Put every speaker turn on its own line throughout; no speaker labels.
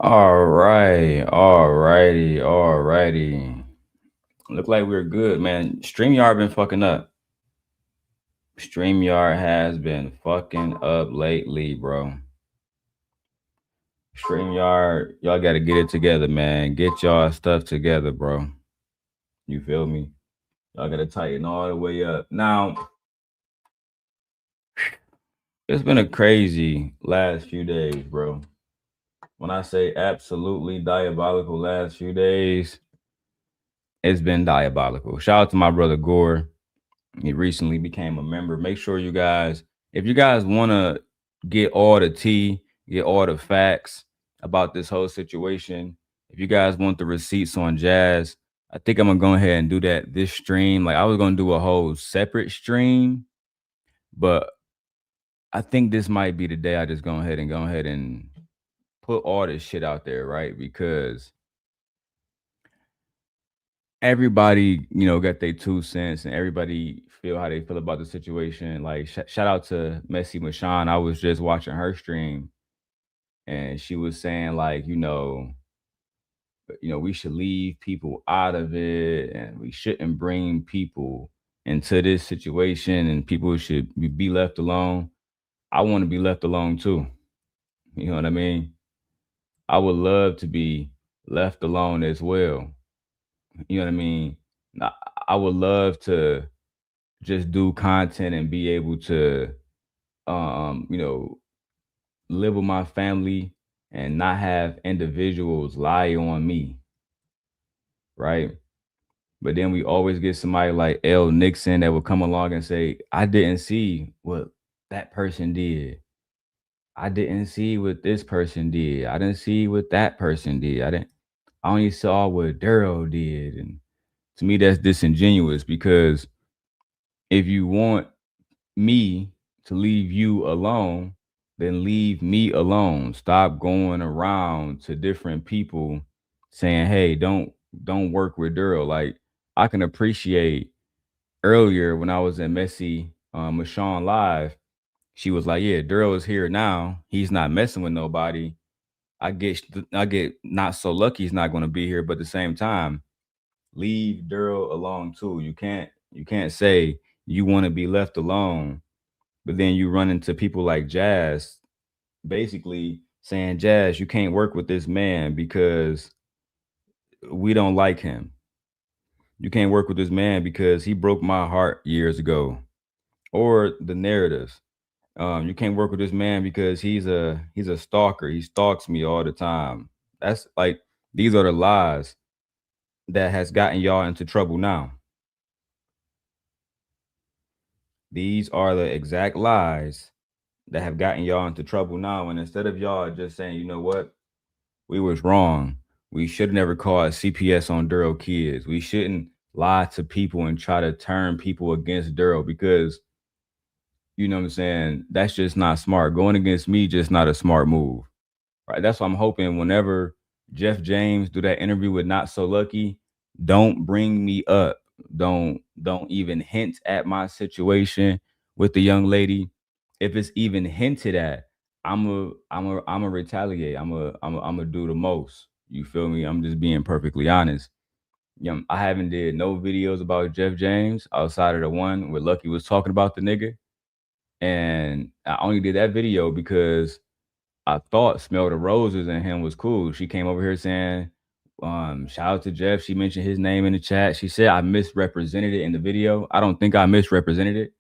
Alrighty. Look like we're good, man. StreamYard been fucking up. StreamYard has been fucking up lately, bro. StreamYard, y'all gotta get it together, man. Get y'all stuff together, bro. You feel me? Y'all gotta tighten all the way up. Now, it's been a crazy last few days, bro. When I say absolutely diabolical last few days, it's been diabolical. Shout out to my brother Gore. He recently became a member. Make sure you guys, if you guys want to get all the tea, get all the facts about this whole situation, if you guys want the receipts on Jazz, I think I'm gonna go ahead and do that this stream. Like I was gonna do a whole separate stream, but I think this might be the day I just go ahead and put all this shit out there, right? Because everybody, got their 2 cents, and everybody feel how they feel about the situation. Like shout out to Messy Mashawn. I was just watching her stream, and she was saying like, we should leave people out of it, and we shouldn't bring people into this situation, and people should be left alone. I want to be left alone too. You know what I mean? I would love to be left alone as well. You know what I mean? I, I would love to just do content and be able to um you know live with my family and not have individuals lie on me, right? But then we always get somebody like L Nixon that will come along and say, I didn't see what that person did, I didn't see what this person did, I didn't see what that person did, I only saw what Darrel did. And to me that's disingenuous, because if you want me to leave you alone, then leave me alone. Stop going around to different people saying, "Hey, don't work with Daryl." Like I can appreciate earlier when I was in Messy Michonne live, she was like, "Yeah, Daryl is here now. He's not messing with nobody." I get not so lucky he's not going to be here, but at the same time, leave Daryl alone too. You can't say you want to be left alone, but then you run into people like Jazz, basically saying, Jazz, you can't work with this man because we don't like him. You can't work with this man because he broke my heart years ago. Or the narratives. You can't work with this man because he's a stalker. He stalks me all the time. That's like these are the lies that has gotten y'all into trouble now. These are the exact lies that have gotten y'all into trouble now. And instead of y'all just saying, you know what, we was wrong. We should never call it CPS on Darrell kids. We shouldn't lie to people and try to turn people against Darrell, because you know what I'm saying? That's just not smart. Going against me just not a smart move. Right. That's why I'm hoping whenever Jeff James do that interview with Not So Lucky, don't bring me up. Don't even hint at my situation with the young lady. If it's even hinted at, I'm a retaliate. I'm a do the most. You feel me? I'm just being perfectly honest. I haven't did no videos about Jeff James outside of the one where Lucky was talking about the nigga, and I only did that video because I thought Smell the Roses and him was cool. She came over here saying, shout out to Jeff. She mentioned his name in the chat. She said I misrepresented it in the video. I don't think I misrepresented it.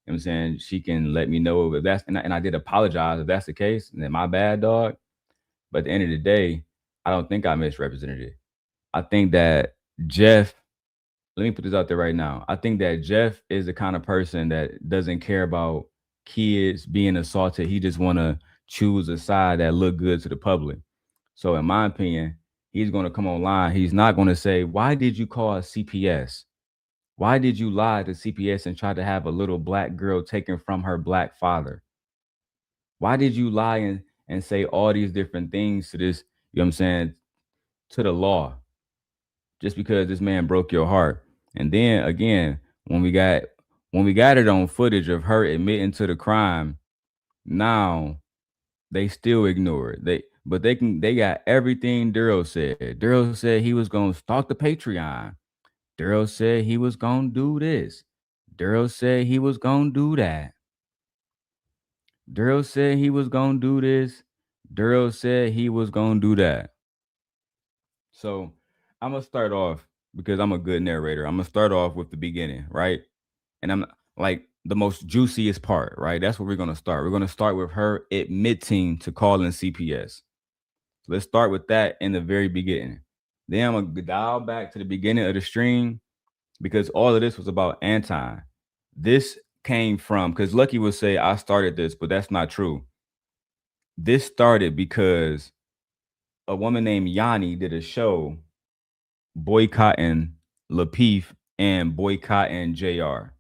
You know what I'm saying? She can let me know if that's, and I did apologize if that's the case. And then my bad, dog. But at the end of the day, I don't think I misrepresented it. I think that Jeff, let me put this out there right now. I think that Jeff is the kind of person that doesn't care about kids being assaulted. He just want to choose a side that look good to the public. So in my opinion, he's going to come online. He's not going to say, why did you call CPS? Why did you lie to CPS and try to have a little black girl taken from her black father? Why did you lie and say all these different things to this, you know what I'm saying, to the law, just because this man broke your heart? And then again, when we got it on footage of her admitting to the crime, now They still ignore it. They got everything Darrel said. Darrel said he was gonna start the Patreon. Darrel said he was gonna do this. Darrel said he was gonna do that. Darrel said he was gonna do this. Darrel said he was gonna do that. So I'm gonna start off because I'm a good narrator. I'm gonna start off with the beginning, right? And I'm like the most juiciest part, right? That's where we're gonna start. We're gonna start with her admitting to calling CPS. Let's start with that in the very beginning. Then I'm gonna dial back to the beginning of the stream because all of this was about Anton. This came from because Lucky would say I started this, but that's not true. This started because a woman named Yanni did a show boycotting Lapeef and boycotting JR.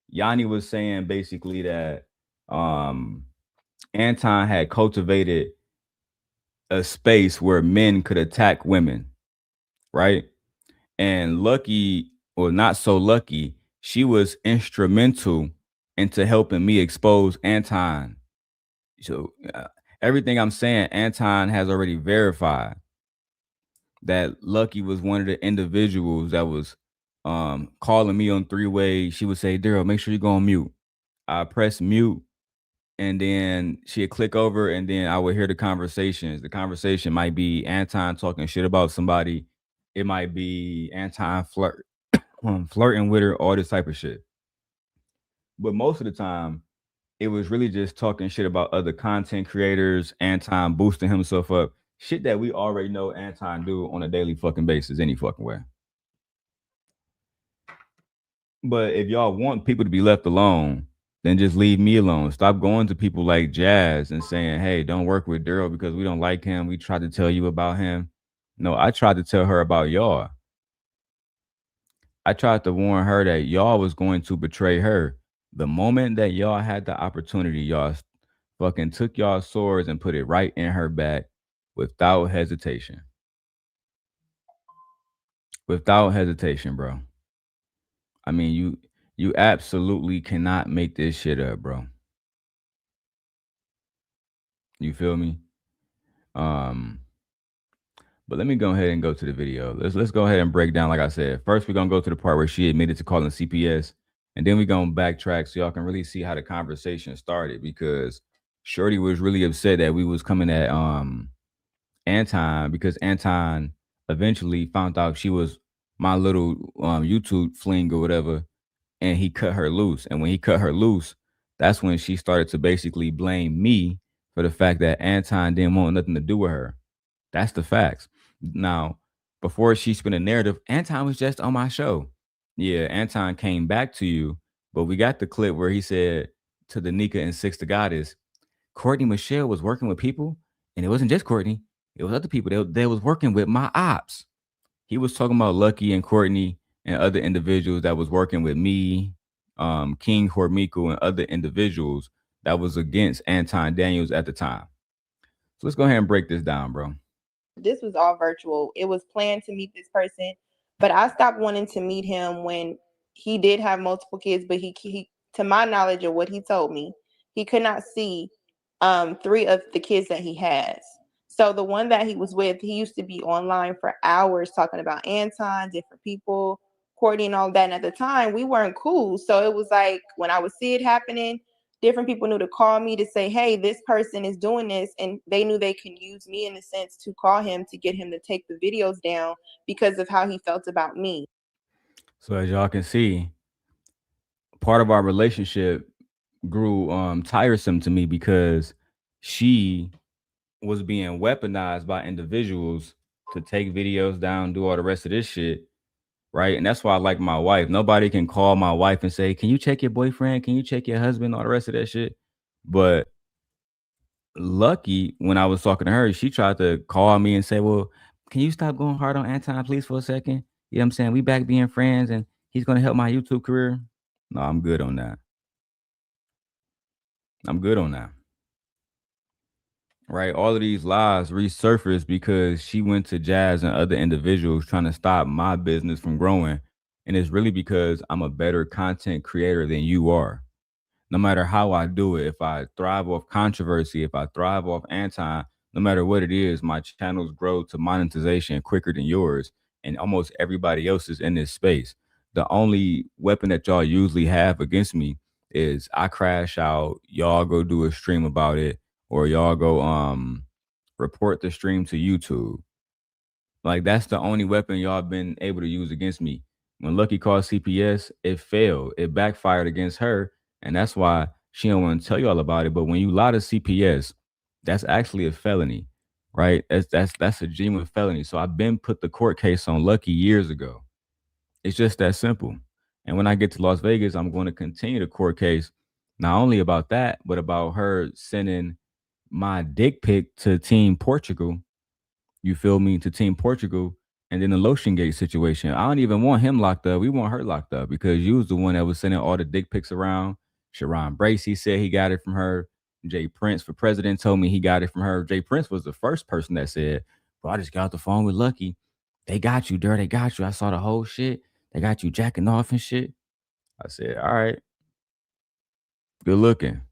Yanni was saying basically that Anton had cultivated a space where men could attack women, right? And Lucky, or NotSoLuckii, she was instrumental into helping me expose Anton. So everything I'm saying, Anton has already verified that Lucky was one of the individuals that was calling me on three-way. She would say, Darrel, make sure you go on mute. I press mute, and then she'd click over, and then I would hear the conversations. The conversation might be Anton talking shit about somebody. It might be Anton flirting with her, all this type of shit. But most of the time, it was really just talking shit about other content creators, Anton boosting himself up, shit that we already know Anton do on a daily fucking basis, any fucking way. But if y'all want people to be left alone, then just leave me alone. Stop going to people like Jazz and saying, hey, don't work with Darrel because we don't like him. We tried to tell you about him. No, I tried to tell her about y'all. I tried to warn her that y'all was going to betray her. The moment that y'all had the opportunity, y'all fucking took y'all swords and put it right in her back without hesitation. Without hesitation, bro. I mean, you absolutely cannot make this shit up, bro. You feel me? Um, but let me go ahead and go to the video. Let's go ahead and break down. Like I said, first we're gonna go to the part where she admitted to calling CPS, and then we're gonna backtrack so y'all can really see how the conversation started because Shorty was really upset that we was coming at Anton because Anton eventually found out she was my little YouTube fling or whatever, and he cut her loose. And when he cut her loose, that's when she started to basically blame me for the fact that Anton didn't want nothing to do with her. That's the facts. Now, before she spun a narrative, Anton was just on my show. Yeah, Anton came back to you, but we got the clip where he said to the Nika and Six the Goddess, Courtney Michelle was working with people, and it wasn't just Courtney, it was other people. They was working with my ops. He was talking about Lucky and Courtney and other individuals that was working with me, King Hormiku, and other individuals that was against Anton Daniels at the time. So let's go ahead and break this down, bro.
This was all virtual. It was planned to meet this person, but I stopped wanting to meet him when he did have multiple kids, but he to my knowledge of what he told me, he could not see three of the kids that he has. So the one that he was with, he used to be online for hours talking about Anton, different people, Courtney and all that. And at the time, we weren't cool. So it was like when I would see it happening, different people knew to call me to say, hey, this person is doing this. And they knew they can use me in a sense to call him to get him to take the videos down because of how he felt about me.
So as y'all can see, part of our relationship grew tiresome to me because she was being weaponized by individuals to take videos down, do all the rest of this shit, right? And that's why I like my wife. Nobody can call my wife and say, "Can you check your boyfriend? Can you check your husband?" All the rest of that shit. But Lucky, when I was talking to her, she tried to call me and say, "Well, can you stop going hard on Anton, please, for a second? You know what I'm saying? We back being friends, and he's gonna help my YouTube career." No, I'm good on that. I'm good on that. Right? All of these lies resurfaced because she went to Jazz and other individuals trying to stop my business from growing. And it's really because I'm a better content creator than you are. no matter how I do it. If I thrive off controversy, if I thrive off anti, no matter what it is, my channels grow to monetization quicker than yours and almost everybody else's in this space. The only weapon that y'all usually have against me is I crash out, y'all go do a stream about it, or y'all go report the stream to YouTube. Like that's the only weapon y'all been able to use against me. When Lucky called CPS, it failed. It backfired against her, and that's why she don't want to tell y'all about it. But when you lie to CPS, that's actually a felony, right? That's a genuine felony. So I've been put the court case on Lucky years ago. It's just that simple. And when I get to Las Vegas, I'm going to continue the court case, not only about that, but about her sending my dick pic to Team Portugal, you feel me, to Team Portugal, and then the Lotion Gate situation. I don't even want him locked up. We want her locked up because you was the one that was sending all the dick pics around. Sharon Bracey said he got it from her. Jay Prince for president told me he got it from her. Jay Prince was the first person that said, "Bro, I just got off the phone with Lucky. They got you, Darrel. They got you. I saw the whole shit. They got you jacking off and shit." I said, "All right, good looking."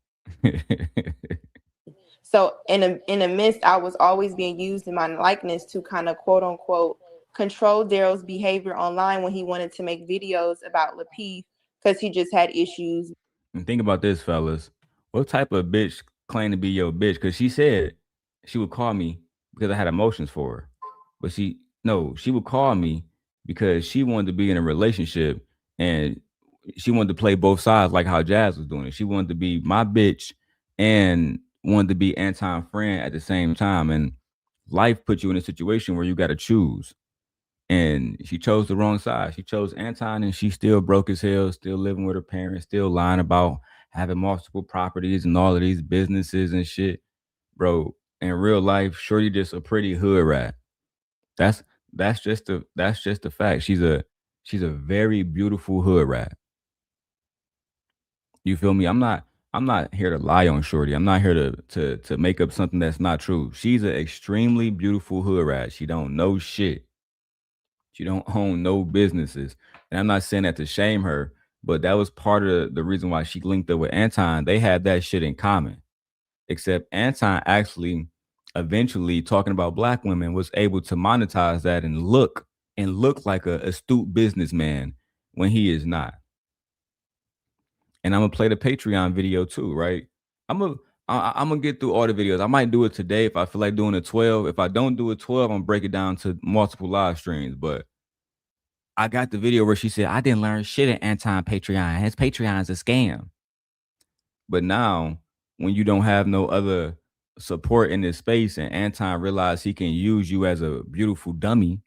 So in the midst, I was always being used in my likeness to kind of quote unquote control Darrel's behavior online when he wanted to make videos about Lapeef because he just had issues.
And think about this, fellas. What type of bitch claimed to be your bitch? Because she said she would call me because I had emotions for her. But she would call me because she wanted to be in a relationship and she wanted to play both sides like how Jazz was doing it. She wanted to be my bitch and wanted to be Anton friend at the same time. And life put you in a situation where you got to choose, and she chose the wrong side. She chose Anton, and she still broke as hell, still living with her parents, still lying about having multiple properties and all of these businesses and shit. Bro, in real life, Shorty just a pretty hood rat. That's that's just the fact. She's a very beautiful hood rat. You feel me? I'm not here to lie on Shorty. I'm not here to make up something that's not true. She's an extremely beautiful hood rat. She don't know shit. She don't own no businesses. And I'm not saying that to shame her, but that was part of the reason why she linked up with Anton. They had that shit in common. Except Anton actually eventually talking about black women was able to monetize that and look like a astute businessman when he is not. And I'm gonna play the Patreon video too, right? I'm gonna I'm gonna get through all the videos. I might do it today if I feel like doing a 12. If I don't do a 12, I'm gonna break it down to multiple live streams. But I got the video where she said, I didn't learn shit at Anton Patreon. His Patreon is a scam. But now, when you don't have no other support in this space and Anton realized he can use you as a beautiful dummy,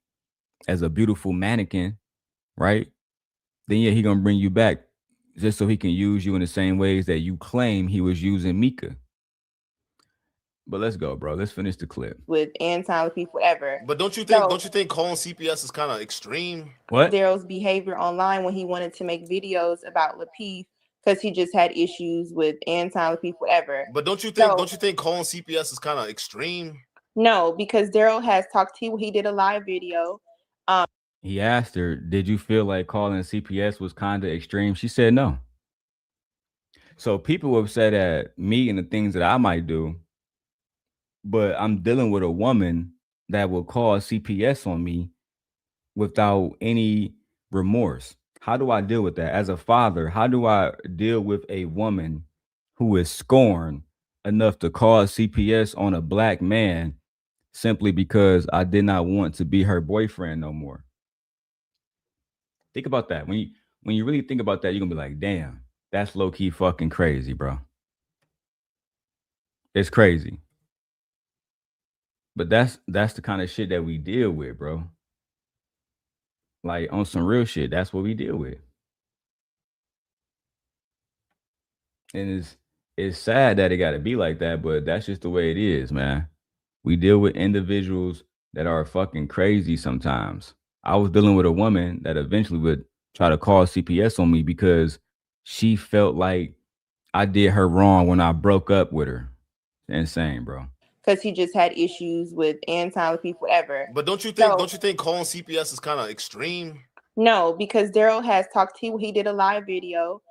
as a beautiful mannequin, right? Then yeah, he gonna bring you back just so he can use you in the same ways that you claim he was using Mika. But let's go, bro. Let's finish the clip.
With Anton, Lapeef, whatever.
But don't you think calling CPS is kind of extreme?
What?
Darrel's behavior online when he wanted to make videos about Lapeef because he just had issues with Anton, Lapeef, whatever.
But don't you think calling CPS is kind of extreme?
No, because Darrel has talked to you. He did a live video.
He asked her, did you feel like calling CPS was kind of extreme? She said no. So people have said at me and the things that I might do, but I'm dealing with a woman that will call CPS on me without any remorse. How do I deal with that? As a father, how do I deal with a woman who is scorned enough to call CPS on a black man simply because I did not want to be her boyfriend no more? Think about that. When you really think about that, you're gonna be like, damn, that's low-key fucking crazy, bro. It's crazy. But that's the kind of shit that we deal with, bro. Like on some real shit, that's what we deal with. And it's sad that it got to be like that, but that's just the way it is, man. We deal with individuals that are fucking crazy sometimes. I was dealing with a woman that eventually would try to call CPS on me because she felt like I did her wrong when I broke up with her. Insane, bro.
Because he just had issues with Anton, Lapeef, whatever.
But don't you think calling CPS is kind of extreme?
No, because Darrel has talked to you. He did a live video.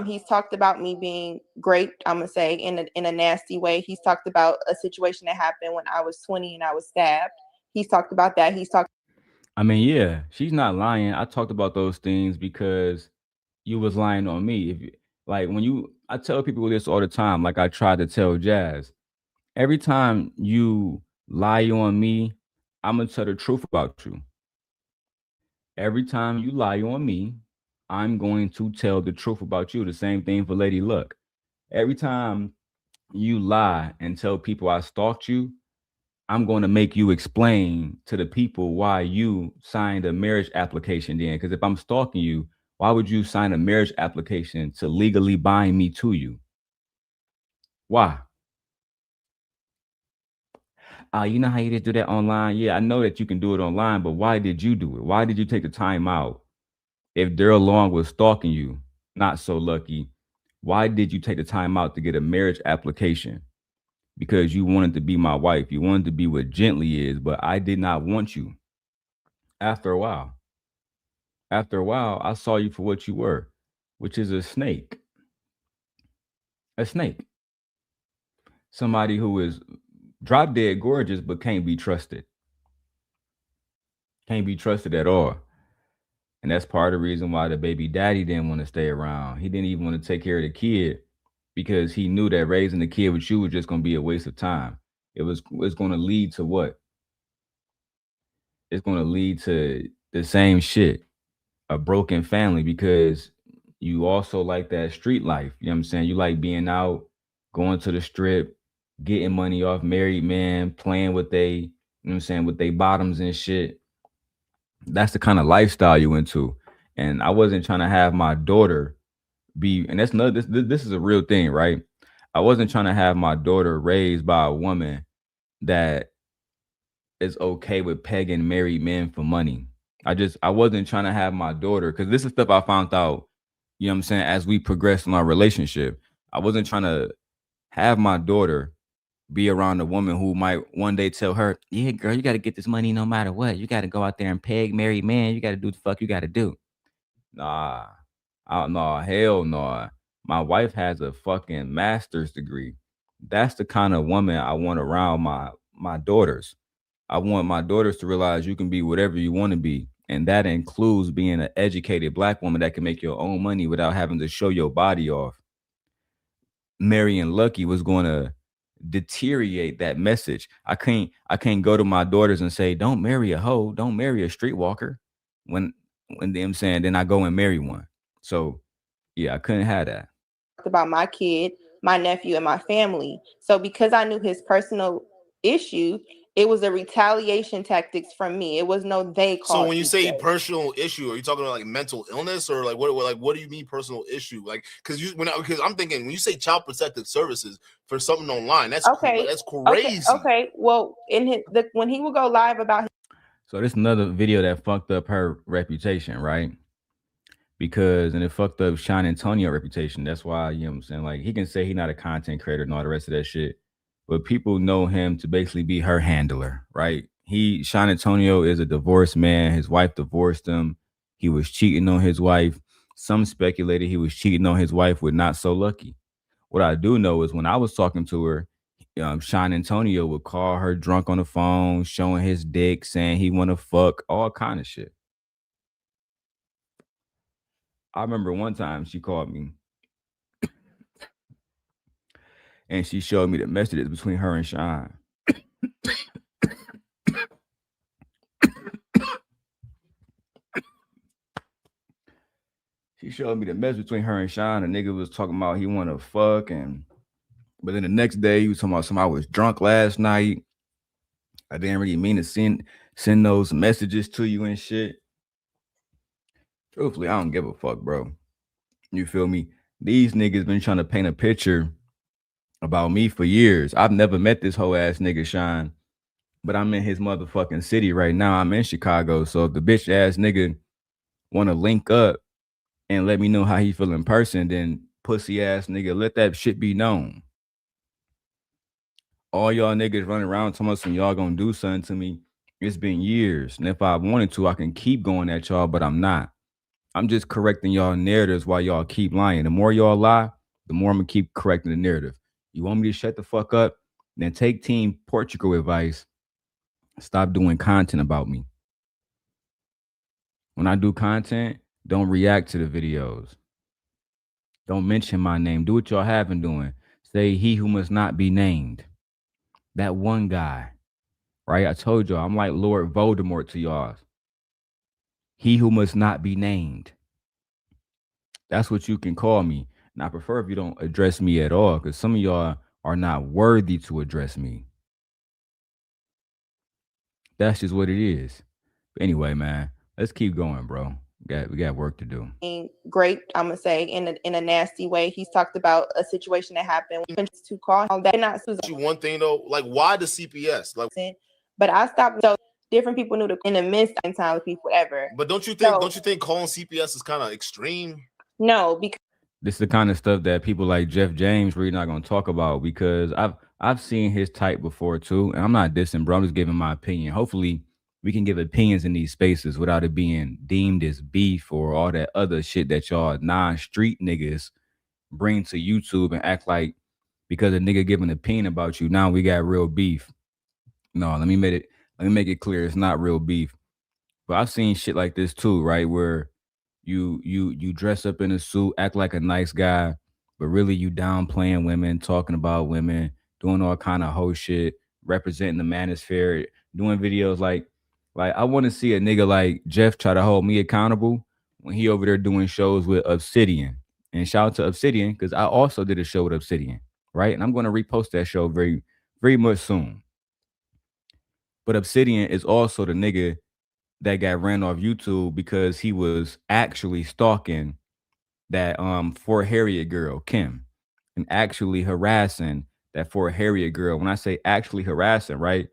He's talked about me being great, I'm gonna say, in a nasty way. He's talked about a situation that happened when I was 20 and I was stabbed. He's talked about that.
I mean, yeah, she's not lying. I talked about those things because you was lying on me. Like when I tell people this all the time, like I tried to tell Jazz. Every time you lie on me, I'm gonna tell the truth about you. Every time you lie on me, I'm going to tell the truth about you. The same thing for Lady Luck. Every time you lie and tell people I stalked you, I'm going to make you explain to the people why you signed a marriage application then. Because if I'm stalking you, why would you sign a marriage application to legally bind me to you? Why? You know how you just do that online? Yeah, I know that you can do it online, but why did you do it? Why did you take the time out? If Darrel Long was stalking you, not so lucky, why did you take the time out to get a marriage application? Because you wanted to be my wife. You wanted to be what Gently is, but I did not want you. After a while, I saw you for what you were, which is a snake. A snake. Somebody who is drop dead gorgeous, but can't be trusted. Can't be trusted at all. And that's part of the reason why the baby daddy didn't want to stay around. He didn't even want to take care of the kid because he knew that raising the kid with you was just going to be a waste of time. It's going to lead to what? It's going to lead to the same shit, a broken family, because you also like that street life. You know what I'm saying? You like being out, going to the strip, getting money off married men, playing with you know what I'm saying, with they bottoms and shit. That's the kind of lifestyle you into. And I wasn't trying to have my daughter be, and that's another, this is a real thing, right? I wasn't trying to have my daughter raised by a woman that is okay with pegging married men for money. I wasn't trying to have my daughter, because this is stuff I found out, you know what I'm saying, as we progressed in our relationship. I wasn't trying to have my daughter be around a woman who might one day tell her, yeah, girl, you got to get this money no matter what. You got to go out there and peg married man. You got to do the fuck you got to do. Nah, no, hell no. My wife has a fucking master's degree. That's the kind of woman I want around my daughters. I want my daughters to realize you can be whatever you want to be. And that includes being an educated black woman that can make your own money without having to show your body off. Marion Lucky was going to deteriorate that message. I can't go to my daughters and say, don't marry a hoe, don't marry a streetwalker. When them saying, then I go and marry one. So yeah, I couldn't have that.
About my kid, my nephew, and my family. So because I knew his personal issue, it was a retaliation tactics from me. It was no they called.
So when you say personal issue, are you talking about like mental illness or like what do you mean personal issue? Like because I'm thinking when you say child protective services for something online, that's okay. That's crazy.
Okay. Well, when he would go live about
so this another video that fucked up her reputation, right? Because and it fucked up Sean Antonio reputation. That's why, you know what I'm saying? Like he can say he's not a content creator and all the rest of that shit. But people know him to basically be her handler, right? Sean Antonio is a divorced man. His wife divorced him. He was cheating on his wife. Some speculated he was cheating on his wife with NotSoLuckii. What I do know is when I was talking to her, Sean Antonio would call her drunk on the phone, showing his dick, saying he want to fuck, all kind of shit. I remember one time she called me and she showed me the messages between her and Sean. She showed me the message between her and Sean. The nigga was talking about he want to fuck, but then the next day he was talking about somebody was drunk last night. I didn't really mean to send those messages to you and shit. Truthfully, I don't give a fuck, bro. You feel me? These niggas been trying to paint a picture about me for years. I've never met this whole ass nigga Sean, but I'm in his motherfucking city right now. I'm in Chicago. So if the bitch ass nigga want to link up and let me know how he feel in person, then pussy ass nigga, let that shit be known. All y'all niggas running around telling us when y'all gonna do something to me. It's been years. And if I wanted to, I can keep going at y'all, but I'm not. I'm just correcting y'all narratives while y'all keep lying. The more y'all lie, the more I'm gonna keep correcting the narrative. You want me to shut the fuck up? Then take Team Portugal advice. Stop doing content about me. When I do content, don't react to the videos. Don't mention my name. Do what y'all have been doing. Say he who must not be named. That one guy, right? I told y'all I'm like Lord Voldemort to y'all. He who must not be named. That's what you can call me. And I prefer if you don't address me at all, because some of y'all are not worthy to address me. That's just what it is. But anyway, man, let's keep going, bro. We got work to do.
Great, I'm gonna say in a nasty way. He's talked about a situation that happened to call him that not
one thing though, like why the CPS? Like,
but I stopped. So different people knew in the midst of time with people ever.
But don't you think calling CPS is kind of extreme?
No, because
this is the kind of stuff that people like Jeff James really not gonna talk about, because I've seen his type before too, and I'm not dissing, bro. I'm just giving my opinion. Hopefully, we can give opinions in these spaces without it being deemed as beef or all that other shit that y'all non-street niggas bring to YouTube and act like because a nigga give an opinion about you, now we got real beef. No, let me make it clear, it's not real beef. But I've seen shit like this too, right? Where you dress up in a suit, act like a nice guy, but really you downplaying women, talking about women, doing all kind of hoe shit, representing the manosphere, doing videos like I want to see a nigga like Jeff try to hold me accountable when he over there doing shows with Obsidian. And shout out to Obsidian, because I also did a show with Obsidian, right? And I'm going to repost that show very, very much soon. But Obsidian is also the nigga that got ran off YouTube because he was actually stalking that Fort Harriet girl, Kim, and actually harassing that Fort Harriet girl. When I say actually harassing, right?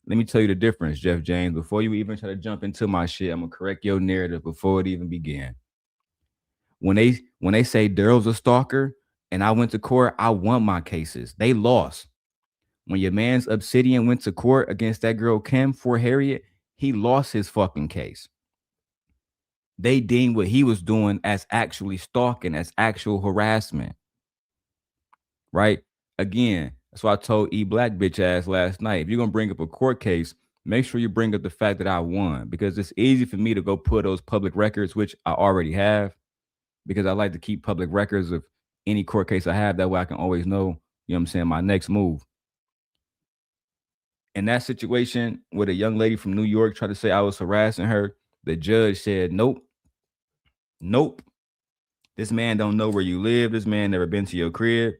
Let me tell you the difference, Jeff James. Before you even try to jump into my shit, I'm gonna correct your narrative before it even began. When they say Darrel's a stalker and I went to court, I won my cases. They lost. When your man's Obsidian went to court against that girl Kim for Harriet, he lost his fucking case. They deemed what he was doing as actually stalking, as actual harassment. Right? Again, that's why I told E Black bitch ass last night. If you're gonna bring up a court case, make sure you bring up the fact that I won, because it's easy for me to go put those public records, which I already have, because I like to keep public records of any court case I have. That way I can always know, you know what I'm saying, my next move. In that situation where a young lady from New York tried to say I was harassing her, the judge said, nope, nope. This man don't know where you live. This man never been to your crib.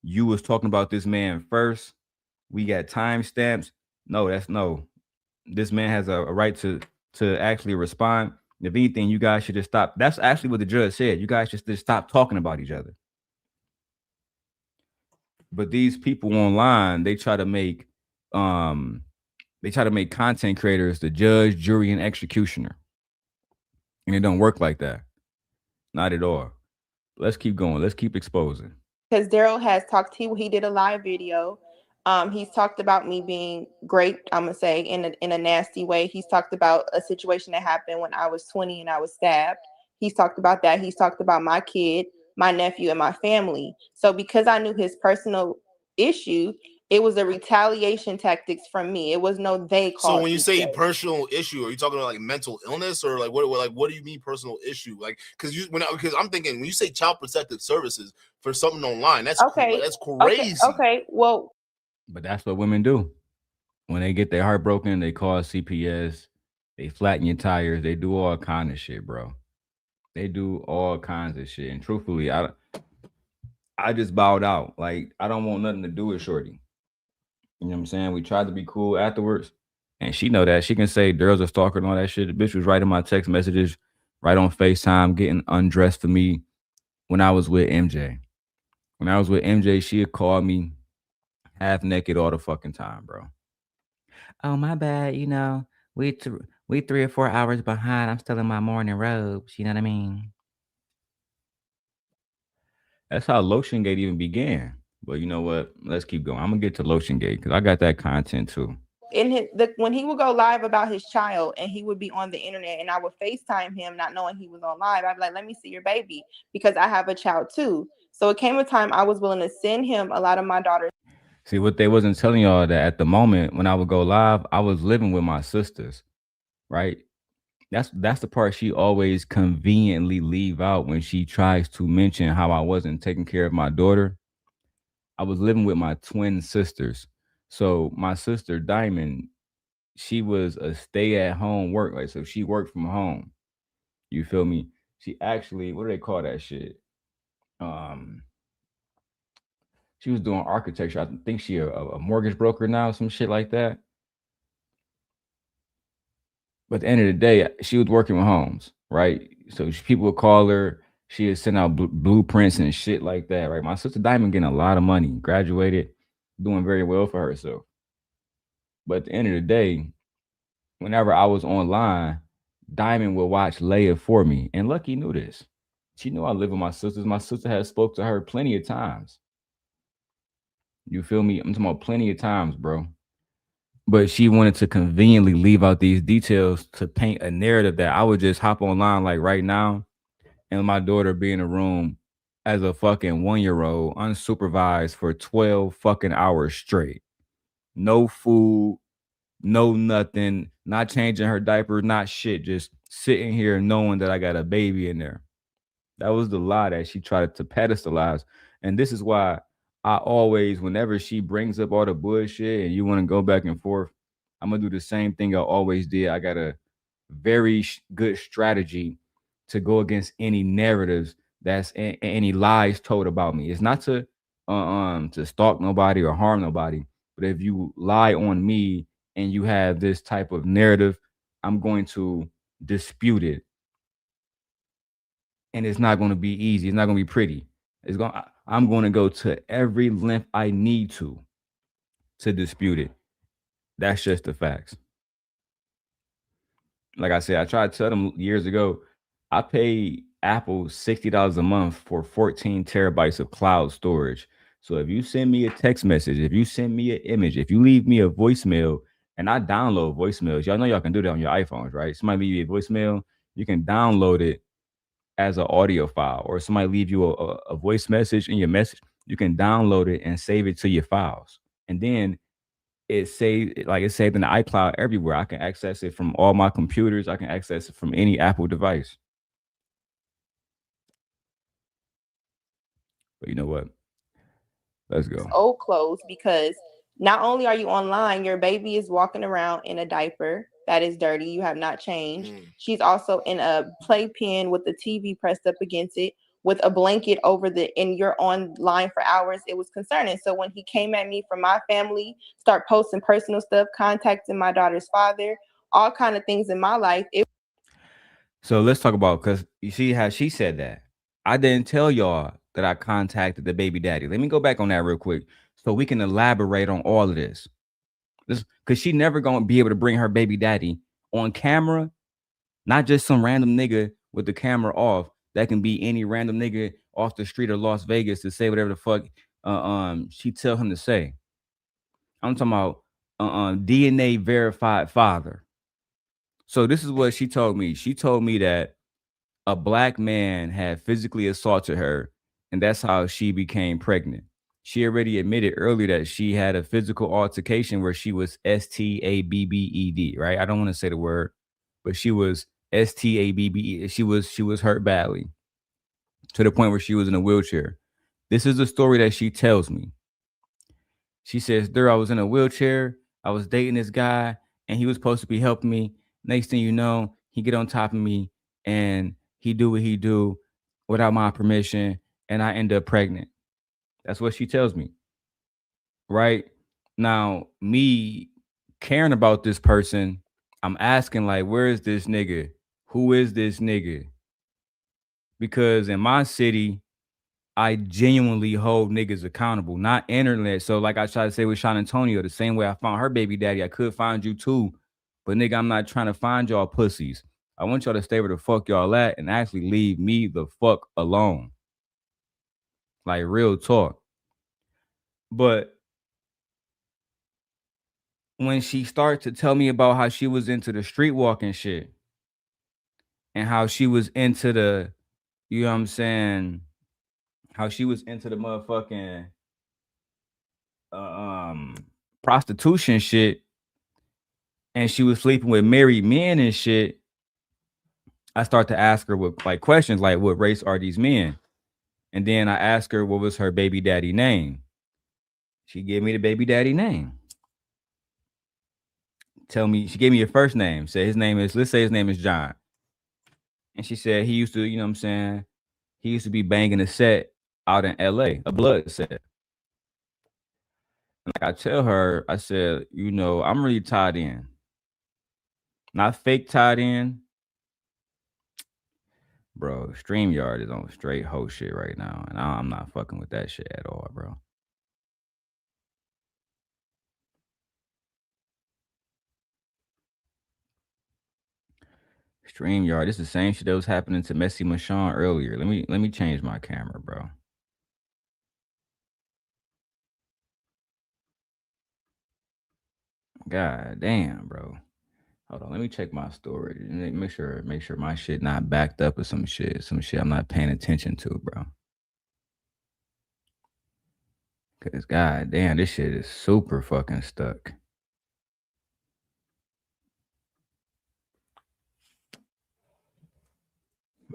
You was talking about this man first. We got timestamps. No, that's no. This man has a right to actually respond. If anything, you guys should just stop. That's actually what the judge said. You guys should just stop talking about each other. But these people online, they try to make content creators the judge, jury, and executioner. And it don't work like that. Not at all. Let's keep going. Let's keep exposing.
Because Darrel has talked, he did a live video. He's talked about me being great, I'm gonna say, in a nasty way. He's talked about a situation that happened when I was 20 and I was stabbed. He's talked about that. He's talked about my kid, my nephew, and my family. So because I knew his personal issue, it was a retaliation tactics from me. It was no they called.
So when you say personal issue, are you talking about like mental illness, or like what do you mean personal issue? Like because I'm thinking when you say child protective services for something online, that's
okay.
That's crazy.
Okay. Well,
but that's what women do. When they get their heart broken, they call CPS. They flatten your tires. They do all kind of shit, bro. They do all kinds of shit. And truthfully, I just bowed out. Like, I don't want nothing to do with Shorty. You know what I'm saying? We tried to be cool afterwards, and she know that. She can say Darrel's a stalker and all that shit. The bitch was writing my text messages, right on FaceTime, getting undressed for me when I was with MJ. When I was with MJ, she'd call me half naked all the fucking time, bro. Oh, my bad. You know, we 3 or 4 hours behind. I'm still in my morning robes. You know what I mean? That's how Lotion Gate even began. But you know what? Let's keep going. I'm gonna get to Lotion Gate because I got that content too.
when he would go live about his child and he would be on the internet and I would FaceTime him not knowing he was on live, I'd be like, let me see your baby because I have a child too. So it came a time I was willing to send him a lot of my daughter's.
See, what they wasn't telling y'all that at the moment when I would go live, I was living with my sisters, right? That's the part she always conveniently leave out when she tries to mention how I wasn't taking care of my daughter. I was living with my twin sisters. So my sister Diamond, she was a stay-at-home work. Like, so she worked from home. You feel me? She actually, what do they call that shit? Um, she was doing architecture. I think she a mortgage broker now, some shit like that. But at the end of the day, she was working with homes, right? So people would call her. She would send out blueprints and shit like that, right? My sister Diamond getting a lot of money, graduated, doing very well for herself. But at the end of the day, whenever I was online, Diamond would watch Leia for me. And Lucky knew this. She knew I live with my sisters. My sister had spoke to her plenty of times. You feel me? I'm talking about plenty of times, bro. But she wanted to conveniently leave out these details to paint a narrative that I would just hop online like right now and my daughter be in a room as a fucking 1-year-old unsupervised for 12 fucking hours straight. No food, no nothing, not changing her diaper, not shit, just sitting here knowing that I got a baby in there. That was the lie that she tried to pedestalize. And this is why I always, whenever she brings up all the bullshit and you want to go back and forth, I'm going to do the same thing I always did. I got a very good strategy to go against any narratives that's any lies told about me. It's not to stalk nobody or harm nobody, but if you lie on me and you have this type of narrative, I'm going to dispute it. And it's not going to be easy. It's not going to be pretty. I'm going to go to every length I need to dispute it. That's just the facts. Like I said, I tried to tell them years ago, I paid Apple $60 a month for 14 terabytes of cloud storage. So if you send me a text message, if you send me an image, if you leave me a voicemail, and I download voicemails, y'all know y'all can do that on your iPhones, right? Somebody leave you a voicemail, you can download it as an audio file, or somebody leave you a voice message in your message, you can download it and save it to your files. And then it's saved in the iCloud everywhere. I can access it from all my computers. I can access it from any Apple device. But you know what? Let's go.
Old clothes, because not only are you online, your baby is walking around in a diaper that is dirty. You have not changed. She's also in a playpen with the TV pressed up against it with a blanket over and you're online for hours. It was concerning. So when he came at me from my family, start posting personal stuff, contacting my daughter's father, all kind of things in my life.
So let's talk about, because you see how she said that. I didn't tell y'all that I contacted the baby daddy. Let me go back on that real quick so we can elaborate on all of this. Because she never going to be able to bring her baby daddy on camera, not just some random nigga with the camera off. That can be any random nigga off the street of Las Vegas to say whatever the fuck she tell him to say. I'm talking about DNA verified father. So this is what she told me. She told me that a black man had physically assaulted her, and that's how she became pregnant. She already admitted earlier that she had a physical altercation where she was STABBED, right? I don't want to say the word, but she was STABBE. She was hurt badly to the point where she was in a wheelchair. This is the story that she tells me. She says, I was in a wheelchair. I was dating this guy, and he was supposed to be helping me. Next thing you know, he get on top of me, and he do what he do without my permission, and I end up pregnant. That's what she tells me. Right? Now, me caring about this person, I'm asking, like, where is this nigga? Who is this nigga? Because in my city, I genuinely hold niggas accountable, not internet. So like I tried to say with Sean Antonio, the same way I found her baby daddy, I could find you too. But nigga, I'm not trying to find y'all pussies. I want y'all to stay where the fuck y'all at and actually leave me the fuck alone. Like real talk. But when she started to tell me about how she was into the street walking shit and how she was into the, you know what I'm saying, how she was into the motherfucking prostitution shit, and she was sleeping with married men and shit, I start to ask her what like questions like what race are these men? And then I asked her what was her baby daddy name. She gave me the baby daddy name. Tell me, she gave me your first name. Said his name is, let's say his name is John. And she said he used to, you know what I'm saying, he used to be banging a set out in LA, a blood set. Like I tell her, I said, you know, I'm really tied in. Not fake tied in. Bro, StreamYard is on straight hoe shit right now. And I'm not fucking with that shit at all, bro. StreamYard, this is the same shit that was happening to Messy Michon earlier. Let me change my camera, bro. God damn, bro. Hold on, let me check my storage. Make sure my shit not backed up or some shit I'm not paying attention to, bro. Cause god damn, this shit is super fucking stuck.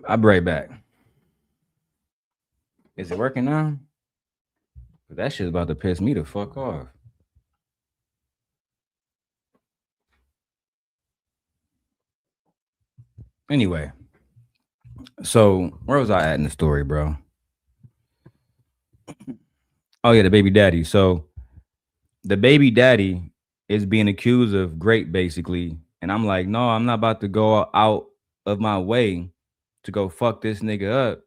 I'll be right back. Is it working now? That shit's about to piss me the fuck off. Anyway, so where was I at in the story, bro? Oh yeah, the baby daddy. So the baby daddy is being accused of rape, basically, and I'm like, no, I'm not about to go out of my way to go fuck this nigga up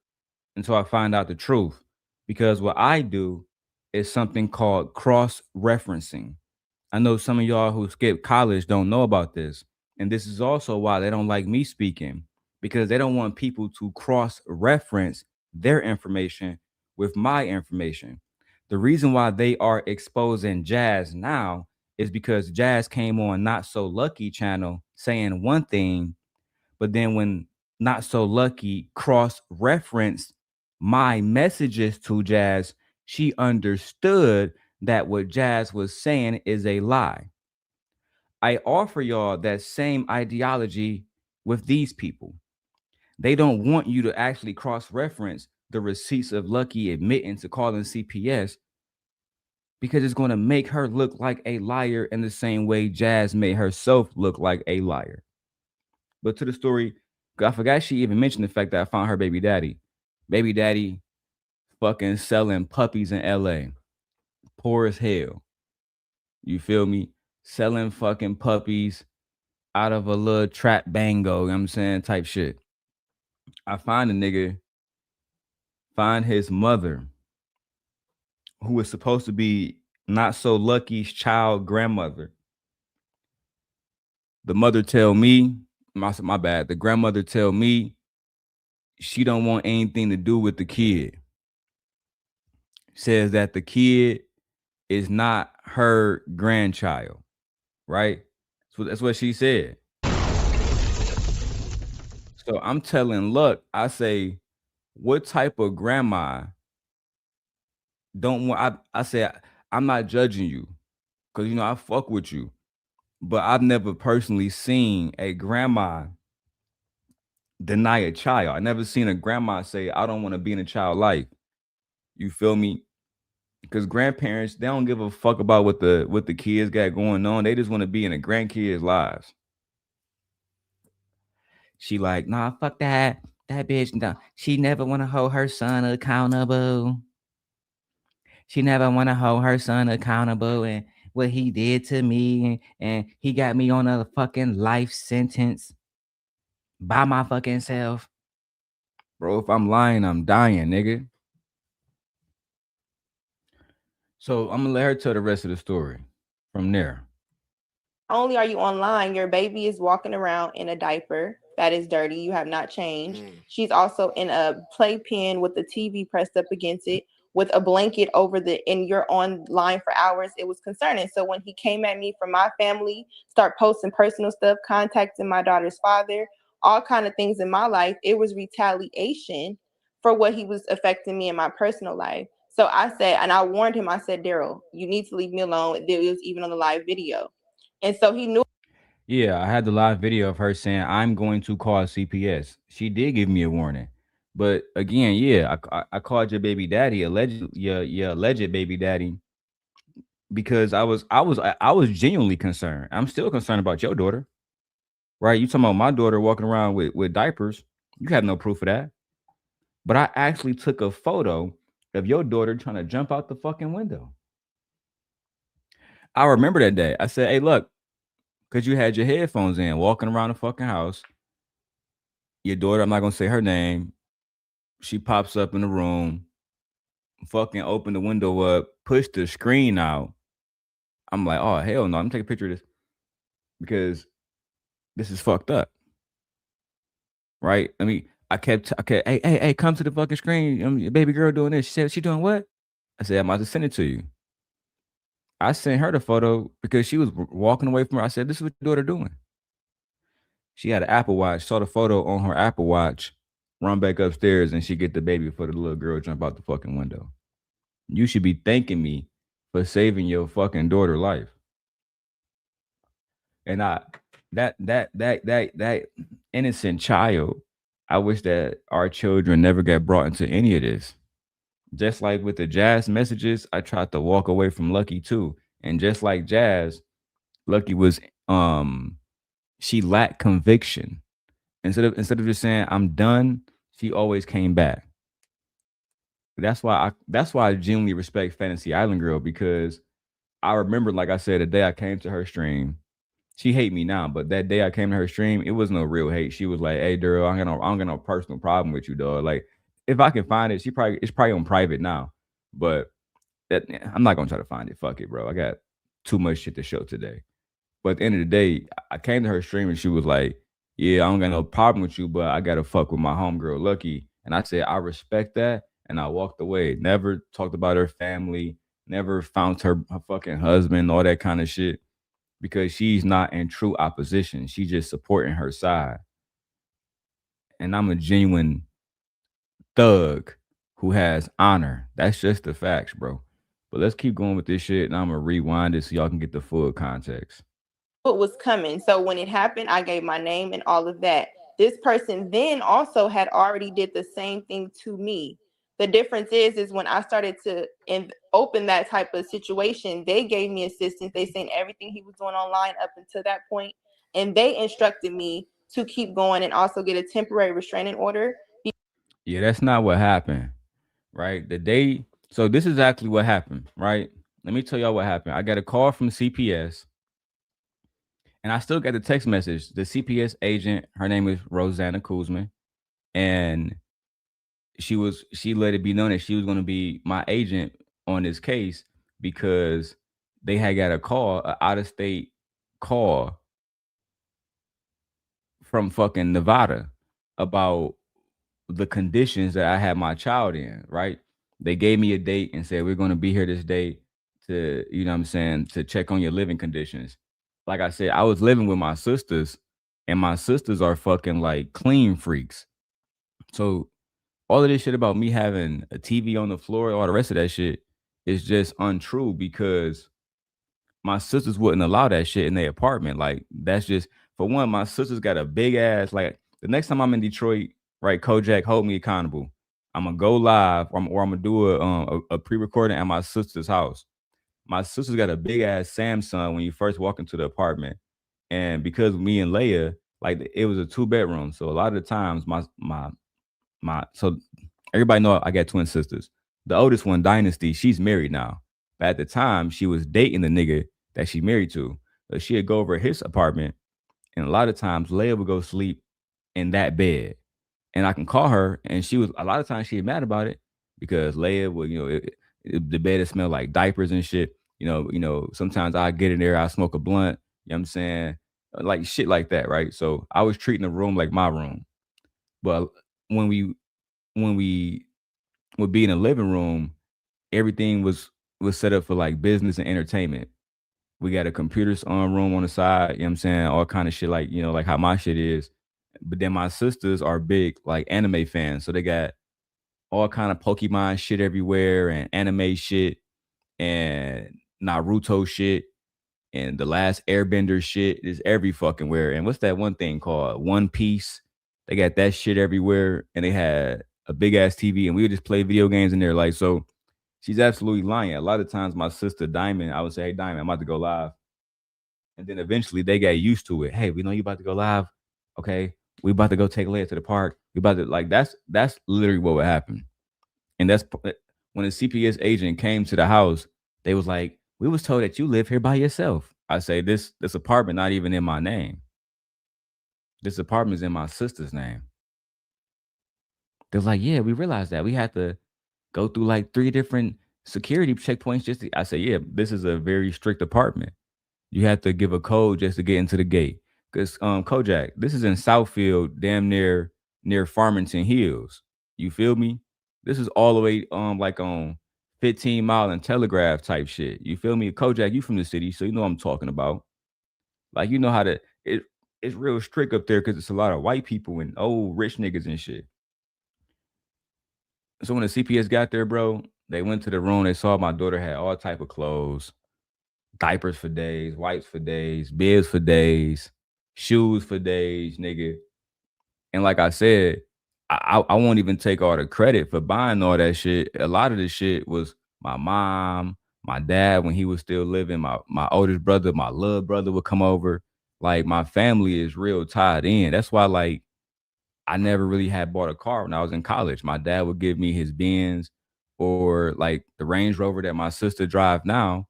until I find out the truth. Because what I do is something called cross-referencing. I know some of y'all who skipped college don't know about this. And this is also why they don't like me speaking, because they don't want people to cross-reference their information with my information. The reason why they are exposing Jazz now is because Jazz came on NotSoLuckii channel saying one thing, but then when NotSoLuckii cross-referenced my messages to Jazz, she understood that what Jazz was saying is a lie. I offer y'all that same ideology with these people. They don't want you to actually cross-reference the receipts of Lucky admitting to calling CPS, because it's going to make her look like a liar in the same way Jazz made herself look like a liar. But to the story, I forgot she even mentioned the fact that I found her baby daddy. Baby daddy fucking selling puppies in LA. Poor as hell. You feel me? Selling fucking puppies out of a little trap bango, you know what I'm saying, type shit. I find a nigga, find his mother, who is supposed to be NotSoLuckii's child grandmother. The mother tell me, my bad, the grandmother tell me she don't want anything to do with the kid. Says that the kid is not her grandchild, right? So that's what she said. So I'm telling Luck, I say, what type of grandma don't want, I say, I'm not judging you, because, you know, I fuck with you, but I've never personally seen a grandma deny a child. I never seen a grandma say, I don't want to be in a child life. You feel me? Because grandparents, they don't give a fuck about what the kids got going on. They just want to be in the grandkids' lives. She like, nah, fuck that. That bitch, no. She never want to hold her son accountable. She never want to hold her son accountable and what he did to me. And he got me on a fucking life sentence by my fucking self. Bro, if I'm lying, I'm dying, nigga. So I'm gonna let her tell the rest of the story from there.
Not only are you online, your baby is walking around in a diaper that is dirty. You have not changed. She's also in a playpen with the TV pressed up against it, with a blanket over and you're online for hours, it was concerning. So when he came at me from my family, start posting personal stuff, contacting my daughter's father, all kind of things in my life, it was retaliation for what he was affecting me in my personal life. So I said, and I warned him, I said, Darrel, you need to leave me alone. It was even on the live video. And so he knew.
Yeah, I had the live video of her saying, "I'm going to call CPS." She did give me a warning, but again, yeah, I called your baby daddy, your alleged baby daddy, because I was genuinely concerned. I'm still concerned about your daughter, right? You talking about my daughter walking around with diapers? You have no proof of that, but I actually took a photo of your daughter trying to jump out the fucking window. I remember that day. I said, "Hey, look, because you had your headphones in, walking around the fucking house. Your daughter, I'm not gonna say her name. She pops up in the room, fucking open the window up, push the screen out. I'm like, oh hell no, I'm taking a picture of this because this is fucked up, right? I mean, hey, come to the fucking screen. Your baby girl doing this. She said, she doing what? I said, I'm about to send it to you. I sent her the photo because she was walking away from her. I said, this is what your daughter doing. She had an Apple Watch, saw the photo on her Apple Watch, run back upstairs, and she get the baby before the little girl jump out the fucking window. You should be thanking me for saving your fucking daughter life. And that innocent child, I wish that our children never got brought into any of this. Just like with the Jazz messages, I tried to walk away from Lucky too. And just like Jazz, Lucky was she lacked conviction. Instead of just saying I'm done, she always came back. That's why I genuinely respect Fantasy Island Girl, because I remember, like I said, the day I came to her stream, she hate me now, but that day I came to her stream, it was no real hate. She was like, "Hey, Darrel, I don't got no personal problem with you, dog. Like, if I can find it, it's probably on private now, but I'm not gonna try to find it. Fuck it, bro. I got too much shit to show today." But at the end of the day, I came to her stream and she was like, "Yeah, I don't got no problem with you, but I gotta fuck with my homegirl Lucky." And I said, "I respect that," and I walked away. Never talked about her family. Never found her fucking husband, all that kind of shit, because she's not in true opposition. She's just supporting her side. And I'm a genuine thug who has honor. That's just the facts, bro. But let's keep going with this shit, and I'm gonna rewind it so y'all can get the full context.
What was coming. So when it happened, I gave my name and all of that. This person then also had already did the same thing to me. The difference is when I started to open that type of situation, they gave me assistance. They seen everything he was doing online up until that point, and they instructed me to keep going and also get a temporary restraining order.
Yeah, that's not what happened, right? So this is actually what happened, right? Let me tell y'all what happened. I got a call from CPS, and I still got the text message. The CPS agent, her name is Rosanna Kuzman, and she let it be known that she was going to be my agent on this case because they had got a call, an out of state call from fucking Nevada about the conditions that I had my child in, right? They gave me a date and said, we're going to be here this day to, you know what I'm saying, to check on your living conditions. Like I said, I was living with my sisters, and my sisters are fucking like clean freaks. So all of this shit about me having a TV on the floor, all the rest of that shit is just untrue, because my sisters wouldn't allow that shit in their apartment. Like, that's just, for one, my sisters got a big ass, like, the next time I'm in Detroit, right, Kojak, hold me accountable. I'm gonna go live, or I'm gonna do a pre-recording at my sister's house. My sister's got a big ass Samsung when you first walk into the apartment. And because me and Leia, like, it was a 2-bedroom. So a lot of the times so everybody know I got twin sisters. The oldest one, Dynasty, she's married now. But at the time, she was dating the nigga that she married to. So she'd go over his apartment, and a lot of times Leia would go sleep in that bed. And I can call her, and a lot of times she was mad about it, because Leia would, the bed would smell like diapers and shit. Sometimes I get in there, I smoke a blunt, you know what I'm saying? Like shit like that, right? So I was treating the room like my room. But when we would be in the living room, everything was set up for like business and entertainment. We got a computers on room on the side, you know what I'm saying? All kind of shit like, like how my shit is. But then my sisters are big like anime fans. So they got all kind of Pokemon shit everywhere and anime shit and Naruto shit and the last Airbender shit is every fucking where. And what's that one thing called? One Piece. They got that shit everywhere, and they had a big ass TV, and we would just play video games in there. Like, so she's absolutely lying. A lot of times, my sister Diamond, I would say, "Hey, Diamond, I'm about to go live," and then eventually they got used to it. Hey, we know you about to go live. Okay, we about to go take Leia to the park. We about to like that's literally what would happen. And that's when a CPS agent came to the house, they was like, we was told that you live here by yourself. I say, this apartment not even in my name. This apartment's in my sister's name. They're like, yeah, we realized that. We had to go through like 3 different security checkpoints just to, I say, yeah, this is a very strict apartment. You have to give a code just to get into the gate. Because Kojak, this is in Southfield, damn near Farmington Hills. You feel me? This is all the way like on 15 Mile and Telegraph type shit. You feel me? Kojak, you from the city, so you know what I'm talking about. Like you know how to it's real strict up there because it's a lot of white people and old rich niggas and shit. So when the CPS got there, bro, they went to the room. They saw my daughter had all type of clothes, diapers for days, wipes for days, bibs for days, shoes for days, nigga. And like I said, I won't even take all the credit for buying all that shit. A lot of the shit was my mom, my dad when he was still living, my oldest brother, my little brother would come over. Like my family is real tied in. That's why like I never really had bought a car when I was in college. My dad would give me his Benz or like the Range Rover that my sister drive now.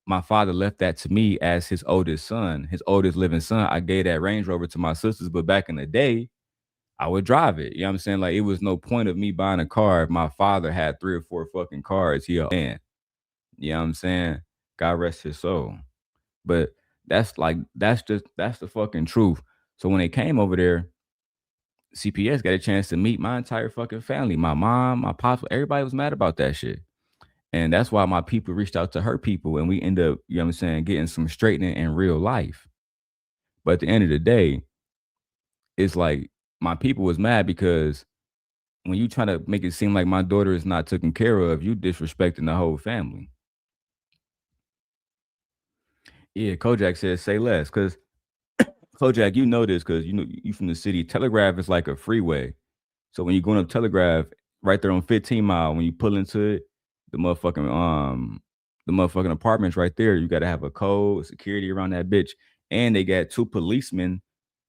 My father left that to me as his oldest son, his oldest living son. I gave that Range Rover to my sisters, but back in the day, I would drive it. You know what I'm saying? Like it was no point of me buying a car if my father had 3 or 4 fucking cars. He a man. You know what I'm saying? God rest his soul. But that's the fucking truth. So when they came over there, CPS got a chance to meet my entire fucking family. My mom, my pops, everybody was mad about that shit. And that's why my people reached out to her people and we end up, you know what I'm saying, getting some straightening in real life. But at the end of the day, it's like my people was mad because when you try to make it seem like my daughter is not taken care of, you disrespecting the whole family. Yeah, Kojak says say less. Cause Kojak, you know this because you know you from the city. Telegraph is like a freeway. So when you're going up Telegraph, right there on 15 Mile, when you pull into it, the motherfucking apartments right there, you gotta have a code, security around that bitch. And they got 2 policemen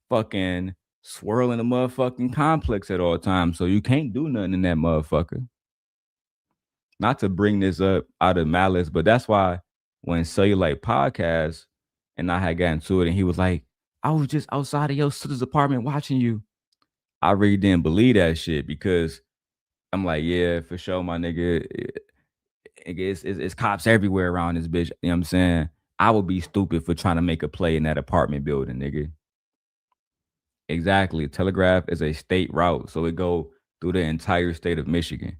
fucking swirling the motherfucking complex at all times. So you can't do nothing in that motherfucker. Not to bring this up out of malice, but that's why when Cellulite podcast and I had gotten to it and he was like, I was just outside of your sister's apartment watching you. I really didn't believe that shit because I'm like, yeah, for sure, my nigga. It's cops everywhere around this bitch. You know what I'm saying? I would be stupid for trying to make a play in that apartment building, nigga. Exactly. Telegraph is a state route, so it go through the entire state of Michigan,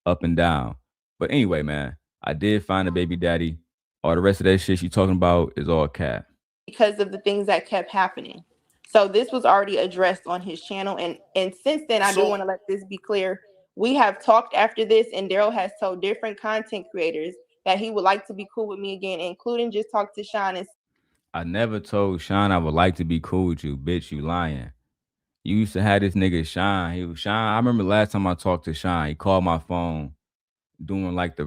up and down. But anyway, man, I did find a baby daddy. All the rest of that shit you talking about is all cap.
Because of the things that kept happening. So this was already addressed on his channel. And since then, I do want to let this be clear. We have talked after this, and Darrel has told different content creators that he would like to be cool with me again, including just talk to Sean. And
I never told Sean I would like to be cool with you, bitch. You lying. You used to have this nigga Sean. He was Sean. I remember last time I talked to Sean, he called my phone doing like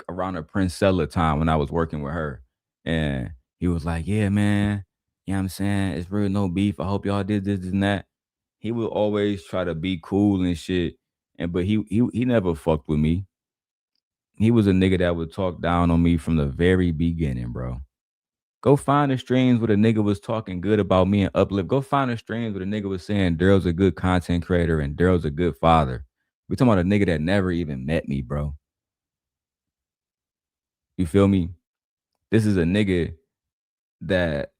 around the Princella time when I was working with her. And he was like, yeah, man, you know what I'm saying? It's real no beef. I hope y'all did this and that. He would always try to be cool and shit. But he never fucked with me. He was a nigga that would talk down on me from the very beginning, bro. Go find the streams where the nigga was talking good about me and uplift. Go find the streams where the nigga was saying Darrel's a good content creator and Darrel's a good father. We talking about a nigga that never even met me, bro. You feel me? This is a nigga that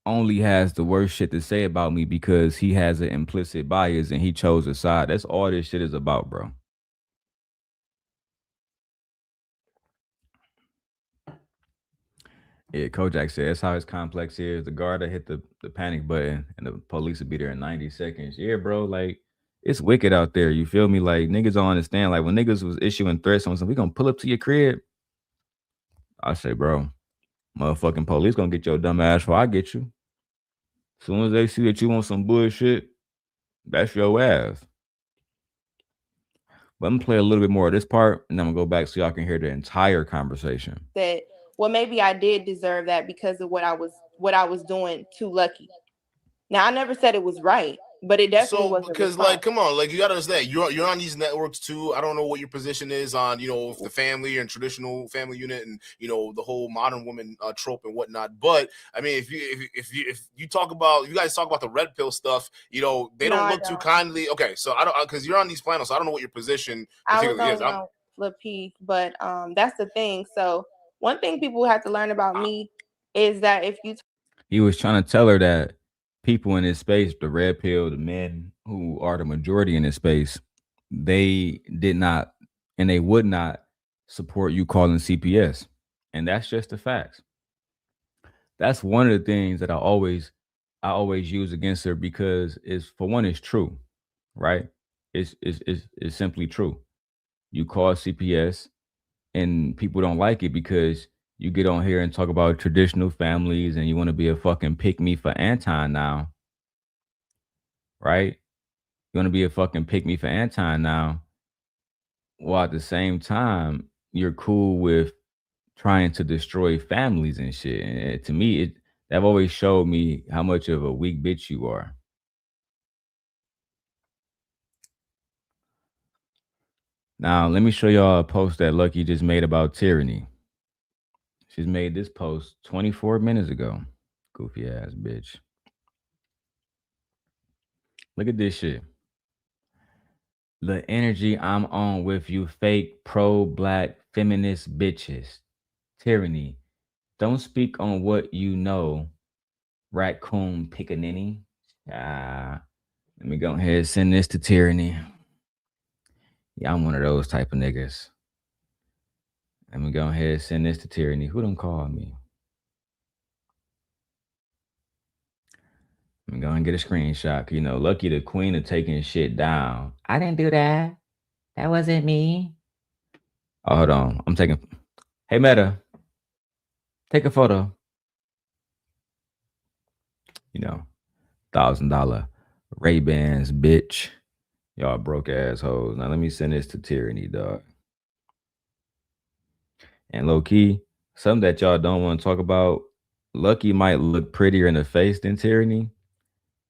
only has the worst shit to say about me because he has an implicit bias and he chose a side. That's all this shit is about, bro. Yeah, Kojak said that's how his complex is. The guard that hit the panic button and the police would be there in 90 seconds. Yeah, bro, like it's wicked out there. You feel me? Like niggas don't understand. Like when niggas was issuing threats on something, we gonna pull up to your crib. I say, bro, motherfucking police gonna get your dumb ass before I get you. As soon as they see that you want some bullshit, that's your ass. But I'm gonna play a little bit more of this part, and then I'm gonna go back so y'all can hear the entire conversation.
That well, maybe I did deserve that because of what I was doing to Lucky. Now I never said it was right, but it definitely was
because like, come on, like you gotta understand, you're on these networks too. I don't know what your position is on, the family and traditional family unit, and the whole modern woman trope and whatnot. But I mean, if you talk about, you guys talk about the red pill stuff, they don't look too kindly. Okay, so I don't, because you're on these panels, so I don't know what your position particularly is.
Piece, but that's the thing. So one thing people have to learn about me is that if you
he was trying to tell her that people in this space, the red pill, the men who are the majority in this space, they did not and they would not support you calling CPS. And that's just the facts. That's one of the things that I always use against her, because it's, for one, it's true, right? It's simply true. You call CPS and people don't like it because you get on here and talk about traditional families and you want to be a fucking pick me for Anton now. Right? You want to be a fucking pick me for Anton now. While at the same time, you're cool with trying to destroy families and shit. And to me, that always showed me how much of a weak bitch you are. Now, let me show y'all a post that Lucky just made about tyranny. She's made this post 24 minutes ago. Goofy ass bitch. Look at this shit. The energy I'm on with you fake pro-black feminist bitches. Tyranny. Don't speak on what you know. Raccoon pickaninny. Let me go ahead and send this to Tyranny. Yeah, I'm one of those type of niggas. Let me go ahead and send this to Tyranny. Who done called me? Let me go and get a screenshot. Lucky the queen of taking shit down. I didn't do that. That wasn't me. Oh, hold on. I'm taking. Hey, Meta. Take a photo. $1,000 Ray-Bans, bitch. Y'all broke assholes. Now let me send this to Tyranny, dog. And low key, something that y'all don't want to talk about. Lucky might look prettier in the face than Tyranny,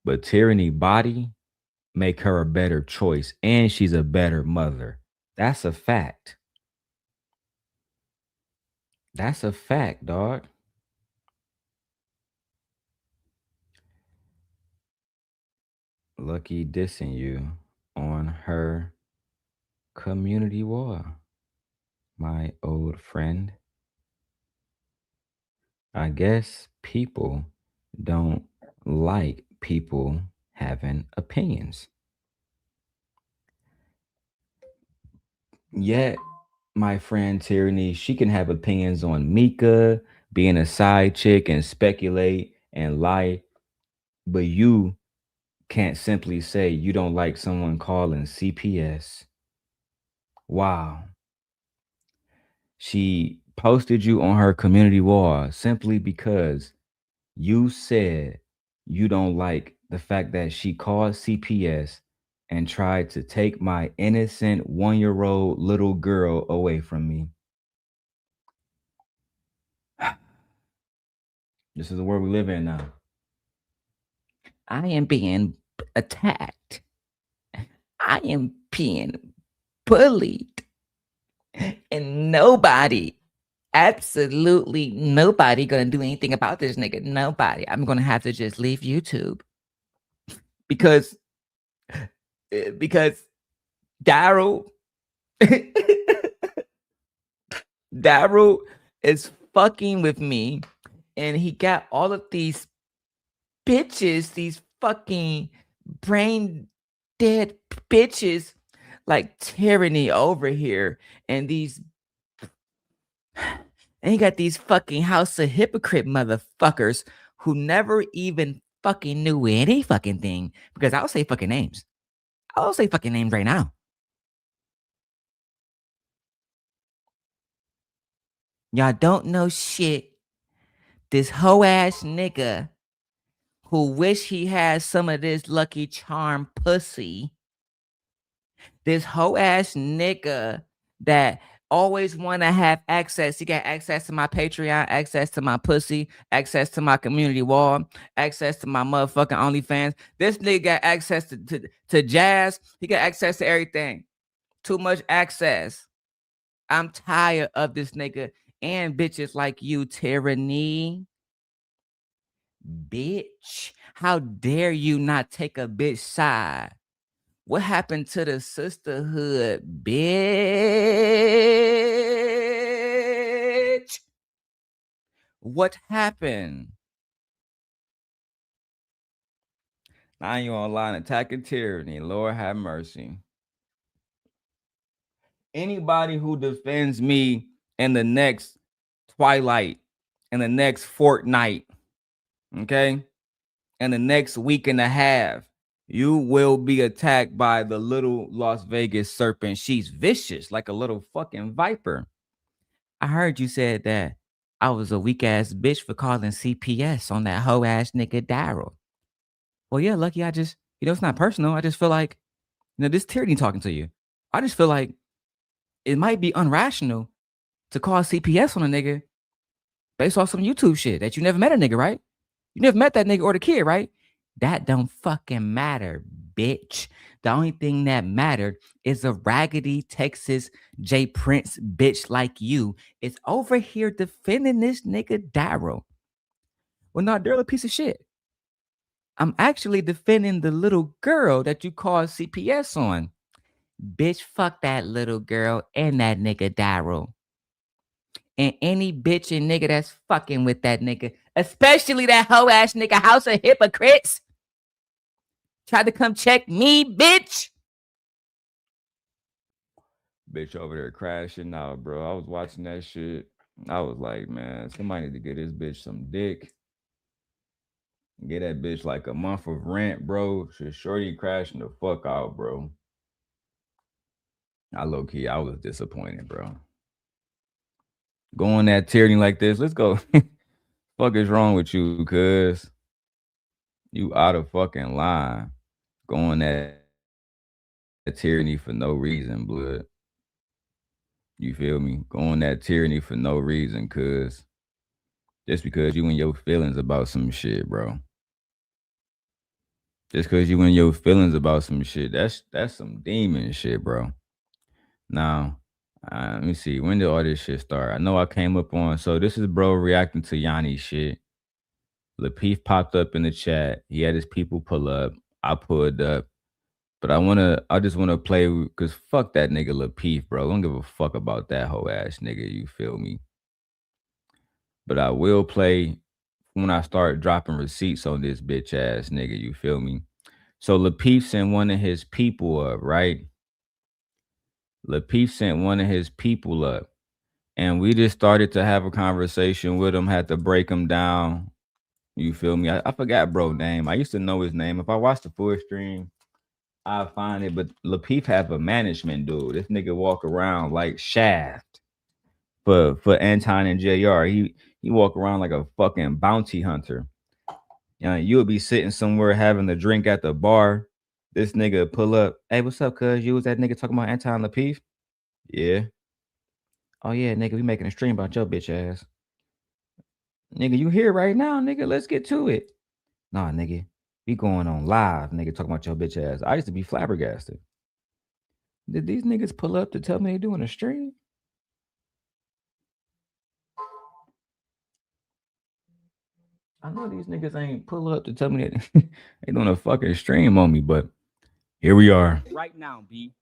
but Tyranny body make her a better choice, and she's a better mother. That's a fact. That's a fact, dog. Lucky dissing you on her community wall, my old friend. I guess people don't like people having opinions. Yet, my friend Tyranny, she can have opinions on Mika being a side chick and speculate and lie, but you can't simply say you don't like someone calling CPS. Wow. She posted you on her community wall simply because you said you don't like the fact that she called CPS and tried to take my innocent 1-year-old little girl away from me. This is the world we live in now. I am being attacked. I am being bullied. And nobody, absolutely nobody gonna do anything about this nigga. Nobody. I'm gonna have to just leave YouTube. Because Darrel Darrel is fucking with me, and he got all of these bitches, these fucking brain dead bitches like Tyranny over here, and these
And you got these fucking house of hypocrite motherfuckers who never even fucking knew any fucking thing. Because I'll say fucking names. I'll say fucking names right now. Y'all don't know shit. This hoe ass nigga who wish he had some of this Lucky Charm pussy. This hoe ass nigga that always want to have access. He got access to my Patreon, access to my pussy, access to my community wall, access to my motherfucking OnlyFans. This nigga got access to jazz. He got access to everything. Too much access. I'm tired of this nigga and bitches like you, tyranny. Bitch, how dare you not take a bitch side? What happened to the sisterhood, bitch? What happened? Now you online attacking tyranny. Lord have mercy. Anybody who defends me in the next Twilight, in the next fortnight, okay, in the next week and a half, you will be attacked by the little Las Vegas serpent. She's vicious like a little fucking viper. I heard you said that I was a weak ass bitch for calling CPS on that hoe ass nigga Darrel. Well, yeah, Lucky, I just, it's not personal. I just feel like, this tyranny talking to you. I just feel like it might be unrational to call CPS on a nigga based off some YouTube shit that you never met a nigga, right? You never met that nigga or the kid, right? That don't fucking matter, bitch. The only thing that mattered is a raggedy Texas J Prince bitch like you is over here defending this nigga Darrel. Well, not Darrel, a piece of shit. I'm actually defending the little girl that you call CPS on. Bitch, fuck that little girl and that nigga Darrel. And any bitch and nigga that's fucking with that nigga, especially that hoe ass nigga house of hypocrites, tried to come check me, bitch. Bitch over there crashing out, bro. I was watching that shit. I was like, man, somebody need to get this bitch some dick. Get that bitch like a month of rent, bro. Shorty crashing the fuck out, bro. I low-key, I was disappointed, bro. Going that tyranny like this, let's go. Fuck is wrong with you, cuz? You out of fucking line. Going that tyranny for no reason, blood. You feel me? Going that tyranny for no reason, cuz. Just because you in your feelings about some shit, bro. Just because you in your feelings about some shit, that's some demon shit, bro. Now, let me see. When did all this shit start? I know I came up on. So this is bro reacting to Yanni shit. Lapeef popped up in the chat. He had his people pull up. I pulled up. But I just wanna play because fuck that nigga Lapeef, bro. I don't give a fuck about that whole ass nigga. You feel me? But I will play when I start dropping receipts on this bitch ass nigga. You feel me? So Lapeef sent one of his people up, right? Lapeef sent one of his people up. And we just started to have a conversation with him, had to break him down. You feel me? I forgot bro name. I used to know his name. If I watched the full stream, I'll find it. But Lapeef have a management dude. This nigga walk around like Shaft for Anton and JR. He walk around like a fucking bounty hunter. You know, you'll be sitting somewhere having a drink at the bar. This nigga pull up. Hey, what's up, cuz? You was that nigga talking about Anton Lapeef? Yeah. Oh yeah, nigga, we making a stream about your bitch ass. Nigga, you here right now, nigga? Let's get to it. Nah, nigga, we going on live, nigga, talking about your bitch ass. I used to be flabbergasted. Did these niggas pull up to tell me they doing a stream? I know these niggas ain't pull up to tell me that they doing a fucking stream on me, but here we are. Right now, B.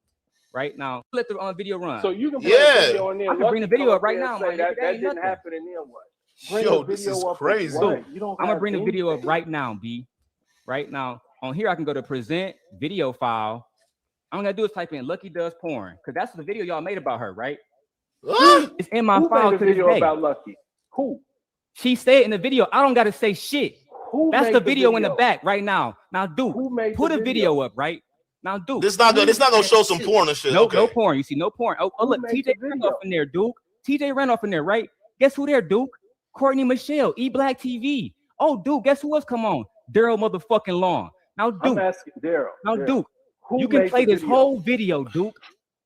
Right now. Let the video run.
So you can play a video and then
I can bring the video up right now, man.
That didn't happen, and then what? Bring
Yo,
the
this
video
is
up
crazy.
What? You don't
I'm gonna bring the
anything?
video up right now, B. Right now. On here, I can go to present video file. I'm gonna do is type in Lucky Does Porn, because that's the video y'all made about her, right? It's in my
Who
file
made
to
a
this
video
day.
about Lucky? Who?
She said in the video, I don't got to say shit.
Who
That's
made
the video in the back right now. Now, Duke,
Who made
put
the
a video up, right? Now, Duke.
This not gonna show some porn and shit.
No,
Okay.
no porn. You see, no porn. Oh look,
made
TJ
the
Randolph
video?
in there, Duke. TJ Randolph in there, right? Guess who there, Duke? Courtney Michelle, E-Black TV. Oh, Duke, guess who else come on? Darrel motherfucking Long. Now, Duke.
I'm asking Darrel.
Now, Duke,
Who
you can
made
play
the
this
video?
whole video, Duke.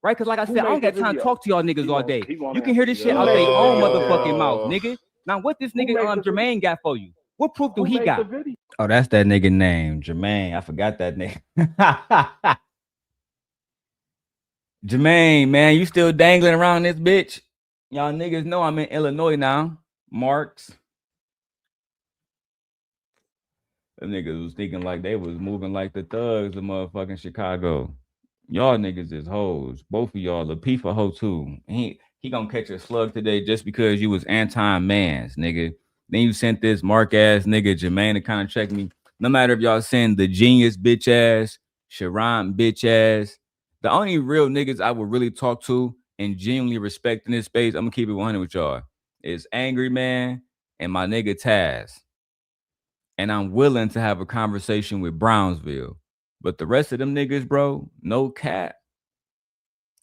Right? Because like I
Who
said, I don't
made
got
the
time to
video?
talk to y'all niggas all day.
He won't
You can hear this shit out
answer.
their own
Yeah.
motherfucking mouth, nigga. Now, what this nigga
made the
Jermaine got for you? What proof do
Who
he
made
got?
the video?
Oh, that's that nigga name, Jermaine. I forgot that name. Jermaine, man, you still dangling around this bitch? Y'all niggas know I'm in Illinois now. Marks. The niggas was thinking like they was moving like the thugs of motherfucking Chicago. Y'all niggas is hoes. Both of y'all. Lapifa hoe too. He gonna catch a slug today just because you was anti-mans, nigga. Then you sent this mark ass nigga Jermaine to kind of check me. No matter if y'all send the genius bitch ass, Sharon bitch ass. The only real niggas I would really talk to and genuinely respect in this space, I'm gonna keep it 100 with y'all, is Angry Man and my nigga Taz. And I'm willing to have a conversation with Brownsville. But the rest of them niggas, bro, no cap.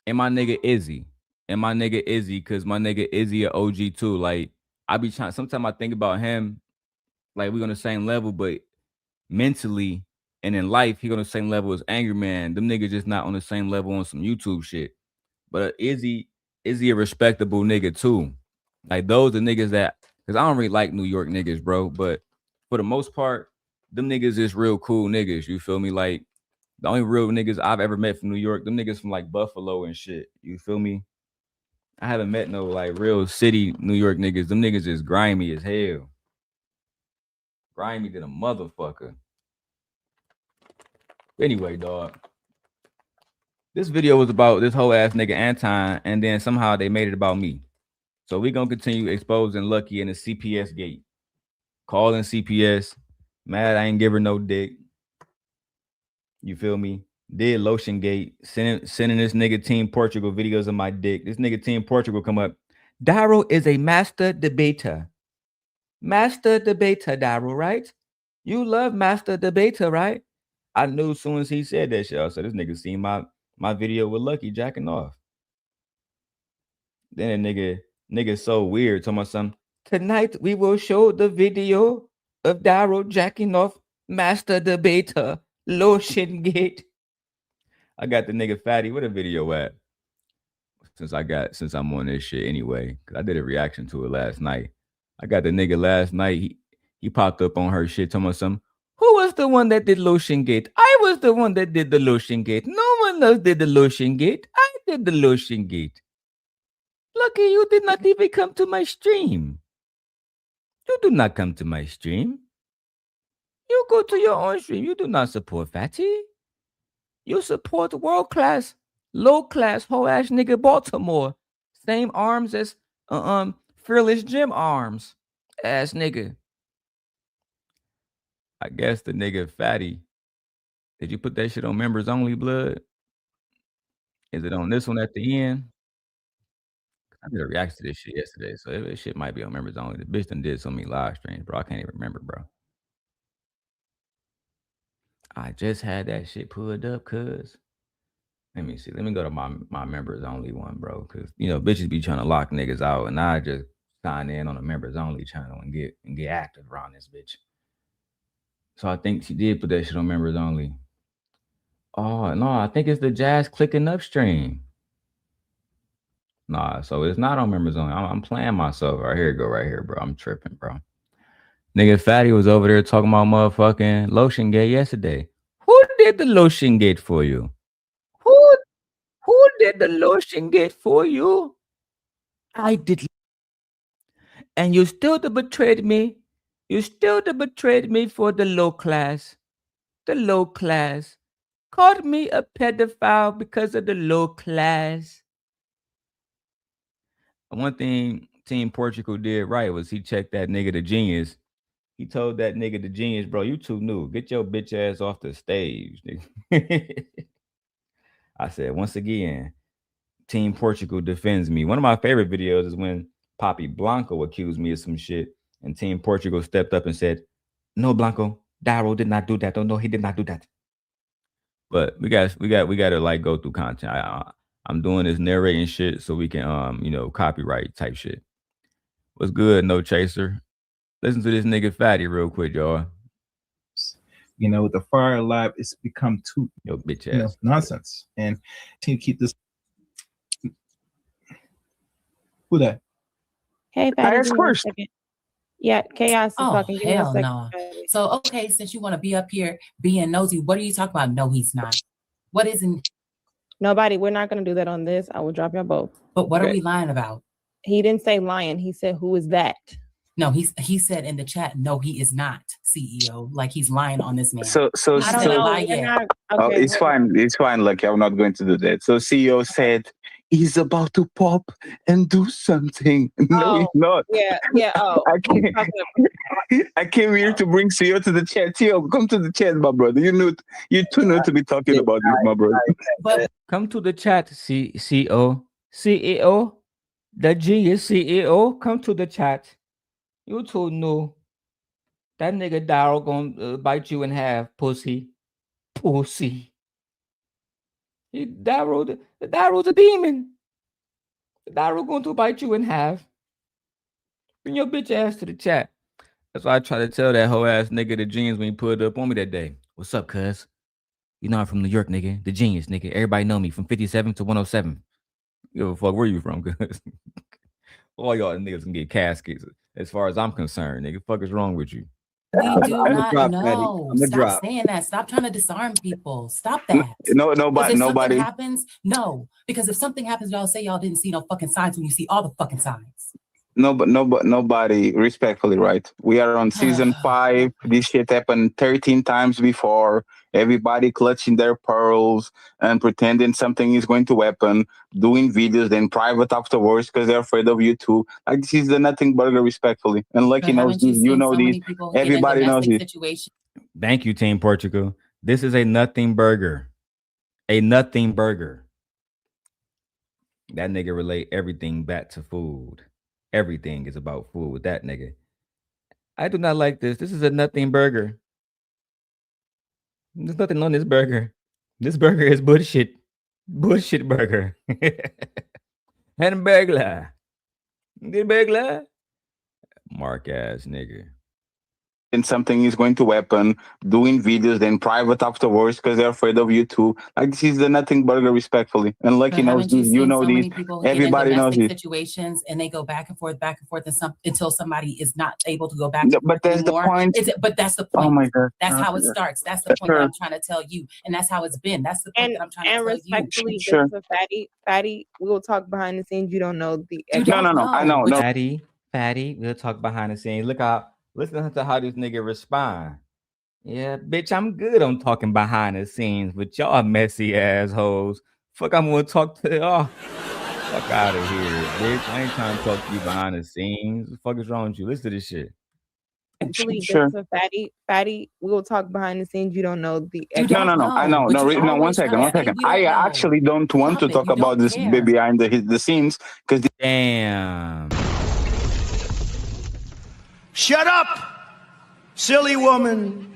And my nigga Izzy. And my nigga Izzy, because my nigga Izzy a OG too. Like, I be trying, sometimes I think about him, like we on the same level, but mentally and in life, he on the same level as Angry Man. Them niggas just not on the same level on some YouTube shit. But Izzy a respectable nigga too. Like, those are niggas that, because I don't really like New York niggas, bro, but for the most part, them niggas is real cool niggas. You feel me? Like, the only real niggas I've ever met from New York, them niggas from like Buffalo and shit. You feel me? I haven't met no like real city New York niggas. Them niggas is grimy as hell. Grimy than a motherfucker. Anyway, dog. This video was about this whole ass nigga Anton, and then somehow they made it about me. So we gonna continue exposing Lucky in the CPS gate. Calling CPS. Mad I ain't give her no dick. You feel me? Did Lotion Gate, sending this nigga Team Portugal videos of my dick. This nigga Team Portugal come up. Darrel is a master debater. Master debater, Darrel, right? You love master debater, right? I knew as soon as he said that shit. So this nigga seen my video with Lucky jacking off. Then a nigga so weird. Talking about something. Tonight we will show the video of Darrel jacking off master debater. Lotion Gate. I got the nigga Fatty. Where the video at? Since I'm on this shit anyway, because I did a reaction to it last night. I got the nigga last night. He popped up on her shit, talking about something. Who was the one that did Lotion Gate? I was the one that did the Lotion Gate. No one else did the Lotion Gate. I did the Lotion Gate. Lucky you did not even come to my stream. You do not come to my stream. You go to your own stream. You do not support Fatty. You support world-class, low-class, whole-ass nigga Baltimore. Same arms as Fearless Jim arms. Ass nigga. I guess the nigga Fatty. Did you put that shit on members only, blood? Is it on this one at the end? I did a reaction to this shit yesterday, so this shit might be on members only. The bitch done did so many live streams, bro. I can't even remember, bro. I just had that shit pulled up, cuz. Let me see. Let me go to my members only one, bro. Cause you know, bitches be trying to lock niggas out, and I just sign in on the members only channel and get active around this bitch. So I think she did put that shit on members only. Oh no, I think it's the Jazz clicking upstream. Nah, so it's not on members only. I'm playing myself. Right here, go right here, bro. I'm tripping, bro. Nigga Fatty was over there talking about motherfucking Lotion Gate yesterday. Who did the Lotion Gate for you? Who did the Lotion Gate for you? I did. And you still betrayed me. You still betrayed me for the low class. The low class. Called me a pedophile because of the low class. One thing Team Portugal did right was he checked that nigga the genius. He told that nigga the genius, bro, you too new. Get your bitch ass off the stage. I said, once again, Team Portugal defends me. One of my favorite videos is when Poppy Blanco accused me of some shit, and Team Portugal stepped up and said, "No, Blanco, Darrel did not do that. Oh no, he did not do that." But we got to like go through content. I'm doing this narrating shit so we can copyright type shit. What's good, No Chaser? Listen to this nigga Fatty real quick, y'all.
The fire lab, it's become too
bitch ass
nonsense. And to keep this. Who that?
Hey, Fatty,
Ask
give me 1
first.
second. Yeah, Chaos is talking. Give me 1
hell
second.
no. So, okay, since you want to be up here being nosy, what are you talking about? No, he's not. What isn't?
Nobody, we're not going to do that on this. I will drop your both.
But what are we lying about?
He didn't say lying. He said, who is that?
No, he said in the chat, no, he is not CEO. Like he's lying on this man.
So
I don't lie yet.
Okay,
it's fine. It's fine. Like, I'm not going to do that. So CEO said he's about to pop and do something. No, he's not.
Yeah. Oh,
I came here to bring CEO to the chat. CEO, come to the chat, my brother. You're too new to be talking about this, my brother.
But
come to the chat, CEO, the genius CEO. Come to the chat. You too new. That nigga Darrel gonna bite you in half, pussy. Darrel's a demon. Darrel going to bite you in half. Bring your bitch ass to the chat. That's why I try to tell that whole ass nigga the genius when he put it up on me that day. What's up, cuz? You know I'm from New York, nigga. The genius, nigga. Everybody know me from 57 to 107. Give a fuck where you from, cuz. All y'all niggas can get caskets. As far as I'm concerned, nigga. Fuck is wrong with you?
we do not know. Stop saying that. Stop trying to disarm people. Stop that.
Nobody.
Something happens, no. Because if something happens, y'all say y'all didn't see no fucking signs when you see all the fucking signs.
Nobody, respectfully, right? We are on season 5. This shit happened 13 times before. Everybody clutching their pearls and pretending something is going to happen, doing videos, then private afterwards because they're afraid of you too. Like, this is the nothing burger, respectfully. And Lucky knows this, you know this, everybody knows this.
Thank you, Team Portugal. This is a nothing burger. A nothing burger. That nigga relate everything back to food. Everything is about food with that nigga. I do not like this. This is a nothing burger. There's nothing on this burger. This burger is bullshit. Bullshit burger. And burglar. Mark ass nigga.
And something is going to happen, doing videos, then private afterwards because they're afraid of you too. Like, this is the nothing burger, respectfully. And Lucky knows this, you know this, everybody knows this.
Situations and they go back and forth, until somebody is not able to go back.
But that's the point.
But that's the point.
Oh my God.
That's how it starts. That's the point that I'm trying to tell you, and that's how it's been. That's the point that I'm trying to tell you.
And respectfully, Fatty, we will talk behind the scenes. You don't know the.
No. I know. No.
Fatty, we'll talk behind the scenes. Look out. Listen to how this nigga respond. Yeah, bitch, I'm good on talking behind the scenes with y'all messy assholes. Fuck, I'm gonna talk to y'all. Fuck out of here, bitch. I ain't trying to talk to you behind the scenes. What the fuck is wrong with you? Listen to this shit.
Actually, Fatty, we will talk behind the scenes. You don't know the.
No. I know. No, one second. I actually don't want to talk about this behind the scenes because.
Damn.
Shut up, silly woman.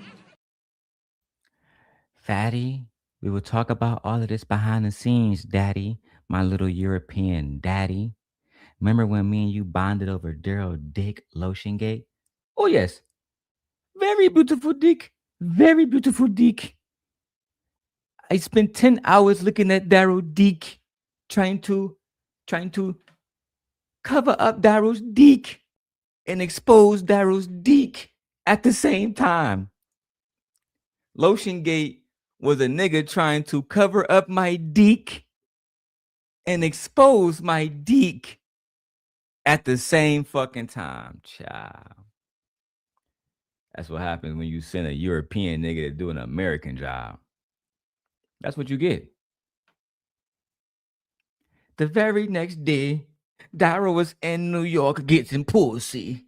Fatty, we will talk about all of this behind the scenes, daddy. My little European daddy. Remember when me and you bonded over Darrel Dick Lotiongate? Oh, yes. Very beautiful dick. Very beautiful dick. I spent 10 hours looking at Darrel Dick, trying to cover up Darrel's dick and expose Darrel's dick at the same time. Lotiongate was a nigga trying to cover up my dick and expose my dick at the same fucking time, child. That's what happens when you send a European nigga to do an American job. That's what you get. The very next day, Darrel was in New York getting pussy.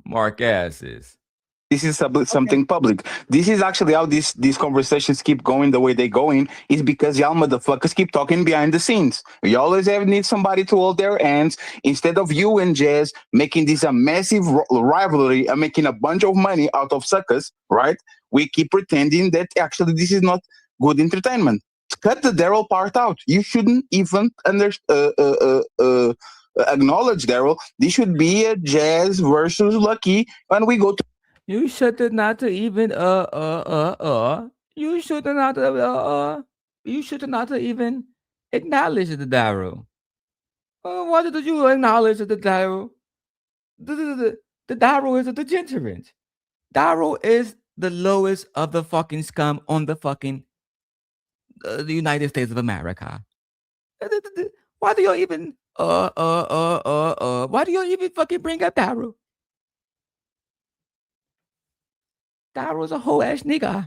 Mark asses.
This is something public. This is actually how these conversations keep going the way they're going, is because y'all motherfuckers keep talking behind the scenes. You always need somebody to hold their hands, instead of you and Jazz making this a massive rivalry and making a bunch of money out of suckers, right? We keep pretending that actually this is not good entertainment. Cut the Darrel part out. You shouldn't even acknowledge Darrel. This should be a Jazz versus Lucky when we go to.
You should not even you should not even acknowledge the Darrel. Why did you acknowledge the Darrel? The Darrel is a degenerate. Darrel is the lowest of the fucking scum on the fucking the United States of America. Why do you even why do you even fucking bring up Darrel? Darrel's a whole ass nigga.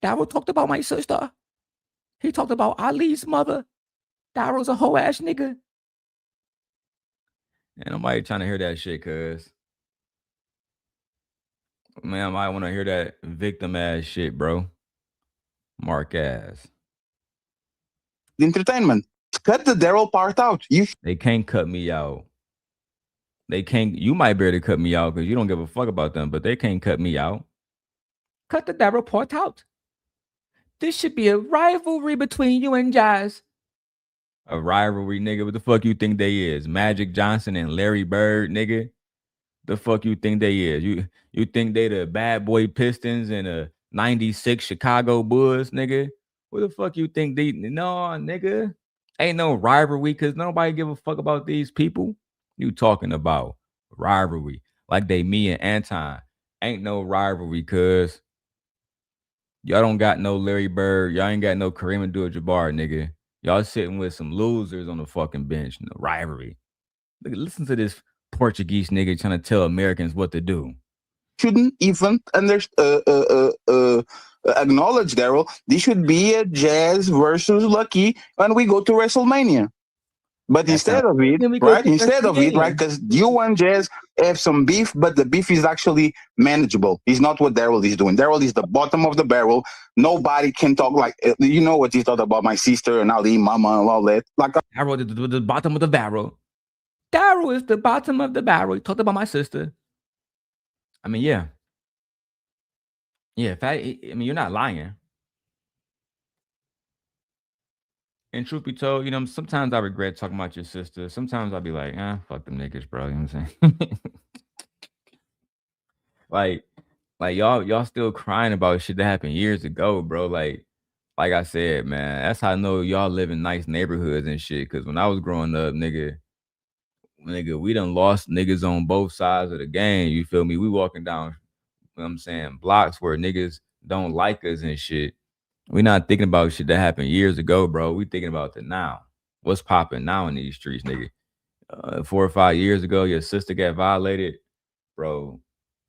Darrel talked about my sister. He talked about Ali's mother. Darrel's a whole ass nigga. And nobody trying to hear that shit, cuz. Man, I might want to hear that victim ass shit, bro. Mark ass.
Entertainment. Cut the Darrel part out.
They can't cut me out. They can't. You might be able to cut me out because you don't give a fuck about them, but they can't cut me out. Cut the Darrel part out. This should be a rivalry between you and Jazz. A rivalry, nigga. What the fuck you think they is? Magic Johnson and Larry Bird, nigga. The fuck you think they is? You think they the bad boy Pistons and the 96 Chicago Bulls, nigga? What the fuck you think they? No, nigga. Ain't no rivalry because nobody give a fuck about these people. You talking about rivalry like they me and Anton. Ain't no rivalry because y'all don't got no Larry Bird. Y'all ain't got no Kareem Abdul-Jabbar, nigga. Y'all sitting with some losers on the fucking bench. No rivalry. Look, listen to this Portuguese nigga trying to tell Americans what to do.
Shouldn't even acknowledge Darrel. This should be a Jazz versus Lucky when we go to WrestleMania. But instead of it, right? Because you and Jazz have some beef, but the beef is actually manageable. It's not what Darrel is doing. Darrel is the bottom of the barrel. Nobody can talk like, you know what he thought about my sister and Ali, mama, and all that. Like,
Darrel is the bottom of the barrel. Darrel is the bottom of the barrel. He talked about my sister. I mean, yeah. Yeah, I mean, you're not lying. And truth be told, you know, sometimes I regret talking about your sister. Sometimes I'll be like, fuck them niggas, bro. You know what I'm saying? like y'all still crying about shit that happened years ago, bro. Like I said, man, that's how I know y'all live in nice neighborhoods and shit. Cause when I was growing up, nigga, we done lost niggas on both sides of the game. You feel me? We walking down, you know what I'm saying, blocks where niggas don't like us and shit. We not thinking about shit that happened years ago, bro. We thinking about the now. What's popping now in these streets, nigga? 4 or 5 years ago, your sister got violated, bro.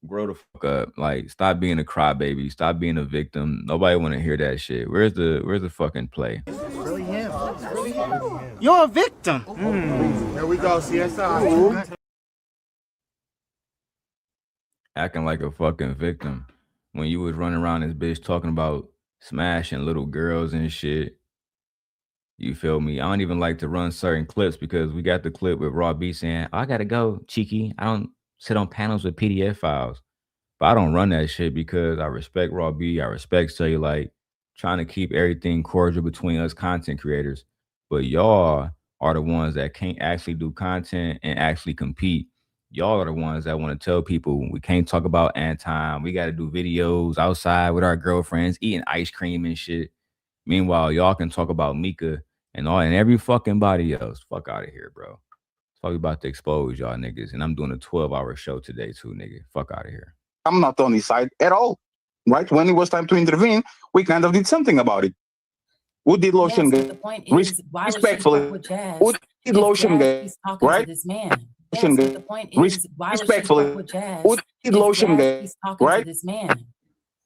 Grow the fuck up. Like, stop being a crybaby. Stop being a victim. Nobody want to hear that shit. Where's the fucking play?
Really him. You're a victim. There we go, CSI.
Acting like a fucking victim when you was running around this bitch talking about smashing little girls and shit. You feel me? I don't even like to run certain clips because we got the clip with Raw B saying, I gotta go, cheeky. I don't sit on panels with PDF files. But I don't run that shit because I respect Raw B. I respect Cellulite, trying to keep everything cordial between us content creators. But y'all are the ones that can't actually do content and actually compete. Y'all are the ones that want to tell people we can't talk about Anton. We got to do videos outside with our girlfriends eating ice cream and shit. Meanwhile, y'all can talk about Mika and every fucking body else. Fuck out of here, bro. So we about to expose y'all niggas. And I'm doing a 12-hour show today too, nigga. Fuck out of here.
I'm not on his side at all. Right? When it was time to intervene, we kind of did something about it. Who did Lotion
yes, the point is, why
respectfully?
With Jazz?
Who did Lotion
He's talking
right?
to this man. Yes, the point is, why
respectfully?
With Jazz?
Who did Lotion
He's talking
right?
to this man.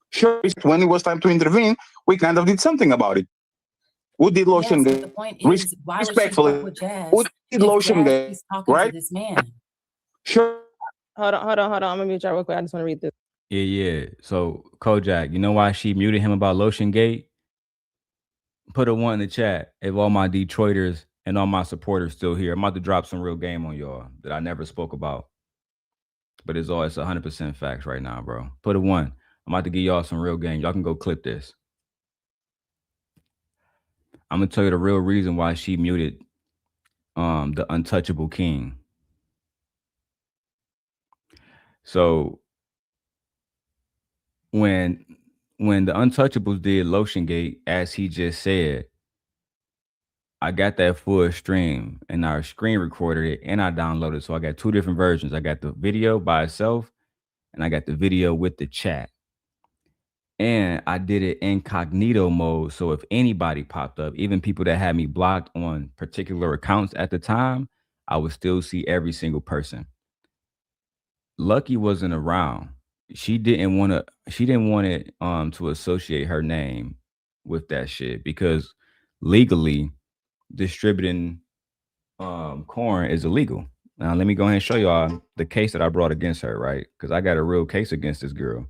Sure. When it was time to intervene, we kind of did something about it. Who did Lotion
yes, the point is, why
respectfully?
With Jazz?
Who did Lotion
He's talking
right?
to this man.
Sure.
Hold on. I'm gonna mute y'all real quick. I just want to read this.
Yeah. So Kojak, you know why she muted him about Lotion Gate? Put a one in the chat if all my Detroiters and all my supporters still here. I'm about to drop some real game on y'all that I never spoke about. But it's 100% facts right now, bro. Put a one. I'm about to give y'all some real game. Y'all can go clip this. I'm gonna tell you the real reason why she muted the Untouchable King. So when the Untouchables did Lotion Gate, as he just said, I got that full stream and I screen recorded it and I downloaded it. So I got two different versions. I got the video by itself and I got the video with the chat. And I did it incognito mode. So if anybody popped up, even people that had me blocked on particular accounts at the time, I would still see every single person. Lucky wasn't around. She didn't want it to associate her name with that shit because legally distributing corn is illegal. Now let me go ahead and show y'all the case that I brought against her, right? Because I got a real case against this girl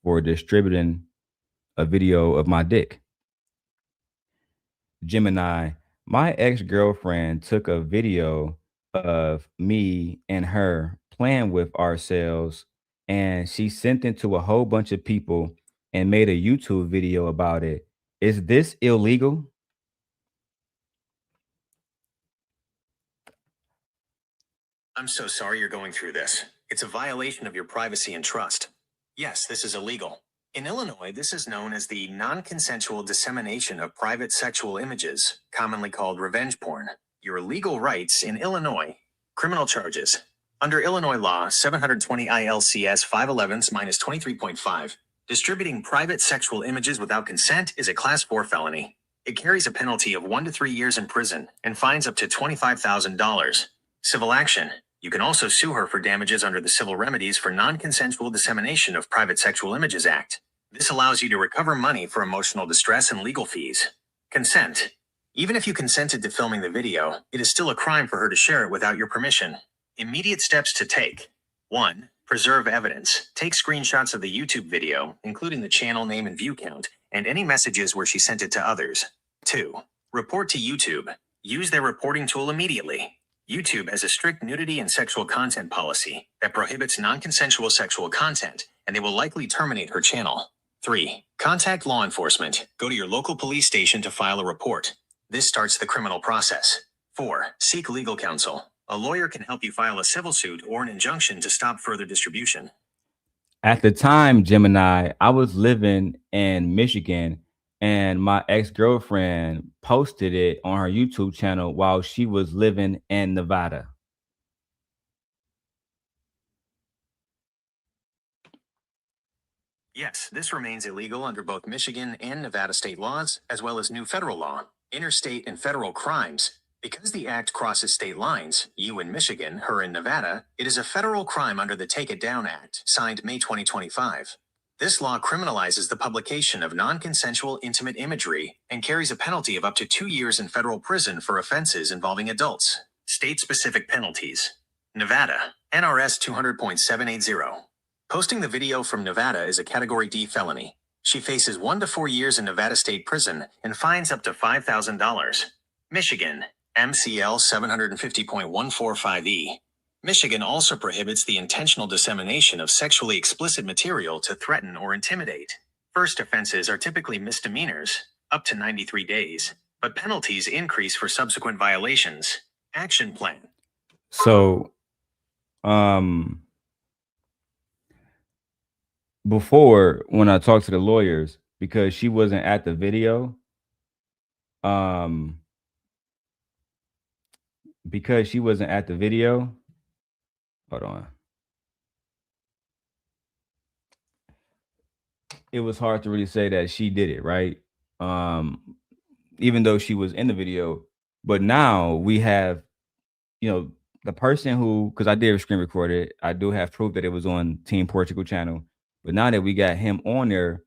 for distributing a video of my dick. Gemini, my ex-girlfriend took a video of me and her playing with ourselves and she sent it to a whole bunch of people and made a YouTube video about it. Is this illegal?
I'm so sorry you're going through this. It's a violation of your privacy and trust. Yes, this is illegal. In Illinois, this is known as the non-consensual dissemination of private sexual images, commonly called revenge porn. Your legal rights in Illinois. Criminal charges. Under Illinois law 720 ILCS 511-23.5, distributing private sexual images without consent is a Class 4 felony. It carries a penalty of 1 to 3 years in prison and fines up to $25,000. Civil action. You can also sue her for damages under the Civil Remedies for Non-Consensual Dissemination of Private Sexual Images Act. This allows you to recover money for emotional distress and legal fees. Consent. Even if you consented to filming the video, it is still a crime for her to share it without your permission. Immediate steps to take. 1. Preserve evidence. Take screenshots of the YouTube video, including the channel name and view count, and any messages where she sent it to others. 2. Report to YouTube. Use their reporting tool immediately. YouTube has a strict nudity and sexual content policy that prohibits non-consensual sexual content, and they will likely terminate her channel. 3. Contact law enforcement. Go to your local police station to file a report. This starts the criminal process. 4. Seek legal counsel. A lawyer can help you file a civil suit or an injunction to stop further distribution.
At the time, Gemini, I was living in Michigan and my ex-girlfriend posted it on her YouTube channel while she was living in Nevada.
Yes, this remains illegal under both Michigan and Nevada state laws, as well as new federal law, interstate and federal crimes. Because the act crosses state lines, you in Michigan, her in Nevada, it is a federal crime under the Take It Down Act, signed May 2025. This law criminalizes the publication of non-consensual intimate imagery and carries a penalty of up to 2 years in federal prison for offenses involving adults. State-specific penalties. Nevada, NRS 200.780. Posting the video from Nevada is a Category D felony. She faces 1 to 4 years in Nevada State Prison and fines up to $5,000. Michigan, MCL 750.145E. Michigan also prohibits the intentional dissemination of sexually explicit material to threaten or intimidate. First offenses are typically misdemeanors, up to 93 days, but penalties increase for subsequent violations. Action plan.
So, before when I talked to the lawyers, because she wasn't at the video, hold on. It was hard to really say that she did it, right? Even though she was in the video. But now we have, the person who, because I did screen record it, I do have proof that it was on Team Portugal channel. But now that we got him on there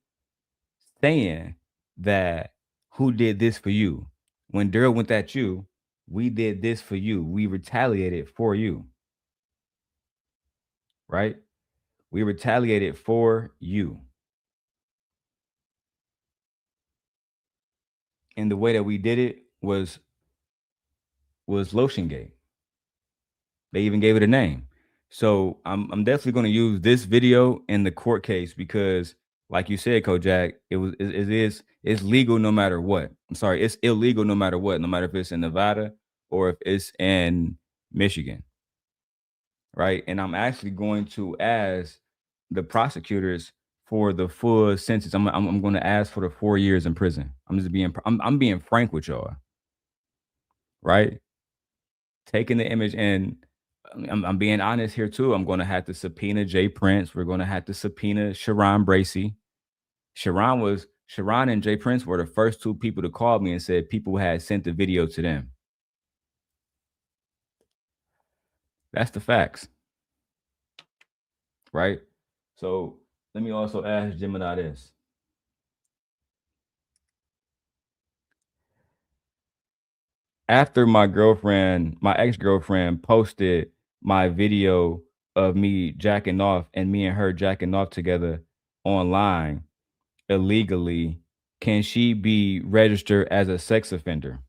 saying that who did this for you? When Darrel went at you, we did this for you. We retaliated for you. Right?
We retaliated for you. And the way that we did it was Lotion Gate. They even gave it a name. So I'm definitely going to use this video in the court case because, like you said, Kojak, it's legal no matter what. I'm sorry, it's illegal no matter what, no matter if it's in Nevada or if it's in Michigan, right? And I'm actually going to ask the prosecutors for the full sentence. I'm going to ask for the 4 years in prison. I'm being frank with y'all, right? Taking the image, and I'm being honest here too. I'm going to have to subpoena Jay Prince. We're going to have to subpoena Sharon Bracey. Sharon and Jay Prince were the first two people to call me and said people had sent the video to them. That's the facts, right? So let me also ask Gemini this. After my ex-girlfriend posted my video of me jacking off and me and her jacking off together online illegally, can she be registered as a sex offender?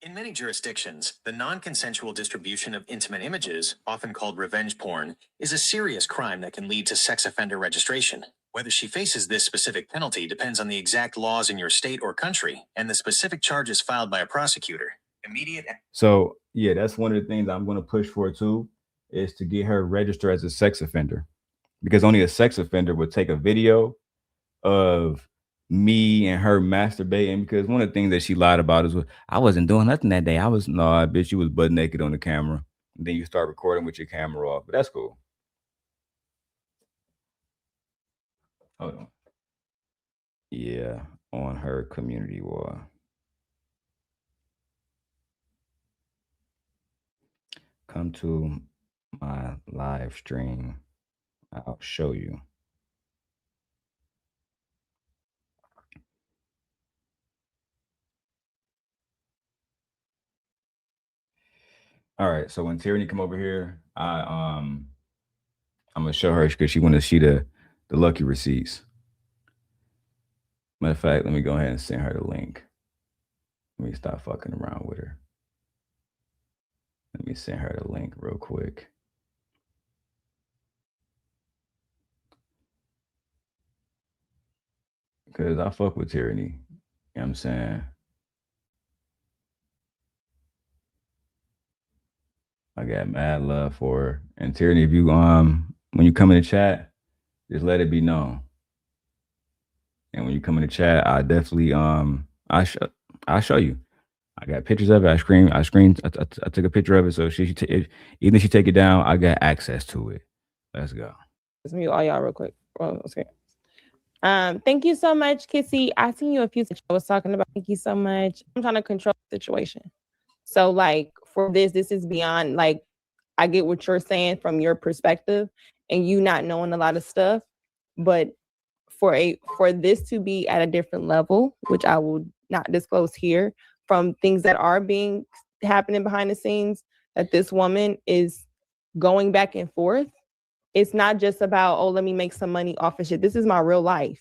In many jurisdictions, the non-consensual distribution of intimate images, often called revenge porn, is a serious crime that can lead to sex offender registration. Whether she faces this specific penalty depends on the exact laws in your state or country and the specific charges filed by a prosecutor.
So, yeah, that's one of the things I'm going to push for too, is to get her registered as a sex offender, because only a sex offender would take a video of me and her masturbating. Because one of the things that she lied about is, I wasn't doing nothing that day. Bitch, you was butt naked on the camera. And then you start recording with your camera off. But that's cool. Hold on. Yeah, on her community wall. Come to my live stream. I'll show you. All right, so when Tyranny come over here, I'm gonna show her because she want to see the lucky receipts. Matter of fact, let me go ahead and send her the link. Let me stop fucking around with her. Let me send her the link real quick. Because I fuck with Tyranny. You know what I'm saying? I got mad love for her. And Tyranny, if you when you come in the chat, just let it be known. And when you come in the chat, I definitely I'll show you. I got pictures of it. I took a picture of it. So even if she take it down, I got access to it. Let's go.
Let's mute all y'all real quick. Okay. Thank you so much, Kissy. I seen you a few I was talking about. Thank you so much. I'm trying to control the situation. So like for this is beyond, like, I get what you're saying from your perspective and you not knowing a lot of stuff, but for this to be at a different level, which I will not disclose here, from things that are happening behind the scenes, that this woman is going back and forth. It's not just about, oh, let me make some money off of shit. This is my real life.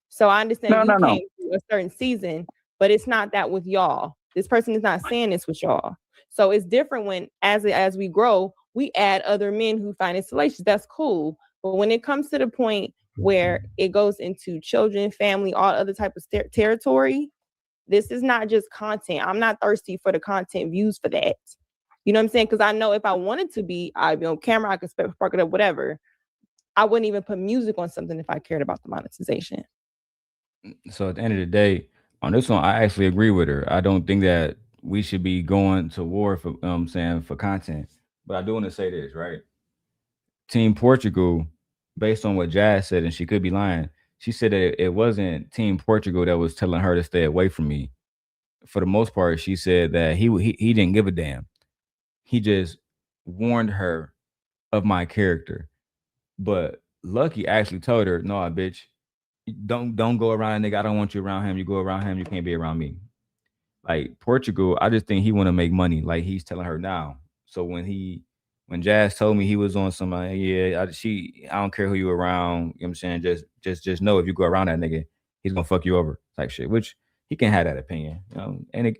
So I understand you came through a certain season, but it's not that with y'all. This person is not saying this with y'all. So it's different when, as we grow, we add other men who find it salacious. That's cool. But when it comes to the point where it goes into children, family, all other type of territory, this is not just content. I'm not thirsty for the content views for that. You know what I'm saying? Because I know if I wanted to be, I'd be on camera, I could spark it up, whatever. I wouldn't even put music on something if I cared about the monetization.
So at the end of the day, on this one, I actually agree with her. I don't think that we should be going to war for for content. But I do want to say this, right? Team Portugal, based on what Jazz said, and she could be lying, she said that it wasn't Team Portugal that was telling her to stay away from me. For the most part, she said that he didn't give a damn. He just warned her of my character. But Lucky actually told her, no, bitch, don't go around a nigga. I don't want you around him. You go around him, you can't be around me. Like Portugal, I just think he want to make money. Like he's telling her now. So when he
When Jazz told me he was on somebody, I don't care who you around. You know what I'm saying? Just know if you go around that nigga, he's gonna fuck you over type shit. Which he can have that opinion, you know. And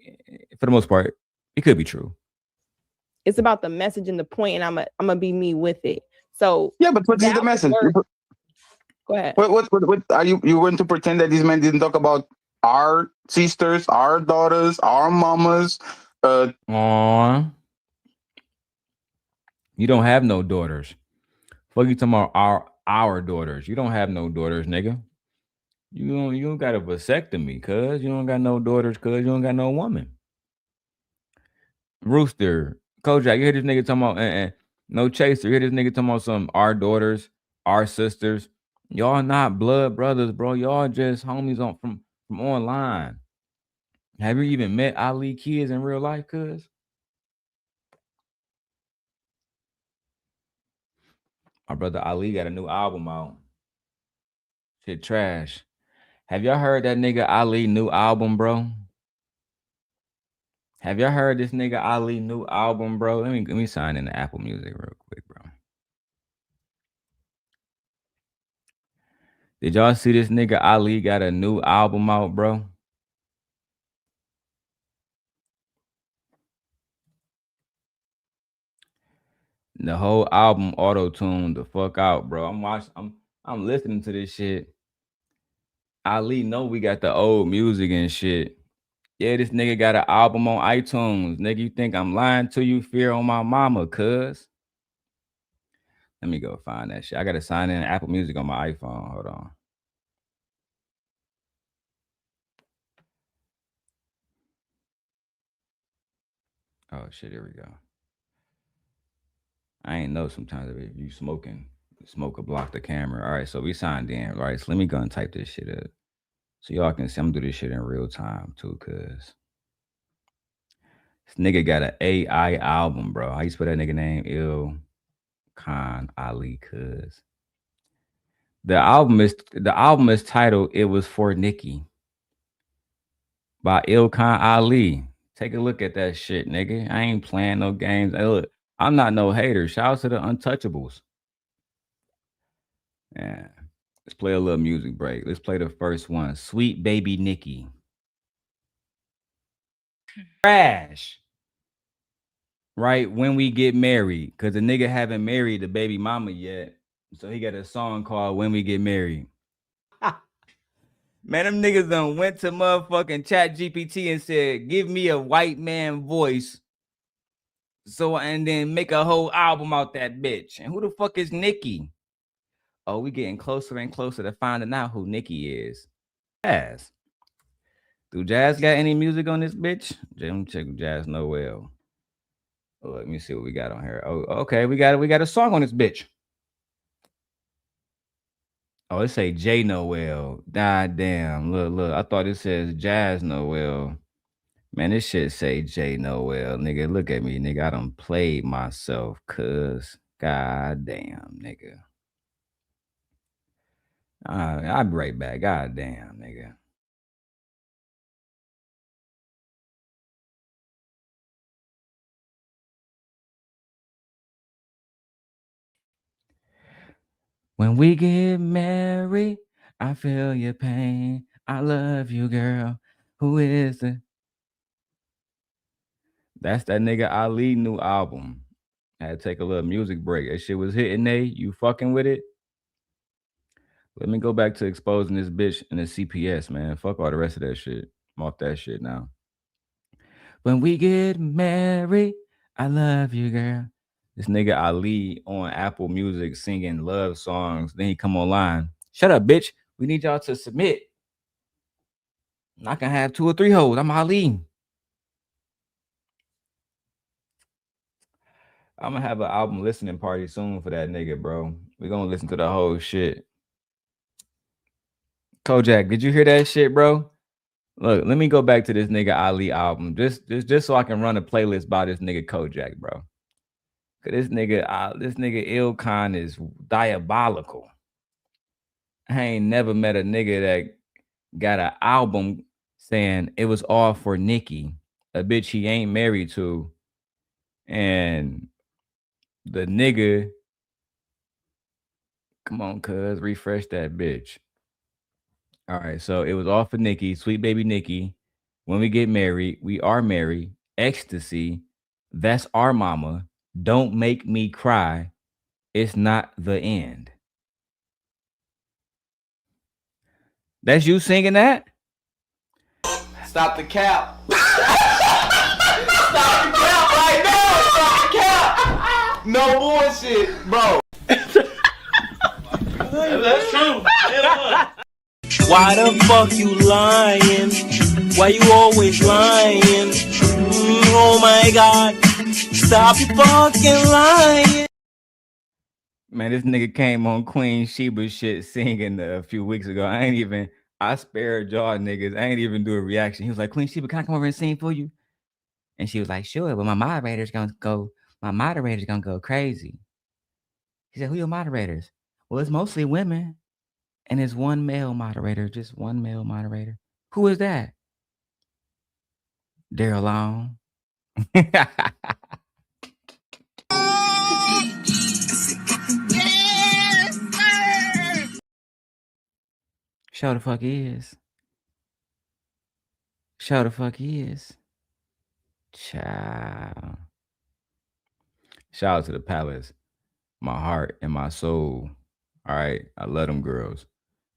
for the most part, it could be true.
It's about the message and the point, and I'm gonna be me with it. So
yeah, but what is the message?
Go ahead.
What are you going to pretend that these men didn't talk about our sisters, our daughters, our mamas?
You don't have no daughters. Fuck you talking about our daughters. You don't have no daughters, nigga. You don't got a vasectomy, cuz you don't got no daughters, cuz you don't got no woman. Rooster, Kojak, you hear this nigga talking about no chaser. You hear this nigga talking about some our daughters, our sisters. Y'all not blood brothers, bro. Y'all just homies from online. Have you even met Ali kids in real life, cuz? My brother Ali got a new album out. Shit trash. Have y'all heard that nigga Ali new album, bro? Have y'all heard this nigga Ali new album, bro? Let me sign in the Apple Music real quick, bro. Did y'all see this nigga Ali got a new album out, bro? The whole album auto-tuned the fuck out, bro. I'm listening to this shit. Ali know we got the old music and shit. Yeah, this nigga got an album on iTunes. Nigga, you think I'm lying to you? Fear on my mama, cuz. Let me go find that shit. I gotta sign in Apple Music on my iPhone. Hold on. Oh shit, here we go. I ain't know sometimes if you smoking, smoke will block the camera. All right, so we signed in. All right, so let me go and type this shit up. So y'all can see I'm doing this shit in real time too, cuz. This nigga got an AI album, bro. How you spell that nigga name? Il Khan Ali, cuz. The album is titled "It Was for Nikki" by Ilkan Ali. Take a look at that shit, nigga. I ain't playing no games. Hey, look, I'm not no hater. Shout out to the Untouchables. Yeah. Let's play a little music break. Let's play the first one. Sweet Baby Nikki. Trash. Right? When we get married. Because the nigga haven't married the baby mama yet. So he got a song called When We Get Married. Man, them niggas done went to motherfucking Chat GPT and said, give me a white man voice. So, and then make a whole album out that bitch. And who the fuck is Nikki? Oh, we getting closer and closer to finding out who Nikki is. Jazz. Do Jazz got any music on this bitch? Let me check Jazz Noel. Oh, let me see what we got on here. Oh, okay, we got a song on this bitch. Oh, it say J Noel. God damn. Look. I thought it says Jazz Noel. Man, this shit say J Noel. Nigga, look at me, nigga. I done played myself, cuz. God damn, nigga. I'll be right back. God damn, nigga. When we get married, I feel your pain. I love you, girl. Who is it? That's that nigga Ali new album. I had to take a little music break. That shit was hitting there. You fucking with it? Let me go back to exposing this bitch in the CPS, man. Fuck all the rest of that shit. I'm off that shit now. When we get married, I love you, girl. This nigga Ali on Apple Music singing love songs. Then he come online. Shut up, bitch. We need y'all to submit. I can have 2 or 3 hoes. I'm Ali. I'm gonna have an album listening party soon for that nigga, bro. We're gonna listen to the whole shit. Kojak, did you hear that shit, bro? Look, let me go back to this nigga Ali album. Just so I can run a playlist by this nigga Kojak, bro. Cause this nigga Ilkan is diabolical. I ain't never met a nigga that got an album saying it was all for Nikki, a bitch he ain't married to, and
the nigga, come on, cuz, refresh that bitch. All right, so it was all for Nikki, sweet baby Nikki. When we get married, we are married. Ecstasy, that's our mama. Don't make me cry. It's not the end. That's you singing that?
Stop the cap. Stop the cap right now. Stop the cap. No bullshit, bro. That's true.
Why the fuck you lying? Why you always lying? Oh my God. Stop you fucking lying.
Man, this nigga came on Queen Sheba shit singing a few weeks ago. I spared y'all niggas. I ain't even do a reaction. He was like, Queen Sheba, can I come over and sing for you? And she was like, sure, but my moderator's gonna go crazy. He said, who your moderators? Well, it's mostly women. And it's one male moderator, just one male moderator. Who is that? Darrel Long. Show the fuck is. Show the fuck is. Child. Shout out to the palace. My heart and my soul. All right. I love them girls.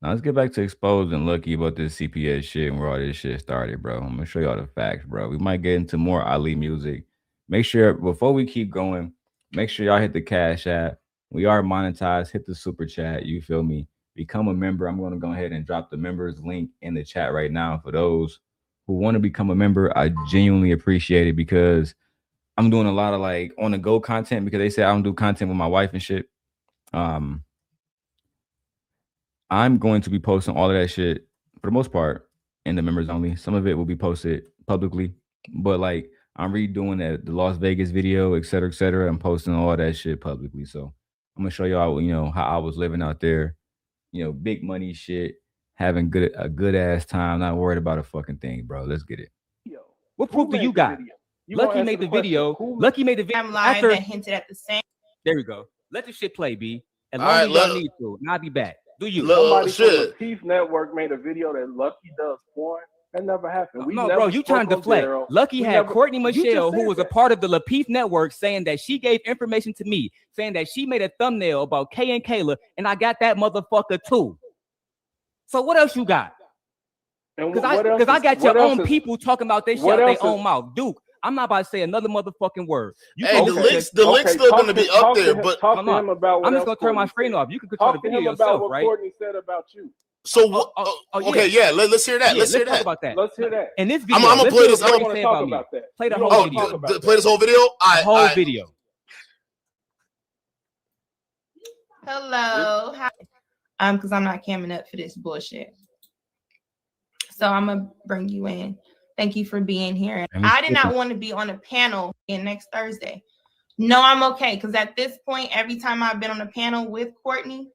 Now let's get back to exposing Lucky about this CPS shit and where all this shit started, bro. I'm gonna show y'all the facts, bro. We might get into more Ali music. Make sure before we keep going, make sure y'all hit the Cash App. We are monetized. Hit the super chat. You feel me? Become a member. I'm gonna go ahead and drop the members link in the chat right now for those who want to become a member. I genuinely appreciate it because I'm doing a lot of like on the go content because they say I don't do content with my wife and shit. I'm going to be posting all of that shit for the most part in the members only. Some of it will be posted publicly, but like I'm redoing the Las Vegas video, et cetera, et cetera. I'm posting all that shit publicly. So I'm gonna show y'all, how I was living out there, big money shit, having a good ass time, not worried about a fucking thing, bro. Let's get it. What proof do you got? Lucky made the video. Lucky made the video.
I'm live that hinted at the same.
There we go. Let the shit play, B. As long as y'all need to, and I'll be back. Do you?
Somebody from the Lapeef Network made a video that Lucky does porn. That never happened.
No, bro, you trying to deflect. Lucky had Courtney Michelle, who was a part of the Lapeef Network, saying that she gave information to me, saying that she made a thumbnail about Kay and Kayla, and I got that motherfucker too. So what else you got? Because I got your own people talking about this shit out their own mouth. Duke, I'm not about to say another motherfucking word.
Hey, the link's still going to be up there, but
talk to him about what
I'm just going to turn my screen off. You can control the video yourself,
what
right?
Courtney said about you.
So what? Okay, yeah. Let's hear that. Let's hear that.
Talk about that.
Let's hear that.
In this video,
I'm gonna play this.
I don't want to talk about that.
Play the whole video.
Play this whole video.
Whole video.
Hello. Because I'm not camming up for this bullshit. So I'm gonna bring you in. Thank you for being here. I did not want to be on a panel next Thursday. No, I'm okay. Because at this point, every time I've been on a panel with Courtney,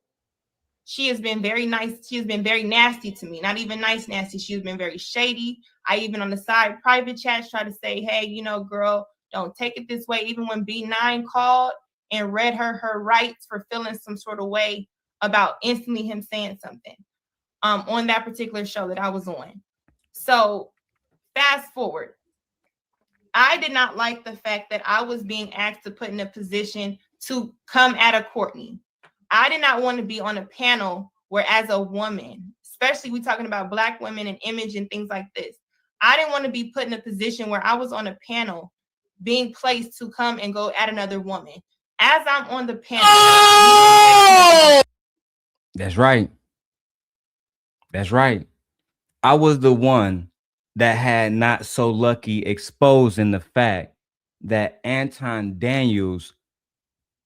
she has been very nice. She has been very nasty to me. Not even nasty. She has been very shady. I even on the side private chats try to say, hey, girl, don't take it this way. Even when B9 called and read her rights for feeling some sort of way about instantly him saying something on that particular show that I was on. So fast forward. I did not like the fact that I was being asked to put in a position to come at a Courtney. I did not want to be on a panel where as a woman, especially we talking about Black women and image and things like this. I didn't want to be put in a position where I was on a panel being placed to come and go at another woman. As I'm on the panel. Oh!
That's right. That's right. I was the one that had NotSoLuckii exposing the fact that Anton Daniels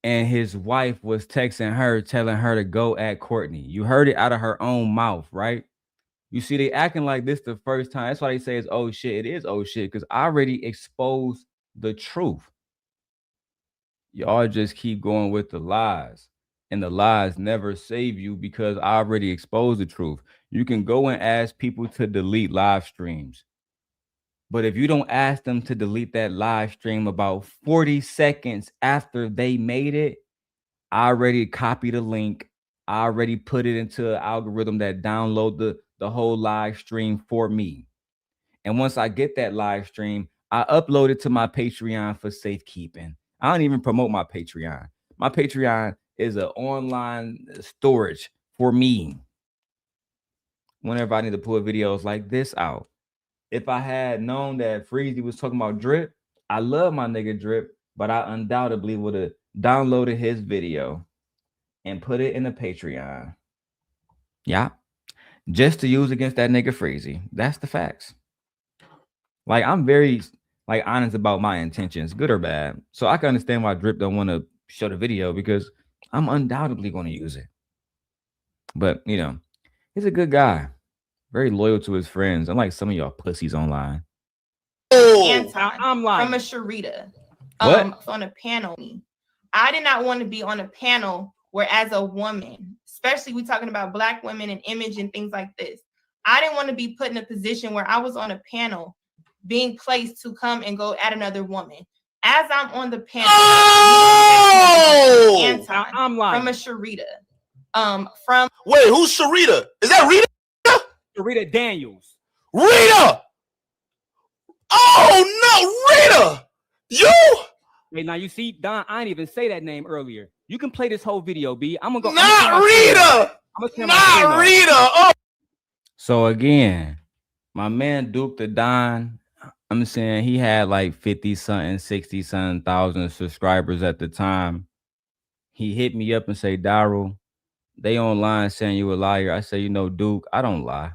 and his wife was texting her, telling her to go at Courtney. You heard it out of her own mouth, right? You see, they acting like this the first time. That's why they say it's oh shit. It is oh shit, because I already exposed the truth. Y'all just keep going with the lies. And the lies never save you because I already exposed the truth. You can go and ask people to delete live streams.
But if you don't ask them to delete that live stream about 40 seconds after they made it, I already copied the link. I already put it into an algorithm that download the whole live stream for me. And once I get that live stream, I upload it to my Patreon for safekeeping. I don't even promote my Patreon. My Patreon is an online storage for me. Whenever I need to pull videos like this out. If I had known that Freezy was talking about Drip, I love my nigga Drip, but I undoubtedly would have downloaded his video and put it in the Patreon. Yeah. Just to use against that nigga Freezy. That's the facts. Like, I'm very honest about my intentions, good or bad. So I can understand why Drip don't want to show the video because I'm undoubtedly going to use it. But, you know, he's a good guy. Very loyal to his friends, unlike some of y'all pussies online.
Anton,
I'm lying.
from a Sharita.
What?
On a panel. I did not want to be on a panel where, as a woman, especially we talking about Black women and image and things like this, I didn't want to be put in a position where I was on a panel being placed to come and go at another woman. As I'm on the panel, Anton,
I'm lying.
from a Sharita. From
Wait, who's Sharita? Is that Rita?
Rita Daniels.
Rita! Oh no, Rita! You?
Wait, now you see, Don, I didn't even say that name earlier. You can play this whole video, B. I'm gonna go.
Not Rita! Not Rita! Oh.
So again, my man Duke the Don, I'm saying he had like 50-something, 60-something thousand subscribers at the time. He hit me up and say, Darrel, they online saying you a liar. I say, you know, Duke, I don't lie.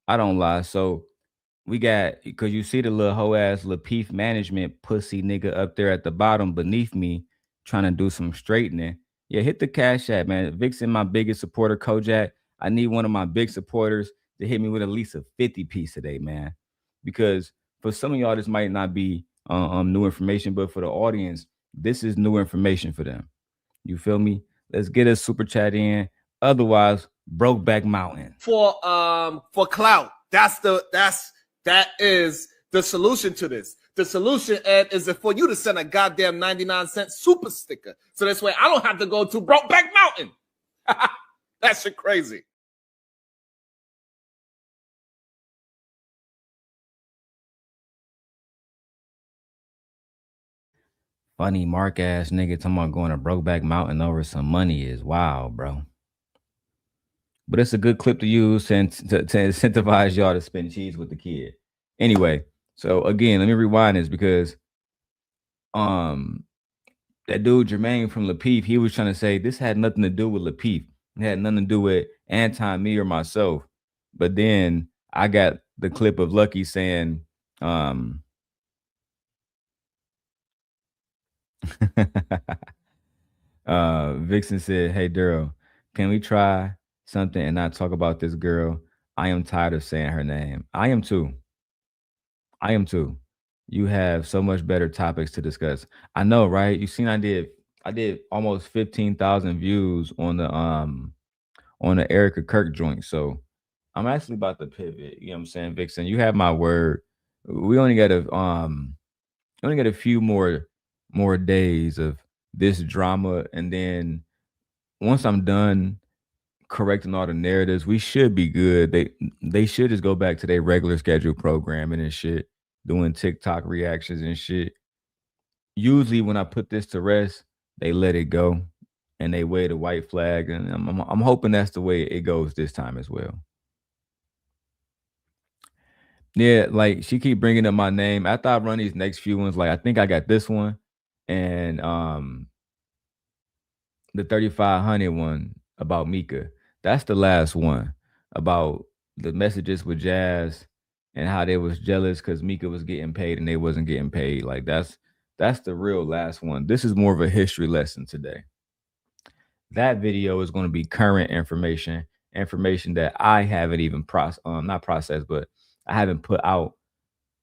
I don't lie. So we got, because you see the little hoe ass Lapeef management pussy nigga up there at the bottom beneath me trying to do some straightening. Yeah, hit the Cash App, man. Vixen, my biggest supporter, Kojak. I need one of my big supporters to hit me with at least a 50 piece today, man. Because for some of y'all, this might not be new information, but for the audience, this is new information for them. You feel me? Let's get a super chat in. Otherwise, Brokeback Mountain.
For clout. That is the solution to this. The solution, Ed, is for you to send a goddamn 99-cent super sticker. So this way I don't have to go to Brokeback Mountain. That shit crazy.
Funny Mark ass nigga talking about going to Brokeback Mountain over some money is wild, bro. But it's a good clip to use to incentivize y'all to spend cheese with the kid. Anyway, so again, let me rewind this because that dude Jermaine from Lapeef, he was trying to say this had nothing to do with Lapeef. It had nothing to do with Anton, me, or myself. But then I got the clip of Lucky saying, Vixen said, hey, Darrel, can we try something and not talk about this girl? I am tired of saying her name. I am too. I am too. You have so much better topics to discuss. I know, right? You seen I did almost 15,000 views on the Erica Kirk joint. So I'm actually about to pivot. You know what I'm saying, Vixen? You have my word. We only got a few more days of this drama, and then once I'm done correcting all the narratives, we should be good. They should just go back to their regular scheduled programming and shit, doing TikTok reactions and shit. Usually when I put this to rest, they let it go and they wave a white flag, and I'm hoping that's the way it goes this time as well. Yeah, like she keep bringing up my name. After I run these next few ones, like I think I got this one and the 3500 one about Mika. That's the last one about the messages with Jazz and how they was jealous because Mika was getting paid and they wasn't getting paid. Like that's the real last one. This is more of a history lesson today. That video is going to be current information that I haven't even not processed, but I haven't put out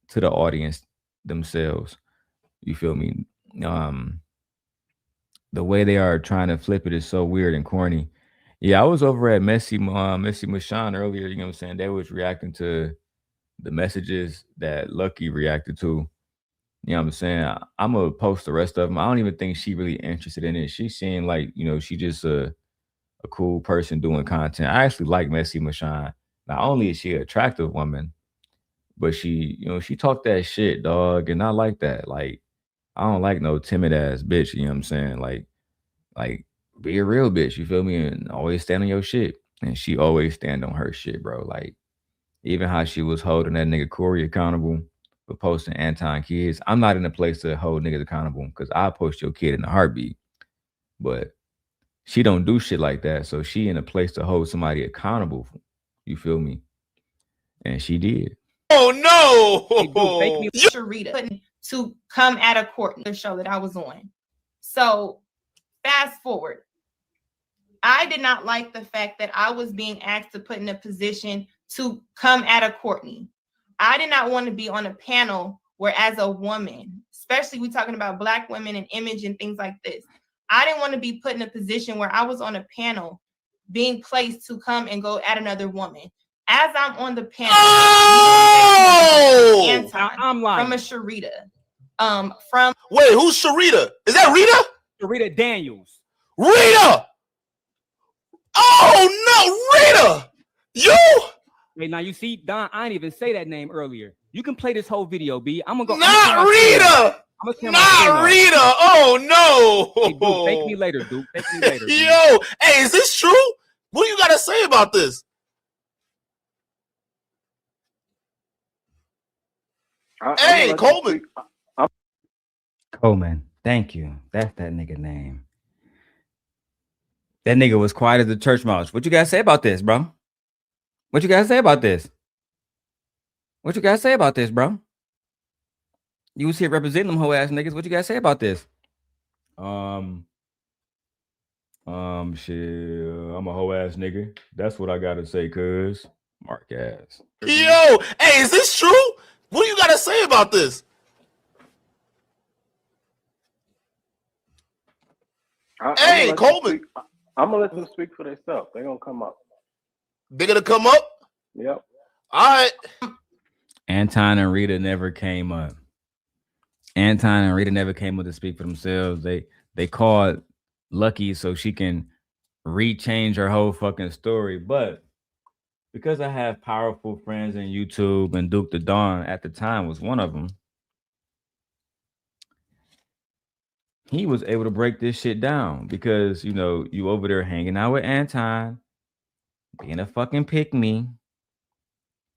to the audience themselves. You feel me? The way they are trying to flip it is so weird and corny. Yeah, I was over at Messy Mashawn earlier. You know what I'm saying? They was reacting to the messages that Lucky reacted to, you know what I'm saying? I'm gonna post the rest of them. I don't even think she really interested in it. She's seeing like, you know, she just a cool person doing content. I actually like Messy Mashawn. Not only is she an attractive woman, but she, you know, she talked that shit, dog, and I like that. Like, I don't like no timid ass bitch. You know what I'm saying? Like be a real bitch. You feel me? And always stand on your shit. And she always stand on her shit, bro. Like, even how she was holding that nigga Corey accountable for posting Anton kids. I'm not in a place to hold niggas accountable because I post your kid in a heartbeat. But she don't do shit like that. So she in a place to hold somebody accountable. You feel me? And she did.
Oh no!
Hey, dude, Sharita to come at a court show that I was on. So fast forward. I did not like the fact that I was being asked to put in a position to come at a Courtney. I did not want to be on a panel where, as a woman, especially we talking about Black women and image and things like this, I didn't want to be put in a position where I was on a panel being placed to come and go at another woman. As I'm on the panel, Anton, I'm lying. From a Sharita. From
wait, who's Sharita? Is that Rita?
Sharita Daniels.
Rita! Oh no, Rita! You?
Hey, now you see, Don, I didn't even say that name earlier. You can play this whole video, B. I'm gonna go.
Not Rita! Not Rita! Oh no!
Hey, dude, thank me later, dude. Thank me later.
Yo, hey, is this true? What do you gotta say about this? Hey, Coleman.
Coleman, thank you. That's that nigga name. That nigga was quiet as a church mouse. What you guys say about this, bro? What you guys say about this? What you guys say about this, bro? You was here representing them whole ass niggas. What you guys say about this? Shit. I'm a whole ass nigga. That's what I gotta say, cuz. Mark ass.
Yo, hey, is this true? What do you gotta say about this? Hey, Coleman.
I'm gonna let them speak for themselves. They're gonna come up.
They're gonna come up?
Yep.
All right.
Anton and Rita never came up. Anton and Rita never came up to speak for themselves. They called Lucky so she can rechange her whole fucking story. But because I have powerful friends in YouTube, and Duke the Dawn at the time was one of them, he was able to break this shit down because, you know, you over there hanging out with Anton, being a fucking pick me,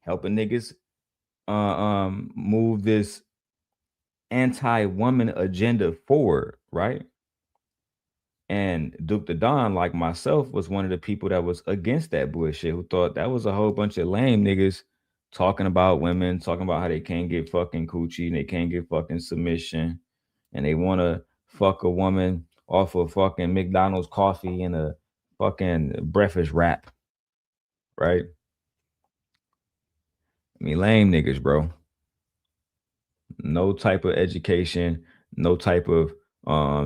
helping niggas move this anti-woman agenda forward, right? And Duke the Don, like myself, was one of the people that was against that bullshit, who thought that was a whole bunch of lame niggas talking about women, talking about how they can't get fucking coochie and they can't get fucking submission, and they want to fuck a woman off of fucking McDonald's coffee and a fucking breakfast wrap, right? I mean, lame niggas, bro. No type of education, no type of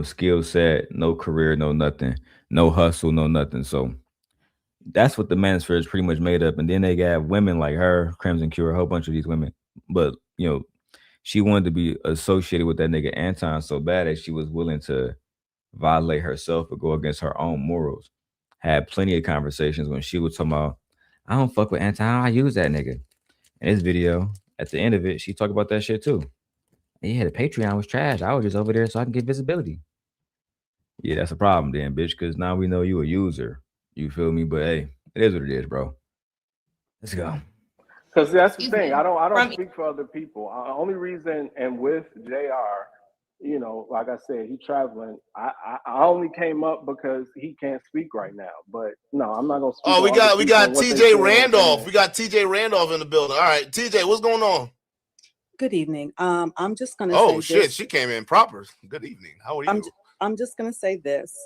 skill set, no career, no nothing, no hustle, no nothing. So that's what the manosphere is pretty much made up. And then they got women like her, Crimson Cure, a whole bunch of these women. But, you know, she wanted to be associated with that nigga Anton so bad that she was willing to violate herself or go against her own morals. Had plenty of conversations when she was talking about, I don't fuck with Anton, I use that nigga. In this video, at the end of it, she talked about that shit too. Yeah, the Patreon was trash. I was just over there so I can get visibility. Yeah, that's a problem then, bitch, because now we know you a user. You feel me? But hey, it is what it is, bro. Let's go.
Because that's the thing. I don't speak for other people. Only reason, and with JR, you know, like I said, he traveling. I only came up because he can't speak right now. But no, I'm not gonna speak.
Oh, we got TJ Randolph. We got TJ Randolph in the building. All right, TJ, what's going on?
Good evening. I'm just gonna.
Oh
say
shit,
this.
she came in proper. Good evening. How are you?
I'm just gonna say this.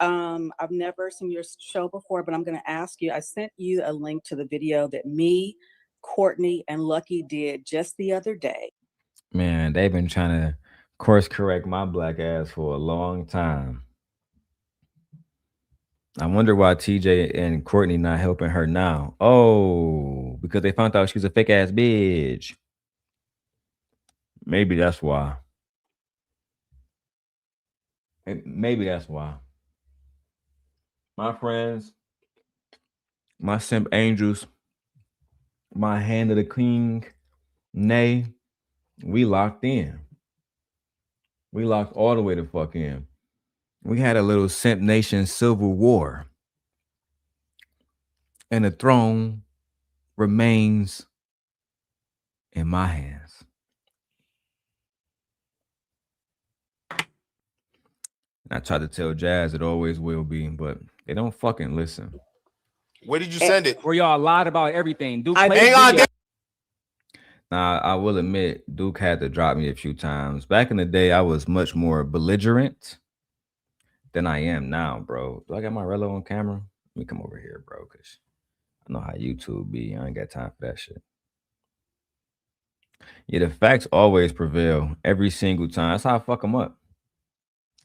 I've never seen your show before, but I'm gonna ask you. I sent you a link to the video that me, Courtney, and Lucky did just the other day.
Man, they've been trying to course correct my black ass for a long time. I wonder why TJ and Courtney not helping her now. Oh, No, because they found out she's a fake ass bitch. Maybe that's why. Maybe that's why. My friends, my simp angels, my hand of the king, nay, we locked in. We locked all the way the fuck in. We had a little simp nation civil war. And the throne remains in my hands. I tried to tell Jazz it always will be, but they don't fucking listen.
Where did you send it?
Where y'all lied about everything. Duke,
hang on.
Now, I will admit, Duke had to drop me a few times. Back in the day, I was much more belligerent than I am now, bro. Do I got my Relo on camera? Let me come over here, bro, because I know how YouTube be. I ain't got time for that shit. Yeah, the facts always prevail every single time. That's how I fuck them up.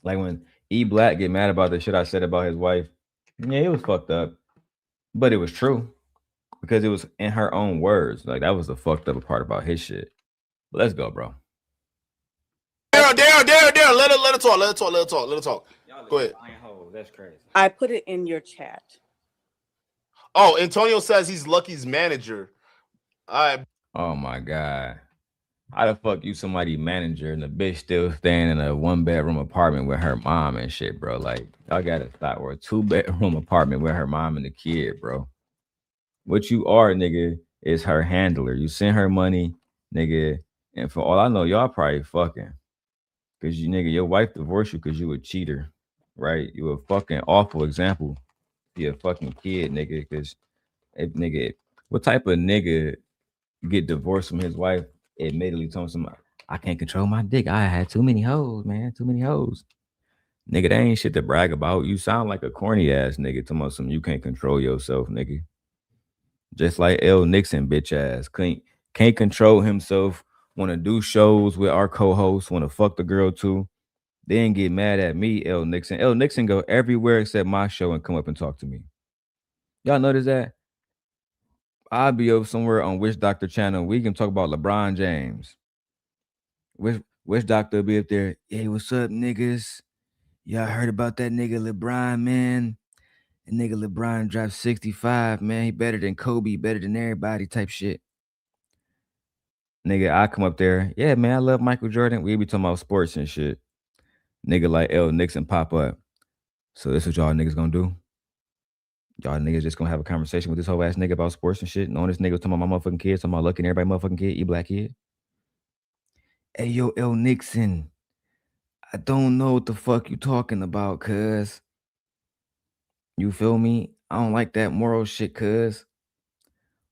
Like when E Black get mad about the shit I said about his wife. Yeah, it was fucked up, but it was true because it was in her own words. Like that was the fucked up part about his shit. But let's go, bro.
Darrel, let her talk. Go ahead.
That's crazy.
I put it in your chat.
Oh, Antonio says he's Lucky's manager.
Oh my God. How the fuck you somebody manager and the bitch still staying in a 1-bedroom apartment with her mom and shit, bro? Like, y'all gotta stop. Or a 2-bedroom apartment with her mom and the kid, bro. What you are, nigga, is her handler. You send her money, nigga, and for all I know, y'all probably fucking. Cause you, nigga, your wife divorced you because you a cheater, right? You a fucking awful example. Be a fucking kid, nigga. Cause if nigga, what type of nigga get divorced from his wife? Admittedly told somebody, I can't control my dick. I had too many hoes, man. Too many hoes. Nigga, that ain't shit to brag about. You sound like a corny ass nigga talking about something you can't control yourself, nigga. Just like L. Nixon, bitch ass. Can't control himself. Want to do shows with our co-hosts. Want to fuck the girl too. Then get mad at me, L. Nixon. L. Nixon go everywhere except my show and come up and talk to me. Y'all notice that? I'll be over somewhere on Witch Doctor channel. We can talk about LeBron James. Witch Doctor be up there. Hey, what's up, niggas? Y'all heard about that nigga LeBron, man? That nigga LeBron dropped 65, man. He better than Kobe, better than everybody type shit. Nigga, I come up there. Yeah, man, I love Michael Jordan. We be talking about sports and shit. Nigga like L. Nixon pop up. So this what y'all niggas gonna do? Y'all niggas just gonna have a conversation with this whole ass nigga about sports and shit. Knowing this nigga was talking about my motherfucking kids, talking about Lucky and everybody motherfucking kid, E Black kid. Hey, yo, L. Nixon. I don't know what the fuck you talking about, cuz. You feel me? I don't like that moral shit, cuz.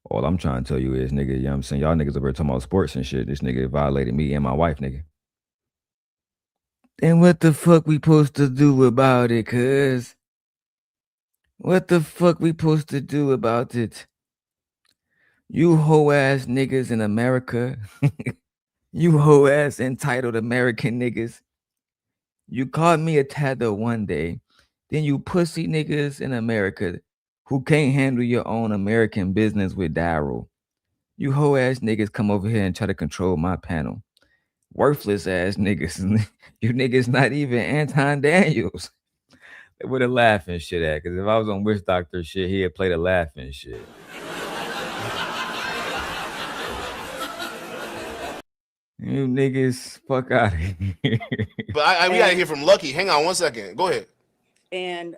All I'm trying to tell you is, nigga, you know what I'm saying? Y'all niggas over talking about sports and shit. This nigga violated me and my wife, nigga. And what the fuck we supposed to do about it, cuz? What the fuck we supposed to do about it? You hoe ass niggas in America. You hoe ass entitled American niggas. You called me a tather one day. Then you pussy niggas in America who can't handle your own American business with Darrel. You hoe ass niggas come over here and try to control my panel. Worthless ass niggas. You niggas not even Anton Daniels. Where the laughing shit at? Because if I was on Witch Doctor shit, he'd play the laughing shit. You niggas, fuck out of here.
But we gotta hear from Lucky. Hang on one second. Go ahead.
And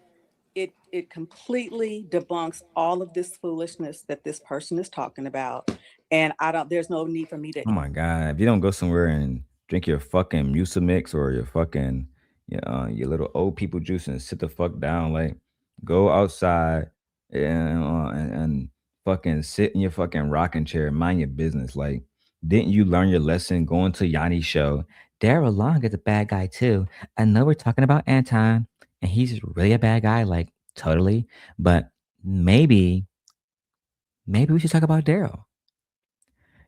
it completely debunks all of this foolishness that this person is talking about. And there's no need for me to.
Oh my God. If you don't go somewhere and drink your fucking Musamix or your fucking, your little old people juice and sit the fuck down, like go outside and fucking sit in your fucking rocking chair and mind your business. Like, didn't you learn your lesson going to Yanni's show? Darrel Long is a bad guy too. I know we're talking about Anton and he's really a bad guy, like totally, but maybe we should talk about Darrel.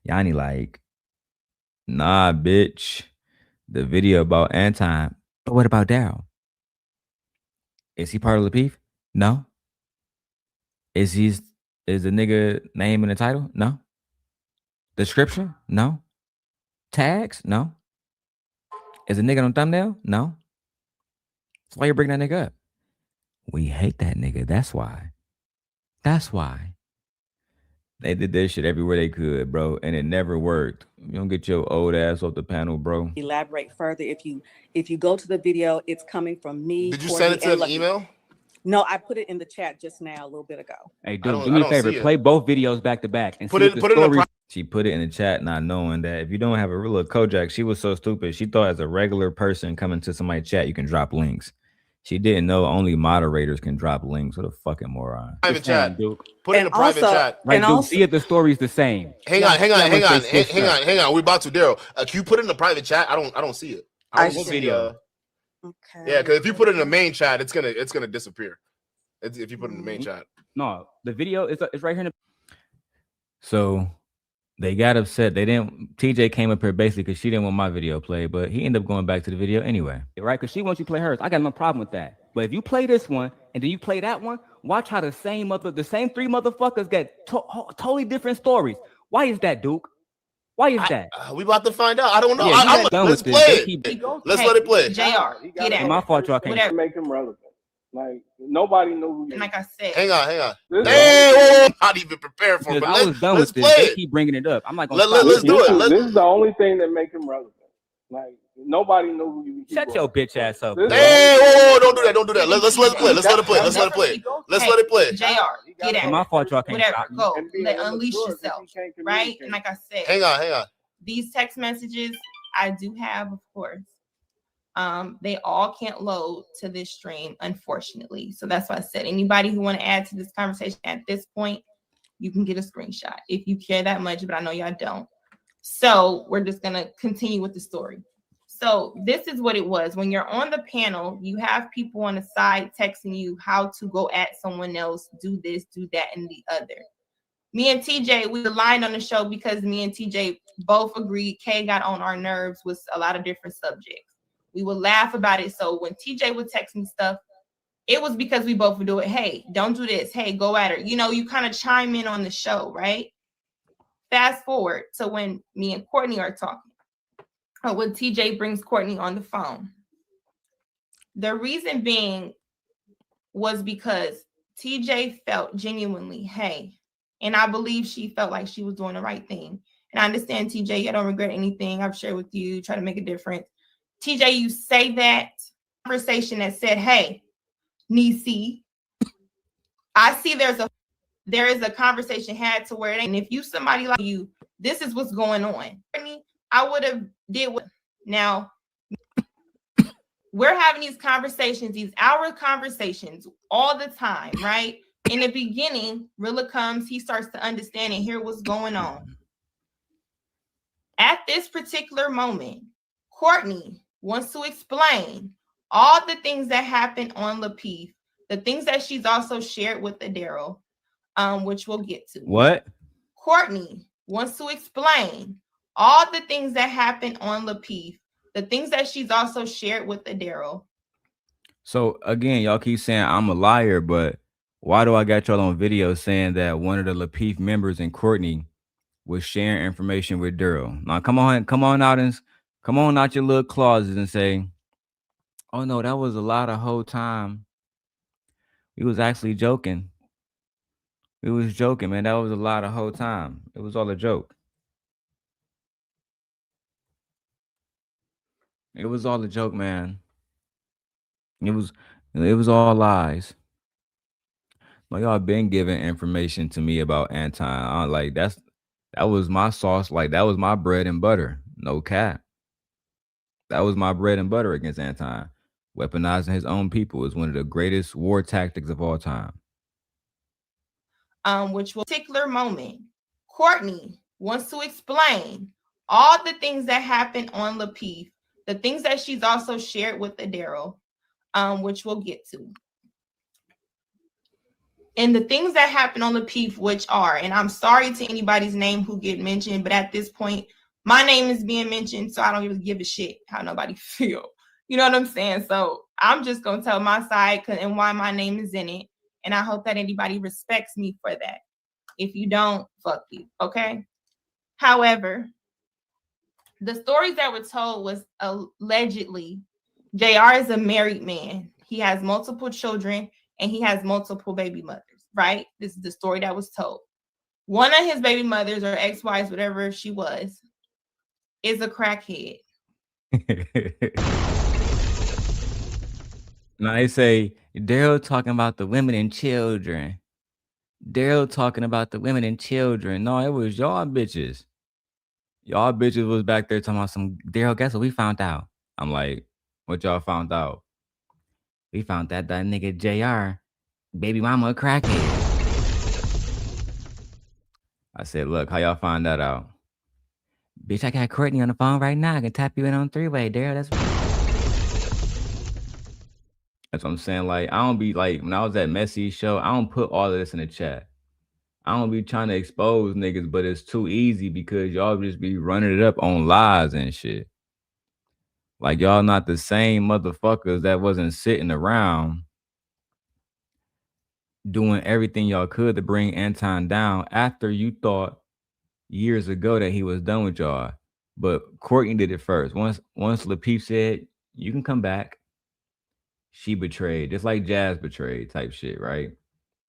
Yanni like, nah, bitch. The video about Anton. But what about Darrel? Is he part of the beef? No. Is he Is the nigga name in the title? No. Description? No. Tags? No. Is a nigga on thumbnail? No. That's why you bring that nigga up. We hate that nigga. That's why. That's why. They did this shit everywhere they could, bro, and it never worked. You don't get your old ass off the panel, bro.
Elaborate further. If you go to the video, it's coming from me.
Did you send it to an email?
No, I put it in the chat just now, a little bit ago.
Hey, dude, do me a favor. Play both videos back to back and
put it in the.
She put it in the chat, not knowing that if you don't have a real Kojak, she was so stupid. She thought as a regular person coming to somebody's chat, you can drop links. She didn't know only moderators can drop links. What a fucking moron.
Private chat. Put it in a private chat.
Right, dude, see if the story's the same.
Hang on. We're about to, Darrell. Can you put it in the private chat? I don't see it. I don't see
video.
Okay. Yeah, because if you put it in the main chat, it's gonna disappear. If you put it in the main chat.
No, the video is right here in the.
So they got upset. They didn't. TJ came up here basically because she didn't want my video played, but he ended up going back to the video anyway.
Right, because she wants you to play hers. I got no problem with that. But if you play this one and then you play that one, watch how the same three motherfuckers get totally different stories. Why is that, Duke? Why is that?
We about to find out. I don't know.
Yeah,
let's play it. Let's let it play.
JR, get out.
My fault, y'all can't
make him relevant. Like nobody knew who you.
And like I said,
hang on. Damn, I'm not even prepared for it.
I was done with this. They keep bringing it up. I'm like,
let's do it.
This is the only thing that make him relevant. Like nobody knew who you.
Shut your bitch ass up.
Damn, don't do that. Let's let it play. Let's let it play.
JR, get out.
My fault, y'all can't stop me.
Go. Unleash yourself. Right? And like I said,
hang on.
These text messages I do have, of course. They all can't load to this stream, unfortunately. So that's why I said anybody who want to add to this conversation at this point, you can get a screenshot if you care that much, but I know y'all don't. So we're just gonna continue with the story. So this is what it was. When you're on the panel, you have people on the side texting you how to go at someone else, do this, do that, and the other. Me and TJ, we aligned on the show because me and TJ both agreed Kay got on our nerves with a lot of different subjects. We would laugh about it. So when TJ would text me stuff, it was because we both would do it. Hey, don't do this. Hey, go at her. You know, you kind of chime in on the show, right? Fast forward to when me and Courtney are talking. Or when TJ brings Courtney on the phone. The reason being was because TJ felt genuinely, hey, and I believe she felt like she was doing the right thing. And I understand, TJ, I don't regret anything I've shared with you, try to make a difference. TJ, you say that conversation that said, hey, Nisi, I see there is a conversation had to where, and if you somebody like you, this is what's going on. I would have did what now. We're having these conversations, these hour conversations all the time, right? In the beginning, Rilla comes, he starts to understand and hear what's going on. At this particular moment, Courtney wants to explain all the things that happened on Lapeef, the things that she's also shared with the Darrel, which we'll get to.
What?
Courtney wants to explain all the things that happened on Lapeef, the things that she's also shared with the Darrel.
So again, y'all keep saying I'm a liar, but why do I got y'all on video saying that one of the Lapeef members and Courtney was sharing information with Darrel? Now come on out your little closets and say, oh no, that was a lot of whole time. We was actually joking. We was joking, man. That was a lot of whole time. It was all a joke. It was all a joke, man. It was all lies. Like y'all been giving information to me about Anton. Like that was my sauce. Like that was my bread and butter. No cap. That was my bread and butter against Anton. Weaponizing his own people is one of the greatest war tactics of all time.
Which will particular moment, Courtney wants to explain all the things that happened on Lapeef, the things that she's also shared with the Darrel, which we'll get to. And the things that happen on Lapeef, which are, and I'm sorry to anybody's name who get mentioned, but at this point, my name is being mentioned, so I don't even give a shit how nobody feel. You know what I'm saying? So I'm just going to tell my side and why my name is in it. And I hope that anybody respects me for that. If you don't, fuck you. Okay. However, the stories that were told was allegedly JR is a married man. He has multiple children and he has multiple baby mothers, right? This is the story that was told. One of his baby mothers or ex-wives, whatever she was, is a crackhead.
Now they say Darrel talking about the women and children. Darrel talking about the women and children. No, it was y'all bitches. Y'all bitches was back there talking about some Darrel. Guess what we found out? I'm like, what y'all found out? We found that nigga JR, baby mama a crackhead. I said, look, how y'all find that out? Bitch, I got Courtney on the phone right now. I can tap you in on three-way, Darrel. That's what I'm saying. Like, I don't be like, when I was at Messi's show, I don't put all of this in the chat. I don't be trying to expose niggas, but it's too easy because y'all just be running it up on lies and shit. Like, y'all not the same motherfuckers that wasn't sitting around doing everything y'all could to bring Anton down after you thought years ago that he was done with y'all. But Courtney did it first. Once Lapeef said, you can come back, she betrayed, just like Jazz betrayed type shit, right?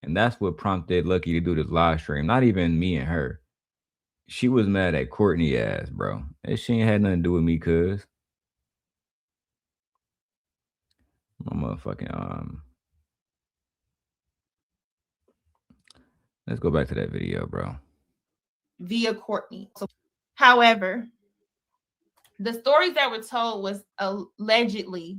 And that's what prompted Lucky to do this live stream. Not even me and her. She was mad at Courtney ass, bro. And she ain't had nothing to do with me, cuz. My motherfucking let's go back to that video, bro.
Via Courtney. However, the stories that were told was allegedly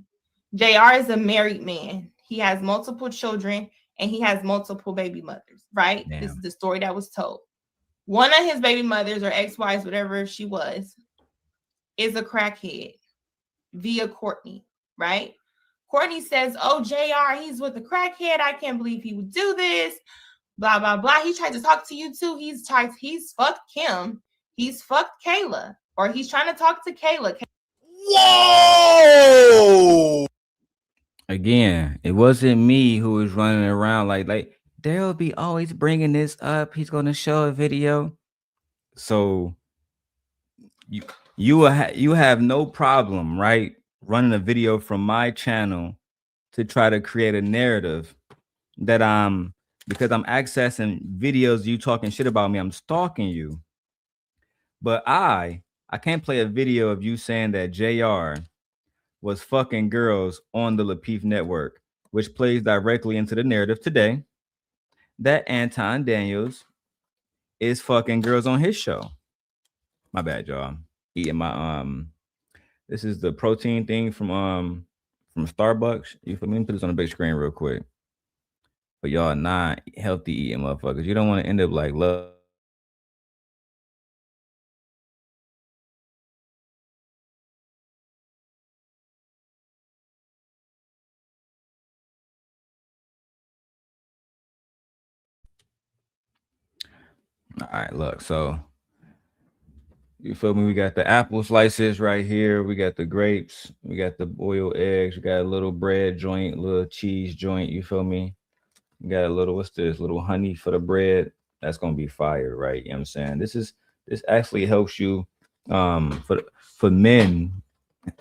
JR is a married man. He has multiple children and he has multiple baby mothers, right?
Damn.
This is the story that was told. One of his baby mothers or ex-wives, whatever she was, is a crackhead via Courtney, right? Courtney says, oh, JR, he's with a crackhead. I can't believe he would do this. Blah, blah, blah. He tried to talk to you too. He's fucked Kim. He's fucked Kayla. Or he's trying to talk to Kayla.
Whoa!
Again, it wasn't me who was running around like Darrel be always bringing this up. He's going to show a video. So you have no problem, right? Running a video from my channel to try to create a narrative that because I'm accessing videos you talking shit about me, I'm stalking you. But I can't play a video of you saying that JR was fucking girls on the Lapeef network, which plays directly into the narrative today that Anton Daniels is fucking girls on his show. My bad, y'all. Eating my this is the protein thing from Starbucks. You feel me? Let me put this on the big screen real quick. But y'all not healthy eating motherfuckers. You don't want to end up like love. All right, look, so you feel me? We got the apple slices right here. We got the grapes. We got the boiled eggs. We got a little bread joint, little cheese joint. You feel me? We got a little, what's this? Little honey for the bread. That's gonna be fire, right? You know what I'm saying? This actually helps you for men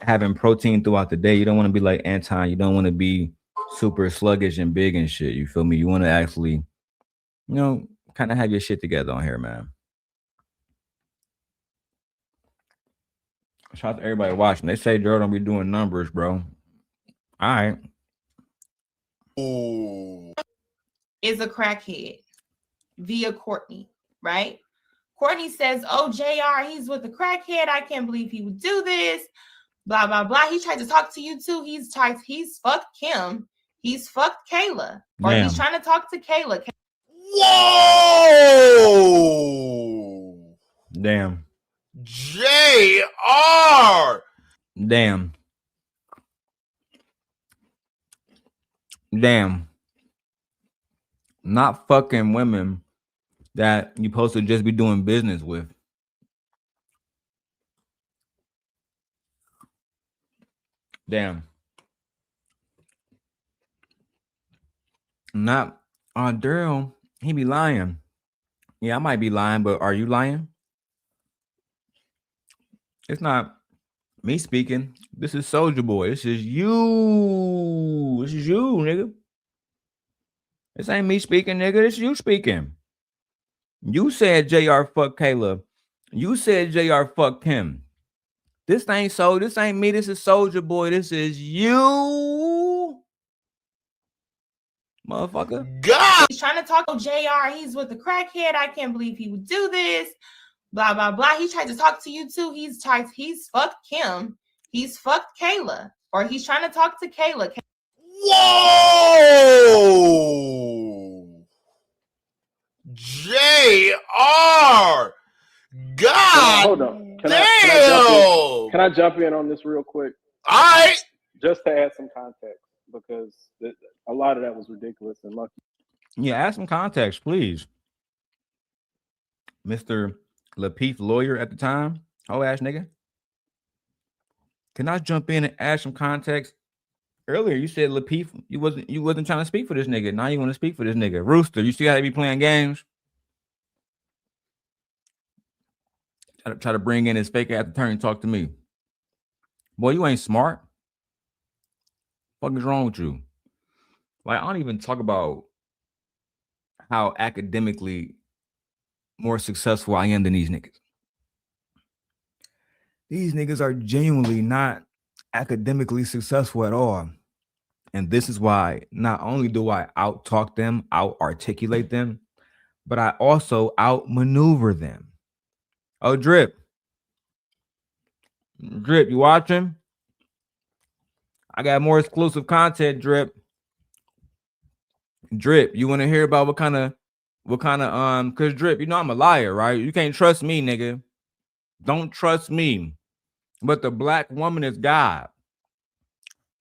having protein throughout the day. You don't want to be like Anton. You don't want to be super sluggish and big and shit. You feel me? You want to actually, kind of have your shit together on here, man. Shout out to everybody watching. They say Darrel don't be doing numbers, bro. All right.
Is a crackhead via Courtney, right? Courtney says, oh, JR, he's with a crackhead. I can't believe he would do this. Blah, blah, blah. He tried to talk to you too. He's fucked Kim. He's fucked Kayla. Or
Damn.
he's trying to talk to Kayla.
Whoa!
Damn.
JR!
Damn. Damn. Not fucking women that you supposed to just be doing business with. Damn. Not on Darrel, he be lying. Yeah, I might be lying, but are you lying? It's not me speaking. This is Soldier Boy. This is you. This is you, nigga. This ain't me speaking, nigga. This is you speaking. You said JR fuck Kayla. You said JR fucked him. This ain't so. This ain't me. This is Soldier Boy. This is you, motherfucker.
God, he's trying to talk to JR. He's with the crackhead. I can't believe he would do this. Blah blah blah. He tried to talk to you too. He's fucked Kim. He's fucked Kayla, or he's trying to talk to Kayla.
Whoa! JR! God,
hold on. Can I jump in on this real quick?
All right.
Just to add some context, because a lot of that was ridiculous and lucky.
Yeah, add some context, please. Mr. Lapeef lawyer at the time, ass nigga. Can I jump in and add some context? Earlier, you said Lapeef, you wasn't trying to speak for this nigga. Now you want to speak for this nigga. Rooster, you see how they be playing games? Try to bring in his fake ass attorney and talk to me. Boy, you ain't smart. What the fuck is wrong with you? Like, I don't even talk about how academically more successful I am than these niggas. These niggas are genuinely not academically successful at all. And this is why not only do I out-talk them, out-articulate them, but I also out-maneuver them. Oh, Drip. Drip, you watching? I got more exclusive content, Drip. Drip, you want to hear about what kind of, because Drip, you know I'm a liar, right? You can't trust me, nigga. Don't trust me. But the black woman is God.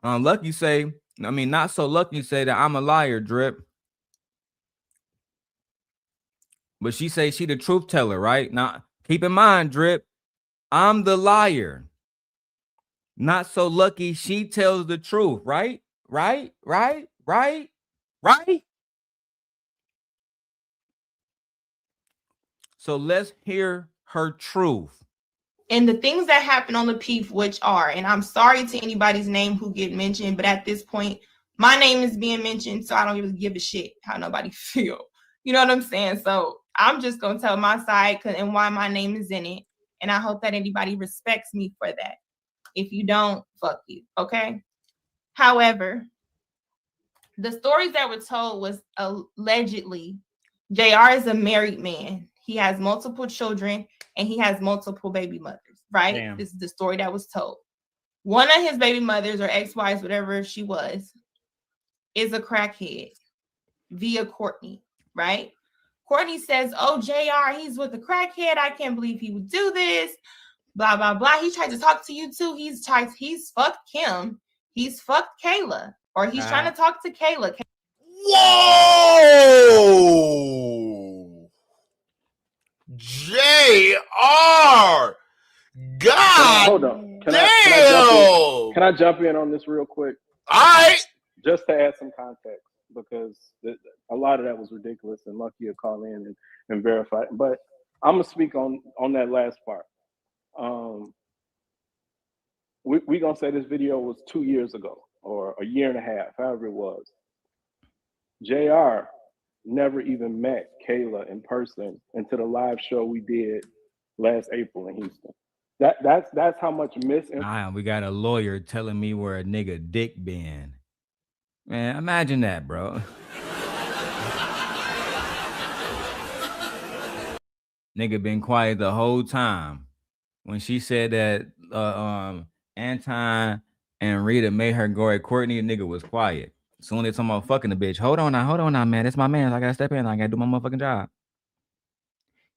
Not so lucky say that I'm a liar, Drip. But she say she the truth teller, right? Now, keep in mind, Drip, I'm the liar. Not so lucky she tells the truth, right? Right? So let's hear her truth.
And the things that happen on Lapeef, which are, and I'm sorry to anybody's name who get mentioned, but at this point, my name is being mentioned, so I don't really give a shit how nobody feel. You know what I'm saying? So I'm just going to tell my side and why my name is in it. And I hope that anybody respects me for that. If you don't, fuck you, okay? However, the stories that were told was allegedly, JR is a married man. He has multiple children and he has multiple baby mothers, right? Damn. This is the story that was told. One of his baby mothers or ex-wives, whatever she was, is a crackhead via Courtney, right? Courtney says, oh, JR, he's with a crackhead. I can't believe he would do this. Blah, blah, blah. He tried to talk to you too. He's fucked Kim. He's fucked Kayla. Or he's trying to talk to Kayla.
Whoa! JR! God!
Hold on. Can I jump in on this real quick?
All right.
Just to add some context, because a lot of that was ridiculous, and Lucky will call in and verify. But I'm gonna speak on that last part. We gonna say this video was 2 years ago or a year and a half, however it was. JR never even met Kayla in person until the live show we did last April in Houston. That's how much
we got a lawyer telling me where a nigga dick been. Man, imagine that, bro. Nigga been quiet the whole time. When she said that Anton and Rita made her go at Courtney, the nigga was quiet. Soon as they talking about fucking the bitch. Hold on now, man. That's my man. I gotta step in. I gotta do my motherfucking job.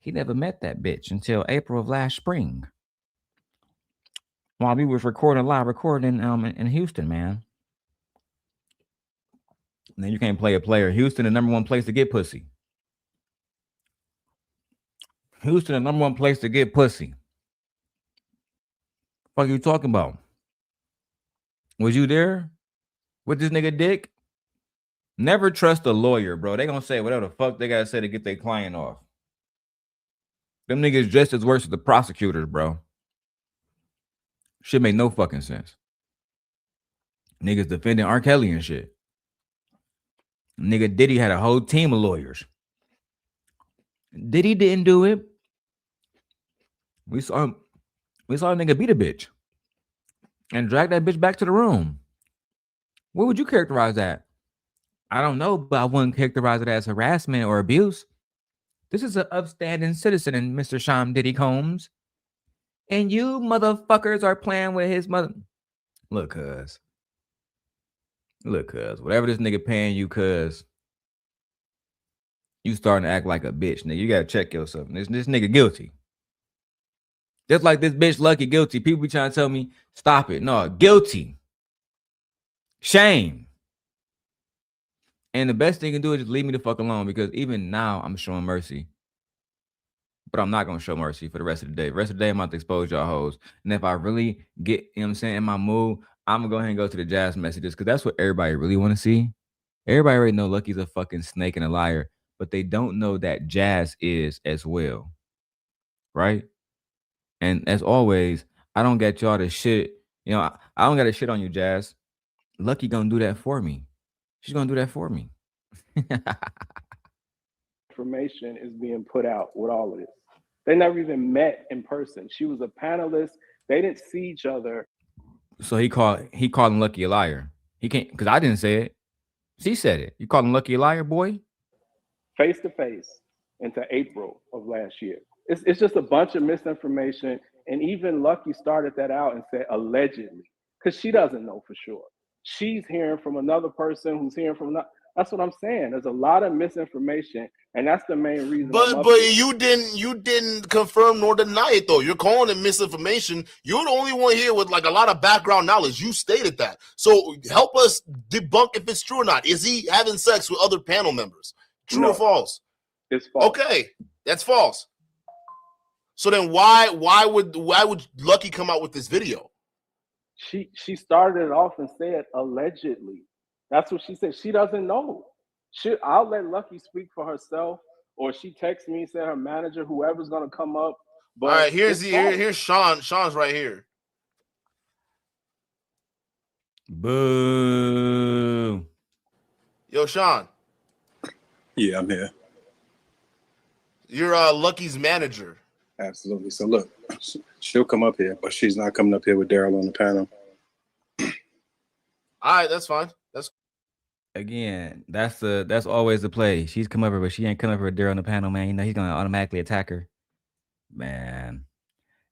He never met that bitch until April of last spring. While we was live recording in Houston, man. And then you can't play a player. Houston, the number one place to get pussy. Houston, the number one place to get pussy. What are you talking about? Was you there with this nigga dick? Never trust a lawyer, bro. They gonna say whatever the fuck they gotta say to get their client off. Them niggas just as worse as the prosecutors, bro. Shit make no fucking sense. Niggas defending R. Kelly and shit. Nigga Diddy had a whole team of lawyers. Diddy didn't do it. We saw a nigga beat a bitch and drag that bitch back to the room. What would you characterize that? I don't know, but I wouldn't characterize it as harassment or abuse. This is an upstanding citizen, and Mr. Sean Diddy Combs. And you motherfuckers are playing with his mother. Look, cuz. Whatever this nigga paying you, cuz, you starting to act like a bitch, nigga. You gotta check yourself. This nigga guilty. Just like this bitch Lucky guilty. People be trying to tell me, stop it. No, guilty. Shame. And the best thing you can do is just leave me the fuck alone, because even now I'm showing mercy. But I'm not going to show mercy for the rest of the day. The rest of the day, I'm about to expose y'all hoes. And if I really get, you know what I'm saying, in my mood, I'm going to go ahead and go to the jazz messages, because that's what everybody really want to see. Everybody already know Lucky's a fucking snake and a liar, but they don't know that Jazz is as well. Right? And as always, I don't get y'all to shit. You know, I don't got to shit on you, Jazz. Lucky going to do that for me. She's going to do that for me.
Information is being put out with all of this. They never even met in person. She was a panelist. They didn't see each other.
So he called Lucky a liar. He can't, because I didn't say it. She said it. You called Lucky a liar, boy?
Face to face into April of last year. It's just a bunch of misinformation. And even Lucky started that out and said allegedly, because she doesn't know for sure. She's hearing from another person who's hearing from another. That's what I'm saying. There's a lot of misinformation, and that's the main reason.
But you didn't confirm nor deny it though. You're calling it misinformation. You're the only one here with like a lot of background knowledge. You stated that. So help us debunk if it's true or not. Is he having sex with other panel members? True or false?
It's false.
Okay, that's false. So then why would Lucky come out with this video?
She started it off and said allegedly. That's what she said. She doesn't know. I'll let Lucky speak for herself, or she texts me and said her manager, whoever's gonna come up. But
all right, here's Sean. Sean's right here.
Boo.
Yo, Sean.
Yeah, I'm here.
You're Lucky's manager.
Absolutely. So look, she'll come up here, but she's not coming up here with Darrel on the panel.
All right, that's fine.
Again, that's always the play. She's come over, but she ain't come over with Darrel on the panel, man. You know he's gonna automatically attack her. Man,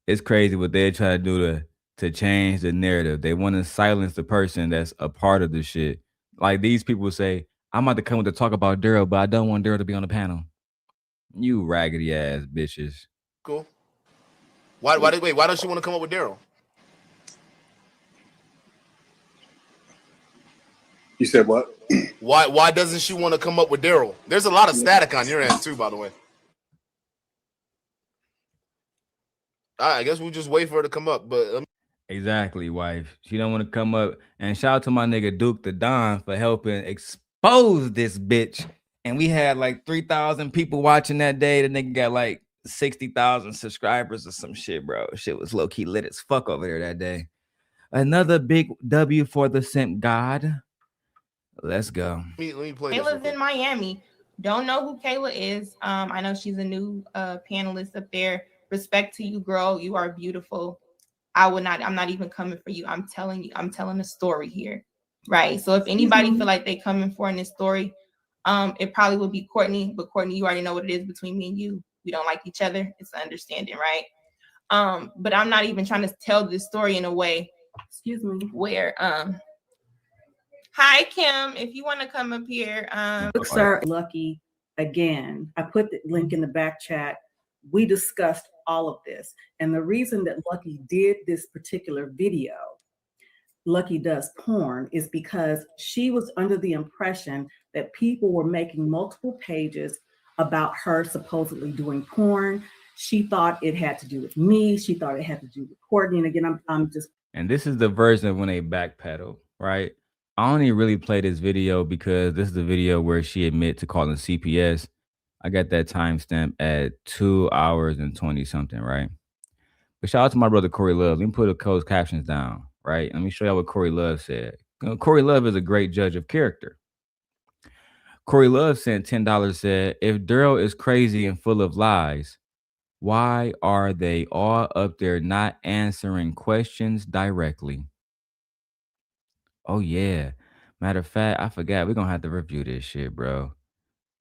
it's crazy what they're trying to do to change the narrative. They want to silence the person that's a part of the shit. Like these people say, I'm about to come to talk about Darrel, but I don't want Darrel to be on the panel. You raggedy ass bitches.
Cool. Why does she want to come up with Darrel?
You said what?
Why doesn't she want to come up with Darrel? There's a lot of static on your end too, by the way. All right, I guess we'll just wait for her to come up. But
exactly, wife. She don't want to come up. And shout out to my nigga Duke the Don for helping expose this bitch. And we had like 3,000 people watching that day. The nigga got like 60,000 subscribers or some shit, bro. Shit was low key lit as fuck over there that day. Another big W for the simp god. Let's go.
Let me play.
Kayla's in Miami. Don't know who Kayla is. I know she's a new panelist up there. Respect to you, girl. You are beautiful. I'm not even coming for you. I'm telling a story here. Right. So if anybody feel like they coming for in this story, it probably would be Courtney. But Courtney, you already know what it is between me and you. We don't like each other. It's an understanding, right? But I'm not even trying to tell this story in a way, where hi Kim, if you want to come up here.
Look, sir, Lucky, again, I put the link in the back chat. We discussed all of this. And the reason that Lucky did this particular video, Lucky Does Porn, is because she was under the impression that people were making multiple pages about her supposedly doing porn. She thought it had to do with me. She thought it had to do with Courtney. And again, I'm just.
And this is the version of when they backpedal, right? I only really play this video because this is the video where she admit to calling CPS. I got that timestamp at 2 hours and 20 something, right? But shout out to my brother Corey Love. Let me put the closed captions down, right? Let me show y'all what Corey Love said. Corey Love is a great judge of character. Corey Love sent $10, said, if Darrel is crazy and full of lies, why are they all up there not answering questions directly? Oh, yeah. Matter of fact, I forgot. We're going to have to review this shit, bro.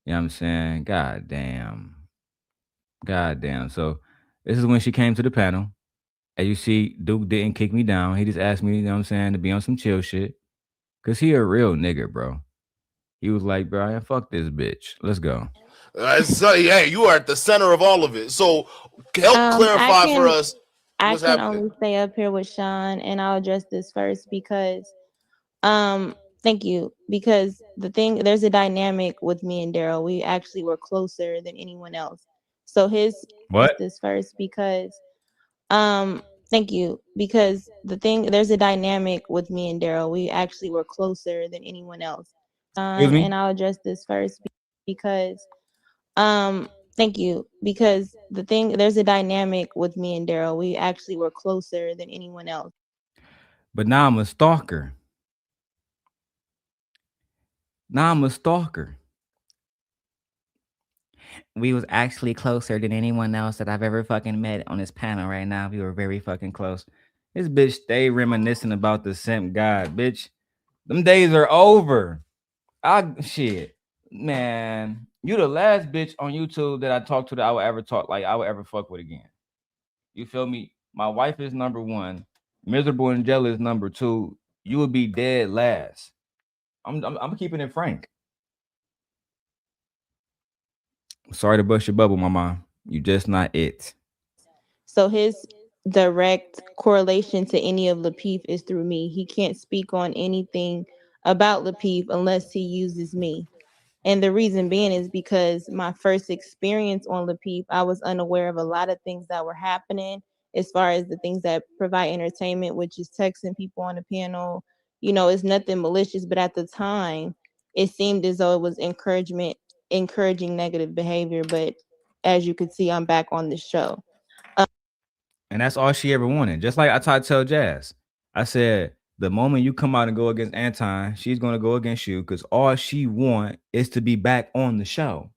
You know what I'm saying? God damn. God damn. So this is when she came to the panel. As you see, Duke didn't kick me down. He just asked me, you know what I'm saying, to be on some chill shit. Because he a real nigga, bro. He was like, bro, fuck this bitch. Let's go.
So, hey, you are at the center of all of it. So help clarify for us what's happening.
I can only stay up here with Sean, and I'll address this first because, thank you. Because there's a dynamic with me and Darrel. We actually were closer than anyone else. So
what?
This first because, thank you. Because there's a dynamic with me and Darrel. We actually were closer than anyone else. And I'll address this first because, thank you. Because there's a dynamic with me and Darrel. We actually were closer than anyone else.
But now I'm a stalker. We was actually closer than anyone else that I've ever fucking met on this panel right now. We were very fucking close. This bitch stay reminiscing about the simp god, bitch. Them days are over. Shit. Man, you the last bitch on YouTube that I talked to that I would ever fuck with again. You feel me? My wife is number one. Miserable and Jealous number two. You would be dead last. I'm keeping it frank. Sorry to bust your bubble, mama. You just not it.
So his direct correlation to any of Lapeef is through me. He can't speak on anything about Lapeef unless he uses me. And the reason being is because my first experience on Lapeef, I was unaware of a lot of things that were happening as far as the things that provide entertainment, which is texting people on the panel. You know, it's nothing malicious, but at the time, it seemed as though it was encouraging negative behavior. But as you could see, I'm back on the show.
And that's all she ever wanted. Just like I tried to tell Jazz. I said, the moment you come out and go against Anton, she's going to go against you because all she want is to be back on the show.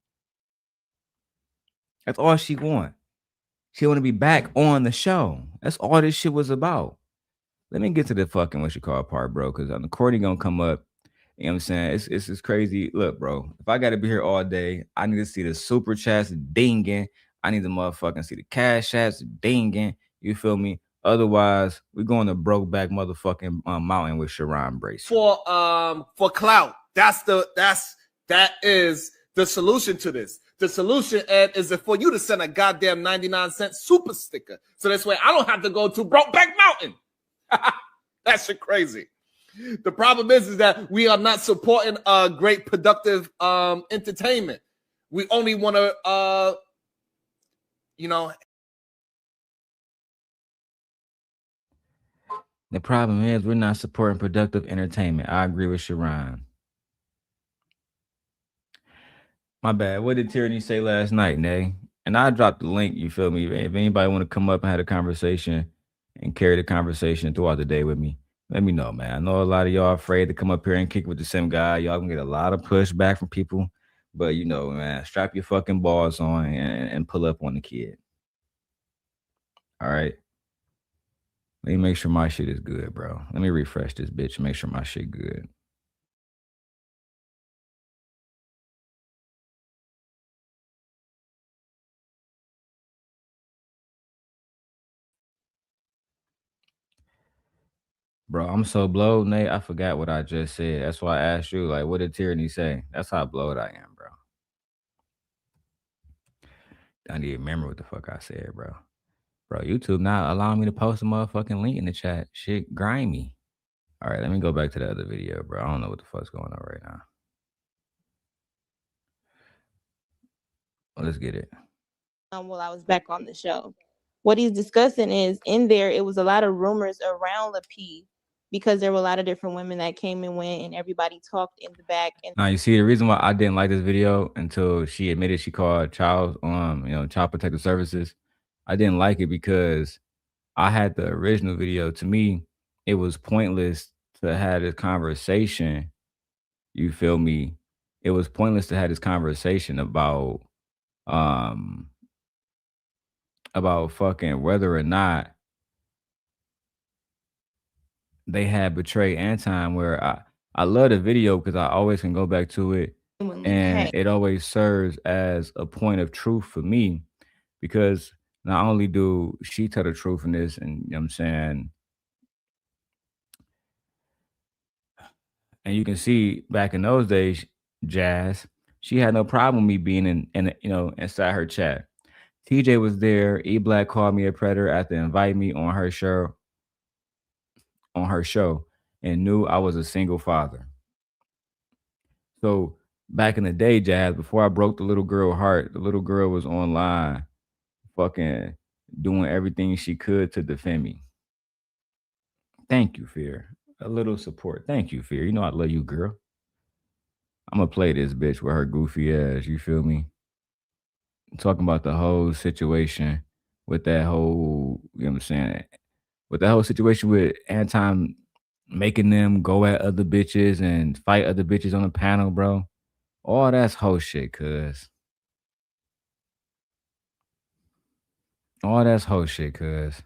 That's all she want. She want to be back on the show. That's all this shit was about. Let me get to the fucking what you call part, bro, because the recording going to come up. You know what I'm saying? It's crazy. Look, bro, if I got to be here all day, I need to see the super chats dinging. I need to motherfucking see the cash chats dinging. You feel me? Otherwise, we're going to Brokeback motherfucking mountain with Sharon Brace.
For clout. That is the solution to this. The solution, Ed, is for you to send a goddamn 99-cent super sticker. So this way I don't have to go to Brokeback Mountain. That shit crazy. The problem is that we are not supporting great productive entertainment. We only want to
The problem is we're not supporting productive entertainment. I agree with Sharon. My bad. What did Tyranny say last night, Nay? And I dropped the link, you feel me? If anybody want to come up and have a conversation and carry the conversation throughout the day with me, let me know, man. I know a lot of y'all afraid to come up here and kick with the same guy. Y'all gonna get a lot of pushback from people. But, you know, man, strap your fucking balls on and pull up on the kid. All right? Let me make sure my shit is good, bro. Let me refresh this bitch and make sure my shit good. Bro, I'm so blowed, Nate. I forgot what I just said. That's why I asked you, like, what did Tyranny say? That's how blowed I am, bro. I need to remember what the fuck I said, bro. Bro, YouTube not allowing me to post a motherfucking link in the chat. Shit grimy. All right, let me go back to the other video, bro. I don't know what the fuck's going on right now. Well, let's get it.
While I was back on the show, what he's discussing is in there, it was a lot of rumors around Lapeef because there were a lot of different women that came and went, and everybody talked in the back. And
now you see the reason why I didn't like this video until she admitted she called Child Protective Services. I didn't like it because I had the original video. To me, it was pointless to have this conversation. You feel me? It was pointless to have this conversation about fucking whether or not they had betrayed Anton. Where I love the video because I always can go back to it, and it always serves as a point of truth for me, because not only do she tell the truth in this, and you know what I'm saying, and you can see back in those days, Jazz, she had no problem with me being in inside her chat. TJ was there. E Black called me a predator after inviting me on her show, and knew I was a single father. So back in the day, Jazz, before I broke the little girl heart, the little girl was online fucking doing everything she could to defend me. Thank you, Fear. A little support. Thank you, Fear. You know I love you, girl. I'm gonna play this bitch with her goofy ass. You feel me? Talking about the whole situation with that whole, you know what I'm saying? With the whole situation with Anton making them go at other bitches and fight other bitches on the panel, bro. All that's whole shit, cuz. All that's whole shit, cuz.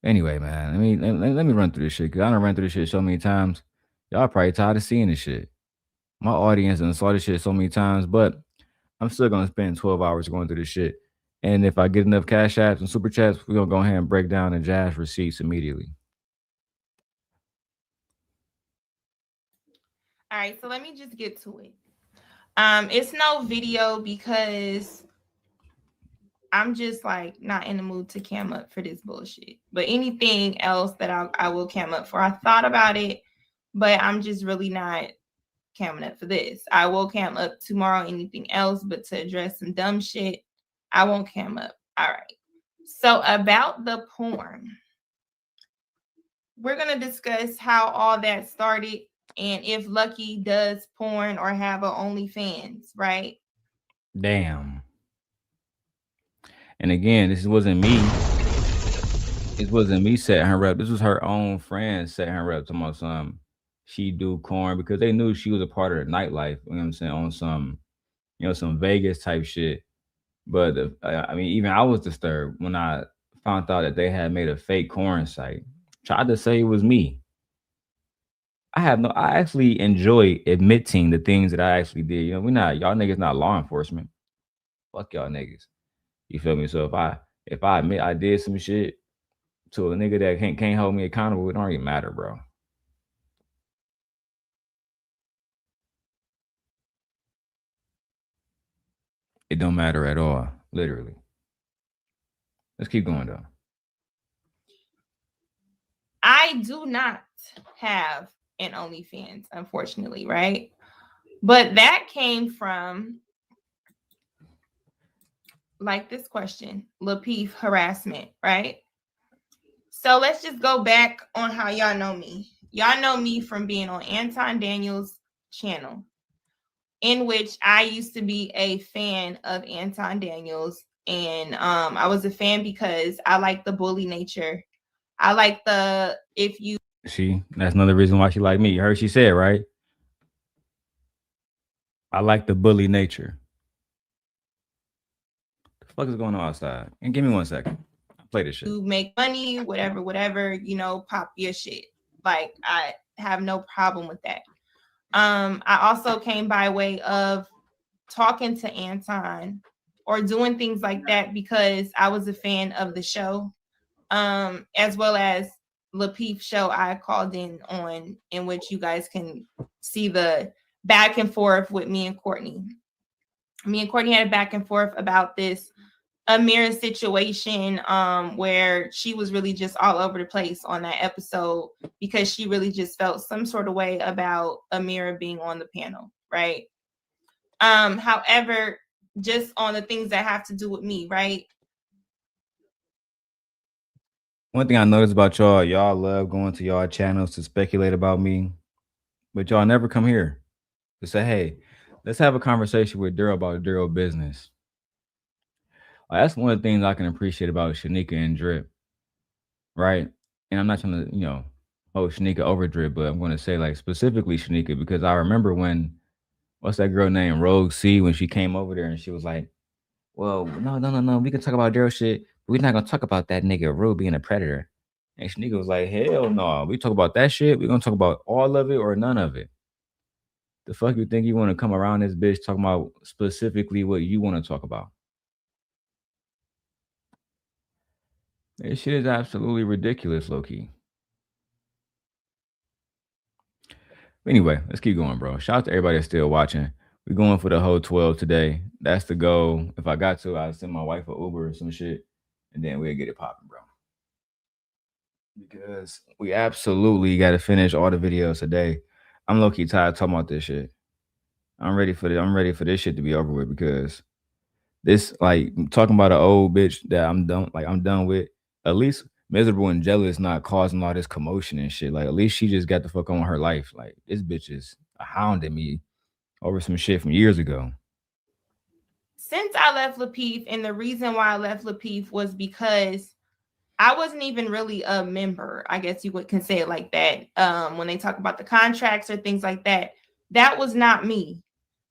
Anyway, man, let me run through this shit, cuz I done ran through this shit so many times. Y'all probably tired of seeing this shit. My audience done saw this shit so many times, but I'm still gonna spend 12 hours going through this shit. And if I get enough cash apps and super chats, we're gonna go ahead and break down the Jazz receipts immediately.
all right, so let me just get to it. It's no video because I'm just like not in the mood to cam up for this bullshit. But anything else that I will cam up for, I thought about it, but I'm just really not camming up for this. I will cam up tomorrow, anything else, but to address some dumb shit, I won't cam up. All right. So about the porn, we're going to discuss how all that started and if Lucky does porn or have a OnlyFans, right?
Damn. And again, this wasn't me. It wasn't me setting her up. This was her own friend setting her up to my son. She do corn because they knew she was a part of the nightlife. You know what I'm saying? On some, some Vegas type shit. But even I was disturbed when I found out that they had made a fake corn site. Tried to say it was me. I actually enjoy admitting the things that I actually did. Y'all niggas not law enforcement. Fuck y'all niggas. You feel me? So if I admit I did some shit to a nigga that can't hold me accountable, it don't even matter, bro. It don't matter at all, literally. Let's keep going though.
I do not have an OnlyFans, unfortunately, right? But that came from like this question, Lapeef harassment, right? So let's just go back on how y'all know me. Y'all know me from being on Anton Daniels' channel, in which I used to be a fan of Anton Daniels. And I was a fan because I like the bully nature. I like
that's another reason why she liked me. You heard she said, right? I like the bully nature. The fuck is going on outside? And give me 1 second. Play this shit.
You make money, whatever, pop your shit. Like, I have no problem with that. I also came by way of talking to Anton or doing things like that because I was a fan of the show, as well as Lapeef show I called in on, in which you guys can see the back and forth with me and Courtney. Me and Courtney had a back and forth about this Amira situation, where she was really just all over the place on that episode because she really just felt some sort of way about Amira being on the panel, right? However, just on the things that have to do with me, right?
One thing I noticed about y'all love going to y'all channels to speculate about me, but y'all never come here to say, hey, let's have a conversation with Darrel about Darrel business. That's one of the things I can appreciate about Shanika and Drip, right? And I'm not trying to, hold Shanika over Drip, but I'm going to say like specifically Shanika because I remember when, what's that girl named Rogue C, when she came over there and she was like, well, no, we can talk about Darrel shit, but we're not going to talk about that nigga Rue being a predator. And Shanika was like, hell no, we talk about that shit. We're going to talk about all of it or none of it. The fuck you think you want to come around this bitch talking about specifically what you want to talk about? This shit is absolutely ridiculous, low-key. Anyway, let's keep going, bro. Shout out to everybody that's still watching. We're going for the whole 12 today. That's the goal. If I got to, I'd send my wife an Uber or some shit, and then we'll get it popping, bro. Because we absolutely got to finish all the videos today. I'm low-key tired of talking about this shit. I'm ready for this shit to be over with because this, like, talking about an old bitch that I'm done with. At least Miserable and Jealous not causing all this commotion and shit. Like, at least she just got the fuck on with her life. Like, this bitch is hounding me over some shit from years ago.
Since I left Lapeef, and the reason why I left Lapeef was because I wasn't even really a member. I guess you can say it like that. When they talk about the contracts or things like that, that was not me.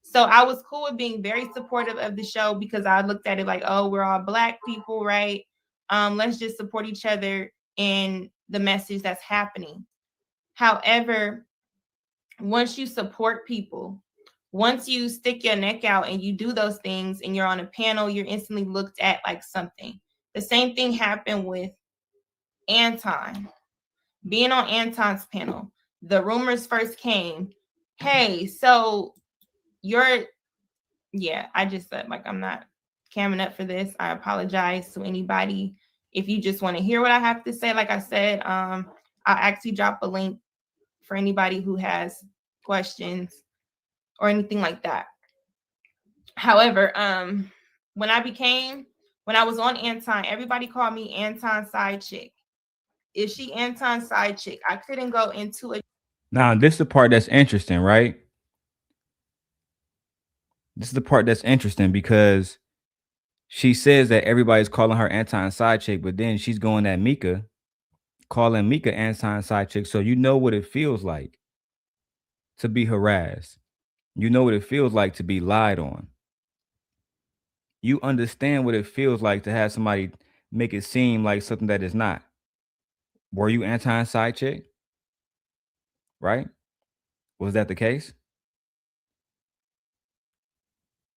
So I was cool with being very supportive of the show because I looked at it like, oh, we're all Black people, right? Let's just support each other in the message that's happening. However, once you support people, once you stick your neck out and you do those things and you're on a panel, you're instantly looked at like something. The same thing happened with Anton. Being on Anton's panel, the rumors first came, hey, so I just said, like, I'm not camming up for this. I apologize to anybody. If you just want to hear what I have to say, like I said, I'll actually drop a link for anybody who has questions or anything like that. However, when I was on Anton, everybody called me Anton's side chick. Is she Anton's side chick? I couldn't go into it.
Now, this is the part that's interesting, right? This is the part that's interesting because she says that everybody's calling her Anton's side chick, but then she's going at Mika, calling Mika Anton's side chick. So you know what it feels like to be harassed. You know what it feels like to be lied on. You understand what it feels like to have somebody make it seem like something that is not. Were you Anton's side chick? Right? Was that the case?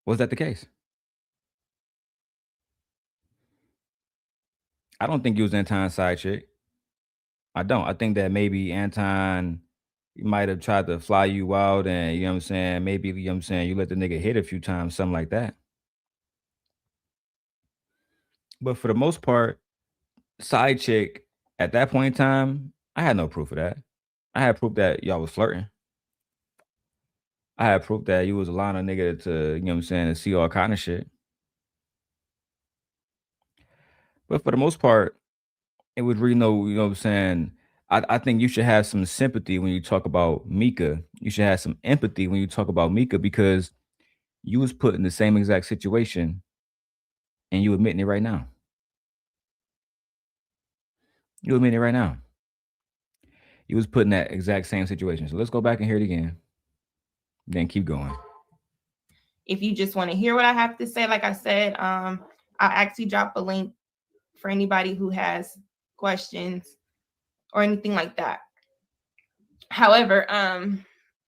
Was that the case? I don't think you was Anton's side chick. I don't. I think that maybe Anton might have tried to fly you out and, you know what I'm saying, maybe, you know what I'm saying, you let the nigga hit a few times, something like that. But for the most part, side chick, at that point in time, I had no proof of that. I had proof that y'all was flirting. I had proof that you was allowing a nigga to, you know what I'm saying, to see all kind of shit. But for the most part, it was really no, you know what I'm saying, I think you should have some sympathy when you talk about Mika. You should have some empathy when you talk about Mika because you was put in the same exact situation and you admitting it right now. You admitting it right now. You was put in that exact same situation. So let's go back and hear it again. Then keep going.
If you just want to hear what I have to say, like I said, I'll actually drop a link for anybody who has questions or anything like that. However,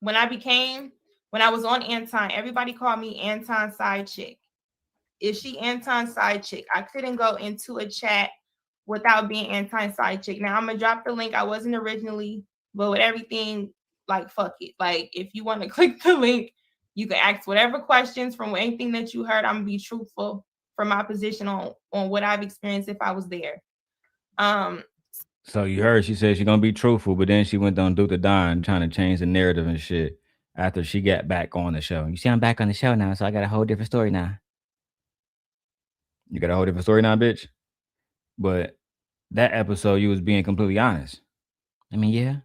when I was on Anton, everybody called me Anton's side chick. Is she Anton's side chick? I couldn't go into a chat without being Anton's side chick. Now I'm gonna drop the link. I wasn't originally, but with everything, like, fuck it. Like, if you want to click the link, you can ask whatever questions from anything that you heard. I'm gonna be truthful from my position on what I've experienced if I was there.
So you heard she said she's gonna be truthful, but then she went on Duke the Don trying to change the narrative and shit after she got back on the show. You see, I'm back on the show now, so I got a whole different story now. You got a whole different story now, bitch. But that episode you was being completely honest. I mean, yeah.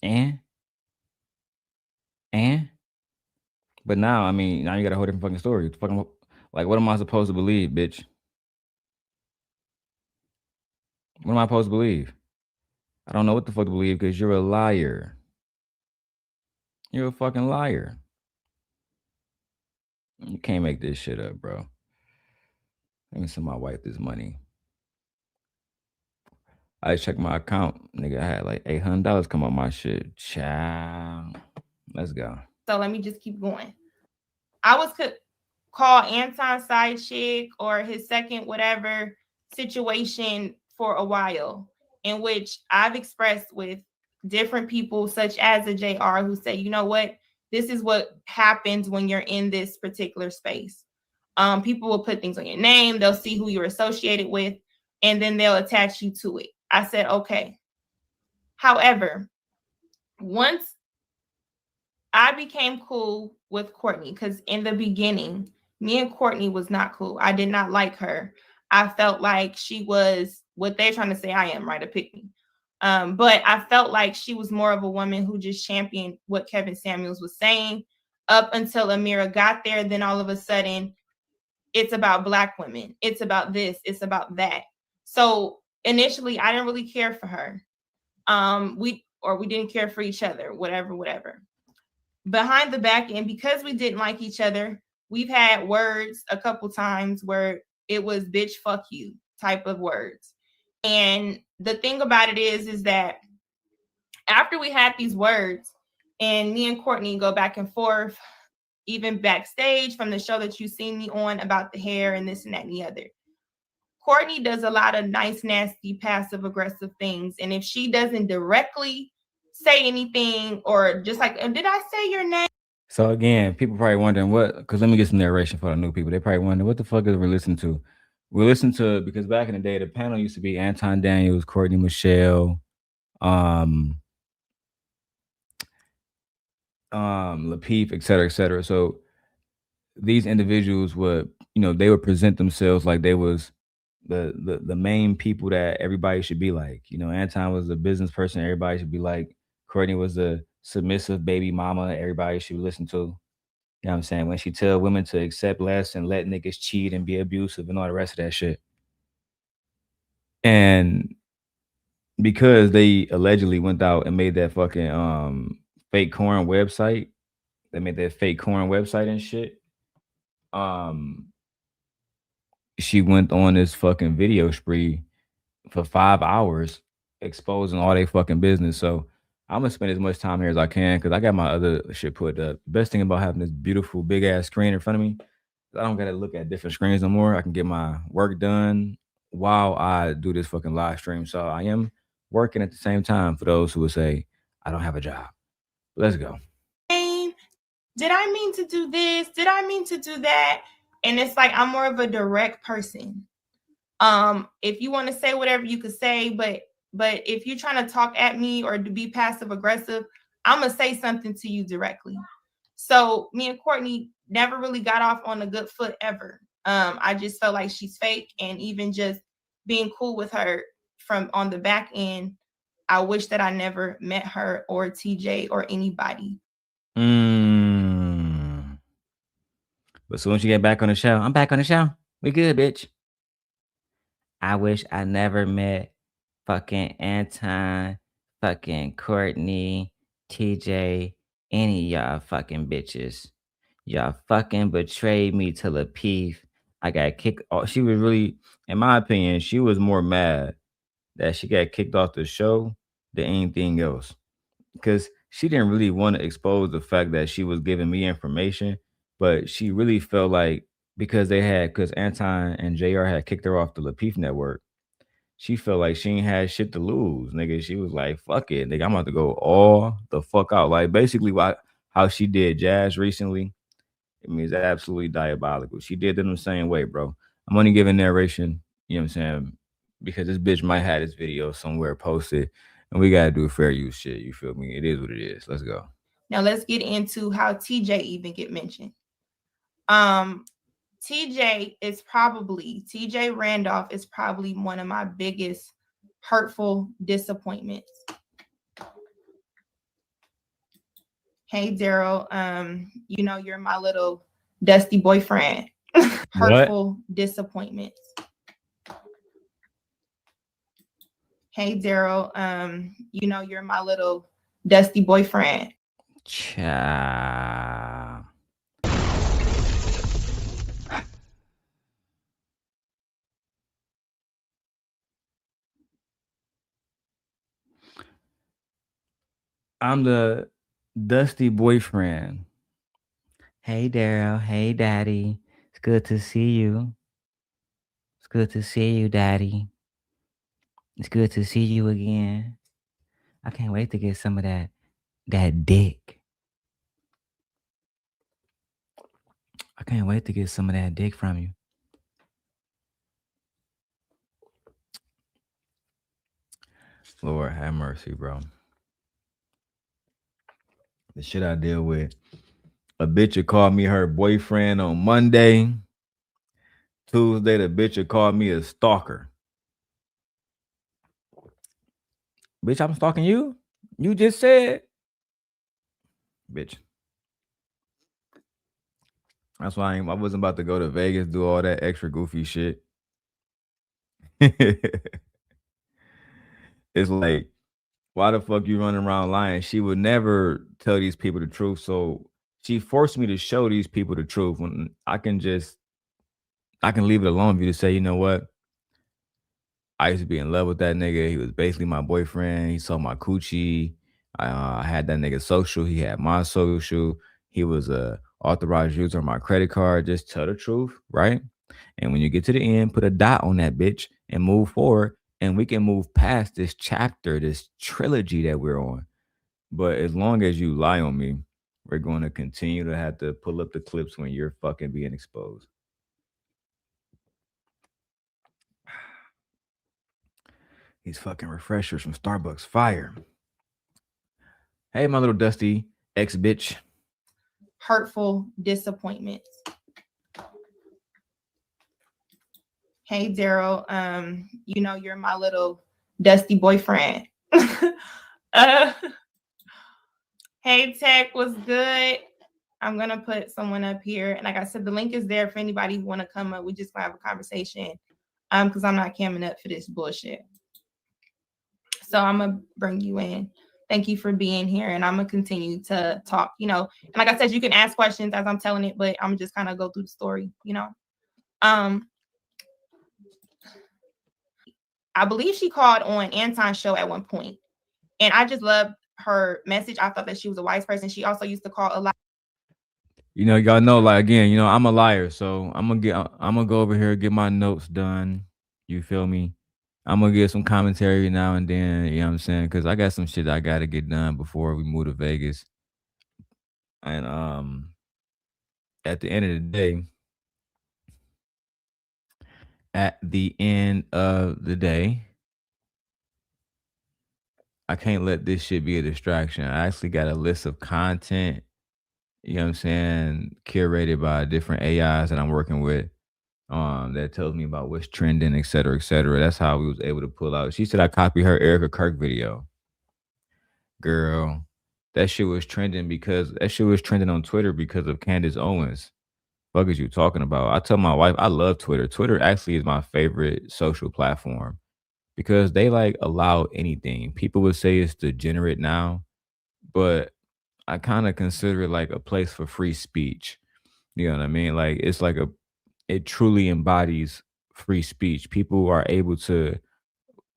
And but now, I mean, now you got a whole different fucking story. Fucking, like, what am I supposed to believe, bitch? What am I supposed to believe? I don't know what the fuck to believe because you're a liar. You're a fucking liar. You can't make this shit up, bro. Let me send my wife this money. I checked my account, nigga. I had like $800 come on my shit. Ciao. Let's go.
So let me just keep going. I was call Anton side chick or his second whatever situation for a while, in which I've expressed with different people, such as a JR, who say, you know what, this is what happens when you're in this particular space. People will put things on your name, they'll see who you're associated with, and then they'll attach you to it. I said, okay. However, once I became cool with Courtney, because in the beginning, me and Courtney was not cool. I did not like her. I felt like she was what they're trying to say I am, right? A pick me. But I felt like she was more of a woman who just championed what Kevin Samuels was saying up until Amira got there. Then all of a sudden, it's about Black women. It's about this. It's about that. So initially, I didn't really care for her. We didn't care for each other, whatever. Behind the back end, because we didn't like each other, we've had words a couple times where it was bitch, fuck you type of words. And the thing about it is that after we had these words and me and Courtney go back and forth, even backstage from the show that you've seen me on about the hair and this and that and the other, Courtney does a lot of nice, nasty, passive aggressive things. And if she doesn't directly say anything or just like, did I say your name?
So again, people probably wondering what, because let me get some narration for the new people. They probably wonder what the fuck is we listening to? We listen to, because back in the day, the panel used to be Anton Daniels, Courtney Michelle, Lapeef, et cetera, et cetera. So these individuals would, they would present themselves like they was the main people that everybody should be like. Anton was a business person everybody should be like. Courtney was a submissive baby mama everybody should listen to. You know what I'm saying? When she tell women to accept less and let niggas cheat and be abusive and all the rest of that shit. And because they allegedly went out and made that fucking fake corn website, they made that fake corn website and shit. She went on this fucking video spree for 5 hours exposing all they fucking business. So I'm gonna spend as much time here as I can because I got my other shit put up. The best thing about having this beautiful big ass screen in front of me, I don't gotta look at different screens no more. I can get my work done while I do this fucking live stream. So I am working at the same time for those who would say I don't have a job. Let's go.
Did I mean to do this? Did I mean to do that? And it's like, I'm more of a direct person. If you want to say whatever you could say, but if you're trying to talk at me or to be passive aggressive, I'm going to say something to you directly. So me and Courtney never really got off on a good foot ever. I just felt like she's fake. And even just being cool with her from on the back end, I wish that I never met her or TJ or anybody.
But as soon as you get back on the show, I'm back on the show. We good, bitch. I wish I never met fucking Anton, fucking Courtney, TJ, any of y'all fucking bitches. Y'all fucking betrayed me to Lapeef. I got kicked off. She was really, in my opinion, she was more mad that she got kicked off the show than anything else. Because she didn't really want to expose the fact that she was giving me information, but she really felt like because Anton and JR had kicked her off the Lapeef network, she felt like she ain't had shit to lose, nigga. She was like, fuck it, nigga, I'm about to go all the fuck out. Like, basically how she did Jazz recently, I mean, it's absolutely diabolical. She did them the same way, bro. I'm only giving narration, you know what I'm saying, because this bitch might have this video somewhere posted, and we gotta do fair use shit, you feel me? It is what it is. Let's go.
Now let's get into how TJ even get mentioned. TJ Randolph is probably one of my biggest hurtful disappointments. Hey, Darrel, you know, you're my little dusty boyfriend. Hurtful disappointments. Hey, Darrel, you know, you're my little dusty boyfriend.
Child. I'm the dusty boyfriend. Hey, Darrel. Hey, Daddy. It's good to see you. It's good to see you, Daddy. It's good to see you again. I can't wait to get some of that dick. I can't wait to get some of that dick from you. Lord have mercy, bro. The shit I deal with. A bitch would call me her boyfriend on Monday. Tuesday, the bitch would call me a stalker. Bitch, I'm stalking you? You just said. Bitch. That's why I wasn't about to go to Vegas, do all that extra goofy shit. It's like, why the fuck you running around lying? She would never tell these people the truth. So she forced me to show these people the truth when I can leave it alone for you to say, you know what? I used to be in love with that nigga. He was basically my boyfriend. He saw my coochie. I had that nigga social. He had my social. He was a authorized user on my credit card. Just tell the truth, right? And when you get to the end, put a dot on that bitch and move forward. And we can move past this chapter, this trilogy that we're on. But as long as you lie on me, we're going to continue to have to pull up the clips when you're fucking being exposed. These fucking refreshers from Starbucks, fire. Hey, my little dusty ex-bitch.
Hurtful disappointments. Hey, Darrel, you know, you're my little dusty boyfriend. Hey, Tech, was good? I'm going to put someone up here. And like I said, the link is there for anybody who want to come up. We just going to have a conversation because I'm not camming up for this bullshit. So I'm going to bring you in. Thank you for being here. And I'm going to continue to talk, you know. And like I said, you can ask questions as I'm telling it, but I'm just kind of go through the story, you know. I believe she called on Anton's show at one point, and I just loved her message. I thought that she was a wise person. She also used to call a lot.
You know, y'all know, like, again, you know, I'm a liar, so I'm gonna go over here and get my notes done. You feel me? I'm gonna get some commentary now and then. You know what I'm saying? Because I got some shit I gotta get done before we move to Vegas. And at the end of the day, I can't let this shit be a distraction. I actually got a list of content, you know what I'm saying, curated by different AIs that I'm working with, that tells me about what's trending, et cetera, et cetera. That's how we was able to pull out. She said I copied her Erica Kirk video. Girl, that shit was trending on Twitter because of Candace Owens. Fuck is you talking about? I tell my wife I love Twitter. Twitter actually is my favorite social platform because they like allow anything. People would say it's degenerate now, but I kind of consider it like a place for free speech. You know what I mean? Like it's like it truly embodies free speech. People are able to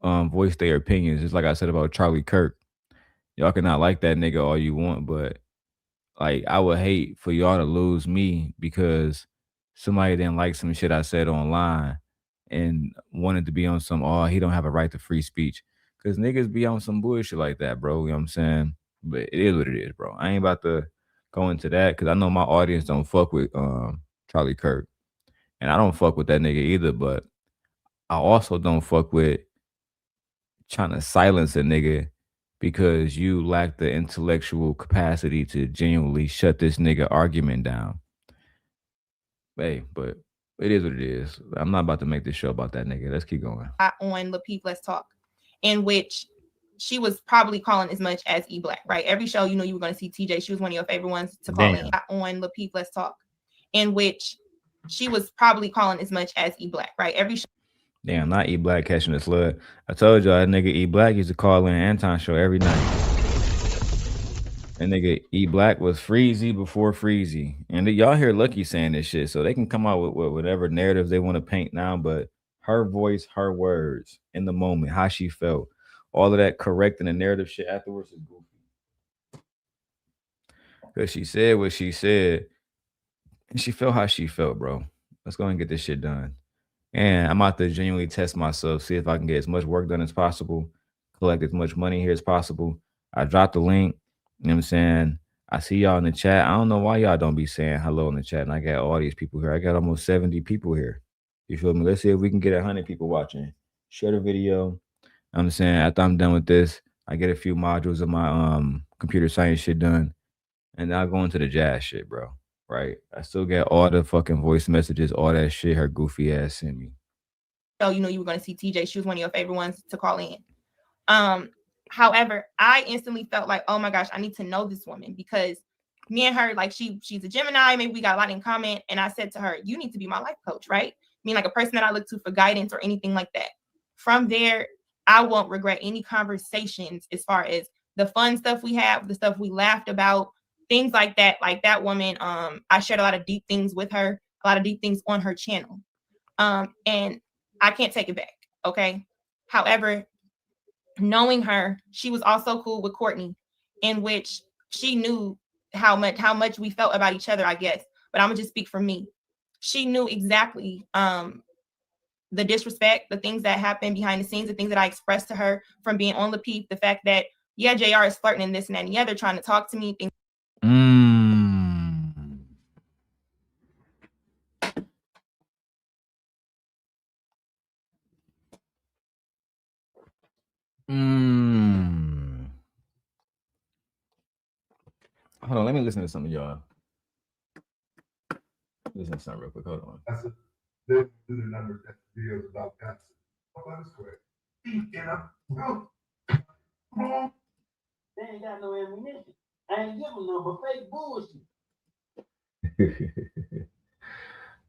voice their opinions. Just like I said about Charlie Kirk. Y'all cannot like that nigga all you want, but like I would hate for y'all to lose me because somebody didn't like some shit I said online and wanted to be on some, oh, he don't have a right to free speech. Cause niggas be on some bullshit like that, bro. You know what I'm saying? But it is what it is, bro. I ain't about to go into that because I know my audience don't fuck with Charlie Kirk. And I don't fuck with that nigga either, but I also don't fuck with trying to silence a nigga because you lack the intellectual capacity to genuinely shut this nigga argument down. Hey, but It is what it is. I'm not about to make this show about that nigga. Let's keep going.
On Le Peep Let's Talk, in which she was probably calling as much as E Black, right? Every show, you know, you were going to see TJ. She was one of your favorite ones to call in. On Le Peep Let's Talk, in which she was probably calling as much as E Black, right? Every show.
Damn, not E Black catching the slud. I told y'all that nigga E Black used to call in Anton show every night. And nigga E Black was Freezy before Freezy. And y'all hear Lucky saying this shit, so they can come out with whatever narratives they want to paint now, but her voice, her words in the moment, how she felt, all of that correcting the narrative shit afterwards is goofy. Because she said what she said, and she felt how she felt, bro. Let's go and get this shit done. And I'm out to genuinely test myself, see if I can get as much work done as possible, collect as much money here as possible. I dropped the link. You know what I'm saying? I see y'all in the chat. I don't know why y'all don't be saying hello in the chat. And I got all these people here. I got almost 70 people here. You feel me? Let's see if we can get 100 people watching. Share the video. I'm saying after I'm done with this, I get a few modules of my computer science shit done. And I'll go into the jazz shit, bro. Right? I still get all the fucking voice messages, all that shit her goofy ass sent me.
So, you know, you were going to see TJ. She was one of your favorite ones to call in. However, I instantly felt like, oh my gosh, I need to know this woman, because me and her, like she's a Gemini, maybe we got a lot in common. And I said to her, you need to be my life coach, right? I mean, like a person that I look to for guidance or anything like that. From there, I won't regret any conversations as far as the fun stuff we have, the stuff we laughed about, things like that. Like that woman, I shared a lot of deep things with her, a lot of deep things on her channel. And I can't take it back. Okay. However, knowing her, she was also cool with Courtney, in which she knew how much we felt about each other, I guess. But I'm gonna just speak for me. She knew exactly the disrespect, the things that happened behind the scenes, the things that I expressed to her from being on Le Peep, the fact that, yeah, JR is flirting and this and that and the other, trying to talk to me. Things.
Hold on, let me listen to some of y'all. Listen to something real quick. Hold on.
That's the number that videos about that. Oh, that's correct. They ain't got no ammunition. I ain't giving no but fake bullshit.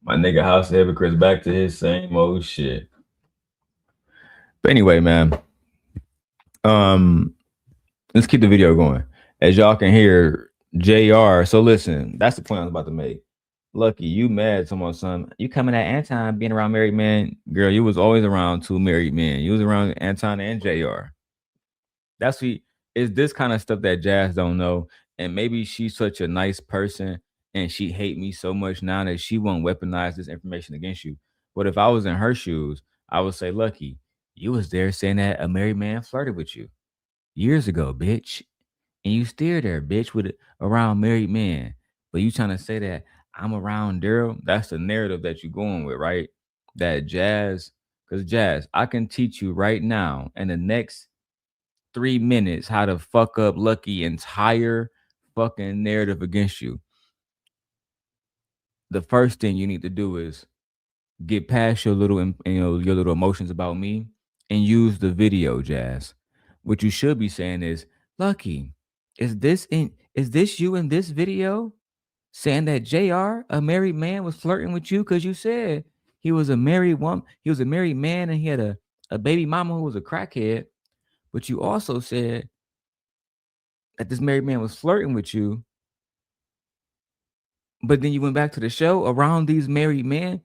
My nigga House Hypocrites back to his same old shit. But anyway, man. Let's keep the video going. As y'all can hear, JR. So listen, that's the point I was about to make. Lucky, you mad someone, son. You coming at Anton being around married men. Girl, you was always around two married men. You was around Anton and JR. That's what is this kind of stuff that Jazz don't know. And maybe she's such a nice person and she hate me so much now that she won't weaponize this information against you. But if I was in her shoes, I would say, Lucky, you was there saying that a married man flirted with you years ago, bitch. And you still there, bitch, with around married men. But you trying to say that I'm around Darrel? That's the narrative that you're going with, right? That Jazz, because Jazz, I can teach you right now in the next 3 minutes how to fuck up Lucky entire fucking narrative against you. The first thing you need to do is get past your little, your little emotions about me and use the video, Jazz. What you should be saying is, Lucky, is this you in this video saying that JR, a married man, was flirting with you? Because you said he was a married woman, he was a married man, and he had a baby mama who was a crackhead. But you also said that this married man was flirting with you. But then you went back to the show around these married men.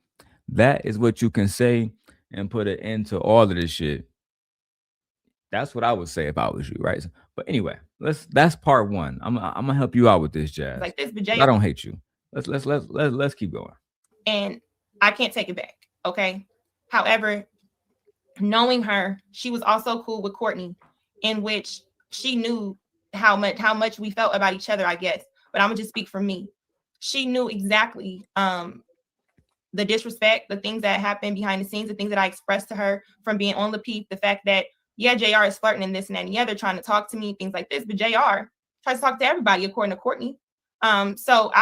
That is what you can say and put an end to all of this shit. That's what I would say if I was you, right? But anyway, that's part one. I'm gonna help you out with this, Jazz.
Like this, but
I don't hate you. Let's keep going.
And I can't take it back. Okay. However, knowing her, she was also cool with Courtney, in which she knew how much we felt about each other, I guess. But I'm gonna just speak for me. She knew exactly the disrespect, the things that happened behind the scenes, the things that I expressed to her from being on Le Peep, the fact that, yeah, JR is flirting and this and that and the other, trying to talk to me, things like this. But JR tries to talk to everybody, according to Courtney. So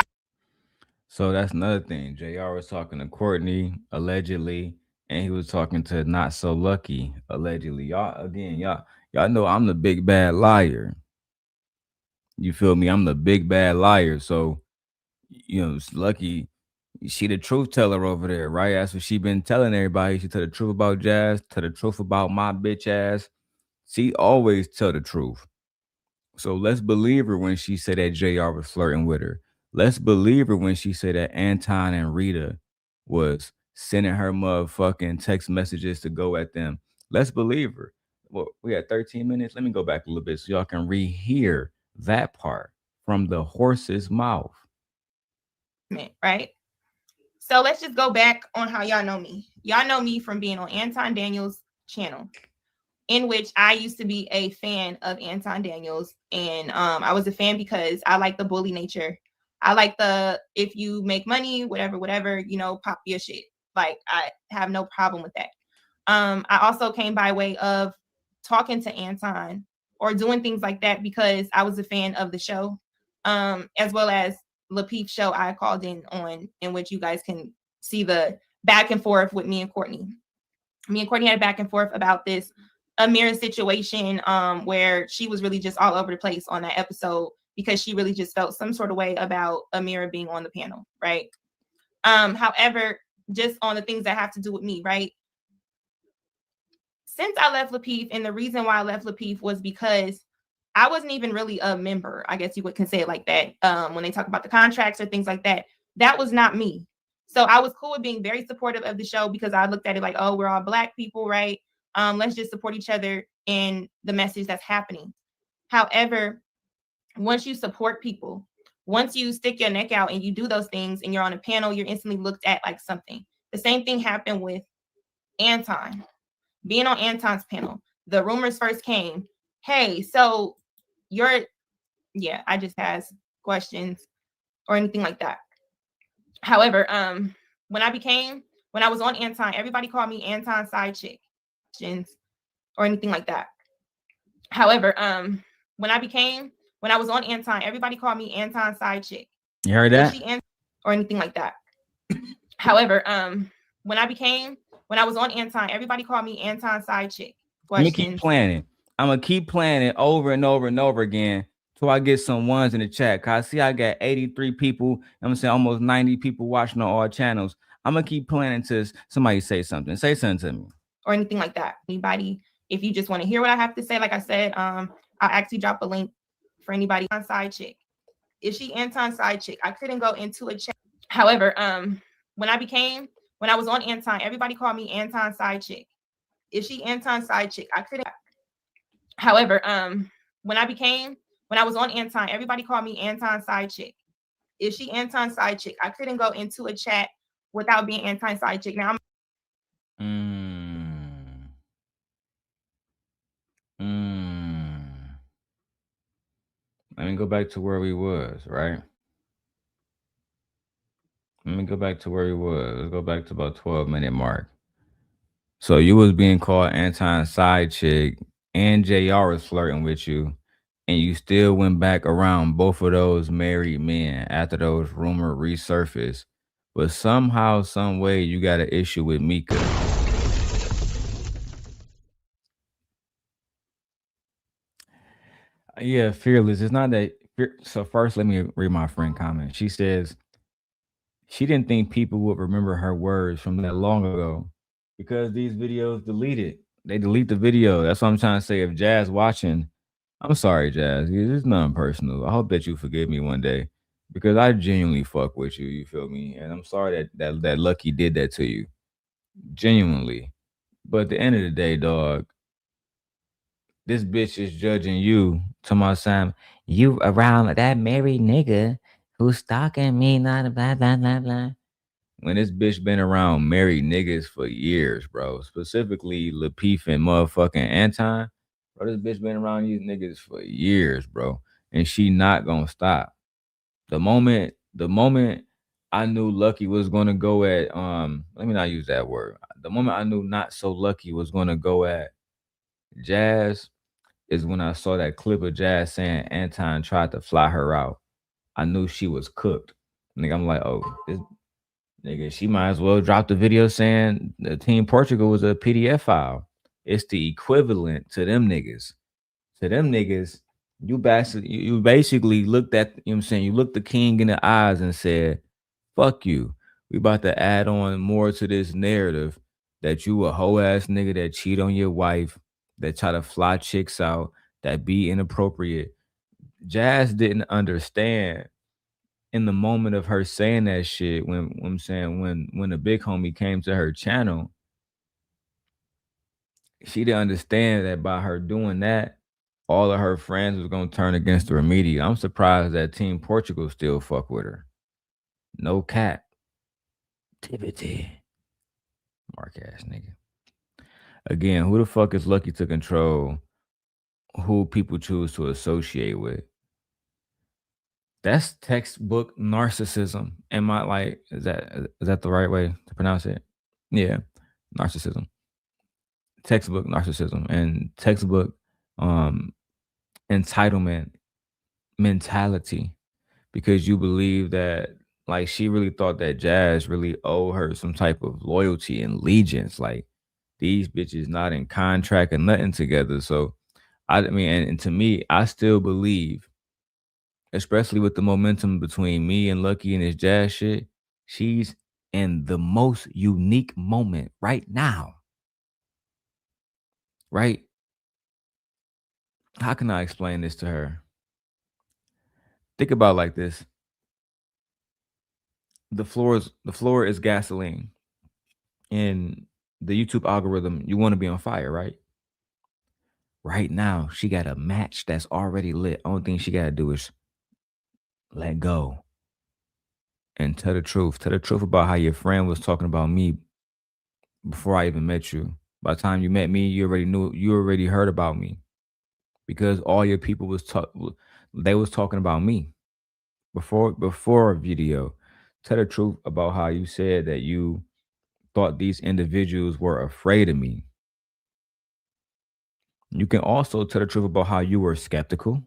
So that's another thing. JR was talking to Courtney allegedly, and he was talking to NotSoLuckii allegedly. Y'all know I'm the big bad liar. You feel me? I'm the big bad liar. So Lucky, she the truth teller over there, right? That's what she been telling everybody. She tell the truth about Jazz, tell the truth about my bitch ass. She always tell the truth. So let's believe her when she said that JR was flirting with her. Let's believe her when she said that Anton and Rita was sending her motherfucking text messages to go at them. Let's believe her. Well, we had 13 minutes. Let me go back a little bit so y'all can rehear that part from the horse's mouth.
Right? So let's just go back on how y'all know me. Y'all know me from being on Anton Daniels' channel, in which I used to be a fan of Anton Daniels. And I was a fan because I like the bully nature. I like the, if you make money, whatever, pop your shit. Like, I have no problem with that. I also came by way of talking to Anton or doing things like that because I was a fan of the show, as well as Lapeef's show I called in on, in which you guys can see the back and forth with me and Courtney. Me and Courtney had a back and forth about this Amira situation, where she was really just all over the place on that episode because she really just felt some sort of way about Amira being on the panel, right? However, just on the things that have to do with me, right? Since I left Lapeef, and the reason why I left Lapeef was because I wasn't even really a member, I guess you can say it like that. When they talk about the contracts or things like that, that was not me. So I was cool with being very supportive of the show because I looked at it like, oh, we're all Black people, right? Let's just support each other in the message that's happening. However, once you support people, once you stick your neck out and you do those things and you're on a panel, you're instantly looked at like something. The same thing happened with Anton. Being on Anton's panel, the rumors first came, hey, so I just asked questions or anything like that. However, when I was on Anton, everybody called me Anton's side chick or anything like that. However, when I was on Anton, everybody called me Anton's side chick.
You heard that?
Or anything like that. However, when I was on Anton, everybody called me Anton's side chick.
Let me keep playing it. I'm gonna keep playing it over and over and over again till I get some ones in the chat. Cause I see I got 83 people. I'm saying almost 90 people watching on all channels. I'm gonna keep playing until somebody say something. Say something to me.
Or anything like that. Anybody, if you just want to hear what I have to say, like I said, I'll actually drop a link for anybody on side chick. Is she Anton's side chick? I couldn't go into a chat. However, when I was on Anton, everybody called me Anton's side chick. Is she Anton's side chick? I couldn't. However, when I was on Anton, everybody called me Anton's side chick. Is she Anton's side chick? I couldn't go into a chat without being Anton's side chick. Now
Let me go back to where we was, right? Let me go back to where we was. Let's go back to about 12-minute mark. So you was being called Anton's side chick and JR was flirting with you, and you still went back around both of those married men after those rumors resurfaced. But somehow, some way, you got an issue with Mika. Yeah, fearless. It's not that. So first, let me read my friend comment. She says she didn't think people would remember her words from that long ago because these videos deleted. They delete the video. That's what I'm trying to say. If Jazz watching, I'm sorry, Jazz. It's nothing personal. I hope that you forgive me one day because I genuinely fuck with you. You feel me? And I'm sorry that Lucky did that to you. Genuinely. But at the end of the day, dog, this bitch is judging you to my Sam. You around that married nigga who's stalking me, not blah, blah, blah, blah. When this bitch been around married niggas for years, bro. Specifically, Lapeef and motherfucking Anton. Bro, this bitch been around these niggas for years, bro. And she not gonna stop. The moment I knew Lucky was gonna go at, let me not use that word. The moment I knew NotSoLuckii was gonna go at Jazz is when I saw that clip of Jazz saying Anton tried to fly her out. I knew she was cooked. Nigga, I'm like, oh, this nigga, she might as well drop the video saying the Team Portugal was a PDF file. It's the equivalent to them niggas. To them niggas, you basically looked at, you know what I'm saying, you looked the king in the eyes and said, fuck you. We about to add on more to this narrative that you a hoe ass nigga that cheat on your wife, that try to fly chicks out, that be inappropriate. Jazz didn't understand in the moment of her saying that shit when I'm saying when the big homie came to her channel, she didn't understand that by her doing that, all of her friends was gonna turn against her immediately. I'm surprised that Team Portugal still fuck with her. No cap. Tibity. Mark ass nigga. Again, who the fuck is lucky to control who people choose to associate with? That's textbook narcissism. Am I like, is that the right way to pronounce it? Yeah, narcissism. Textbook narcissism and textbook entitlement mentality, because you believe that like she really thought that Jazz really owed her some type of loyalty and allegiance. Like these bitches not in contract and nothing together. So I mean, and to me, I still believe, especially with the momentum between me and Lucky and this Jazz shit, she's in the most unique moment right now. Right? How can I explain this to her? Think about it like this. The floor is gasoline. In the YouTube algorithm, you want to be on fire, right? Right now, she got a match that's already lit. Only thing she got to do is let go and tell the truth. Tell the truth about how your friend was talking about me before I even met you. By the time you met me, you already heard about me, because all your people was talking about me before a video. Tell the truth about how you said that you thought these individuals were afraid of me. You can also tell the truth about how you were skeptical.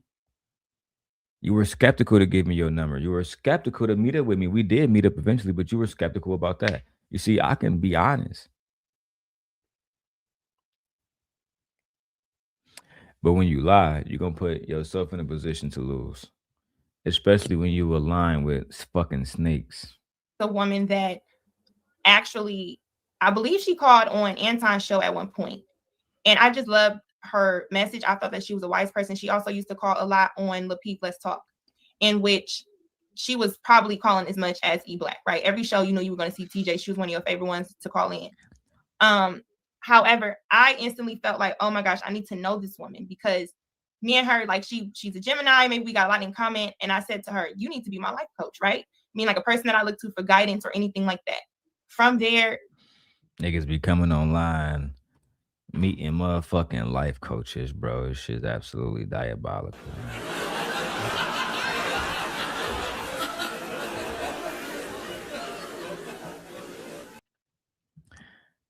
You were skeptical to give me your number. You were skeptical to meet up with me. We did meet up eventually, but you were skeptical about that. You see, I can be honest. But when you lie, you're going to put yourself in a position to lose, especially when you align with fucking snakes.
The woman that actually, I believe she called on Anton's show at one point, and I just loved her message. I thought that she was a wise person. She also used to call a lot on Lapeep Let's Talk, in which she was probably calling as much as E-Black, right? Every show, you were going to see TJ. She was one of your favorite ones to call in. However, I instantly felt like, oh my gosh, I need to know this woman, because me and her, like she's a Gemini, maybe we got a lot in common. And I said to her, you need to be my life coach, right? I mean, like a person that I look to for guidance or anything like that. From there,
niggas be coming online meeting motherfucking life coaches, bro. This shit's absolutely diabolical.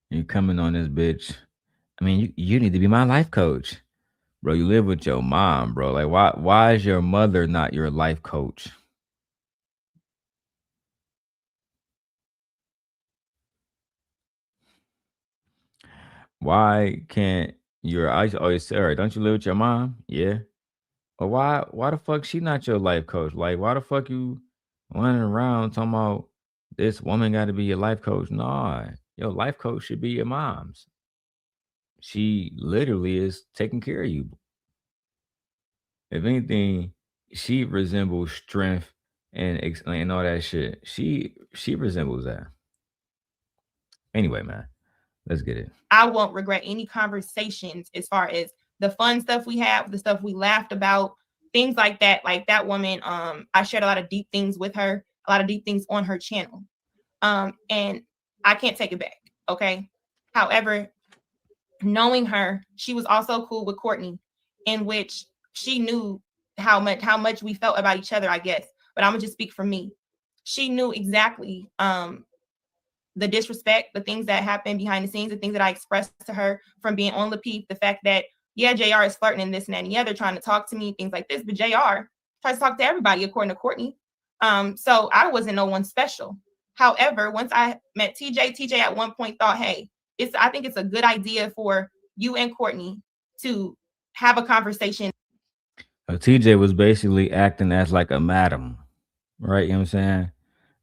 You coming on this bitch. I mean, you need to be my life coach. Bro, you live with your mom, bro. Like, why is your mother not your life coach? Why can't I always say, her, don't you live with your mom? Yeah. But why the fuck she not your life coach? Like, why the fuck you running around talking about this woman got to be your life coach? Nah, your life coach should be your mom's. She literally is taking care of you. If anything, she resembles strength and all that shit. She resembles that. Anyway, man, let's get it.
I won't regret any conversations as far as the fun stuff we have, the stuff we laughed about, things like that. Like that woman, I shared a lot of deep things with her, a lot of deep things on her channel. And I can't take it back. Okay. However, knowing her, she was also cool with Courtney, in which she knew how much we felt about each other, I guess. But I'm gonna just speak for me. She knew exactly the disrespect, the things that happened behind the scenes, the things that I expressed to her from being on Lapeep, the fact that, yeah, JR is flirting and this and that and the other, trying to talk to me, things like this. But JR tries to talk to everybody, according to Courtney. So I wasn't no one special. However, once I met TJ at one point thought, hey, I think it's a good idea for you and Courtney to have a conversation.
TJ was basically acting as like a madam, right? You know what I'm saying?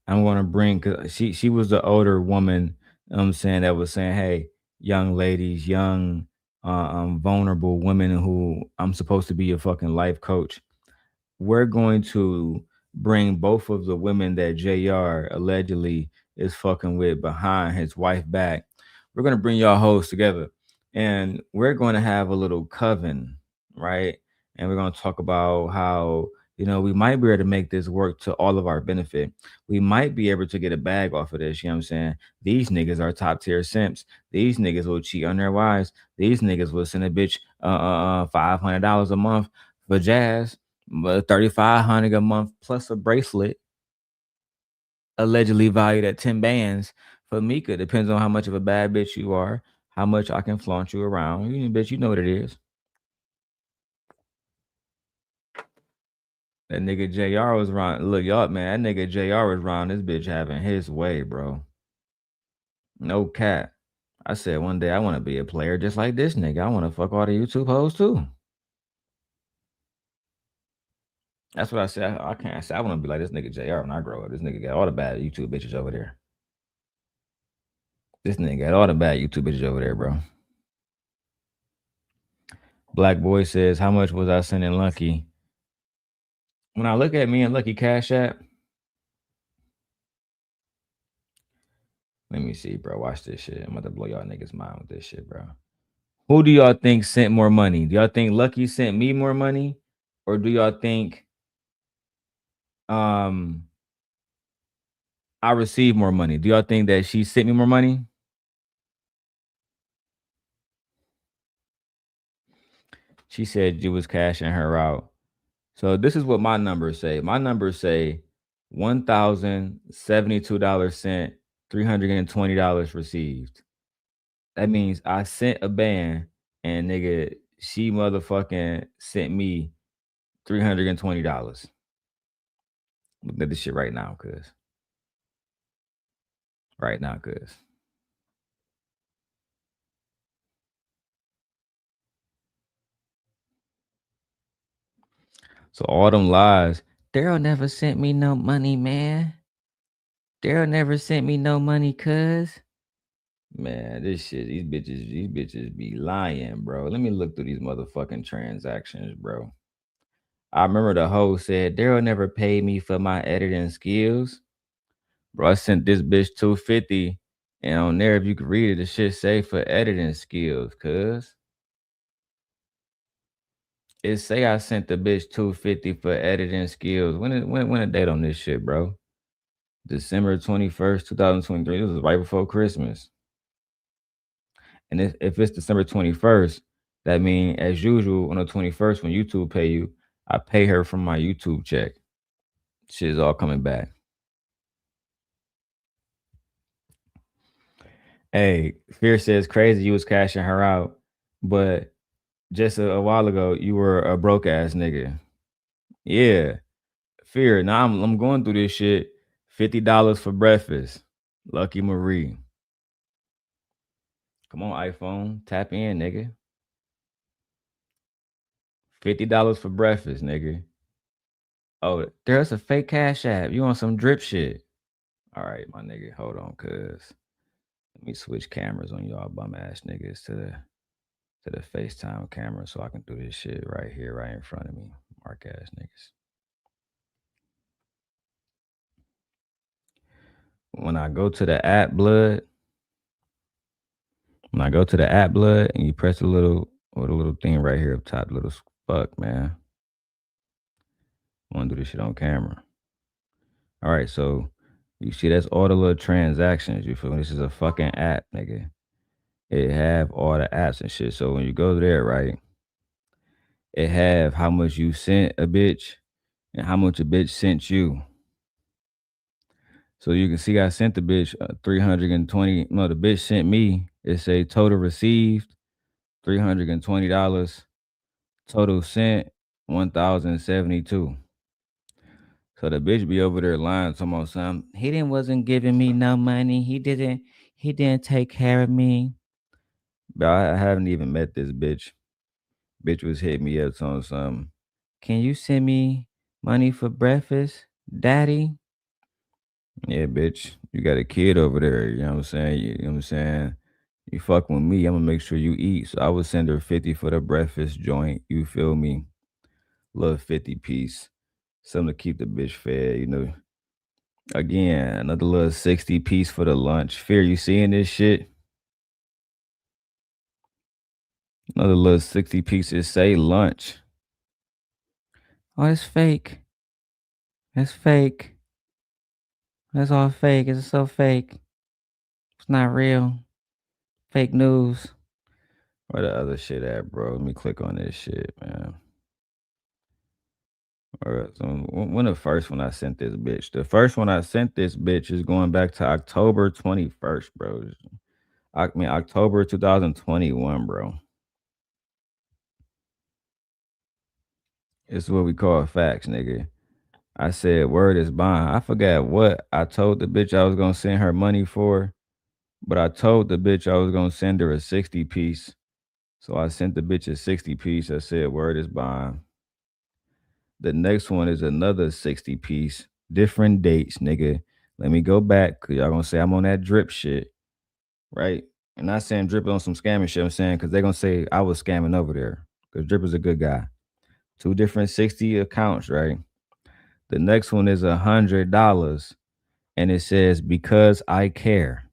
I'm gonna bring, cause she was the older woman, you know what I'm saying, that was saying, hey, young ladies, young vulnerable women who I'm supposed to be a fucking life coach. We're going to bring both of the women that JR allegedly is fucking with behind his wife back. We're going to bring y'all hoes together and we're going to have a little coven, right? And we're going to talk about how, we might be able to make this work to all of our benefit. We might be able to get a bag off of this. You know what I'm saying? These niggas are top tier simps. These niggas will cheat on their wives. These niggas will send a bitch $500 a month for jazz. But $3,500 a month plus a bracelet, allegedly valued at 10 bands for Mika. Depends on how much of a bad bitch you are, how much I can flaunt you around. Bitch, you know what it is. That nigga JR was around. Look, y'all, man, that nigga JR was around this bitch having his way, bro. No cap. I said one day I want to be a player just like this nigga. I want to fuck all the YouTube hoes too. That's what I said. I can't say I want to be like this nigga JR when I grow up. This nigga got all the bad YouTube bitches over there. This nigga got all the bad YouTube bitches over there, bro. Black Boy says, how much was I sending Lucky? When I look at me and Lucky Cash App, let me see, bro. Watch this shit. I'm about to blow y'all niggas' mind with this shit, bro. Who do y'all think sent more money? Do y'all think Lucky sent me more money? Or do y'all think I received more money? Do y'all think that she sent me more money? She said you was cashing her out. So this is what my numbers say. My numbers say $1,072 sent, $320 received. That means I sent a band and nigga, she motherfucking sent me $320. Look at this shit right now, cuz. Right now, cuz. So all them lies, Darrel never sent me no money, man. Darrel never sent me no money, cuz. Man, this shit, these bitches be lying, bro. Let me look through these motherfucking transactions, bro. I remember the hoe said, Darrel never paid me for my editing skills. Bro, I sent this bitch $250, and on there, if you could read it, the shit say for editing skills, cuz. It say I sent the bitch $250 for editing skills. When a date on this shit, bro? December 21st, 2023. This was right before Christmas. And if it's December 21st, that means, as usual, on the 21st, when YouTube pay you, I pay her from my YouTube check. Shit is all coming back. Hey, Fear says, crazy you was cashing her out, but just a while ago, you were a broke ass nigga. Yeah. Fear, now I'm going through this shit. $50 for breakfast. Lucky Marie. Come on, iPhone. Tap in, nigga. $50 for breakfast, nigga. Oh, there's a fake Cash App. You want some drip shit? All right, my nigga. Hold on, cuz. Let me switch cameras on y'all bum ass niggas to the FaceTime camera so I can do this shit right here, right in front of me. Mark ass niggas. When I go to the app blood, and you press the little thing right here up top, little fuck, man. I want to do this shit on camera. All right, so you see that's all the little transactions. You feel me? This is a fucking app, nigga. It have all the apps and shit. So when you go there, right, it have how much you sent a bitch and how much a bitch sent you. So you can see I sent the bitch 320. No, the bitch sent me. It say total received $320. Total sent $1,072. So So the bitch be over there lying to me something. He wasn't giving me no money. He didn't take care of me. But I haven't even met this bitch. Bitch was hitting me up on something. Can you send me money for breakfast, daddy? Yeah, bitch. You got a kid over there. You know what I'm saying? You know what I'm saying? You fuck with me, I'm gonna make sure you eat. So I would send her 50 for the breakfast joint. You feel me? Little 50 piece. Something to keep the bitch fed, you know. Again, another little 60 piece for the lunch. Fear, you seeing this shit? Another little 60 pieces say lunch. Oh, it's fake. It's fake. That's all fake. It's so fake. It's not real. Fake news. Where the other shit at, bro? Let me click on this shit, man. Alright, so when the first one I sent this bitch? The first one I sent this bitch is going back to October 21st, bro. I mean October 2021, bro. It's what we call facts, nigga. I said word is bond. I forgot what I told the bitch I was gonna send her money for, but I told the bitch I was gonna send her a 60 piece. So I sent the bitch a 60 piece. I said word is bond. The next one is another 60 piece. Different dates, nigga. Let me go back, because y'all gonna say I'm on that drip shit, right? I'm not saying drip on some scamming shit, I'm saying because they're gonna say I was scamming over there, because drip is a good guy. 2 different 60 accounts, right? The next one is $100, and it says because I care.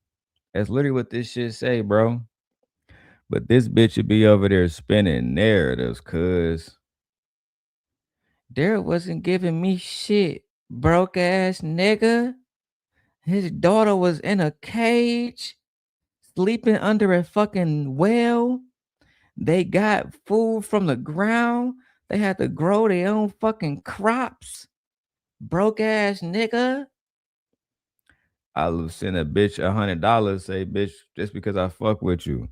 That's literally what this shit say, bro. But this bitch would be over there spinning narratives, cuz Darrel wasn't giving me shit, broke ass nigga. His daughter was in a cage, sleeping under a fucking well. They got food from the ground. They had to grow their own fucking crops. Broke ass nigga. I'll send a bitch $100, say, bitch, just because I fuck with you.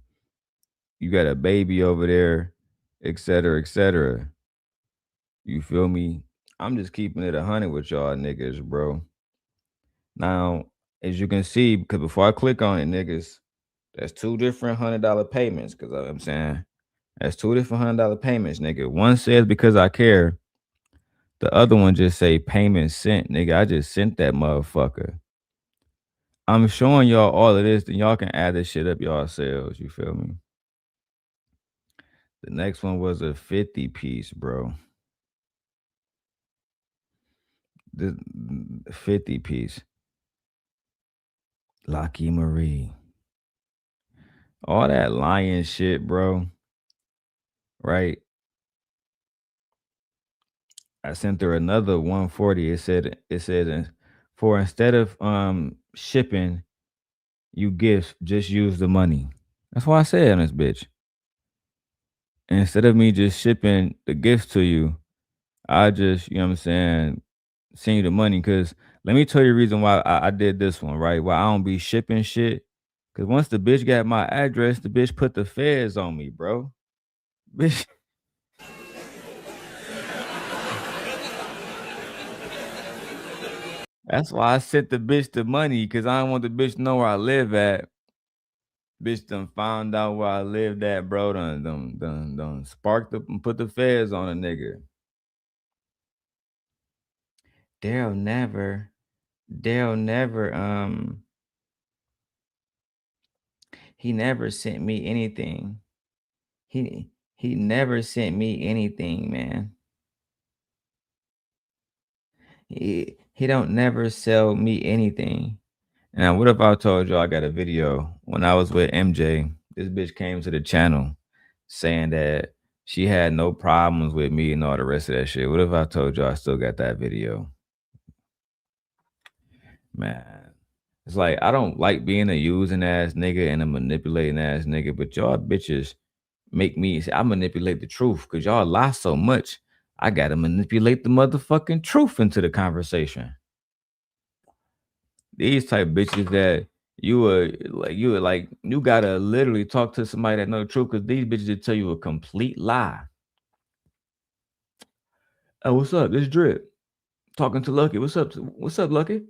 You got a baby over there, etc., etc. You feel me? I'm just keeping it 100 with y'all niggas, bro. Now, as you can see, because before I click on it, niggas, that's 2 different $100 payments. Because I'm saying that's 2 different $100 payments, nigga. One says because I care. The other one just say payment sent, nigga. I just sent that motherfucker. I'm showing y'all all of this, then y'all can add this shit up yourselves. You feel me? The next one was a 50 piece, bro. The 50 piece. Lucky Marie. All that lying shit, bro. Right? I sent her another 140. It said for instead of shipping you gifts, just use the money. That's why I said on this bitch. Instead of me just shipping the gifts to you, I just, you know what I'm saying, send you the money. Cause let me tell you the reason why I did this one, right? Why I don't be shipping shit. Cause once the bitch got my address, the bitch put the feds on me, bro. Bitch. That's why I sent the bitch the money, because I don't want the bitch to know where I live at. Bitch done found out where I lived at, bro. Done sparked up and put the feds on a nigga. Darrel never, he never sent me anything. He never sent me anything, man. He don't never sell me anything. Now, what if I told you I got a video when I was with MJ? This bitch came to the channel saying that she had no problems with me and all the rest of that shit. What if I told you I still got that video? Man, it's like I don't like being a using ass nigga and a manipulating ass nigga, but y'all bitches make me say I manipulate the truth because y'all lie so much. I gotta manipulate the motherfucking truth into the conversation. These type bitches that you gotta literally talk to somebody that know the truth, because these bitches will tell you a complete lie. Oh, what's up? This drip. talking to Lucky. What's up? What's up, Lucky?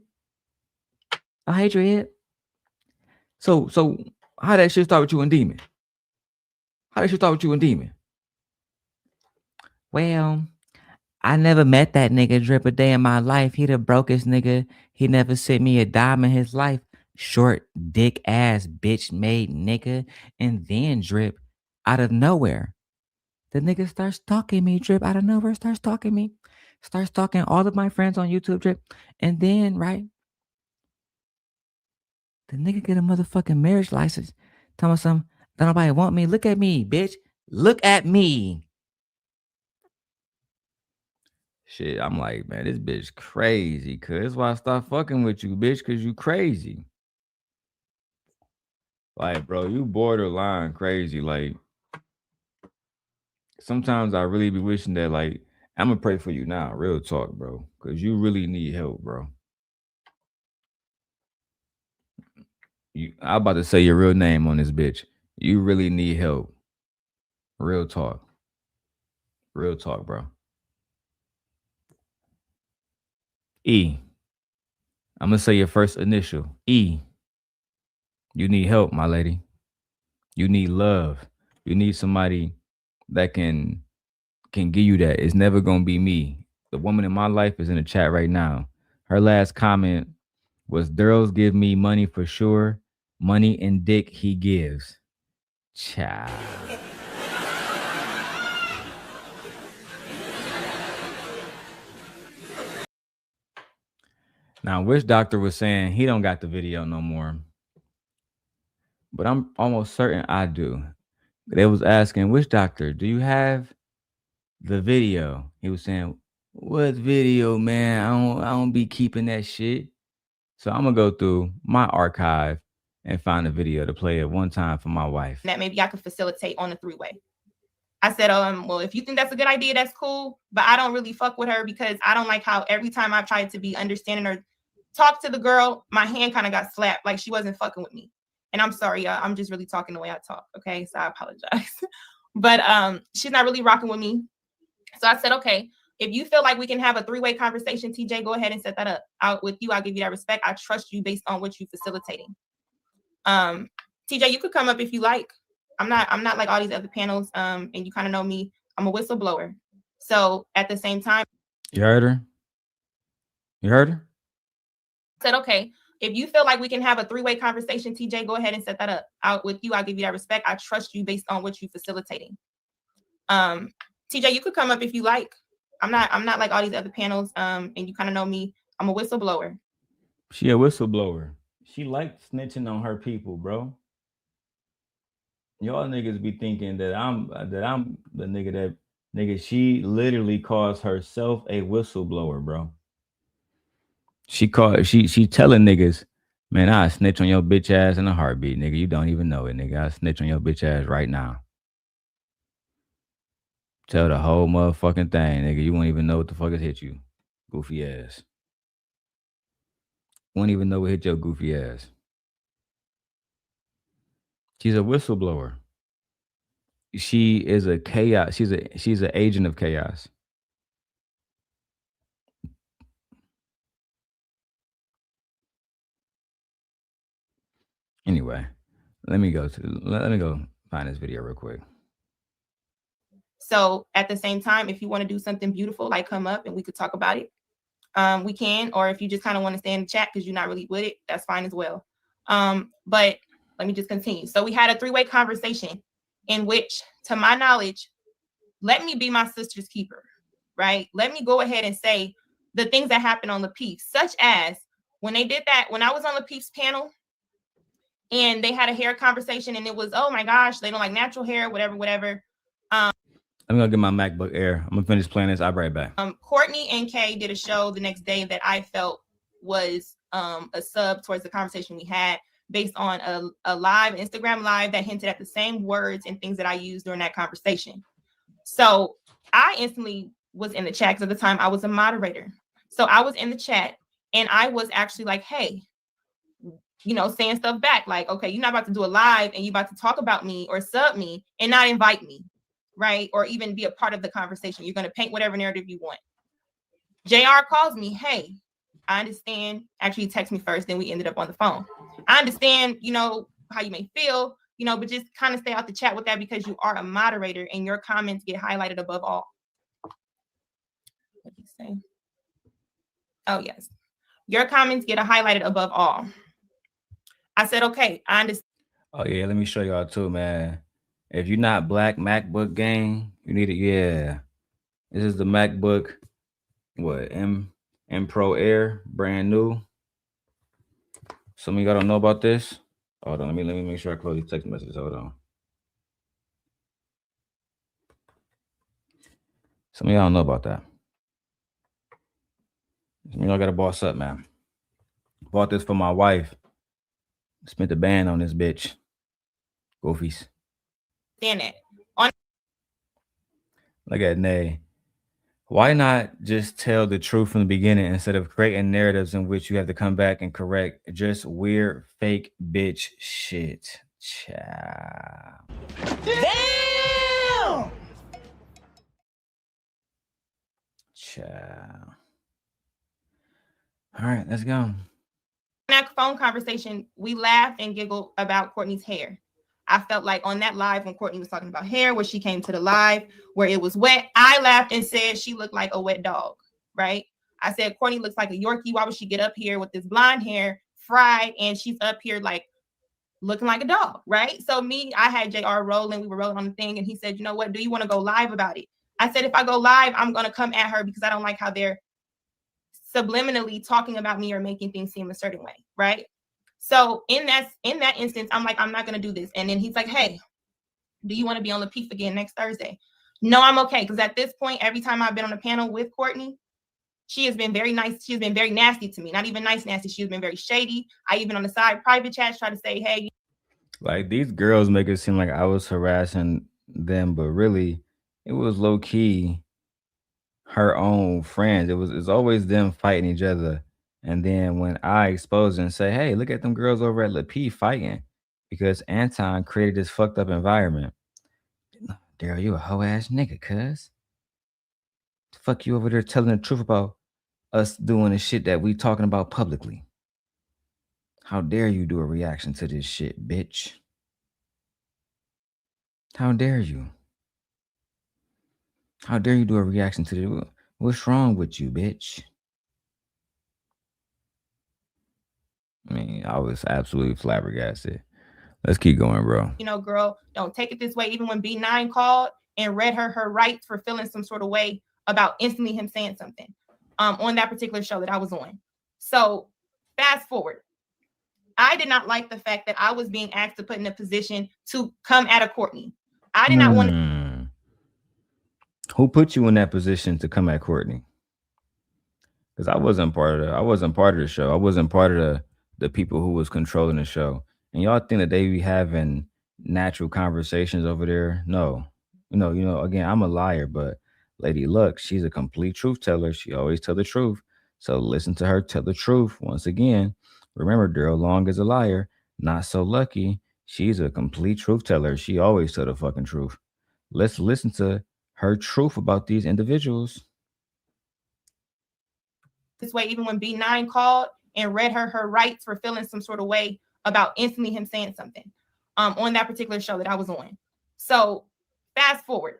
I hate your head. So how that shit start with you and Demon? How that shit start with you and Demon? Well, I never met that nigga Drip a day in my life. He the brokest nigga. He never sent me a dime in his life. Short dick ass bitch made nigga. And then Drip, out of nowhere, the nigga starts stalking me. Drip out of nowhere starts stalking me. Starts stalking all of my friends on YouTube. Drip. And then, right, the nigga get a motherfucking marriage license. Tell me something. Don't nobody want me. Look at me, bitch. Look at me. Shit, I'm like, man, this bitch crazy. Cause that's why I start fucking with you, bitch, cause you crazy. Like, bro, you borderline crazy. Like, sometimes I really be wishing that, like, I'm gonna pray for you now, real talk, bro. Cause you really need help, bro. I'm about to say your real name on this bitch. You really need help. Real talk. Real talk, bro. E. I'm gonna say your first initial. E. You need help, my lady. You need love. You need somebody that can give you that. It's never gonna be me. The woman in my life is in the chat right now. Her last comment was, Darrel's give me money for sure. Money and dick he gives. Child. Now, Witch Doctor was saying he don't got the video no more. But I'm almost certain I do. They was asking, Witch Doctor, do you have the video? He was saying, what video, man? I don't be keeping that shit. So I'm gonna go through my archive and find a video to play at one time for my wife.
That maybe I could facilitate on a three-way. I said, well, if you think that's a good idea, that's cool. But I don't really fuck with her because I don't like how every time I've tried to be understanding or talk to the girl, my hand kind of got slapped, like she wasn't fucking with me. And I'm sorry, y'all. I'm just really talking the way I talk. Okay, so I apologize. But she's not really rocking with me. So I said, okay, if you feel like we can have a three-way conversation, TJ, go ahead and set that up. Out with you, I'll give you that respect. I trust you based on what you're facilitating. TJ, you could come up if you like. I'm not like all these other panels. And you kind of know me. I'm a whistleblower. So at the same time,
you heard her? You heard her?
I said, okay, if you feel like we can have a three-way conversation, TJ, go ahead and set that up. Out with you, I'll give you that respect. I trust you based on what you're facilitating. TJ, you could come up if you like. I'm not like all these other panels. And you kind of know me. I'm a whistleblower.
She a whistleblower. She likes snitching on her people, bro. Y'all niggas be thinking that I'm the nigga. She literally calls herself a whistleblower, bro. She telling niggas, man, I snitch on your bitch ass in a heartbeat, nigga. You don't even know it, nigga. I snitch on your bitch ass right now. Tell the whole motherfucking thing, nigga. You won't even know what the fuck has hit you. Goofy ass. Won't even know what hit your goofy ass. She's a whistleblower. She is a chaos. She's an agent of chaos. Anyway, let me go find this video real quick.
So at the same time, if you want to do something beautiful, like come up and we could talk about it. We can, or if you just kind of want to stay in the chat because you're not really with it, that's fine as well. But let me just continue. So we had a three-way conversation in which, to my knowledge, let me be my sister's keeper, right? Let me go ahead and say the things that happened on Lapeef, such as when they did that, when I was on Lapeef's panel and they had a hair conversation and it was, oh my gosh, they don't like natural hair, whatever.
I'm gonna get my MacBook Air. I'm gonna finish playing this. I'll be right back.
Courtney and Kay did a show the next day that I felt was a sub towards the conversation we had, based on a live Instagram live that hinted at the same words and things that I used during that conversation. So I instantly was in the chat because at the time I was a moderator. So I was in the chat and I was actually like, hey, saying stuff back like, okay, you're not about to do a live and you're about to talk about me or sub me and not invite me, right? Or even be a part of the conversation. You're going to paint whatever narrative you want. JR calls me, hey, I understand. Actually, he texted me first, then we ended up on the phone. I understand, you know, how you may feel, you know, but just kind of stay out the chat with that because you are a moderator and your comments get highlighted above all. What did he say? Oh, yes. Your comments get highlighted above all. I said, okay, I understand.
Oh yeah, let me show y'all too, man. If you're not Black MacBook gang, you need it. Yeah, this is the MacBook. What M Pro Air, brand new. Some of y'all don't know about this. Hold on, let me make sure I close these text messages. Hold on. Some of y'all don't know about that. Some of y'all gotta boss up, man. Bought this for my wife. Spent the band on this bitch. Goofies.
Stand it. On
Look at Nay. Why not just tell the truth from the beginning instead of creating narratives in which you have to come back and correct just weird, fake bitch shit? Ciao.
Damn!
Ciao. All right, let's go.
In that phone conversation, we laughed and giggled about Courtney's hair. I felt like on that live when Courtney was talking about hair, where she came to the live where it was wet, I laughed and said she looked like a wet dog, right? I said, Courtney looks like a Yorkie. Why would she get up here with this blonde hair, fried, and she's up here like looking like a dog, right? So I had JR rolling. We were rolling on the thing, and he said, you know what? Do you want to go live about it? I said, if I go live, I'm going to come at her because I don't like how they're subliminally talking about me or making things seem a certain way, right? So in that instance, I'm like, I'm not going to do this. And then he's like, hey, do you want to be on the Peef again next Thursday? No, I'm okay. Because at this point, every time I've been on a panel with Courtney, she has been very nice. She's been very nasty to me. Not even nice, nasty. She's been very shady. I even on the side private chats try to say, hey.
Like these girls make it seem like I was harassing them, but really it was low key her own friends. It's always them fighting each other. And then when I expose and say, hey, look at them girls over at P fighting because Anton created this fucked up environment. Darrel, you a hoe ass nigga, cuz. Fuck you over there telling the truth about us doing the shit that we talking about publicly. How dare you do a reaction to this shit, bitch? How dare you? How dare you do a reaction to this? What's wrong with you, bitch? I mean, I was absolutely flabbergasted. Let's keep going, bro.
You know, girl, don't take it this way. Even when B9 called and read her rights for feeling some sort of way about instantly him saying something on that particular show that I was on. So fast forward. I did not like the fact that I was being asked to put in a position to come at a Courtney. I did not want to.
Who put you in that position to come at Courtney? Because I wasn't part of the show. I wasn't part of the people who was controlling the show. And y'all think that they be having natural conversations over there? No. You know, again, I'm a liar, but Lady Luck, she's a complete truth teller. She always tell the truth. So listen to her tell the truth. Once again, remember, Darrel Long is a liar. NotSoLuckii, she's a complete truth teller. She always tell the fucking truth. Let's listen to her truth about these individuals.
This way, even when B9 called and read her rights for feeling some sort of way about instantly him saying something on that particular show that I was on. So fast forward.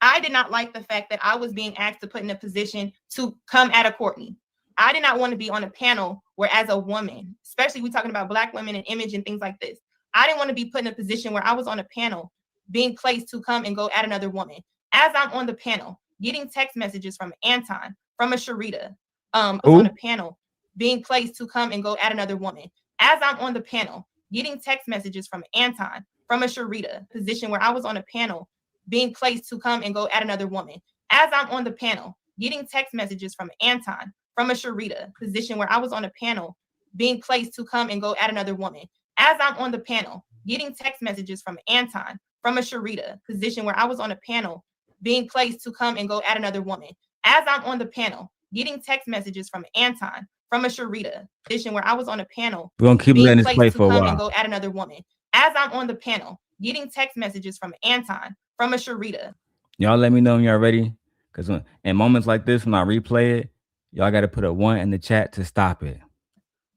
I did not like the fact that I was being asked to put in a position to come at a Courtney. I did not want to be on a panel where, as a woman, especially we're talking about Black women and image and things like this, I didn't want to be put in a position where I was on a panel being placed to come and go at another woman. As I'm on the panel, getting text messages from Anton, from a Sharita, on a panel, being placed to come and go at another woman. As I'm on the panel, getting text messages from Anton, from a Sharita, position where I was on a panel, being placed to come and go at another woman. As I'm on the panel, getting text messages from Anton, from a Sharita, position where I was on a panel, being placed to come and go at another woman. As I'm on the panel, getting text messages from Anton, from a Sharita, position where I was on a panel, being placed to come and go at another woman. As I'm on the panel, getting text messages from Anton, from a Sharita, position where I was on a panel,
we're gonna keep letting this play for a while.
And go at another woman. As I'm on the panel, getting text messages from Anton, from a Sharita.
Y'all let me know when y'all ready, Because in moments like this, when I replay it, y'all got to put a 1 in the chat to stop it.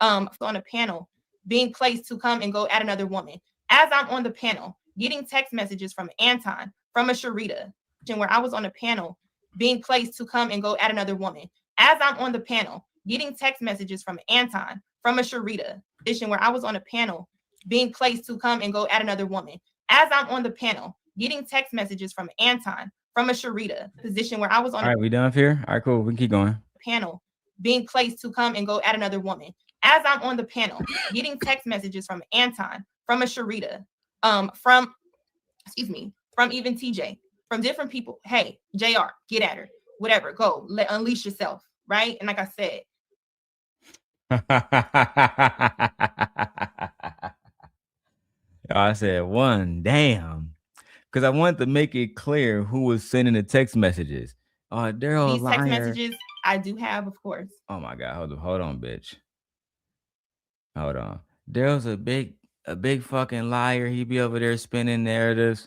On a panel, being placed to come and go at another woman. As I'm on the panel, getting text messages from Anton, from a Sharita, where I was on the panel, being placed to come and go at another woman. As I'm on the panel, getting text messages from Anton, from a Sharita, where I was on a panel, being placed to come and go at another woman. As I'm on the panel, getting text messages from Anton, from a Sharita, position where I was on.
All right, we done here? All right, cool. We can keep going.
Panel, being placed to come and go at another woman. As I'm on the panel, getting text messages from Anton, from a Sharita, from even TJ, from different people. Hey, JR, get at her. Whatever, go. Unleash yourself, right? And like I said.
I said 1, damn. Because I wanted to make it clear who was sending the text messages. Darrel,
these text messages I do have, of course.
Oh my God, hold on, bitch. Hold on. Darrel's a big fucking liar. He be over there spinning narratives.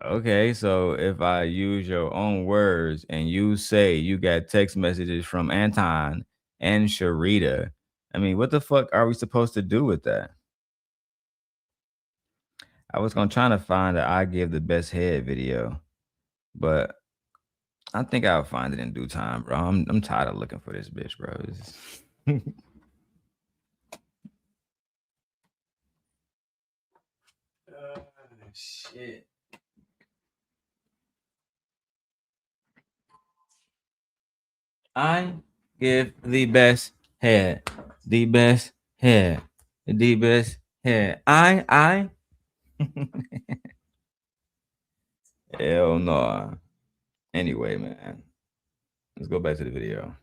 Okay, so if I use your own words and you say you got text messages from Anton and Sharita, I mean, what the fuck are we supposed to do with that? I was gonna try to find the I give the best head video, but I think I'll find it in due time, bro. I'm tired of looking for this bitch, bro. Shit. I give the best head. The best head. The best head. I. Hell no. Anyway, man. Let's go back to the video.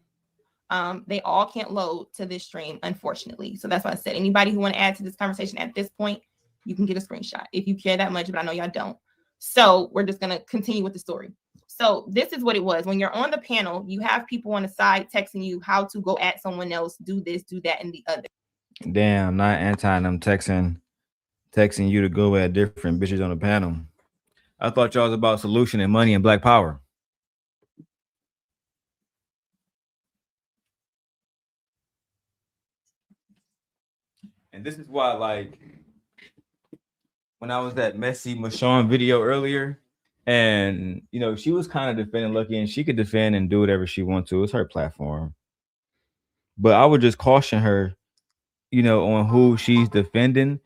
They all can't load to this stream, unfortunately. So that's why I said anybody who want to add to this conversation at this point, you can get a screenshot if you care that much, but I know y'all don't. So we're just gonna continue with the story. So this is what it was. When you're on the panel, you have people on the side texting you how to go at someone else, do this, do that, and the other.
Damn, not Anton. I'm texting you to go at different bitches on the panel. I thought y'all was about solution and money and black power. And this is why, like, when I was that messy Michonne video earlier, and you know, she was kind of defending Lucky, and she could defend and do whatever she wants to. It's her platform. But I would just caution her, you know, on who she's defending,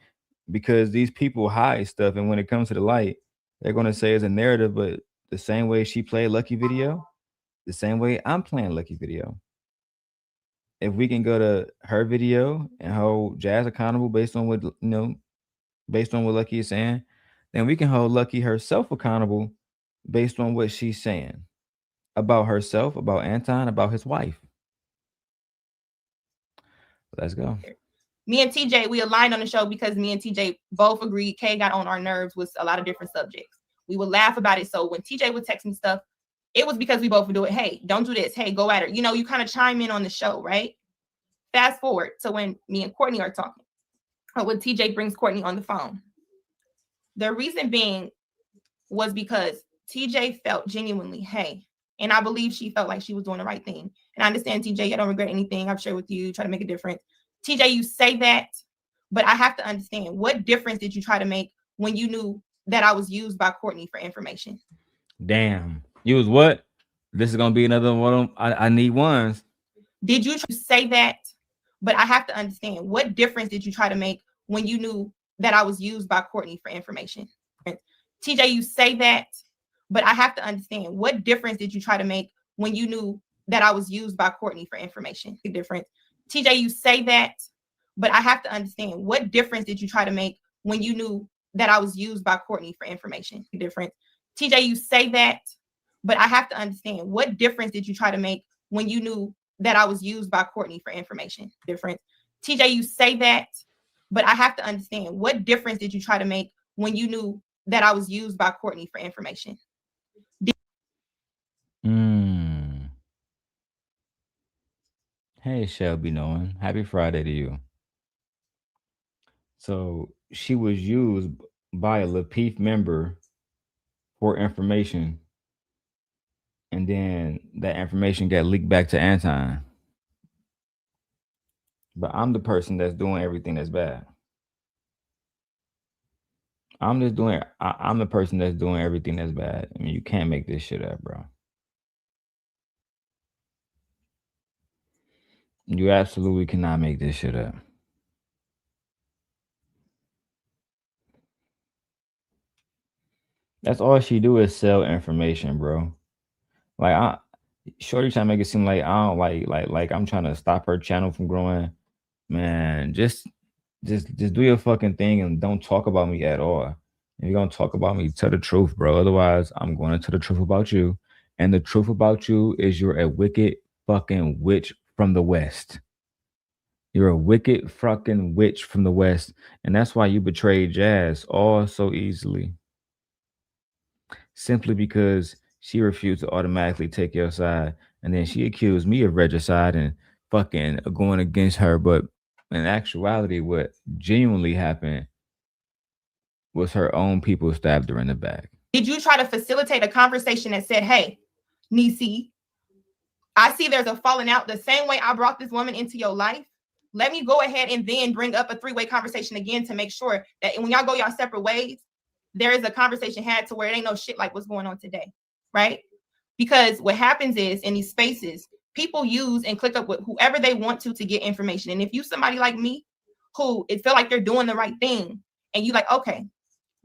because these people hide stuff, and when it comes to the light, they're gonna say it's a narrative, but the same way she played Lucky video, the same way I'm playing Lucky video. If we can go to her video and hold Jazz accountable based on what, you know, based on what Lucky is saying, then we can hold Lucky herself accountable based on what she's saying about herself, about Anton, about his wife. Let's go.
Me and TJ, we aligned on the show because me and TJ both agreed K got on our nerves with a lot of different subjects. We would laugh about it. So when TJ would text me stuff, it was because we both would do it. Hey, don't do this. Hey, go at her. You know, you kind of chime in on the show, right? Fast forward to when me and Courtney are talking. Or when TJ brings Courtney on the phone. The reason being was because TJ felt genuinely, hey, and I believe she felt like she was doing the right thing. And I understand, TJ, I don't regret anything I've shared with you, try to make a difference. TJ, you say that, but I have to understand, what difference did you try to make when you knew that I was used by Courtney for information?
Damn. Use what? This is going to be another one. I need ones.
Did you say that? But I have to understand, what difference did you try to make when you knew that I was used by Courtney for information? TJ, you say that, but I have to understand, what difference did you try to make when you knew that I was used by Courtney for information? The difference. TJ, you say that, but I have to understand, what difference did you try to make when you knew that I was used by Courtney for information? The difference. TJ, you say that, but I have to understand, what difference did you try to make when you knew that I was used by Courtney for information? Difference. TJ, you say that, but I have to understand, what difference did you try to make when you knew that I was used by Courtney for information?
Hey, Shelby Nolan. Happy Friday to you. So she was used by a Lapeef member for information. And then that information got leaked back to Anton. But I'm the person that's doing everything that's bad. I'm the person that's doing everything that's bad. I mean, you can't make this shit up, bro. You absolutely cannot make this shit up. That's all she do is sell information, bro. Like, Shorty trying to make it seem like I don't like I'm trying to stop her channel from growing. Man, just do your fucking thing and don't talk about me at all. If you're gonna talk about me, tell the truth, bro. Otherwise, I'm going to tell the truth about you. And the truth about you is you're a wicked fucking witch from the West. You're a wicked fucking witch from the West. And that's why you betrayed Jazz all so easily. Simply because she refused to automatically take your side. And then she accused me of regicide and fucking going against her. But in actuality, what genuinely happened was her own people stabbed her in the back.
Did you try to facilitate a conversation that said, hey, Nisi, I see there's a falling out the same way I brought this woman into your life. Let me go ahead and then bring up a three-way conversation again to make sure that when y'all go y'all separate ways, there is a conversation had to where it ain't no shit like what's going on today, right? Because what happens is in these spaces, people use and click up with whoever they want to get information. And if you somebody like me who it feel like they're doing the right thing and you like, okay,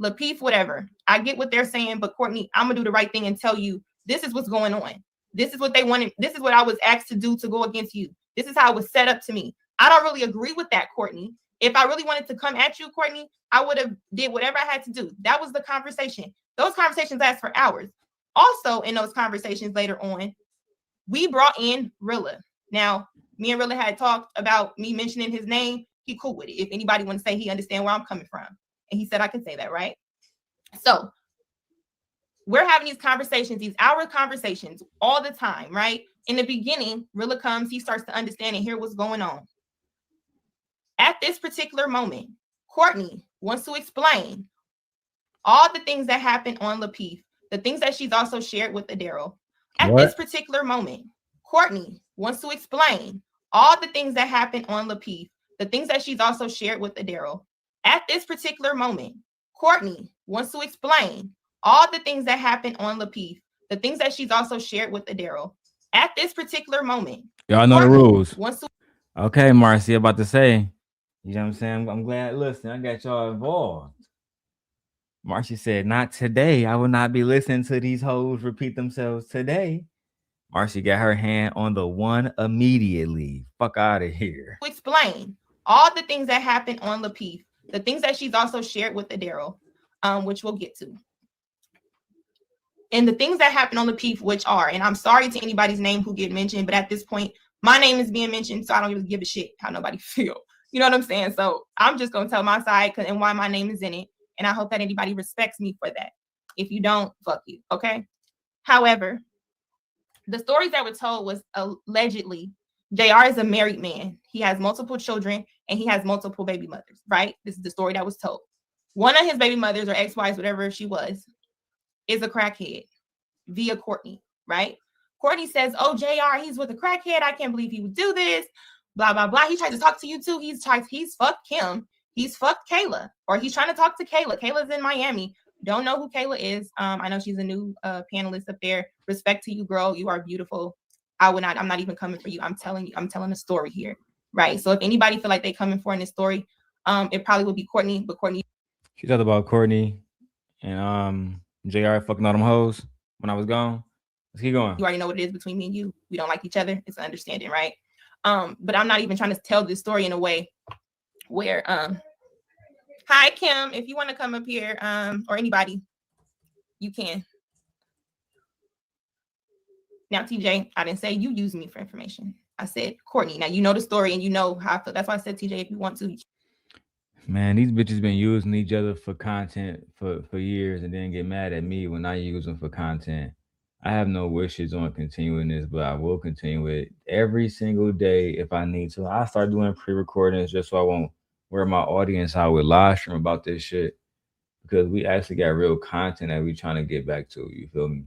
Lapeef, whatever, I get what they're saying, but Courtney, I'm gonna do the right thing and tell you this is what's going on. This is what they wanted. This is what I was asked to do to go against you. This is how it was set up to me. I don't really agree with that, Courtney. If I really wanted to come at you, Courtney, I would have did whatever I had to do. That was the conversation. Those conversations last for hours. Also, in those conversations later on, we brought in Rilla. Now, me and Rilla had talked about me mentioning his name. He cool with it. If anybody want to say he understand where I'm coming from. And he said I can say that, right? So we're having these conversations, these hour conversations all the time, right? In the beginning, Rilla comes, he starts to understand and hear what's going on. At this particular moment, Courtney wants to explain all the things that happened on Lapeef, the things that she's also shared with the Darrel. At this particular moment, Courtney wants to explain all the things that happened on Lapeef, the things that she's also shared with the Darrel. At this particular moment, Courtney wants to explain all the things that happened on Lapeef, the things that she's also shared with the Darrel. At this particular moment,
y'all know
Courtney
the rules.
Wants to
okay, Marcy, about to say, you know what I'm saying? I'm glad. Listen, I got y'all involved. Marcy said, not today. I will not be listening to these hoes repeat themselves today. Marcy got her hand on the one immediately. Fuck out of here.
Explain all the things that happened on Lapeef, the things that she's also shared with the Darrel, which we'll get to. And the things that happened on Lapeef, which are, and I'm sorry to anybody's name who get mentioned, but at this point, my name is being mentioned, so I don't really give a shit how nobody feel. You know what I'm saying? So I'm just going to tell my side and why my name is in it. And I hope that anybody respects me for that. If you don't, fuck you, okay? However, the stories that were told was allegedly, JR is a married man. He has multiple children and he has multiple baby mothers, right? This is the story that was told. One of his baby mothers or ex-wives, whatever she was, is a crackhead via Courtney, right? Courtney says, oh, JR, he's with a crackhead. I can't believe he would do this. Blah, blah, blah. He tried to talk to you too. He's fucked Kim. He's fucked Kayla, or he's trying to talk to Kayla. Kayla's in Miami. Don't know who Kayla is. I know she's a new panelist up there. Respect to you, girl. You are beautiful. I'm not even coming for you. I'm telling a story here, right? So if anybody feel like they coming for in this story, it probably would be Courtney, but Courtney.
She talked about Courtney and JR fucking all them hoes when I was gone. Let's keep going.
You already know what it is between me and you. We don't like each other. It's an understanding, right? But I'm not even trying to tell this story in a way where hi Kim, if you want to come up here, or anybody, you can. Now, TJ, I didn't say you use me for information. I said Courtney. Now you know the story and you know how I feel. That's why I said TJ, if you want to.
Man, these bitches been using each other for content for years and then get mad at me when I use them for content. I have no wishes on continuing this, but I will continue it every single day if I need to. I start doing pre-recordings just so I won't wear my audience out with live stream about this shit, because we actually got real content that we trying to get back to. You feel me?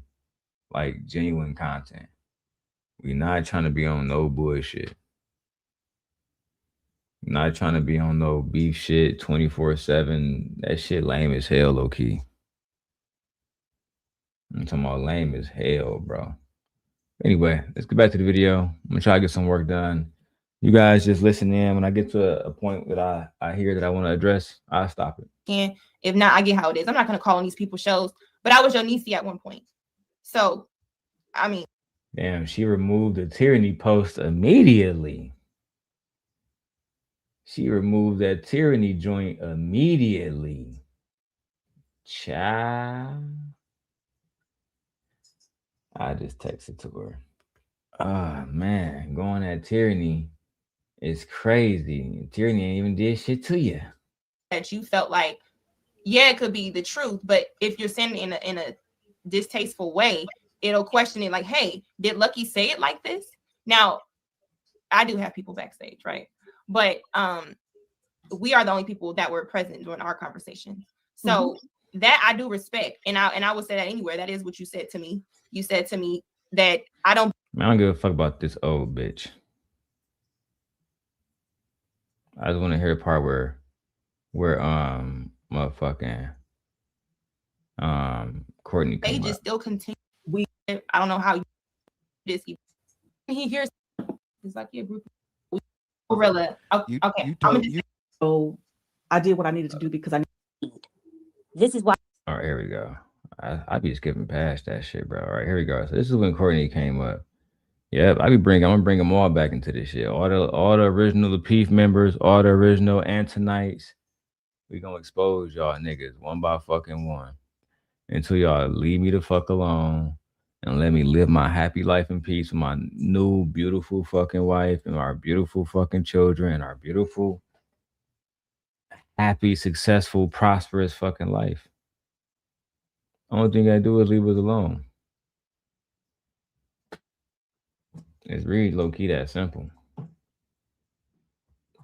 like genuine content. We not trying to be on no bullshit. Not trying to be on no beef shit 24/7. That shit lame as hell, low key. I'm talking about lame as hell, bro. Anyway, let's get back to the video. I'm gonna try to get some work done. You guys just listen in. When I get to a point that I hear that I want to address, I'll stop it.
If not, I get how it is. I'm not gonna call on these people's shows, but I was your niece at one point. So, I mean,
damn, she removed the tyranny post immediately. She removed that tyranny joint immediately. Child. I just texted to her. Oh man, going at tyranny is crazy. Tyranny ain't even did shit to you.
That you felt like, yeah, it could be the truth, but if you're saying it in a distasteful way, it'll question it like, hey, did Lucky say it like this? Now, I do have people backstage, right? But we are the only people that were present during our conversation. So that I do respect. And I would say that anywhere. That is what you said to me. You said to me that I don't
give a fuck about this old bitch. I just want to hear the part where motherfucking Courtney
they just still continue. I don't know how this he hears it's like your group gorilla. Okay.
So I did what I needed to do because I
this is why.
All right, here we go. I be skipping past that shit, bro. All right, here we go. So this is when Courtney came up. Yep, I'm gonna bring them all back into this shit. All the original Lapeef members, all the original Antonites. We gonna expose y'all niggas one by fucking one until y'all leave me the fuck alone and let me live my happy life in peace with my new beautiful fucking wife and our beautiful fucking children and our beautiful, happy, successful, prosperous fucking life. Only thing I do is leave us alone. It's really low-key that simple.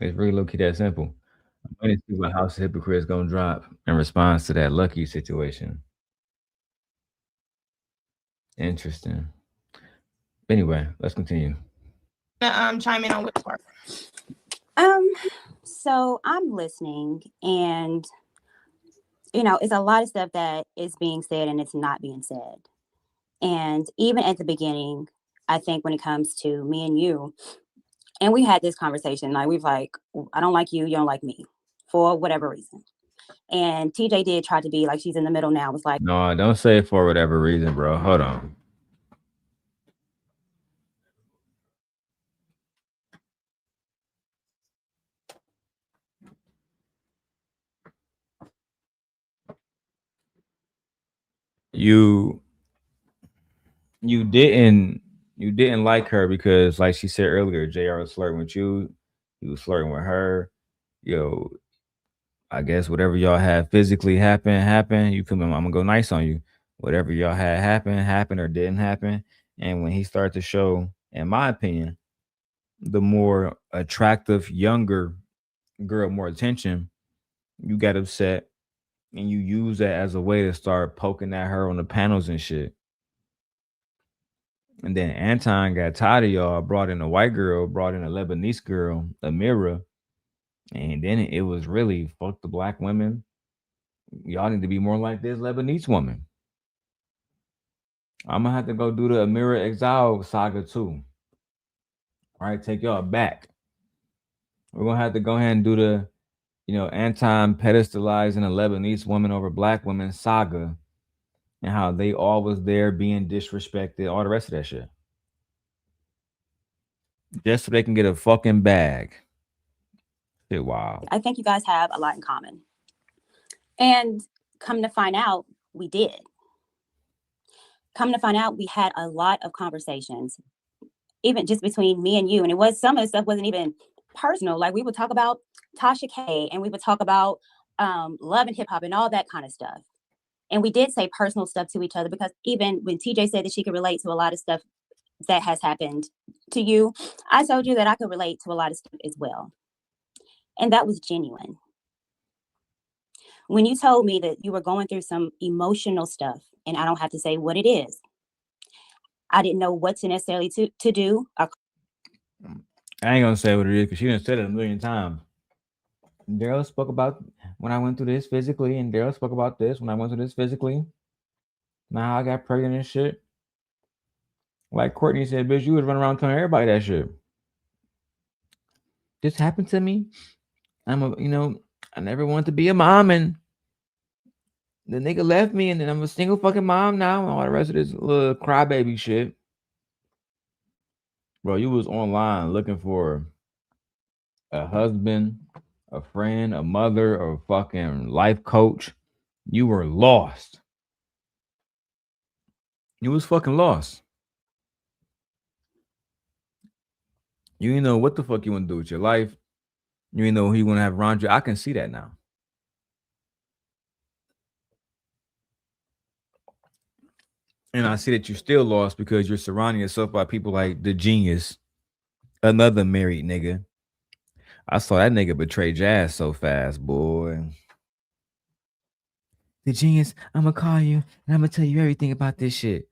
It's really low-key that simple. I'm waiting to see what House of Hypocrites gonna drop in response to that Lucky situation. Interesting. Anyway, let's continue.
Chime in on which part?
So I'm listening, and you know, it's a lot of stuff that is being said and it's not being said. And even at the beginning, I think when it comes to me and you, and we had this conversation, like we've like, I don't like you, you don't like me, for whatever reason. And TJ did try to be like she's in the middle now. Was like,
no, don't say it for whatever reason, bro. Hold on. You didn't like her because, like she said earlier, JR was flirting with you. He was flirting with her. Yo, I guess whatever y'all had physically happen. You come, I'm gonna go nice on you. Whatever y'all had happened or didn't happen. And when he started to show, in my opinion, the more attractive younger girl more attention, you got upset and you use that as a way to start poking at her on the panels and shit. And then Anton got tired of y'all, brought in a white girl, brought in a Lebanese girl, Amira. And then it was really fuck the black women. Y'all need to be more like this Lebanese woman. I'm gonna have to go do the Amira Exile saga too. All right, take y'all back. We're gonna have to go ahead and do the, Anton pedestalizing a Lebanese woman over black women saga and how they all was there being disrespected, all the rest of that shit. Just so they can get a fucking bag. Shit, wow.
I think you guys have a lot in common. And come to find out, we did. Come to find out, we had a lot of conversations, even just between me and you. And it was, some of the stuff wasn't even personal. Like we would talk about Tasha K and we would talk about love and hip hop and all that kind of stuff. And we did say personal stuff to each other because even when TJ said that she could relate to a lot of stuff that has happened to you, I told you that I could relate to a lot of stuff as well. And that was genuine. When you told me that you were going through some emotional stuff, and I don't have to say what it is, I didn't know what to necessarily to do.
I ain't gonna say what it is because she done said it a million times. Darrel spoke about when I went through this physically, and Darrel spoke about this when I went through this physically. Now I got pregnant and shit. Like Courtney said, bitch, you would run around telling everybody that shit. This happened to me. I never wanted to be a mom, and the nigga left me, and then I'm a single fucking mom now, and all the rest of this little crybaby shit. Bro, you was online looking for a husband, a friend, a mother, or a fucking life coach. You were lost. You was fucking lost. You didn't know what the fuck you want to do with your life. You didn't know who you want to have around you. I can see that now. And I see that you're still lost because you're surrounding yourself by people like the genius, another married nigga. I saw that nigga betray Jazz so fast, boy. The genius, I'm gonna call you and I'm gonna tell you everything about this shit.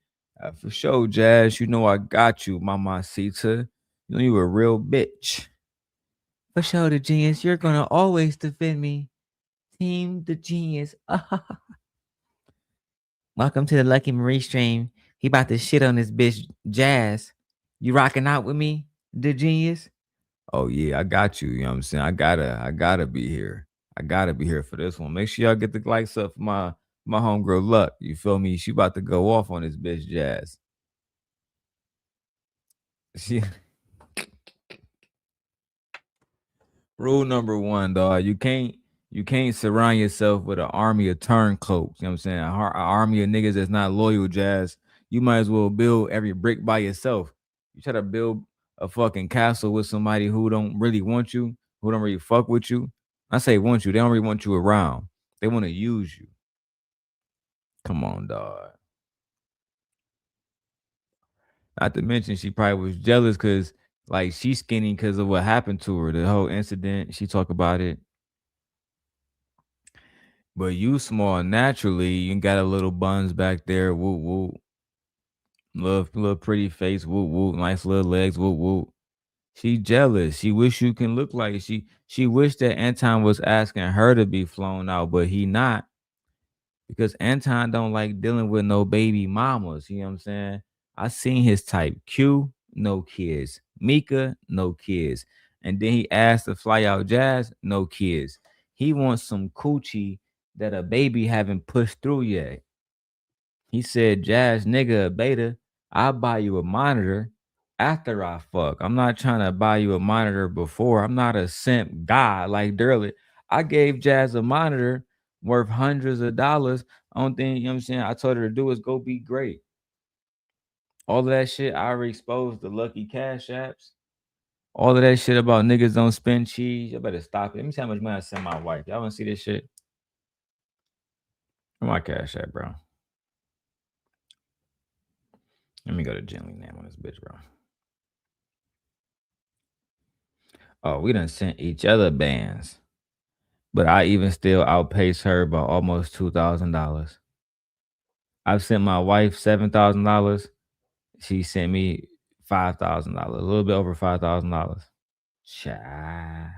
For sure, Jazz, you know I got you, Mamacita. You know you a real bitch. For sure, the genius, you're gonna always defend me. Team the genius. Welcome to the Lucky Marie stream. He about to shit on this bitch, Jazz. You rocking out with me, the genius? Oh yeah, I got you. You know what I'm saying? I gotta be here. I gotta be here for this one. Make sure y'all get the likes up for my homegirl Luck. You feel me? She about to go off on this bitch Jazz. Rule number 1, dog. You can't surround yourself with an army of turncoats. You know what I'm saying? An army of niggas that's not loyal, Jazz. You might as well build every brick by yourself. You try to build a fucking castle with somebody who don't really want you, who don't really fuck with you. I say want you. They don't really want you around. They want to use you. Come on, dog. Not to mention she probably was jealous because like she's skinny because of what happened to her. The whole incident. She talked about it. But you small naturally, you got a little buns back there, woo woo. Little pretty face, woo woo, nice little legs, woo woo. She jealous. She wish you can look like she wish that Anton was asking her to be flown out, but he not. Because Anton don't like dealing with no baby mamas. You know what I'm saying? I seen his type. Q, no kids. Mika, no kids. And then he asked to fly out Jazz, no kids. He wants some coochie that a baby haven't pushed through yet. He said, Jazz, nigga, a beta, I'll buy you a monitor after I fuck. I'm not trying to buy you a monitor before. I'm not a simp guy like Darrel. I gave Jazz a monitor worth hundreds of dollars. Only thing, you know what I'm saying, I told her to do is go be great. All of that shit, I already exposed the Lucky Cash apps. All of that shit about niggas don't spend cheese. You better stop it. Let me see how much money I send my wife. Y'all want to see this shit? Where my cash at, bro? Let me go to Gently name on this bitch, bro. Oh, we done sent each other bands. But I even still outpaced her by almost $2,000. I've sent my wife $7,000. She sent me $5,000. A little bit over $5,000. Child.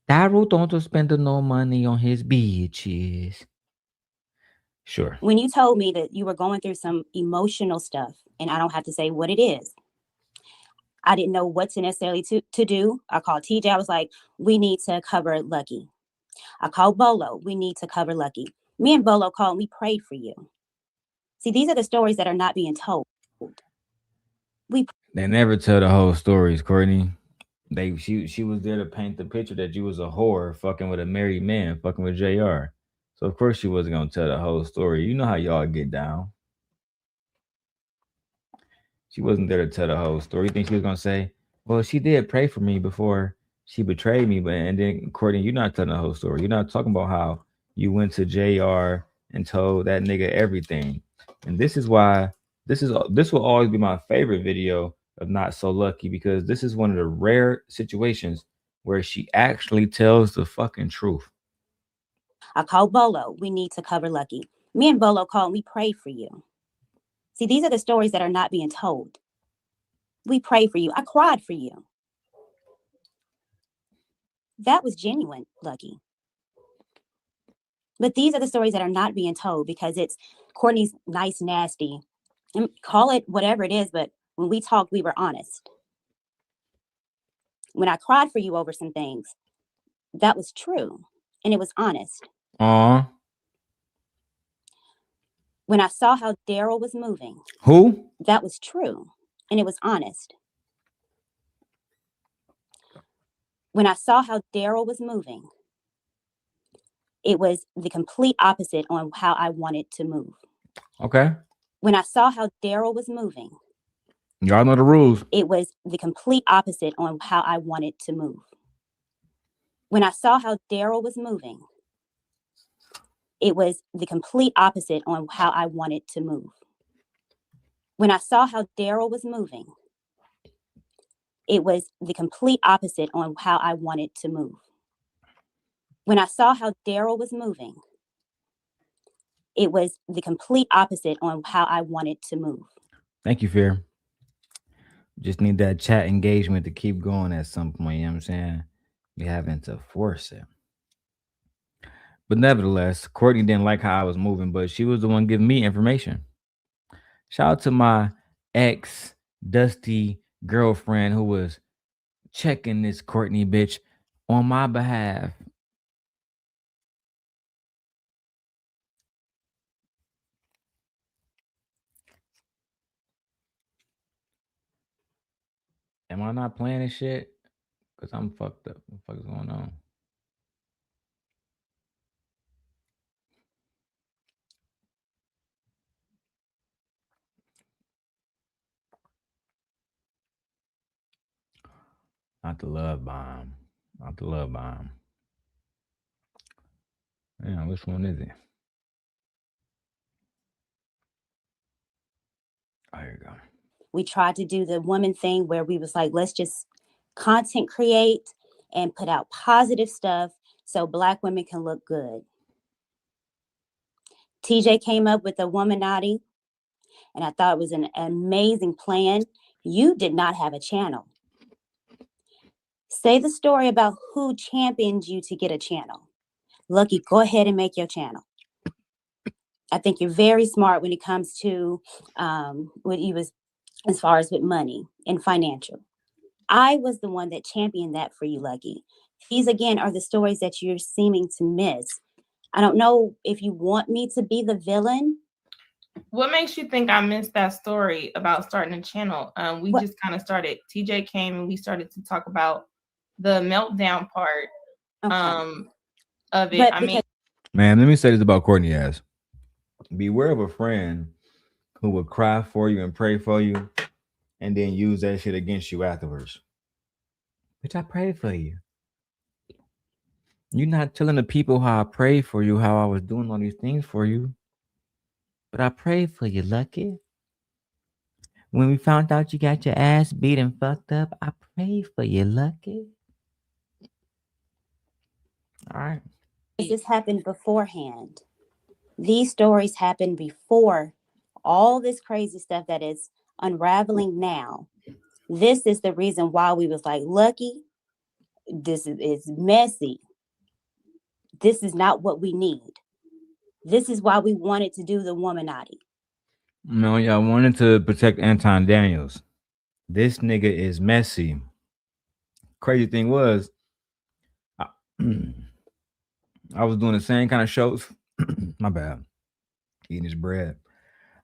Darrel don't spend no money on his bitches. Sure.
When you told me that you were going through some emotional stuff, and I don't have to say what it is, I didn't know what to necessarily to do. I called TJ. I was like, we need to cover Lucky. I called Bolo. We need to cover Lucky. Me and Bolo called. We prayed for you. See, these are the stories that are not being told.
They never tell the whole stories, Courtney. She was there to paint the picture that you was a whore fucking with a married man, fucking with JR. So of course she wasn't gonna tell the whole story. You know how y'all get down. She wasn't there to tell the whole story. You think she was gonna say, well, she did pray for me before she betrayed me, but and then Courtney, you're not telling the whole story. You're not talking about how you went to JR and told that nigga everything. And this is why this will always be my favorite video of NotSoLuckii, because this is one of the rare situations where she actually tells the fucking truth.
I called Bolo. We need to cover Lucky. Me and Bolo called. We prayed for you. See, these are the stories that are not being told. We prayed for you. I cried for you. That was genuine, Lucky. But these are the stories that are not being told because it's Courtney's nice, nasty. And call it whatever it is, but when we talked, we were honest. When I cried for you over some things, that was true. And it was honest. When I saw how Darrel was moving.
Who?
That was true. And it was honest. When I saw how Darrel was moving, it was the complete opposite on how I wanted to move.
Okay.
When I saw how Darrel was moving.
Y'all know the rules.
It was the complete opposite on how I wanted to move. When I saw how Darrel was moving, it was the complete opposite on how I wanted to move. When I saw how Darrel was moving, it was the complete opposite on how I wanted to move. When I saw how Darrel was moving, it was the complete opposite on how I wanted to move.
Thank you, Fear. Just need that chat engagement to keep going at some point, you know what I'm saying? We having to force it. But nevertheless, Courtney didn't like how I was moving, but she was the one giving me information. Shout out to my ex Dusty girlfriend who was checking this Courtney bitch on my behalf. Am I not playing this shit? Because I'm fucked up. What the fuck is going on? Not the love bomb. Not the love bomb. Yeah, which one is it? Oh, here you go.
We tried to do the woman thing where we was like, let's just content create and put out positive stuff so Black women can look good. TJ came up with the Womanati, and I thought it was an amazing plan. You did not have a channel. Say the story about who championed you to get a channel. Lucky, go ahead and make your channel. I think you're very smart when it comes to what you was as far as with money and financial. I was the one that championed that for you, Lucky. These, again, are the stories that you're seeming to miss. I don't know if you want me to be the villain.
What makes you think I missed that story about starting a channel? We just kind of started. TJ came and we started to talk about the meltdown part of it. I mean,
man, let me say this about Courtney ass. Beware of a friend who will cry for you and pray for you and then use that shit against you afterwards. Bitch, I prayed for you. You're not telling the people how I prayed for you, how I was doing all these things for you. But I prayed for you, Lucky. When we found out you got your ass beat and fucked up, I prayed for you, Lucky. All right.
This happened beforehand. These stories happened before all this crazy stuff that is unraveling now. This is the reason why we was like, Lucky, this is messy. This is not what we need. This is why we wanted to do the Womanati.
No, y'all wanted to protect Anton Daniels. This nigga is messy. Crazy thing was, I was doing the same kind of shows. My bad. Eating his bread.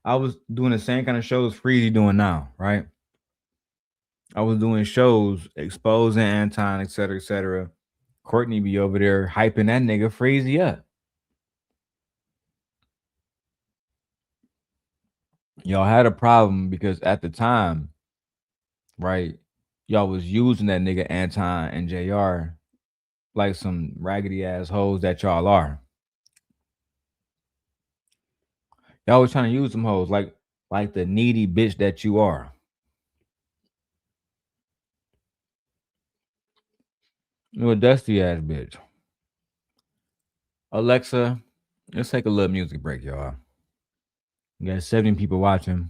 I was doing the same kind of shows Freezy doing now, right? I was doing shows exposing Anton, etc., etc. Courtney be over there hyping that nigga Freezy up. Y'all had a problem because at the time, right, y'all was using that nigga Anton and JR like some raggedy ass hoes that y'all are. Y'all was trying to use them hoes like the needy bitch that you are. You a dusty ass bitch. Alexa, let's take a little music break, y'all. We got 70 people watching.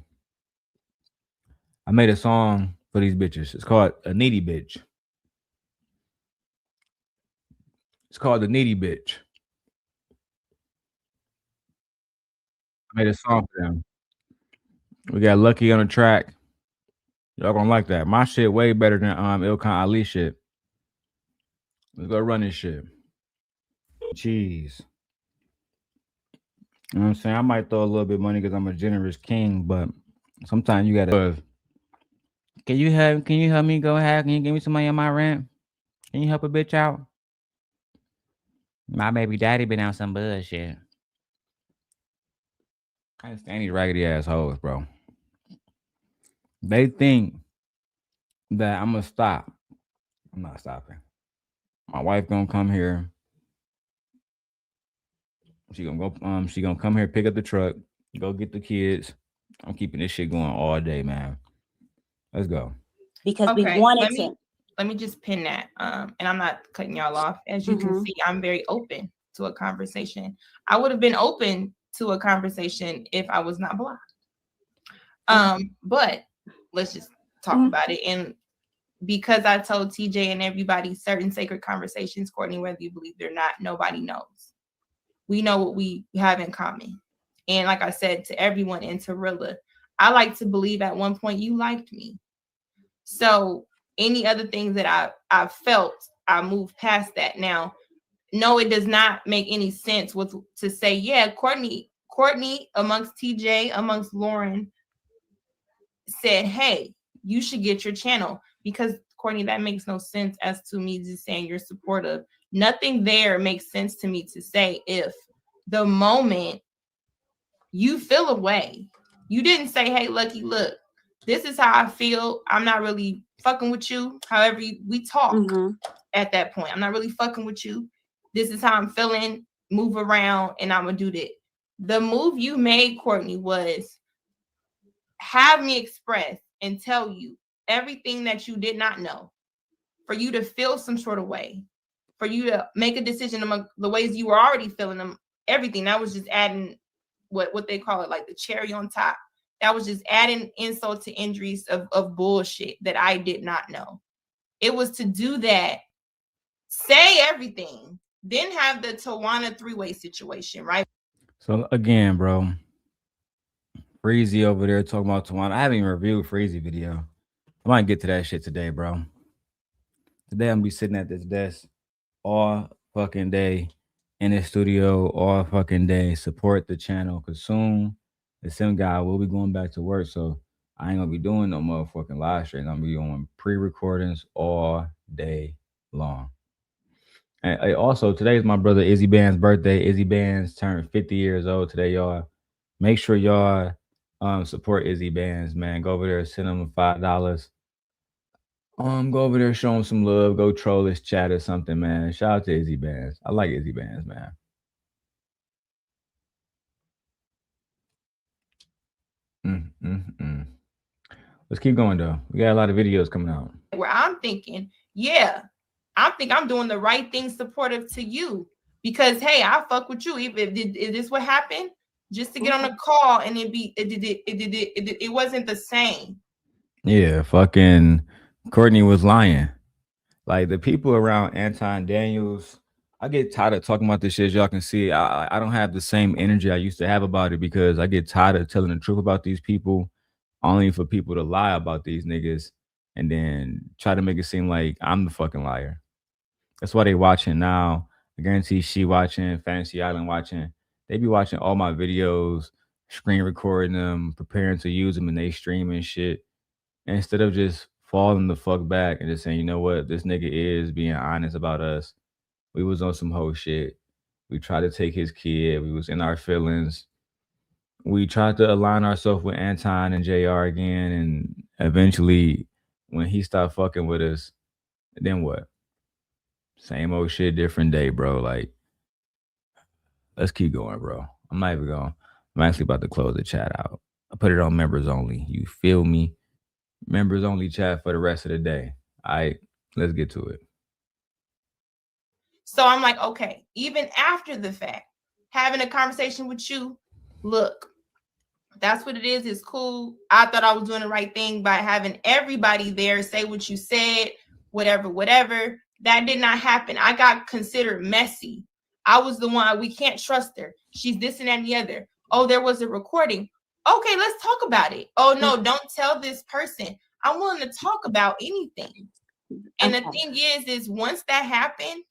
I made a song for these bitches. It's called A Needy Bitch. It's called The Needy Bitch. I made a song for them. We got Lucky on the track. Y'all gonna like that. My shit way better than Ilkan Ali shit. Let's go run this shit. Jeez. You know what I'm saying? I might throw a little bit of money because I'm a generous king, but sometimes you gotta. Can you help me go ahead? Can you give me some money on my rent? Can you help a bitch out? My baby daddy been out some bullshit. I can't stand these raggedy assholes, bro. They think that I'm gonna stop. I'm not stopping. My wife gonna come here. She gonna go. She gonna come here, pick up the truck, go get the kids. I'm keeping this shit going all day, man. Let's go.
Because we wanted
to. Let me just pin that. And I'm not cutting y'all off. As you can see, I'm very open to a conversation. I would have been open to a conversation if I was not blocked. But let's just talk about it. And because I told TJ and everybody certain sacred conversations, Courtney, whether you believe it or not, nobody knows. We know what we have in common. And like I said to everyone in Tarilla, I like to believe at one point you liked me. So any other things that I felt, I moved past that. Now, no, it does not make any sense to say, yeah, Courtney amongst TJ, amongst Lauren said, hey, you should get your channel. Because Courtney, that makes no sense as to me just saying you're supportive. Nothing there makes sense to me to say if the moment you feel away, you didn't say, hey, Lucky, look, this is how I feel. I'm not really fucking with you. However, we talk at that point. I'm not really fucking with you. This is how I'm feeling. Move around and I'm going to do that. The move you made, Courtney, was have me express and tell you everything that you did not know, for you to feel some sort of way, for you to make a decision among the ways you were already feeling them, everything. That was just adding what they call it, like the cherry on top. That was just adding insult to injuries of bullshit that I did not know. It was to do that, say everything, then have the Tawana three-way situation, right?
So again, bro, Freezy over there talking about Tawana. I haven't even reviewed Freezy video. I might get to that shit today, bro. Today I'm gonna be sitting at this desk all fucking day in the studio all fucking day. Support the channel because soon the sim guy will be going back to work. So I ain't gonna be doing no motherfucking live stream. I'm gonna be doing pre-recordings all day long. And also today's my brother Izzy Band's birthday. Izzy Band's turned 50 years old today, y'all. Make sure y'all support Izzy Bands, man. Go over there, send him $5. Go over there, show him some love. Go troll his chat or something, man. Shout out to Izzy Bands. I like Izzy Bands, man. Let's keep going though. We got a lot of videos coming out.
Where I'm thinking, yeah, I think I'm doing the right thing supportive to you because hey, I fuck with you. Is this what happened? Just to get on a call and it wasn't the same.
Yeah, fucking Courtney was lying. Like the people around Anton Daniels, I get tired of talking about this shit. As y'all can see, I don't have the same energy I used to have about it because I get tired of telling the truth about these people, only for people to lie about these niggas and then try to make it seem like I'm the fucking liar. That's why they watching now. I guarantee she watching, Fantasy Island watching. They be watching all my videos, screen recording them, preparing to use them, and they streaming shit. And instead of just falling the fuck back and just saying, you know what, this nigga is being honest about us. We was on some whole shit. We tried to take his kid. We was in our feelings. We tried to align ourselves with Anton and JR again. And eventually, when he stopped fucking with us, then what? Same old shit, different day, bro. Like, let's keep going, bro. I'm not even going. I'm actually about to close the chat out. I put it on members only. You feel me? Members only chat for the rest of the day. All right, let's get to it.
So I'm like, okay, even after the fact, having a conversation with you, look, that's what it is. It's cool. I thought I was doing the right thing by having everybody there say what you said, whatever. That did not happen. I got considered messy. I was the one, we can't trust her. She's this and that and the other. Oh, there was a recording. Okay, let's talk about it. Oh, no, don't tell this person. I'm willing to talk about anything. And the thing is once that happened,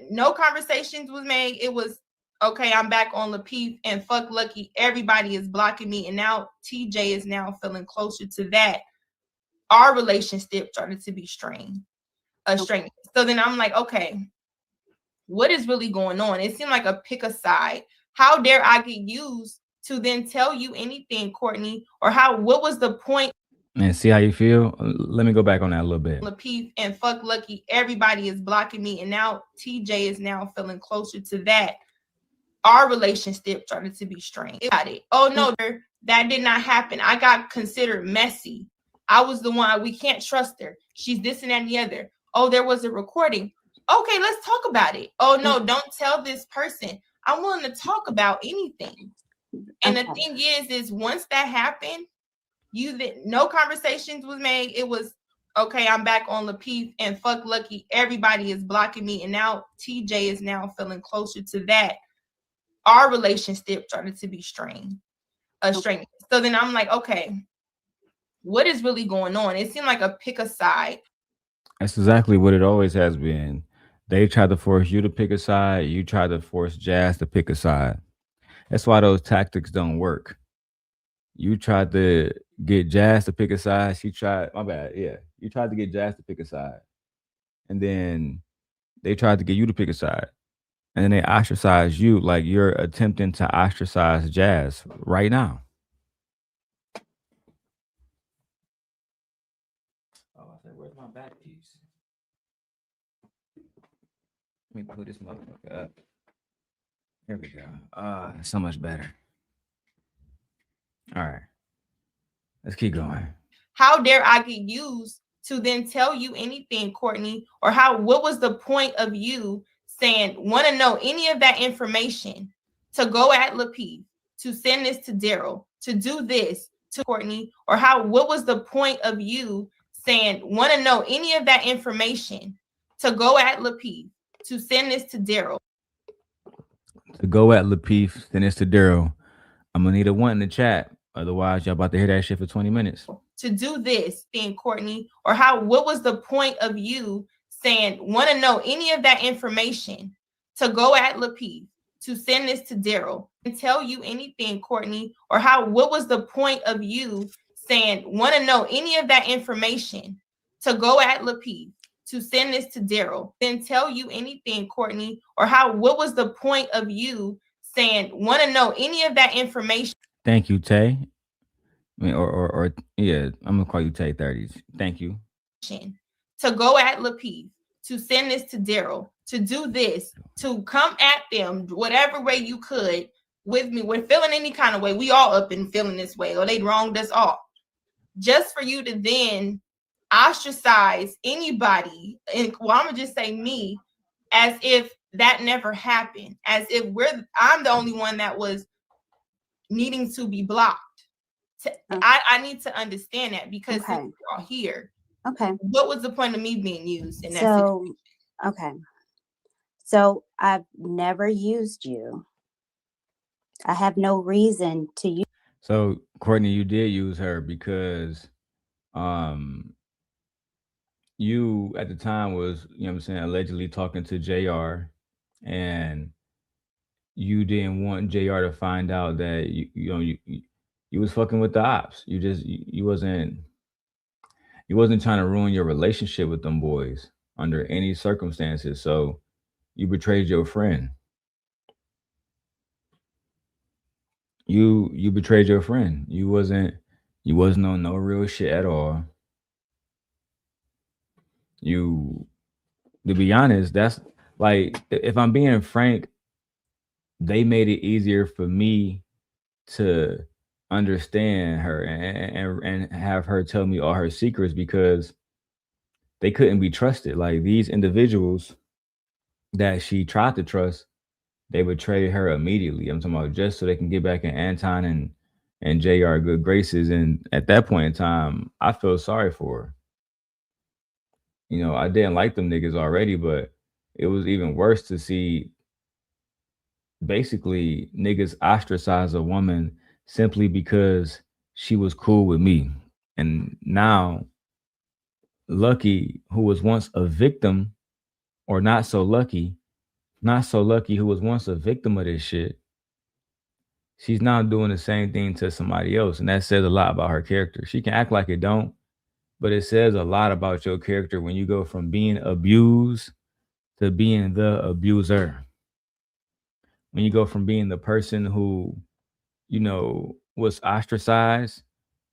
no conversations was made. It was, okay, I'm back on Lapeef and fuck Lucky. Everybody is blocking me. And now TJ is now feeling closer to that. Our relationship started to be strained. So then I'm like, okay, what is really going on? It seemed like a pick a side. How dare I get used to then tell you anything, Courtney? Or what was the point?
And see how you feel? Let me go back on that a little bit.
Lapeef and fuck Lucky. Everybody is blocking me. And now TJ is now feeling closer to that. Our relationship started to be strained. Oh, no, that did not happen. I got considered messy. I was the one, we can't trust her. She's this and that and the other. Oh, there was a recording. Okay, let's talk about it. Oh, no, don't tell this person. I'm willing to talk about anything. And the thing is once that happened, no conversations was made. It was, okay, I'm back on Lapeef and fuck Lucky. Everybody is blocking me. And now TJ is now feeling closer to that. Our relationship started to be strained. So then I'm like, okay, what is really going on? It seemed like a pick a side.
That's exactly what it always has been. They tried to force you to pick a side. You tried to force Jazz to pick a side. That's why those tactics don't work. You tried to get Jazz to pick a side. You tried to get Jazz to pick a side. And then they tried to get you to pick a side. And then they ostracize you like you're attempting to ostracize Jazz right now. Oh, I said, where's my back piece? Let me put this motherfucker up. Here we go. So much better. All right. Let's keep going.
How dare I get used to then tell you anything, Courtney? Or what was the point of you saying, want to know any of that information, to go at Lapeef, to send this to Darrel, to do this to Courtney? Or what was the point of you saying, want to know any of that information, to go at Lapeef, to send this to Darrel?
To go at Lapeef, send this to Darrel. I'm going to need a 1 in the chat. Otherwise, y'all about to hear that shit for 20 minutes.
To do this thing, Courtney? Or what was the point of you saying, want to know any of that information, to go at Lapeef, to send this to Darrel, and tell you anything, Courtney? Or what was the point of you saying, want to know any of that information, to go at Lapeef, to send this to Darrel, then tell you anything, Courtney? Or what was the point of you saying, want to know any of that information?
Thank you, Tay. I mean, or yeah, I'm gonna call you Tay 30s. Thank you.
To go at Lapeef, to send this to Darrel, to do this, to come at them whatever way you could with me. We're feeling any kind of way. We all up and feeling this way, or they wronged us all. Just for you to then ostracize anybody, and I'm gonna just say me, as if that never happened, as if I'm the only one that was needing to be blocked. I need to understand that, because you're all here.
Okay.
What was the point of me being used in that situation?
Okay. So I've never used you. I have no reason to use.
So Courtney, you did use her because you at the time was, you know what I'm saying, allegedly talking to JR, and you didn't want JR to find out that you was fucking with the ops. You wasn't trying to ruin your relationship with them boys under any circumstances. So you betrayed your friend. You betrayed your friend. You wasn't on no real shit at all. To be honest, that's like, if I'm being frank, they made it easier for me to understand her and have her tell me all her secrets, because they couldn't be trusted. Like, these individuals that she tried to trust, they betrayed her immediately. I'm talking about just so they can get back in Anton and JR good graces. And at that point in time, I felt sorry for her. You know, I didn't like them niggas already, but it was even worse to see basically niggas ostracize a woman simply because she was cool with me. And now Lucky, who was once a victim, or not so lucky, who was once a victim of this shit, she's now doing the same thing to somebody else. And that says a lot about her character. She can act like it don't, but it says a lot about your character when you go from being abused to being the abuser. When you go from being the person who, you know, was ostracized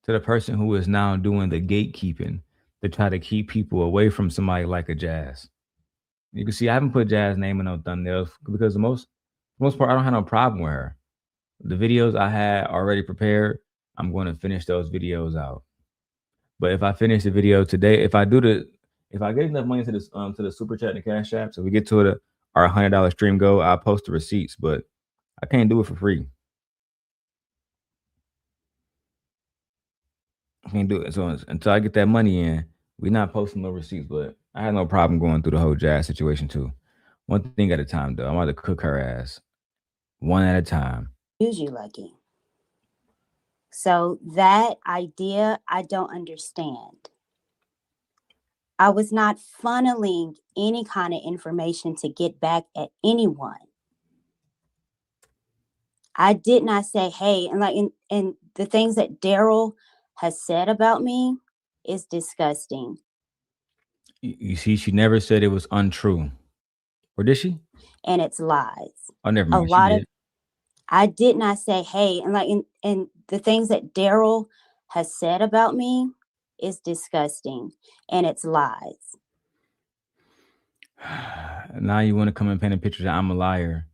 to the person who is now doing the gatekeeping to try to keep people away from somebody like a Jazz. You can see I haven't put Jazz name in no thumbnails because the most part I don't have no problem with her. The videos I had already prepared, I'm going to finish those videos out. But if I finish the video today, if I get enough money to this to the super chat and the cash app, so we get to our $100 stream goal, I'll post the receipts, but I can't do it for free. I can't do it. So until I get that money in, we're not posting no receipts, but I had no problem going through the whole Jazz situation too. One thing at a time, though. I'm about to cook her ass one at a time.
Use you, Lucky. So that idea, I don't understand. I was not funneling any kind of information to get back at anyone. I did not say, hey, and the things that Darrel has said about me is disgusting.
You see, she never said it was untrue. Or did she?
And it's lies.
Oh, never mind.
I did not say, hey, and the things that Darrel has said about me is disgusting. And it's lies.
Now you want to come and paint a picture that I'm a liar,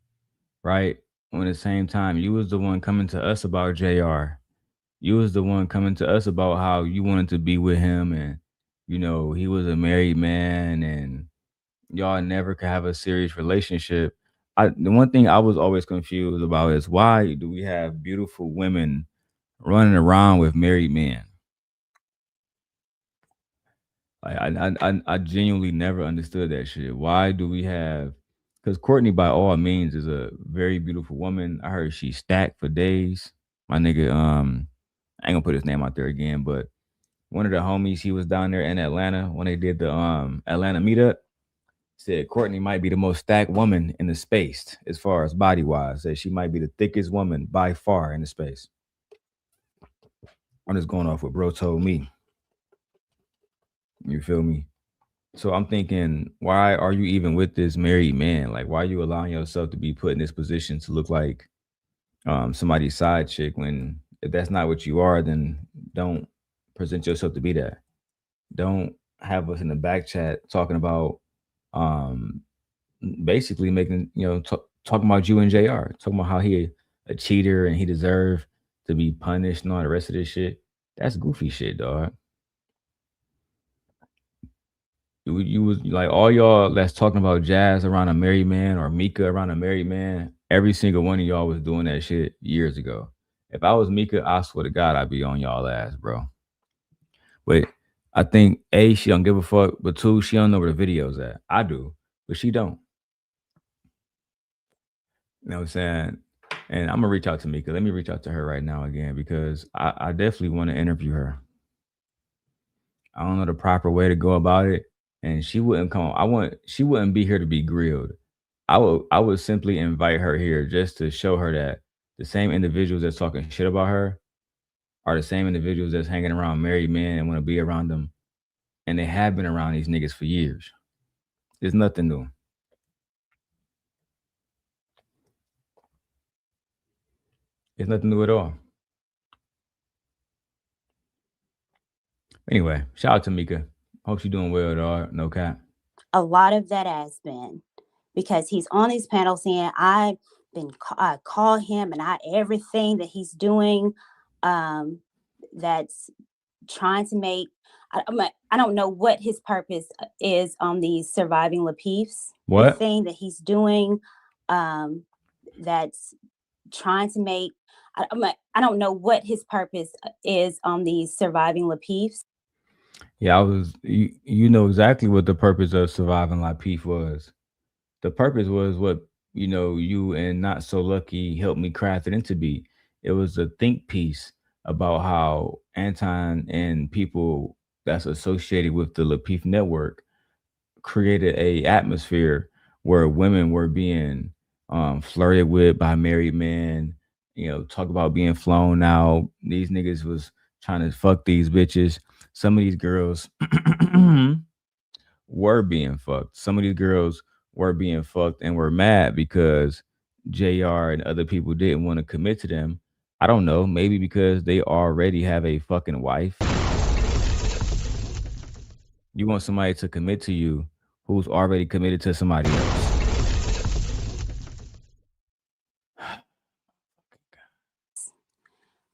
right? When at the same time, you was the one coming to us about JR. You was the one coming to us about how you wanted to be with him, and you know he was a married man, and y'all never could have a serious relationship. The one thing I was always confused about is why do we have beautiful women running around with married men? I genuinely never understood that shit. Why do we have? Because Courtney, by all means, is a very beautiful woman. I heard she stacked for days. My nigga, I ain't gonna put his name out there again, but one of the homies, he was down there in Atlanta when they did the Atlanta meetup. Said Courtney might be the most stacked woman in the space as far as body wise. Said she might be the thickest woman by far in the space. I'm just going off what bro told me. You feel me? So I'm thinking, why are you even with this married man? Like, why are you allowing yourself to be put in this position to look like somebody's side chick when if that's not what you are, then don't present yourself to be that. Don't have us in the back chat talking about basically making, you know, talking about you and JR, talking about how he a cheater and he deserved to be punished and all the rest of this shit. That's goofy shit, dog. You was like all y'all that's talking about Jazz around a married man or Mika around a married man. Every single one of y'all was doing that shit years ago. If I was Mika, I swear to God, I'd be on y'all ass, bro. But I think A, she don't give a fuck, but two, she don't know where the video's at. I do, but she don't. You know what I'm saying? And I'm gonna reach out to Mika. Let me reach out to her right now again because I definitely want to interview her. I don't know the proper way to go about it. And she wouldn't come. She wouldn't be here to be grilled. I would simply invite her here just to show her that the same individuals that's talking shit about her are the same individuals that's hanging around married men and want to be around them. And they have been around these niggas for years. There's nothing new. It's nothing new at all. Anyway, shout out to Mika. Hope she's doing well, dog. No cap.
A lot of that has been because he's on these panels saying I call him and everything that he's doing that's trying to make, I don't know what his purpose is on these surviving Lapeefs.
What?
The thing that he's doing, that's trying to make, I don't know what his purpose is on these surviving Lapeefs.
Yeah, you know exactly what the purpose of surviving Lapeef was. The purpose was what, you know, you and NotSoLuckii helped me craft it into be. It was a think piece about how Anton and people that's associated with the Lapeef network created a atmosphere where women were being flirted with by married men. You know, talk about being flown out. These niggas was trying to fuck these bitches. Some of these girls were being fucked. Some of these girls were being fucked and were mad because JR and other people didn't want to commit to them. I don't know, maybe because they already have a fucking wife. You want somebody to commit to you who's already committed to somebody else.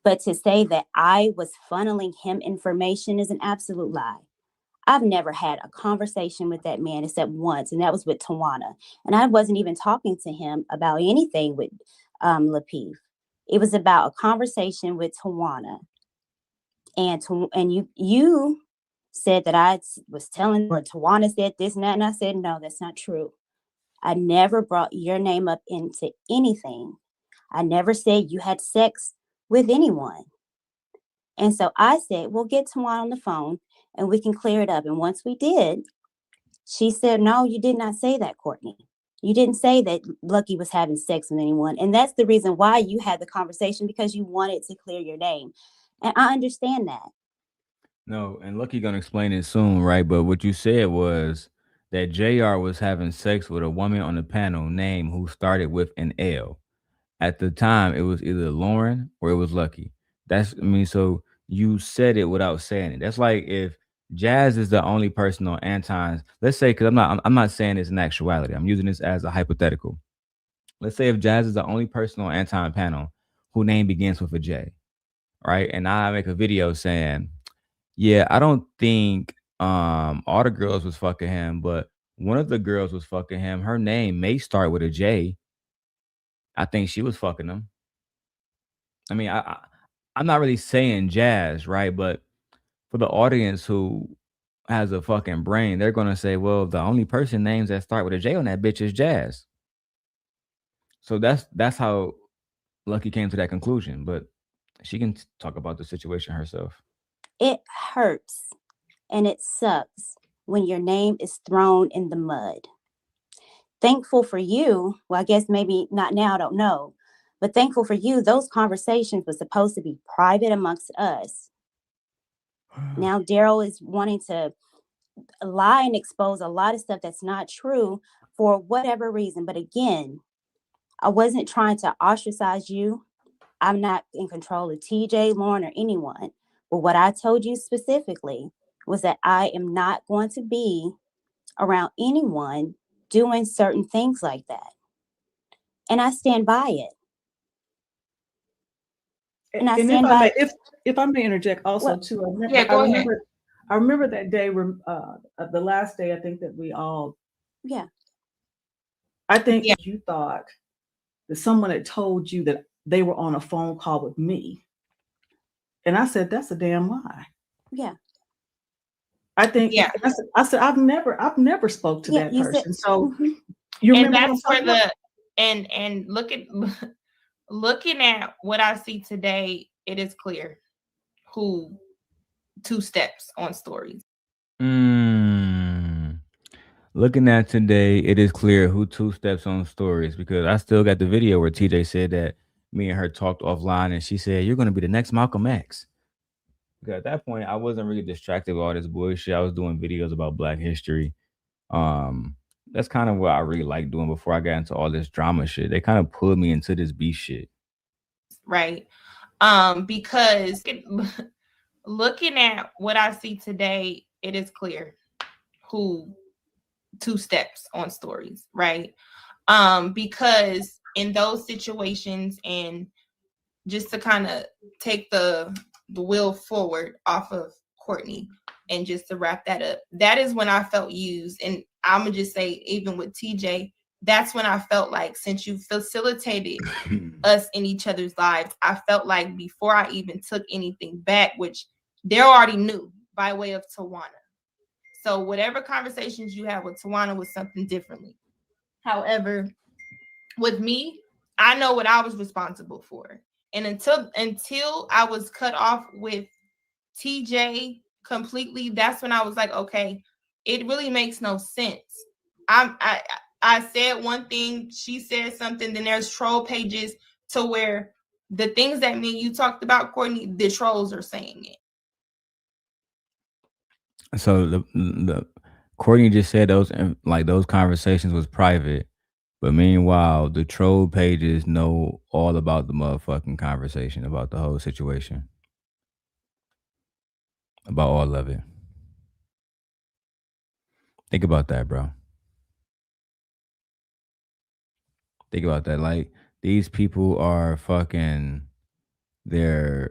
But to say that I was funneling him information is an absolute lie. I've never had a conversation with that man except once, and that was with Tawana. And I wasn't even talking to him about anything with Lapeef. It was about a conversation with Tawana. And you said that I was telling, or Tawana said this and that, and I said, no, that's not true. I never brought your name up into anything. I never said you had sex with anyone. And so I said, well, get Tawana on the phone and we can clear it up. And once we did, she said, no, you did not say that, Courtney. You didn't say that Lucky was having sex with anyone. And that's the reason why you had the conversation, because you wanted to clear your name. And I understand that.
No, and Lucky gonna explain it soon, right? But what you said was that JR was having sex with a woman on the panel named who started with an L. At the time, it was either Lauren or it was Lucky. So you said it without saying it. That's like if Jazz is the only person on Anton's, let's say, because I'm not saying this in actuality. I'm using this as a hypothetical. Let's say if Jazz is the only person on Anton panel whose name begins with a J, right? And I make a video saying, yeah, I don't think all the girls was fucking him, but one of the girls was fucking him. Her name may start with a J. I think she was fucking him. I mean, I'm not really saying Jazz, right? But for the audience who has a fucking brain, they're gonna say, well, the only person names that start with a J on that bitch is Jazz. So that's how Lucky came to that conclusion. But she can talk about the situation herself.
It hurts and it sucks when your name is thrown in the mud. Thankful for you, well, I guess maybe not now, I don't know. But thankful for you, those conversations were supposed to be private amongst us. Now Darrel is wanting to lie and expose a lot of stuff that's not true for whatever reason. But again, I wasn't trying to ostracize you. I'm not in control of TJ, Lauren, or anyone. But what I told you specifically was that I am not going to be around anyone doing certain things like that. And I stand by it.
And if I may interject also too, I remember that day, the last day, I think that we all, I think that you thought that someone had told you that they were on a phone call with me. And I said, that's a damn lie.
Yeah.
I think, I said, I've never spoke to that person. So you
and
remember
that's where and looking at what I see today, it is clear who two steps on stories.
Looking at today, it is clear who two steps on stories, because I still got the video where TJ said that me and her talked offline and she said, you're going to be the next Malcolm X. Because at that point, I wasn't really distracted with all this bullshit. I was doing videos about Black history. That's kind of what I really like doing before I got into all this drama shit. They kind of pulled me into this beef shit.
Right. Because looking at what I see today, it is clear who two steps on stories, right? Because in those situations, and just to kind of take the the wheel forward off of Courtney. And just to wrap that up, that is when I felt used. And I'm gonna just say, even with TJ, that's when I felt like, since you facilitated us in each other's lives, I felt like before I even took anything back, which they already knew by way of Tawana. So whatever conversations you had with Tawana was something differently. However, with me, I know what I was responsible for. And until I was cut off with TJ completely, that's when I was like, okay, it really makes no sense. I said one thing, she said something, then there's troll pages to where the things that me and you talked about, Courtney, the trolls are saying it.
So the Courtney just said those conversations was private, but meanwhile the troll pages know all about the motherfucking conversation, about the whole situation, about all of it. Think about that, bro. Think about that. Like, these people are fucking, they're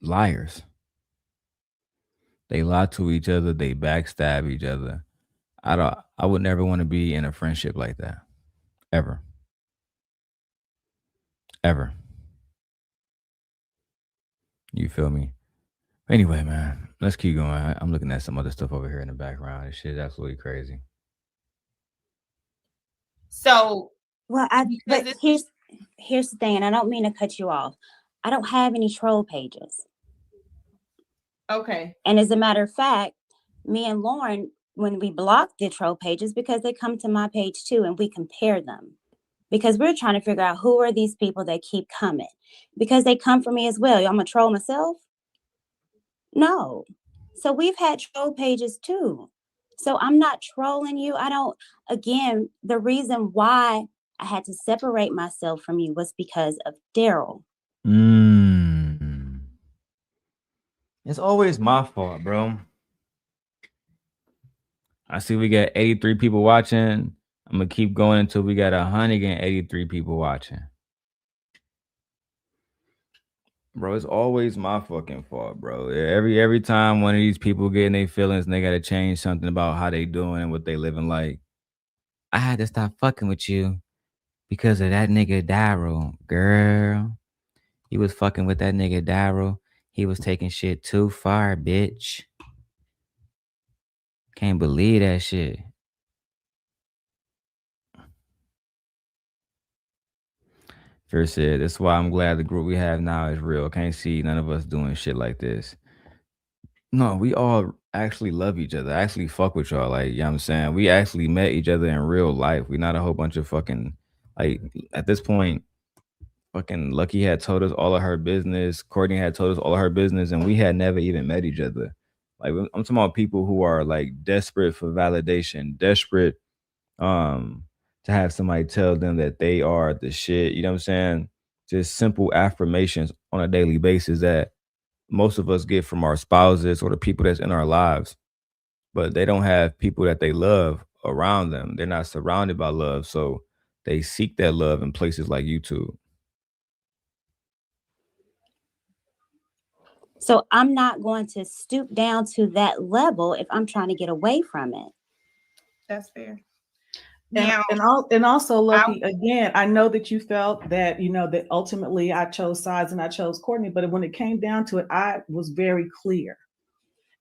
liars. They lie to each other. They backstab each other. I would never want to be in a friendship like that. Ever. Ever. You feel me? Anyway, man, let's keep going. I'm looking at some other stuff over here in the background. This shit is absolutely crazy.
So,
well, but here's the thing, and I don't mean to cut you off. I don't have any troll pages.
Okay.
And as a matter of fact, me and Lauren, when we block the troll pages, because they come to my page too, and we compare them, because we're trying to figure out who are these people that keep coming, because they come for me as well. I'm a troll myself? No. So we've had troll pages too. So I'm not trolling you. Again, the reason why I had to separate myself from you was because of Darrel.
It's always my fault, bro. I see we got 83 people watching. I'm gonna keep going until we got 183 people watching. Bro, it's always my fucking fault, bro. Every time one of these people get in their feelings and they gotta change something about how they doing and what they living like, I had to stop fucking with you because of that nigga Darrel. Girl, he was fucking with that nigga Darrel. He was taking shit too far, bitch. Can't believe that shit. First said, that's why I'm glad the group we have now is real. Can't see none of us doing shit like this. No, we all actually love each other. I actually fuck with y'all. Like, you know what I'm saying? We actually met each other in real life. We're not a whole bunch of fucking, like, at this point, fucking Lucky had told us all of her business. Courtney had told us all of her business, and we had never even met each other. Like, I'm talking about people who are like desperate for validation, desperate to have somebody tell them that they are the shit. You know what I'm saying? Just simple affirmations on a daily basis that most of us get from our spouses or the people that's in our lives, but they don't have people that they love around them. They're not surrounded by love. So they seek that love in places like YouTube.
So I'm not going to stoop down to that level if I'm trying to get away from it.
That's fair.
And also, Lucky, again, I know that you felt that, that ultimately I chose sides and I chose Courtney, but when it came down to it, I was very clear.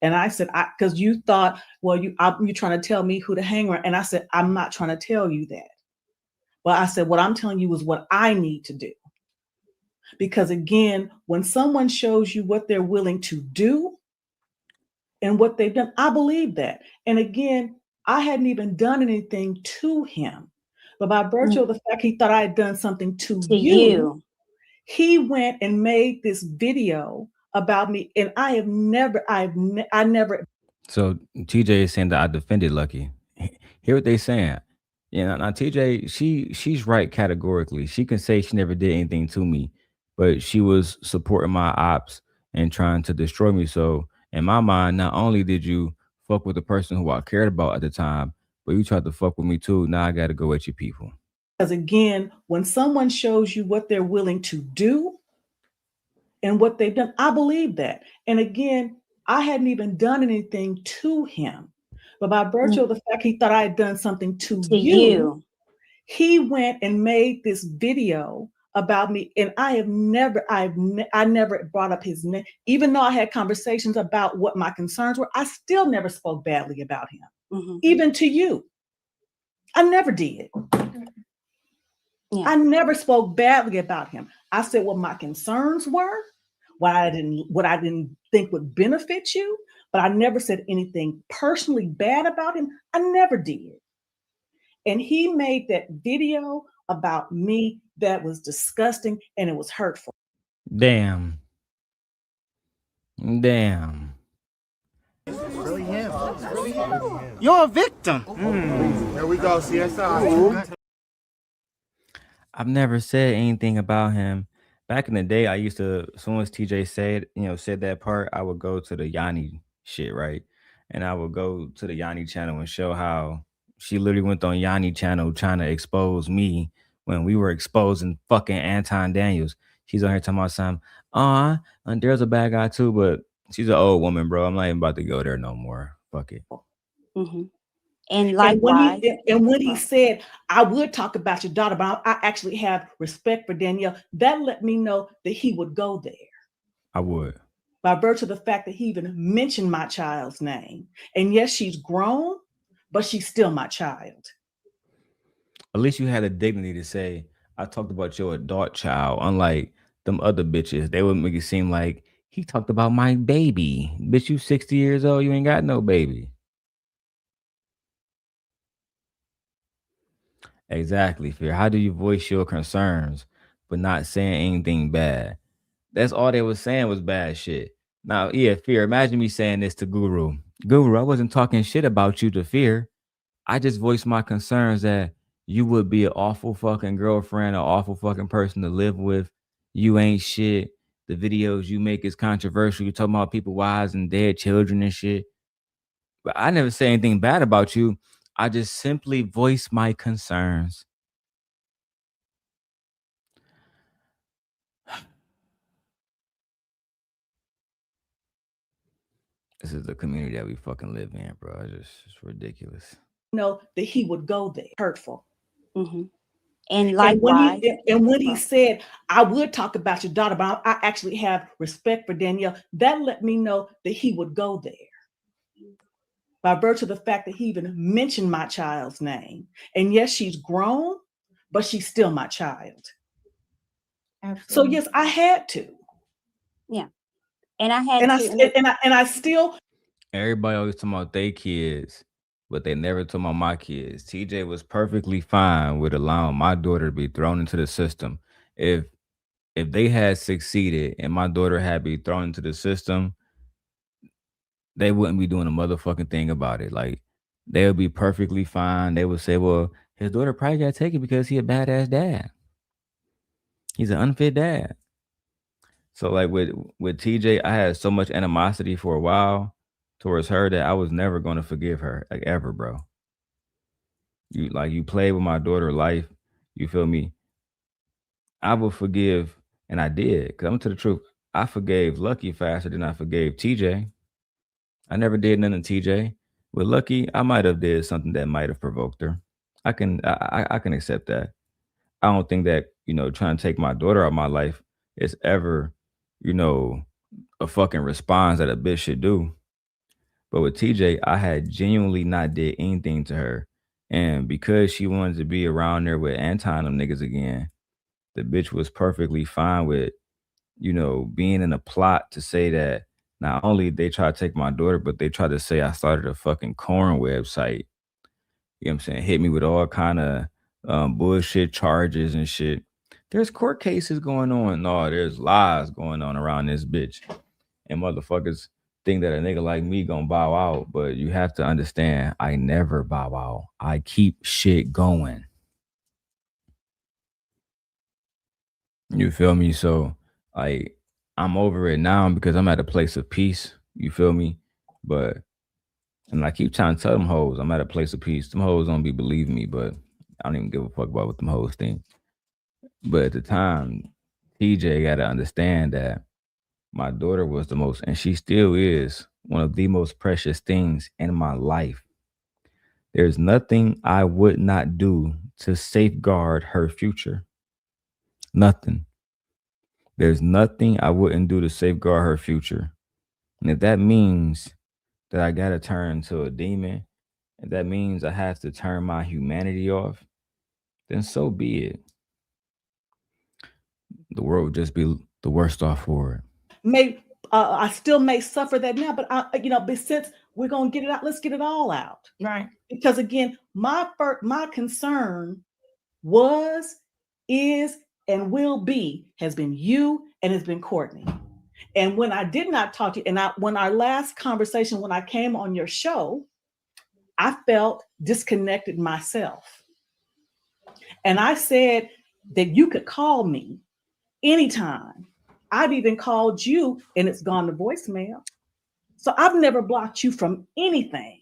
And I said, because you thought, well, you're trying to tell me who to hang around. And I said, I'm not trying to tell you that. But I said, what I'm telling you is what I need to do. Because again, when someone shows you what they're willing to do and what they've done, I believe that. And again, I hadn't even done anything to him, but by virtue of the fact he thought I had done something to you, he went and made this video about me, and I never.
So TJ is saying that I defended Lucky. Hear what they saying? Yeah, now TJ, she's right categorically. She can say she never did anything to me, but she was supporting my ops and trying to destroy me. So in my mind, not only did you fuck with the person who I cared about at the time, but you tried to fuck with me too. Now I got to go at your people.
Because again, when someone shows you what they're willing to do and what they've done. I believe that. And again, I hadn't even done anything to him. But by virtue of the fact he thought I had done something to you, he went and made this video about me. And I never brought up his name. Even though I had conversations about what my concerns were, I still never spoke badly about him, even to you. I never did. Yeah. I never spoke badly about him. I said what my concerns were, what I didn't think would benefit you, but I never said anything personally bad about him. I never did. And he made that video about me that was disgusting and it was hurtful.
Damn. Damn.
It's really him. You're a victim. There we go, CSI.
I've never said anything about him. Back in the day, I used to, as soon as TJ said that part, I would go to the Yanni shit, right? And I would go to the Yanni channel and show how she literally went on Yanni channel trying to expose me when we were exposing fucking Anton Daniels. She's on here talking about something. And Darrel's a bad guy too, but she's an old woman, bro. I'm not even about to go there no more. Fuck it.
And likewise,
and when he said, I would talk about your daughter, but I actually have respect for Danielle, that let me know that he would go there.
I would.
By virtue of the fact that he even mentioned my child's name. And yes, she's grown, but she's still my child.
At least you had the dignity to say, I talked about your adult child, unlike them other bitches. They would make it seem like he talked about my baby. Bitch, you 60 years old, you ain't got no baby. Exactly, Fear. How do you voice your concerns but not saying anything bad? That's all they was saying was bad shit. Now, yeah, Fear, imagine me saying this to Guru. Guru, I wasn't talking shit about you to Fear. I just voiced my concerns that you would be an awful fucking girlfriend, an awful fucking person to live with. You ain't shit. The videos you make is controversial. You're talking about people, wives and dead children and shit. But I never say anything bad about you. I just simply voice my concerns. This is the community that we fucking live in, bro. It's ridiculous.
Know that he would go there. Hurtful.
And likewise.
And when he said, I would talk about your daughter, but I actually have respect for Danielle, that let me know that he would go there. By virtue of the fact that he even mentioned my child's name. And yes, she's grown, but she's still my child. Absolutely. So yes, I had to.
Yeah. And I had
and I still.
Everybody always talking about their kids, but they never talking about my kids. TJ was perfectly fine with allowing my daughter to be thrown into the system. If they had succeeded and my daughter had been thrown into the system, they wouldn't be doing a motherfucking thing about it. Like, they would be perfectly fine. They would say, well, his daughter probably got taken because he a badass dad. He's an unfit dad. So like with TJ, I had so much animosity for a while towards her that I was never going to forgive her, like, ever, bro. You played with my daughter's life. You feel me? I will forgive, and I did. Because I'm to the truth. I forgave Lucky faster than I forgave TJ. I never did nothing to TJ. With Lucky, I might have did something that might have provoked her. I can accept that. I don't think that, trying to take my daughter out of my life is ever, a fucking response that a bitch should do. But with TJ, I had genuinely not did anything to her. And because she wanted to be around there with Anton them niggas again, the bitch was perfectly fine with, being in a plot to say that not only they try to take my daughter, but they try to say I started a fucking corn website. You know what I'm saying? Hit me with all kind of bullshit charges and shit. There's court cases going on. No, there's lies going on around this bitch. And motherfuckers think that a nigga like me gonna bow out. But you have to understand, I never bow out. I keep shit going. You feel me? So, I'm over it now because I'm at a place of peace. You feel me? And I keep trying to tell them hoes, I'm at a place of peace. Them hoes don't be believing me, but I don't even give a fuck about what them hoes think. But at the time, TJ got to understand that My daughter was the most, and she still is, one of the most precious things in my life. There's nothing I would not do to safeguard her future. Nothing. There's nothing I wouldn't do to safeguard her future. And if that means that I got to turn to a demon, if that means I have to turn my humanity off, then so be it. The world would just be the worst off for it.
I still may suffer that now, but since we're gonna get it out, let's get it all out,
right?
Because again, my concern was, is, and will be has been you and has been Courtney. And when I did not talk to you, and when our last conversation, when I came on your show, I felt disconnected myself, and I said that you could call me anytime. I've even called you and it's gone to voicemail. So I've never blocked you from anything.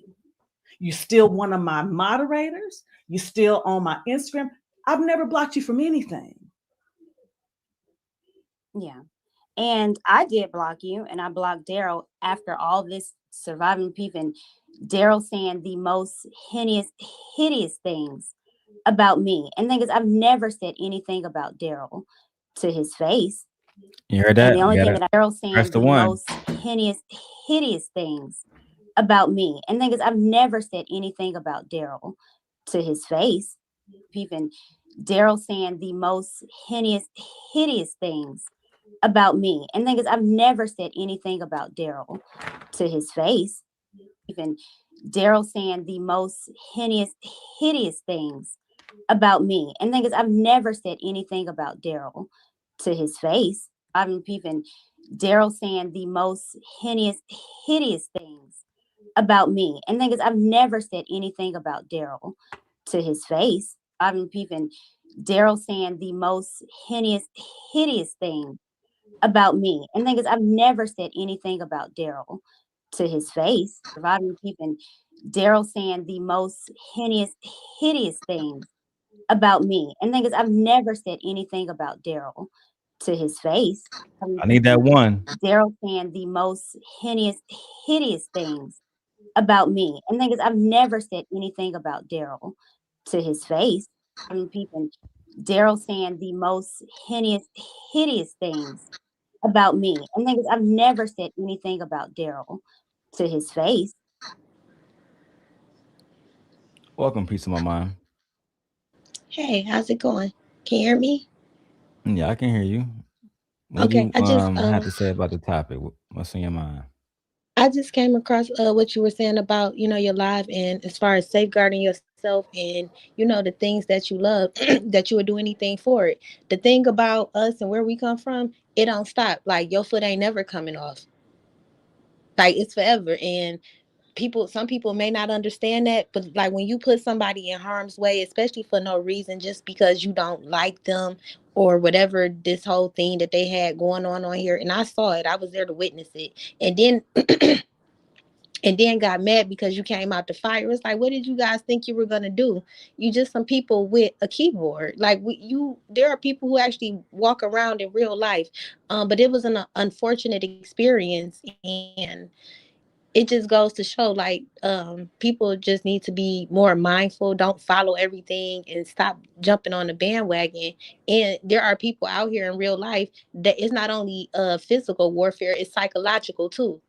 You still one of my moderators. You still on my Instagram. I've never blocked you from anything.
Yeah. And I did block you, and I blocked Darrel after all this surviving beef, and Darrel saying the most hideous things about me. And the thing is, I've never said anything about Darrel to his face.
You heard that?
And the only thing that Darrel saying the most hideous things about me. And the thing is, I've never said anything about Darrel to his face. Even Darrel saying the most hideous things about me. And the thing is, I've never said anything about Darrel to his face. Even Darrel saying the most hideous things about me. And the thing is, I've never said anything about Darrel to his face. I'm even Darrel saying the most hideous things about me. And the thing is, I've never said anything about Darrel to his face. I'm even Darrel saying the most hideous things about me. And the thing is, I've never said anything about Darrel to his face. Surviving even Darrel saying the most hideous things about me. And the thing is, I've never said anything about Darrel to his face.
I need that one.
Darrel saying the most hideous things about me. And the thing is, I've never said anything about Darrel to his face. People, Darrel saying the most hideous things about me. And the thing is, I've never said anything about Darrel to his face.
Welcome, piece of my mind.
Hey, how's it going? Can you hear me?
Yeah, I can hear you. What do you have to say about the topic? What's in your mind?
I just came across what you were saying about, your live, and as far as safeguarding yourself and, the things that you love, that you would do anything for it. The thing about us and where we come from, it don't stop. Like, your foot ain't never coming off. Like, it's forever. And some people may not understand that, but like when you put somebody in harm's way, especially for no reason, just because you don't like them or whatever, this whole thing that they had going on here, and I saw it, I was there to witness it, and then got mad because you came out the fire. It's like, what did you guys think you were gonna do? You just some people with a keyboard. Like there are people who actually walk around in real life, but it was an unfortunate experience, and it just goes to show, like, people just need to be more mindful. Don't follow everything and stop jumping on the bandwagon. And there are people out here in real life that it's not only physical warfare, it's psychological too.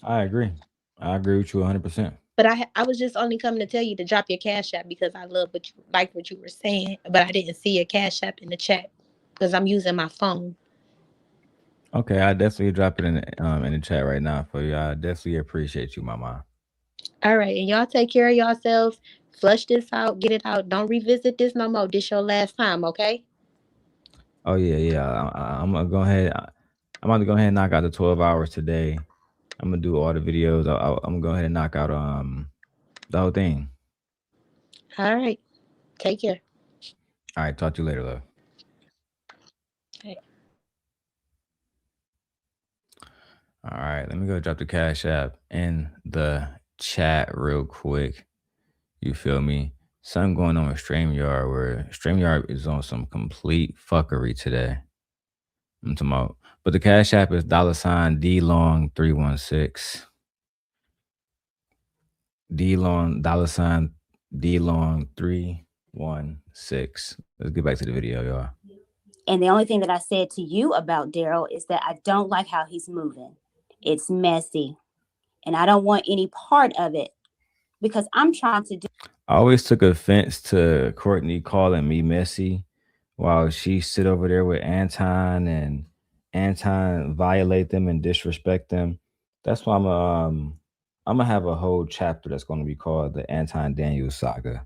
I agree. I agree with you 100%.
But I was just only coming to tell you to drop your Cash App because I love what you were saying, but I didn't see your Cash App in the chat because I'm using my phone.
Okay, I definitely drop it in the chat right now for you. I definitely appreciate you, Mama. All
right, and y'all take care of yourselves. Flush this out, get it out. Don't revisit this no more. This your last time, okay?
Oh yeah. I'm gonna go ahead. I'm going to go ahead and knock out the 12 hours today. I'm gonna do all the videos. I'm gonna go ahead and knock out the whole thing.
All right, take care.
All right, talk to you later, love.
Okay.
All right, let me go drop the Cash App in the chat real quick. You feel me? Something going on with StreamYard where StreamYard is on some complete fuckery today. I'm talking about. But the Cash App is $DLong316. DLong $DLong316. Let's get back to the video, y'all.
And the only thing that I said to you about Darrel is that I don't like how he's moving. It's messy. And I don't want any part of it because I'm trying to do.
I always took offense to Courtney calling me messy while she sit over there with Anton and Anton violate them and disrespect them. That's why I'm gonna have a whole chapter that's gonna be called the Anton Daniels saga.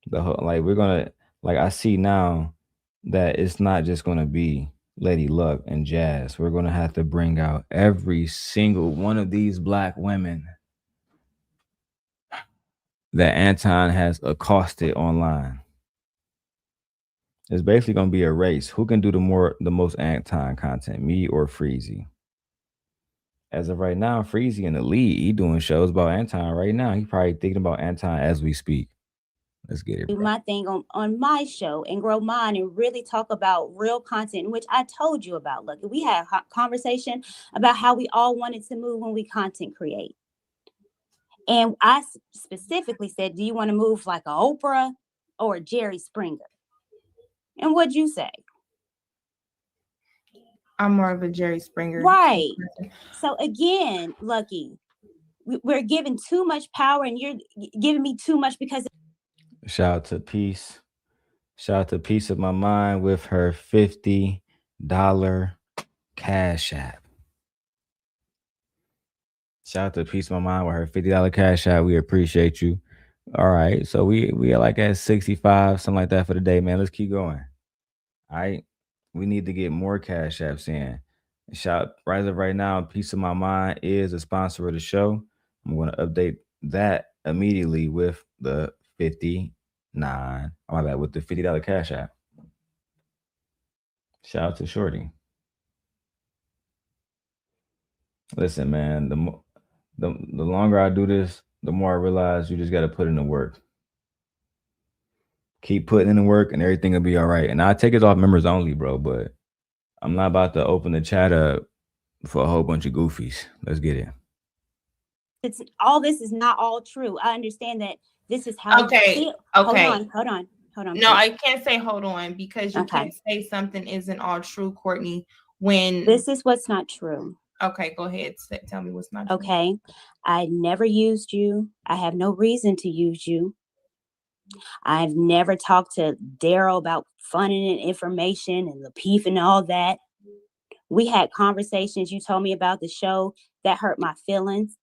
The whole, like we're gonna, like, I see now that it's not just gonna be Lady Luck and Jazz. We're gonna have to bring out every single one of these black women that Anton has accosted online. It's basically gonna be a race. Who can do the most Anton content, me or Freezy? As of right now, Freezy in the lead. He doing shows about Anton right now. He probably thinking about Anton as we speak. Let's get it,
do
bro.
my thing on my show and grow mine and really talk about real content, which I told you about. Look, we had a conversation about how we all wanted to move when we content create. And I specifically said, do you want to move like a Oprah or a Jerry Springer? And what'd you say?
I'm more of a Jerry Springer.
Right. So again, Lucky, we're giving too much power and you're giving me too much because.
Shout out to Peace. Shout out to Peace of My Mind with her $50 Cash App. Shout out to Peace of My Mind with her $50 Cash App. We appreciate you. All right. So we are like at 65, something like that for the day, man. Let's keep going. All right. We need to get more Cash Apps in. Shout right now, Peace of My Mind is a sponsor of the show. I'm going to update that immediately with the with the $50 Cash App. Shout out to Shorty. Listen, man, the longer I do this, the more I realize you just got to put in the work. Keep putting in the work and everything will be all right. And I take it off members only, bro, but I'm not about to open the chat up for a whole bunch of goofies. Let's get it.
It's all, this is not all true. I understand that this is how.
Okay.
Hold on.
No,
please.
I can't say hold on because you can't say something isn't all true, Courtney, when
this is what's not true.
Okay, go ahead. Tell me what's not true.
Okay. I never used you. I have no reason to use you. I've never talked to Darrel about funding and information and Lapeef and all that. We had conversations. You told me about the show that hurt my feelings.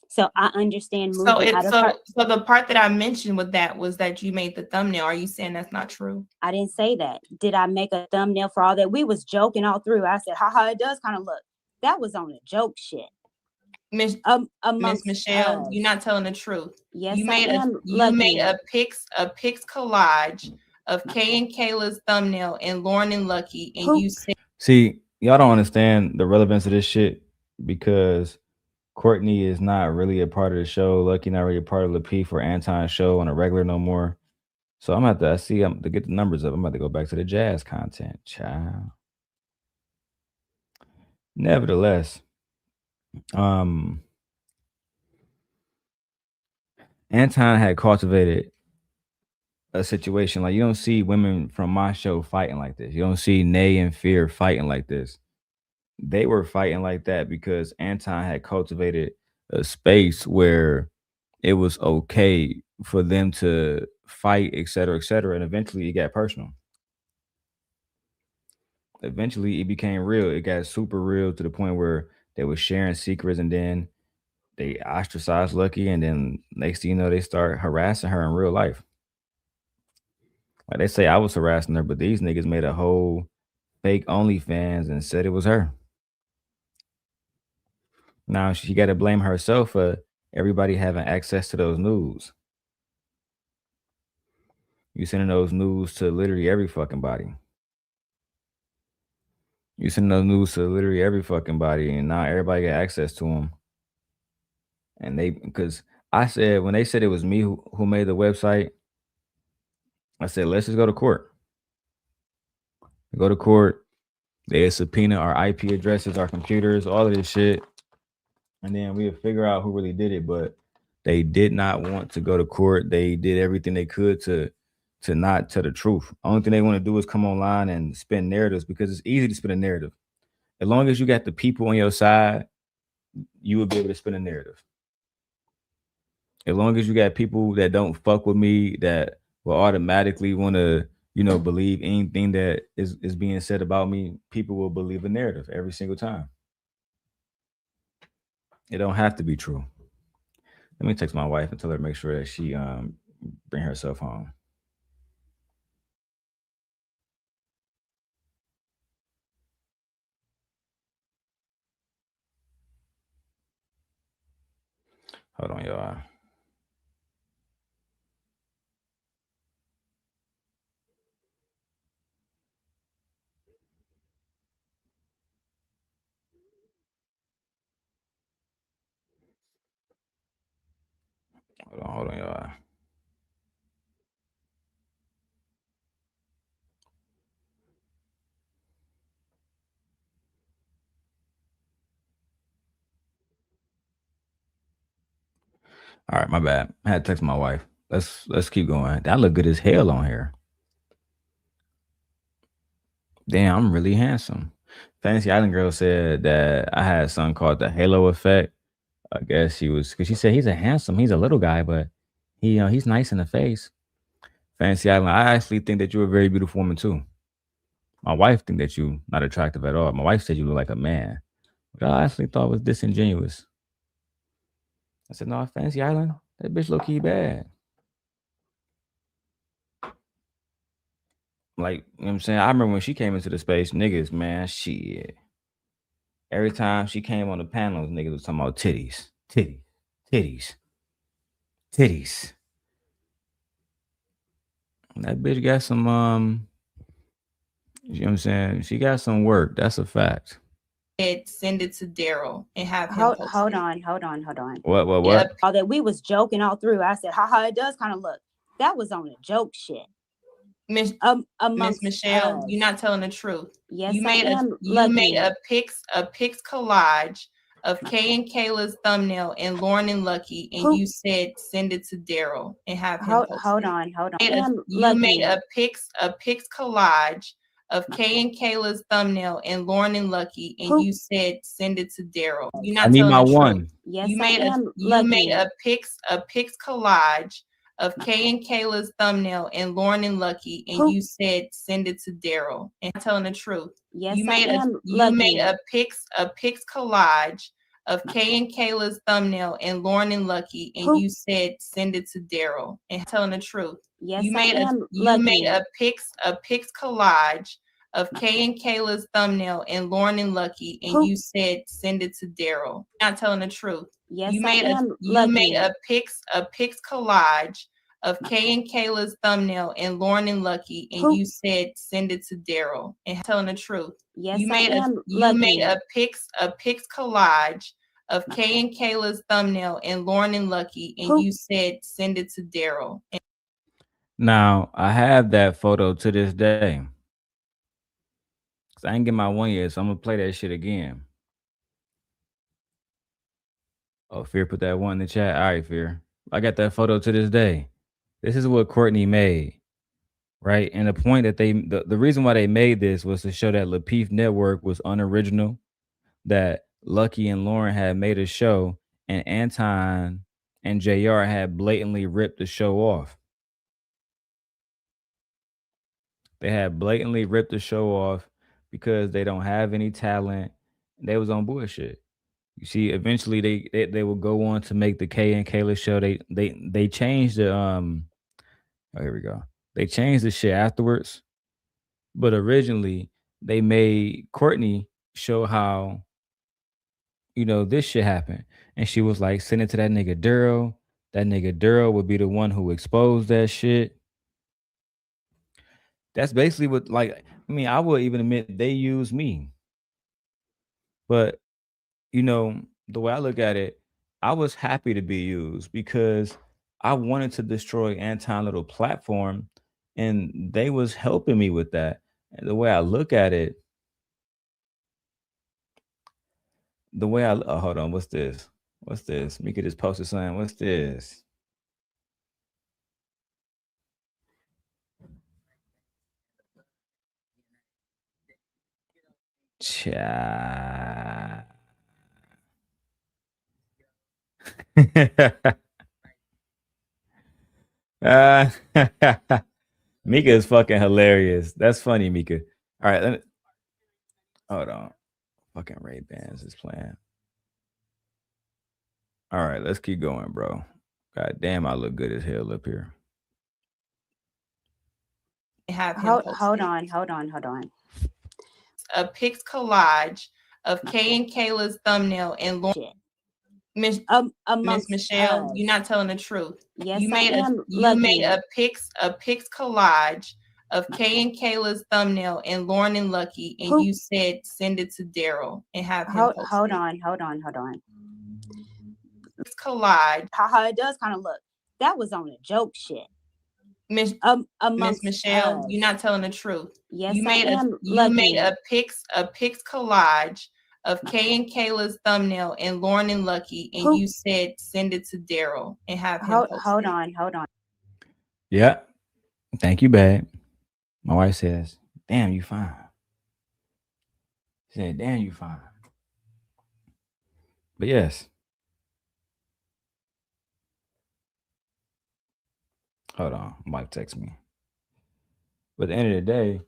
So I understand.
So the part that I mentioned with that was that you made the thumbnail. Are you saying that's not true?
I didn't say that. Did I make a thumbnail for all that? We was joking all through. I said, haha, it does kind of look. That was on a joke shit.
Miss Michelle, you're not telling the truth.
Yes,
you made a pics collage of Kay and Kayla's thumbnail and Lauren and Lucky, and you said,
see, y'all don't understand the relevance of this shit because Courtney is not really a part of the show. Lucky not really a part of Lapeef or Anton's show on a regular no more. So I'm to get the numbers up. I'm about to go back to the Jazz content, child. Nevertheless, Anton had cultivated a situation like you don't see women from my show fighting like this. You don't see Nay and Fear fighting like this. They were fighting like that because Anton had cultivated a space where it was okay for them to fight, et cetera, and eventually it got personal. Eventually it became real. It got super real to the point where they were sharing secrets, and then they ostracized Lucky, and then next thing you know, they start harassing her in real life. Like they say I was harassing her, but these niggas made a whole fake OnlyFans and said it was her. Now she got to blame herself for everybody having access to those nudes. You sending those nudes to literally every fucking body. You sending those nudes to literally every fucking body, and now everybody got access to them. And because I said, when they said it was me who made the website, I said, let's just go to court. We go to court. They subpoena our IP addresses, our computers, all of this shit. And then we'll figure out who really did it. But they did not want to go to court. They did everything they could to not tell the truth. Only thing they want to do is come online and spin narratives because it's easy to spin a narrative. As long as you got the people on your side, you will be able to spin a narrative. As long as you got people that don't fuck with me, that will automatically want to, believe anything that is being said about me, people will believe a narrative every single time. It don't have to be true. Let me text my wife and tell her to make sure that she bring herself home. Hold on, y'all. Hold on, y'all. All right, my bad. I had to text my wife. Let's keep going. That look good as hell on here. Damn, I'm really handsome. Fantasy Island Girl said that I had something called the halo effect. I guess because she said he's a little guy, but he's nice in the face. Fantasy Island, I actually think that you're a very beautiful woman too. My wife think that you not attractive at all. My wife said you look like a man, which I actually thought was disingenuous. I said, no, Fantasy Island, that bitch low key bad. Like, you know what I'm saying? I remember when she came into the space, niggas, man, shit. Every time she came on the panels, niggas was talking about titties. That bitch got some, you know what I'm saying? She got some work. That's a fact.
Send it to Darrel and have him
Hold
post
on.
What?
Yeah, all that we was joking all through. I said, haha, it does kind of look. That was on a joke shit.
Miss Michelle, you're not telling the truth.
Yes,
you made a pics collage of Kay and Kayla's thumbnail and Lauren and Lucky, and you said send it to Darrel and have him post
hold
it.
on.
You made a pics collage of Kay and Kayla's thumbnail and Lauren and Lucky, and you said send it to Darrel. You're not telling the truth.
One.
Yes,
you made a pics collage of Kay and Kayla's thumbnail and Lauren and Lucky, and you said send it to Darrel. And I'm telling the truth.
Yes,
you made a pics collage of Kay and Kayla's thumbnail and Lauren and Lucky, and you said send it to Darrel. And I'm telling the truth.
Yes,
you made a pics collage of Kay and Kayla's thumbnail and Lauren and Lucky, and you said send it to Darrel. Not telling the truth.
Yes,
you made a pics collage of Kay and Kayla's thumbnail and Lauren and Lucky, and you said send it to Darrel. And telling the truth.
Yes,
you made a pics collage of Kay and Kayla's thumbnail and Lauren and Lucky, and you said send it to Darrel.
Now I have that photo to this day. I ain't get my 1 year, so I'm gonna play that shit again. Oh, Fear put that one in the chat. All right, Fear. I got that photo to this day. This is what Courtney made, right? And the point that the reason why they made this was to show that Lapeef Network was unoriginal, that Lucky and Lauren had made a show, and Anton and JR had blatantly ripped the show off. They had blatantly ripped the show off because they don't have any talent. They was on bullshit. You see, eventually they will go on to make the Kay and Kayla show. They changed the oh, here we go. They changed the shit afterwards. But originally they made Courtney show how, this shit happened. And she was like, send it to that nigga Darrel. That nigga Darrel would be the one who exposed that shit. That's basically what, I would even admit they used me. But, the way I look at it, I was happy to be used because I wanted to destroy Anton little platform, and they was helping me with that. And the way I look at it, hold on, what's this? What's this? Mika just posted something. What's this? Cha. Mika is fucking hilarious. That's funny, Mika. All right, hold on. Fucking Ray-Bans is playing. All right, let's keep going, bro. God damn, I look good as hell up here.
Hold on.
A pics collage of Kay and Kayla's thumbnail and Lauren. Miss Michelle, you're not telling the truth.
Yes,
you made a pics collage of Kay and Kayla's thumbnail and Lauren and Lucky, and you said send it to Darrel and have him post
hold
it.
on.
Pics collage.
How it does kind of look. That was on a joke shit.
Miss Michelle, you're not telling the truth.
Yes,
you made a pics collage of Kay and Kayla's thumbnail and Lauren and Lucky, and you said send it to Darrel and have him post
hold
it.
on.
Yeah. Thank you, babe. My wife says, damn, you fine. She said, damn, you fine. But yes. Hold on. Mike text me. But at the end of the day,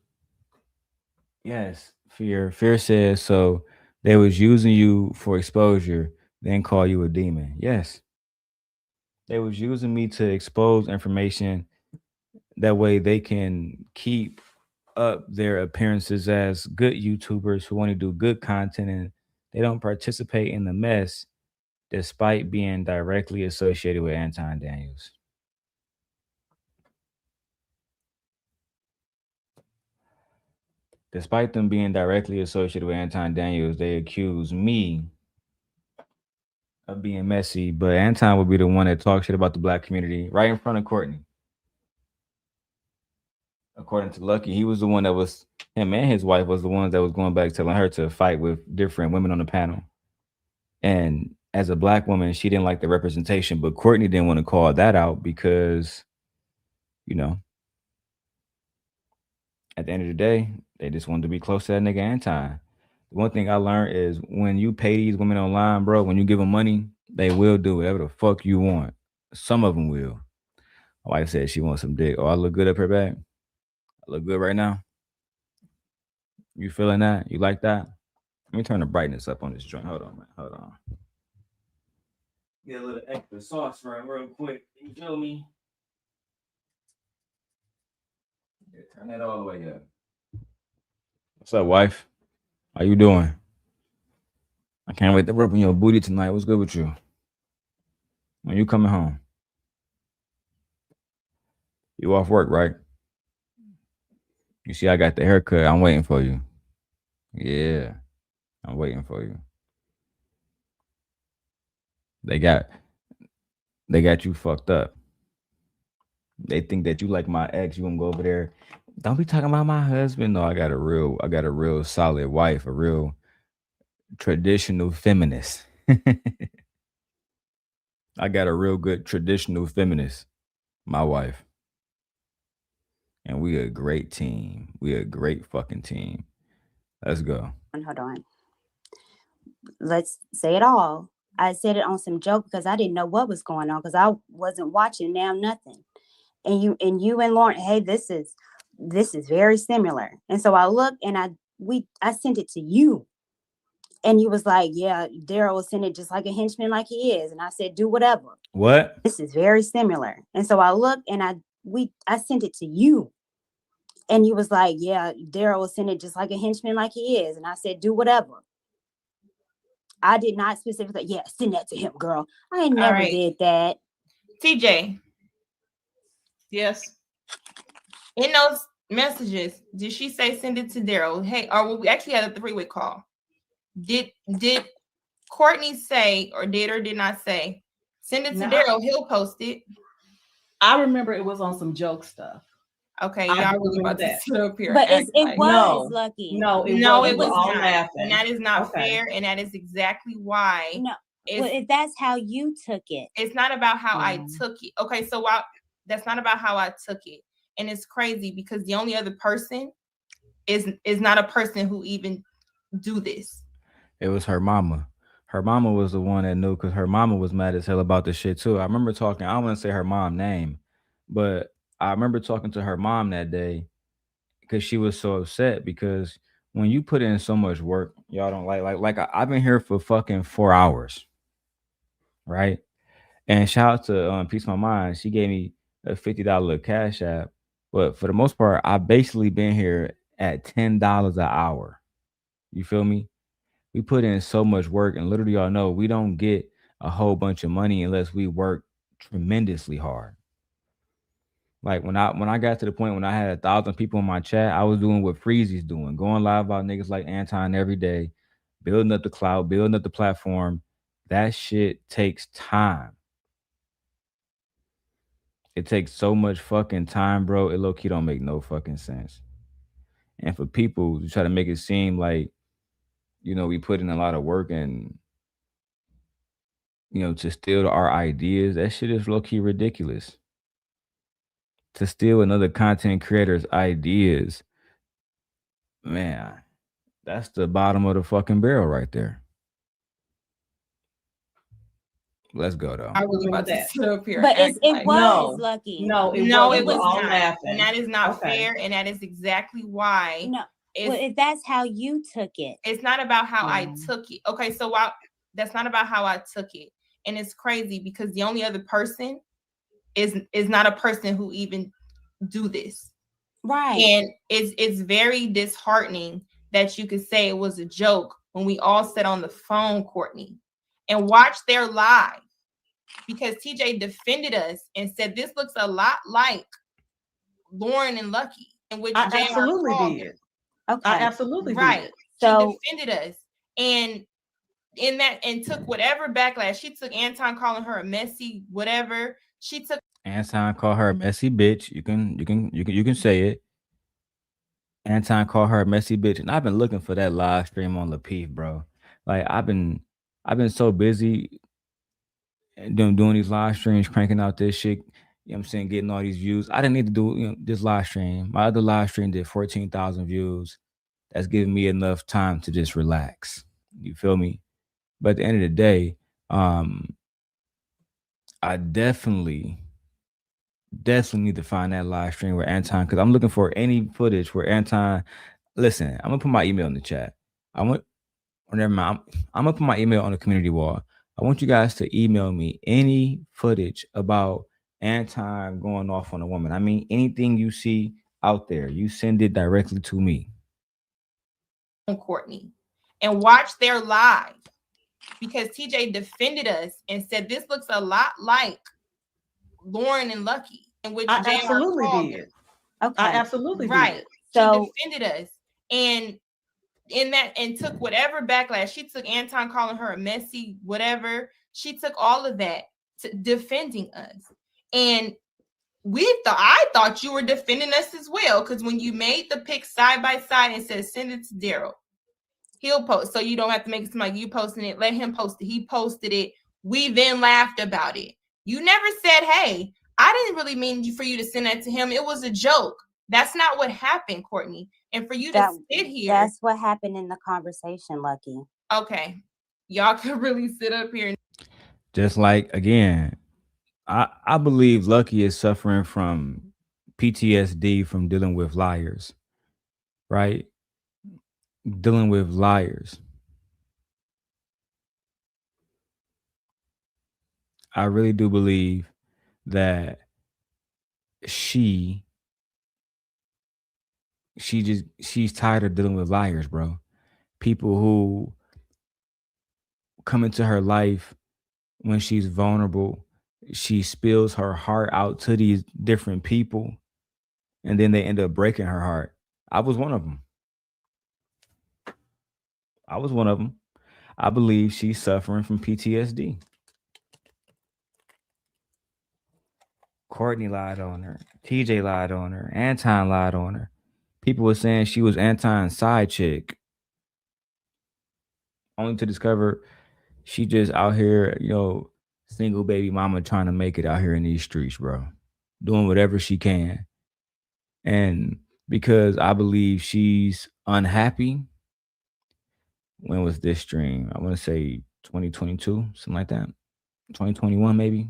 yes, Fear says, so they was using you for exposure, then call you a demon. Yes. They was using me to expose information. That way they can keep up their appearances as good YouTubers who want to do good content, and they don't participate in the mess despite being directly associated with Anton Daniels. Despite them being directly associated with Anton Daniels, they accuse me of being messy, but Anton would be the one that talks shit about the black community right in front of Courtney. According to Lucky, he was the one that was, him and his wife was the ones that was going back telling her to fight with different women on the panel. And as a black woman, she didn't like the representation, but Courtney didn't want to call that out because, you know, at the end of the day, they just wanted to be close to that nigga Anton. The one thing I learned is when you pay these women online, bro, when you give them money, they will do whatever the fuck you want. Some of them will. My wife said she wants some dick. Oh, I look good up her back? I look good right now? You feeling that? You like that? Let me turn the brightness up on this joint. Hold on, man. Hold on. Get a little extra sauce right real quick. You feel me? Yeah, turn that all the way up. What's up, wife? How you doing? I can't wait to rub on your booty tonight. What's good with you? When you coming home? You off work, right? You see, I got the haircut. I'm waiting for you. Yeah, I'm waiting for you. They got you fucked up. They think that you like my ex. You gonna go over there? Don't be talking about my husband. No, I got a real solid wife, a real traditional feminist. I got a real good traditional feminist, my wife. And we a great team. We a great fucking team. Let's go.
Hold on. Let's say it all. I said it on some joke because I didn't know what was going on because I wasn't watching now nothing. And you and Lauren, hey, this is very similar. And so I looked and I sent it to you. And you was like, yeah, Darrel will send it just like a henchman like he is. And I said, do whatever.
What?
This is very similar. And so I looked and I sent it to you. And you was like, yeah, Darrel will send it just like a henchman like he is. And I said, do whatever. I did not specifically, yeah, send that to him, girl. I never did that.
TJ. Yes. In those messages, did she say send it to Darrel? Hey, or we actually had a 3-way call. Did Courtney say or did not say send it to Darrel? He'll post it.
I remember it was on some joke stuff.
Okay,
I
y'all
agree
really
with
about to
that.
sit up here.
But
and act
it
like,
was Lucky.
No, it
no,
wasn't.
it
We're
was
all
not.
laughing.
And that is not
Okay.
fair. And that is exactly why.
No. Well, if that's how you took it.
It's not about how I took it. Okay, so while that's not about how I took it. And it's crazy because the only other person is not a person who even do this.
It was her mama. Her mama was the one that knew because her mama was mad as hell about the shit too. I remember talking, I don't want to say her mom name, but I remember talking to her mom that day because she was so upset because when you put in so much work, y'all don't I've been here for fucking 4 hours, right? And shout out to Peace My Mind. She gave me a $50 cash app. But for the most part, I've basically been here at $10 an hour. You feel me? We put in so much work, and literally, y'all know we don't get a whole bunch of money unless we work tremendously hard. Like when I got to the point when I had 1,000 people in my chat, I was doing what Freezy's doing, going live about niggas like Anton every day, building up the cloud, building up the platform. That shit takes time. It takes so much fucking time, bro. It low key don't make no fucking sense. And for people to try to make it seem like, we put in a lot of work and, to steal our ideas, that shit is low key ridiculous. To steal another content creator's ideas, man, that's the bottom of the fucking barrel right there. Let's go though.
I really about to sit up here.
But
and
it
act
was Lucky.
No, it
no,
wasn't.
it was
We're all
not.
laughing.
And that is not
Okay.
fair. And that is exactly why.
No. Well, if that's how you took it.
It's not about how I took it. Okay, so while that's not about how I took it. And it's crazy because the only other person is not a person who even do this.
Right.
And it's very disheartening that you could say it was a joke when we all sat on the phone, Courtney, and watched their live because TJ defended us and said this looks a lot like Lauren and Lucky, in which
I
JR
absolutely
called
did.
them.
Okay. I absolutely
Right.
did.
So she defended us and in that and took whatever backlash. She took Anton calling her a messy whatever. She took
Anton called her a messy bitch. You can say it. Anton called her a messy bitch, and I've been looking for that live stream on Lapeef, bro. Like I've been so busy doing these live streams, cranking out this shit. You know what I'm saying, getting all these views. I didn't need to do this live stream. My other live stream did 14,000 views. That's giving me enough time to just relax. You feel me? But at the end of the day, I definitely need to find that live stream where Anton, because I'm looking for any footage where Anton. Listen, I'm gonna put my email in the chat. I'm gonna put my email on the community wall. I want you guys to email me any footage about Anton going off on a woman. I mean, anything you see out there, you send it directly to me.
Courtney and watch their live because TJ defended us and said this looks a lot like Lauren and Lucky, in which
I
JR
absolutely
called
did.
them.
Okay. I absolutely
right.
did.
So she defended us and in that and took whatever backlash. She took Anton calling her a messy whatever. She took all of that to defending us. And I thought you were defending us as well because when you made the pic side by side and said send it to Darrel, he'll post. So you don't have to make it seem like you posting it. Let him post it. He posted it. We then laughed about it. You never said, hey, I didn't really mean for you to send that to him. It was a joke. That's not what happened, Courtney. And for you to sit here.
That's what happened in the conversation, Lucky.
Okay. Y'all could really sit up here.
Just like, again, I believe Lucky is suffering from PTSD from dealing with liars, right? Dealing with liars. I really do believe that she's tired of dealing with liars, bro. People who come into her life when she's vulnerable, she spills her heart out to these different people, and then they end up breaking her heart. I was one of them. I believe she's suffering from PTSD. Courtney lied on her. TJ lied on her. Anton lied on her. People were saying she was Anton's side chick. Only to discover she just out here, single baby mama trying to make it out here in these streets, bro. Doing whatever she can. And because I believe she's unhappy. When was this stream? I want to say 2022, something like that. 2021, maybe.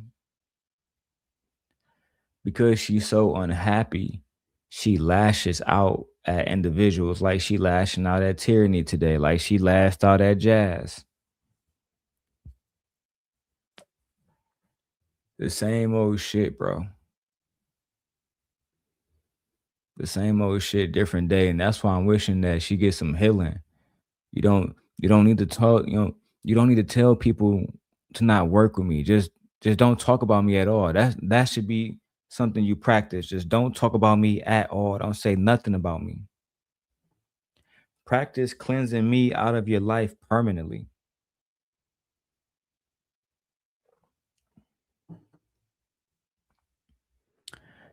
Because she's so unhappy, she lashes out at individuals like she lashing out at Tyranny today, like she lashed out at Jazz. The same old shit, bro. The same old shit, different day. And that's why I'm wishing that she gets some healing. You don't need to talk, you don't need to tell people to not work with me. Just don't talk about me at all. That should be something you practice. Just don't talk about me at all. Don't say nothing about me. Practice cleansing me out of your life permanently.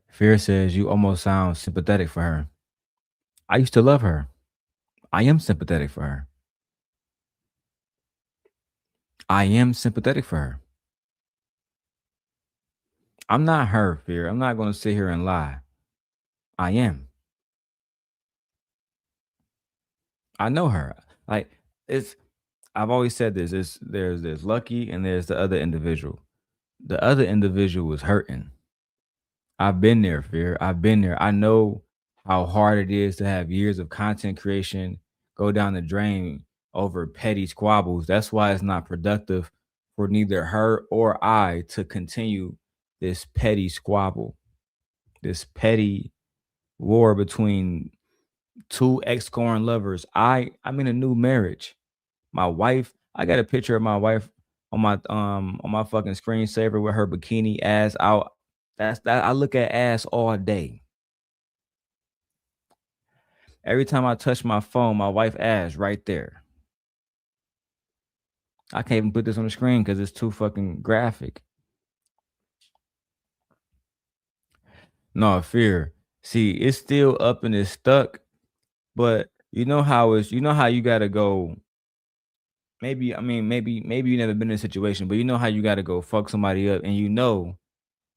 Fear says you almost sound sympathetic for her. I used to love her. I am sympathetic for her. I am sympathetic for her. I'm not her, Fear. I'm not going to sit here and lie. I am. I know her. Like, I've always said this. There's Lucky and there's the other individual. The other individual was hurting. I've been there, Fear. I've been there. I know how hard it is to have years of content creation go down the drain over petty squabbles. That's why it's not productive for neither her or I to continue this petty squabble, this petty war between two ex-scorn lovers. I'm in a new marriage. My wife, I got a picture of my wife on my fucking screensaver with her bikini ass out. That I look at ass all day. Every time I touch my phone, my wife ass right there. I can't even put this on the screen because it's too fucking graphic. No, Fear. See, it's still up and it's stuck, but you know how you gotta go. Maybe you never been in a situation, but you know how you gotta go fuck somebody up, and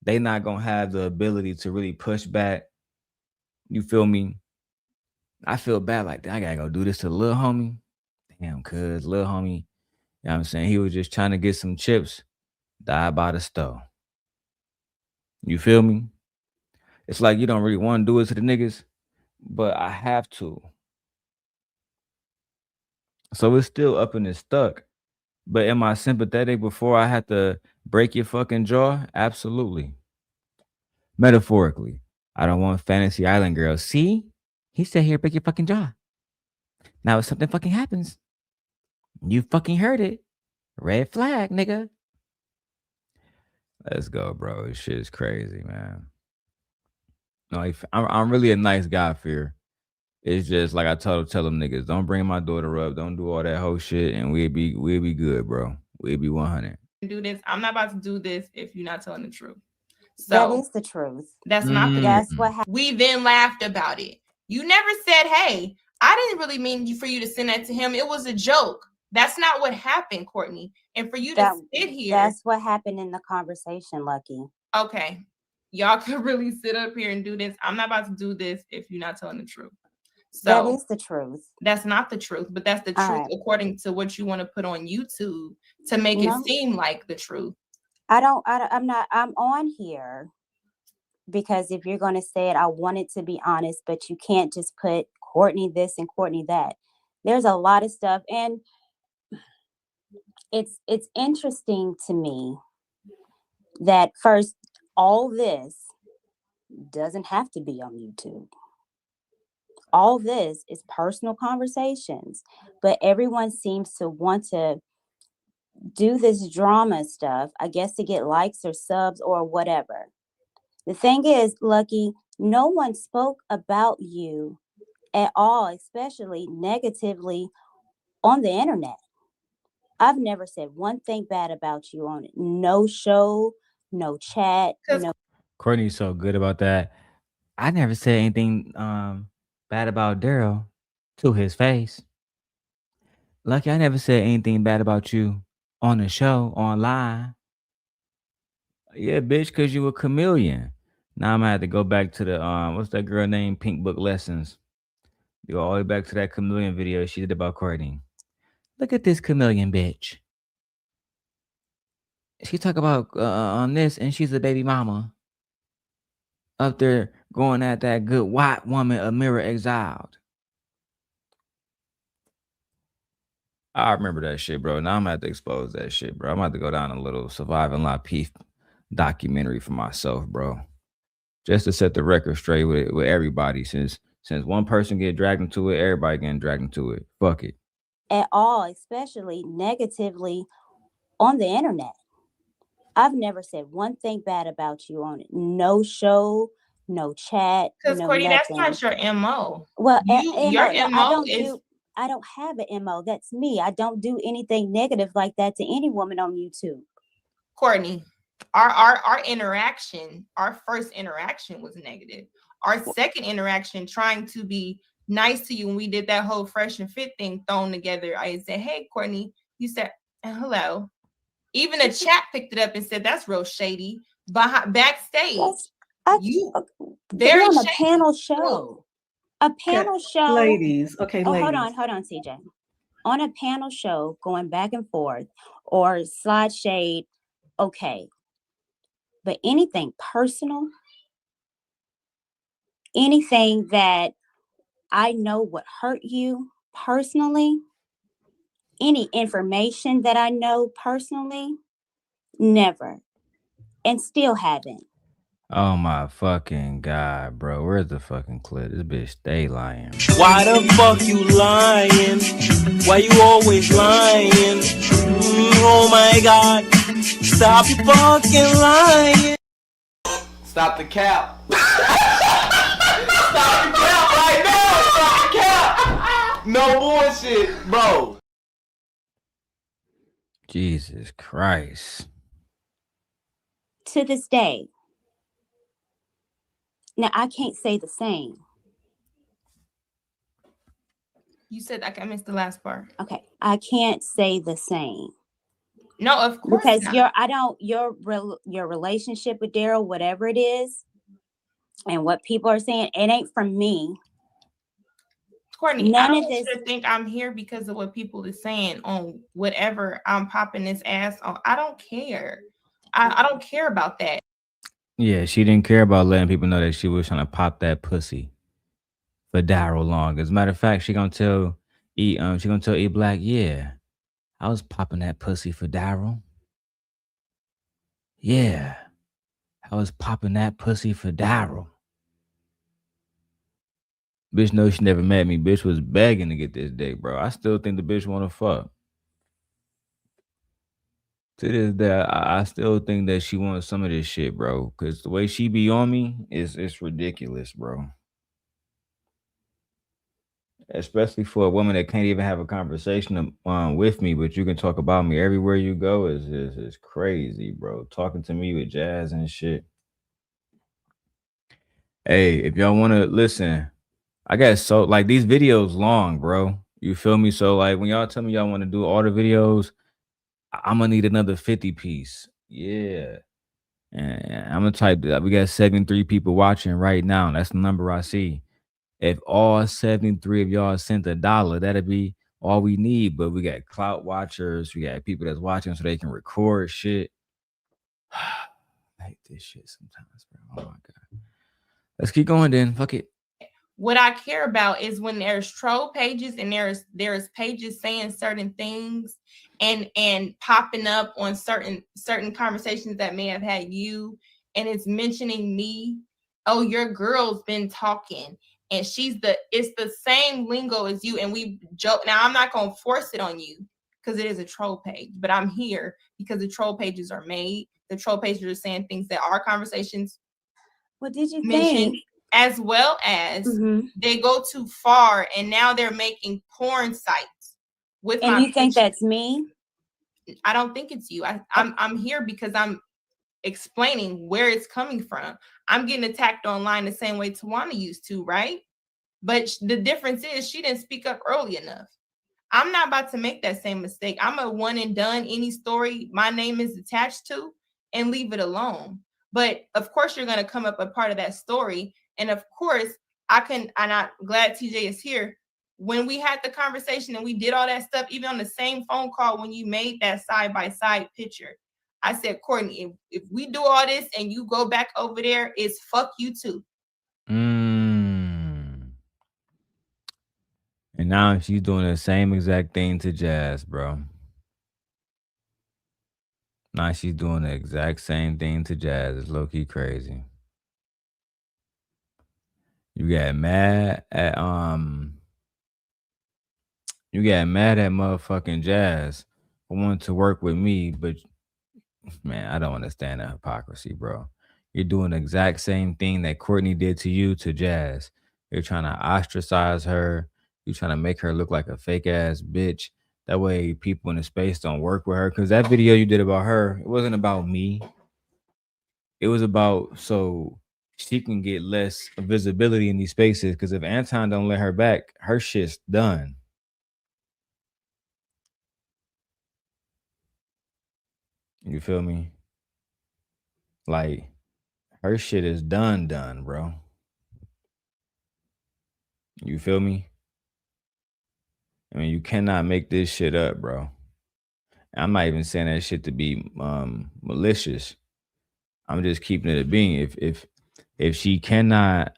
they not gonna have the ability to really push back. You feel me? I feel bad like that. I gotta go do this to the little homie. Damn, cuz little homie, you know what I'm saying? He was just trying to get some chips, died by the stove. You feel me? It's like you don't really want to do it to the niggas, but I have to. So it's still up and it's stuck. But am I sympathetic before I had to break your fucking jaw? Absolutely. Metaphorically. I don't want Fantasy Island girls. See? He said here, break your fucking jaw. Now if something fucking happens, you fucking heard it. Red flag, nigga. Let's go, bro. This shit is crazy, man. No, I'm really a nice guy, Fear. It's just like I tell them niggas, don't bring my daughter up, don't do all that whole shit, and we'll be good, bro. We'll be 100.
Do this. I'm not about to do this if you're not telling the truth. So
that is the truth.
That's not the truth.
That's what happened.
We then laughed about it. You never said, hey, I didn't really mean for you to send that to him. It was a joke. That's not what happened, Courtney. And for you to sit here.
That's what happened in the conversation, Lucky.
Okay. Y'all could really sit up here and do this. I'm not about to do this if you're not telling the truth. So
that is the truth.
That's not the truth, but that's the truth according to what you want to put on YouTube to make it seem like the truth.
I'm on here because if you're going to say it, I want it to be honest, but you can't just put Courtney this and Courtney that. There's a lot of stuff. And it's interesting to me that first, all this doesn't have to be on YouTube. All this is personal conversations, but everyone seems to want to do this drama stuff, I guess, to get likes or subs or whatever. The thing is, Lucky, no one spoke about you at all, especially negatively on the internet. I've never said one thing bad about you on it. No show, no chat, no.
Courtney's so good about that. I never said anything bad about Darrel to his face. Lucky, I never said anything bad about you on the show, online. Yeah, bitch, because you a chameleon. Now I'm gonna have to go back to the what's that girl name? Pink Book Lessons. Go all the way back to that chameleon video she did about Courtney. Look at this chameleon bitch. She talk about on this, and she's a baby mama up there going at that good white woman, Amira Exiled. I remember that shit, bro. Now I'm gonna have to expose that shit, bro. I'm gonna have to go down a little Surviving La Peace documentary for myself, bro. Just to set the record straight with everybody. Since one person get dragged into it, everybody getting dragged into it. Fuck it.
At all, especially negatively on the internet. I've never said one thing bad about you on it. No show, no chat,
Because
no
Courtney,
nothing.
that's not your MO.
Well,
Your MO is
I don't have an MO. That's me. I don't do anything negative like that to any woman on YouTube.
Courtney. Our interaction, our first interaction was negative. Our second interaction, trying to be nice to you when we did that whole fresh and fit thing thrown together, I said, "Hey, Courtney," you said, "Hello." Even the chat picked it up and said, "That's real shady." Backstage,
Very on a panel show. A panel show.
Ladies, okay, ladies.
Hold on, CJ. On a panel show, going back and forth or slide shade, okay. But anything personal, anything that I know would hurt you personally, any information that I know personally, never. And still haven't.
Oh my fucking God, bro. Where's the fucking clip? This bitch stay lying.
Why the fuck you lying? Why you always lying? Oh my God. Stop you fucking lying.
Stop the cap. Stop the cap right now. Stop the cap. No bullshit, bro.
Jesus Christ.
To this day. Now, I can't say the same.
You said I missed the last part.
Okay, I can't say the same.
No, of course
because
not.
your relationship with Darrel, whatever it is, and what people are saying, it ain't from me.
Courtney, I don't want you to think I'm here because of what people are saying on whatever I'm popping this ass on. I don't care. I don't care about that.
Yeah, she didn't care about letting people know that she was trying to pop that pussy for Darrel long. As a matter of fact, she gonna tell E Black, yeah, I was popping that pussy for Darrel. Yeah, I was popping that pussy for Darrel. Bitch knows she never met me. Bitch was begging to get this dick, bro. I still think the bitch wanna fuck. To this day, I still think that she wants some of this shit, bro. Cause the way she be on me it's ridiculous, bro. Especially for a woman that can't even have a conversation with me, but you can talk about me everywhere you go is crazy, bro. Talking to me with jazz and shit. Hey, if y'all want to listen, I got so like these videos long, bro. You feel me? So like when y'all tell me y'all want to do all the videos, I'm gonna need another 50 piece. Yeah. And I'm gonna type that. We got 73 people watching right now. That's the number I see. If all 73 of y'all sent $1, that'd be all we need. But we got clout watchers. We got people that's watching so they can record shit. I hate this shit sometimes, bro. Oh my God. Let's keep going then. Fuck it.
What I care about is when there's troll pages and there's pages saying certain things and popping up on certain conversations that may have had you, and it's mentioning me. Oh, your girl's been talking, and it's the same lingo as you, and we joke. Now I'm not gonna force it on you because it is a troll page, but I'm here because the troll pages are made. The troll pages are saying things that our conversations.
What did you
mention,
think?
As well as they go too far, and now they're making porn sites with.
And you think that's me?
I don't think it's you. I'm here because I'm explaining where it's coming from. I'm getting attacked online the same way Tawana used to, right? But the difference is she didn't speak up early enough. I'm not about to make that same mistake. I'm a one and done. Any story my name is attached to, and leave it alone. But of course, you're going to come up a part of that story. And of course, and I'm glad TJ is here. When we had the conversation and we did all that stuff, even on the same phone call, when you made that side-by-side picture, I said, Courtney, if we do all this and you go back over there, it's fuck you too.
And now she's doing the same exact thing to Jazz, bro. Now she's doing the exact same thing to Jazz. It's low-key crazy. You got mad at motherfucking Jazz for wanting to work with me, but man, I don't understand that hypocrisy, bro. You're doing the exact same thing that Courtney did to you to Jazz. You're trying to ostracize her. You're trying to make her look like a fake ass bitch. That way people in the space don't work with her. Because that video you did about her, it wasn't about me. It was about so she can get less visibility in these spaces. Because if Anton don't let her back, her shit's done. You feel me? Like, her shit is done, bro. You feel me? I mean, you cannot make this shit up, bro. I'm not even saying that shit to be malicious. I'm just keeping it a being. If she cannot,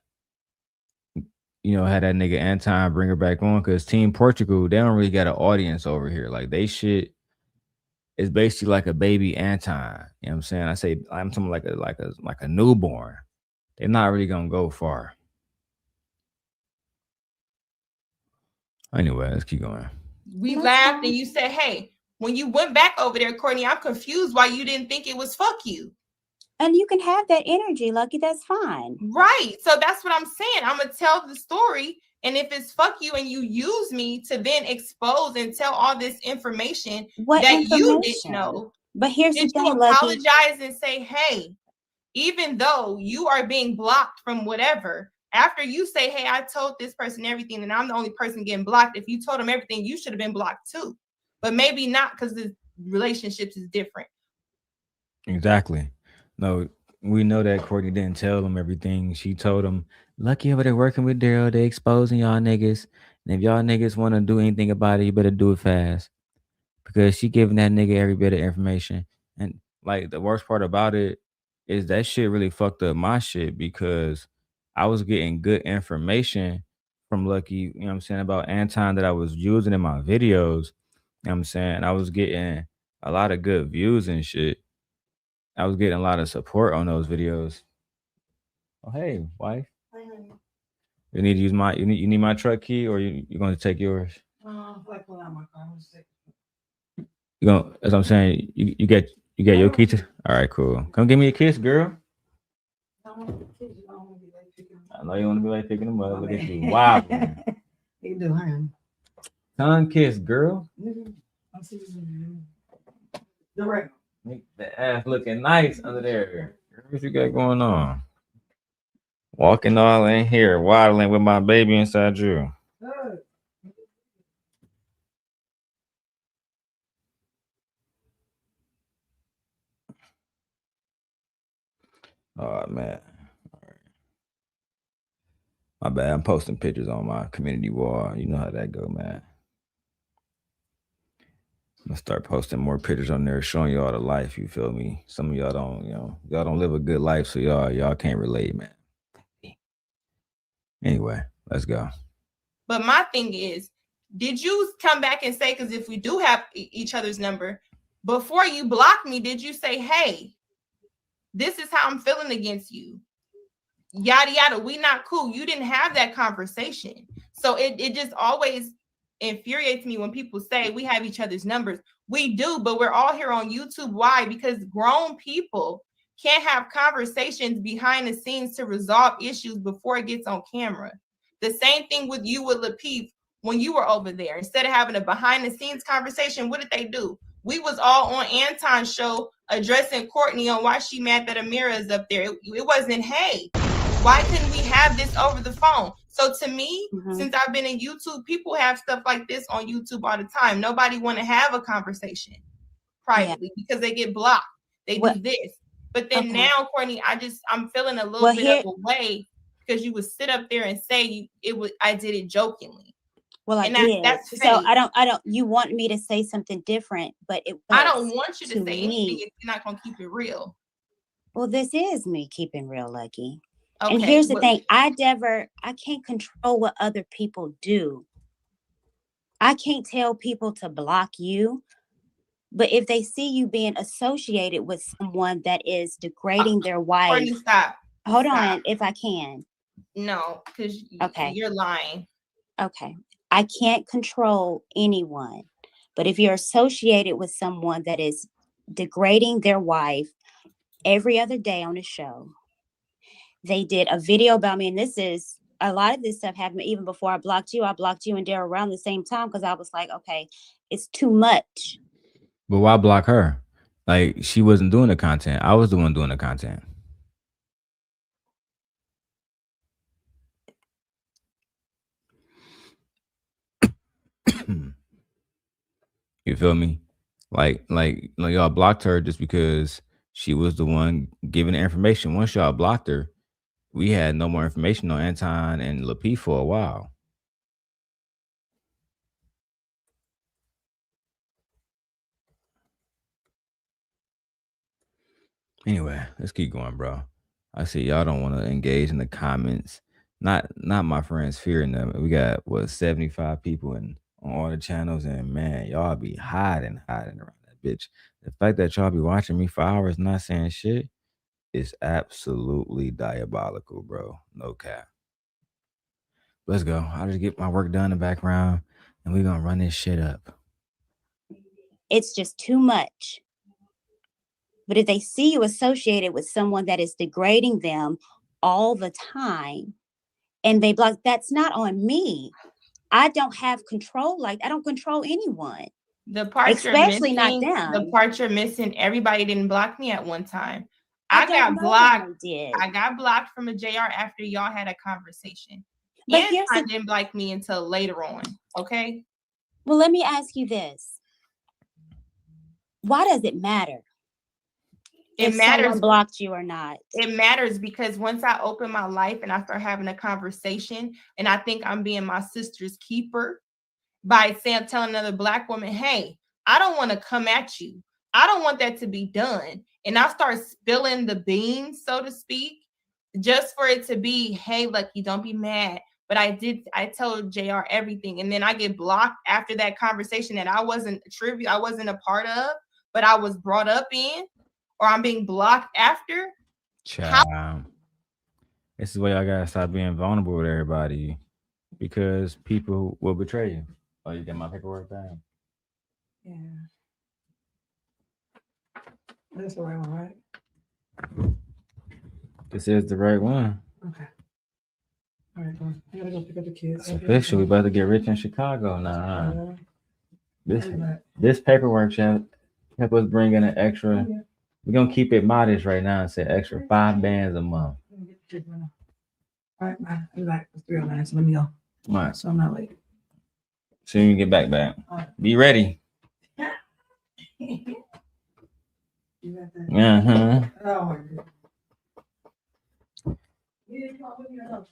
have that nigga Anton bring her back on, because Team Portugal, they don't really got an audience over here. Like, they shit is basically like a baby Anton. You know what I'm saying? I'm talking like a newborn. They're not really gonna go far. Anyway, let's keep going.
We laughed and you said, hey, when you went back over there, Courtney, I'm confused why you didn't think it was fuck you.
And you can have that energy, Lucky. That's fine.
Right. So that's what I'm saying. I'm going to tell the story. And if it's fuck you and you use me to then expose and tell all this information you didn't know.
But here's the thing,
you apologize and say, hey, even though you are being blocked from whatever, after you say, hey, I told this person everything and I'm the only person getting blocked. If you told them everything, you should have been blocked too. But maybe not, because the relationships is different.
Exactly. No, we know that Courtney didn't tell them everything. She told them, Lucky over there working with Darrel, they exposing y'all niggas. And if y'all niggas want to do anything about it, you better do it fast. Because she giving that nigga every bit of information. And like the worst part about it is that shit really fucked up my shit, because I was getting good information from Lucky, you know what I'm saying, about Anton that I was using in my videos. You know what I'm saying? I was getting a lot of good views and shit. I was getting a lot of support on those videos. Oh, hey, wife. You need to use you need my truck key, or you're going to take yours? You gonna, as I'm saying, you get your key to. All right, cool. Come give me a kiss, girl. I know you want to be like picking them up. Look at you, wow.
You do, huh?
Tongue kiss, girl.
Darrel.
Make the ass looking nice under there. What you got going on? Walking all in here, waddling with my baby inside you. Oh man. All right. My bad. I'm posting pictures on my community wall. You know how that go, man. I'm gonna start posting more pictures on there, showing y'all the life. You feel me? Some of y'all don't, y'all don't live a good life, so y'all can't relate, man. Anyway, let's go.
But my thing is, did you come back and say, because if we do have each other's number, before you blocked me, did you say, hey, this is how I'm feeling against you? Yada, yada, we not cool. You didn't have that conversation. So it just always infuriates me when people say we have each other's numbers. We do, but we're all here on YouTube. Why? Because grown people can't have conversations behind the scenes to resolve issues before it gets on camera. The same thing with you with Lapeef when you were over there. Instead of having a behind the scenes conversation, what did they do? We was all on Anton's show addressing Courtney on why she mad that Amira is up there. It wasn't, hey, why couldn't we have this over the phone? So to me, since I've been in YouTube, people have stuff like this on YouTube all the time. Nobody want to have a conversation privately because they get blocked. They do this. But then now, Courtney, I'm feeling a little bit of a way because you would sit up there and say I did it jokingly.
Well, I did.
That's
so I don't. You want me to say something different, but
I don't want you to say
me,
anything if you're not gonna keep it real.
Well, this is me keeping real, Lucky.
Okay,
and here's the thing: I can't control what other people do. I can't tell people to block you, but if they see you being associated with someone that is degrading their wife,
Courtney, stop.
Hold on, if I can.
No, because you're lying.
Okay. I can't control anyone, but if you're associated with someone that is degrading their wife every other day on a show, they did a video about me, and a lot of this stuff happened even before I blocked you. I blocked you and Darrel around the same time because I was like, okay, it's too much.
But why block her? Like, she wasn't doing the content. I was the one doing the content. You feel me? Like y'all blocked her just because she was the one giving the information. Once y'all blocked her, we had no more information on Anton and LaP for a while. Anyway, let's keep going, bro. I see y'all don't want to engage in the comments. Not my friends fearing them. We got 75 people on all the channels, and man, y'all be hiding around that bitch. The fact that y'all be watching me for hours not saying shit is absolutely diabolical, bro. No cap. Let's go. I'll just get my work done in the background, and we're gonna run this shit up.
It's just too much. But if they see you associated with someone that is degrading them all the time, and they block, that's not on me. I don't have control. I don't control anyone.
The part
especially
you're missing,
not them.
The part you're missing, everybody didn't block me at one time. I got blocked. I got blocked from a JR after y'all had a conversation. But I didn't block me until later on. Okay.
Well, let me ask you this. Why does it matter?
It matters
someone blocked you or not.
It matters because once I open my life and I start having a conversation, and I think I'm being my sister's keeper by telling another Black woman, hey, I don't want to come at you. I don't want that to be done. And I start spilling the beans, so to speak, just for it to be, hey, Lucky, don't be mad. But I told JR everything. And then I get blocked after that conversation that I wasn't a part of, but I was brought up in. Or I'm being blocked after.
Child. This is why y'all gotta stop being vulnerable with everybody, because people will betray you. Oh, you got my paperwork back?
Yeah. That's the right one, right?
This is the right one.
Okay. All right, I gotta go pick up the kids.
It's official. We about to get rich in Chicago now. Huh? This paperwork check help us bring in an extra. Yeah. We're gonna keep it modest right now and say extra 5 bands a month.
All right, bye. I'll be back. It's 3:09, so let me go.
All right.
So I'm not late.
So you can get back. Right. Be ready.
You got that?
Uh-huh.
Oh my God. You didn't come with me or no?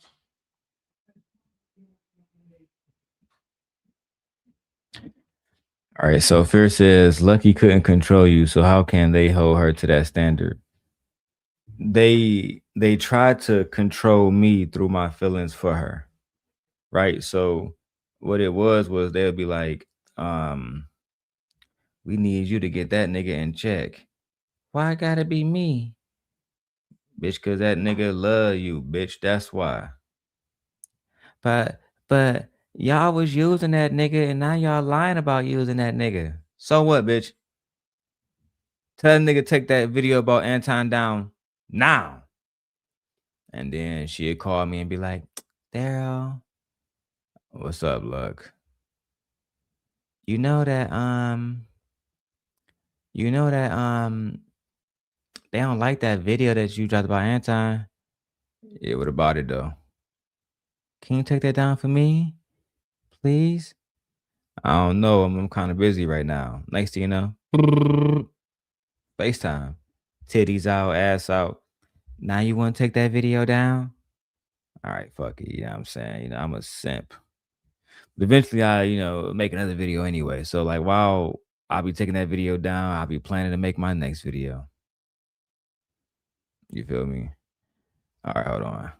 All right, so Fear says Lucky couldn't control you, so how can they hold her to that standard? They tried to control me through my feelings for her, right? So what it was they'll be like, we need you to get that nigga in check. Why gotta be me? Bitch, cause that nigga love you, bitch. That's why. But y'all was using that nigga, and now y'all lying about using that nigga. So what, bitch? Tell that nigga take that video about Anton down now. And then she'd call me and be like, Darrel, what's up, Luck? You know that they don't like that video that you dropped about Anton. Yeah, what about it though? Can you take that down for me, please? I don't know. I'm kind of busy right now. Next thing you know, FaceTime, titties out, ass out. Now you want to take that video down? All right, fuck it. You know what I'm saying? You know, I'm a simp. But eventually I, make another video anyway. So like while I'll be taking that video down, I'll be planning to make my next video. You feel me? All right, hold on.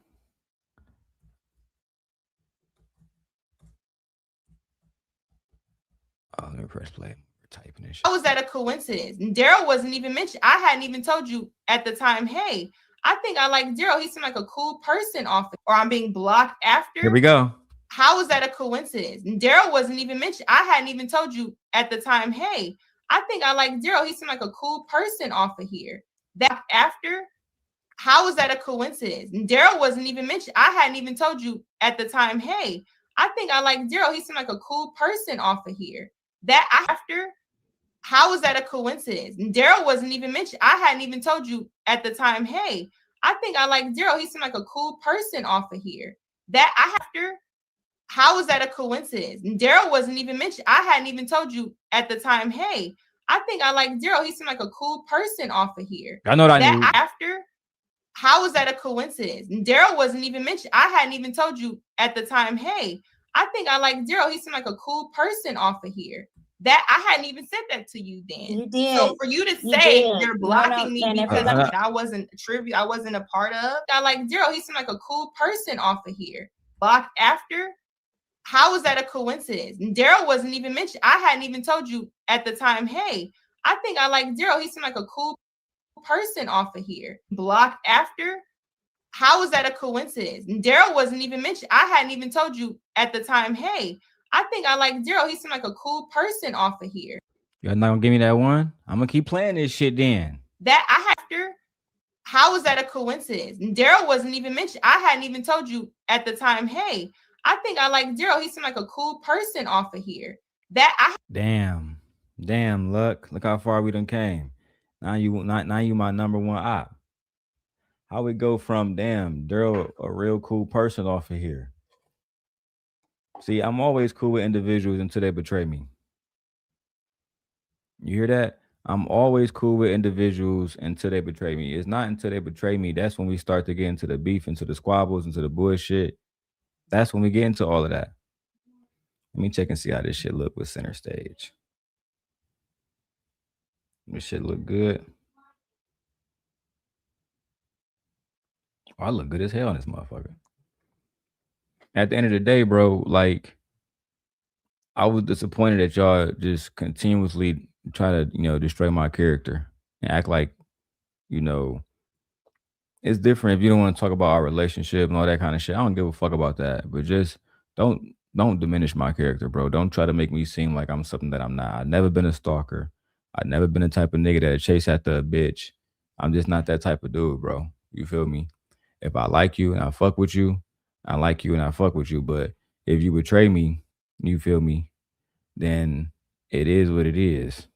Oh, let me press play. We're typing this shit.
How was that a coincidence? Darrel wasn't even mentioned. I hadn't even told you at the time, hey, I think I like Darrel. He seemed like a cool person off it. Or I'm being blocked after.
Here we go.
How was that a coincidence? Darrel wasn't even mentioned. I hadn't even told you at the time, hey, I think I like Darrel. He seemed like a cool person off of here. That after, how was that a coincidence? Darrel wasn't even mentioned. I hadn't even told you at the time, hey, I think I like Darrel. He seemed like a cool person off of here. That after, how was that a coincidence? Darrel wasn't even mentioned. I hadn't even told you at the time, hey, I think I like Darrel. He seemed like a cool person off of here. That after, how was that a coincidence? Darrel wasn't even mentioned. I hadn't even told you at the time, hey, I think I like Darrel. He seemed like a cool person off of here.
I know that I knew.
After, how was that a coincidence? Darrel wasn't even mentioned. I hadn't even told you at the time, hey, I think I like Darrel. He seemed like a cool person off of here. That I hadn't even said that to you then.
You did.
So for you to say you're blocking me
and
because I wasn't tribute, I wasn't a part of. I like Darrel. He seemed like a cool person off of here. Block after. How was that a coincidence? Darrel wasn't even mentioned. I hadn't even told you at the time, hey, I think I like Darrel. He seemed like a cool person off of here. Block after. How was that a coincidence? Darrel wasn't even mentioned. I hadn't even told you at the time, hey, I think I like Darrel. He seemed like a cool person off of here.
Y'all not gonna give me that one? I'm gonna keep playing this shit then.
That I after. How was that a coincidence? Darrel wasn't even mentioned. I hadn't even told you at the time, hey, I think I like Darrel. He seemed like a cool person off of here. That I
Damn, Luck. Look how far we done came. Now you my number one op. How we go from damn Darrel, a real cool person off of here. See, I'm always cool with individuals until they betray me. You hear that? I'm always cool with individuals until they betray me. It's not until they betray me. That's when we start to get into the beef, into the squabbles, into the bullshit. That's when we get into all of that. Let me check and see how this shit look with center stage. This shit look good. Oh, I look good as hell on this motherfucker. At the end of the day, bro, like, I was disappointed that y'all just continuously try to, destroy my character and act like, it's different if you don't want to talk about our relationship and all that kind of shit. I don't give a fuck about that. But just don't diminish my character, bro. Don't try to make me seem like I'm something that I'm not. I've never been a stalker. I've never been the type of nigga that chase after a bitch. I'm just not that type of dude, bro. You feel me? If I like you and I fuck with you, I like you and I fuck with you. But if you betray me, you feel me, then it is what it is.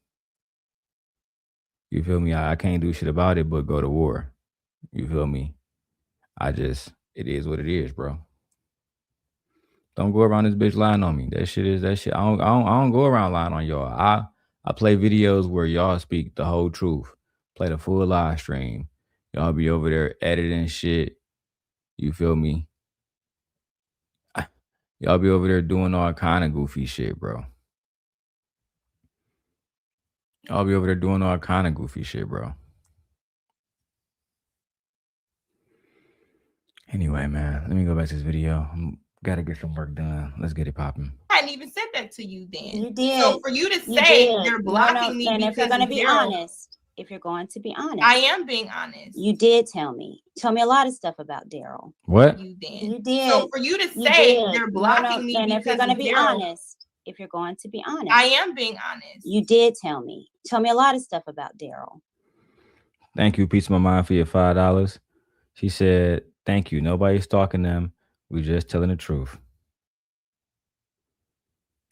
You feel me? I can't do shit about it but go to war. You feel me? It is what it is, bro. Don't go around this bitch lying on me. That shit. I don't go around lying on y'all. I play videos where y'all speak the whole truth. Play the full live stream. Y'all be over there editing shit. You feel me? Y'all be over there doing all kind of goofy shit, bro. Y'all be over there doing all kind of goofy shit, bro. Anyway, man, let me go back to this video. Gotta get some work done. Let's get it popping.
I hadn't even said that to you then.
You did.
So for you to say you're blocking me
and
because
if you're going to be
Darrel,
honest,
I am being honest.
You did tell me a lot of stuff about Darrel.
What?
You did.
You did.
So for you to say you're blocking me
and
because
if you're going to be
Darrel,
honest,
I am being honest.
You did tell me a lot of stuff about Darrel.
Thank you, Peace of My Mind, for your $5. She said, thank you. Nobody's stalking them. We just telling the truth.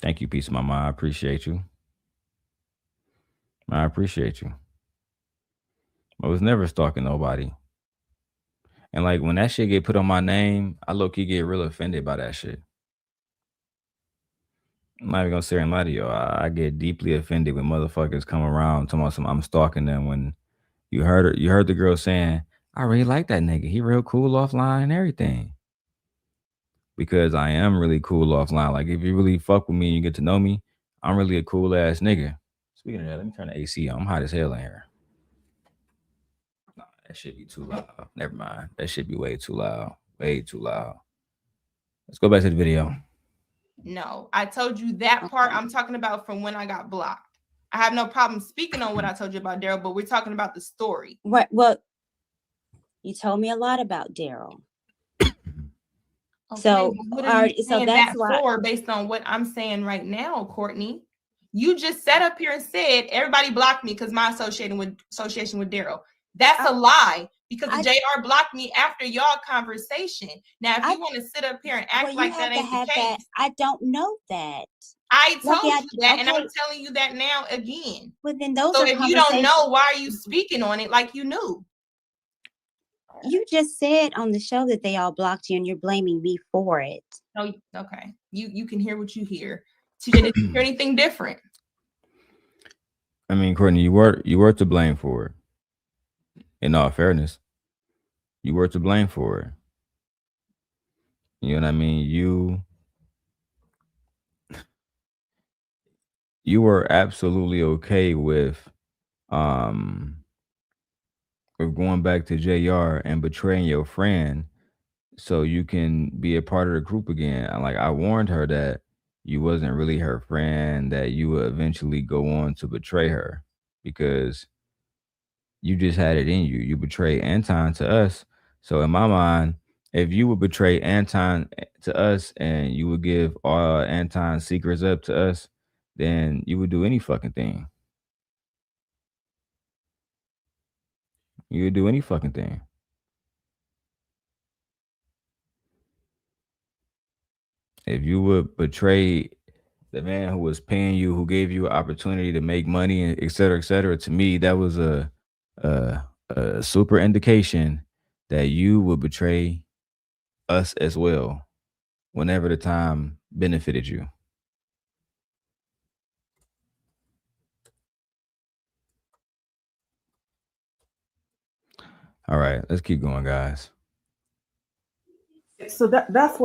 Thank you, Peace of My Mind. I appreciate you. I was never stalking nobody. And like when that shit get put on my name, I low-key get real offended by that shit. I'm not even gonna sit here and lie to you. I get deeply offended when motherfuckers come around talking about some I'm stalking them when you heard the girl saying, I really like that nigga. He real cool offline and everything. Because I am really cool offline. Like if you really fuck with me and you get to know me, I'm really a cool ass nigga. Speaking of that, let me turn the AC on. I'm hot as hell in here. Nah, that should be too loud. Never mind. That should be way too loud. Way too loud. Let's go back to the video.
No, I told you that part. I'm talking about from when I got blocked. I have no problem speaking on what I told you about Darrel, but we're talking about the story.
Right. Well, you told me a lot about Darrel.
Okay,
So,
what are you saying
that's
that
why,
for based on what I'm saying right now, Courtney? You just sat up here and said everybody blocked me because my association with Darrel. That's a lie because the JR blocked me after y'all conversation. Now, if you want to sit up here and act like that ain't the case,
I don't know that.
I told you that, and I'm telling you that now again.
Well, then those
so
are
if you don't know, why are you speaking on it like you knew?
You just said on the show that they all blocked you, and you're blaming me for it.
Oh, okay. You can hear what you hear. TJ, did you hear anything different?
I mean, Courtney, you were to blame for it. In all fairness, you were to blame for it. You know what I mean? You were absolutely okay with going back to JR and betraying your friend so you can be a part of the group again. Like I warned her that you wasn't really her friend, that you would eventually go on to betray her because you just had it in you. You betrayed Anton to us. So in my mind, if you would betray Anton to us and you would give all Anton's secrets up to us, then you would do any fucking thing. You would do any fucking thing. If you would betray the man who was paying you, who gave you an opportunity to make money, and et cetera, to me, that was a super indication that you would betray us as well whenever the time benefited you. All right, let's keep going, guys.
So that's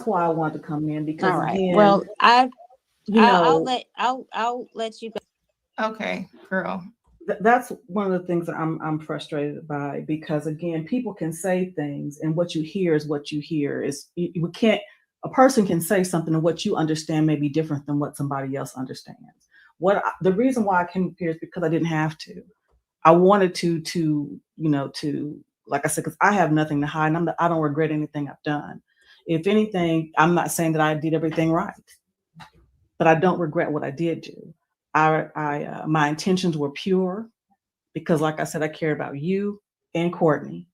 why I wanted to come in because again,
well, I'll let you go.
Okay, girl.
That's one of the things that I'm frustrated by because again, people can say things and what you hear is what you hear. A person can say something and what you understand may be different than what somebody else understands. The reason why I came here is because I didn't have to. I wanted to like I said, because I have nothing to hide and I don't regret anything I've done. If anything, I'm not saying that I did everything right, but I don't regret what I did do. My intentions were pure because, like I said, I care about you and Courtney.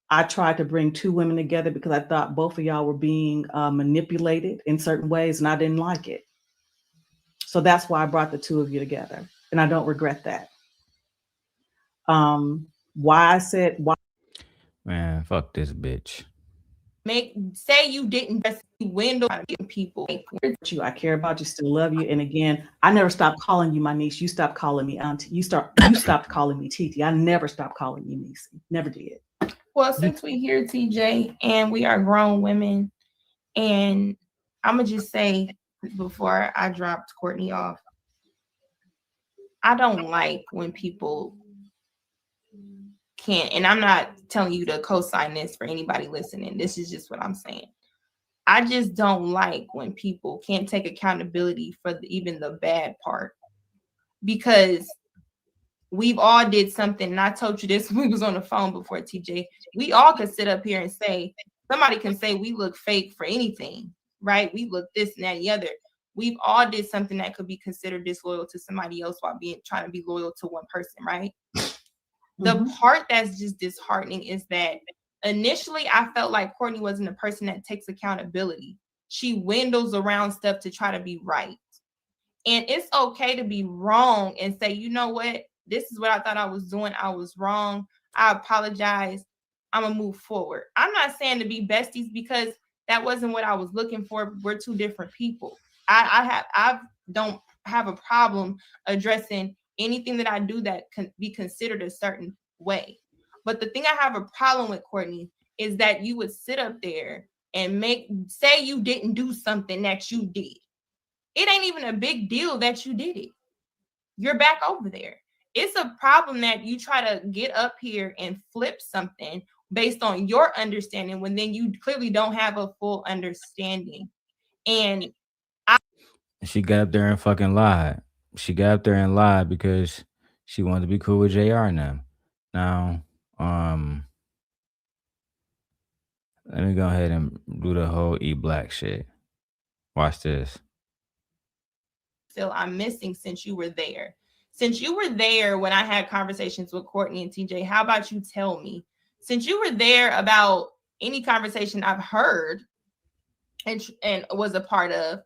I tried to bring two women together because I thought both of y'all were being manipulated in certain ways, and I didn't like it. So that's why I brought the two of you together, and I don't regret that. Why?
Man, fuck this bitch.
Say you didn't just window people.
I care about you, still love you. And again, I never stopped calling you my niece. You stopped calling me auntie. You stopped calling me Titi. I never stopped calling you niece. Never did.
Well, since we here, TJ, and we are grown women, and I'm gonna just say before I dropped Courtney off, I don't like when people can't, and I'm not telling you to co-sign this for anybody listening. This is just what I'm saying. I just don't like when people can't take accountability for even the bad part, because we've all did something. And I told you this when we was on the phone before, TJ. We all could sit up here and say, somebody can say we look fake for anything, right? We look this and that and the other. We've all did something that could be considered disloyal to somebody else while trying to be loyal to one person, right? The part that's just disheartening is that initially I felt like Courtney wasn't a person that takes accountability. She windows around stuff to try to be right. And it's okay to be wrong and say, you know what? This is what I thought I was doing. I was wrong. I apologize. I'm gonna move forward. I'm not saying to be besties because that wasn't what I was looking for. We're two different people. I don't have a problem addressing anything that I do that can be considered a certain way. But the thing I have a problem with, Courtney, is that you would sit up there and say you didn't do something that you did. It ain't even a big deal that you did it. You're back over there. It's a problem that you try to get up here and flip something based on your understanding when then you clearly don't have a full understanding. And
she got up there and fucking lied. She got up there and lied because she wanted to be cool with JR now. Now, let me go ahead and do the whole E Black shit. Watch this.
Still, I'm missing since you were there. Since you were there when I had conversations with Courtney and TJ, how about you tell me? Since you were there about any conversation I've heard and was a part of,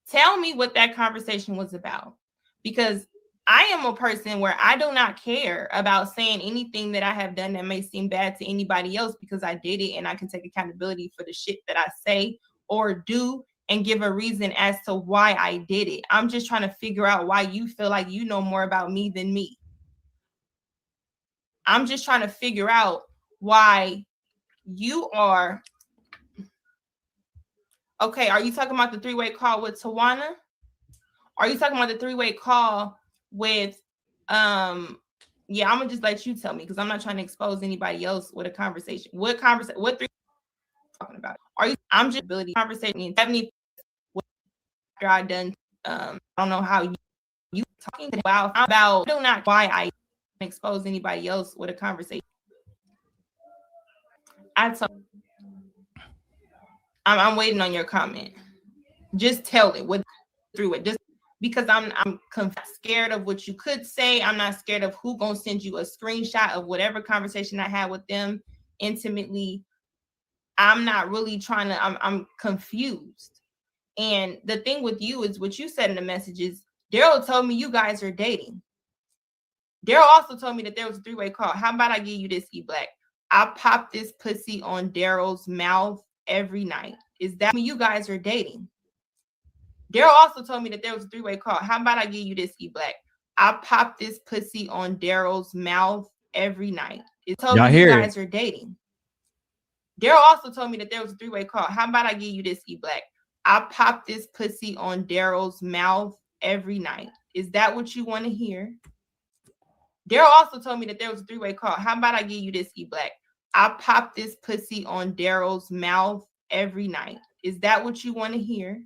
tell me what that conversation was about. Because I am a person where I do not care about saying anything that I have done that may seem bad to anybody else because I did it and I can take accountability for the shit that I say or do and give a reason as to why I did it. I'm just trying to figure out why you feel like you know more about me than me. I'm just trying to figure out why you are. Okay, are you talking about the three-way call with Tawana? Are you talking about the three-way call with yeah, I'm gonna just let you tell me because I'm not trying to expose anybody else with a conversation. What three talking about? Are you I'm just ability conversation in 70 after I done I don't know how you talking about I do not why I expose anybody else with a conversation. I'm waiting on your comment. Just tell it with through it. Just because I'm scared of what you could say. I'm not scared of who gonna send you a screenshot of whatever conversation I had with them intimately. I'm not really trying to, I'm confused. And the thing with you is what you said in the messages, Darrel told me you guys are dating. Darrel also told me that there was a three-way call. How about I give you this, E Black? I pop this pussy on Darrel's mouth every night. Is that when you guys are dating? Darrel also told me that there was a three-way call. How about I give you this, E Black? I pop this pussy on Darrel's mouth every night. It told me you guys are dating. Darrel also told me that there was a three-way call. How about I give you this, E Black? I pop this pussy on Darrel's mouth every night. Is that what you want to hear? Darrel also told me that there was a three-way call. How about I give you this, E Black? I pop this pussy on Darrel's mouth every night. Is that what you want to hear?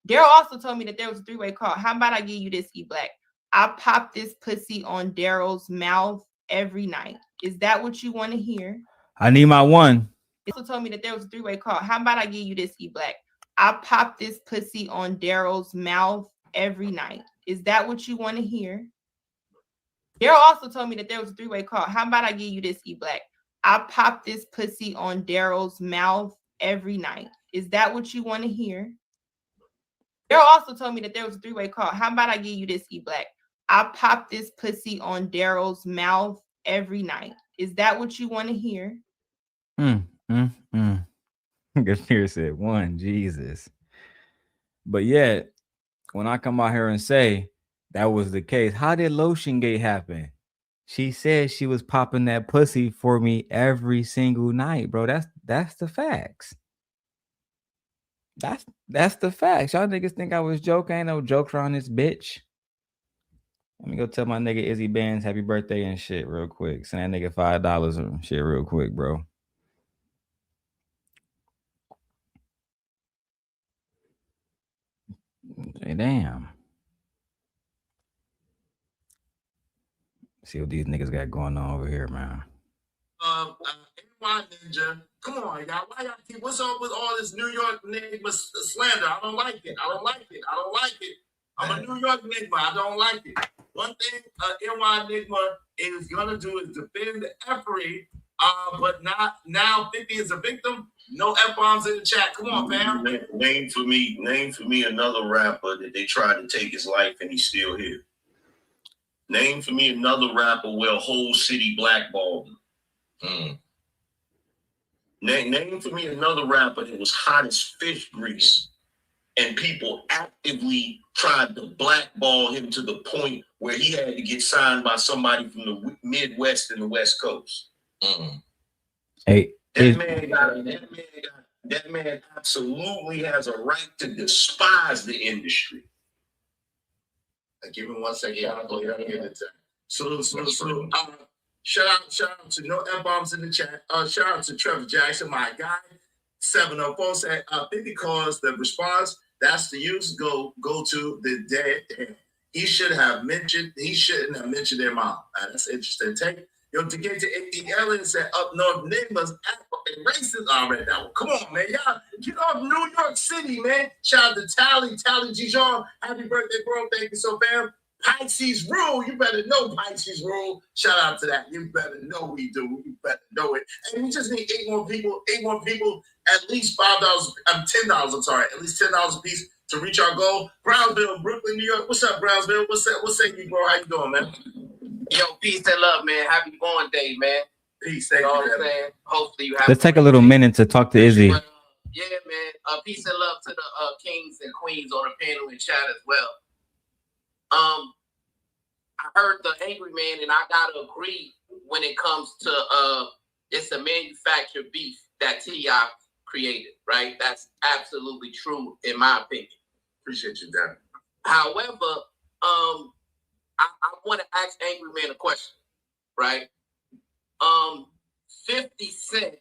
Darrel also told me that there was a three-way call. How about I give you this, E Black? I pop this pussy on Darrel's mouth every night. Is that what you want to hear?
I need my one.
He also told me that there was a three-way call. How about I give you this, E Black? I pop this pussy on Darrel's mouth every night. Is that what you want to hear? Darrel also told me that there was a three-way call. How about I give you this, E Black? I pop this pussy on Darrel's mouth every night. Is that what you want to hear? Darrel also told me that there was a three-way call. How about I give you this, E Black? I pop this pussy on Darrel's mouth every night. Is that what you want to hear?
Here said one, Jesus. But yet, when I come out here and say that was the case, how did Lotion Gate happen? She said she was popping that pussy for me every single night, bro. That's the facts. That's the facts. Y'all niggas think I was joking. Ain't no jokes around this bitch. Let me go tell my nigga Izzy Bands happy birthday and shit real quick. Send that nigga $5 and shit real quick, bro. Hey, damn. See what these niggas got going on over here, man.
NY Ninja, come on, y'all. Why y'all keep? What's up with all this New York Enigma slander? I don't like it. I don't like it. I don't like it. I'm a New York Enigma. I don't like it. One thing NY Enigma is gonna do is defend Effery, but not now. 50 is a victim. No F-bombs in the chat. Come on, fam.
Name for me another rapper that they tried to take his life and he's still here.
Name for me another rapper where a whole city blackballed him. Name for me another rapper that was hot as fish grease and people actively tried to blackball him to the point where he had to get signed by somebody from the Midwest and the West Coast.
Hey,
that man absolutely has a right to despise the industry. Give him 1 second. I'll go ahead and give it to him. So, shout out to no F-bombs in the chat. Shout out to Trevor Jackson, my guy. 704 said, because the response that's the use go to the dead. He shouldn't have mentioned their mom. That's interesting. Take to get to the alien said up north neighbors racist. I read that one. Come on, man. Y'all get off New York City, man. Shout out to Tally Gijon. Happy birthday, bro. Thank you so fam. Pisces rule. You better know Pisces rule. Shout out to that. You better know we do. You better know it. And we just need 8 more people. 8 more people. At least $5. $10. I'm sorry. At least $10 a piece to reach our goal. Brownsville, Brooklyn, New York. What's up, Brownsville? What's up, you, bro? How you doing, man?
Yo, peace and love, man. Happy born day, man.
Peace.
You know what I'm saying? Hopefully you have.
Let's take a little minute to talk to Izzy.
Yeah, man. Peace and love to the kings and queens on the panel and chat as well. I heard the angry man, and I gotta agree when it comes to it's a manufactured beef that T.I. created, right? That's absolutely true in my opinion.
Appreciate you, Dan.
However, I want to ask Angry Man a question, right? 50 Cent,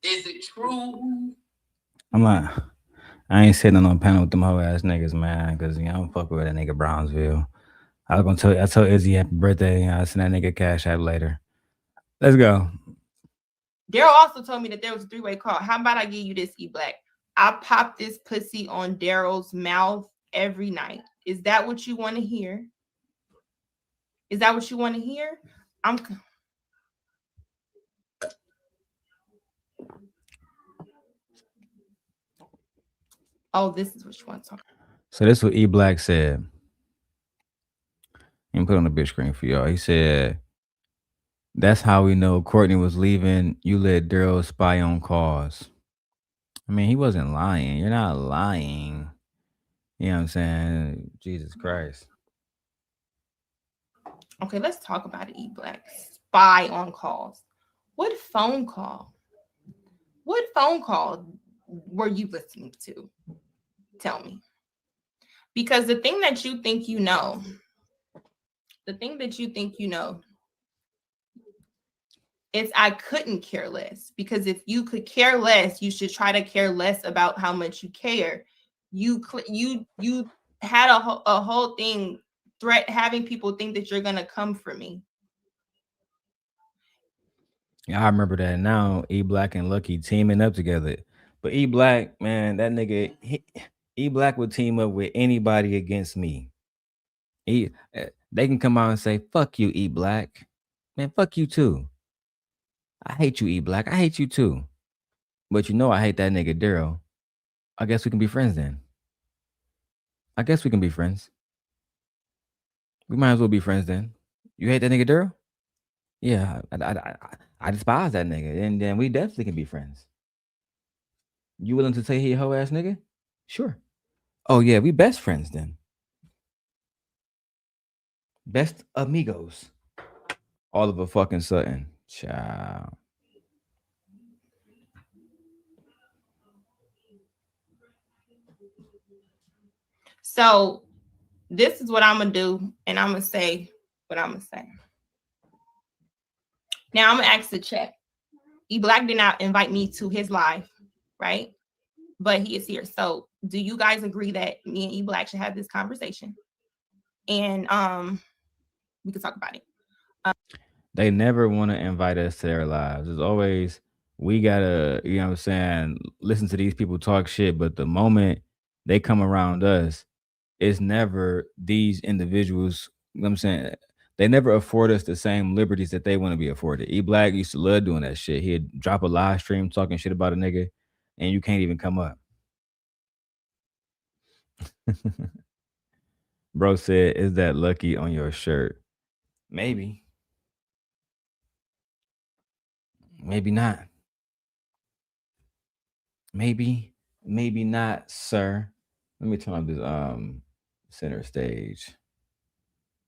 is it true?
I ain't sitting on no panel with them hoe ass niggas, man, because I don't fuck with that nigga Brownsville. I told Izzy happy birthday. I send that nigga cash app later. Let's go.
Darrel also told me that there was a 3-way call. How about I give you this, E-Black? I pop this pussy on Darrel's mouth every night. Is that what you want to hear? Is that what you want to hear? Oh, this is what you want to talk about.
So this is what E-Black said. Let me put on the big screen for y'all. He said, that's how we know Courtney was leaving. You let Darrel spy on calls. I mean, he wasn't lying. You're not lying. You know what I'm saying? Jesus Christ.
Okay, let's talk about it, E-Black. Spy on calls. What phone call? What phone call were you listening to? Tell me. Because the thing that you think you know, is I couldn't care less. Because if you could care less, you should try to care less about how much you care. You had a whole thing having people think that you're gonna come for me.
Yeah, I remember that now. E-Black and Lucky teaming up together. But E-Black, man, that nigga, E-Black would team up with anybody against me. They can come out and say, fuck you, E-Black. Man, fuck you too. I hate you, E-Black. I hate you too. But you know I hate that nigga Darrel. I guess we can be friends then. I guess we can be friends. We might as well be friends then. You hate that nigga Darrel? Yeah, I despise that nigga. And then we definitely can be friends. You willing to say he a hoe ass nigga? Sure. Oh yeah, we best friends then. Best amigos. All of a fucking sudden. Ciao.
So this is what I'm gonna do, and I'm gonna say what I'm gonna say. Now I'm gonna ask the chat. E-Black did not invite me to his live, right? But he is here. So do you guys agree that me and E-Black should have this conversation? And we can talk about it.
They never want to invite us to their lives. It's always, we gotta, you know what I'm saying, listen to these people talk shit, but the moment they come around us, it's never these individuals, you know what I'm saying, they never afford us the same liberties that they want to be afforded. E-Black used to love doing that shit. He'd drop a live stream talking shit about a nigga, and you can't even come up. Bro said, is that Lucky on your shirt? Maybe. Maybe not. Maybe not, sir. Let me turn on this center stage.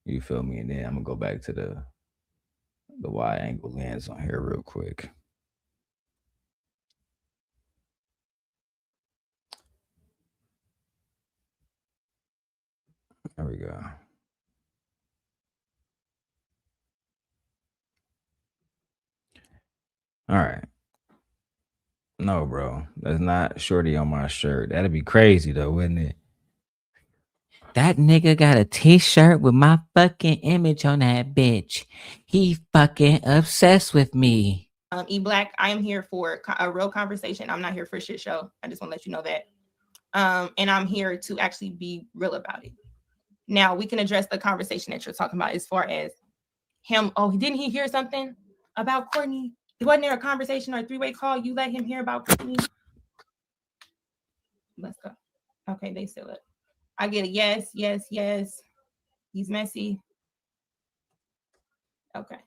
You feel me? And then I'm gonna go back to the wide angle lens on here real quick. There we go. All right. No, bro. That's not Shorty on my shirt. That'd be crazy though, wouldn't it? That nigga got a t-shirt with my fucking image on that bitch. He fucking obsessed with me.
E Black, I am here for a real conversation. I'm not here for a shit show. I just want to let you know that. And I'm here to actually be real about it. Now we can address the conversation that you're talking about as far as him. Oh, didn't he hear something about Courtney? Wasn't there a conversation or a three-way call? You let him hear about Courtney? Let's go. Okay, they still it. I get a yes, yes, yes. He's messy. Okay.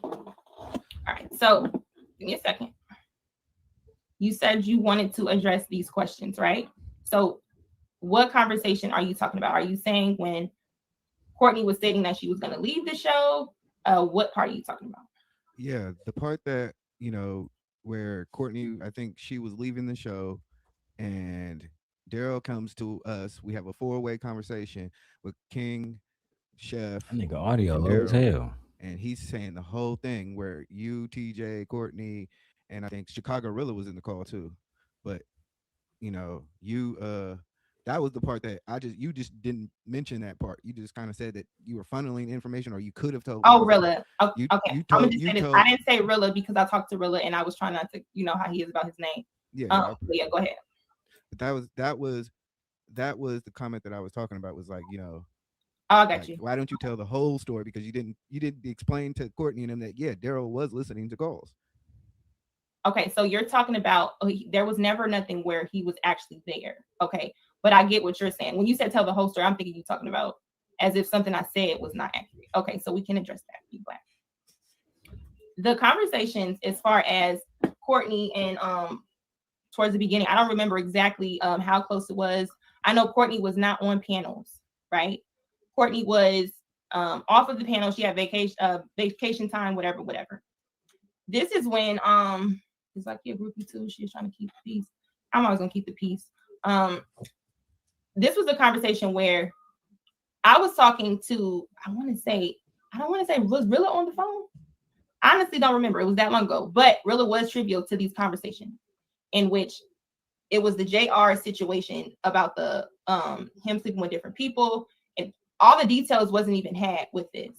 All right, so give me a second. You said you wanted to address these questions, right? So what conversation are you talking about? Are you saying when Courtney was stating that she was going to leave the show? What part are you talking about?
Yeah, the part that, you know, where Courtney, I think she was leaving the show and Darrel comes to us. We have a 4-way conversation with King, Chef.
That nigga audio low as hell.
And he's saying the whole thing where you, TJ, Courtney, and I think Chicago Rilla was in the call too. But, you know, you that was the part that you just didn't mention that part. You just kind of said that you were funneling information, or you could have told.
Oh, Rilla. Okay. I'm gonna just say this. I didn't say Rilla because I talked to Rilla and I was trying not to, you know how he is about his name.
Yeah.
Yeah, go ahead.
But that was the comment that I was talking about, was like, you know,
oh, I got you.
Why don't you tell the whole story? Because you didn't explain to Courtney and them that, yeah, Darrel was listening to calls.
Okay, so you're talking about there was never nothing where he was actually there. Okay, but I get what you're saying. When you said tell the whole story, I'm thinking you're talking about as if something I said was not accurate. Okay, so we can address that. Be glad. The conversations as far as Courtney and towards the beginning, I don't remember exactly how close it was. I know Courtney was not on panels, right? Courtney was off of the panel. She had vacation time, whatever. This is when it's like your groupie too. She's trying to keep the peace. I'm always gonna keep the peace. This was a conversation where I was talking to, I don't want to say, was Rilla on the phone? I honestly don't remember. It was that long ago, but Rilla was trivial to these conversations in which it was the JR situation about the him sleeping with different people, and all the details wasn't even had with this.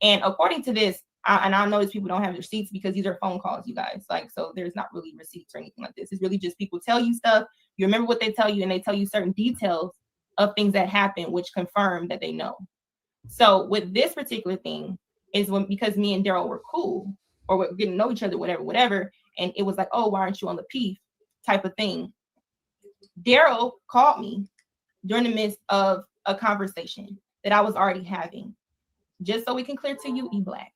And according to this, and I notice people don't have receipts because these are phone calls, you guys. Like, so there's not really receipts or anything like this. It's really just people tell you stuff. You remember what they tell you, and they tell you certain details of things that happen, which confirm that they know. So with this particular thing is because me and Darrel were cool, or we're getting to know each other, whatever. And it was like, oh, why aren't you on the PEEF type of thing? Darrel called me during the midst of a conversation that I was already having. Just so we can clear to you, E Black.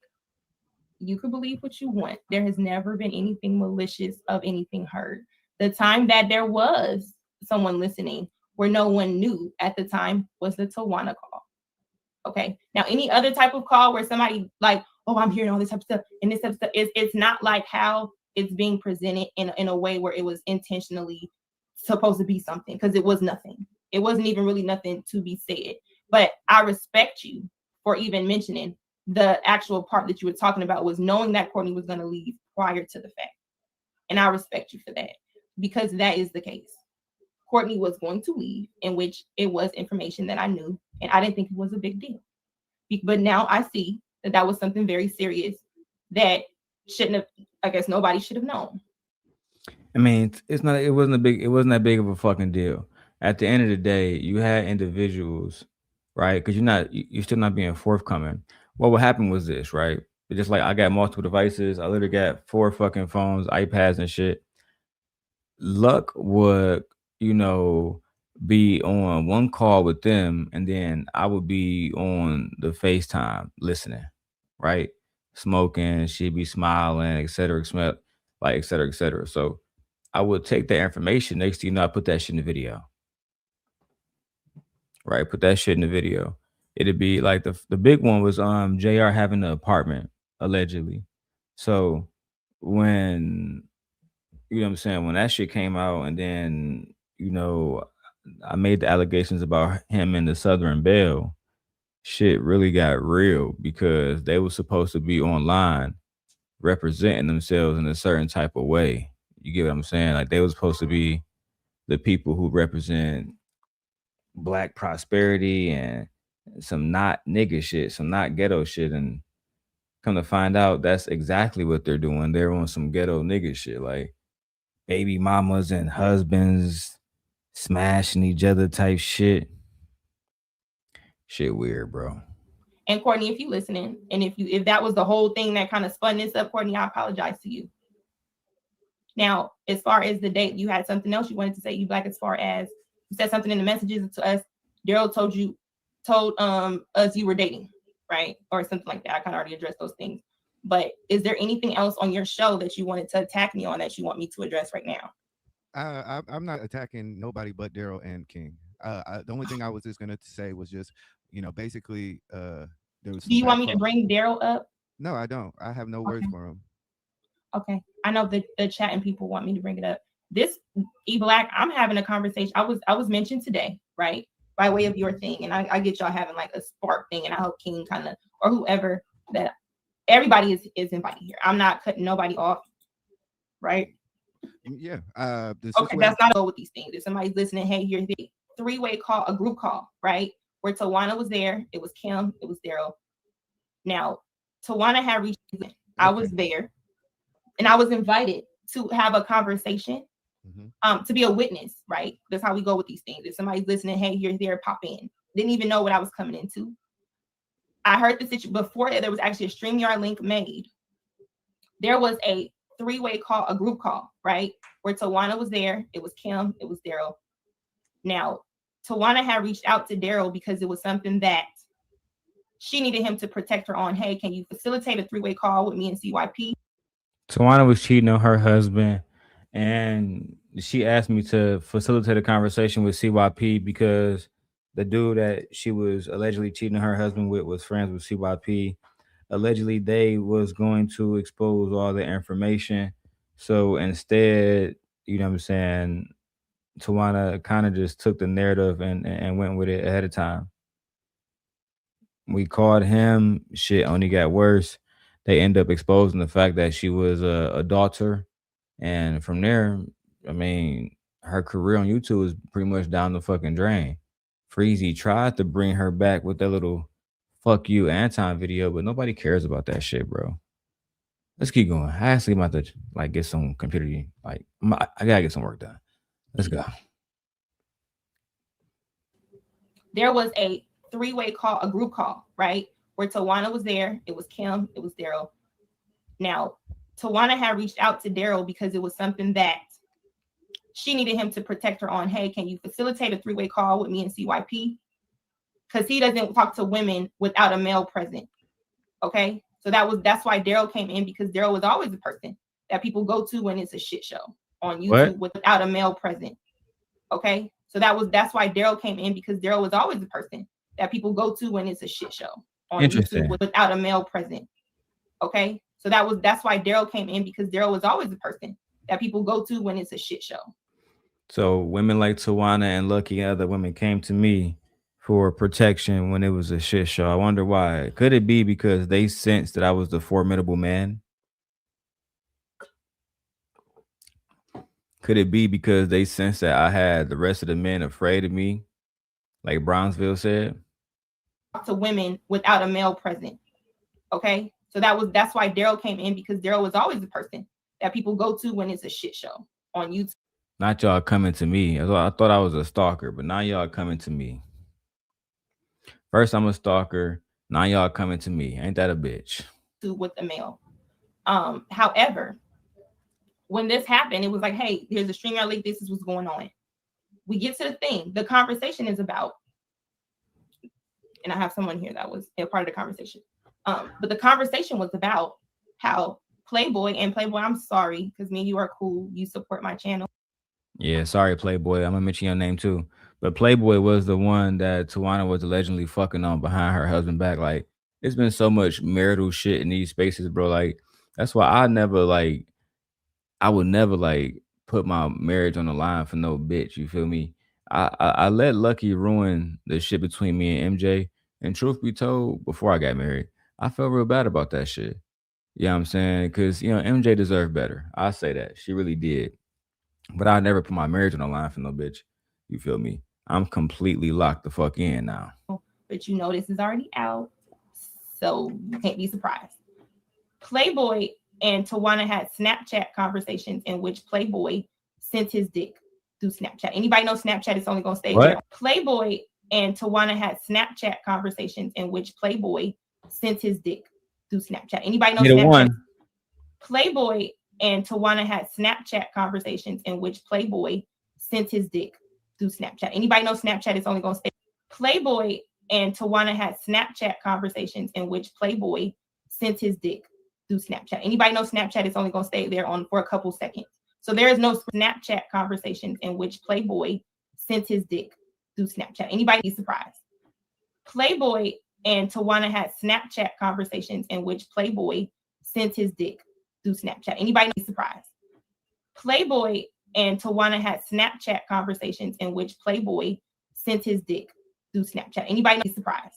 You can believe what you want. There has never been anything malicious of anything heard. The time that there was someone listening where no one knew at the time was the Tawana call. Okay. Now, any other type of call where somebody like, oh, I'm hearing all this type of stuff, and this type of stuff, it's not like how it's being presented in a way where it was intentionally supposed to be something, because it was nothing. It wasn't even really nothing to be said. But I respect you for even mentioning the actual part that you were talking about, was knowing that Courtney was going to leave prior to the fact. And I respect you for that, because that is the case. Courtney was going to leave, in which it was information that I knew, and I didn't think it was a big deal. But now I see that that was something very serious that shouldn't have, I guess nobody should have known.
I mean, it wasn't that big of a fucking deal. At the end of the day, you had individuals, right? Because you're still not being forthcoming. What would happen was this, right? Just like I got multiple devices. I literally got 4 fucking phones, iPads and shit. Luck would, be on one call with them, and then I would be on the FaceTime listening, right? Smoking, she'd be smiling, et cetera, et cetera, et cetera. So I would take that information. Next thing you know, I put that shit in the video. Right? Put that shit in the video. It'd be like the big one was JR having an apartment, allegedly. So when you know what I'm saying, when that shit came out, and then, you know, I made the allegations about him in the Southern Belle, shit really got real because they were supposed to be online representing themselves in a certain type of way. You get what I'm saying? Like they were supposed to be the people who represent Black prosperity and some not nigga shit, some not ghetto shit. And come to find out, that's exactly what they're doing. They're on some ghetto nigga shit, like baby mamas and husbands smashing each other type shit. Shit weird, bro.
And Courtney, if you listening, and if that was the whole thing that kind of spun this up, Courtney, I apologize to you. Now, as far as the date, you had something else you wanted to say, you Black, as far as you said something in the messages to us. Darrel told us you were dating, right? Or something like that. I kind of already addressed those things. But is there anything else on your show that you wanted to attack me on that you want me to address right now?
I'm not attacking nobody but Darrel and King. The only thing I was just gonna say was just, you know, basically, there was.
Do you want me to bring Darrel up?
No, I don't. I have no words for him.
Okay, I know the chat and people want me to bring it up. This E-Black, I'm having a conversation. I was mentioned today, right, by way of your thing, and I get y'all having like a spark thing, and I hope King kind of, or whoever, that everybody is invited here. I'm not cutting nobody off, right?
Yeah.
Okay, that's not all with these things. If somebody's listening, hey, here's the three-way call, a group call, right? Where Tawana was there, it was Kim, it was Darrel. Now, Tawana had reached, I was there, and I was invited to have a conversation, to be a witness, right? That's how we go with these things. If somebody's listening, hey, you're there, pop in. Didn't even know what I was coming into. I heard the situation before there was actually a StreamYard link made. There was a three-way call, a group call, right? Where Tawana was there, it was Kim, it was Darrel. Now, Tawana had reached out to Darrel because it was something that she needed him to protect her on. Hey, can you facilitate a three-way call with me and CYP?
Tawana was cheating on her husband, and she asked me to facilitate a conversation with CYP because the dude that she was allegedly cheating on her husband with was friends with CYP. Allegedly, they was going to expose all the information. So instead, you know what I'm saying, Tawana kind of just took the narrative and went with it ahead of time. We called him, shit only got worse. They end up exposing the fact that she was a daughter. And from there, I mean, her career on YouTube is pretty much down the fucking drain. Freezy tried to bring her back with that little fuck you Anton video, but nobody cares about that shit, bro. Let's keep going. I actually about to like get some computer, like I gotta get some work done. Let's go.
There was a three-way call, a group call, right? Where Tawana was there, it was Kim, it was Darrel. Now, Tawana had reached out to Darrel because it was something that she needed him to protect her on. Hey, can you facilitate a three-way call with me and CYP? Because he doesn't talk to women without a male present. Okay, so that's why Darrel came in, because Darrel was always a person that people go to when it's a shit show on YouTube without a male present. Okay, so that's why Darrel came in, because Darrel was always a person that people go to when it's a shit show on YouTube without a male present. Okay, so that's why Darrel came in, because Darrel was always a person that people go to when it's a shit show.
So women like Tawana and Lucky and other women came to me for protection when it was a shit show. I wonder why. Could it be because they sensed that I was the formidable man? Could it be because they sensed that I had the rest of the men afraid of me, like Brownsville said?
To women without a male present. Okay, so that's why Darrel came in, because Darrel was always the person that people go to when it's a shit show on YouTube.
Not y'all coming to me. I thought I was a stalker, but now y'all coming to me. First I'm a stalker, now y'all coming to me. Ain't that a bitch?
With the male. However, when this happened, it was like, hey, here's a StreamYard link. This is what's going on. we get to the thing. The conversation is about, and I have someone here that was a part of the conversation. But the conversation was about how Playboy, I'm sorry, because me and you are cool. You support my channel.
Yeah, sorry, Playboy. I'm gonna mention your name too. But Playboy was the one that Tawana was allegedly fucking on behind her husband back. Like, it's been so much marital shit in these spaces, bro. Like, that's why I would never like put my marriage on the line for no bitch. You feel me? I let Lucky ruin the shit between me and MJ. And truth be told, before I got married, I felt real bad about that shit. You know what I'm saying? Because, you know, MJ deserved better. I say that. She really did. But I never put my marriage on the line for no bitch. You feel me? I'm completely locked the fuck in now.
But you know this is already out, so you can't be surprised. Playboy and Tawana had Snapchat conversations in which Playboy sent his dick through Snapchat. Anybody know Snapchat is only going to stay there? Playboy and Tawana had Snapchat conversations in which Playboy sent his dick through Snapchat. Anybody know Snapchat? Playboy and Tawana had Snapchat conversations in which Playboy sent his dick through Snapchat. Anybody know Snapchat is only going to stay? Playboy and Tawana had Snapchat conversations in which Playboy sent his dick through Snapchat. Anybody know Snapchat is only going to stay there on for a couple seconds. So there is no Snapchat conversations in which Playboy sent his dick through Snapchat. Anybody be surprised? Playboy and Tawana had Snapchat conversations in which Playboy sent his dick through Snapchat. Anybody be surprised? Playboy and Tawana had Snapchat conversations in which Playboy sent his dick through Snapchat. Anybody be surprised?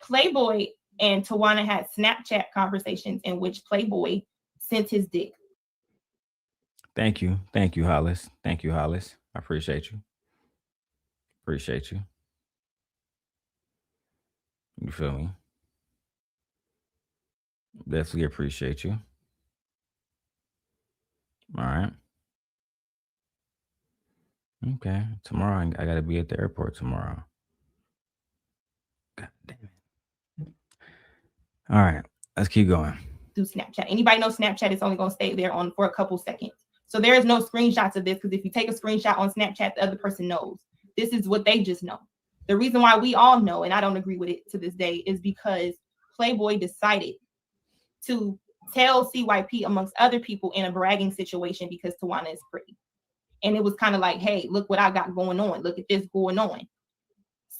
Playboy and Tawana had Snapchat conversations in which Playboy sent his dick.
Thank you. Thank you, Hollis. Thank you, Hollis. I appreciate you. Appreciate you. You feel me? Definitely appreciate you. All right. Okay. Tomorrow, I got to be at the airport tomorrow. God damn it. All right. Let's keep going.
Through Snapchat. Anybody know Snapchat is only going to stay there on for a couple seconds. So there is no screenshots of this, because if you take a screenshot on Snapchat, the other person knows. This is what they just know. The reason why we all know, and I don't agree with it to this day, is because Playboy decided to tell CYP amongst other people in a bragging situation because Tawana is pretty. And it was kind of like, hey, look what I got going on. Look at this going on.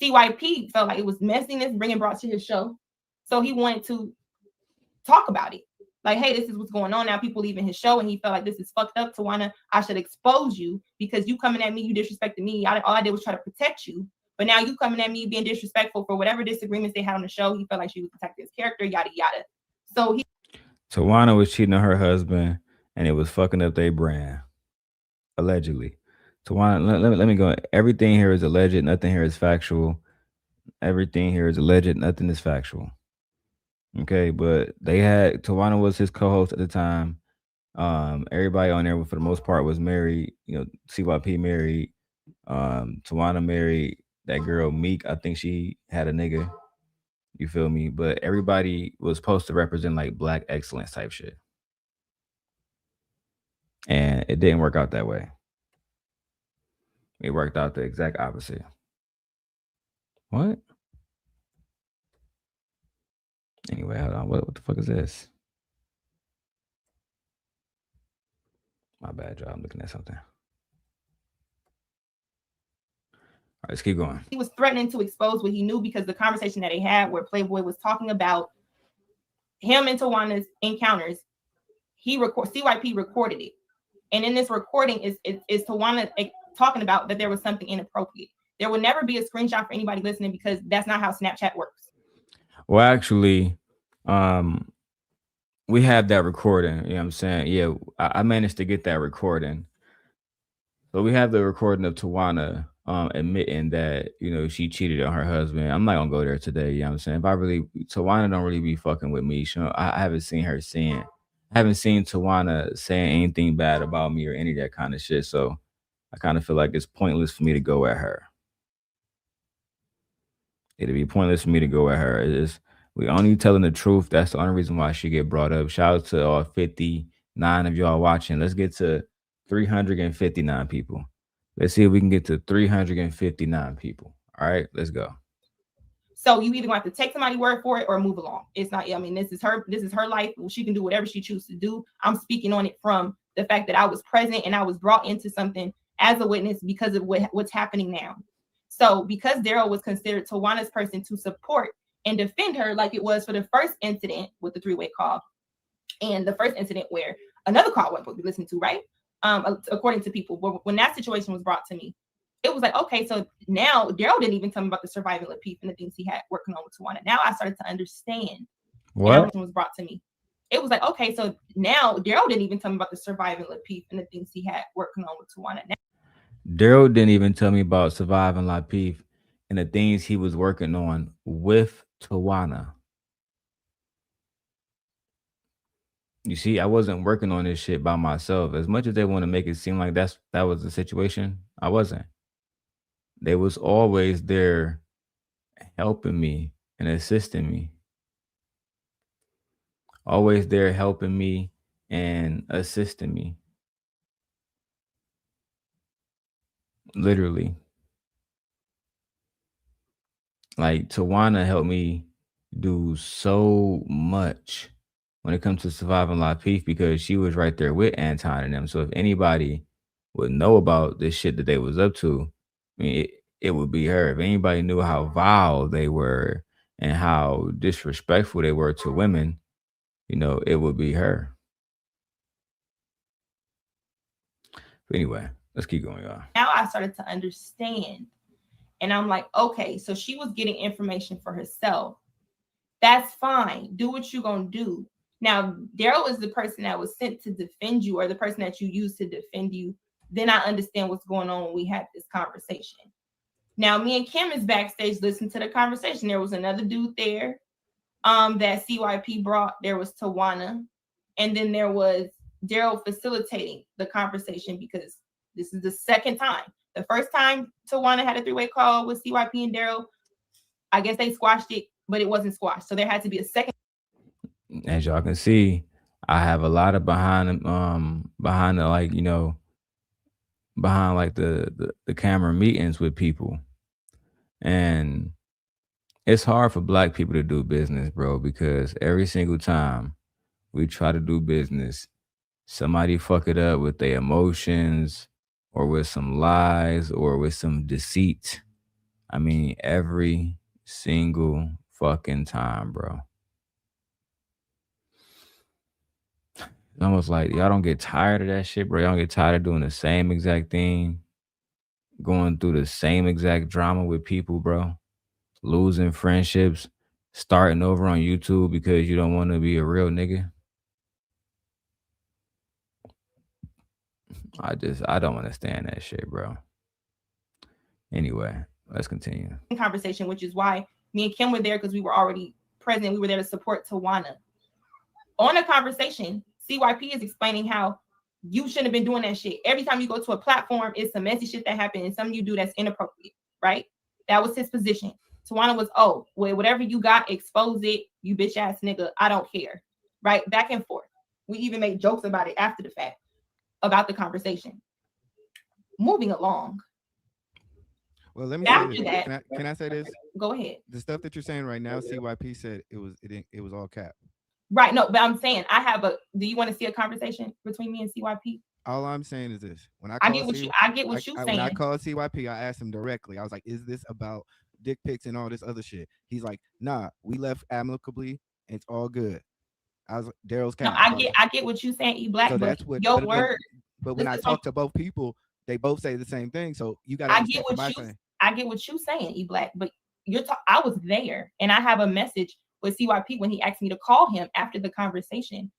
CYP felt like it was messiness being brought to his show. So he wanted to talk about it. Like, hey, this is what's going on now. People leaving his show, and he felt like this is fucked up, Tawana. I should expose you because you coming at me, you disrespected me. All I did was try to protect you. But now you coming at me being disrespectful for whatever disagreements they had on the show. He felt like she was protecting his character, yada, yada. So
Tawana was cheating on her husband, and it was fucking up their brand. Allegedly. Tawana, let me go. Everything here is alleged. Nothing here is factual. Everything here is alleged. Nothing is factual. Okay, but Tawana was his co-host at the time. Everybody on there for the most part was married. You know, CYP married. Tawana married that girl Meek. I think she had a nigga. You feel me? But everybody was supposed to represent like black excellence type shit. And it didn't work out that way. It worked out the exact opposite. What? Anyway, hold on. What the fuck is this? My bad, y'all. I'm looking at something. All right, let's keep going.
He was threatening to expose what he knew because the conversation that they had where Playboy was talking about him and Tawana's encounters, CYP recorded it. And in this recording is Tawana talking about that there was something inappropriate. There will never be a screenshot for anybody listening because that's not how Snapchat works.
Well, actually, we have that recording. You know what I'm saying? Yeah, I managed to get that recording. So we have the recording of Tawana admitting that, you know, she cheated on her husband. I'm not gonna go there today. You know what I'm saying? Tawana don't really be fucking with me. I haven't seen her saying, I haven't seen Tawana saying anything bad about me or any of that kind of shit. So I kind of feel like it's pointless for me to go at her. It'd be pointless for me to go at her. We only telling the truth. That's the only reason why she get brought up. Shout out to all 59 of y'all watching. Let's get to 359 people. Let's see if we can get to 359 people. All right, let's go.
So you either going to have to take somebody's word for it or move along. It's not, I mean, this is her life. She can do whatever she chooses to do. I'm speaking on it from the fact that I was present and I was brought into something as a witness because of what's happening now. So because Darrel was considered Tawana's person to support and defend her, like it was for the first incident with the three-way call and the first incident where another call wasn't supposed to be listened to, right? According to people, when that situation was brought to me, it was like, okay, so now Darrel didn't even tell me about the surviving Lapeef and the things he had working on with Tawana. Now I started to understand.
What
was brought to me. It was like, okay, so now Darrel didn't even tell me about the surviving Lapeef and the things he had working on with Tawana. Now,
Darrel didn't even tell me about surviving Lapeef and the things he was working on with Tawana. You see, I wasn't working on this shit by myself. As much as they want to make it seem like that was the situation, I wasn't. They was always there helping me and assisting me. Always there helping me and assisting me. Literally. Like Tawana helped me do so much when it comes to surviving Lapeef because she was right there with Anton and them. So if anybody would know about this shit that they was up to, I mean, it would be her. If anybody knew how vile they were and how disrespectful they were to women, you know, it would be her. But anyway, let's keep going, y'all.
Now I started to understand. And I'm like, okay, so she was getting information for herself. That's fine. Do what you're going to do. Now, Darrel is the person that was sent to defend you or the person that you used to defend you. Then I understand what's going on when we had this conversation. Now, me and Kim is backstage listening to the conversation. There was another dude there that CYP brought. There was Tawana. And then there was Darrel facilitating the conversation because this is the second time. The first time Tawana had a three-way call with CYP and Darrel, I guess they squashed it, but it wasn't squashed. So there had to be a second.
As y'all can see, I have a lot of behind the like, you know, behind like the camera meetings with people. And it's hard for Black people to do business, bro, because every single time we try to do business, somebody fuck it up with their emotions or with some lies or with some deceit. I mean, every single fucking time, bro. It's almost like y'all don't get tired of that shit, bro. Y'all don't get tired of doing the same exact thing, going through the same exact drama with people, bro. Losing friendships, starting over on YouTube because you don't want to be a real nigga. I don't understand that shit, bro. Anyway, let's continue.
Conversation, which is why me and Kim were there because we were already present. We were there to support Tawana. On a conversation, CYP is explaining how you shouldn't have been doing that shit. Every time you go to a platform, it's some messy shit that happened and something you do that's inappropriate, right? That was his position. Tawana was, oh, well, whatever you got, expose it, you bitch ass nigga. I don't care, right? Back and forth. We even made jokes about it after the fact, about the conversation. Moving along.
Well, let me
after
say
that,
this. Can I say this?
Go ahead.
The stuff that you're saying right now, CYP said it was all cap.
Right. No, but I'm saying do you want to see a conversation between me and CYP?
All I'm saying is this. When
I get what you're saying.
When I called CYP, I asked him directly. I was like, is this about dick pics and all this other shit? He's like, nah, we left amicably and it's all good. I was like, Darrel's cap.
No, I get what you're saying, E Black, so but that's what your word.
But when I talk to both people, they both say the same thing. So you gotta
I get what you're saying, E Black, but I was there and I have a message with CYP when he asked me to call him after the conversation.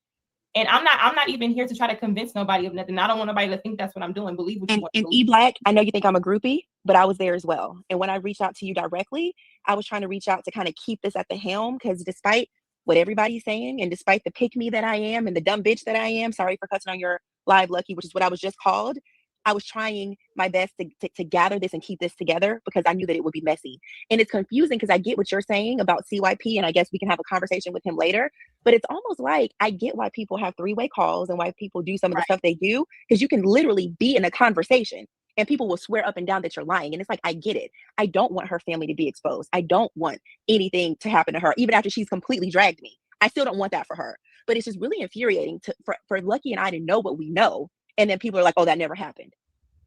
And I'm not even here to try to convince nobody of nothing. I don't want nobody to think that's what I'm doing. Believe what you want.
And E Black, I know you think I'm a groupie, but I was there as well. And when I reached out to you directly, I was trying to reach out to kind of keep this at the helm, because despite what everybody's saying and despite the pick me that I am and the dumb bitch that I am, sorry for cussing on your live, Lucky, which is what I was just called, I was trying my best to gather this and keep this together because I knew that it would be messy. And it's confusing because I get what you're saying about CYP, and I guess we can have a conversation with him later. But it's almost like I get why people have three-way calls and why people do some of the stuff they do, because you can literally be in a conversation And people will swear up and down that you're lying. And it's like, I get it. I don't want her family to be exposed. I don't want anything to happen to her, even after she's completely dragged me. I still don't want that for her. But it's just really infuriating for Lucky and I to know what we know. And then people are like, oh, that never happened.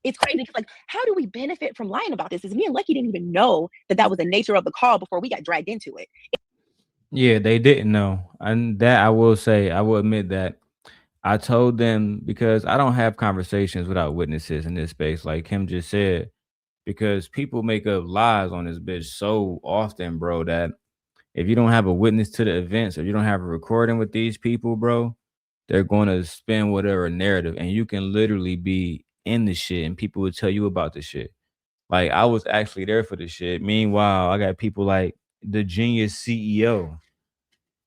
It's crazy. Like, how do we benefit from lying about this? Because me and Lucky didn't even know that was the nature of the call before we got dragged into it.
Yeah, they didn't know. And that I will say, I will admit that I told them, because I don't have conversations without witnesses in this space, like Kim just said, because people make up lies on this bitch so often, bro, that if you don't have a witness to the events, or you don't have a recording with these people, bro, they're going to spin whatever narrative, and you can literally be in the shit and people will tell you about the shit. Like, I was actually there for the shit. Meanwhile, I got people like the Genius CEO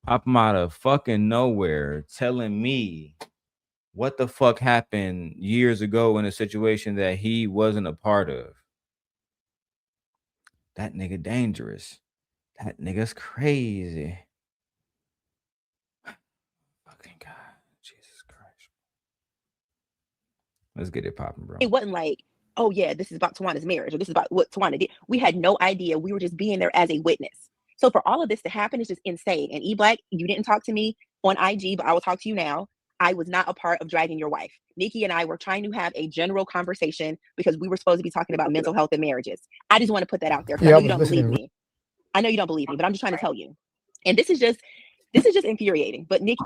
popping out of fucking nowhere telling me what the fuck happened years ago in a situation that he wasn't a part of. That nigga dangerous. That nigga's crazy. Fucking God. Jesus Christ. Let's get it popping, bro.
It wasn't like, oh yeah, this is about Tawana's marriage, or this is about what Tawana did. We had no idea. We were just being there as a witness. So for all of this to happen is just insane. And E-Black, you didn't talk to me on IG, but I will talk to you now. I was not a part of dragging your wife. Nikki and I were trying to have a general conversation because we were supposed to be talking about mental health and marriages. I just want to put that out there because I know you don't believe me. I know you don't believe me, but I'm just trying to tell you. And this is just infuriating. But Nick,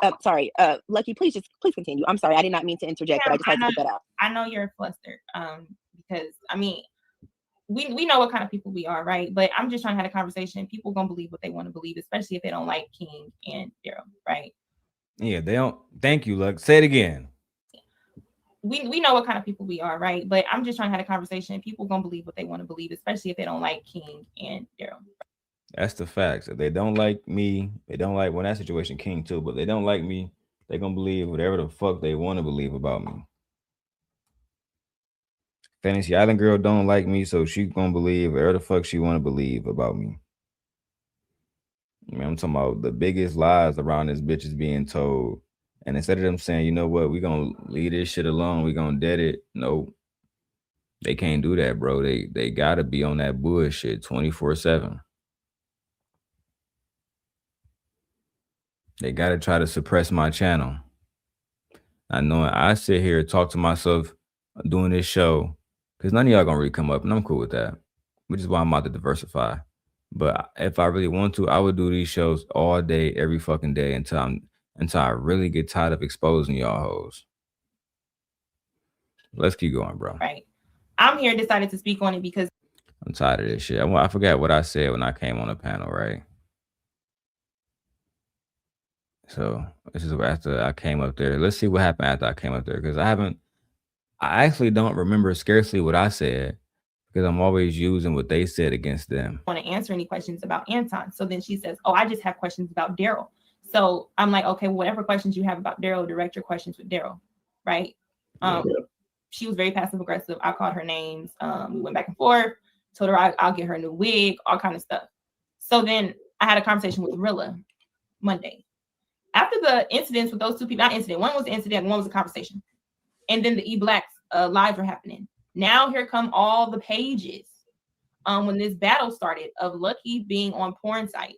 Lucky, please continue. I'm sorry, I did not mean to interject, but I just had to put that out.
I know you're flustered, because I mean, we know what kind of people we are, right? But I'm just trying to have a conversation. People gonna believe what they want to believe, especially if they don't like King and Darrel, right?
Yeah, they don't. Thank you, Luck. Say it again.
We know what kind of people we are, right? But I'm just trying to have a conversation. People gonna believe what they want to believe, especially if they don't like King and Darrel.
That's the facts. If they don't like me, they don't like, well, that situation King too, but they don't like me, they're gonna believe whatever the fuck they want to believe about me. Fantasy Island girl don't like me, so she gonna believe whatever the fuck she want to believe about me. I mean, I'm talking about the biggest lies around this bitch is being told. And instead of them saying, you know what, we gonna leave this shit alone, we gonna dead it. No, they can't do that, bro. They gotta be on that bullshit 24/7. They gotta try to suppress my channel. I know I sit here and talk to myself doing this show because none of y'all gonna really come up, and I'm cool with that, which is why I'm about to diversify. But if I really want to, I would do these shows all day, every fucking day until I really get tired of exposing y'all hoes. Let's keep going, bro.
Right. I'm here decided to speak on it because
I'm tired of this shit. I forgot what I said when I came on the panel, right? So this is after I came up there. Let's see what happened after I came up there, because I actually don't remember scarcely what I said, because I'm always using what they said against them.
I want to answer any questions about Anton. So then she says, oh, I just have questions about Darrel. So I'm like, okay, well, whatever questions you have about Darrel, direct your questions with Darrel, right? She was very passive aggressive. I called her names. We went back and forth, told her I'll get her a new wig, all kind of stuff. So then I had a conversation with Rilla Monday. After the incidents with those two people, not incident, one was the incident, one was a conversation. And then the E-Black's lives were happening. Now here come all the pages when this battle started of Lucky being on porn sites.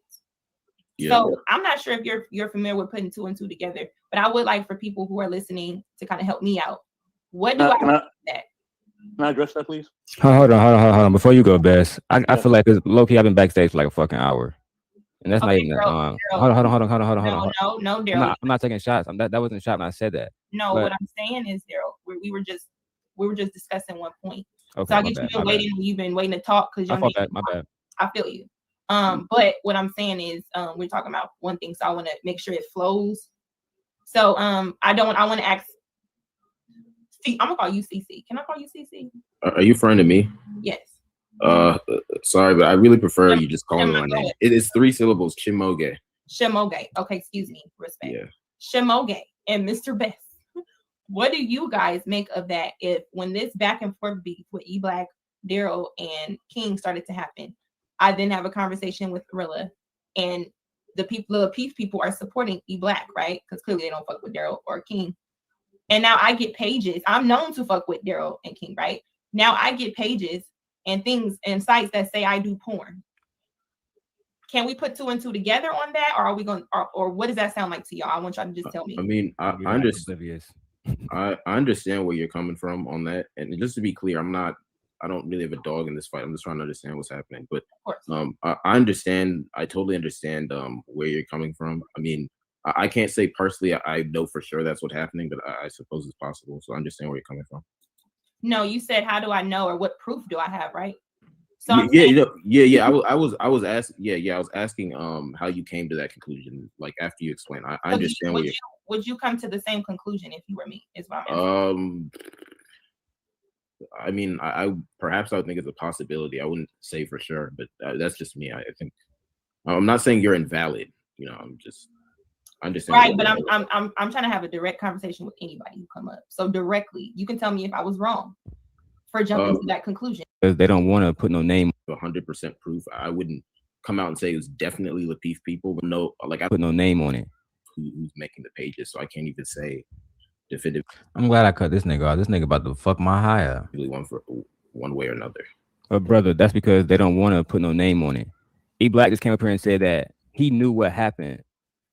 Yeah. So I'm not sure if you're familiar with putting two and two together, but I would like for people who are listening to kind of help me out. What do I do with that?
Can I address that, please?
Hold on. Before you go, Bess, I feel like low-key I've been backstage for like a fucking hour. And that's not even
Darrel,
hold on.
No, Darrel.
I'm not taking shots. That wasn't a shot when I said that.
No, what I'm saying is, Darrel, we were just discussing one point.
Okay,
so I guess you've been waiting to talk because
my bad.
I feel you. But what I'm saying is we're talking about one thing, so I want to make sure it flows. So I want to ask. I'm gonna call you CC. Can I call you CC?
Are you friend of me?
Yes.
Sorry, but I really prefer you just calling me my name. It is 3 syllables. Shimoge.
Shimoge. Okay, excuse me. Respect.
Yeah.
Shimoge and Mr. Best. What do you guys make of that? If when this back and forth beef with E-Black, Darrel, and King started to happen, I then have a conversation with Rilla, and the people are supporting E-Black, right? Because clearly they don't fuck with Darrel or King. And now I get pages. I'm known to fuck with Darrel and King, right? Now I get pages and things and sites that say I do porn. Can we put 2 and 2 together on that, or are we going, or what does that sound like to y'all? I want y'all to just tell me.
I mean, I understand. I understand where you're coming from on that, and just to be clear, I don't really have a dog in this fight. I'm just trying to understand what's happening. But I understand. I totally understand where you're coming from. I mean, I can't say personally I know for sure that's what's happening, but I suppose it's possible. So I understand where you're coming from.
No, you said how do I know, or what proof do I have, right? So
I was asking how you came to that conclusion, like after you explained. I understand where
would you come to the same conclusion if you were me? Is what I'm asking.
I mean, I perhaps I would think it's a possibility. I wouldn't say for sure, but that's just me. I think I'm not saying you're invalid. You know, I'm just understand.
Right, but I'm trying to have a direct conversation with anybody who come up. So directly, you can tell me if I was wrong for jumping to that conclusion.
Because they don't want to put no name.
100% proof. I wouldn't come out and say it was definitely Lapeef people, but no, like I
put no name on it.
Who's making the pages, so I can't even say definitive.
I'm glad I cut this nigga off. This nigga about to fuck my high up.
Really one way or another.
But brother, that's because they don't want to put no name on it. E Black just came up here and said that he knew what happened,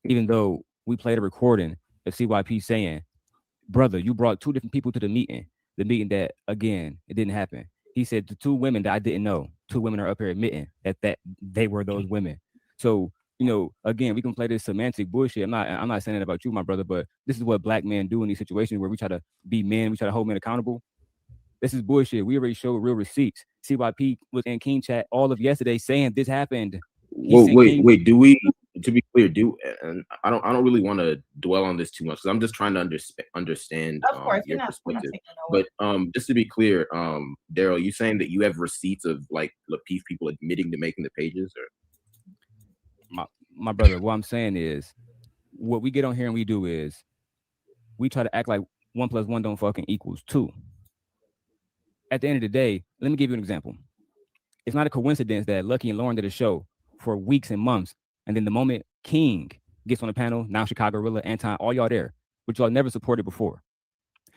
even though we played a recording of CYP saying, brother, you brought 2 different people to the meeting that, again, it didn't happen. He said the 2 women that I didn't know, 2 women are up here admitting that they were those women. So, you know, again, we can play this semantic bullshit. I'm not saying that about you, my brother, but this is what black men do in these situations where we try to be men, we try to hold men accountable. This is bullshit. We already showed real receipts. CYP was in King chat all of yesterday saying this happened.
Wait, do we, to be clear, and I don't really want to dwell on this too much because I'm just trying to understand your perspective. But just to be clear, Darrel, you saying that you have receipts of like Lapeef people admitting to making the pages, or?
My brother, what I'm saying is, what we get on here and we do is we try to act like 1 + 1 don't fucking equals 2. At the end of the day, let me give you an example. It's not a coincidence that Lucky and Lauren did a show for weeks and months, and then the moment King gets on the panel, now Chicago Gorilla, Anton, all y'all there, which y'all never supported before.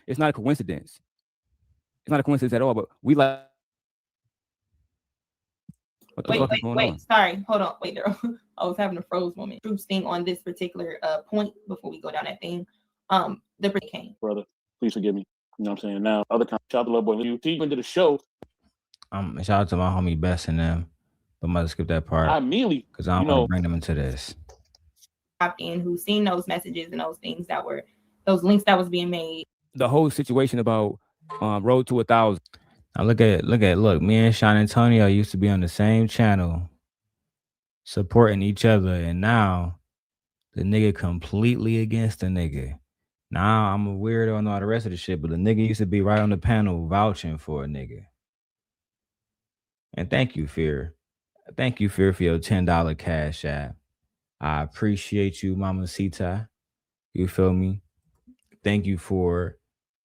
It's not a coincidence. It's not a coincidence at all, but we like. What the fuck is going on?
Sorry, hold on, wait, Darrel. I was having a froze moment. Truth thing on this particular point before we go down that thing. The break came.
Brother, please forgive me. You know what I'm saying? Now, other time, shout out to Love Boy. You even did a show.
Shout out to my homie Best and them. But I'm about to skip that part.
I immediately,
because I don't want to bring them into this.
And who's seen those messages and those things that were, those links that was being made.
The whole situation about Road to 1,000. Now look, me and Sean Antonio used to be on the same channel supporting each other, and now the nigga completely against the nigga. Now I'm a weirdo and all the rest of the shit, but the nigga used to be right on the panel vouching for a nigga. And thank you, Fear. Thank you, Fear, for your $10 cash app. I appreciate you, Mama Sita. You feel me? Thank you for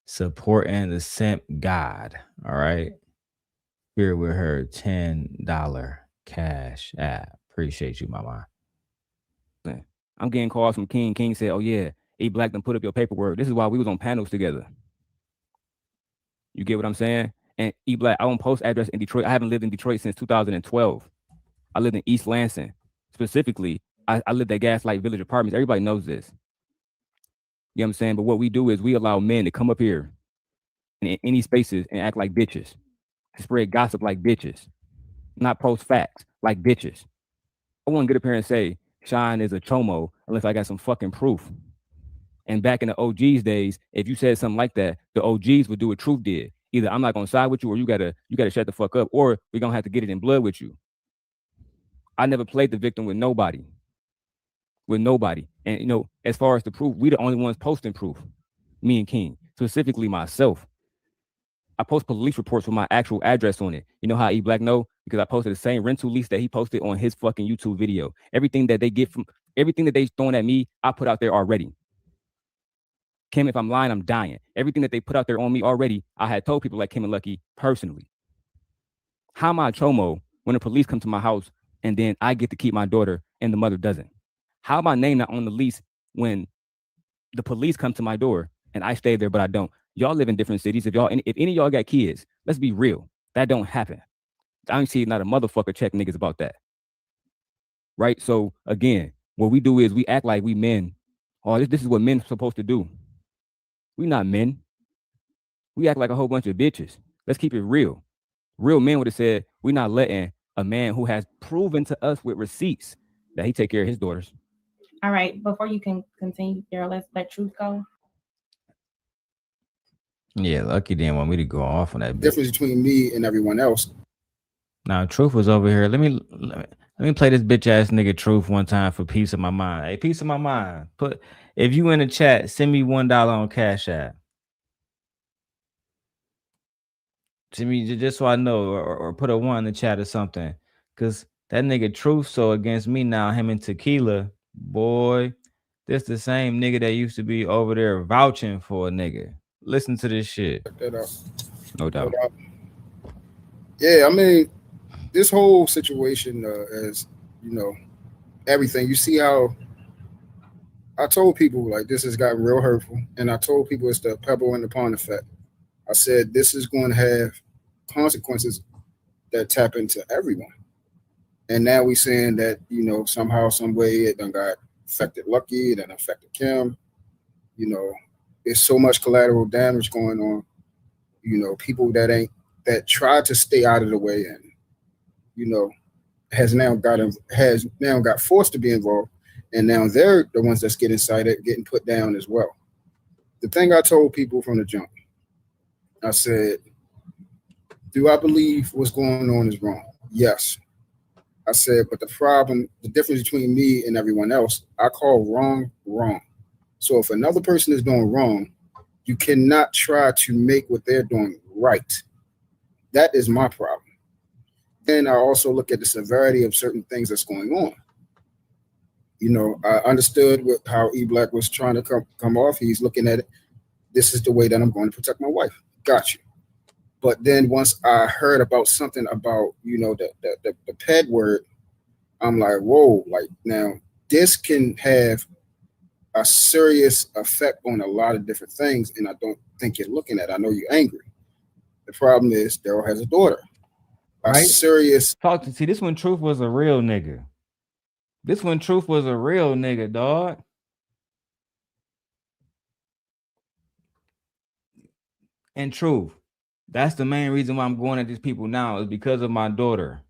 supporting the simp God. All right. Here with her $10 cash app. Appreciate you, Mama. I'm getting calls from King. King said, oh yeah, E Black done put up your paperwork. This is why we was on panels together. You get what I'm saying? And E Black, I don't post address in Detroit. I haven't lived in Detroit since 2012. I lived in East Lansing. Specifically, I lived at Gaslight Village Apartments. Everybody knows this. You know what I'm saying? But what we do is we allow men to come up here in any spaces and act like bitches. Spread gossip like bitches. Not post facts like bitches. I wouldn't get up here and say Shine is a chomo unless I got some fucking proof. And back in the OGs days, if you said something like that, the OGs would do what Truth did. Either I'm not gonna side with you, or you gotta shut the fuck up, or we're gonna have to get it in blood with you. I never played the victim with nobody. And you know, as far as the proof, we the only ones posting proof. Me and King, specifically myself. I post police reports with my actual address on it. You know how E Black know? Because I posted the same rental lease that he posted on his fucking YouTube video. Everything that they throwing at me, I put out there already. Kim, if I'm lying, I'm dying. Everything that they put out there on me already, I had told people like Kim and Lucky personally. How am I a chomo when the police come to my house and then I get to keep my daughter and the mother doesn't? How am I name not on the lease when the police come to my door and I stay there but I don't?
Y'all live in different cities. If any of y'all got kids, let's be real. That don't happen. I ain't see not a motherfucker check niggas about that. Right? So again, what we do is we act like we men. Oh, this is what men supposed to do. We not men. We act like a whole bunch of bitches. Let's keep it real. Real men would have said, we're not letting a man who has proven to us with receipts that he take care of his daughters.
All right, before you can continue, Darrel, let's let Truth go.
Yeah, Lucky didn't want me to go off on that bitch.
Difference between me and everyone else.
Now, Truth was over here. Let me play this bitch ass nigga Truth one time for peace of my mind. Hey, peace of my mind. If you in the chat, send me $1 on Cash App. Send me just so I know, or put a 1 in the chat or something. Cause that nigga Truth so against me now, him and Tequila, boy. This the same nigga that used to be over there vouching for a nigga. Listen to this shit. No doubt.
Yeah, I mean, this whole situation is, you know, everything. You see how I told people, like, this has gotten real hurtful. And I told people it's the pebble in the pond effect. I said, this is going to have consequences that tap into everyone. And now we saying that, you know, somehow, some way it done got affected Lucky, it done affected Kim. You know, there's so much collateral damage going on. You know, people that tried to stay out of the way and, you know, has now got forced to be involved. And now they're the ones that's getting cited, getting put down as well. The thing I told people from the jump, I said, do I believe what's going on is wrong? Yes. I said, but the difference between me and everyone else, I call wrong, wrong. So if another person is doing wrong, you cannot try to make what they're doing right. That is my problem. Then I also look at the severity of certain things that's going on. You know, I understood how E-Black was trying to come off. He's looking at it. This is the way that I'm going to protect my wife. Got you. But then once I heard about something about, you know, the PED word, I'm like, whoa, like now this can have a serious effect on a lot of different things. And I don't think you're looking at it. I know you're angry. The problem is Darrel has a daughter.
Right?
Serious.
See, this one Truth was a real nigga. This one Truth was a real nigga, dog. And Truth, that's the main reason why I'm going at these people now is because of my daughter.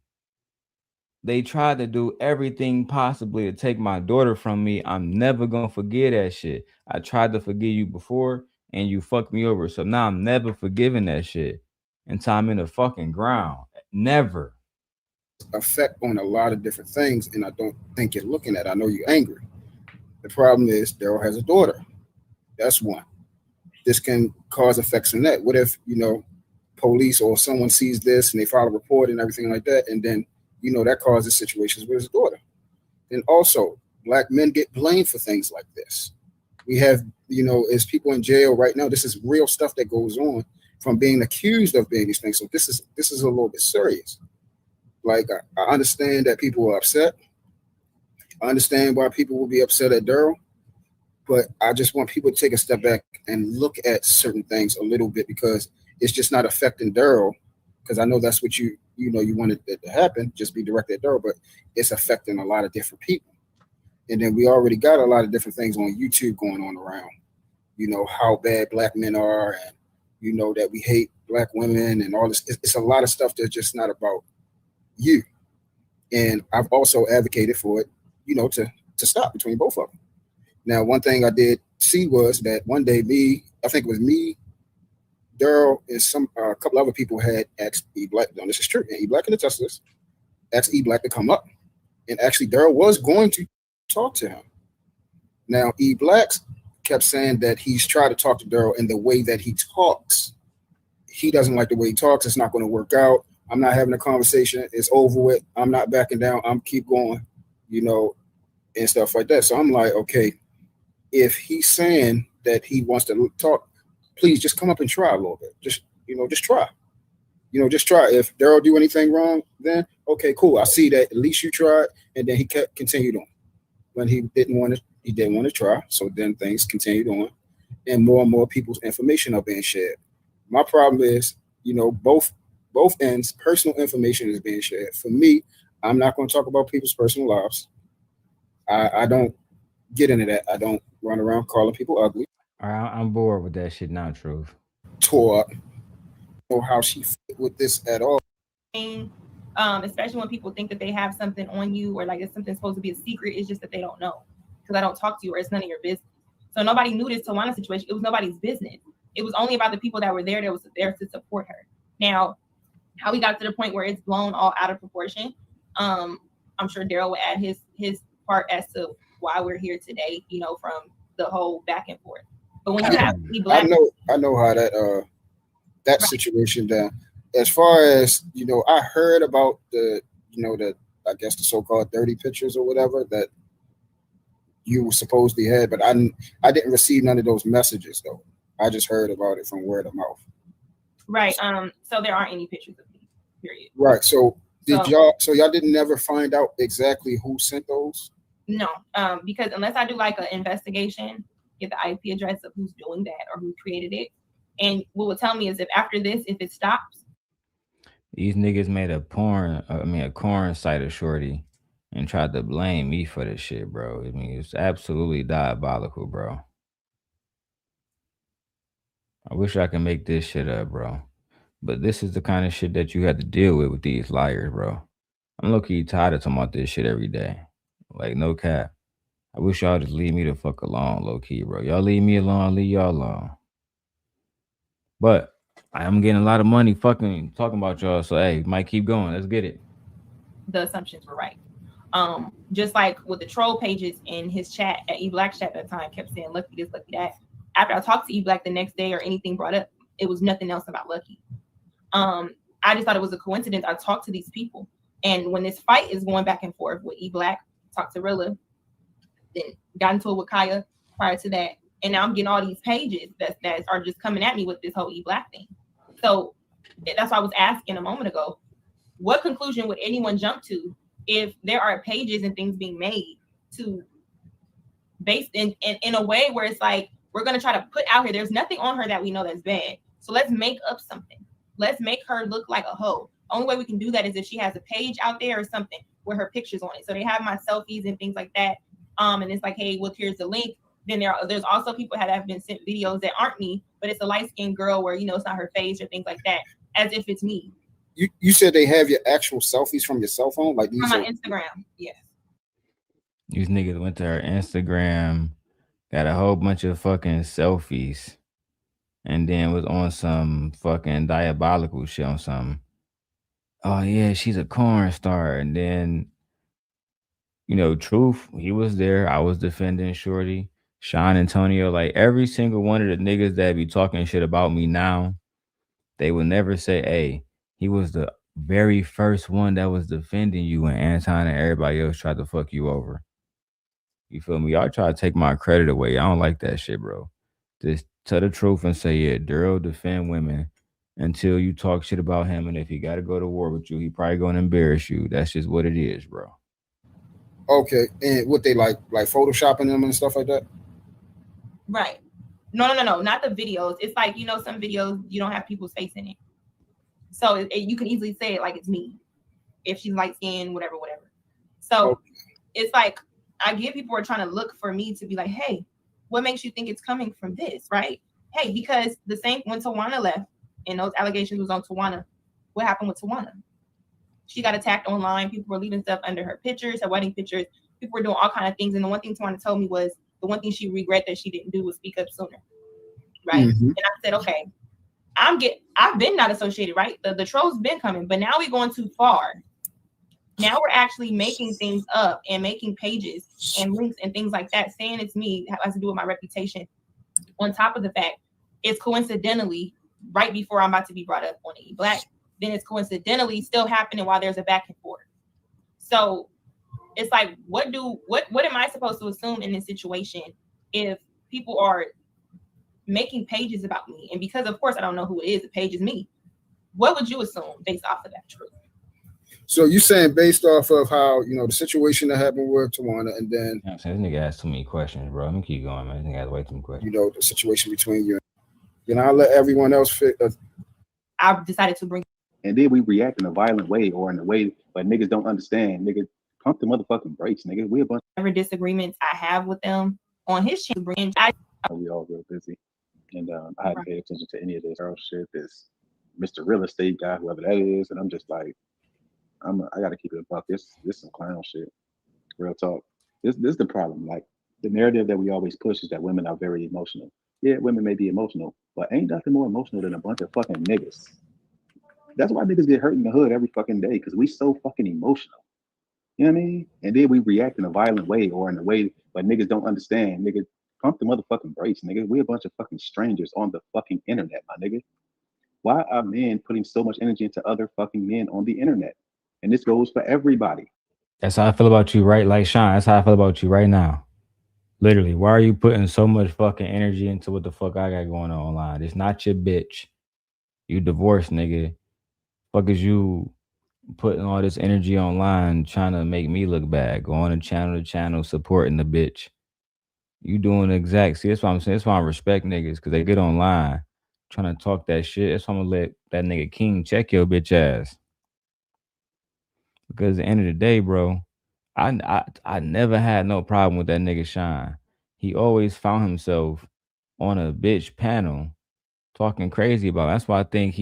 They tried to do everything possibly to take my daughter from me. I'm never going to forget that shit. I tried to forgive you before and you fucked me over. So now I'm never forgiving that shit until I'm in the fucking ground. Never.
Effect on a lot of different things. And I don't think you're looking at it. I know you're angry. The problem is Darrel has a daughter. That's one. This can cause effects in that. What if, you know, police or someone sees this and they file a report and everything like that, and then, you know, that causes situations with his daughter. And also, Black men get blamed for things like this. We have, you know, as people in jail right now, this is real stuff that goes on from being accused of being these things. So this is a little bit serious. Like, I understand that people are upset. I understand why people will be upset at Darrel. But I just want people to take a step back and look at certain things a little bit, because it's just not affecting Darrel, because I know that's what you wanted it to happen, just be directed at Darrel, but it's affecting a lot of different people. And then we already got a lot of different things on YouTube going on around, you know, how bad Black men are, and, you know, that we hate Black women and all this. It's a lot of stuff that's just not about you. And I've also advocated for it, you know, to stop between both of them. Now, one thing I did see was that one day I think it was me, Darrel, and a couple other people had asked E-Black, no, this is true, and E-Black can attest to this, asked E-Black to come up. And actually, Darrel was going to talk to him. Now, E-Black kept saying that he's tried to talk to Darrel in the way that he talks. He doesn't like the way he talks. It's not going to work out. I'm not having a conversation. It's over with. I'm not backing down. I'm keep going, you know, and stuff like that. So I'm like, okay, if he's saying that he wants to talk, please just come up and try a little bit. Just try. Just try. If Darrel do anything wrong, then okay, cool. I see that at least you tried, and then he continued on. When he didn't want to try, so then things continued on. and more people's information are being shared. My problem is, both ends, personal information is being shared. For me, I'm not going to talk about people's personal lives. I don't get into that. I don't run around calling people ugly.
All right, I'm bored with that shit now, Truth.
Tore up. Know how she fit with this at all.
Especially when people think that they have something on you or like it's something supposed to be a secret. It's just that they don't know because I don't talk to you or it's none of your business. So nobody knew this Tawana situation. It was nobody's business. It was only about the people that were there that was there to support her. Now, how we got to the point where it's blown all out of proportion, I'm sure Darrel would add his part as to why we're here today, from the whole back and forth. But when you have to be black,
I know how that situation down. As far as I heard about the I guess the so-called dirty pictures or whatever that you supposedly had, but I didn't receive none of those messages though. I just heard about it from word of mouth.
Right. So there aren't any pictures of me. Period.
Right. So y'all didn't never find out exactly who sent those?
No. Because unless I do like an investigation, get the IP address of who's doing that or who created it, and what would tell me is if after this, if it stops.
These niggas made a corn site of Shorty and tried to blame me for this shit, bro. I mean, it's absolutely diabolical, bro. I wish I could make this shit up, bro. But this is the kind of shit that you have to deal with these liars, bro. I'm low-key tired of talking about this shit every day. Like, no cap. I wish y'all just leave me the fuck alone, low-key, bro. Y'all leave me alone, leave y'all alone. But I'm getting a lot of money fucking talking about y'all, so hey, might keep going. Let's get it.
The assumptions were right. Just like with the troll pages in his chat at E-Black's chat at the time kept saying Lucky this, Lucky that. After I talked to E-Black the next day or anything brought up, it was nothing else about Lucky. I just thought it was a coincidence. I talked to these people. And when this fight is going back and forth with E-Black, talked to Rilla, then got into it with Kaya prior to that. And now I'm getting all these pages that are just coming at me with this whole E-Black thing. So that's why I was asking a moment ago, what conclusion would anyone jump to if there are pages and things being made to based in a way where it's like, we're going to try to put out here, there's nothing on her that we know that's bad. So let's make up something. Let's make her look like a hoe. Only way we can do that is if she has a page out there or something with her pictures on it. So they have my selfies and things like that. And it's like, hey, well, here's the link. Then there's also people that have been sent videos that aren't me, but it's a light-skinned girl where, it's not her face or things like that, as if it's me.
You said they have your actual selfies from your cell phone? Like these
on my Instagram, yes.
These niggas went to her Instagram, got a whole bunch of fucking selfies, and then was on some fucking diabolical shit on something. Oh yeah, she's a corn star. And then, Truth, he was there. I was defending Shorty. Sean Antonio, like every single one of the niggas that be talking shit about me now, they would never say, hey, he was the very first one that was defending you when Anton and everybody else tried to fuck you over. You feel me? Y'all try to take my credit away. I don't like that shit, bro. Just tell the truth and say, yeah, Darrel defend women until you talk shit about him. And if he got to go to war with you, he probably going to embarrass you. That's just what it is, bro.
Okay. And what they like photoshopping them and stuff like that?
Right. No, not the videos. It's like, some videos, you don't have people's face in it. So you can easily say it like it's me. If she's light skinned, whatever. So It's like, I get people are trying to look for me to be like, hey, what makes you think it's coming from this, right? Hey, because the same, when Tawana left and those allegations was on Tawana, what happened with Tawana? She got attacked online. People were leaving stuff under her pictures, her wedding pictures. People were doing all kinds of things. And the one thing Tawana told me was the one thing she regret that she didn't do was speak up sooner, right? Mm-hmm. And I said, okay, I've been not associated, right? The trolls been coming, but now we're going too far. Now we're actually making things up and making pages and links and things like that, saying it's me, has to do with my reputation. On top of the fact, it's coincidentally right before I'm about to be brought up on E-Black, then it's coincidentally still happening while there's a back and forth. So it's like, what am I supposed to assume in this situation if people are making pages about me? And because of course I don't know who it is, the page is me. What would you assume based off of that truth?
So you saying based off of how the situation that happened with Tawana, and then
I'm saying this nigga asked too many questions, bro. Let me keep going, man. This nigga has way too many questions.
the situation between you, I'll let everyone else fit.
I've decided to bring.
And then we react in a violent way or in a way but niggas don't understand. Nigga, pump the motherfucking brakes, nigga. We a bunch
of disagreements I have with them on his channel.
We all real busy. And I hadn't paid attention to any of this shit, this Mr. Real Estate guy, whoever that is. And I'm just like, I gotta keep it a buck. This some clown shit. Real talk. This is the problem. Like the narrative that we always push is that women are very emotional. Yeah, women may be emotional, but ain't nothing more emotional than a bunch of fucking niggas. That's why niggas get hurt in the hood every fucking day, because we so fucking emotional. You know what I mean? And then we react in a violent way or in a way but niggas don't understand. Nigga, pump the motherfucking brakes, nigga. We a bunch of fucking strangers on the fucking internet, my nigga. Why are men putting so much energy into other fucking men on the internet? And this goes for everybody.
That's how I feel about you, right? Like Sean, that's how I feel about you right now. Literally, why are you putting so much fucking energy into what the fuck I got going on online? It's not your bitch. You divorced, nigga. Fuck is you putting all this energy online trying to make me look bad, going to channel, supporting the bitch. You doing the exact. See, that's what I'm saying. That's why I respect niggas, because they get online trying to talk that shit. That's why I'm gonna let that nigga King check your bitch ass. Because at the end of the day, bro, I never had no problem with that nigga Shine. He always found himself on a bitch panel talking crazy about it. That's why I think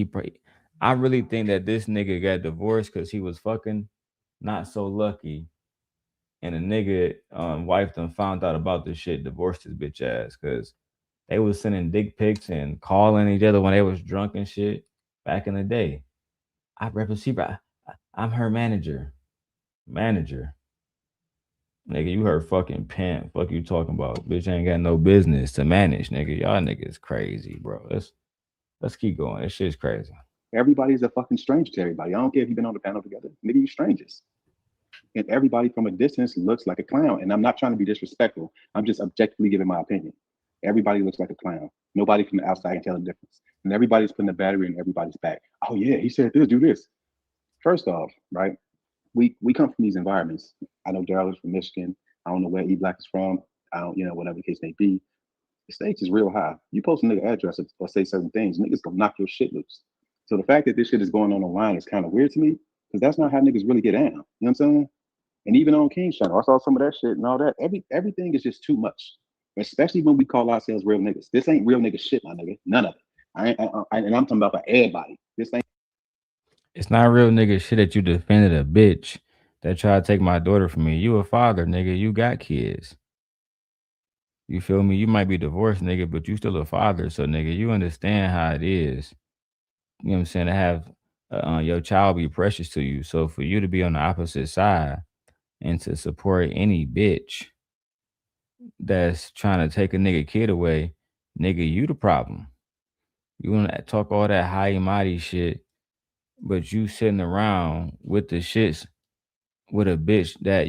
I really think that this nigga got divorced because he was fucking NotSoLuckii, and a nigga wife done found out about this shit, divorced his bitch ass, because they was sending dick pics and calling each other when they was drunk and shit back in the day. I'm her manager. Nigga, you her fucking pimp. Fuck you talking about? Bitch ain't got no business to manage, nigga. Y'all niggas crazy, bro. Let's keep going. This shit's crazy.
Everybody's a fucking stranger to everybody. I don't care if you've been on the panel together. Nigga, you strangers. And everybody from a distance looks like a clown. And I'm not trying to be disrespectful. I'm just objectively giving my opinion. Everybody looks like a clown. Nobody from the outside can tell the difference. And everybody's putting the battery in everybody's back. Oh yeah, he said this, do this. First off, right? We come from these environments. I know Darrel is from Michigan. I don't know where E-Black is from. I don't, whatever the case may be. The stakes is real high. You post a nigga address or say certain things, niggas gonna knock your shit loose. So the fact that this shit is going on online is kind of weird to me, because that's not how niggas really get down. You know what I'm saying? And even on King's channel, I saw some of that shit and all that. Everything is just too much, especially when we call ourselves real niggas. This ain't real nigga shit, my nigga. None of it. And I'm talking about for everybody. This ain't.
It's not real nigga shit that you defended a bitch that tried to take my daughter from me. You a father, nigga. You got kids. You feel me? You might be divorced, nigga, but you still a father. So, nigga, you understand how it is. You know what I'm saying? To have your child be precious to you. So for you to be on the opposite side and to support any bitch that's trying to take a nigga kid away, nigga, you the problem. You want to talk all that high and mighty shit, but you sitting around with the shits with a bitch that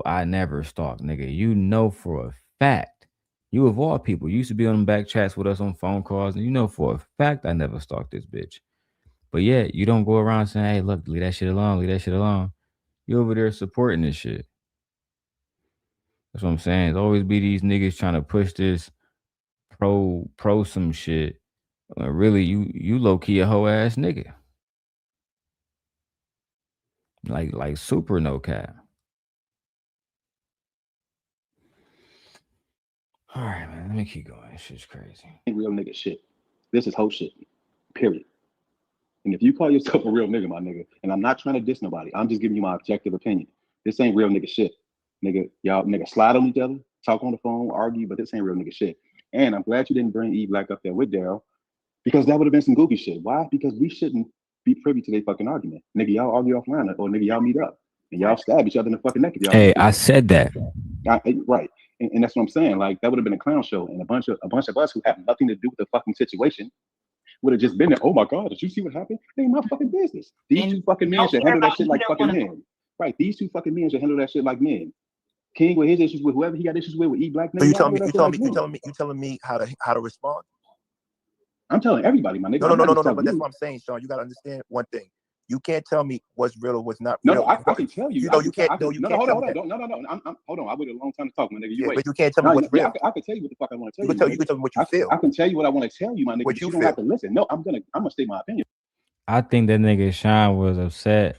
I never stalked, nigga. You know for a fact, you of all people, you used to be on them back chats with us on phone calls, and you know for a fact I never stalked this bitch. But yeah, you don't go around saying, hey, look, leave that shit alone, leave that shit alone. You over there supporting this shit. That's what I'm saying. It's always be these niggas trying to push this pro some shit. Really, you low-key a hoe ass nigga. Like super no cap. All right, man. Let me keep going. This shit's crazy.
Ain't real nigga shit. This is hoe shit. Period. And if you call yourself a real nigga, my nigga, and I'm not trying to diss nobody, I'm just giving you my objective opinion. This ain't real nigga shit. Nigga, y'all nigga slide on each other, talk on the phone, argue, but this ain't real nigga shit. And I'm glad you didn't bring E-Black up there with Darrel, because that would have been some goofy shit. Why? Because we shouldn't be privy to their fucking argument. Nigga, y'all argue offline, or nigga, y'all meet up and y'all stab each other in the fucking neck. If y'all
hey, I said that.
Right. And that's what I'm saying. Like, that would have been a clown show, and a bunch of us who have nothing to do with the fucking situation would have just been there. Oh my God, did you see what happened? It ain't my fucking business. These two fucking men should handle that shit like fucking men. Right. These two fucking men should handle that shit like men. King with his issues with whoever he got issues with E-Black.
So you telling me how to respond?
I'm telling everybody, my nigga.
No. But that's what I'm saying, Sean. You gotta understand one thing. You can't tell me what's real or what's not
No,
real.
I can tell you.
You know, you can't.
No,
You can't tell me that.
No. Hold on. I waited a long time to talk, my nigga. You wait.
But you can't tell me what's real.
I can tell you what the fuck I want to tell you.
You can tell me what you feel.
I can tell you what I want to tell you, my nigga.
What
But
you
you don't have to listen. No, I'm gonna state my opinion.
I think that nigga Sean was upset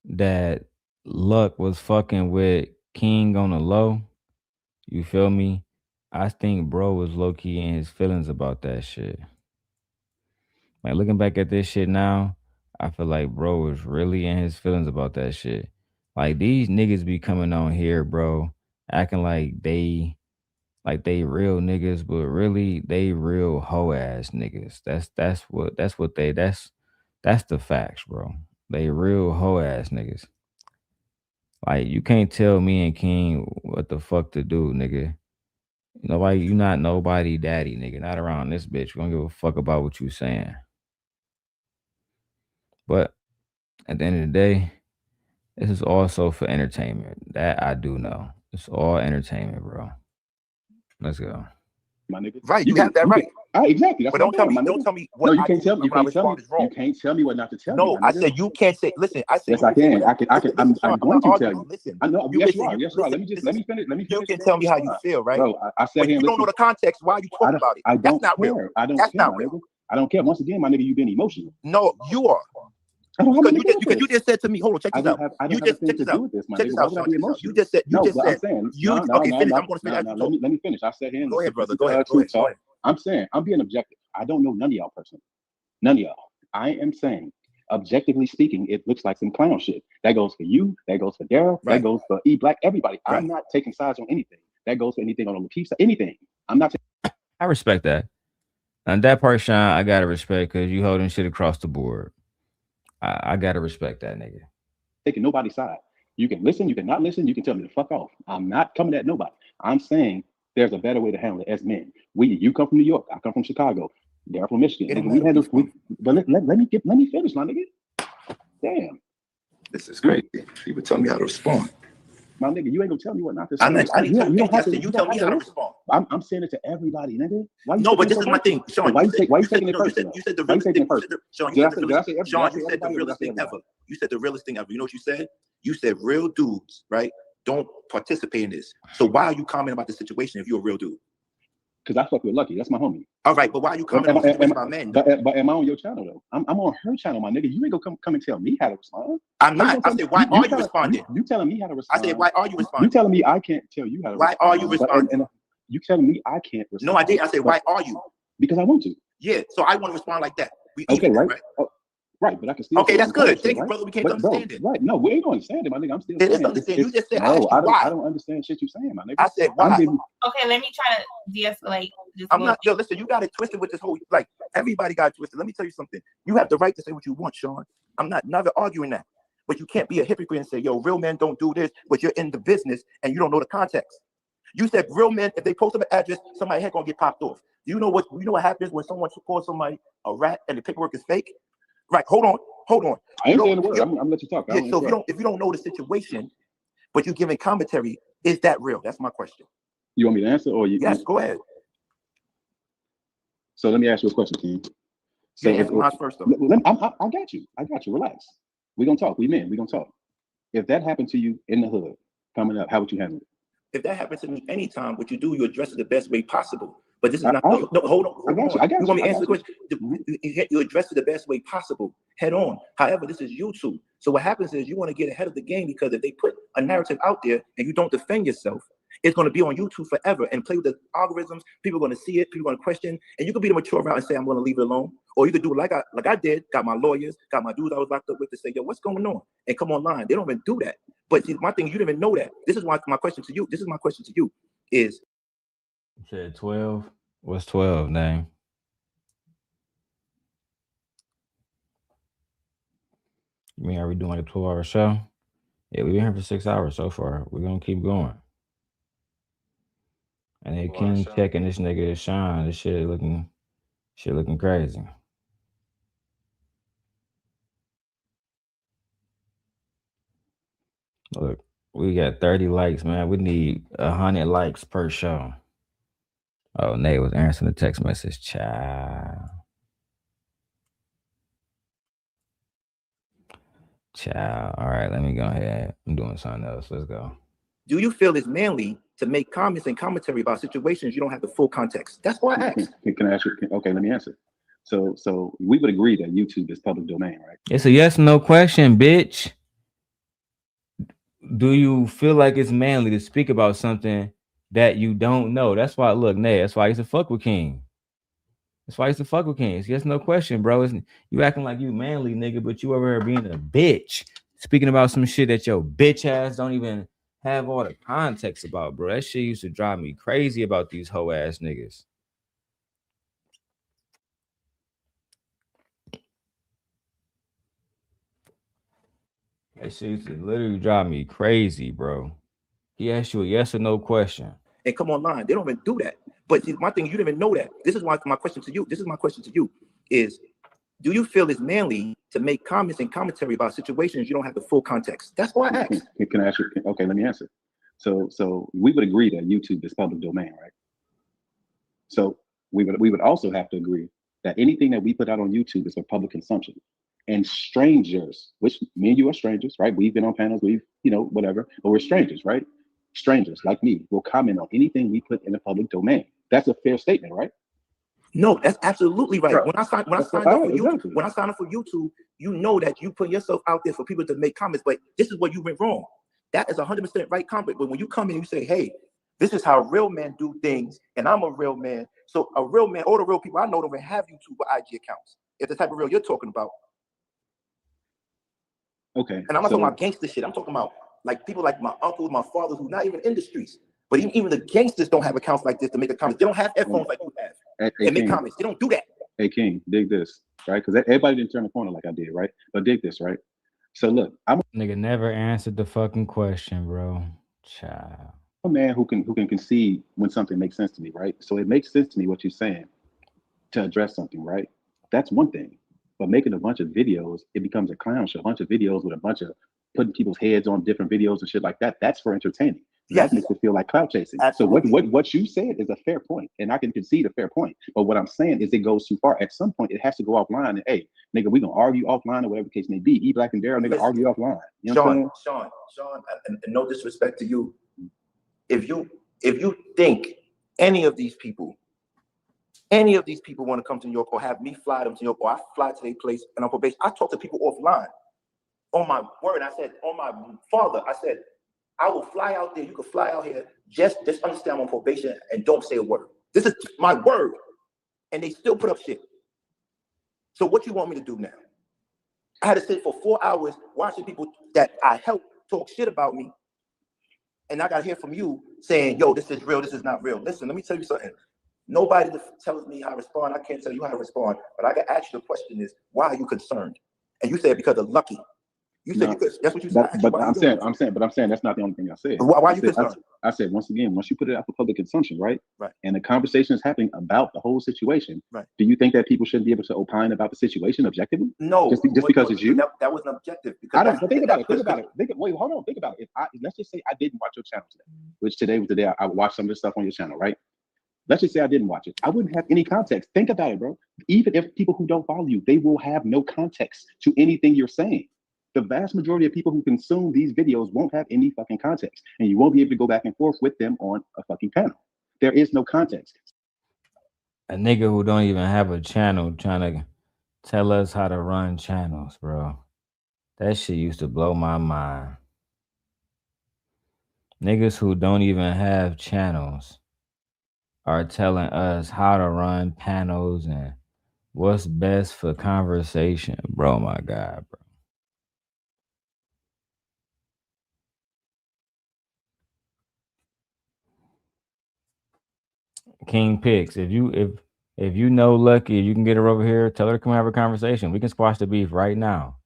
that Luck was fucking with King on the low. You feel me? I think bro was low key in his feelings about that shit. Like looking back at this shit now, I feel like bro was really in his feelings about that shit. Like these niggas be coming on here, bro, acting like they real niggas, but really they real hoe ass niggas. That's the facts, bro. They real hoe ass niggas. Like you can't tell me and King what the fuck to do, nigga. Nobody, you not nobody daddy, nigga. Not around this bitch. We don't give a fuck about what you saying. But at the end of the day, this is also for entertainment. That I do know. It's all entertainment, bro. Let's go.
My nigga.
Right, you have that right.
Exactly. That's
but don't tell me what
no, you can't tell me. You can't tell me what not to tell you.
No, I said you can't say. Listen, I said
yes, I can. I'm going to tell you.
Listen,
I know. Yes, you are. Yes, you are. Let me finish.
You can tell me how you feel, right?
Bro, I said
you don't know the context. Why are you talking about it?
I don't
That's not
care.
real.
I don't
That's
care.
not real.
I don't care. Once again, my nigga, you being emotional.
No, you are. Because you just said to me, hold on, check this out. You just check this out. Check this out, Sean. You just said. Okay, finish. I'm going to finish.
Let me finish. I said here.
Go ahead, brother. Go ahead.
I'm saying I'm being objective. I don't know none of y'all personally. None of y'all. I am saying, objectively speaking, it looks like some clown shit. That goes for you. That goes for Darrel. Right. That goes for E Black. Everybody. Right. I'm not taking sides on anything. That goes for anything on the Lakeith. Anything. I'm not.
I respect that. And that part, Sean, I gotta respect because you holding shit across the board. I gotta respect that, nigga.
Taking nobody's side. You can listen. You can not listen. You can tell me to fuck off. I'm not coming at nobody. I'm saying there's a better way to handle it as men. You come from New York. I come from Chicago. They're from Michigan. We handle. But let me finish, my nigga. Damn.
This is crazy. People tell me how to respond.
My nigga, you ain't gonna tell me what not to say.
You tell me how to respond.
I'm saying it to everybody, nigga.
No, but this is my thing, Sean.
Why you taking it personal?
You said the realest thing. Sean, you said the realest thing ever. You said the realest thing ever. You know what you said? You said real dudes, right? Don't participate in this. So why are you commenting about the situation if you're a real dude?
Because I fuck with Lucky. That's my homie.
All right, but why are you commenting about men?
But am I on your channel though? I'm on her channel, my nigga. You ain't gonna come and tell me how to respond.
I'm not. I said, why are you responding?
You telling me how to respond.
I said, why are you responding?
You telling me I can't tell you how to respond.
Why are you responding?
And you telling me I can't respond.
No, I did. I said, why are you?
Because I want to.
Yeah, so I want to respond like that.
Okay, right? Right, but I can still.
Okay, that's good. Thank you, brother. We can't understand it.
Right, no, we ain't gonna understand it, my nigga. I'm still
saying. Understand. You just said,
no, I don't understand shit you saying, my nigga.
I said, why?
Okay, let me try to de-escalate.
I'm not. Yo, listen, you got it twisted with this whole. Like everybody got it twisted. Let me tell you something. You have the right to say what you want, Sean. I'm not never arguing that. But you can't be a hypocrite and say, yo, real men don't do this, but you're in the business and you don't know the context. You said real men, if they post up an address, somebody's head gonna get popped off. You know what happens when someone calls somebody a rat and the paperwork is fake? Right, hold on.
I ain't saying the word. I'm gonna let you talk.
Yeah, so if you don't know the situation, but you're giving commentary, is that real? That's my question.
You want me to answer or you?
Yes, go ahead.
So let me ask you a question, King.
So answer mine first though.
I got you. Relax. We're gonna talk. We gonna talk. If that happened to you in the hood coming up, how would you handle it?
If that happens to me anytime, what you do, you address it the best way possible. But this is not. No, hold on.
I got you.
You want me to answer the question? You address it the best way possible, head on. However, this is YouTube. So what happens is you want to get ahead of the game because if they put a narrative out there and you don't defend yourself, it's going to be on YouTube forever and play with the algorithms. People are going to see it. People are going to question. And you can be the mature route and say, I'm going to leave it alone. Or you could do like I did, got my lawyers, got my dudes I was locked up with to say, yo, what's going on? And come online. They don't even do that. But see, my thing, you didn't even know that. This is why my question to you is.
You said 12? What's 12, name? You mean, are we doing like a 12-hour show? Yeah, we've been here for 6 hours so far. We're going to keep going. And then King checking this nigga Sean. This shit looking crazy. Look, we got 30 likes, man. We need 100 likes per show. Oh, Nate was answering the text message. Child. Child. All right, let me go ahead. I'm doing something else. Let's go.
Do you feel it's manly to make comments and commentary about situations you don't have the full context? That's why I asked.
Can I ask you? Okay, let me answer. So we would agree that YouTube is public domain, right?
It's a yes or no question, bitch. Do you feel like it's manly to speak about something that you don't know? That's why, look, Nay, that's why I used to fuck with King. That's why I used to fuck with King. It's yes, no question, bro. You acting like you manly, nigga, but you over here being a bitch, speaking about some shit that your bitch ass don't even have all the context about, bro. That shit used to drive me crazy about these hoe ass niggas. That shit used to literally drive me crazy, bro. He asked you a yes or no question.
And come online. They don't even do that. But see, my thing, you didn't even know that. This is why my question to you. This is my question to you is, do you feel it's manly to make comments and commentary about situations you don't have the full context? That's why I asked.
Can I ask you? Okay, let me answer. So we would agree that YouTube is public domain, right? So we would also have to agree that anything that we put out on YouTube is for public consumption. And strangers, which me and you are strangers, right? We've been on panels, whatever, but we're strangers, right? Strangers like me will comment on anything we put in the public domain. That's a fair statement, right?
No, that's absolutely right.
Right.
When I signed up for YouTube, you know that you put yourself out there for people to make comments, but this is where you went wrong. That is 100% right comment. But when you come in and you say, hey, this is how real men do things, and I'm a real man. So a real man, all the real people I know don't even have YouTube or IG accounts. If the type of real you're talking about.
Okay.
And I'm not talking about gangster shit. I'm talking about like people like my uncles, my fathers who's not even in the streets. But even the gangsters don't have accounts like this to make a comment. They don't have headphones like you have and make comments. They don't do that.
Hey, King, dig this, right? Because everybody didn't turn the corner like I did, right? But dig this, right? So look,
Nigga never answered the fucking question, bro. Child.
A man who can concede when something makes sense to me, right? So it makes sense to me what you're saying to address something, right? That's one thing. But making a bunch of videos, it becomes a clown show. A bunch of videos with a bunch of putting people's heads on different videos and shit like that. That's for entertaining.
Yes.
That makes it feel like clout chasing.
Absolutely.
So what you said is a fair point, and I can concede a fair point. But what I'm saying is it goes too far. At some point, it has to go offline. And hey, nigga, we gonna argue offline or whatever the case may be. E Black and Darrel, nigga, argue offline. You know what I'm saying?
Sean, and no disrespect to you. If you think any of these people want to come to New York or have me fly them to New York, or I fly to their place and on probation, I talk to people offline. On my word, I said, on my father, I said, I will fly out there. You can fly out here. Just understand I'm on probation and don't say a word. This is my word. And they still put up shit. So what you want me to do now? I had to sit for 4 hours watching people that I helped talk shit about me. And I got to hear from you saying, yo, this is real. This is not real. Listen, let me tell you something. Nobody tells me how to respond. I can't tell you how to respond. But I can ask you the question is, why are you concerned? And you said because of Lucky. You said that's what you said.
But I'm saying that's not the only thing I said.
Why are you concerned?
I said once again, once you put it out for public consumption, right?
Right.
And the conversation is happening about the whole situation.
Right.
Do you think that people shouldn't be able to opine about the situation objectively?
No.
Just because it's you?
That wasn't objective.
I don't. But think about it. Wait, hold on. Think about it. Let's just say I didn't watch your channel today, which today was the day I watched some of the stuff on your channel, right? Let's just say I didn't watch it. I wouldn't have any context. Think about it, bro. Even if people who don't follow you, they will have no context to anything you're saying. The vast majority of people who consume these videos won't have any fucking context, and you won't be able to go back and forth with them on a fucking panel. There is no context.
A nigga who don't even have a channel trying to tell us how to run channels, bro. That shit used to blow my mind. Niggas who don't even have channels are telling us how to run panels and what's best for conversation. Bro, my God, bro. King Picks, if you know Lucky, you can get her over here, tell her to come have a conversation. We can squash the beef right now.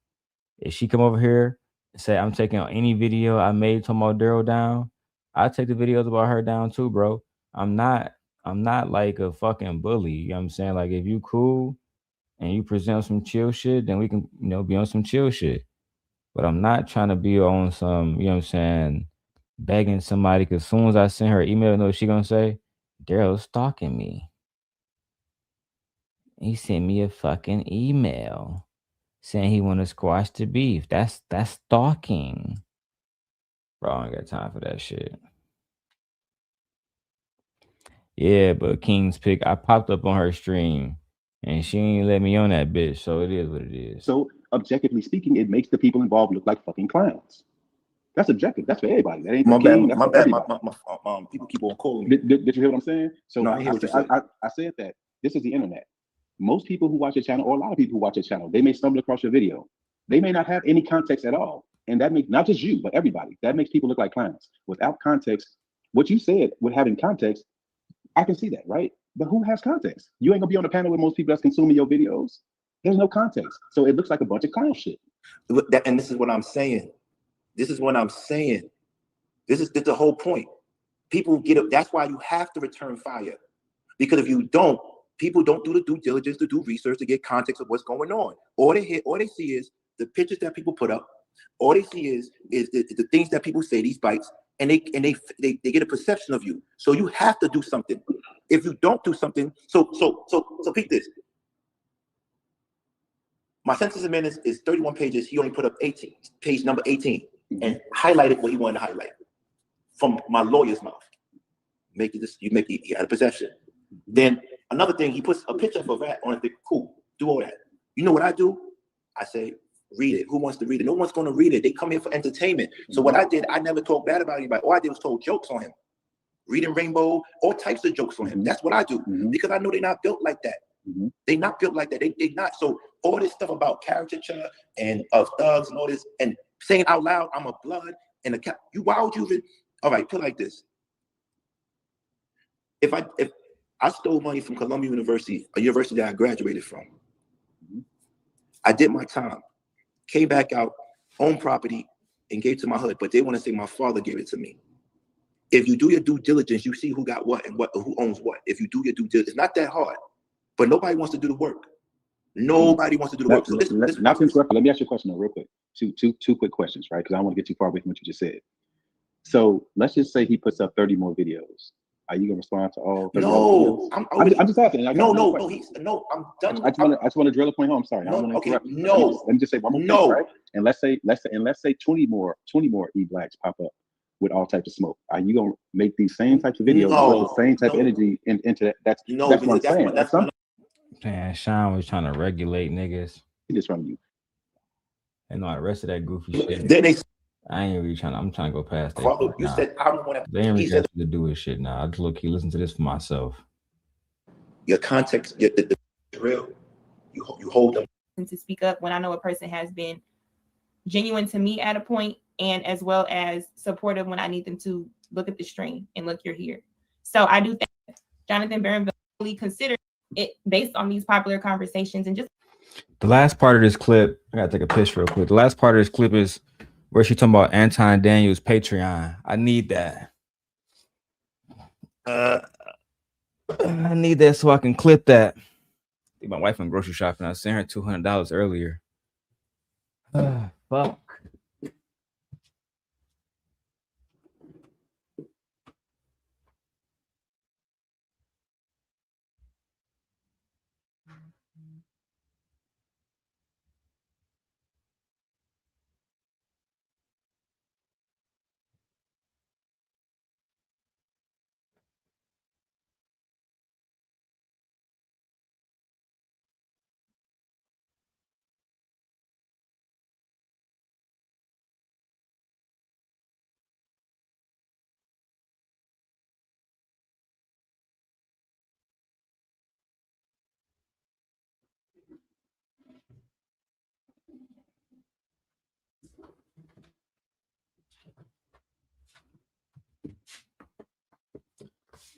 If she come over here and say, I'm taking any video I made talking about Darrel down, I take the videos about her down too, bro. I'm not like a fucking bully. You know what I'm saying? Like, if you cool and you present some chill shit, then we can, be on some chill shit. But I'm not trying to be on some, you know what I'm saying, begging somebody, because as soon as I send her an email, you know what she gonna say? Darrel's stalking me. He sent me a fucking email saying he want to squash the beef. That's stalking. Bro, I ain't got time for that shit. Yeah, but King's Pick, I popped up on her stream and she ain't let me on that bitch, so it is what it is.
So objectively speaking, it makes the people involved look like fucking clowns. That's objective. That's for everybody. That ain't for King. That's for everybody.
People keep on calling
me. Did you hear what I'm saying? So
no, I hear what you said.
I said that this is the internet. Most people who watch your channel, or a lot of people who watch your channel, they may stumble across your video. They may not have any context at all. And that makes, not just you, but everybody, that makes people look like clowns. Without context, what you said with having context, I can see that, right? But who has context? You ain't gonna be on the panel with most people that's consuming your videos. There's no context. So it looks like a bunch of clown shit.
And this is what I'm saying. This is the whole point. People get up. That's why you have to return fire. Because if you don't, people don't do the due diligence to do research to get context of what's going on. All they see is the pictures that people put up. All they see is the things that people say, these bites, and they get a perception of you. So you have to do something. If you don't do something, so peep this. My census amendment is 31 pages. He only put up 18, page number 18, and highlighted what he wanted to highlight from my lawyer's mouth. He had a possession. Then another thing, he puts a picture of a rat on it. Cool, do all that. You know what I do? I say, read it. Who wants to read it? No one's going to read it. They come here for entertainment. So what I did, I never talked bad about anybody. All I did was told jokes on him. Reading Rainbow, all types of jokes on him. That's what I do because I know they're not built like that. They're not built like that. They not. So all this stuff about caricature and of thugs and all this and saying out loud, I'm a blood and a cat. Why would you even? All right, put it like this. If I stole money from Columbia University, a university that I graduated from, I did my time, came back out, owned property, and gave to my hood. But they want to say my father gave it to me. If you do your due diligence, you see who got what and who owns what. If you do your due diligence, it's not that hard. But nobody wants to do the work. Nobody wants to do the work. So
not to interrupt, let me ask you a question though, real quick. Two quick questions, right? Because I don't want to get too far away from what you just said. So let's just say he puts up 30 more videos. Are you gonna respond to all?
No,
I'm just asking.
No, I'm done.
I just want to drill a point home. I'm sorry. I don't want to interrupt. Let me just say one more thing, right? And let's say 20 more E-Blacks pop up with all types of smoke. Are you gonna make these same types of videos with the same type of energy into that? That's what I'm saying.
Man, Sean was trying to regulate niggas.
He just from you.
And all the rest of that goofy shit. I ain't really trying. I'm trying to go past that.
You said I don't want to.
They ain't really got to do with shit now. I just look. Listen to this for myself.
Your context, the drill. You hold them.
To speak up when I know a person has been genuine to me at a point, and as well as supportive when I need them to look at the stream and look, you're here. So I do think Jonathan Barronville really considered it based on these popular conversations and just
the last part of this clip. I gotta take a piss real quick. The last part of this clip is where she talking about Anton Daniels Patreon. I need that. I need that so I can clip that. I think my wife went grocery shopping. I sent her $200 earlier. Fuck.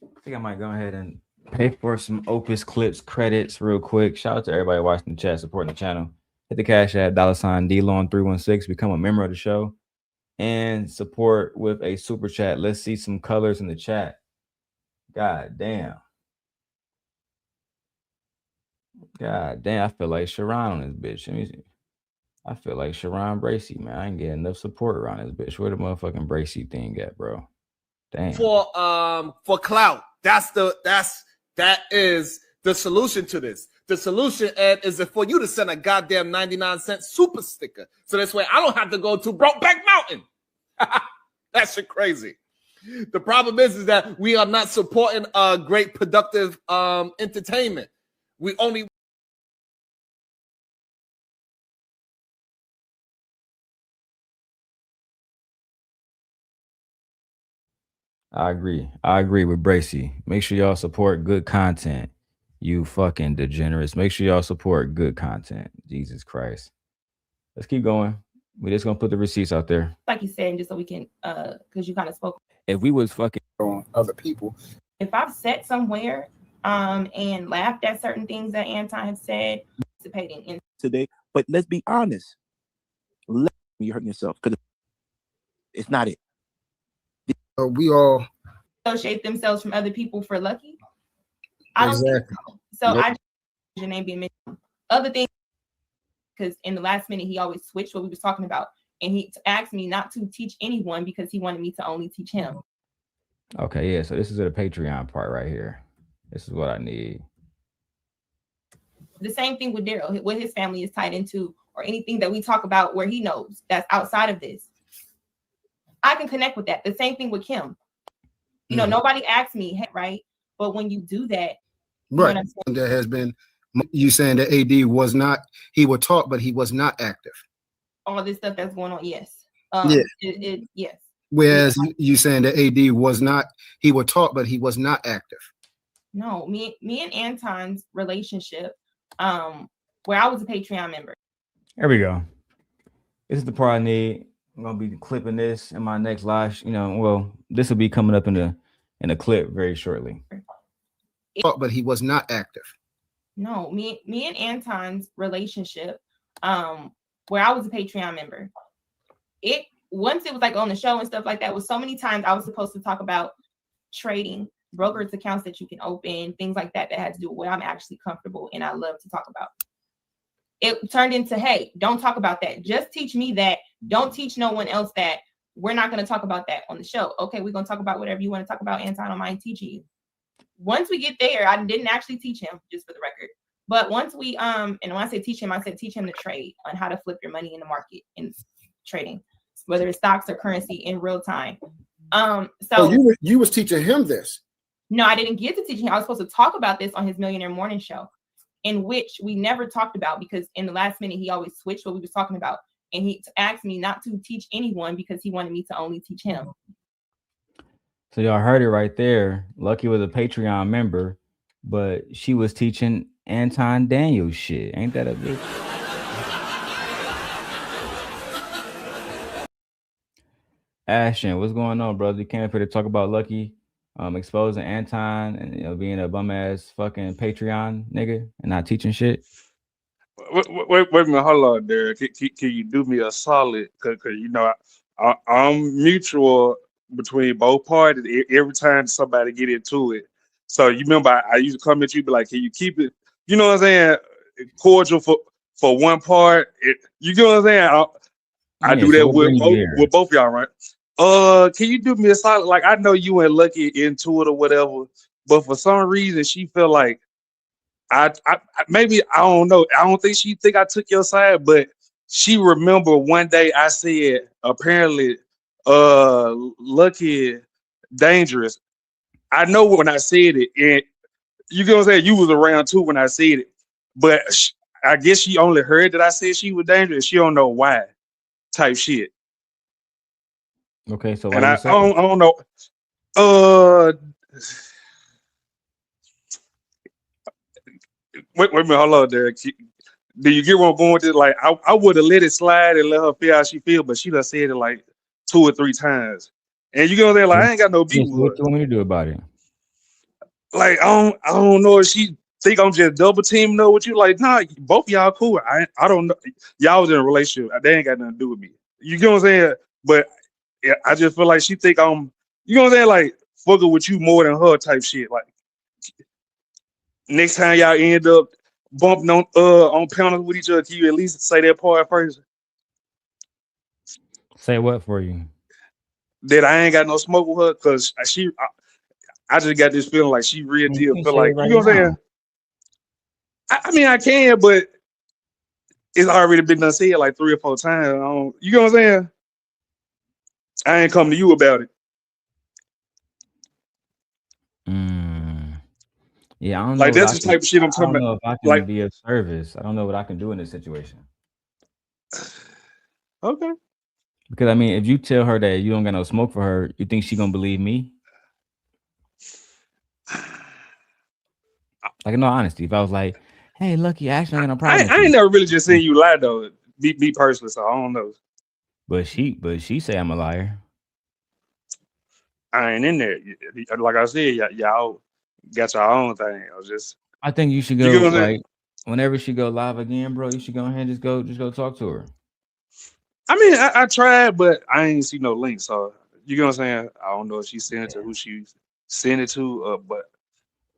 I think I might go ahead and pay for some Opus Clips credits real quick. Shout out to everybody watching the chat, supporting the channel. Hit the cash app, $DLon316. Become a member of the show and support with a super chat. Let's see some colors in the chat. God damn. God damn, I feel like Sharon on this bitch. Let me see. I feel like Sharon Bracey, man. I ain't getting enough support around this bitch. Where the motherfucking Bracey thing at, bro? Damn.
For clout. That is the solution to this.
The solution, Ed, is for you to send a goddamn 99-cent super sticker. So this way I don't have to go to Brokeback Mountain. That shit crazy. The problem is that we are not supporting great productive entertainment. We only
I agree with Bracy. Make sure y'all support good content. You fucking degenerates. Make sure y'all support good content. Jesus Christ. Let's keep going. We're just gonna put the receipts out there.
Like you said, just so we can, because you kind of spoke.
If we was fucking
on other people.
If I've sat somewhere and laughed at certain things that Anton has said, participating in
today, but let's be honest. You're hurting yourself because it's not it.
We all
associate themselves from other people for lucky. I don't think so. I just your name being mentioned. Other things, because in the last minute he always switched what we was talking about, and he asked me not to teach anyone because he wanted me to only teach him.
Okay, yeah. So this is the Patreon part right here. This is what I need.
The same thing with Darrel, what his family is tied into, or anything that we talk about where he knows that's outside of this. I can connect with that. The same thing with Kim. You know, nobody asked me, right? But when you do that,
right, there has been you saying that AD was not, he would talk, but he was not active.
All this stuff that's going on, yes. Yes.
Whereas you saying that AD was not, he would talk, but he was not active.
No, me and Anton's relationship, where I was a Patreon member.
There we go. This is the part I need. I'm gonna be clipping this in my next live. You know, well, this will be coming up in a clip very shortly.
But he was not active.
No, me and Anton's relationship, where I was a Patreon member. Once it was like on the show and stuff like that, was so many times I was supposed to talk about trading, brokerage accounts that you can open, things like that had to do with what I'm actually comfortable and I love to talk about. It turned into, hey, don't talk about that. Just teach me that. Don't teach no one else that. We're not going to talk about that on the show. Okay, we're going to talk about whatever you want to talk about. Anton, I don't mind teaching you. Once we get there, I didn't actually teach him, just for the record. But once we, and when I say teach him, I said teach him to trade, on how to flip your money in the market in trading, whether it's stocks or currency in real time. So
you was teaching him this.
No, I didn't get to teach him. I was supposed to talk about this on his Millionaire Morning Show, in which we never talked about, because in the last minute he always switched what we was talking about, and he asked me not to teach anyone because he wanted me to only teach him.
So y'all heard it right there. Lucky was a Patreon member, but she was teaching Anton Daniels shit. Ain't that a bitch? Ashton, what's going on, brother? You came up here to talk about Lucky exposing Anton and being a bum ass fucking Patreon nigga and not teaching shit.
Wait a minute, hold on there. Can you do me a solid? Cause I'm mutual between both parties every time somebody get into it. So you remember I used to come at you, be like, can you keep it? You know what I'm saying? Cordial for one part. You know what I'm saying? I do that with both y'all, right? Can you do me a solid? Like, I know you ain't Lucky into it or whatever, but for some reason she felt like I maybe, I don't know. I don't think she think I took your side, but she remember one day I said apparently Lucky dangerous. I know when I said it, and you know what I'm saying, you was around too when I said it, but I guess she only heard that I said she was dangerous. She don't know why, type shit.
Okay, so
and I don't know. Wait a minute, hold on, Derek. Do you get where I'm going with this? Like, I would have let it slide and let her feel how she feel, but she done said it like 2 or 3 times. And you know what I'm saying? Like, I ain't got no beef with her.
What do you want me to do about it?
Like, I don't know if she think I'm just double teaming her with you. Like, nah, both y'all cool. I don't know. Y'all was in a relationship. They ain't got nothing to do with me. You know what I'm saying? But yeah, I just feel like she think I'm, you know what I'm saying? Like, fucking with you more than her type shit. Like, next time y'all end up bumping on panels with each other, can you at least say that part first?
Say what for you?
That I ain't got no smoke with her, because I just got this feeling like she real deal feel like, you know what I'm saying? I mean, I can, but it's already been done said like 3 or 4 times. You know what I'm saying? I ain't come to you about it.
Yeah, I don't know
Like
what
that's
I
the
can.
type of shit I'm
I
talking
don't
about.
know if I can
Like,
be of service. I don't know what I can do in this situation.
okay.
Because I mean, if you tell her that you don't got no smoke for her, you think she gonna believe me? Like, in all honesty, if I was like, "Hey, Lucky, I actually don't got no problem with
I ain't
you,"
never really just seen you lie though. Be personally, so I don't know.
but she say I'm a liar.
I ain't in there. Like I said, y'all got your own thing. I was just,
I think you should
you
go
get what I'm saying?
like whenever she go live again, bro. You should go ahead and just go talk to her.
I mean, I tried, but I ain't see no link. So you get what I'm saying? I don't know if she sent it to who she sent it to, but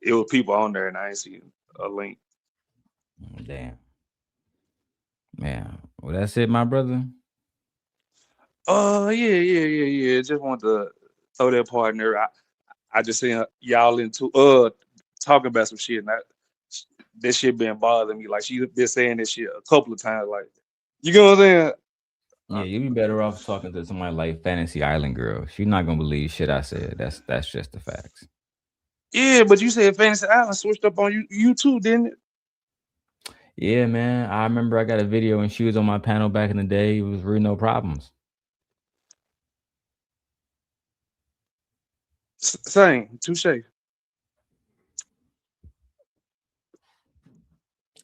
it was people on there, and I ain't seen a link.
Damn, man. Well, that's it, my brother.
Yeah. Just want to throw that part in there. I just seen y'all into talking about some shit, and that shit been bothering me. Like she been saying this shit a couple of times. Like, you know what I'm saying?
Yeah, you'd be better off talking to somebody like Fantasy Island Girl. She's not gonna believe shit I said. That's just the facts.
Yeah, but you said Fantasy Island switched up on you too, didn't it?
Yeah, man. I remember I got a video when she was on my panel back in the day. It was really no problems.
Same, touche.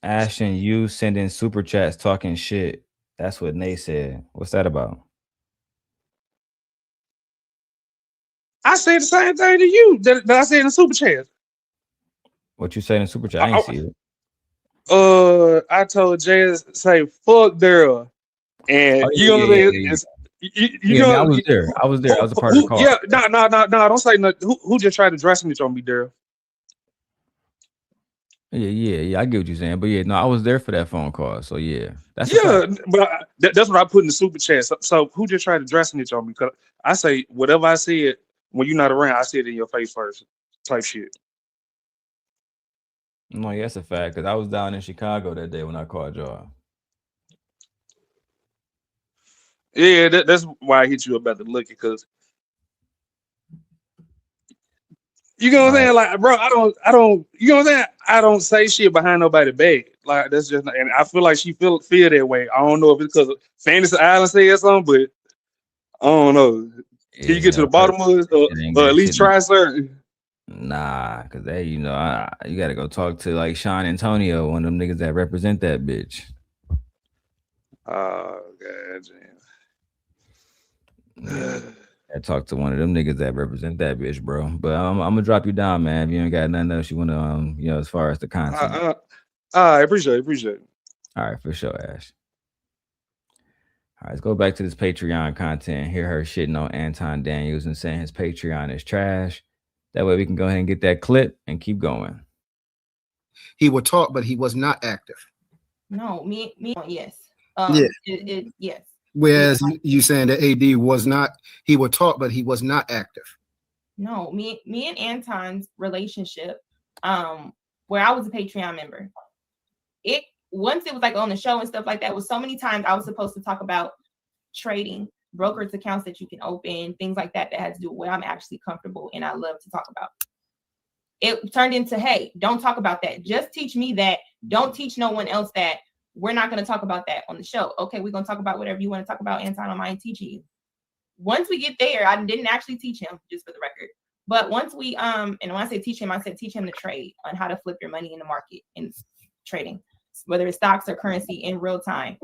Ashton, you sending super chats talking shit. That's what Nate said. What's that about?
I said the same thing to you that I said in the super chat.
What you saying in super chat? I ain't see it.
I told Jay say fuck Darrel, and
Oh,
you know what I'm saying? You
Man, I
know,
was there. I was there. I was a part of the call.
yeah, no, don't say nothing. Who just tried to dress snitch on me, Darrel?
Yeah. I get what you're saying, but yeah, no, I was there for that phone call. So yeah, that's a
Yeah,
fact.
but that's what I put in the super chat. So who just tried to dress snitch on me? Cause I say whatever I said when you're not around, I say it in your face first, type shit.
No, yeah, that's a fact. Cause I was down in Chicago that day when I called y'all.
Yeah, that's why I hit you about the Lucky, cause you know what I'm saying? Like, bro, I don't, you know what I'm saying? I don't say shit behind nobody's back. Like, that's just, and I feel like she feel that way. I don't know if it's because of Fantasy Island said something, but I don't know. Can you get to the bottom of it, or at least try, sir?
Nah, cause they, you gotta go talk to like Sean Antonio, one of them niggas that represent that bitch.
Oh god damn.
Yeah. I talked to one of them niggas that represent that bitch, bro. But I'm gonna drop you down, man. If you ain't got nothing else you wanna as far as the content.
I appreciate it.
All right, for sure, Ash. All right, let's go back to this Patreon content. Hear her shitting on Anton Daniels and saying his Patreon is trash. That way we can go ahead and get that clip and keep going.
He would talk, but he was not active.
No, me, yes. Yes.
Whereas you saying that AD was not, he would talk, but he was not active.
No, me and Anton's relationship, where I was a Patreon member, once it was like on the show and stuff like that, was so many times I was supposed to talk about trading, brokerage accounts that you can open, things like that had to do with what I'm actually comfortable and I love to talk about. It turned into, hey, don't talk about that. Just teach me that. Don't teach no one else that. We're not going to talk about that on the show. Okay, we're going to talk about whatever you want to talk about, Anton. I don't mind teaching you. Once we get there, I didn't actually teach him, just for the record. But once we, and when I say teach him, I said teach him to trade, on how to flip your money in the market in trading, whether it's stocks or currency in real time.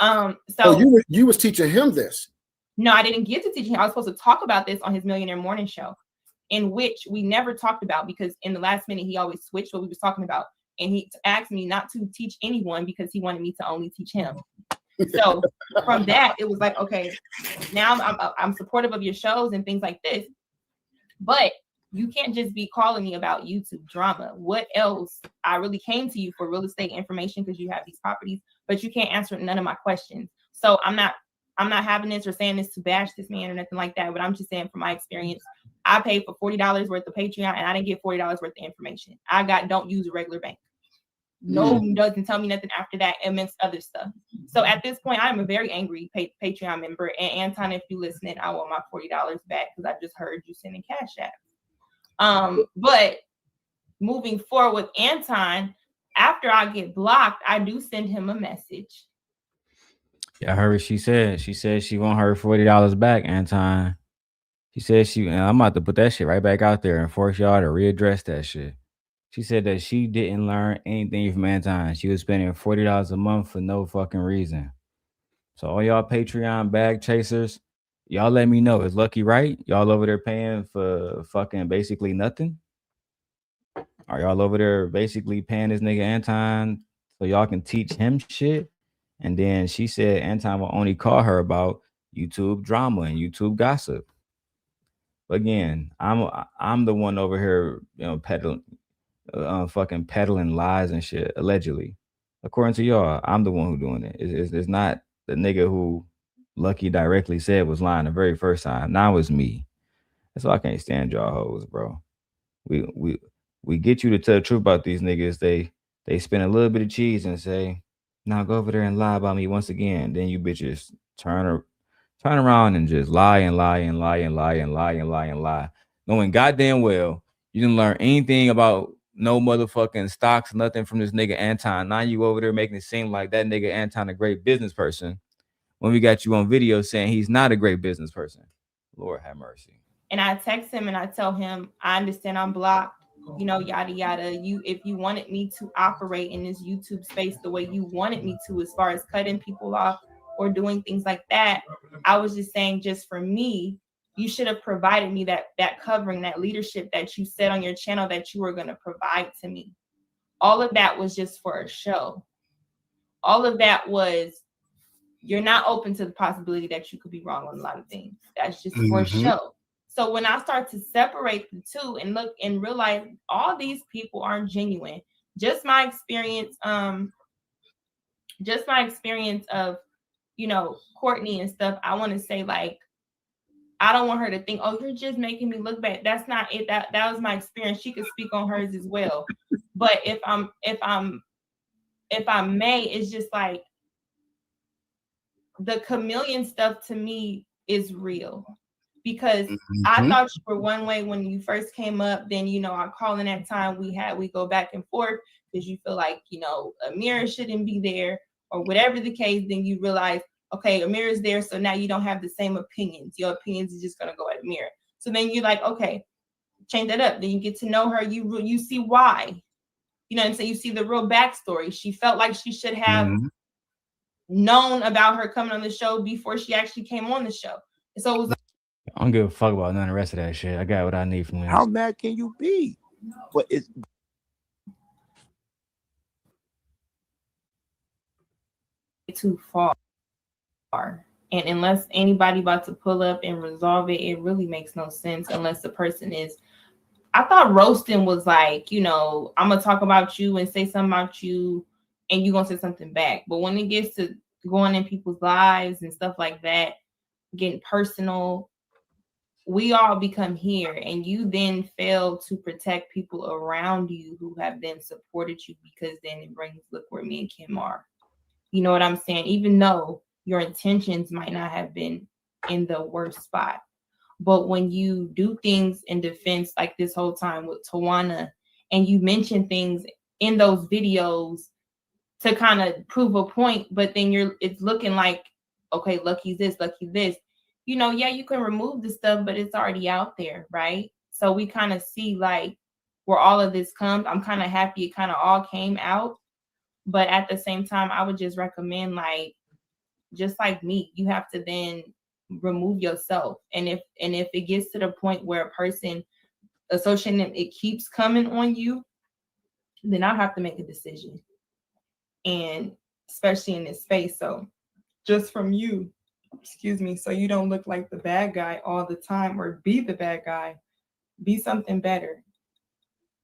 So
you was teaching him this.
No, I didn't get to teach him. I was supposed to talk about this on his Millionaire Morning Show, in which we never talked about, because in the last minute, he always switched what we was talking about. And he asked me not to teach anyone because he wanted me to only teach him. So from that, it was like, okay, now I'm supportive of your shows and things like this, but you can't just be calling me about YouTube drama. What else? I really came to you for real estate information because you have these properties, but you can't answer none of my questions. So I'm not having this or saying this to bash this man or nothing like that, but I'm just saying from my experience, I paid for $40 worth of Patreon and I didn't get $40 worth of information. I got don't use a regular bank. No, doesn't tell me nothing after that, amidst other stuff. So at this point, I'm a very angry Patreon member. And Anton, if you listening, I want my $40 back because I just heard you sending cash apps. But moving forward with Anton, after I get blocked, I do send him a message.
Yeah, I heard what she said. She said she want her $40 back, Anton. She said I'm about to put that shit right back out there and force y'all to readdress that shit. She said that she didn't learn anything from Anton. She was spending $40 a month for no fucking reason. So all y'all Patreon bag chasers, y'all let me know. Is Lucky right? Y'all over there paying for fucking basically nothing? Are y'all over there basically paying this nigga Anton so y'all can teach him shit? And then she said Anton will only call her about YouTube drama and YouTube gossip. But again, I'm the one over here, peddling, fucking peddling lies and shit, allegedly. According to y'all, I'm the one who doing it. It's not the nigga who Lucky directly said was lying the very first time. Now it's me. That's why I can't stand y'all hoes, bro. We get you to tell the truth about these niggas. They spend a little bit of cheese and say, now go over there and lie about me once again. Then you bitches turn around and just lie and lie and lie and lie and lie and lie and lie. Knowing goddamn well you didn't learn anything about no motherfucking stocks, nothing from this nigga Anton. Now you over there making it seem like that nigga Anton a great business person when we got you on video saying he's not a great business person. Lord have mercy.
And I text him and I tell him, I understand I'm blocked, yada, yada. If you wanted me to operate in this YouTube space the way you wanted me to, as far as cutting people off or doing things like that, I was just saying, just for me, you should have provided me that covering, that leadership that you said on your channel that you were going to provide to me. All of that was just for a show. All of that was, you're not open to the possibility that you could be wrong on a lot of things. That's just for a show. So when I start to separate the two and look and realize all these people aren't genuine, just my experience of, Courtney and stuff, I want to say, like, I don't want her to think, oh, you're just making me look bad. That's not it. That was my experience. She could speak on hers as well. But if I may, it's just like the chameleon stuff to me is real. Because I thought you were one way when you first came up. Then, I call in that time we go back and forth because you feel like, Amira shouldn't be there or whatever the case. Then you realize, okay, Amira's there. So now you don't have the same opinions. Your opinions is just going to go at Amira. So then you're like, okay, change that up. Then you get to know her. You see why. You know what I'm saying? You see the real backstory. She felt like she should have known about her coming on the show before she actually came on the show. And so it was like,
I don't give a fuck about none of the rest of that shit. I got what I need from this.
How mad can you be? But it's
too far. And unless anybody about to pull up and resolve it, it really makes no sense unless the person is. I thought roasting was like, I'm gonna talk about you and say something about you and you're gonna say something back. But when it gets to going in people's lives and stuff like that, getting personal, we all become here, and you then fail to protect people around you who have then supported you, because then it brings, look where me and Kim are. You know what I'm saying? Even though your intentions might not have been in the worst spot. But when you do things in defense, like this whole time with Tawana, and you mention things in those videos to kind of prove a point, but then it's looking like, okay, Lucky's this, Lucky this. Yeah, you can remove the stuff, but it's already out there, right? So we kind of see like where all of this comes. I'm kind of happy it kind of all came out. But at the same time, I would just recommend, like, just like me, you have to then remove yourself. And if it gets to the point where a person associating it keeps coming on you, then I'll have to make a decision. And especially in this space. So just from you, so you don't look like the bad guy all the time or be the bad guy, be something better.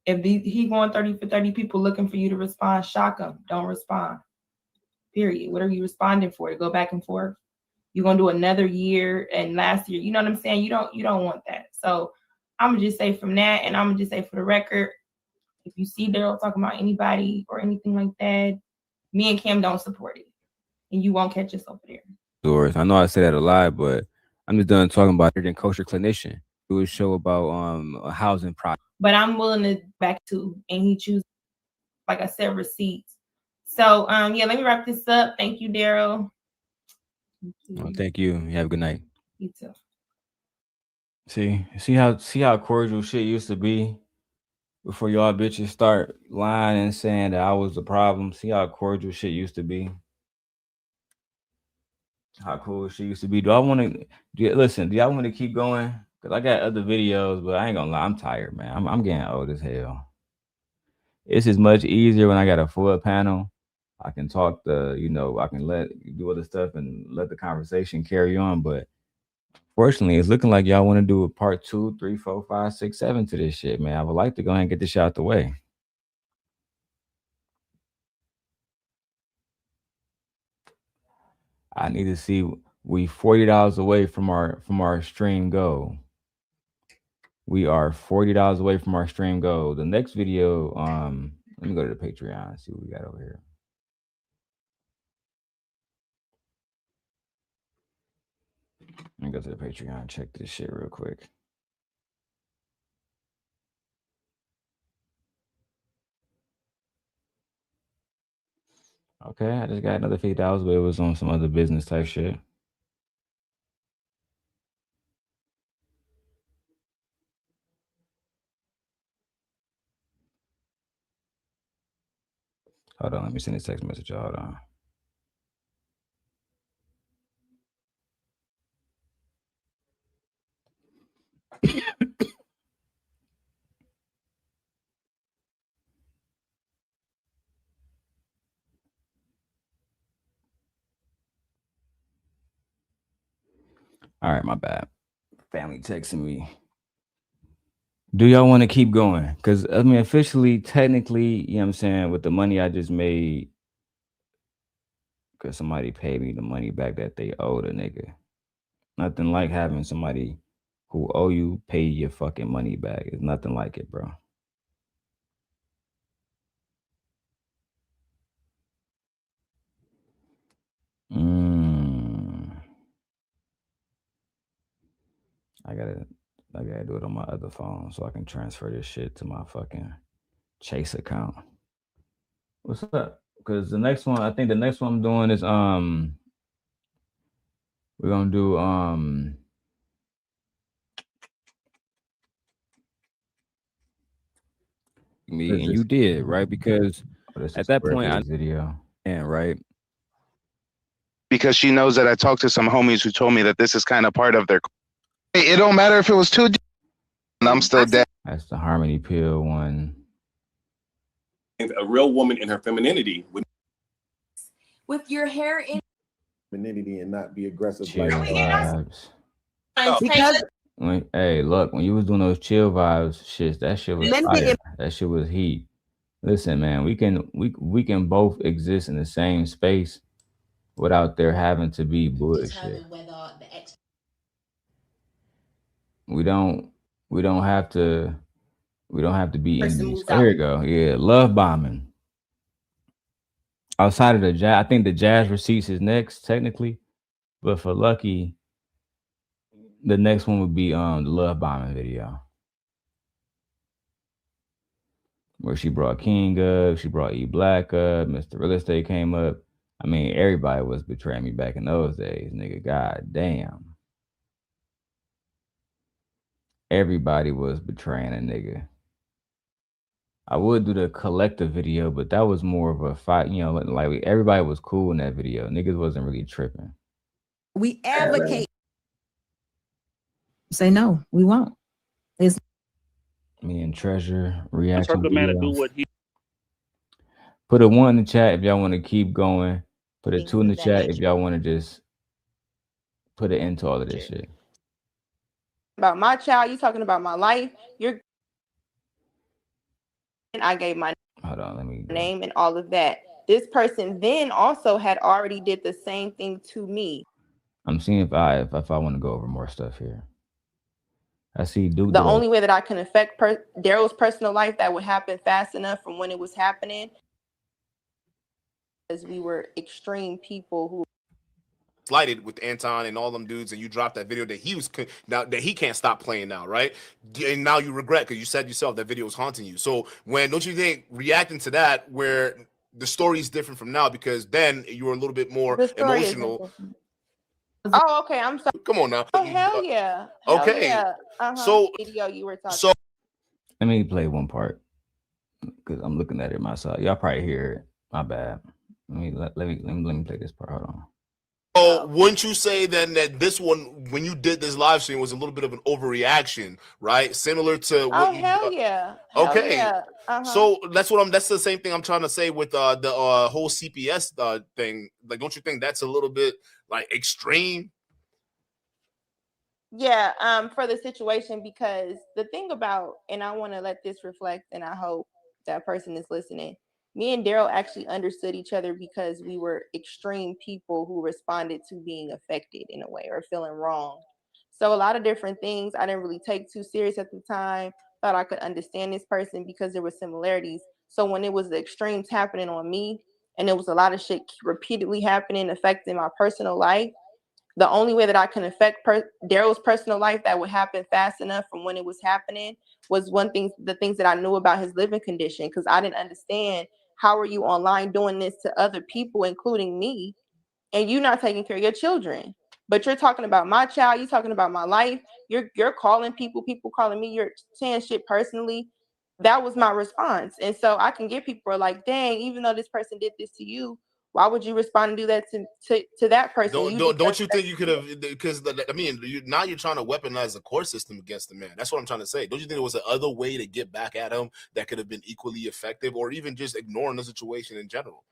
If he going 30 for 30 people looking for you to respond, shock them. Don't respond. Period. What are you responding for? To go back and forth? You're gonna do another year and last year. You know what I'm saying? You don't want that. So I'm gonna just say from that, and I'm gonna just say for the record, If you see Darrel talking about anybody or anything like that, me and Cam don't support it. And you won't catch us over there.
Doors. I know I say that a lot, but I'm just done talking about it in Kosher Clinician. Do a show about a housing project.
But I'm willing to back to, and he chooses, like I said, receipts. So yeah, let me wrap this up. Thank you, Darrel.
Thank you. You have a good night.
You too.
See how cordial shit used to be before y'all bitches start lying and saying that I was the problem. See how cordial shit used to be. How cool shit used to be. Do y'all want to keep going? Because I got other videos, but I ain't gonna lie, I'm tired, man. I'm getting old as hell. It's just much easier when I got a full panel. I can talk I can do other stuff and let the conversation carry on. But fortunately, it's looking like y'all want to do a part 2, 3, 4, 5, 6, 7 to this shit, man. I would like to go ahead and get this shit out the way. I need to see we $40 away from our stream goal. We are $40 away from our stream goal. The next video, let me go to the Patreon and see what we got over here. Let me go to the Patreon and check this shit real quick. Okay, I just got another $50, but it was on some other business type shit. Hold on, let me send this text message. Hold on. All right, my bad. Family texting me. Do y'all want to keep going? Because, I mean, officially, technically, you know what I'm saying, with the money I just made, because somebody paid me the money back that they owed a nigga. Nothing like having somebody who owe you pay your fucking money back. It's nothing like it, bro. I gotta do it on my other phone so I can transfer this shit to my fucking Chase account. What's up? Because the next one I'm doing is we're gonna do me and you did, right? Because at that point I video and right.
Because she knows that I talked to some homies who told me that this is kind of part of their. It don't matter if it was 2 and I'm still dead.
That's the Harmony Pill one.
A real woman in her femininity
with your hair in
femininity and not be aggressive.
Chill vibes. Hey, look, when you was doing those chill vibes, that shit was fire. That shit was heat. Listen, man, we can both exist in the same space without there having to be bullshit. We don't have to be enemies. Oh, here you go. Yeah, love bombing. Outside of the jazz, I think the jazz receipts is next, technically. But for Lucky, the next one would be the love bombing video. Where she brought King up, she brought E Black up, Mr. Real Estate came up. I mean, everybody was betraying me back in those days, nigga. God damn. Everybody was betraying a nigga. I would do the collective video, but that was more of a fight, like everybody was cool in that video. Niggas wasn't really tripping.
We advocate. Say no, we won't. It's
me and Treasure reaction.
Man do what he.
Put a 1 in the chat if y'all want to keep going. Put a 2 in the chat if y'all want to just put an end to all of this shit.
About my child, you talking about my life. I gave my name and all of that. This person then also had already did the same thing to me.
I'm seeing if I want to go over more stuff here. I see Duke.
The only way that I can affect Darrel's personal life that would happen fast enough from when it was happening, as we were extreme people who
slighted with Anton and all them dudes, and you dropped that video that he was now that he can't stop playing now, right? And now you regret because you said yourself that video was haunting you. So when don't you think reacting to that, where the story is different from now, because then you were a little bit more emotional.
Oh, okay. I'm sorry.
Come on now.
Oh, hell yeah.
Okay.
Yeah.
So
video you were talking.
So
let me play one part because I'm looking at it myself. Y'all probably hear it. My bad. Let me play this part. Hold on.
Oh, wouldn't you say then that this one, when you did this live stream, was a little bit of an overreaction, right? Similar to what
hell yeah.
Okay.
Hell yeah.
So that's the same thing I'm trying to say with the whole CPS thing. Like, don't you think that's a little bit like extreme?
Yeah, for the situation, because the thing about, and I want to let this reflect, and I hope that person is listening. Me and Darrel actually understood each other because we were extreme people who responded to being affected in a way or feeling wrong. So a lot of different things I didn't really take too serious at the time. Thought I could understand this person because there were similarities. So when it was the extremes happening on me, and it was a lot of shit repeatedly happening, affecting my personal life, the only way that I can affect Darrel's personal life that would happen fast enough from when it was happening was the things that I knew about his living condition, because I didn't understand, how are you online doing this to other people, including me, and you not taking care of your children? But you're talking about my child, you're talking about my life, you're calling people calling me, you're saying shit personally. That was my response. And so I can get people are like, dang, even though this person did this to you, why would you respond and do that to that person?
Don't you think you could have? Because I mean, now you're trying to weaponize the court system against the man. That's what I'm trying to say. Don't you think there was another way to get back at him that could have been equally effective, or even just ignoring the situation in general?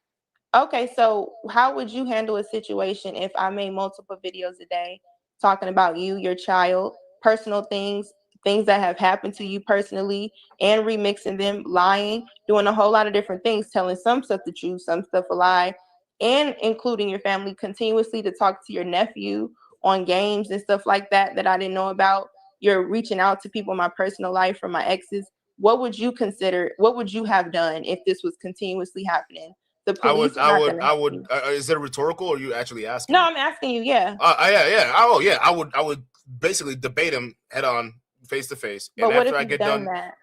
Okay, so how would you handle a situation if I made multiple videos a day talking about you, your child, personal things, things that have happened to you personally, and remixing them, lying, doing a whole lot of different things, telling some stuff the truth, some stuff a lie, and including your family continuously to talk to your nephew on games and stuff like that that I didn't know about? You're reaching out to people in my personal life from my exes. What would you consider? What would you have done if this was continuously happening? The police
I would. Is it rhetorical, or are you actually asking?
No, I'm asking you. Yeah.
Yeah. Oh, yeah. I would basically debate him head on, face to face.
But what if I get done that?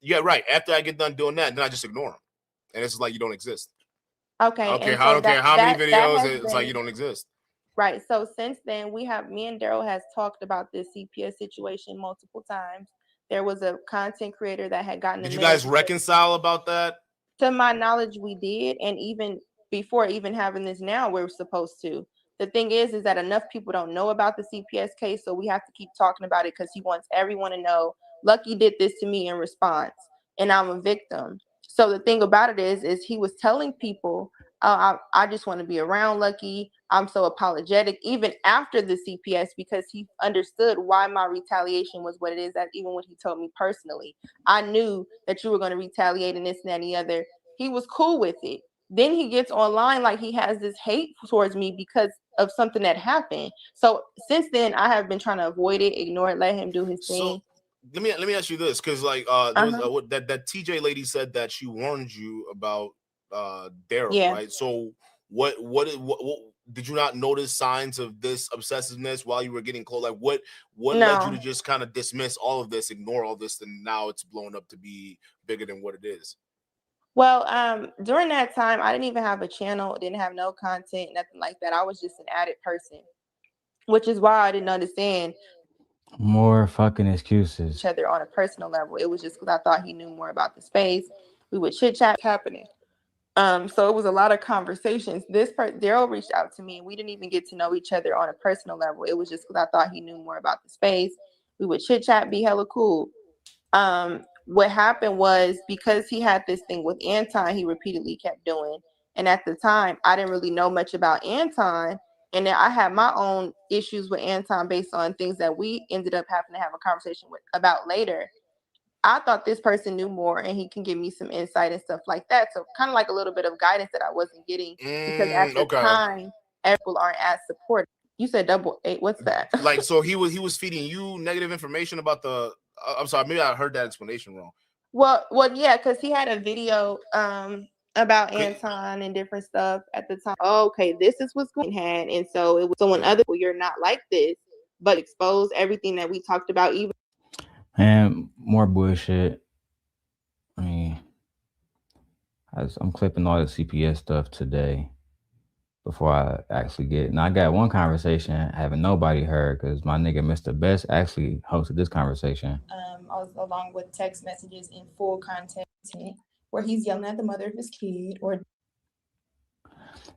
Yeah, right. After I get done doing that, then I just ignore him, and it's like you don't exist.
Okay.
I don't care how many videos. It's like you don't exist.
Right. So since then, me and Darrel has talked about this CPS situation multiple times. There was a content creator that had gotten.
Did you guys reconcile about that?
To my knowledge, we did, and even before even having this now, we're supposed to. The thing is that enough people don't know about the CPS case, so we have to keep talking about it because he wants everyone to know Lucky did this to me in response, and I'm a victim. So the thing about it is he was telling people, I just want to be around Lucky. I'm so apologetic, even after the CPS, because he understood why my retaliation was what it is. That even when he told me personally, I knew that you were going to retaliate and this and that and the other. He was cool with it. Then he gets online like he has this hate towards me because of something that happened. So since then, I have been trying to avoid it, ignore it, let him do his thing.
Let me ask you this, because like there was that TJ lady said that she warned you about Darrel, right? So what did you not notice signs of this obsessiveness while you were getting close? Like what led you to just kind of dismiss all of this, ignore all this, and now it's blown up to be bigger than what it is?
Well, during that time, I didn't even have a channel, didn't have no content, nothing like that. I was just an added person, which is why I didn't understand
more fucking excuses.
Each other on a personal level. It was just because I thought he knew more about the space. We would chit chat happening. So it was a lot of conversations. Darrel reached out to me, and we didn't even get to know each other on a personal level. It was just because I thought he knew more about the space. We would chit chat, be hella cool. What happened was, because he had this thing with Anton, he repeatedly kept doing. And at the time, I didn't really know much about Anton. And then I had my own issues with Anton based on things that we ended up having to have a conversation about later. I thought this person knew more and he can give me some insight and stuff like that. So kind of like a little bit of guidance that I wasn't getting, because at the time, people aren't as supportive.
You said 8. What's that?
Like, so he was feeding you negative information about the. I'm sorry, maybe I heard that explanation wrong.
Well, yeah, because he had a video about Anton and different stuff at the time. Oh, okay, this is what's going on, and so it was someone other. Well, you're not like this, but expose everything that we talked about. Even
and more bullshit. I mean, I'm clipping all the CPS stuff today before I actually get it. And I got one conversation having nobody heard because my nigga Mr. Best actually hosted this conversation.
Along with text messages in full context where he's yelling at the mother of his kid or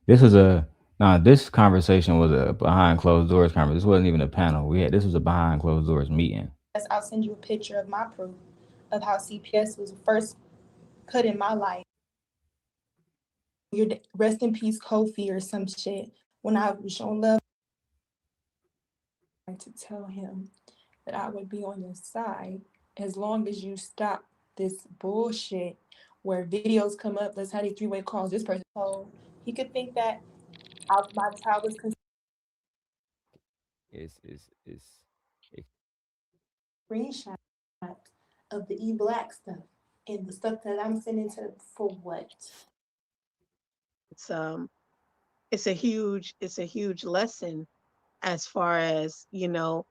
this conversation was a behind closed doors conversation. This wasn't even a panel. This was a behind closed doors meeting.
I'll send you a picture of my proof of how CPS was first put in my life. Your rest in peace, Kofi, or some shit. When I was showing love, to tell him that I would be on your side as long as you stop this bullshit where videos come up. Let's have these 3-way calls. This person told he could think that my child was.
It's
Screenshot of the E-Black stuff and the stuff that I'm sending to for what?
It's a huge lesson as far as, you know.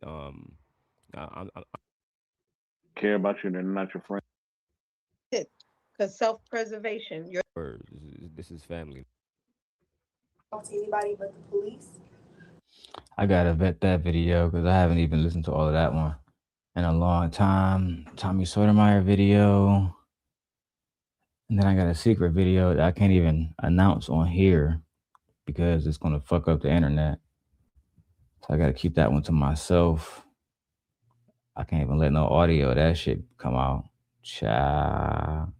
I
care about you, they're not your friend.
Because self-preservation.
This is family.
Talk to anybody but the police.
I gotta vet that video because I haven't even listened to all of that one in a long time. Tommy Sotomayor video. And then I got a secret video that I can't even announce on here because it's gonna fuck up the internet. So I gotta keep that one to myself. I can't even let no audio of that shit come out. Child.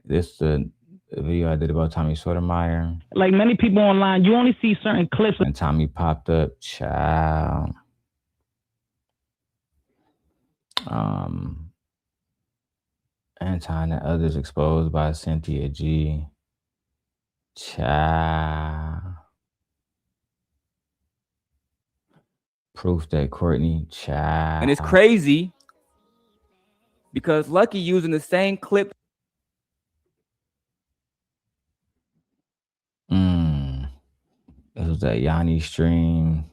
This the video I did about Tommy Sotomayor.
Like many people online, you only see certain clips.
And Tommy popped up. Child. Anton and others exposed by Cynthia G. Child. Proof that Courtney. Child.
And it's crazy because Lucky using the same clip.
This was that Yanni stream.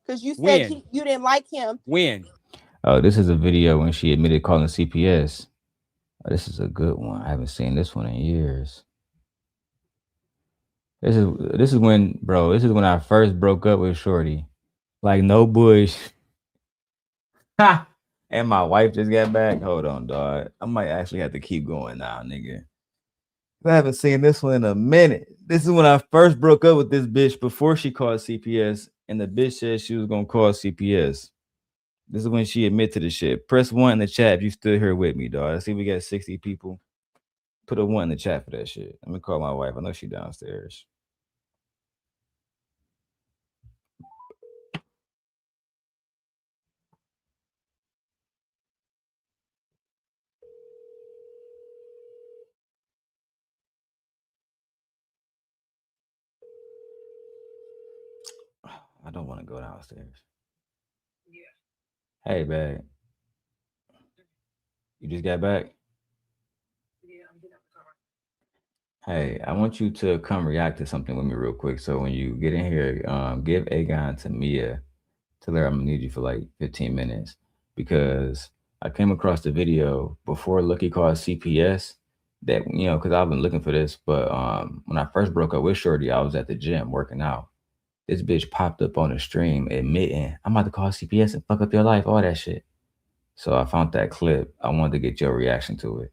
Because you said you didn't like him.
When?
Oh, this is a video when she admitted calling CPS. Oh, this is a good one. I haven't seen this one in years. This is when I first broke up with Shorty. Like no bush. Ha! And my wife just got back. Hold on, dog. I might actually have to keep going now, nigga. I haven't seen this one in a minute. This is when I first broke up with this bitch before she called CPS, and the bitch said she was gonna call CPS. This is when she admitted to the shit. Press 1 in the chat if you stood here with me, dog. I see we got 60 people. Put a 1 in the chat for that shit. Let me call my wife. I know she downstairs. I don't want to go downstairs. Yeah. Hey, babe. You just got back? Yeah, I'm getting out the car. Hey, I want you to come react to something with me real quick. So when you get in here, give Aegon to Mia. Tell her I'm gonna need you for like 15 minutes because I came across the video before Lucky called CPS that, you know, because I've been looking for this. But when I first broke up with Shorty, I was at the gym working out. This bitch popped up on the stream admitting, I'm about to call CPS and fuck up your life, all that shit. So I found that clip. I wanted to get your reaction to it.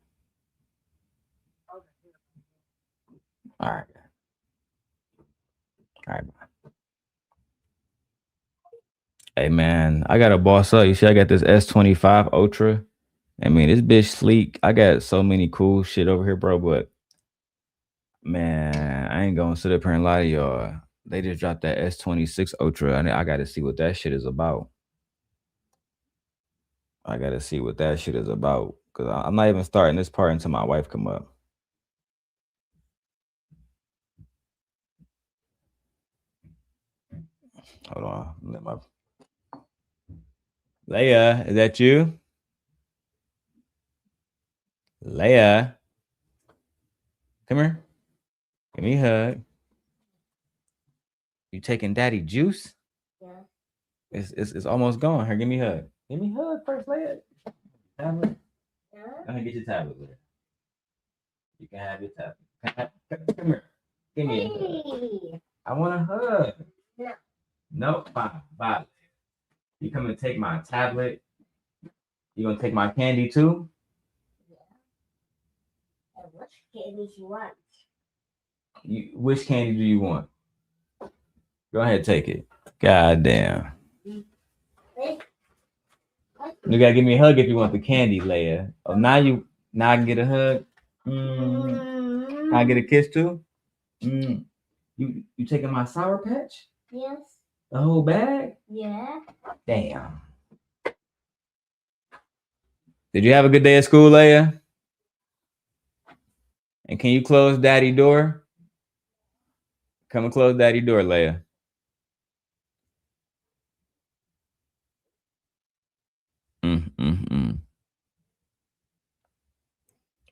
All right. All right. Hey, man, I got to boss up. You see, I got this S25 Ultra. I mean, this bitch sleek. I got so many cool shit over here, bro. But, man, I ain't going to sit up here and lie to y'all. They just dropped that S26 Ultra. I got to see what that shit is about. I got to see what that shit is about. Because I'm not even starting this part until my wife come up. Hold on. Let my Leia, is that you? Leia. Come here. Give me a hug. You taking daddy juice?
Yeah.
It's almost gone. Here, give me a hug. Give me a hug first, Leia. Tablet.
Yeah.
Go ahead, get your tablet, Leia. You can have your tablet. Come here. Give me a hug. I want a hug.
No.
Nope. Bye. Bye. You come and take my tablet. You gonna take my candy too?
And what candy you want?
Which candy do you want? Go ahead, take it. God damn.
Hey.
You gotta give me a hug if you want the candy, Leia. Oh, now I can get a hug. Can I get a kiss too? You taking my Sour Patch?
Yes.
The whole bag?
Yeah.
Damn. Did you have a good day at school, Leia? And can you close daddy door? Come and close daddy door, Leia.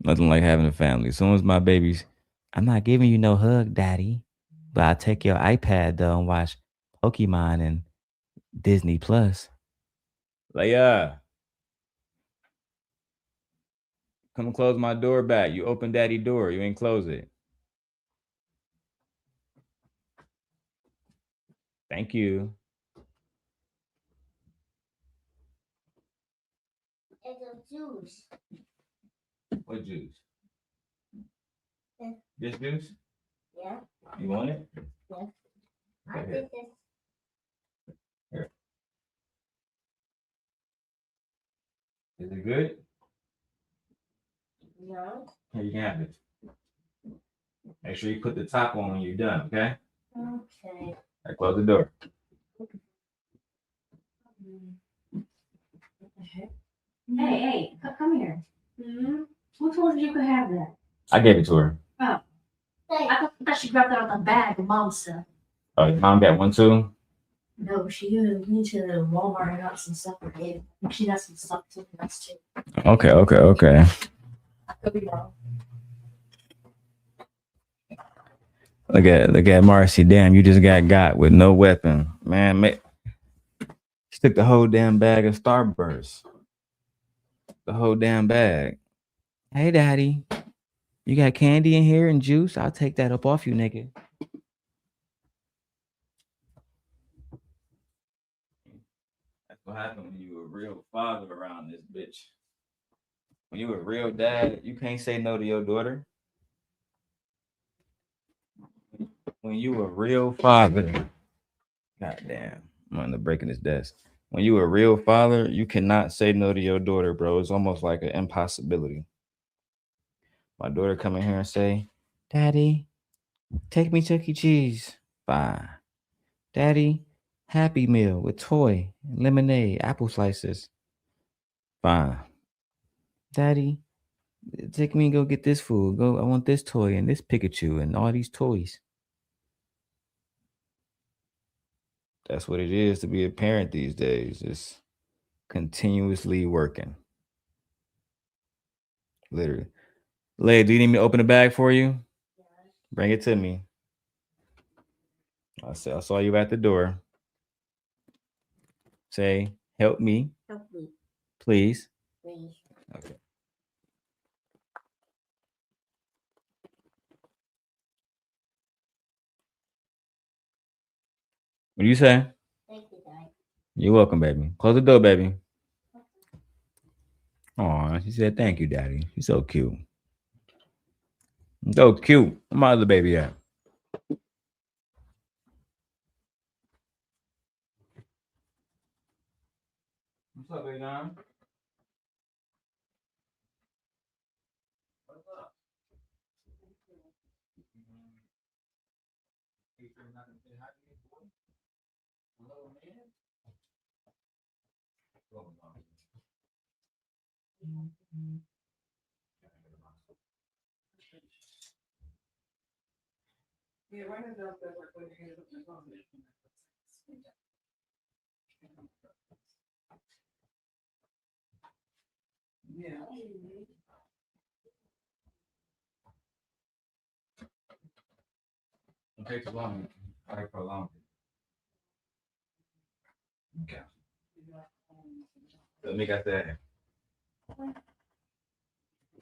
Nothing like having a family. As soon as my babies, I'm not giving you no hug, daddy, but I'll take your iPad though and watch Pokemon and Disney Plus. Leia, come and close my door back. You open daddy door. You ain't close it. Thank you.
It's a juice.
What juice?
Yeah.
This juice?
Yeah.
You want it?
Yeah. I
Okay,
did this.
here. Is it good?
No.
Here, you can have it. Make sure you put the top on when you're done, okay?
Okay.
All right, close the door.
Hey, come here. Mm-hmm. Who told you could have that?
I gave it to her.
Oh. I thought she grabbed that out of the bag of mom's stuff.
Oh, your mom got one too?
No, she went to Walmart and got some stuff for Dave. She got some stuff for us too.
Okay.
I could be wrong.
Look at Marcy. Damn, you just got with no weapon. Man, she took the whole damn bag of Starburst. The whole damn bag. Hey, daddy. You got candy in here and juice? I'll take that up off you, nigga. That's what happened when you a real father around this bitch. When you a real dad, you can't say no to your daughter. When you a real father, goddamn, I'm on the breaking his desk. When you a real father, you cannot say no to your daughter, bro. It's almost like an impossibility. My daughter come in here and say, "Daddy, take me Chuck E. Cheese." Fine. Daddy, Happy Meal with toy, lemonade, apple slices. Fine. Daddy, take me and go get this food. I want this toy and this Pikachu and all these toys. That's what it is to be a parent these days. It's continuously working. Literally. Leia, do you need me to open the bag for you? Bring it to me. I saw you at the door. Say, help me.
Help me.
Please.
Please.
Okay. What do you say?
Thank you, Dad.
You're welcome, baby. Close the door, baby. Aw, she said, thank you, daddy. She's so cute. So cute. Where my other baby at? What's up, baby? What's up?
Yeah.
It takes long. I prolong it. Okay. Let me get that.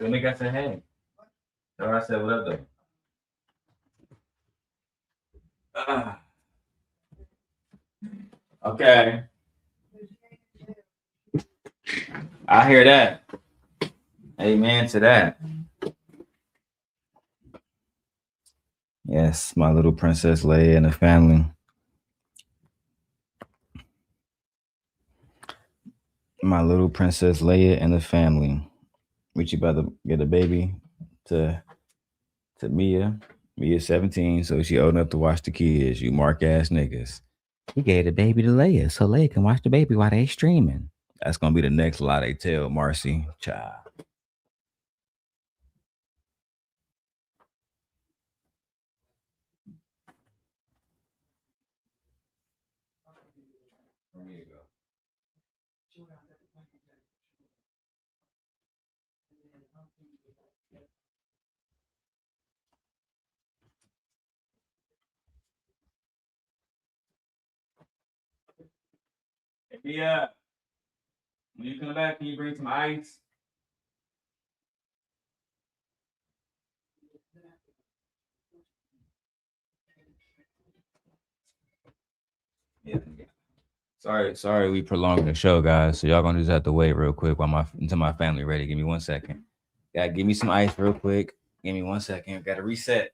Let me get that. Hey. That's what I said. What up, though? Okay. I hear that. Amen to that. Yes, my little Princess Leia and the family. My little Princess Leia and the family. Which you about to get a baby to Mia. Mia's 17, so she old enough to watch the kids. You mark ass niggas. He gave the baby to Leia, so Leia can watch the baby while they streaming. That's gonna be the next lie they tell Marcy. Child. Yeah. When you come back, can you bring some ice? Yeah. Sorry, we prolonged the show, guys. So y'all gonna just have to wait real quick until my family ready. Give me 1 second. Yeah, give me some ice real quick. Give me 1 second. Gotta reset.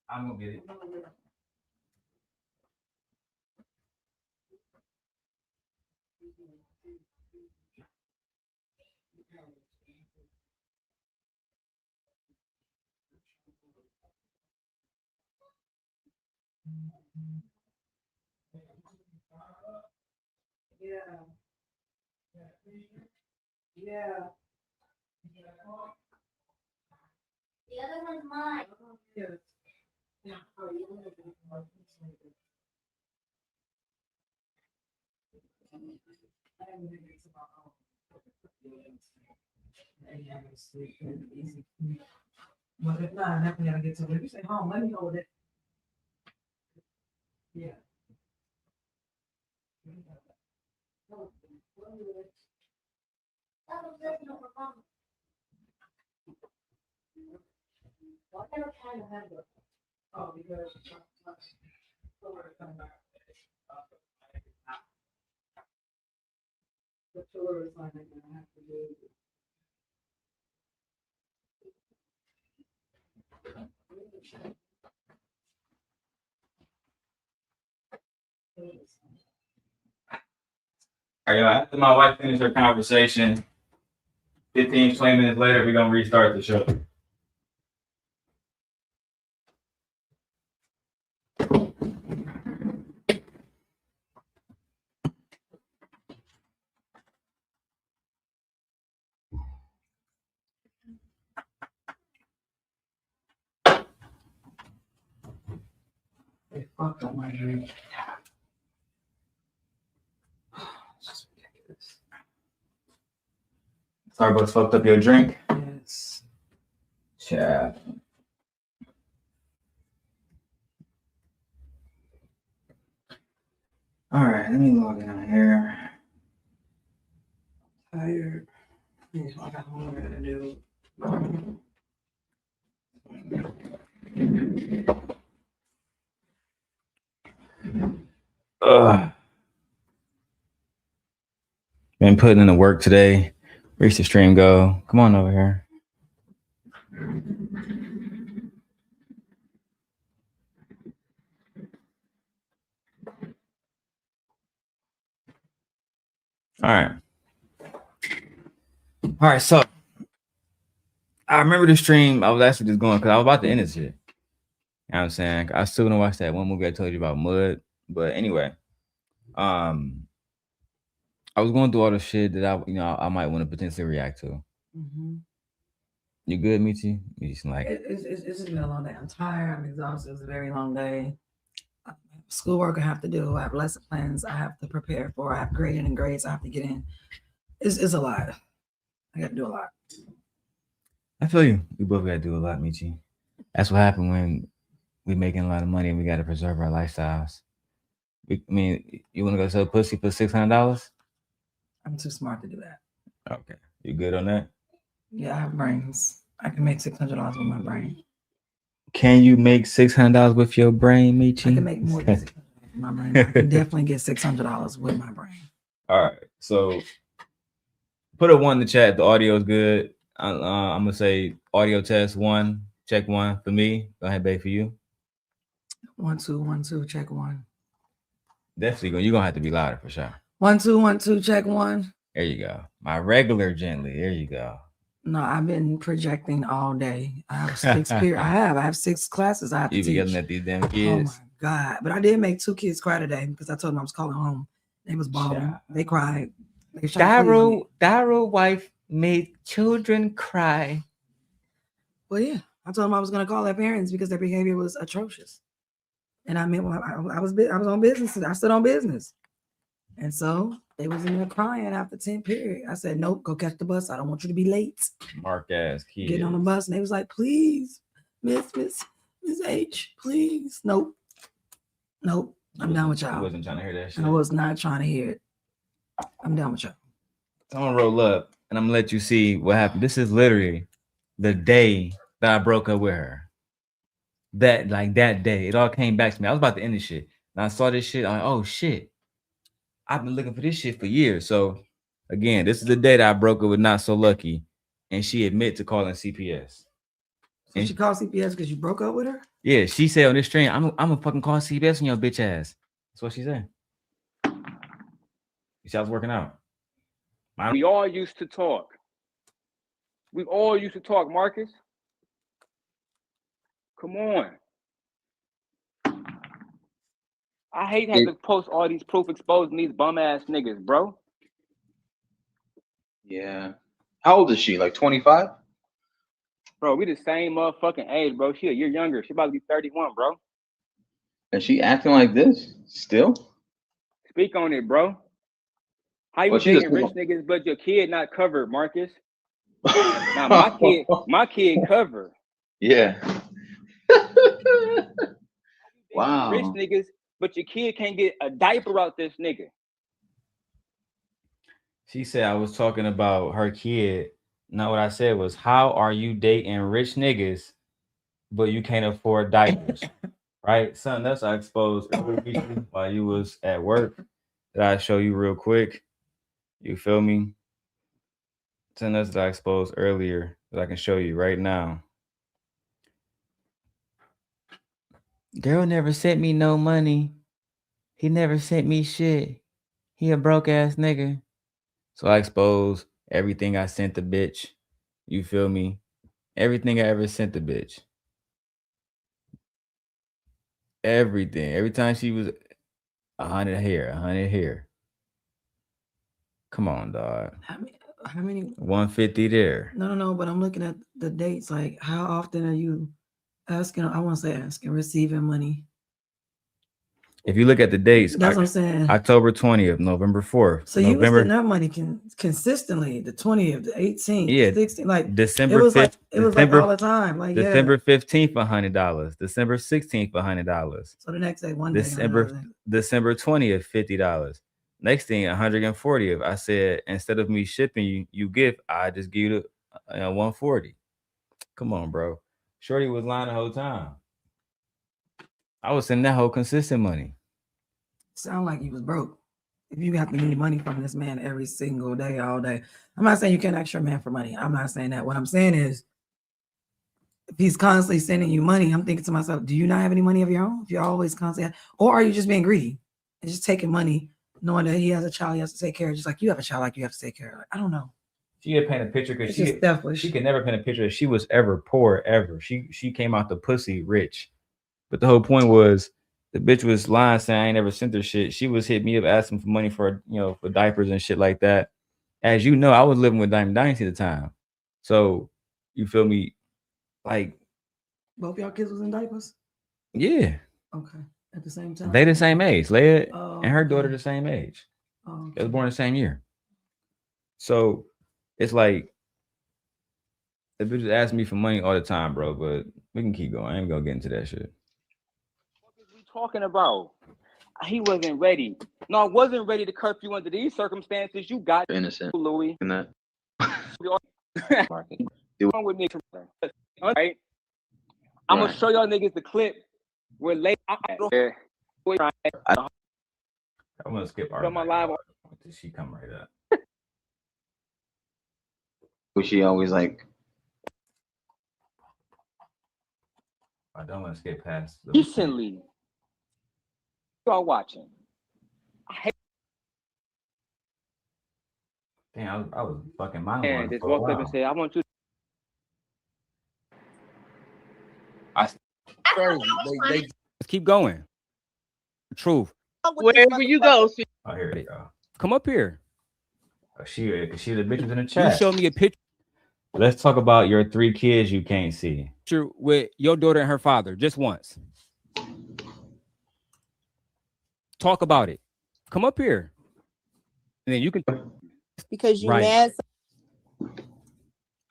I'm gonna get it.
Yeah. Yeah. The other one's mine. Yeah. Yeah. Oh, you don't have to. I haven't been to my own. I haven't sleep easy. But if not, I definitely gotta get to it. If you say home, let me know with it. Yeah. Why can't I kind of have it? Oh, because the tour is like I'm gonna have to do.
All right, y'all. After my wife finishes her conversation, 15, 20 minutes later, we're gonna restart the show.
They fucked up my drink.
Starbucks fucked up your drink?
Yes.
Yeah. All right, let me log in on here.
Tired. I got homework to do.
Been putting in the work today. Where's the stream go? Come on over here. All right, so I remember the stream. I was actually just going because I was about to end this shit. You know what I'm saying? I still want to watch that one movie I told you about, Mud. But anyway, I was going through all the shit that I might want to potentially react to.
Mm-hmm.
You good, Michi? You just like
it's just been a long day. I'm tired. I'm exhausted. It was a very long day. schoolwork I have to do. I have lesson plans I have to prepare for. I have grading and grades I have to get in. It's a lot. I got to do a lot.
I feel you. We both got to do a lot, Michi. That's what happened when we making a lot of money and we got to preserve our lifestyles. I mean, you want to go sell pussy for $600?
I'm too smart to do that.
Okay. You good on that?
Yeah, I have brains. I can make $600 with my brain.
Can you make $600 with your brain, Michi?
I can make more than $600 with my brain. I can definitely get $600 with my brain.
All right. So put a 1 in the chat if the audio is good. I'm going to say audio test 1, check 1 for me. Go ahead, babe, for you.
1 2 1 2 check 1.
Definitely you're gonna have to be louder for sure.
1 2 1 2 check 1.
There you go. My regular gently. There you go.
No, I've been projecting all day. I have 6 periods. I have 6 classes I have to teach.
You be yelling at these damn kids.
Oh my God. But I did make 2 kids cry today because I told them I was calling home. They was bawling. They cried.
Darrel wife made children cry.
Well, yeah. I told them I was gonna call their parents because their behavior was atrocious. And I mean, I was on business. I stood on business. And so they was in there crying after 10 period. I said, nope, go catch the bus. I don't want you to be late.
Mark ass kids.
Get on the bus. And they was like, please, Miss H, please. Nope. I'm done with y'all.
I wasn't trying to hear that shit.
I was not trying to hear it. I'm done with y'all.
I'm gonna roll up and I'm gonna let you see what happened. This is literally the day that I broke up with her. That day, it all came back to me. I was about to end this shit. And I saw this shit. I'm like, oh shit. I've been looking for this shit for years. So again, this is the day that I broke up with NotSoLuckii, and she admitted to calling CPS.
So she called CPS because you broke up with her?
Yeah, she said on this stream, I'm gonna fucking call CPS on your bitch ass. That's what she said. You see, I was working out.
We all used to talk. We all used to talk, Marcus. Come on. I hate having to post all these proof exposing these bum ass niggas, bro.
Yeah. How old is she? Like 25?
Bro, we the same motherfucking age, bro. She a year younger. She about to be 31, bro.
And she acting like this still?
Speak on it, bro. How you dating rich niggas, but your kid not covered, Marcus? Now my kid covered.
Yeah. Wow.
Rich niggas, but your kid can't get a diaper out this nigga.
She said I was talking about her kid. Not what I said was, how are you dating rich niggas, but you can't afford diapers? Right? Something else I exposed while you was at work that I show you real quick. You feel me? Something else that I exposed earlier that I can show you right now.
Darrel never sent me no money. He never sent me shit. He a broke ass nigga.
So I exposed everything I sent the bitch. You feel me? Everything I ever sent the bitch. Everything. Every time she was 100 here, 100 here. Come on, dog.
How many?
150 there.
No, but I'm looking at the dates. Like, how often are you asking? I want to say asking, receiving money.
If you look at the dates,
that's what I'm saying.
October 20th, November 4th.
So you were sending that money consistently, the 20th, the 18th,
yeah,
16th, like
December.
It was
5th,
like all the time. Like
December 15th, $100. December 16th, $100.
So the next day,
December 20th, $50. Next thing, 140th. I said, instead of me shipping you gift, I just give you the 140. Come on, bro. Shorty was lying the whole time. I was sending that whole consistent money.
Sound like you was broke. If you have to need money from this man every single day, all day. I'm not saying you can't ask your man for money. I'm not saying that. What I'm saying is, if he's constantly sending you money, I'm thinking to myself, do you not have any money of your own? If you're always constantly, or are you just being greedy and just taking money, knowing that he has a child he has to take care of, just like you have a child like you have to take care of? Like, I don't know.
She had paint a picture because
she
could never paint a picture that she was ever poor ever. She came out the pussy rich. But the whole point was the bitch was lying, saying I ain't never sent her shit. She was hitting me up asking for money for, for diapers and shit like that. As you know, I was living with Diamond Dynasty at the time. So you feel me? Like
both y'all kids was in diapers?
Yeah.
Okay. At the same time?
They the same age. Leia and her
okay.
daughter the same age.
Okay.
They was born the same year. So it's like the bitches ask me for money all the time, bro. But we can keep going. I ain't gonna get into that shit.
What is we talking about? He wasn't ready. No, I wasn't ready to curf you under these circumstances. You got
innocent,
Louis.
in that.
With me, right? I'm gonna show y'all niggas the clip where late.
I want to skip our
my live.
She come right up.
Was she always like?
I don't want to skip past.
Recently, y'all watching. I hate.
Damn, I was fucking mind.
And just walked up and said, "I want you."
Let's keep going. Truth.
Wherever you go.
Oh, here you go.
Come up here.
She the bitches in the chat.
You show me a picture
Let's talk about your 3 kids you can't see.
with your daughter and her father just once. Talk about it. Come up here. And then you can.
Because you mad.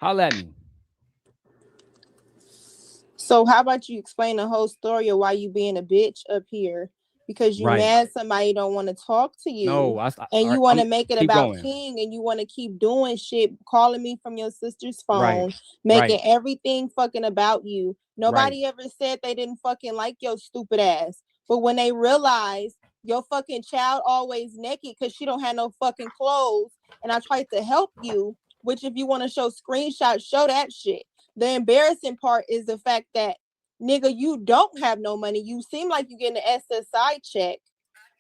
Holla at me.
So how about you explain the whole story of why you being a bitch up here? Because you mad somebody don't want to talk to you.
No,
and you want to make it about King, and you want to keep doing shit, calling me from your sister's phone, making everything fucking about you. Nobody ever said they didn't fucking like your stupid ass. But when they realize your fucking child always naked because she don't have no fucking clothes, and I tried to help you, which if you want to show screenshots, show that shit. The embarrassing part is the fact that, nigga, you don't have no money. You seem like you getting an SSI check,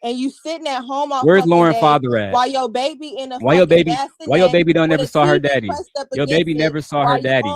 and you sitting at home all
Where's
fucking
Lauren's
day
father at?
while your baby in a
Why your
fucking
baby? Why your baby don't never saw her daddy? Your baby never saw her daddy.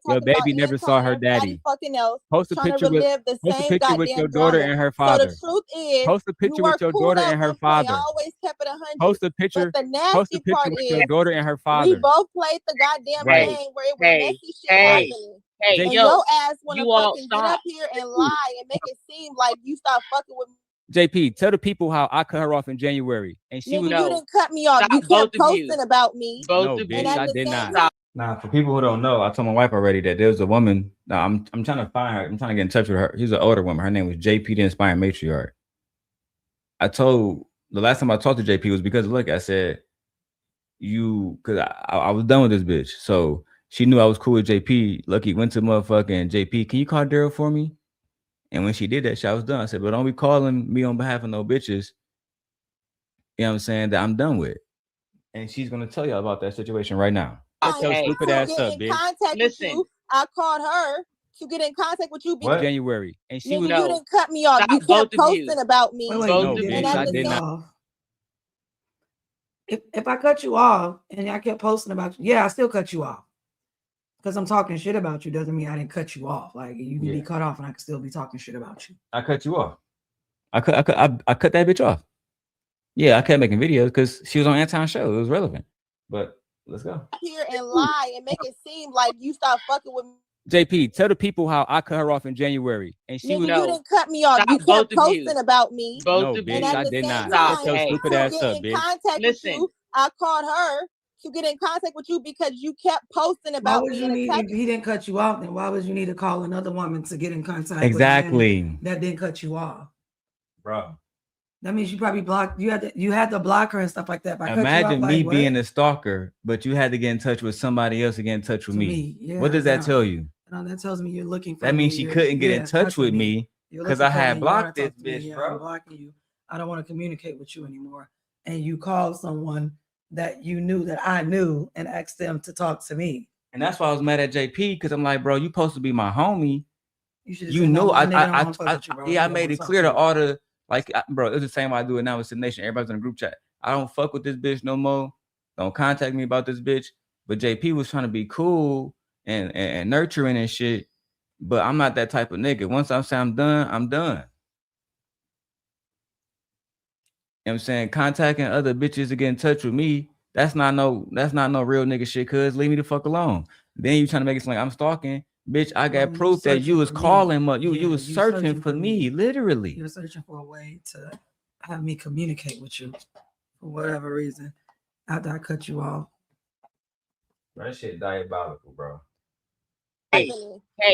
Your baby never saw her daddy.
Fucking else.
Post a picture with your daughter and her father.
So the truth is,
post a picture with your daughter and her father.
I always kept it 100.
Post a picture.
But the nasty part
with
is,
your daughter and her father.
we both played the goddamn game where it was messy shit happening. And
yo,
your ass want to fucking get up here and lie and make it seem like you start fucking with me.
JP, tell the people how I cut her off in January, and she
you didn't cut me off. You kept posting about me.
No, bitch, I did not.
Nah, for people who don't know, I told my wife already that there was a woman. Nah, I'm trying to find her. I'm trying to get in touch with her. She's an older woman. Her name was JP, the Inspiring Matriarch. The last time I talked to JP was because, look, I said, because I was done with this bitch. So she knew I was cool with JP. Lucky went to motherfucking JP, can you call Darrel for me? And when she did that shit, I was done. I said, but don't be calling me on behalf of no bitches, you know what I'm saying, that I'm done with. And she's going to tell y'all about that situation right now. Stupid ass up, bitch.
Listen, I called her to get in contact with you because
January, and she
you didn't cut me off. You kept posting about me.
No, bitch, I did not.
If I cut you off and I kept posting about you, I still cut you off. Because I'm talking shit about you doesn't mean I didn't cut you off. Like you can be cut off and I can still be talking shit about you.
I cut you off. I cut that bitch off. Yeah, I kept making videos because she was on Anton's show. It was relevant. But let's go.
Here and lie and make it seem like you start fucking with me.
JP, tell the people how I cut her off in January, and she
you didn't cut me off. You kept posting about me.
No, bitch, I did not. Shut your stupid ass up, bitch.
Listen, I called her to get in contact with you because you kept posting about me.
If he didn't cut you off, then why would you need to call another woman to get in contact?
Exactly.
With that didn't cut you off,
bro.
That means you probably blocked. You had to block her and stuff like that.
Imagine me being a stalker, but you had to get in touch with somebody else to get in touch with me.
Yeah,
what does that tell you?
No, that tells me you're looking for.
That means she couldn't get in touch with me because I had blocked this bitch, bro.
I'm blocking you. I don't want to communicate with you anymore. And you called someone that you knew that I knew and asked them to talk to me.
And that's why I was mad at JP because I'm like, bro, you supposed to be my homie.
You
know, I made it clear to all the bro. It's the same way I do it now with the nation. Everybody's in a group chat. I don't fuck with this bitch no more. Don't contact me about this bitch. But JP was trying to be cool and nurturing and shit. But I'm not that type of nigga. Once I say I'm done, I'm done. You know what I'm saying? Contacting other bitches to get in touch with me, that's not no real nigga shit, cuz leave me the fuck alone. Then you trying to make it seem like I'm stalking. Bitch, I got
you
proof that you was
searching for me.
calling you
Yeah,
was
you
searching for me, literally.
You're searching for a way to have me communicate with you for whatever reason after I cut you off.
That shit diabolical, bro.
Hey,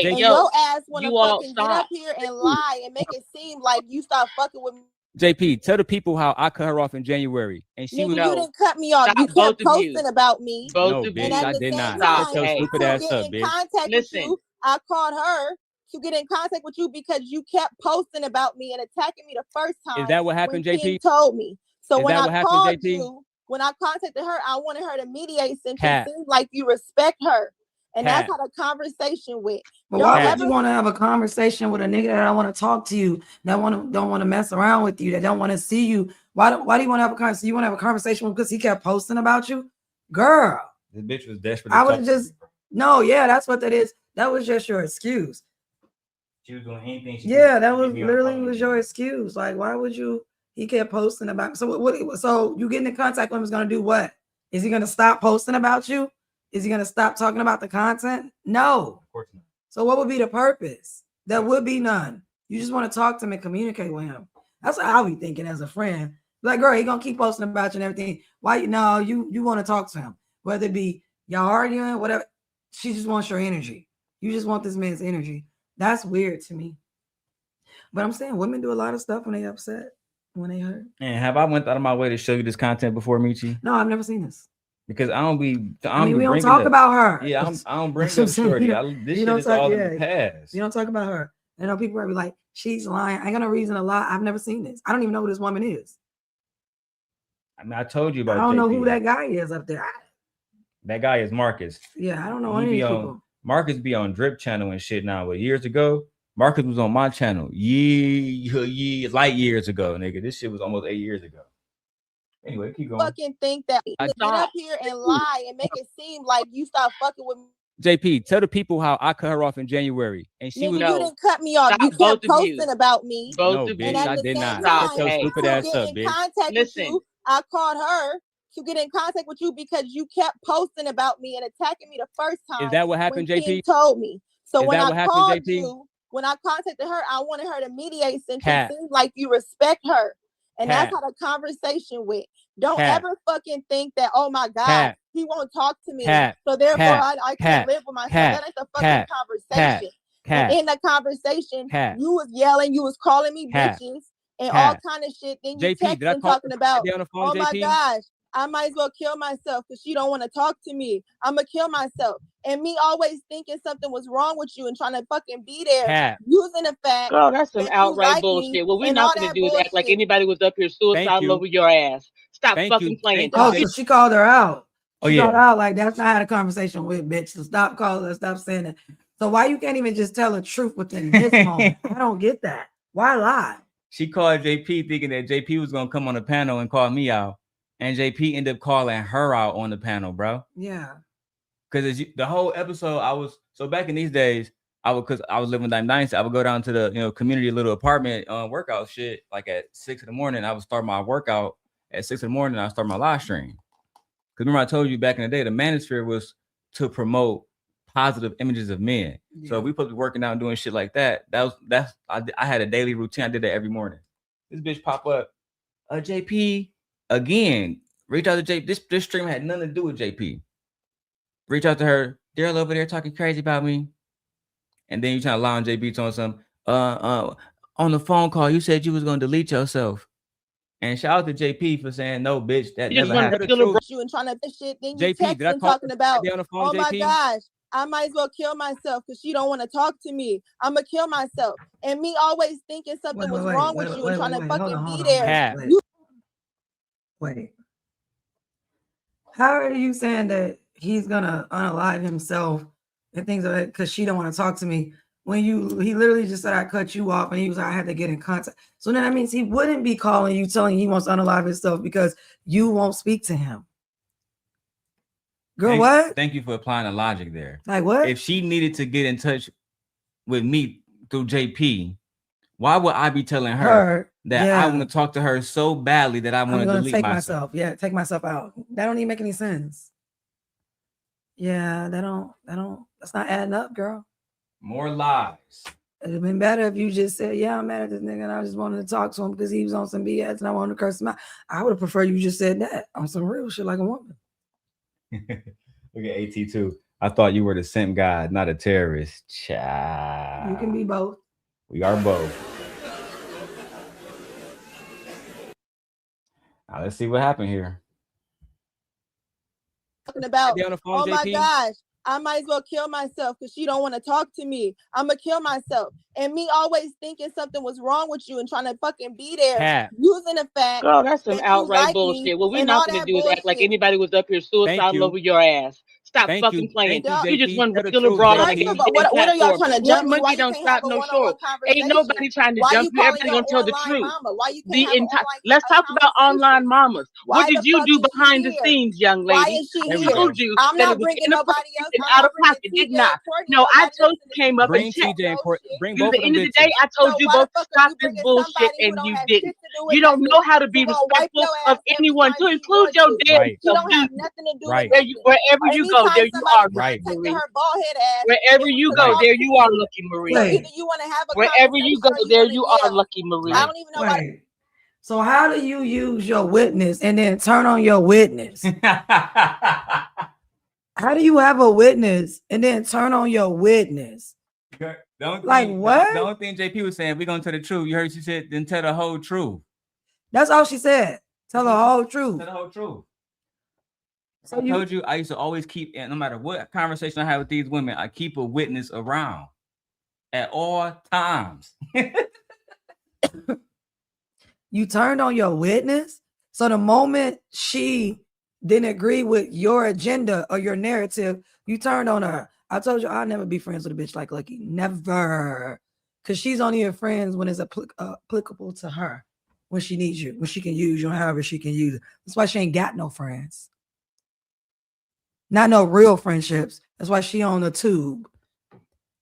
and
yo,
your ass want to
you all
fucking get up
stop.
here and lie and make it seem like you start fucking with me.
JP, tell the people how I cut her off in January, and she was
Nigga, you didn't cut me off.
Stop,
You
both
kept
of you.
posting about me.
Both
no,
of
bitch,
you.
And at
I
the
did
same
not.
Stop.
Shut your
time,
stupid
to
ass
get
up,
in
bitch.
contact with you, I called her to get in contact with you because you kept posting about me and attacking me the first time.
Is that what happened,
when
JP?
King told me. So
Is
when
that
I
what happened,
called
JP?
you, when I contacted her, I wanted her to mediate since
Cap.
it seems like you respect her. And
Cap.
that's how the conversation went.
But
Don't
why would
ever
you want to have a conversation with a nigga that don't want to talk to you, that don't want to mess around with you, that don't want to see you? Why do you want to have a conversation? You want to have a conversation because he kept posting about you? Girl,
This bitch was desperate.
I would have just that's what that is. That was just your excuse.
She was doing anything.
That was literally your excuse. Like, why would you? He kept posting about. So what? So you getting in contact with him is gonna do what? Is he gonna stop posting about you? Is he gonna stop talking about the content? No.
Of course not.
So what would be the purpose? There would be none. You just want to talk to him and communicate with him. That's what I be thinking as a friend. Like, girl, he gonna keep posting about you and everything. Why? No, you want to talk to him. Whether it be y'all arguing, whatever. She just wants your energy. You just want this man's energy. That's weird to me. But I'm saying women do a lot of stuff when they upset, when they hurt.
And have I went out of my way to show you this content before, Michi?
No, I've never seen this.
Because I don't be.
We don't talk about her.
Yeah, I don't bring
That's what I'm
up
saying.
shorty. This shit is all in the past.
You don't talk about her. You know, people are be like, she's lying. I got no reason to lie. I've never seen this. I don't even know who this woman is.
I mean, I told you about.
I don't know
JP.
who that guy is up there.
That guy is Marcus.
Yeah, I don't know
He
any
be on
people.
Marcus be on Drip channel and shit now. But years ago, Marcus was on my channel. Light years ago, nigga. This shit was almost 8 years ago. Anyway, keep going.
fucking think that you get up here and lie and make it seem like you start fucking with me.
JP, tell the people how I cut her off in January, and she
Nigga,
was.
you didn't cut me off. You kept posting about me.
No, bitch, I did not. Shut your stupid ass up, bitch.
Contact with you, I called her to get in contact with you because you kept posting about me and attacking me the first time.
Is that what happened,
when
JP?
King told me. So
Is
when
that
I
what happened,
called
JP?
you, when I contacted her, I wanted her to mediate since
Cap.
it seems like you respect her. And
Cap.
that's how the conversation went. Don't
Cap.
ever fucking think that, oh my God,
Cap.
he won't talk to me.
Cap.
So therefore
Cap.
I
Cap.
can't live with myself.
Cap.
That ain't the fucking
Cap.
conversation.
Cap.
And in the conversation,
Cap.
you was yelling, you was calling me
Cap.
bitches and
Cap.
all kind of shit. Then you
JP, did I
texting
call
talking about,
on the phone,
oh my
JP?
gosh, I might as well kill myself because she don't want to talk to me. I'm gonna kill myself. And me always thinking something was wrong with you and trying to fucking be there,
Cap.
using the fact
Girl, that's some
that you
outright
like
bullshit.
me
What we're
and
not
all
gonna
that
do is act like
bullshit.
anybody was up here suicidal over your ass. Stop fucking playing.
Oh, so she called her out.
Oh,
She
yeah.
called her out like that's not how the conversation with, bitch. So stop calling her, stop saying it. So why you can't even just tell the truth within this moment? I don't get that. Why lie?
She called JP thinking that JP was gonna come on the panel and call me out, and JP ended up calling her out on the panel, bro.
Yeah.
Because the whole episode, I was so back in these days, because I was living in Dynasty, I would go down to the community little apartment workout shit like at 6 a.m. I would start my workout at 6 a.m. I start my live stream. Because remember I told you back in the day, the manosphere was to promote positive images of men. Yeah. So we supposed to be working out and doing shit like that. I had a daily routine. I did that every morning. This bitch pop up, JP again. Reach out to JP. This stream had nothing to do with JP. Reach out to her. Darrel over there talking crazy about me. And then you trying to lie on JP on some on the phone call. You said you was gonna delete yourself. And shout out to JP for saying no, bitch. That never happened.
You and trying to shit. Then you
JP, did I
texting
call
talking about,
on the phone,
oh my
JP?
gosh, I might as well kill myself because she don't want to talk to me. I'm gonna kill myself. And me always thinking something was wrong with you and trying to fucking be there.
Wait. How are you saying that he's gonna unalive himself and things like that because she don't want to talk to me? When he literally just said I cut you off and he was like, I had to get in contact. So then that means he wouldn't be calling you, telling you he wants to unalive himself because you won't speak to him. Girl, what?
Thank you for applying the logic there.
Like what?
If she needed to get in touch with me through JP, why would I be telling her that I want to talk to her so badly that I want to delete myself?
Yeah, take myself out. That don't even make any sense. Yeah, that's not adding up, girl.
More lies.
It'd have been better if you just said, yeah, I'm mad at this nigga and I just wanted to talk to him because he was on some BS and I wanted to curse him out. I would have preferred you just said that on some real shit like a woman.
Look at AT2. I thought you were the simp guy, not a terrorist. Child.
You can be both.
We are both. Now let's see what happened here.
Talking about,
on the phone,
oh my
JP?
gosh, I might as well kill myself because she don't want to talk to me. I'm gonna kill myself. And me always thinking something was wrong with you and trying to fucking be there, using the fact.
Girl, that's some
that you
outright
like me
bullshit. What we're
and
not
all
gonna
that
do is act like
bullshit.
anybody was up here suicidal over your ass. Stop
Thank
fucking
you.
playing.
Thank you,
You just
JP.
want
Tell the
regular
truth,
broad on
JP.
the
What are y'all
platform.
trying to
One
jump me? Why
monkey
you
don't
can't have
stop
a
no
one-on-one
show. Ain't
conversation?
nobody trying to
Why
jump
you
you.
calling
Everybody
your
gonna tell the
online
truth.
mama? Why you
The
can't have an
entire.
online
Let's talk about online mamas. What
Why
did
the
you
fuck
do
is
behind
she
the
here?
scenes, young
Why
lady?
is she
I
here?
told you
I'm
that
not
it was
bringing nobody else.
inappropriate and
I'm
out
not
of
bringing
pocket,
TJ
didn't I?
and Courtney.
No, I
Nobody
told
else
you
in
came
this
up and
Bring
checked.
TJ and Court. Bring
At
both
the
of them
end of the day,
bitches.
I told
So
you
why the
both to
fuck are
stop
you
this
bringing
bullshit,
somebody who
and
don't
you
have
didn't.
shit to do with
You don't
nothing?
know how to be
Who gonna wipe
respectful
your
of
ass every
anyone,
time
to
she
include
wants
your
to?
dead
She
self.
don't
Do
have
you?
nothing to do with
Where
nothing.
wherever you go,
Anytime
there you
somebody
are, Lucky
contacted
Marie.
her bald head ass,
Wherever
it was
you
to
go,
talk
there
to
you are,
you.
Lucky Marie.
So either you want to have a
Wherever you go,
conversation or you
there
want to
you are,
yell.
Lucky Marie.
I don't even know why.
Wait. So how do you use your witness and then turn on your witness? How do you have a witness and then turn on your witness?
The only
Like
thing,
what?
The only thing JP was saying, we're gonna tell the truth. You heard she said, then tell the whole truth.
That's all she said. Tell the whole truth.
Tell the whole truth.
So
I told you I used to always keep, no matter what conversation I have with these women, I keep a witness around at all times.
You turned on your witness. So the moment she didn't agree with your agenda or your narrative, you turned on her. I told you I'll never be friends with a bitch like Lucky. Never. Because she's only your friends when it's applicable to her. When she needs you. When she can use you, however she can use it. That's why she ain't got no friends. Not no real friendships. That's why she on the tube.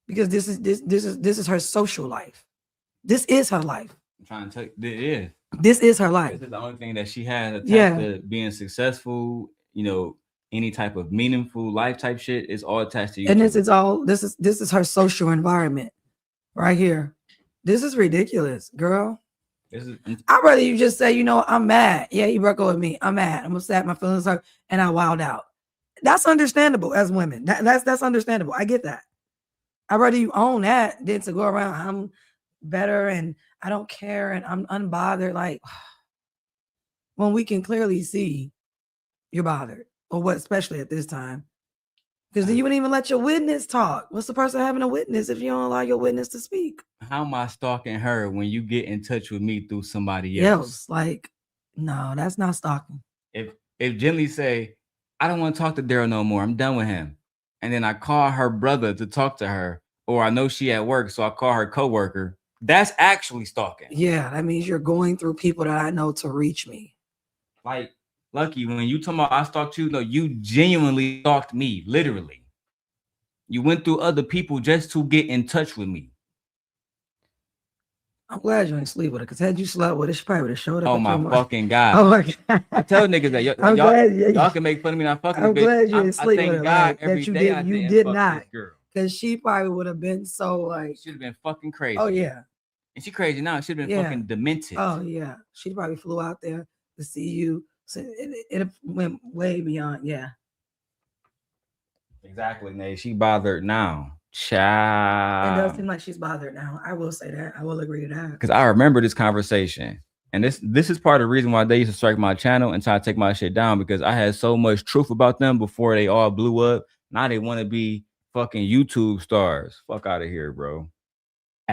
Because this is her social life. This is her life.
I'm trying to tell you, it is.
This is her life.
This is the only thing that she has attached to being successful, any type of meaningful life type shit is all attached to you.
And this is her social environment right here. This is ridiculous, girl. I'd rather you just say, I'm mad. Yeah, he broke up with me. I'm mad. I'm upset. My feelings hurt. And I wilded out. That's understandable as women. That's understandable. I get that. I'd rather you own that than to go around, I'm better and I don't care and I'm unbothered. Like, when we can clearly see you're bothered, or what, especially at this time. Because then you wouldn't even let your witness talk. What's the person having a witness if you don't allow your witness to speak?
How am I stalking her when you get in touch with me through somebody else?
Like, no, that's not stalking.
If Jenny say, I don't want to talk to Darrel no more, I'm done with him. And then I call her brother to talk to her, or I know she at work, so I call her coworker. That's actually stalking.
Yeah, that means you're going through people that I know to reach me.
Like, Lucky, when you talking about I stalked you, no, you genuinely stalked me, literally. You went through other people just to get in touch with me.
I'm glad you ain't sleep with her, because had you slept with her, she probably would have showed up.
Oh my fucking God.
Oh my God.
I tell niggas that y'all can make fun of me not fucking.
I'm glad you didn't sleep with her.
God
Like, that you did not. Because she probably would have been so like.
She'd have been fucking crazy.
Oh yeah.
And she crazy now. She'd have been fucking demented.
Oh yeah. She probably flew out there to see you. So it went way beyond. Yeah.
Exactly, Nate. She bothered now. Child.
It does seem like she's bothered now. I will say that. I will agree to that.
Because I remember this conversation. And this is part of the reason why they used to strike my channel and try to take my shit down, because I had so much truth about them before they all blew up. Now they want to be fucking YouTube stars. Fuck out of here, bro.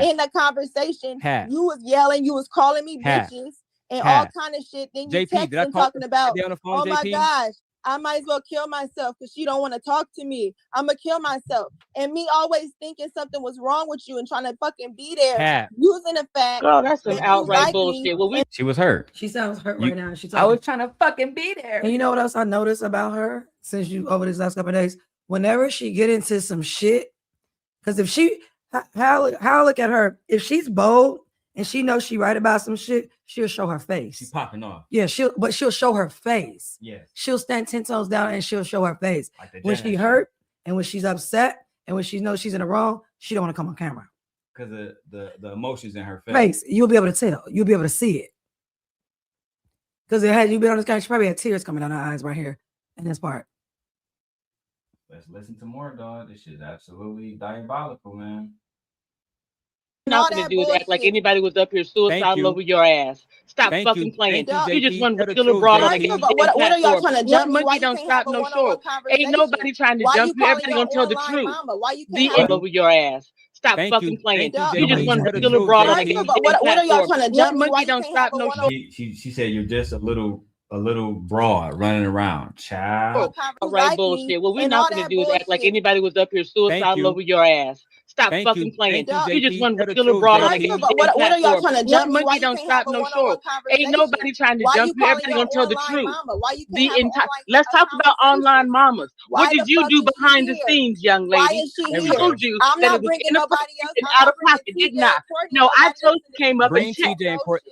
In the conversation, you was yelling, you was calling me bitches and all kind of shit. Then you texting talking about, oh my gosh, I might as well kill myself because she don't want to talk to me. I'm gonna kill myself. And me always thinking something was wrong with you and trying to fucking be there, using the fact.
Girl, that's some
that
outright
like
bullshit.
She was hurt.
She sounds hurt right now.
I was trying to fucking be there.
And you know what else I noticed about her since you over this last couple of days? Whenever she get into some shit, because if she, how I look at her, if she's bold and she knows she right about some shit, she'll show her face.
She's popping off.
Yeah, she'll show her face.
Yeah.
She'll stand 10 toes down and she'll show her face.
Like
when she hurt and when she's upset and when she knows she's in the wrong, she don't want to come on camera.
Because of the emotions in her
face. You'll be able to tell. You'll be able to see it. Because had you been on this guy, she probably had tears coming down her eyes right here in this part.
Let's listen to more, dog. This shit's absolutely diabolical, man.
Not gonna do is act like anybody was up here suicidal over your ass. Stop fucking playing. You just want to regular broad on the
what are y'all trying to jump me? Why you
don't
can't
stop
have a
no
one-on-one
short.
conversation?
Ain't nobody trying to jump you. Everybody gonna tell the truth.
Mama? Why you
The
can't have
over your ass. Stop fucking playing. You just want to regular broad on the
what are y'all trying to jump me? Why
don't stop no short.
She said you're just a little broad running around, child.
All right, bullshit. What we're not gonna do is act like anybody was up here suicidal over your ass. Stop fucking playing. You just want to regular broad on the
what are y'all trying to jump me? Why you
don't
can't
stop
have a
no
one-on-one
short.
conversation?
Ain't nobody trying to jump you. Everybody gonna tell the truth.
Mama? Why you can't have
entire. Let's talk about online mamas. What did you do behind the scenes, young lady?
Why is she
I
here?
told you
I'm
that
not
it was
bringing nobody else.
out of pocket, didn't I? No, I told you came up and checked.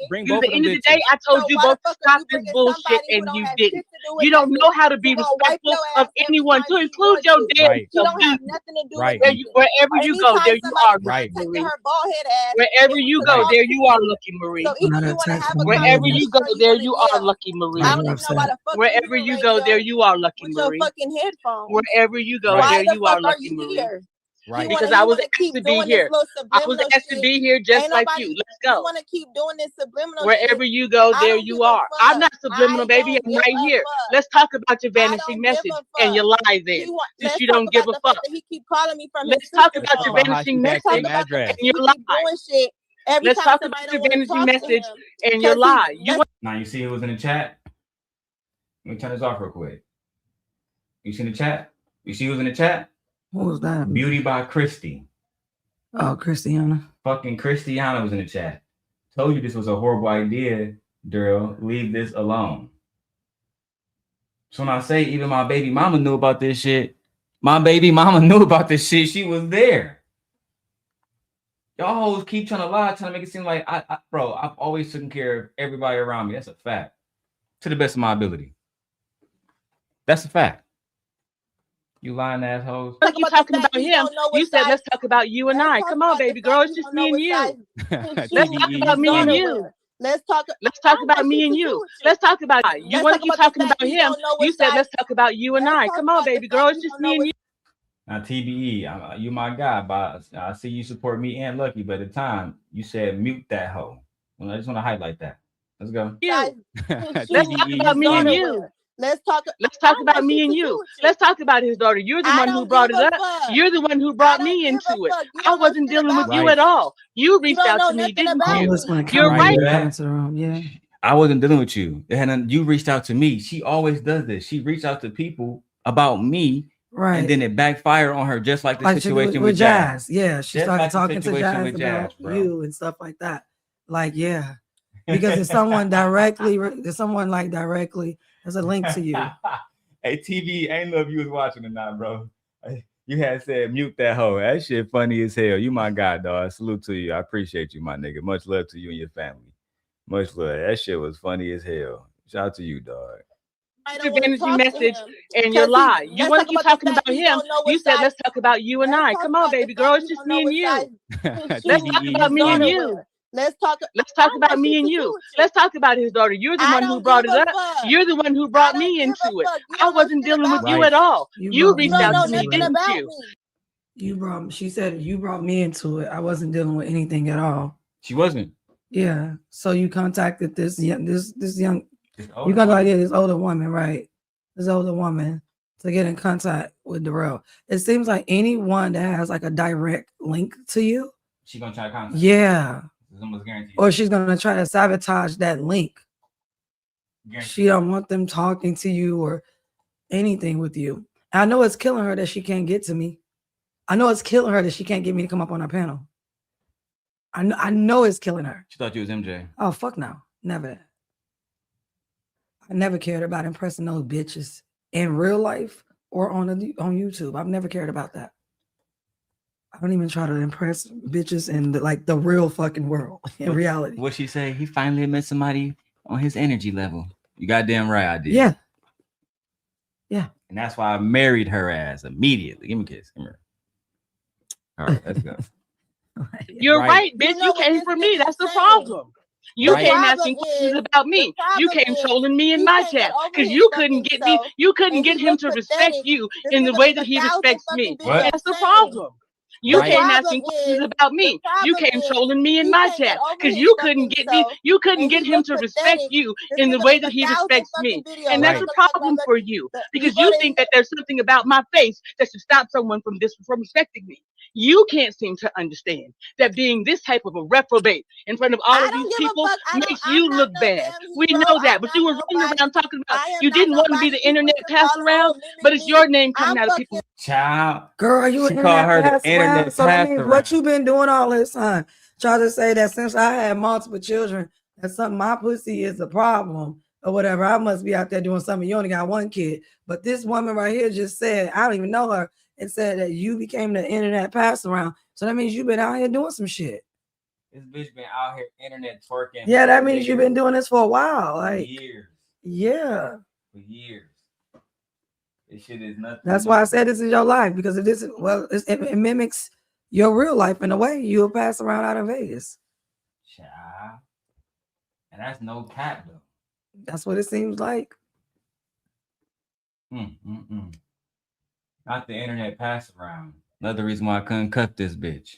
Bring
At
both
the
of
end
them
of the day, I told you both to stop this bullshit, and you didn't. You don't know how to be respectful of anyone, to include your damn
You don't have nothing to do with
wherever you go, there you are,
Marie. Her bald head ass.
Wherever you go, there you are, Lucky Marie.
So either you want to have a
wherever you go,
conversation or
there
you
you
wanna
are,
yell.
Lucky Marie.
I don't even know why the fuck
Wherever you go, there you are, Lucky
with
Marie.
your fucking headphones.
Wherever you go,
Why
there
the
you are,
fuck
Lucky
you
Marie.
here?
Right.
Because I was asked to be here. I was asked to be here just like you. Let's go.
You want to keep doing this subliminal
Wherever
shit?
you go,
I
there
don't
you
give a
are.
fuck.
I'm not subliminal,
I
baby.
don't
I'm
give
right
a
here.
fuck.
Let's talk about your
I
vanishing
don't give
message
a
and your
fuck.
lies in.
Let's
Since you
talk
don't give
about
a
the fact
fuck.
that he keep calling me from
Let's
his
talk
sister's
about your
phone.
vanishing
Let's talk
message
about the fact that
and
he
your
keep
lie.
doing shit every
Let's
time
talk
somebody
about
don't
your
want to
vanishing
talk to
message
him.
and your lie.
Now you see who was in the chat? Let me turn this off real quick. You see the chat? You see who's in the chat?
What was that?
Beauty by Christy.
Oh, Christiana.
Fucking Christiana was in the chat. Told you this was a horrible idea, Darrel. Leave this alone. So when I say even my baby mama knew about this shit, my baby mama knew about this shit. She was there. Y'all always keep trying to lie, trying to make it seem like bro, I've always taken care of everybody around me. That's a fact. To the best of my ability. That's a fact. You lying assholes.
Like you talking about him. You said let's talk about you and I. Come on, baby girl. It's just me and you. Let's talk about me and you.
Let's talk
about me and you. Let's talk about you. Want to keep talking about him? You said let's talk about you and I. Come on, baby girl. It's just me and you.
Now, TBE, you my guy, but I see you support me and Lucky, but at the time, you said mute that hoe. Well, I just want to highlight that. Let's go.
Let's talk about me and you. Let's talk about me and you. Let's talk about his daughter. You're the one who brought it up. You're the one who brought me into it. I wasn't dealing with you at all. You reached out to me, didn't you? You're right.
Yeah.
I wasn't dealing with you. You reached out to me. She always does this. She reached out to people about me.
Right.
And then it backfired on her, just like the situation with Jazz.
Yeah, she started talking to Jazz about you and stuff like that. Like, yeah, because there's someone directly, there's a link to you.
Hey, TV, I ain't know if you was watching or not, bro. You had said mute that hoe. That shit funny as hell. You my guy, dog. Salute to you. I appreciate you, my nigga. Much love to you and your family. Much love. That shit was funny as hell. Shout out to you, dog.
Your vanity message and your lie. You want to keep talking about him? You said let's talk about you and I. Come on, baby girl. It's just me and you. Let's talk about me and you. Let's talk about me and you. Let's talk about his daughter. You're the one who brought it up. You're the one who brought me into it. I wasn't dealing with you at all. You reached out to me, didn't you?
She said you brought me into it. I wasn't dealing with anything at all.
She wasn't.
Yeah. So you contacted this young. You got the idea, this older woman, right? This older woman to get in contact with Darrel. It seems like anyone that has like a direct link to you,
she's gonna try to contact.
Yeah.
It's almost guaranteed.
Or she's gonna try to sabotage that link. Guaranteed. She don't want them talking to you or anything with you. I know it's killing her that she can't get to me. I know it's killing her that she can't get me to come up on her panel. I know it's killing her.
She thought you was MJ.
Oh, fuck no. Never. I never cared about impressing those bitches in real life or on YouTube. I've never cared about that. I don't even try to impress bitches in the real fucking world in reality.
What she say? He finally met somebody on his energy level. You goddamn right I did.
Yeah. Yeah.
And that's why I married her ass immediately. Give me a kiss. Come here. All right, let's go.
You're right, bitch. You came for me. That's the problem. You came asking questions about me. You came trolling me in my chat because you couldn't get me. You couldn't get him to respect you in the way that he respects me. That's the problem. You came asking questions about me. You came trolling me in my chat because you couldn't get me. You couldn't get him to respect you in the way that he respects me. And that's a problem for you because you think that there's something about my face that should stop someone from respecting me. You can't seem to understand that being this type of a reprobate in front of all of these people makes you look bad. We know that, but you were running around talking about you didn't want to be the internet pass around, but it's your name coming out of people.
Child,
girl, you
she called her the internet
so that
pass
means
around.
what you been doing all this time? Try to say that since I had multiple children, that something my pussy is a problem or whatever. I must be out there doing something. You only got one kid, but this woman right here just said, I don't even know her. It said that you became the internet pass around. So that means you've been out here doing some shit.
This bitch been out here internet twerking.
Yeah, that means you've been doing this for a while. Like
years.
Yeah.
For years. This shit is nothing.
That's why I said this is your life, because if this is, well, it mimics your real life in a way. You'll pass around out in Vegas.
Child. And that's no cap though.
That's what it seems like.
Not the internet pass around. Another reason why I couldn't cut this bitch.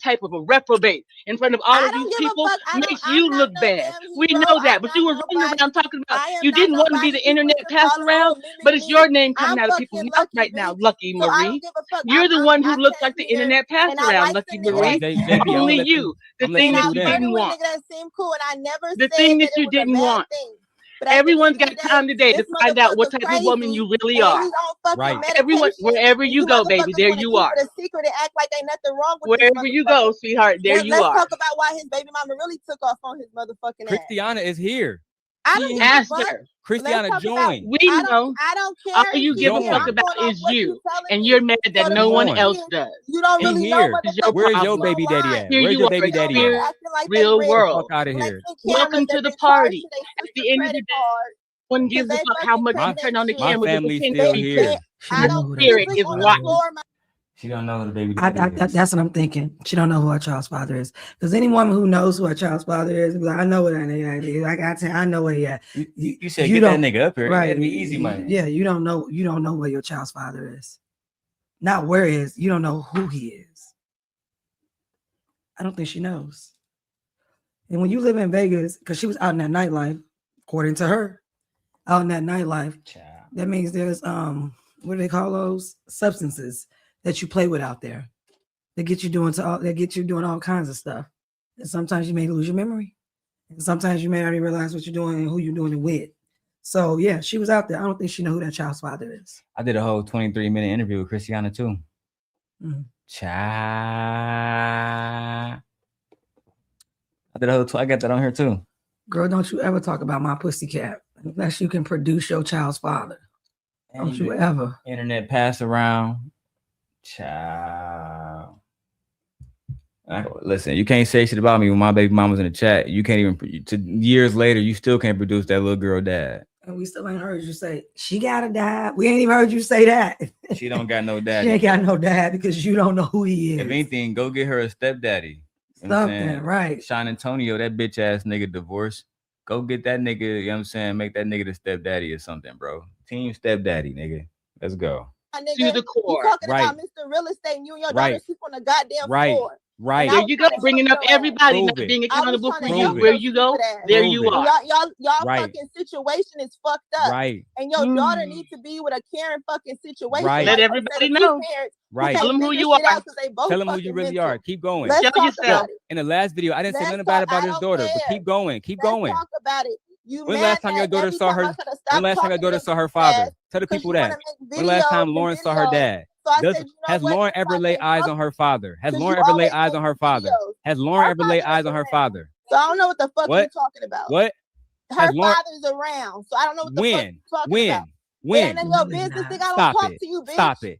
Type of a reprobate in front of all of these people makes you look bad. We know that, but you were running around talking about you didn't want to be the internet pass around, but it's your name coming out of people's mouth right now, Lucky Marie. You're the one who looks like the internet pass around, Lucky Marie. Only you. The thing that you didn't want. The thing that you didn't want. Everyone's got time today to find out what type of woman you really are.
Right.
Everyone, wherever you go, baby, there you are. Wherever you go, sweetheart, there you are.
Let's talk about why his baby mama really took off on his motherfucking ass.
Christiana is here.
I don't
ask her.
Christiana joined.
We know.
I don't care.
All you give a fuck about is you, and you're mad that no one else does.
You don't really know what the
Where's your baby daddy at?
Here
Where's
you
your
are,
baby daddy at?
real world.
Fuck out of here.
Welcome to the party. At the end of the day, one gives a fuck how much you turn on the camera.
My family's still here.
Spirit is watching.
She don't know who the baby
That's what I'm thinking. She don't know who her child's father is. Because any woman who knows who her child's father is, like, I know what that nigga is. Like I tell, I know where he at.
You said get that nigga up here. Right. It'd be easy money.
Yeah, you don't know where your child's father is. Not where he is. You don't know who he is. I don't think she knows. And when you live in Vegas, because she was out in that nightlife, according to her, out in that nightlife, that means there's what do they call those? Substances that you play with out there that get you doing all kinds of stuff. And sometimes you may lose your memory. And sometimes you may not even realize what you're doing and who you're doing it with. So yeah, she was out there. I don't think she know who that child's father is.
I did a whole 23-minute interview with Christiana too. Child. I got that on here too.
Girl, don't you ever talk about my pussycat unless you can produce your child's father. Don't you ever.
Internet pass around. Child. Listen, you can't say shit about me when my baby mama's in the chat. You can't even, years later, you still can't produce that little girl dad.
And we still ain't heard you say, she got a dad. We ain't even heard you say that.
She don't got no dad.
She ain't got no dad because you don't know who he is.
If anything, go get her a stepdaddy.
Something, right.
Sean Antonio, that bitch ass nigga divorced. Go get that nigga, you know what I'm saying? Make that nigga the stepdaddy or something, bro. Team stepdaddy, nigga. Let's go.
To the core.
You talking about Mr. Real Estate and you and your daughter sleep on the goddamn floor.
Right.
There you go, bringing up everybody not being accountable for you. Where you go, there you are.
Y'all fucking situation is fucked up.
Right.
And your daughter needs to be with a caring fucking situation.
Right.
Let everybody know.
Right.
Tell them who you are.
Tell them who you really are. Keep going.
Let's talk about it.
In the last video, I didn't say nothing bad about his daughter, but keep going. Keep going.
Let's talk about it.
When last time your daughter saw her? When last time your daughter saw her father? Tell the people that. When last time Lauren saw her dad? Has Lauren ever laid eyes on her father? Has Lauren ever laid eyes on her father? Has Lauren ever laid eyes on her father?
So I don't know what the fuck you're talking about.
What?
Her father's around, so I don't know what the fuck you're talking about.
When?
And then your business, nigga, I don't talk to you, bitch.
Stop it.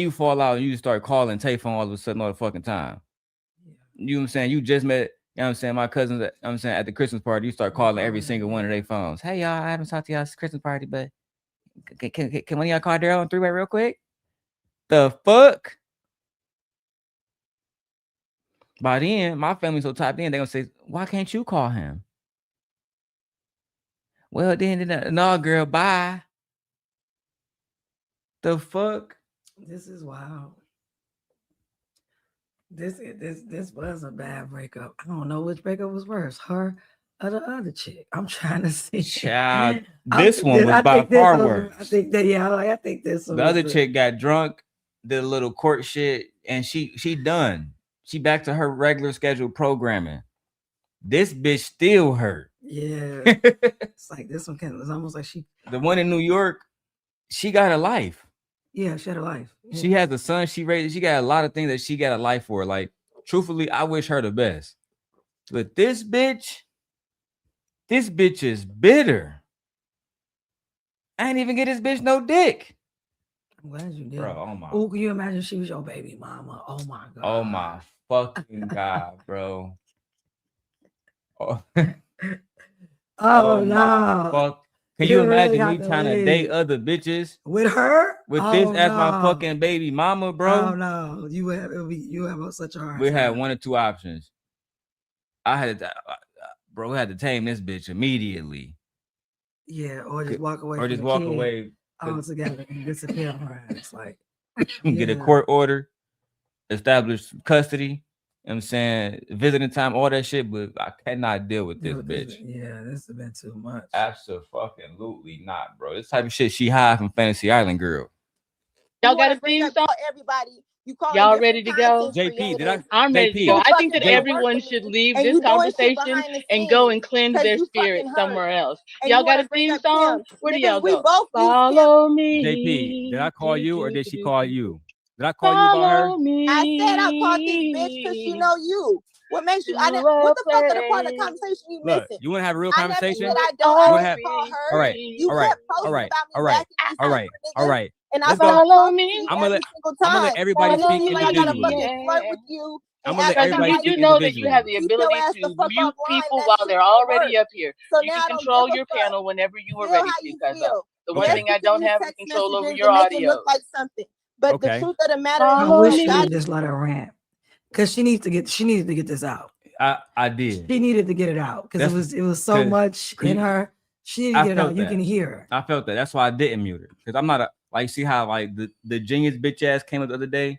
you fall out and you start calling Tay-phone all of a sudden all the fucking time. You know what I'm saying? You just met, you know what I'm saying, my cousins, I'm saying, at the Christmas party, you start calling every single one of their phones. Hey, y'all, I haven't talked to y'all since Christmas party, but can one of y'all call Darrel on 3-way real quick? The fuck? By then, my family's so tapped in, they're gonna say, why can't you call him? Well, then no, girl, bye. The fuck?
This is wild. This was a bad breakup. I don't know which breakup was worse, her or the other chick. I'm trying to see.
Child, this one was by far worse.
I think that I think this one.
The other chick got drunk, did a little court shit, and she done. She back to her regular scheduled programming. This bitch still hurt.
Yeah, it's like this one it's almost like
the one in New York, she got a life.
Yeah, she had a life. Yeah.
She has a son she raised. She got a lot of things that she got a life for. Like, truthfully, I wish her the best. But this bitch is bitter. I ain't even get this bitch no dick.
I'm glad you did.
Bro, oh my.
Oh, can you imagine she was your baby mama? Oh my God.
Oh my fucking God, bro. Oh,
oh no.
Fuck. Can you imagine me trying to date other bitches
with her?
With this as my fucking baby mama, bro?
Oh no. You have such a hard
We
time.
had one or two options. I had to, bro, we had to tame this bitch immediately.
Yeah, or just walk away.
Or just walk away
altogether and disappear on her ass. Like
get a court order, establish custody. You know what I'm saying, visiting time, all that shit, but I cannot deal with this bitch.
Yeah, this has been too much.
Absolutely not, bro. This type of shit she hide from Fantasy Island girl.
Y'all got a theme song?
Everybody, you call
y'all ready to go?
JP,
I'm ready to go. I think that everyone should leave this conversation and go and cleanse their spirit somewhere else. Y'all got a theme song? Where do y'all go? Follow me.
JP, did I call you or did she call you? Did I call you about her?
I said I called this bitch because she know you. What makes you? What the fuck are the part of the conversation you
Look,
missing?
you want to have a real conversation?
I don't call her.
All right,
You
all right,
kept posting
all right,
about me
all right, all right.
And
Let's
I
go.
follow me. I'm gonna
let everybody speak individually.
Flirt with you.
I'm gonna let everybody speak
You know that you
individually.
have the ability to mute people while they're already up here.
So
You can control your panel whenever you are ready to. Because the one thing I don't have is control over your audio.
Look like something. But the truth of the matter is,
I wish she would just let her rant, because she needed to get this out.
I did.
She needed to get it out because it was so much in her. She needed to get it out. You can hear her.
I felt that. That's why I didn't mute her, because I'm not see how like the genius bitch ass came up the other day.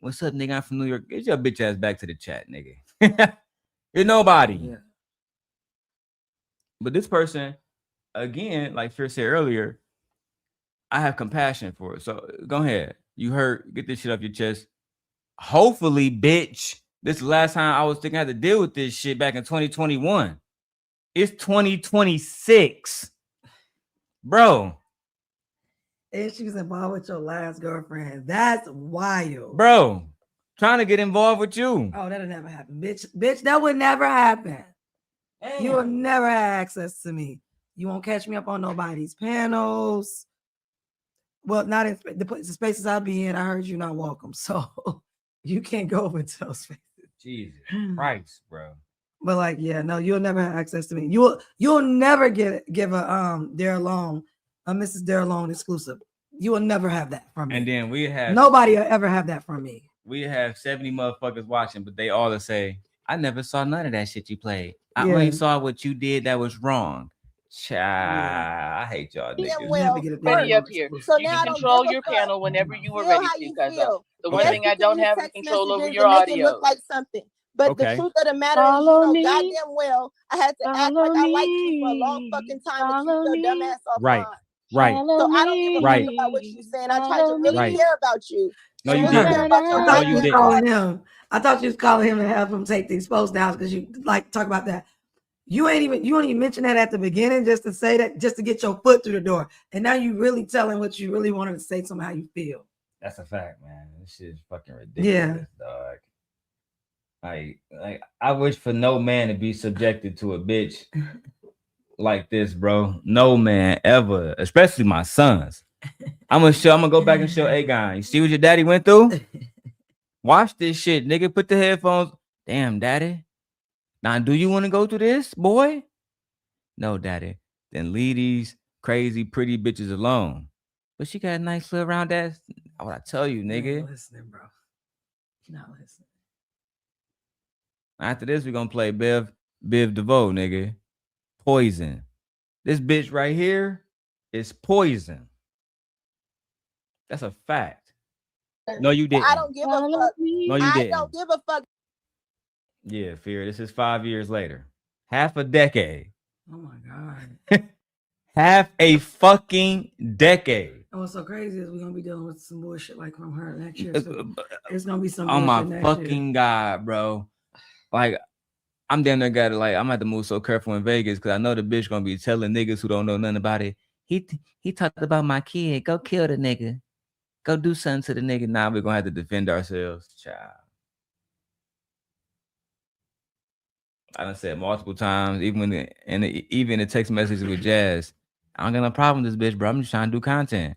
What's up, nigga? I'm from New York. Get your bitch ass back to the chat, nigga. You're nobody.
Yeah.
But this person, again, like Fear said earlier, I have compassion for it. So go ahead. You hurt. Get this shit off your chest. Hopefully, bitch, this is the last time I was thinking I had to deal with this shit back in 2021. It's 2026. Bro.
And she was involved with your last girlfriend. That's wild.
Bro, trying to get involved with you.
Oh, that'll never happen. Bitch, that would never happen. Damn. You will never have access to me. You won't catch me up on nobody's panels. Well, not in the spaces I'll be in. I heard you're not welcome. So you can't go over to those spaces.
Jesus Christ, bro.
But like, yeah, no, you'll never have access to me. You'll never give a Darrel a Mrs. Darrel exclusive. You will never have that from me.
And then we have
nobody will ever have that from me.
We have 70 motherfuckers watching, but they all say, I never saw none of that shit you played. I only saw what you did that was wrong. I hate y'all niggas.
Ready up here. So you can control your panel whenever you are ready to. Because the one thing I don't have is control over your audio.
Look like something. But the truth of the matter is, goddamn well, I had to act like I liked you for a long fucking time to keep your dumb ass offline.
Right.
So I don't give a fuck about what you're saying. I tried to really care about you.
No, you didn't.
I thought you was calling him to help him take these posts down because you like talk about that. You don't even mention that at the beginning just to say that, just to get your foot through the door. And now you really telling what you really wanted to say, somehow you feel.
That's a fact, man. This shit is fucking ridiculous, dog. Like I wish for no man to be subjected to a bitch like this, bro. No man ever, especially my sons. I'm gonna go back and show Agon. You see what your daddy went through? Watch this shit, nigga. Put the headphones. Damn, daddy. Now, do you want to go through this, boy? No, daddy. Then leave these crazy, pretty bitches alone. But she got a nice little round ass. What I tell you, nigga.
You're not listening, bro. You're not listening.
After this, we're gonna play Biv DeVoe, nigga. Poison. This bitch right here is poison. That's a fact. No, you didn't.
I don't give a fuck.
No, you
I
didn't.
don't give a fuck.
Yeah, Fear. This is 5 years later. Half a decade.
Oh my God.
Half a fucking decade.
And what's so crazy is we're gonna be dealing with some bullshit like from her next year. So it's gonna be some
Oh
bullshit
my
next
fucking
year.
God, bro. Like, I'm damn near gotta like, I'm gonna have to move so careful in Vegas because I know the bitch gonna be telling niggas who don't know nothing about it. He talked about my kid. Go kill the nigga. Go do something to the nigga. Now we're gonna have to defend ourselves, child. I done said multiple times, even when even the text messages with Jazz, I don't got no problem with this bitch, bro. I'm just trying to do content.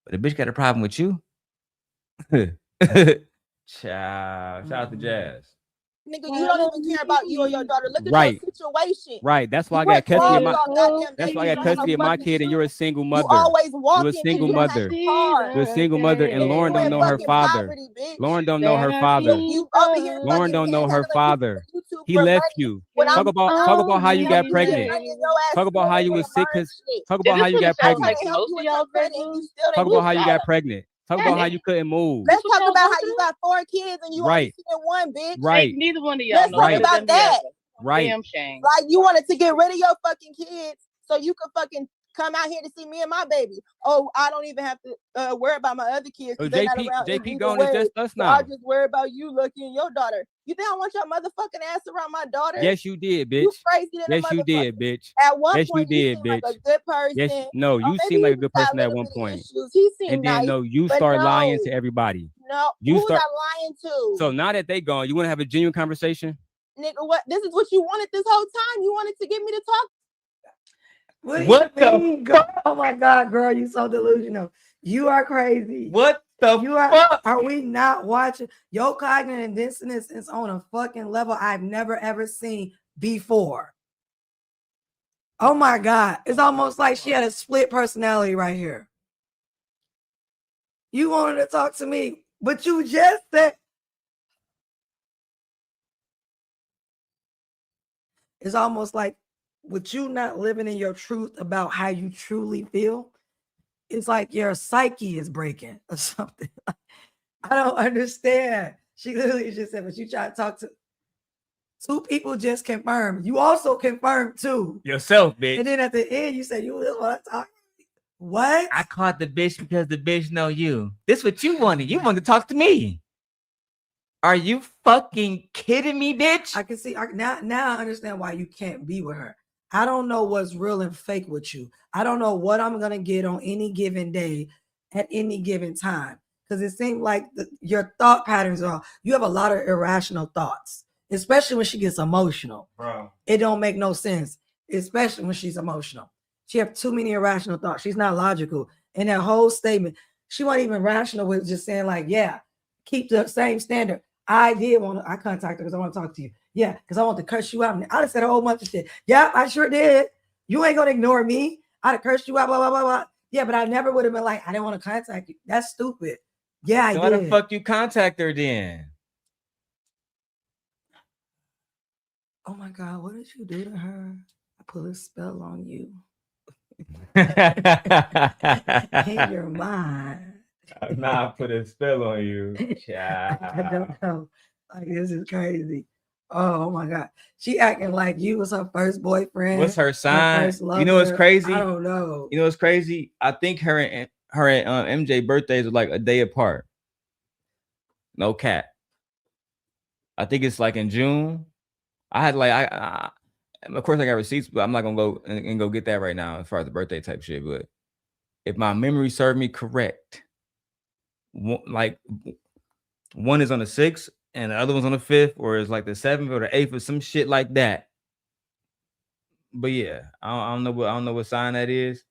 But the bitch got a problem with you. Child, shout out to Jazz.
Nigga, you don't even care about you or your daughter. Look at
Right.
your situation.
Right. That's why
You
I got
work
custody of
hard
my.
for your goddamn
That's
baby.
why I
You
got
don't have
custody
no
of my
fucking
kid, and you're a single
You
mother.
always
You're a
walking
single
and you don't have
mother.
no car.
You're a single mother, and Lauren
You
don't
in
know her
fucking
father.
poverty, bitch.
Lauren don't know her father.
You over here
Lauren
fucking
don't know her
panhandling
father.
YouTube
He
for
left
money.
you.
When
Talk about how you got
get
pregnant.
money and your ass
Talk about how you
still
was sick
burn
because
shit.
talk about how you got
I'm trying
pregnant.
to help you with your credit and you still
Talk
didn't
about
do
how you
shit.
got pregnant. Talk about how you couldn't move.
Let's talk about how you got 4 kids and you only
Right.
seeing one, bitch.
Right.
Neither one of y'all
Let's
know
talk
better
about
than the
that.
other.
Right.
Damn shame.
Like you wanted to get rid of your fucking kids so you could fucking come out here to see me and my baby. Oh, I don't even have to worry about my other kids
Oh,
because they're not
JP
around
JP
either
gone.
way.
It's just us
So I
now.
just worry about you, Lucky, and your daughter. You think I want your motherfucking ass around my daughter?
Yes, you did, bitch.
You crazy than a
Yes, you
motherfucker.
did, bitch.
At one
Yes, you
point, you
did,
seemed like
bitch.
a good person.
Yes, no,
Or
you
maybe
seemed like a
he
good
just got
person at
little
one
bitty
point.
issues. He seemed
And then
nice.
no, you
but
start
no,
lying to everybody.
No,
You
who's
start.
I lying to?
So now that they gone, you want to have a genuine conversation?
Nigga, what? This is what you wanted this whole time. You wanted to get me to talk.
What do you mean, girl? Oh my God, girl, you so delusional. You are crazy.
What the
fuck? Are we not watching? Your cognitive dissonance is on a fucking level I've never ever seen before. Oh my God. It's almost like she had a split personality right here. You wanted to talk to me, but you just said. It's almost like with you not living in your truth about how you truly feel, it's like your psyche is breaking or something. I don't understand. She literally just said, but you try to talk to 2 people just confirmed. You also confirmed too.
Yourself, bitch.
And then at the end, you said you just want to talk. What?
I caught the bitch because the bitch know you. This what you wanted. You wanted to talk to me. Are you fucking kidding me, bitch?
I can see now I understand why you can't be with her. I don't know what's real and fake with you. I don't know what I'm gonna get on any given day at any given time. Because it seems like your thought patterns are, you have a lot of irrational thoughts, especially when she gets emotional.
Bro.
It don't make no sense, especially when she's emotional. She have too many irrational thoughts. She's not logical. And that whole statement, she wasn't even rational with just saying like, yeah, keep the same standard. I contacted her because I want to talk to you. Yeah, because I want to curse you out. I'd have said a whole bunch of shit. Yeah, I sure did. You ain't gonna ignore me. I'd have cursed you out, blah, blah, blah, blah. Yeah, but I never would have been like, I didn't want to contact you. That's stupid. Yeah, I did.
Why the fuck you contact her then?
Oh my God, what did you do to her? I put a spell on you. In your mind.
Nah, I put a spell on you.
I don't know. Like, this is crazy. Oh my God. She acting like you was her first boyfriend.
What's her sign?
First lover.
You know what's crazy?
I don't know.
You know what's crazy? I think her and MJ birthdays are like a day apart. No cap. I think it's like in June. I had like of course I got receipts, but I'm not gonna go and go get that right now as far as the birthday type shit. But if my memory served me correct, like one is on the 6th and the other one's on the 5th, or it's like the 7th or the 8th or some shit like that. But yeah, I don't know what sign that is.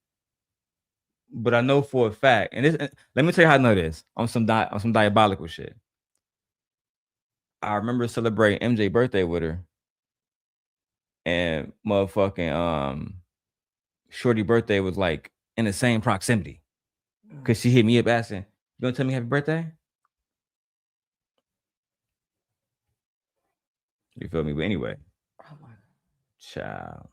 But I know for a fact, and this, let me tell you how I know this on some diabolical shit. I remember celebrating MJ birthday with her, and motherfucking Shorty birthday was like in the same proximity, because she hit me up asking, "You gonna tell me happy birthday?" You feel me? But anyway, child.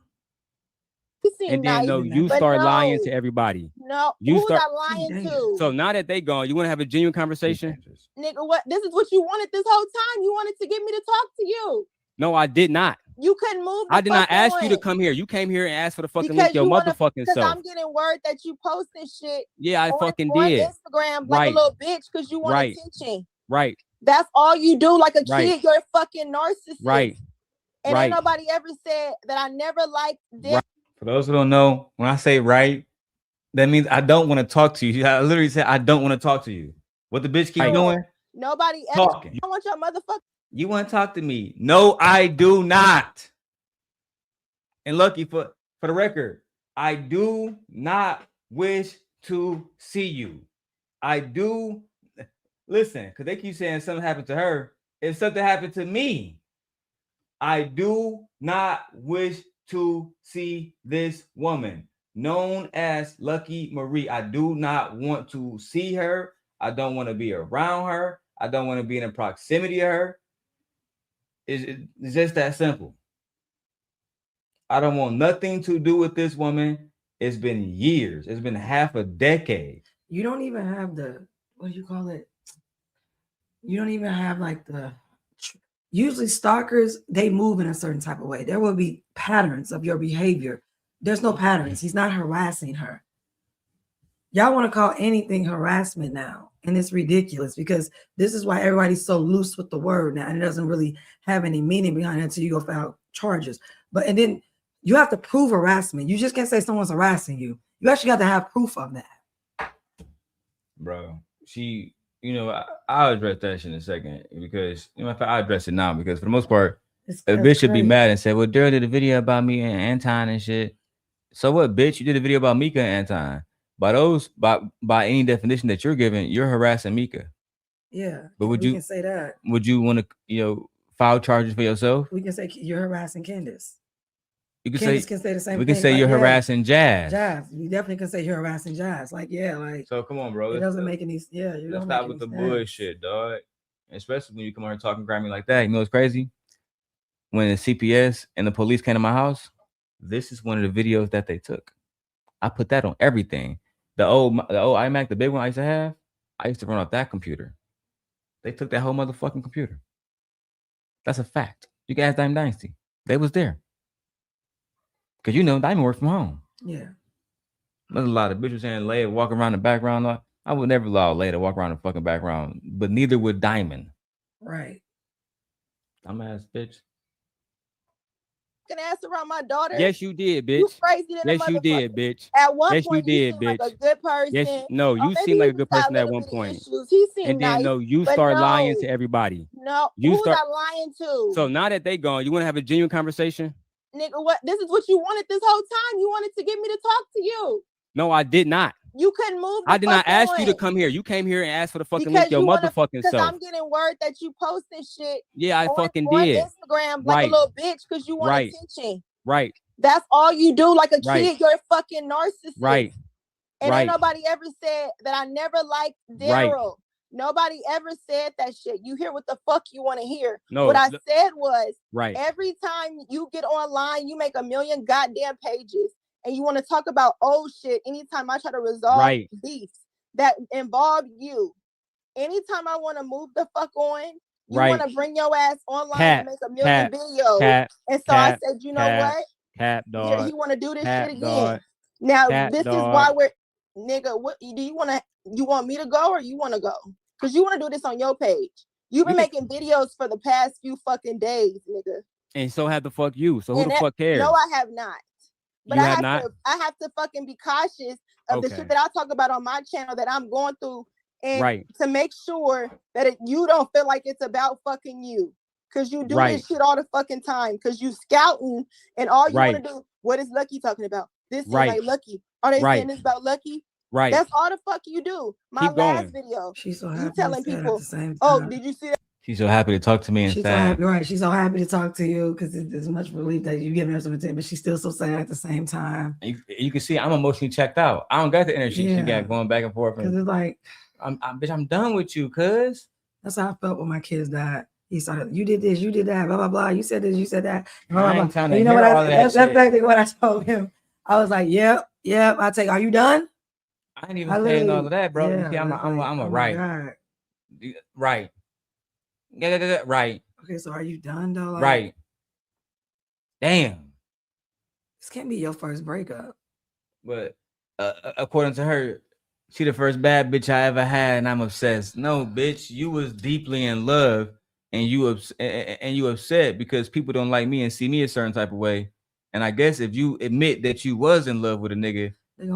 You seem
And then
nice.
no, you
but
start
no,
lying to everybody.
No,
You
who's
start.
I lying to?
So now that they gone, you want to have a genuine conversation?
Nigga, what? This is what you wanted this whole time. You wanted to get me to talk to you.
No, I did not.
You couldn't move.
I did not ask you to come here. You came here and asked for the fucking link your motherfucking
Because
self.
I'm getting word that you posting shit.
Yeah, I fucking
on
did.
Instagram like a little bitch because you want attention.
Right.
That's all you do, like a
Right.
kid. You're a fucking narcissist.
Right.
And
Right.
ain't nobody ever said that I never liked this.
Right. For those who don't know, when I say right, that means I don't want to talk to you. I literally said I don't want to talk to you. What the bitch keep doing?
Nobody ever.
Talking.
I want your motherfucker.
You want to talk to me? No, I do not. And Lucky, for the record, I do not wish to see you. I do. Listen, because they keep saying something happened to her. If something happened to me, I do not wish to see this woman known as Lucky Marie. I do not want to see her. I don't want to be around her. I don't want to be in the proximity of her. It's just that simple. I don't want nothing to do with this woman. It's been years. It's been half a decade.
You don't even have the, what do you call it? You don't even have like the, usually stalkers, they move in a certain type of way. There will be patterns of your behavior. There's no patterns. He's not harassing her. Y'all want to call anything harassment now. And it's ridiculous because this is why everybody's so loose with the word now. And it doesn't really have any meaning behind it until you go file charges. And then you have to prove harassment. You just can't say someone's harassing you. You actually got to have proof of that.
Bro, I'll address that shit in a second because, I'll address it now because for the most part, a bitch should be mad and say, well, Darrel did a video about me and Anton and shit. So what, bitch? You did a video about Mika and Anton. By any definition that you're giving, you're harassing Mika.
Yeah.
But
we can say that.
Would you want to, file charges for yourself?
We can say you're harassing Candace.
You can
Candace
say,
can say the same
we
thing.
can say you're harassing Jazz.
Jazz. You definitely can say you're harassing Jazz.
So come on, bro.
It doesn't make any. Yeah.
Let's stop with the bullshit, dog. Especially when you come on here talking grimy like that. You know what's crazy? When the CPS and the police came to my house, this is one of the videos that they took. I put that on everything. The old iMac, the big one I used to have, I used to run off that computer. They took that whole motherfucking computer. That's a fact. You can ask Diamond Dynasty. They was there. Because Diamond worked from home.
Yeah.
There's a lot of bitches saying Leia walk around the background. I would never allow Leia to walk around the fucking background, but neither would Diamond.
Right.
Dumbass bitch.
Ass around my daughter.
Yes, you did, bitch.
You crazy than
yes, you did, bitch.
At one
yes,
point,
you did, bitch.
Like a good person.
Yes, no, you seem like a good person at one point.
He seemed
and then
nice,
you start lying to everybody.
No,
you
who's I lying to?
So now that they gone, you want to have a genuine conversation?
Nigga, what? This is what you wanted this whole time. You wanted to get me to talk to you.
No, I did not.
You couldn't move.
I did not ask you to come here. You came here and asked for the fucking link your motherfucking self.
Because I'm getting word that you posting shit.
Yeah, I fucking
did. Instagram like a little bitch because you want attention.
Right.
That's all you do. Like a kid, you're a fucking narcissist.
Right.
And ain't nobody ever said that I never liked Darrel. Nobody ever said that shit. You hear what the fuck you want to hear.
No,
what I said was,
every
time you get online, you make a million goddamn pages and you want to talk about old shit. Anytime I try to resolve beefs that involve you, anytime I want to move the fuck on, you want to bring your ass online and make a million videos. And so I said, you know what? You want to do this shit again. Now, this is why we're, nigga, what do you want me to go or you want to go? Because you want to do this on your page. You've been making videos for the past few fucking days, nigga.
And so have the fuck you. So who the fuck cares?
No, I have not. But
I
have to fucking be cautious of the shit that I talk about on my channel that I'm going through. And to make sure that you don't feel like it's about fucking you. Because you do this shit all the fucking time. Because you scouting and all you want to do. What is Lucky talking about? This is like Lucky. Are they saying this about Lucky?
Right.
That's all the fuck you do. My last video.
She's so happy.
You telling people, did you see that?
She's so happy to talk to me and
she's so happy, right? She's so happy to talk to you because there's much relief that you're giving her some attention, but she's still so sad at the same time.
You can see I'm emotionally checked out. I don't got the energy she got going back and forth.
Because it's like,
I'm done with you, cuz.
That's how I felt when my kids died. He started, you did this, you did that, blah, blah, blah. You said this, you said that. Blah, blah, blah. You know what? That's exactly what I told him. I was like, yep. I take. Are you done?
I ain't even saying all of that, bro. You see, I'm a right.
God.
Right. Yeah, right.
Okay, so are you done though? Like,
right. Damn.
This can't be your first breakup.
But according to her, she the first bad bitch I ever had, and I'm obsessed. No, bitch, you was deeply in love, and you upset because people don't like me and see me a certain type of way. And I guess if you admit that you was in love with a nigga,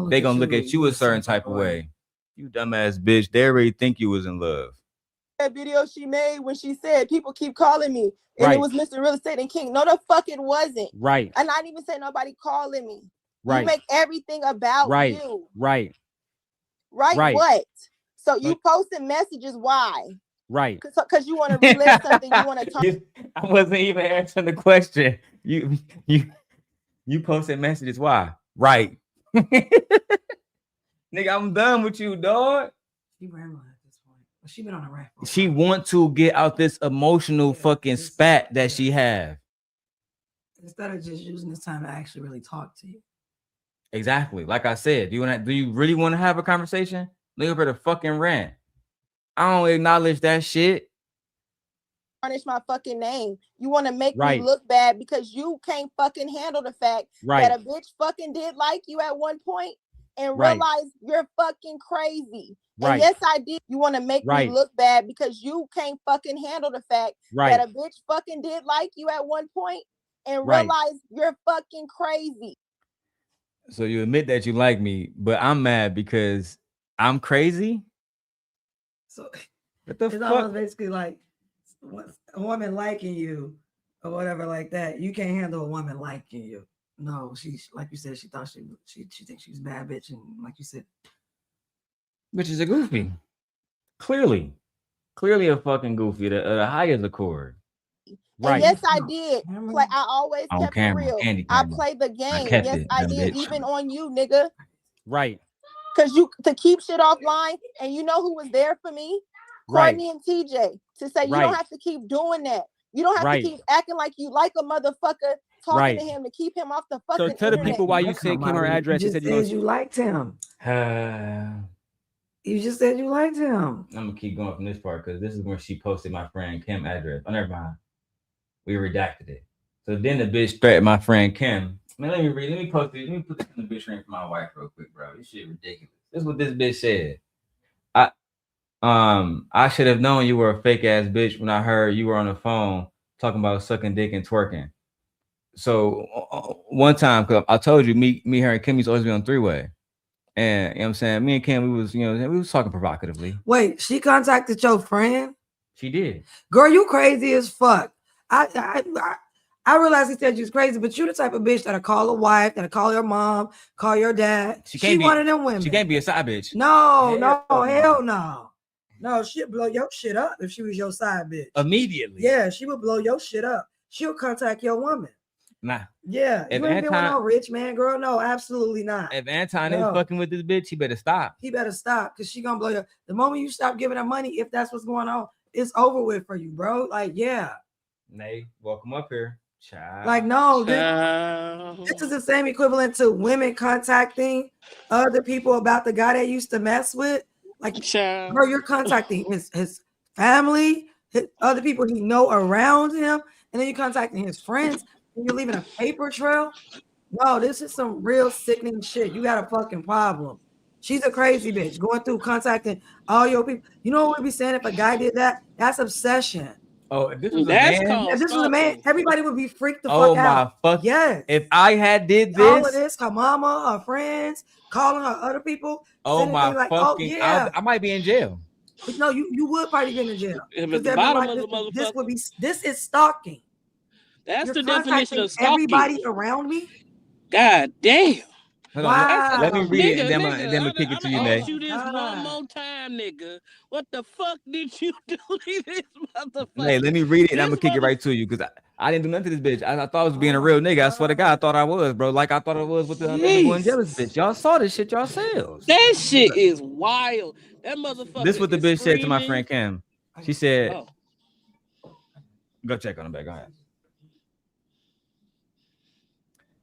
they gonna look at you a certain type of way. You dumbass bitch. They already think you was in love.
That video she made when she said people keep calling me and it was Mr. Real Estate and King. No, the fuck it wasn't.
Right.
And I didn't even say nobody calling me.
Right.
You make everything about you.
Right.
What? So you posting messages, why?
Right.
Because you want to relive something, you want to talk.
I wasn't even answering the question. You posted messages, why? Right. Nigga, I'm done with you, dog.
She rambling at this point. She been on a rant.
She want to get out this emotional fucking spat that she have.
Instead of just using this time to actually really talk to you.
Exactly. Like I said, do you really want to have a conversation? Leave her to fucking rant. I don't acknowledge that shit.
Tarnish my fucking name. You want to make me look bad because you can't fucking handle the fact that a bitch fucking did like you at one point and realize you're fucking crazy. And yes, I did. You want to make me look bad because you can't fucking handle the fact that a bitch fucking did like you at one point and realize you're fucking crazy.
So you admit that you like me, but I'm mad because I'm crazy?
So
what the
it's
fuck?
almost basically like a woman liking you or whatever like that. You can't handle a woman liking you. No, she, like you said, she thought she thinks she's a bad bitch, and like you said,
bitches are goofy. Clearly a fucking goofy. The highest accord.
And yes, I did play. I always kept it real. I played the game. Yes, I did. Even on you, nigga.
Right.
Cause you to keep shit offline, and you know who was there for me? Courtney and TJ, to say you don't have to keep doing that. You don't have to keep acting like you like a motherfucker, talking to him to keep him off the fucking.
So tell the people why you said Kim her address.
You just said you liked him. You just said you liked him.
I'm gonna keep going from this part because this is where she posted my friend Kim address. Oh, never mind. We redacted it. So then the bitch threatened my friend Kim. Man, let me post it. Let me put this in the bitch ring for my wife real quick, bro. This shit ridiculous. This is what this bitch said. I should have known you were a fake ass bitch when I heard you were on the phone talking about sucking dick and twerking. So one time, cause I told you, me, her, and Kim used to always be on three-way. And you know what I'm saying? Me and Kim, we was talking provocatively.
Wait, she contacted your friend?
She did.
Girl, you crazy as fuck. I realized he said you was crazy, but you the type of bitch that'll call a wife, that'll call your mom, call your dad. She one of them women.
She can't be a side bitch.
No, hell no. No, she'd blow your shit up if she was your side bitch.
Immediately.
Yeah, she would blow your shit up. She'll contact your woman.
Nah.
Yeah.
If
you ain't been with no rich man, girl. No, absolutely not.
If Anton is fucking with this bitch, he better stop.
He better stop because she gonna blow your. The moment you stop giving her money, if that's what's going on, it's over with for you, bro. Like, yeah.
Nay, welcome up here. Child.
Like, no, this is the same equivalent to women contacting other people about the guy they used to mess with. Like, bro, you're contacting his family, other people he know around him, and then you're contacting his friends, and you're leaving a paper trail. No, this is some real sickening shit. You got a fucking problem. She's a crazy bitch going through contacting all your people. You know what we'd be saying if a guy did that? That's obsession.
Oh, if this was a man.
If this was a man, everybody would be freaked the
fuck
out.
Oh my fuck.
Yes.
If I had did this.
All of this, her mama, her friends, calling her other people.
Oh my like, fucking. Oh, yeah. I might be in jail.
But no, you would probably be in jail.
If at the bottom of the
motherfucker. This is stalking.
That's the definition of stalking.
Everybody around me.
God damn.
Wow.
Let me read it and then I'm gonna kick it to you, Nate.
You this one more time, nigga. What the fuck did you do to this motherfucker?
Nate, let me read it and I'm gonna kick it right to you because I didn't do nothing to this bitch. I thought I was being a real nigga. I swear to God, I thought I was, bro. Like I thought I was with the one jealous bitch. Y'all saw this shit yourselves.
That shit is wild. That motherfucker.
This is what the bitch said to my friend Kim. She said, "Go check on him back. Go ahead."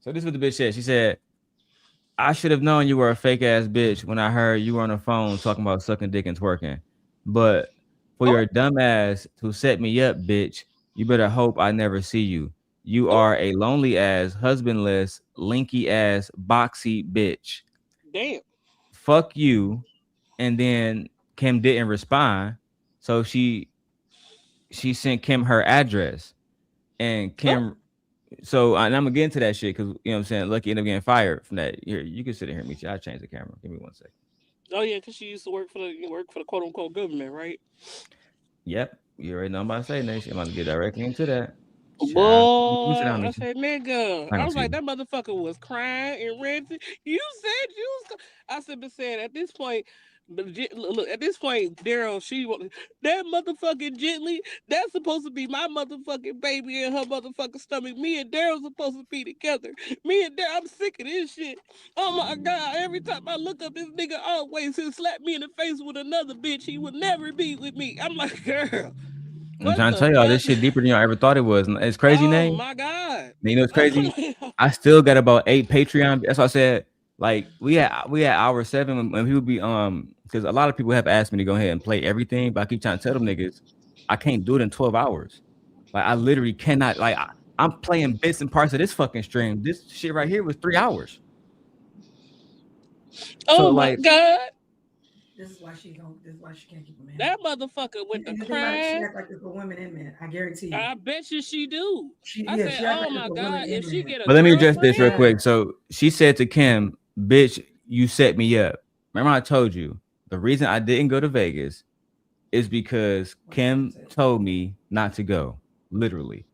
So this is what the bitch said. She said, I should have known you were a fake ass bitch when I heard you were on the phone talking about sucking dick and twerking. But for your dumb ass to set me up, bitch, you better hope I never see you. You are a lonely ass, husbandless, linky ass, boxy bitch.
Damn.
Fuck you. And then Kim didn't respond. So she sent Kim her address. And Kim so and I'm gonna get into that shit because you know what I'm saying, Lucky ended up getting fired from that. Here, you can sit in here and meet you. I'll change the camera. Give me 1 second.
Oh yeah, because she used to work for the quote unquote government, right?
Yep. You already know I'm about to say that shit. I'm about to get directly into that.
Boy, I said, nigga. I was like, that motherfucker was crying and ranting. You said you was. I said, but said at this point, look, at this point, Darrel, that motherfucking Gently, that's supposed to be my motherfucking baby in her motherfucking stomach. Me and Darrel supposed to be together. Me and Darrel, I'm sick of this shit. Oh my God, every time I look up, this nigga always slap me in the face with another bitch. He would never be with me. I'm like, girl.
I'm trying to tell y'all, this shit deeper than y'all ever thought it was. It's crazy, name.
Oh my God.
You know it's crazy? I still got about 8 Patreon. That's what I said. Like we had hour 7 when people be because a lot of people have asked me to go ahead and play everything, but I keep trying to tell them niggas I can't do it in 12 hours. Like I literally cannot. Like I'm playing bits and parts of this fucking stream. This shit right here was 3 hours.
Oh
so,
my God.
This is why she can't keep a man.
That motherfucker with the
She
crying.
act like this for women and men. I guarantee you.
I bet you she do. I
she
said,
act
oh
like
my
this for
God,
women
if
and
she
men.
get a
But let me address this real
girlfriend?
quick. So she said to Kim, bitch, you set me up. Remember I told you the reason I didn't go to Vegas is because Kim told me not to go. Literally.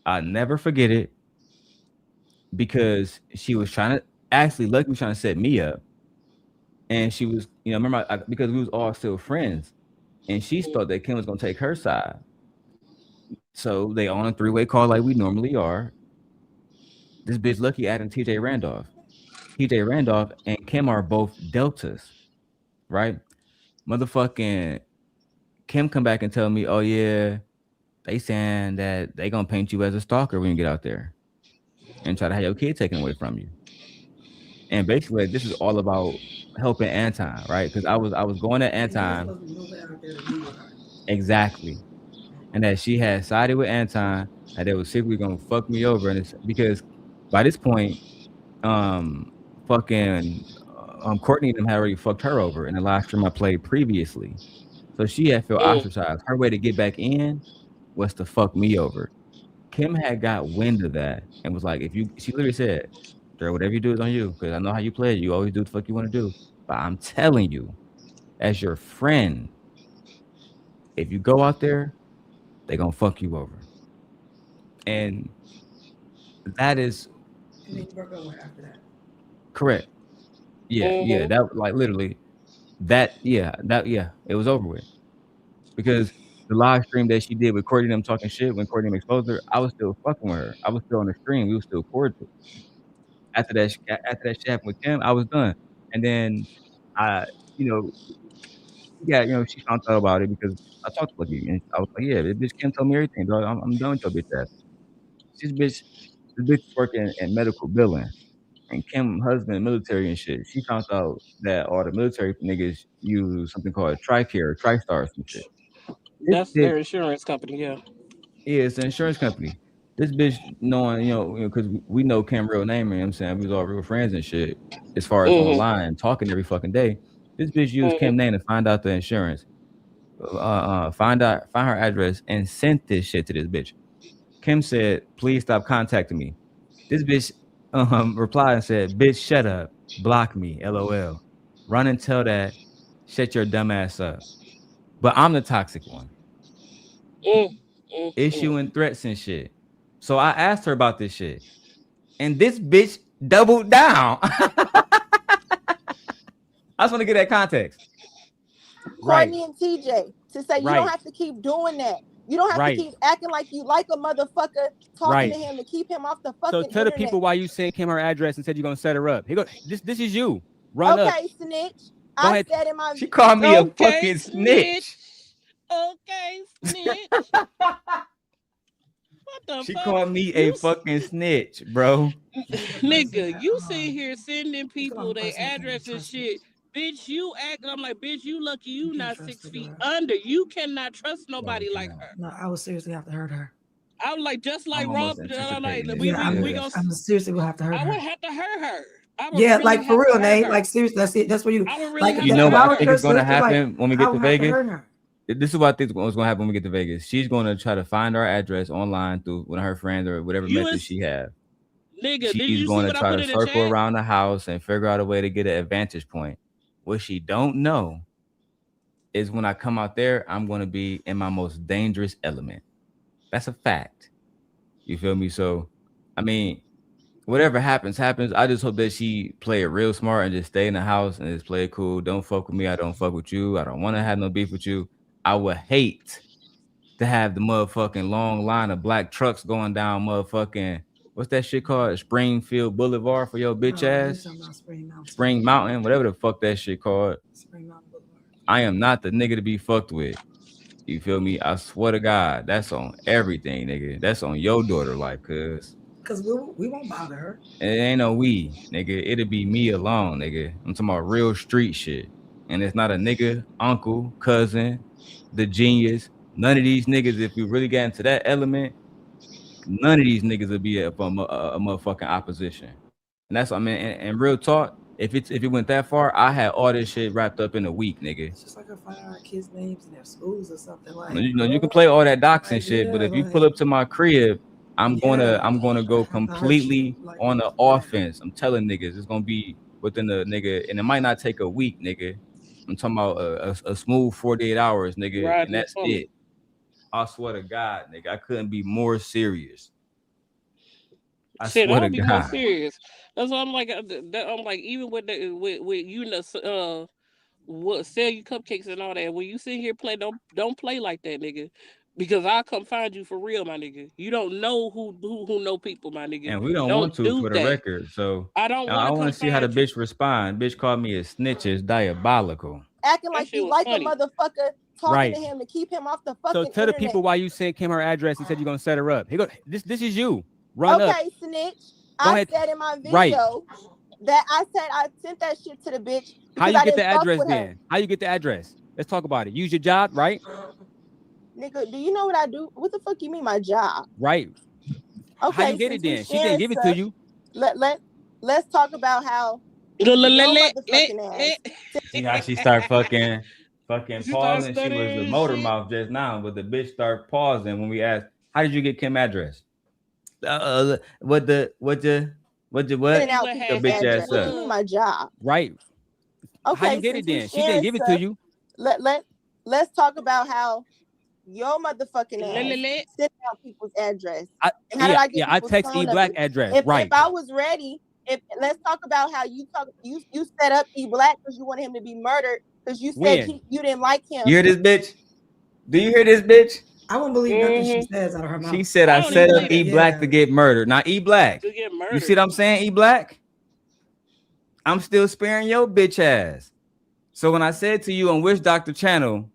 I never forget it because she was trying to Lucky was trying to set me up. And she was, remember, because we was all still friends. And she thought that Kim was going to take her side. So they on a 3-way call like we normally are. This bitch Lucky adding TJ Randolph. TJ Randolph and Kim are both deltas, right? Motherfucking Kim come back and tell me, oh yeah, they saying that they gonna paint you as a stalker when you get out there and try to have your kid taken away from you. And basically, this is all about helping Anton, right? Because I was going to Anton. Exactly. And that she had sided with Anton, and they was secretly gonna fuck me over. And it's because by this point, fucking Courtney and them had already fucked her over in the live stream I played previously. So she had felt ostracized. Her way to get back in was to fuck me over. Kim had got wind of that and was like, she literally said, Darrel, whatever you do is on you, because I know how you play. You always do what the fuck you want to do. But I'm telling you, as your friend, if you go out there, they're gonna fuck you over. And that is
And then you broke up after that.
correct. Yeah, that like literally it was over with. Because the live stream that she did with Courtney and them talking shit when Courtney exposed her, I was still fucking with her. I was still on the stream. We were still cordial. After that shit happened with Kim, I was done. And then she found out about it because I talked to Lucky and I was like, yeah, this bitch Kim told me everything, dog. I'm done with your bitch ass. This bitch is working in medical billing. And Kim husband military and shit. She found out that all the military niggas use something called TRICARE, TriStar, or some shit.
That's their insurance company, yeah.
Yeah, it's an insurance company. This bitch knowing, because we know Kim real name, you know what I'm saying? We was all real friends and shit as far as online talking every fucking day. This bitch used Kim name to find out the insurance, find her address and sent this shit to this bitch. Kim said, please stop contacting me. This bitch replied and said, bitch, shut up. Block me. LOL. Run and tell that. Shut your dumb ass up. But I'm the toxic one. Issuing threats and shit. So I asked her about this shit. And this bitch doubled down. I just want to get that context.
Courtney and TJ to say you don't have to keep doing that. You don't have to keep acting like you like a motherfucker, talking to him to keep him off the fucking
So tell the people why you sent Kim her address and said you're gonna set her up. This is you. Run up.
Okay, snitch. I said in my
She called me a fucking snitch.
Okay, snitch.
She called me a fucking snitch, bro.
Nigga, you sit here sending people their address and shit. Bitch, you act. I'm like, bitch, you lucky you not 6 feet under. You cannot trust nobody like her.
No, I would seriously have to hurt her.
I was like, just like Rob. Like,
I'm seriously will have to hurt her.
I would have to hurt her.
Yeah, really like for real, Nate. Like seriously, that's it. That's what you. Like,
you know what I think is going to happen when we get to Vegas? This is what I think is going to happen when we get to Vegas. She's going to try to find our address online through one of her friends or whatever method she has.
Nigga,
she's going to try to circle around the house and figure out a way to get an advantage point. What she don't know is when I come out there, I'm going to be in my most dangerous element. That's a fact. You feel me? So, I mean, whatever happens. I just hope that she play it real smart and just stay in the house and just play it cool. Don't fuck with me. I don't fuck with you. I don't want to have no beef with you. I would hate to have the motherfucking long line of black trucks going down motherfucking, what's that shit called? Springfield Boulevard for your bitch ass? Spring Mountain, whatever the fuck that shit called. I am not the nigga to be fucked with. You feel me? I swear to God, that's on everything, nigga. That's on your daughter, like, cuz
we won't bother her.
It ain't no we, nigga. It'll be me alone, nigga. I'm talking about real street shit. And it's not a nigga, uncle, cousin, the genius. None of these niggas, if we really get into that element, none of these niggas will be a motherfucking opposition. And that's what I mean. And real talk, if it went that far, I had all this shit wrapped up in a week, nigga.
It's just like I find our kids' names in their schools or something like.
You know, you can play all that doxing shit, but if you pull up to my crib, I'm gonna go completely on the offense. I'm telling niggas, it's gonna be within the nigga, and it might not take a week, nigga. I'm talking about a smooth 48 hours, nigga, right, and that's it. I swear to God, nigga, I couldn't be more serious. I swear to
be
God.
More serious. That's why I'm like, even with you know, what sell you cupcakes and all that. When you sit here play, don't play like that, nigga. Because I'll come find you for real, my nigga. You don't know who know people, my nigga.
And we don't want to for the record. So I want to see how the bitch respond. Bitch called me a snitch. It's diabolical.
Acting like you like a motherfucker, talking to him to keep him off the fucking
So tell the people why you sent Kim her address and said you're gonna set her up. This is you. Run up.
Okay, snitch. I said in my video that I said I sent that shit to the bitch.
How you get the address then? How you get the address? Let's talk about it. Use your job, right?
Nigga, do you know what I do? What the fuck you mean my job?
Right.
Okay.
How you get it then? She didn't give it to you.
Let's talk about how
See how she start fucking pausing. She was the motor mouth just now, but the bitch start pausing when we asked, how did you get Kim address? What? The bitch ass
up. You mean my job?
Right.
Okay.
How you get it then? She didn't give it to you.
Let's talk about how your motherfucking ass sent out people's address.
I text E-Black address.
If I was ready, let's talk about how you set up E-Black because you wanted him to be murdered because you said you didn't like him.
You hear this bitch? Do you hear this bitch?
I won't believe nothing she says out of her mouth.
She said I set up E-Black to get murdered. Now E-Black, you see what I'm saying? E-Black, I'm still sparing your bitch ass. So when I said to you on Wish Doctor channel,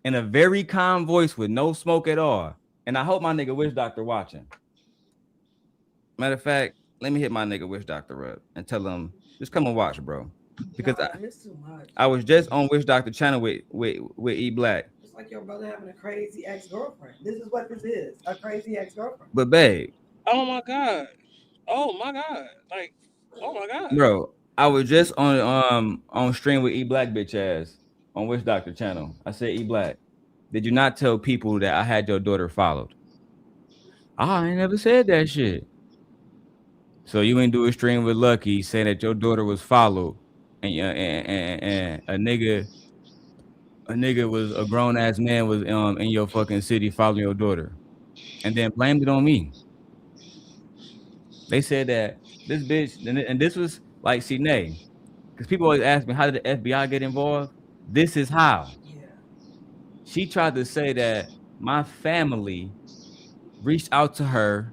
in a very calm voice with no smoke at all, and I hope my nigga Wish Doctor watching. Matter of fact, let me hit my nigga Wish Doctor up and tell him just come and watch, bro. Because I was just on Wish Doctor channel with E-Black.
It's like your brother having a crazy ex-girlfriend. This is what this is, a crazy ex-girlfriend.
But babe.
Oh my God. Like, oh my God.
Bro, I was just on stream with E-Black bitch ass on Wish Doctor channel. I said, E-Black, did you not tell people that I had your daughter followed? I ain't never said that shit. So you ain't do a stream with Lucky saying that your daughter was followed, and a nigga was a grown ass man was in your fucking city following your daughter, and then blamed it on me. They said that this bitch, and this was like, see, Nay, because people always ask me, how did the FBI get involved? This is how. Yeah. She tried to say that my family reached out to her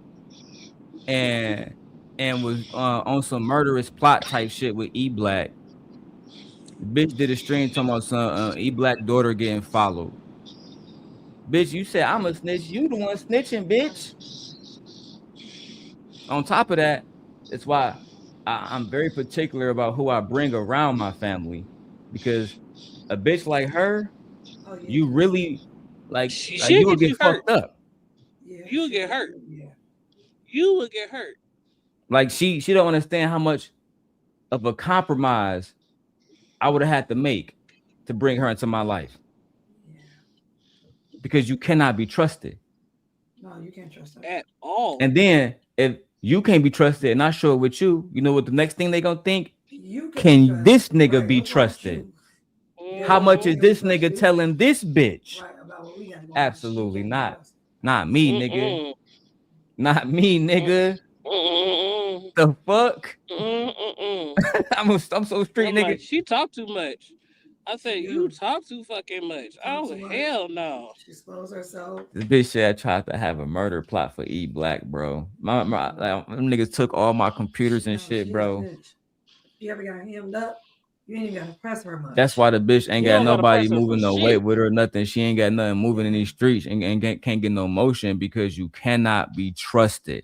and was on some murderous plot type shit with E-Black. The bitch did a stream talking about some E-Black daughter getting followed. Bitch, you said I'm a snitch. You the one snitching, bitch. On top of that, it's why I'm very particular about who I bring around my family, because a bitch like her, you really like
She'll
you will
get
get
you hurt.
fucked up.
You will get hurt. You will get hurt.
Like she don't understand how much of a compromise I would have had to make to bring her into my life. Because you cannot be trusted.
No, you can't trust her
at all.
And then if you can't be trusted and I show it with you, you know what the next thing they gonna think? Can this nigga be trusted? How much is this nigga telling this bitch? Absolutely not. Not me, nigga. Not me, nigga. The fuck? I'm so street, nigga.
Like, she talk too much. I said, you talk too fucking much. Oh, hell no.
She exposed herself.
This bitch said I tried to have a murder plot for E Black, bro. Like, them niggas took all my computers and shit, bro.
If you ever got hemmed up, you ain't even gotta press her much.
That's why the bitch ain't got nobody moving no weight with her or nothing. She ain't got nothing moving in these streets and can't get no motion because you cannot be trusted.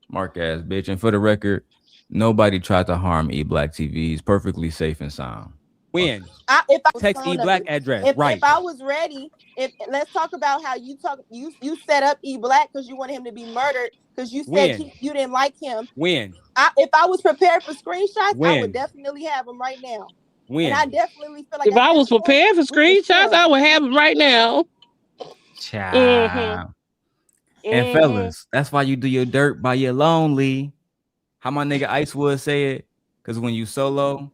Mark ass bitch. And for the record, nobody tried to harm E Black TV. He's perfectly safe and sound.
When?
Text
E Black address.
If
Right.
I was ready, let's talk about how you set up E Black because you wanted him to be murdered because you said you didn't like him.
When?
If I was prepared for screenshots, I
When?
would definitely have them right now.
When?
And I definitely feel like
if I was prepared for screenshots, I would have them right now.
Child. And fellas, that's why you do your dirt by your lonely. How my nigga Icewood say it? Because when you solo,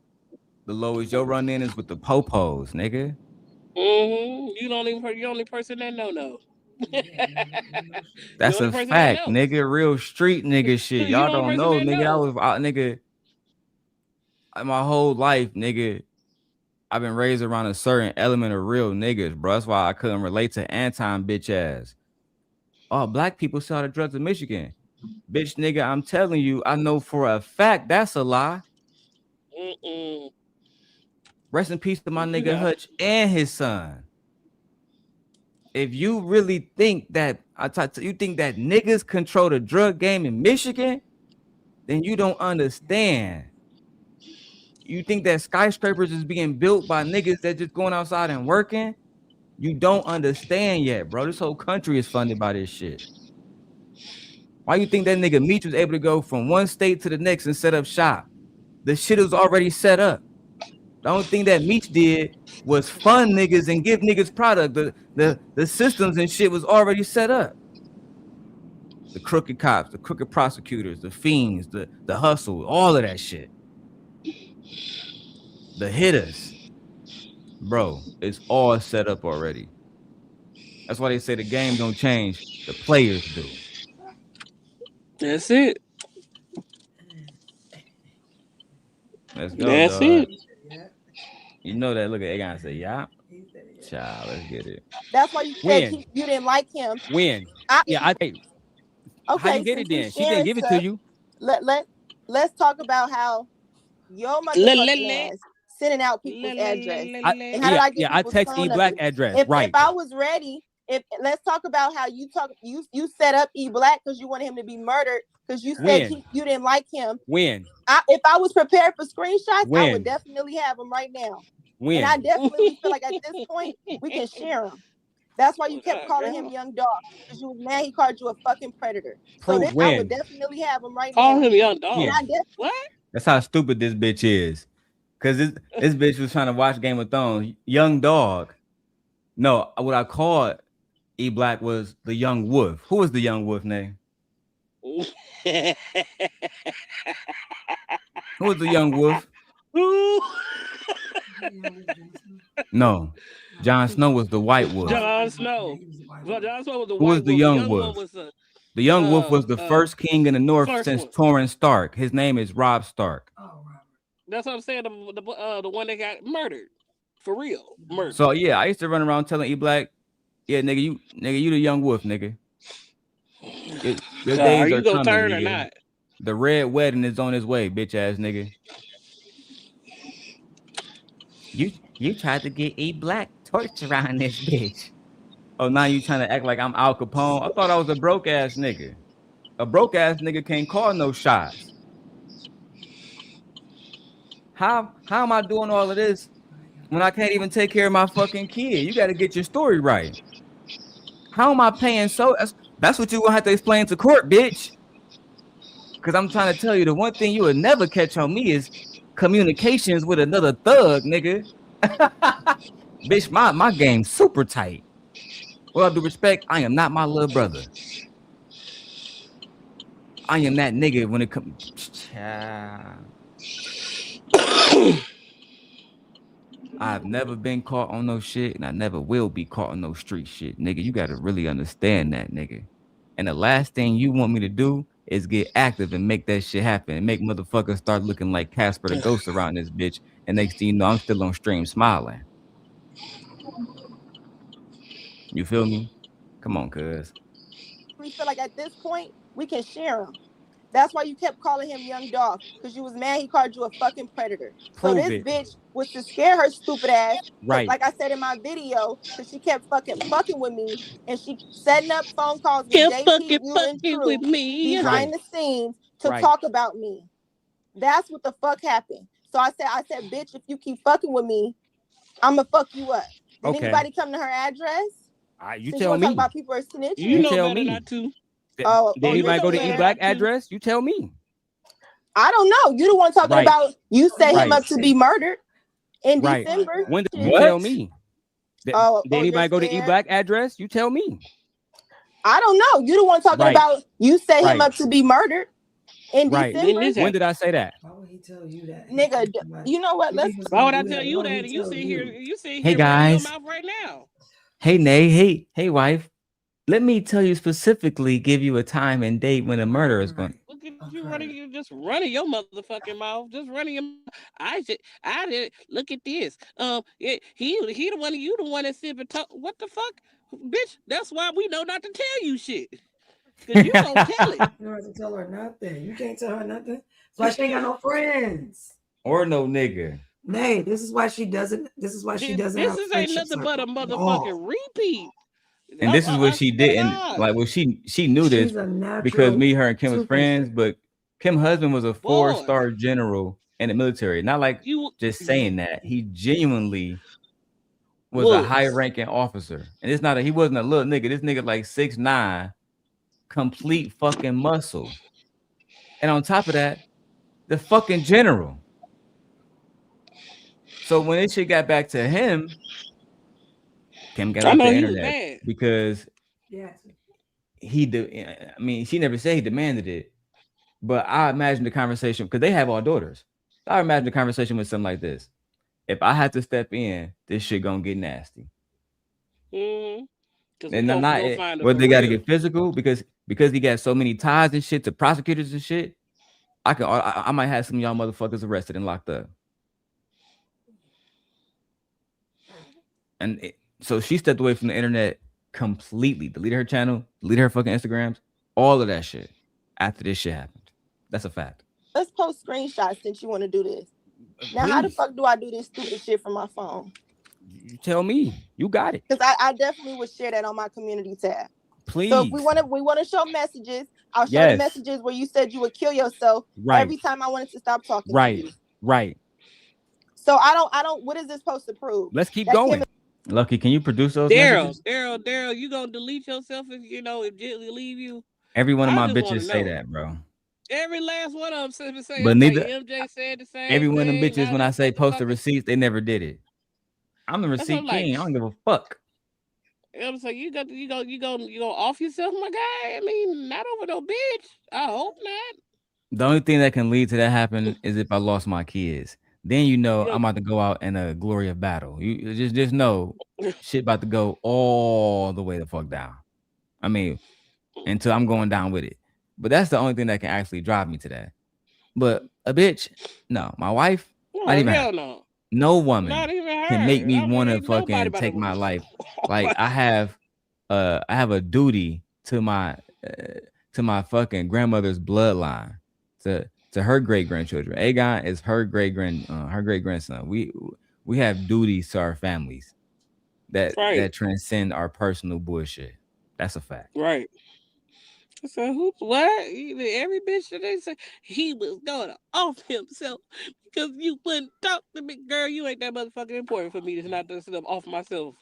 the lowest your run in is with the popos, nigga.
You the only person that know.
That's a fact, nigga. Real street nigga shit. Y'all don't know, nigga. I was out, nigga. My whole life, nigga. I've been raised around a certain element of real niggas, bro. That's why I couldn't relate to Anton bitch ass. Oh, black people sell the drugs in Michigan. Bitch, nigga, I'm telling you, I know for a fact that's a lie. Rest in peace to my nigga Hutch and his son. If you really think that, you think that niggas control the drug game in Michigan, then you don't understand. You think that skyscrapers is being built by niggas that just going outside and working? You don't understand yet, bro. This whole country is funded by this shit. Why you think that nigga Meech was able to go from one state to the next and set up shop? The shit was already set up. The only thing that Meech did was fund niggas and give niggas product. The systems and shit was already set up. The crooked cops, the crooked prosecutors, the fiends, the hustle, all of that shit. The hitters. Bro, it's all set up already. That's why they say the game don't change, the players do.
That's it.
Let's go.
That's
dog.
it.
You know that. Look at Aegon and say, yeah. Child, let's get it.
That's why you said you didn't like him.
When?
Okay.
How you get it then? She didn't give it to you.
Let's talk about how your motherfucking ass sending out people's address. And how did I get
I text E Black address.
If
Right.
If I was ready, let's talk about how you set up E Black because you wanted him to be murdered because you said you didn't like him.
When?
If I was prepared for screenshots, I would definitely have them right now.
When?
And I definitely feel like at this point we can share them. That's why you kept calling him young dog because you was mad he called you a fucking predator. So this, I would definitely have him right now.
Call him young dog.
Yeah.
What?
That's how stupid this bitch is. Cause this bitch was trying to watch Game of Thrones. Young dog. No, what I called E Black was the young wolf. Who was the young wolf name? Who was the young wolf? No. Jon Snow was the white wolf.
Jon Snow. Well, Jon Snow was the
Who was the young wolf? The young wolf was the first king in the north since Torrhen Stark. His name is Robb Stark.
That's what I'm saying. The one that got murdered. For real. Murdered.
So yeah, I used to run around telling E Black, yeah, nigga, you the young wolf, nigga. Your days
are you
coming,
gonna turn or
nigga.
not?
The red wedding is on its way, bitch ass nigga. You tried to get E Black torch around this bitch. Oh, now you trying to act like I'm Al Capone? I thought I was a broke ass nigga. A broke ass nigga can't call no shots. How am I doing all of this when I can't even take care of my fucking kid? You got to get your story right. How am I paying so? That's what you gonna have to explain to court, bitch. Because I'm trying to tell you, the one thing you would never catch on me is communications with another thug, nigga. Bitch, my game's super tight. With all due respect, I am not my little brother. I am that nigga when it comes. I've never been caught on no shit, and I never will be caught on no street shit, nigga. You gotta really understand that, nigga. And the last thing you want me to do is get active and make that shit happen and make motherfuckers start looking like Casper the Ghost around this bitch. And next thing you know, I'm still on stream smiling. You feel me? Come on, cuz.
We feel like at this point we can share him. That's why you kept calling him Young Dog, because you was mad he called you a fucking predator.
Prove
so this
it.
bitch was to scare her stupid ass.
Right.
Like I said in my video, because she kept fucking with me, and she setting up phone calls with JP, you and True behind the scenes to talk about me. That's what the fuck happened. So I said, bitch, if you keep fucking with me, I'ma fuck you up. Did anybody come to her address?
You
Since
tell
you
me.
Talk about people are snitching.
You tell me.
Not to.
Did anybody go to E-Black address? You tell me.
I don't know. You the one talking about you set him up to be murdered in December.
When did you tell me? Did anybody go to E-Black address? You tell me.
I don't know. You the one talking about you set him up to be murdered in December.
When did I say that?
Why would he tell you that?
Nigga, you know what?
Why would I tell you that? And you sit here,
Hey guys.
your mouth right now.
Hey Nay, hey wife. Let me tell you specifically, give you a time and date when a murder is going.
Look at you running, you just running your motherfucking mouth, just running your. I did. Look at this. He the one, you the one that sit and talk. What the fuck, bitch? That's why we know not to tell you shit. Cause you don't tell it.
You don't have to tell her nothing. You can't tell her nothing. That's why she ain't got no friends.
Or no nigga.
Nay, this is why she doesn't. This is why she doesn't.
This ain't nothing but a motherfucking repeat.
And this is what she didn't like. Well, she knew this because me, her, and Kim was friends. But Kim's husband was a 4-star general in the military. Not like just saying that. He genuinely was a high-ranking officer, and it's not. He wasn't a little nigga. This nigga like 6'9", complete fucking muscle. And on top of that, the fucking general. So when this shit got back to him, Kim got off the internet because I mean, she never said he demanded it, but I imagine the conversation, because they have all daughters. I imagine the conversation with something like this. If I had to step in, this shit gonna get nasty. And not whether they got to get physical because he got so many ties and shit to prosecutors and shit. I might have some of y'all motherfuckers arrested and locked up. And so she stepped away from the internet completely, deleted her channel, deleted her fucking Instagrams, all of that shit after this shit happened. That's a fact.
Let's post screenshots since you want to do this. Now, how the fuck do I do this stupid shit from my phone?
You tell me. You got it.
Because I definitely would share that on my community tab.
Please.
So if we want to show messages, I'll show the messages where you said you would kill yourself every time I wanted to stop talking to you.
Right.
So I don't. What is this supposed to prove?
Let's keep going.
Lucky, can you produce those messages?
Darrel, you gonna delete yourself if Jilly leave you?
Every one of my bitches say that, bro.
Every last one of them say.
But neither
MJ said the same.
Every one of them bitches, when I say post the receipts, they never did it. I'm the receipt king. I don't give a fuck.
I'm saying you go off yourself, my guy. I mean, not over no bitch. I hope not.
The only thing that can lead to that happen is if I lost my kids. Then I'm about to go out in a glory of battle. You just know shit about to go all the way the fuck down. I mean, until I'm going down with it. But that's the only thing that can actually drive me to that. But a bitch, no. My wife, no woman can make me want to fucking take my life. Like I have a duty to my fucking grandmother's bloodline, to her great grandchildren. Aegon is her great grandson. We have duties to our families. that transcend our personal bullshit. That's a fact.
Right. So what? Every bitch that they say he was going to off himself because you wouldn't talk to me, girl. You ain't that motherfucking important for me to not to sit up off myself.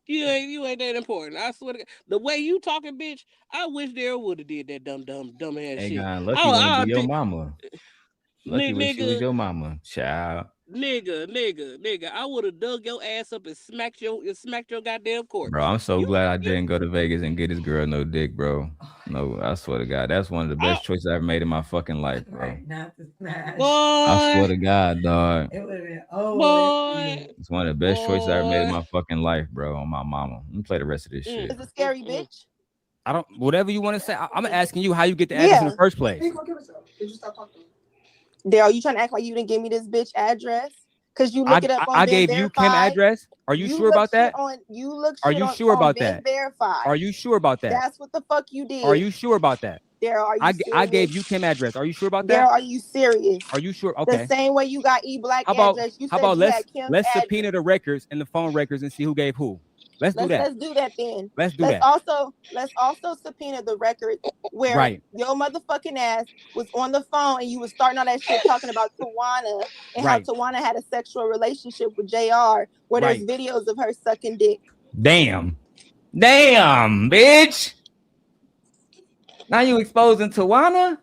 You ain't that important. I swear to God. The way you talking, bitch, I wish Darrel would have did that dumb ass
Hey,
shit.
God, lucky want to be your mama. Lucky wish she was your mama, child.
Nigga, I would have dug your ass up and smacked your goddamn corpse.
Bro, I'm so glad I didn't go to Vegas and get this girl no dick, bro. No, I swear to God, that's one of the best choices I ever made in my fucking life, bro. I swear to God, dog.
It would have been
boy.
It's one of the best choices I ever made in my fucking life, bro. On my mama. Let me play the rest of this shit.
It's a scary bitch.
I don't. Whatever you want to say. I'm asking you how you get the address in the first place.
Darrel, you trying to act like you didn't give me this bitch address? Because you look it up on
I
Ben
gave you
Verified.
Kim address. Are you sure about that? Are you sure about that?
Verified.
Are you sure about that?
That's what the fuck you did.
Are you sure about that?
Darrel, are you serious?
I gave you Kim address. Are you sure about that?
Darrel, are you serious?
Are you sure? Okay.
The same way you got E-Black address. You
how
said
about
you had Kim's
let's
address.
subpoena the records and the phone records and see who gave who. Let's do that.
Let's do that then.
Let's
also subpoena the record where your motherfucking ass was on the phone and you was starting all that shit talking about Tawana and how Tawana had a sexual relationship with JR where there's videos of her sucking dick.
Damn, bitch. Now you exposing Tawana?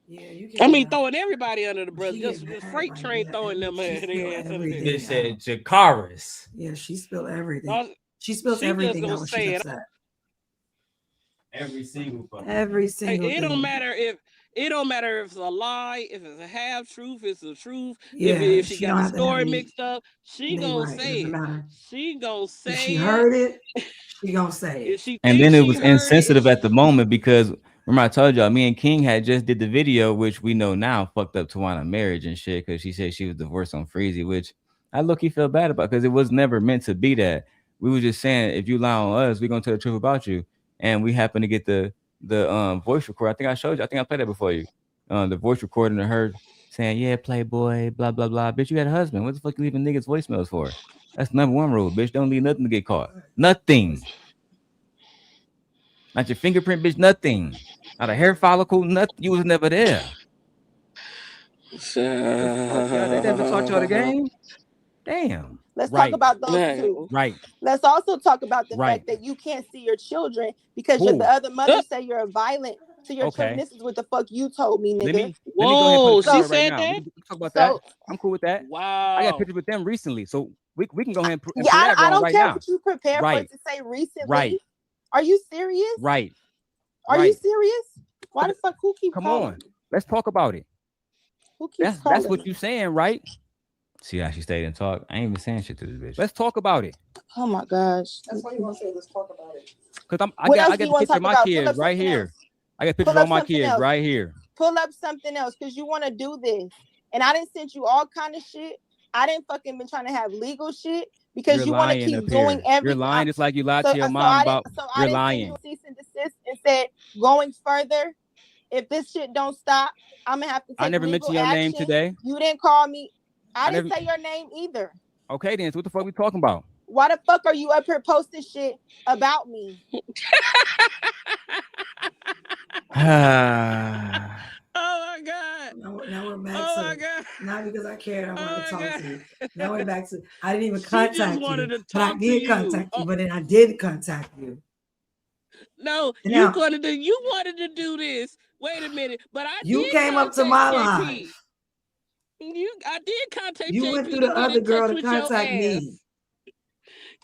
Yeah, you
I mean, throwing everybody under the bus. Just the freight train throwing them ass under the
Bitch said Jakaris.
Yeah, she spilled everything. She spills everything out when she's upset.
Every single fucking.
Every single
it
thing.
don't matter if it's a lie, if it's a half truth, it's the truth.
Yeah,
if she got the story mixed up, she gonna say it. She gonna say
if she heard it. She gonna say it.
And then it was insensitive at the moment because remember I told y'all me and King had just did the video, which we know now fucked up Tawana marriage and shit because she said she was divorced on Freezy, which I low-key feel bad about because it was never meant to be that. We were just saying if you lie on us, we're gonna tell the truth about you. And we happened to get the voice record. I think I showed you. I think I played that before you. The voice recording of her saying, "Yeah, Playboy, blah blah blah." Bitch, you had a husband. What the fuck you leaving niggas voicemails for? That's #1 rule, bitch. Don't leave nothing to get caught. Nothing. Not your fingerprint, bitch. Nothing. Not a hair follicle. Nothing. You was never there. They never taught y'all the game. Damn.
Let's talk about those two.
Right.
Let's also talk about the fact that you can't see your children because the other mother say you're violent to your children. This is what the fuck you told me, nigga.
Let me go ahead and put
she
said
that?
We can talk about that. I'm cool with that.
Wow.
I got pictures with them recently, so we can go ahead and put
I don't care
now.
what you prepare for it to say recently.
Right.
Are you serious?
Right.
Are you serious? Why the fuck? Who keeps calling?
Let's talk about it.
Who keeps calling?
That's what you saying, right?
See how she stayed and talked. I ain't even saying shit to this bitch.
Let's talk about it.
Oh my gosh.
That's why you want to say let's talk about it.
Cause I got a picture of my kids right here. I got pictures of my kids right here.
Pull up something else because you want to do this. And I didn't send you all kind of shit. I didn't fucking been trying to have legal shit because you want to keep doing everything.
You're lying just like you lied to your mom about. You're lying.
So I didn't cease and desist and said going further. If this shit don't stop, I'm gonna have to take
I never mentioned your name today.
You didn't call me. I didn't say your name either.
Okay, then. So what the fuck we talking about?
Why the fuck are you up here posting shit about me?
Oh my God.
Now we're back
oh
to
my God.
Not because I cared, I wanted to talk
God.
to you. Now we're back to I didn't even
She
contact
just
you.
wanted to
But I
talk
did
to
contact
you.
you, but then I did contact you.
No,
Now-
you wanted to do this. Wait a minute. But
You came up to my live.
I did contact
You
JP
went through
to
the
get
other
in
girl
touch
to
with your
contact me.
ass.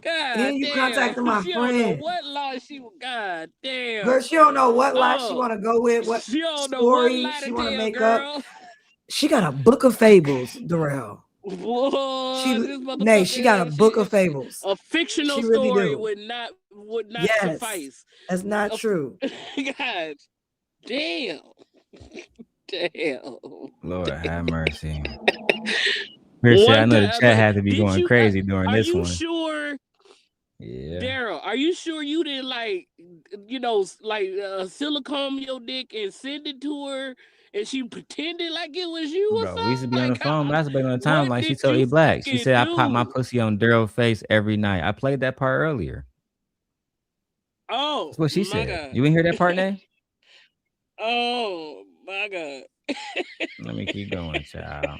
God
Then you
damn.
contacted my
She don't know
friend.
what lie she God damn.
Girl, she don't know what lie she want to go with, what
she don't know what
story
lie
she
to
want to
tell,
make
girl.
up. She got a book of fables, Darrel.
Whoa, this
Nay, she got a
motherfucker,
book of fables.
A fictional
She really
story
do.
would not
Yes,
suffice.
that's not true.
God damn. Damn.
Lord have mercy. Appreciate. I know the chat had to be going crazy during this one.
Are you sure?
Yeah.
Darrel, are you sure you didn't silicone your dick and send it to her and she pretended like it was you or
Bro,
something.
we used to be on the
Like,
phone, masturbating on the time.
what
Like she
did
told
you
A Black. She
fucking
said I pop my
do?
pussy on Darrel's face every night. I played that part earlier.
Oh,
That's what she
my
said.
God.
You didn't hear that part, Nay?
Oh my God.
Let me keep going, child.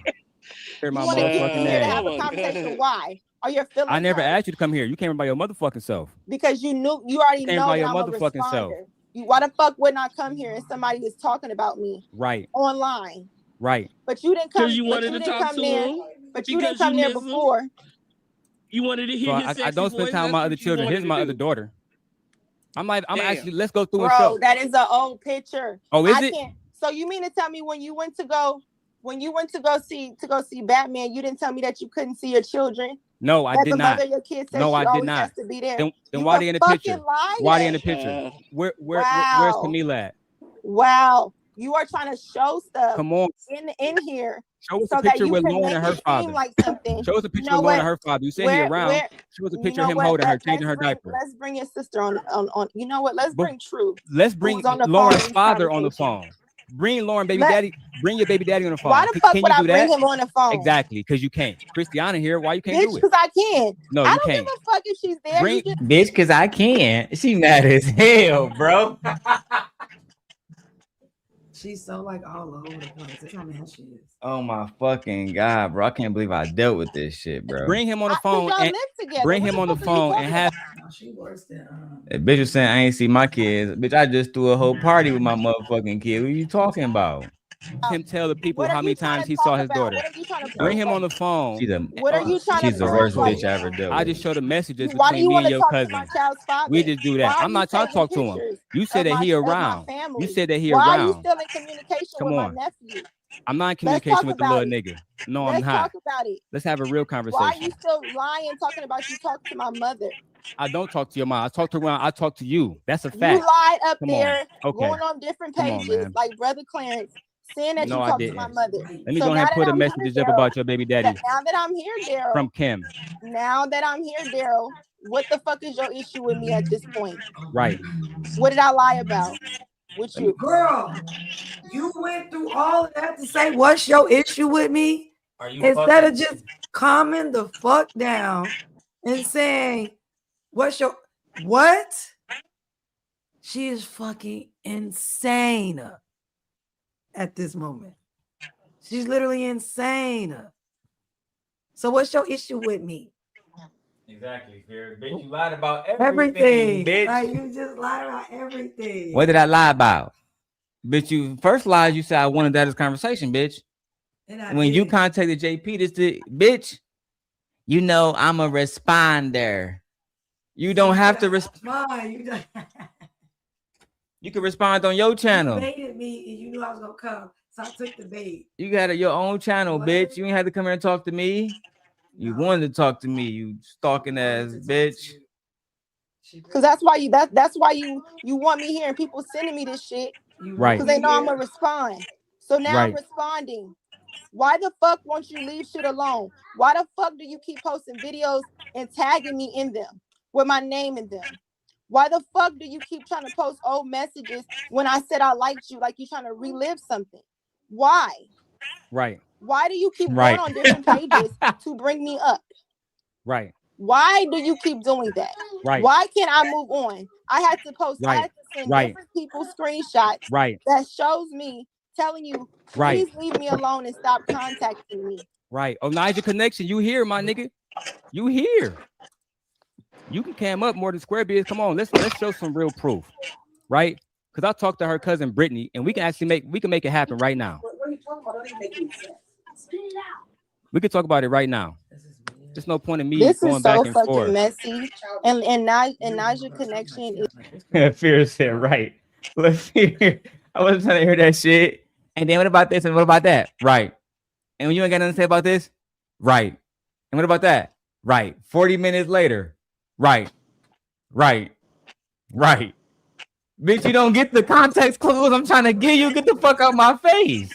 You want to keep me here to have a conversation? Why? Are your feelings
I never
hurt?
asked you to come here. You came by your motherfucking self.
Because you already
came
know
by
that
your
I'm a
motherfucking self.
responder. Why the fuck wouldn't I come here and somebody is talking about me
Right.
online?
Right.
But you didn't come.
Because you wanted to talk to
there.
him.
But you didn't come there before.
You wanted to hear
So
his sexy
I don't spend
voice.
time with
That's
my
what
other
you
children.
wanted
Here's
to
my
do.
other daughter. I'm actually, let's go through
Bro,
and show.
that is an old picture.
Oh, is it?
Can't. So you mean to tell me when you went to go see Batman, you didn't tell me that you couldn't see your children?
No, I did not.
Your kid said
No,
she
I did
always
not.
has to be there.
Then why they in the picture?
Liar.
Why they in the picture? Where's Camila at?
Wow. You are trying to show stuff.
Come on.
In here.
Show us a picture with Lauren and her father.
Like something.
Show us a picture with Lauren and her father. You said he around. Show us a picture of him holding her, changing her diaper.
Let's bring your sister on. You know what? Let's bring True.
Let's bring Lauren's father on the phone. Bring Lauren, baby daddy. Bring your baby daddy on the phone.
Why the fuck would I bring him on the phone?
Exactly, because you can't. Christiana here. Why you can't do it?
Because I can.
No,
I
you
don't
can't.
give a fuck if she's there.
Bitch, because I can't. She mad as hell, bro.
She's so like all over the place. That's how mad she is.
Oh my fucking God, bro. I can't believe I dealt with this shit, bro.
Bring him on the phone and bring him on the phone and have.
She worse than
That bitch was saying I ain't see my kids. Bitch, I just threw a whole party with my motherfucking kid. What are you talking about?
Him tell the people how many times he saw his daughter. Bring him on the phone.
What are you trying to
She's the worst bitch I ever dealt with.
I just show the messages
Why do
between
you
me
want
and
to
your
talk
cousin.
to my child's father?
We just do that. I'm not trying to talk to him. You said that he around. You said that he around.
Why are you still in communication with my nephew?
I'm not in communication with the little nigga. No, I'm not.
Let's talk about it.
Let's have a real conversation.
Why are you still lying, talking about you talking to my mother?
I don't talk to your mom. I talk to her. I talk to you. That's a fact.
You lied up
Come
there,
on. Okay.
going on different pages, like Brother Clarence, saying that you talked to my mother.
Let me go ahead and put a message up about your baby daddy.
Now that I'm here, Darrel.
From Kim.
Now that I'm here, Darrel, what the fuck is your issue with me at this point?
Right.
What did I lie about? With you?
Girl, you went through all of that to say what's your issue with me? Instead of just calming the fuck down and saying, what's your what? She is fucking insane at this moment. She's literally insane. So what's your issue with me?
Exactly, Fear. Bitch, you lied about
Everything.
bitch.
Like you just lied about everything.
What did I lie about? Bitch, you first lied, you said I wanted that as conversation, bitch. When you contacted JP, this the bitch, you know I'm a responder. You don't have to respond. You can respond on your channel.
You baited me and you knew I was gonna come, so I took the bait.
You got your own channel, bitch. You ain't had to come here and talk to me. You wanted to talk to me, you stalking ass bitch.
Because that's why you want me here and people sending me this shit.
Right.
Because they know I'm gonna respond. So now I'm responding. Why the fuck won't you leave shit alone? Why the fuck do you keep posting videos and tagging me in them with my name in them? Why the fuck do you keep trying to post old messages when I said I liked you, like you're trying to relive something? Why?
Right.
Why do you keep going on different pages to bring me up?
Right.
Why do you keep doing that?
Right.
Why can't I move on? I had to post, I had to send different people screenshots that shows me telling you, please leave me alone and stop contacting me.
Right. Oh, Niger Connection, you here, my nigga? You here? You can cam up more than Square Biz. Come on, let's show some real proof, right? Because I talked to her cousin Brittany, and we can actually make it happen right now.
What are you talking about? That doesn't make any sense. Spit it out.
We can talk about it right now. There's no point in me
This
going
is
back
so
and
fucking
forth.
messy. And Naja Connection is
Fear said, right. Let's hear. I wasn't trying to hear that shit. And then what about this and what about that? Right. And when you ain't got nothing to say about this? Right. And what about that? Right. 40 minutes later. Right. Right. Right. Bitch, you don't get the context clues I'm trying to give you. Get the fuck out my face.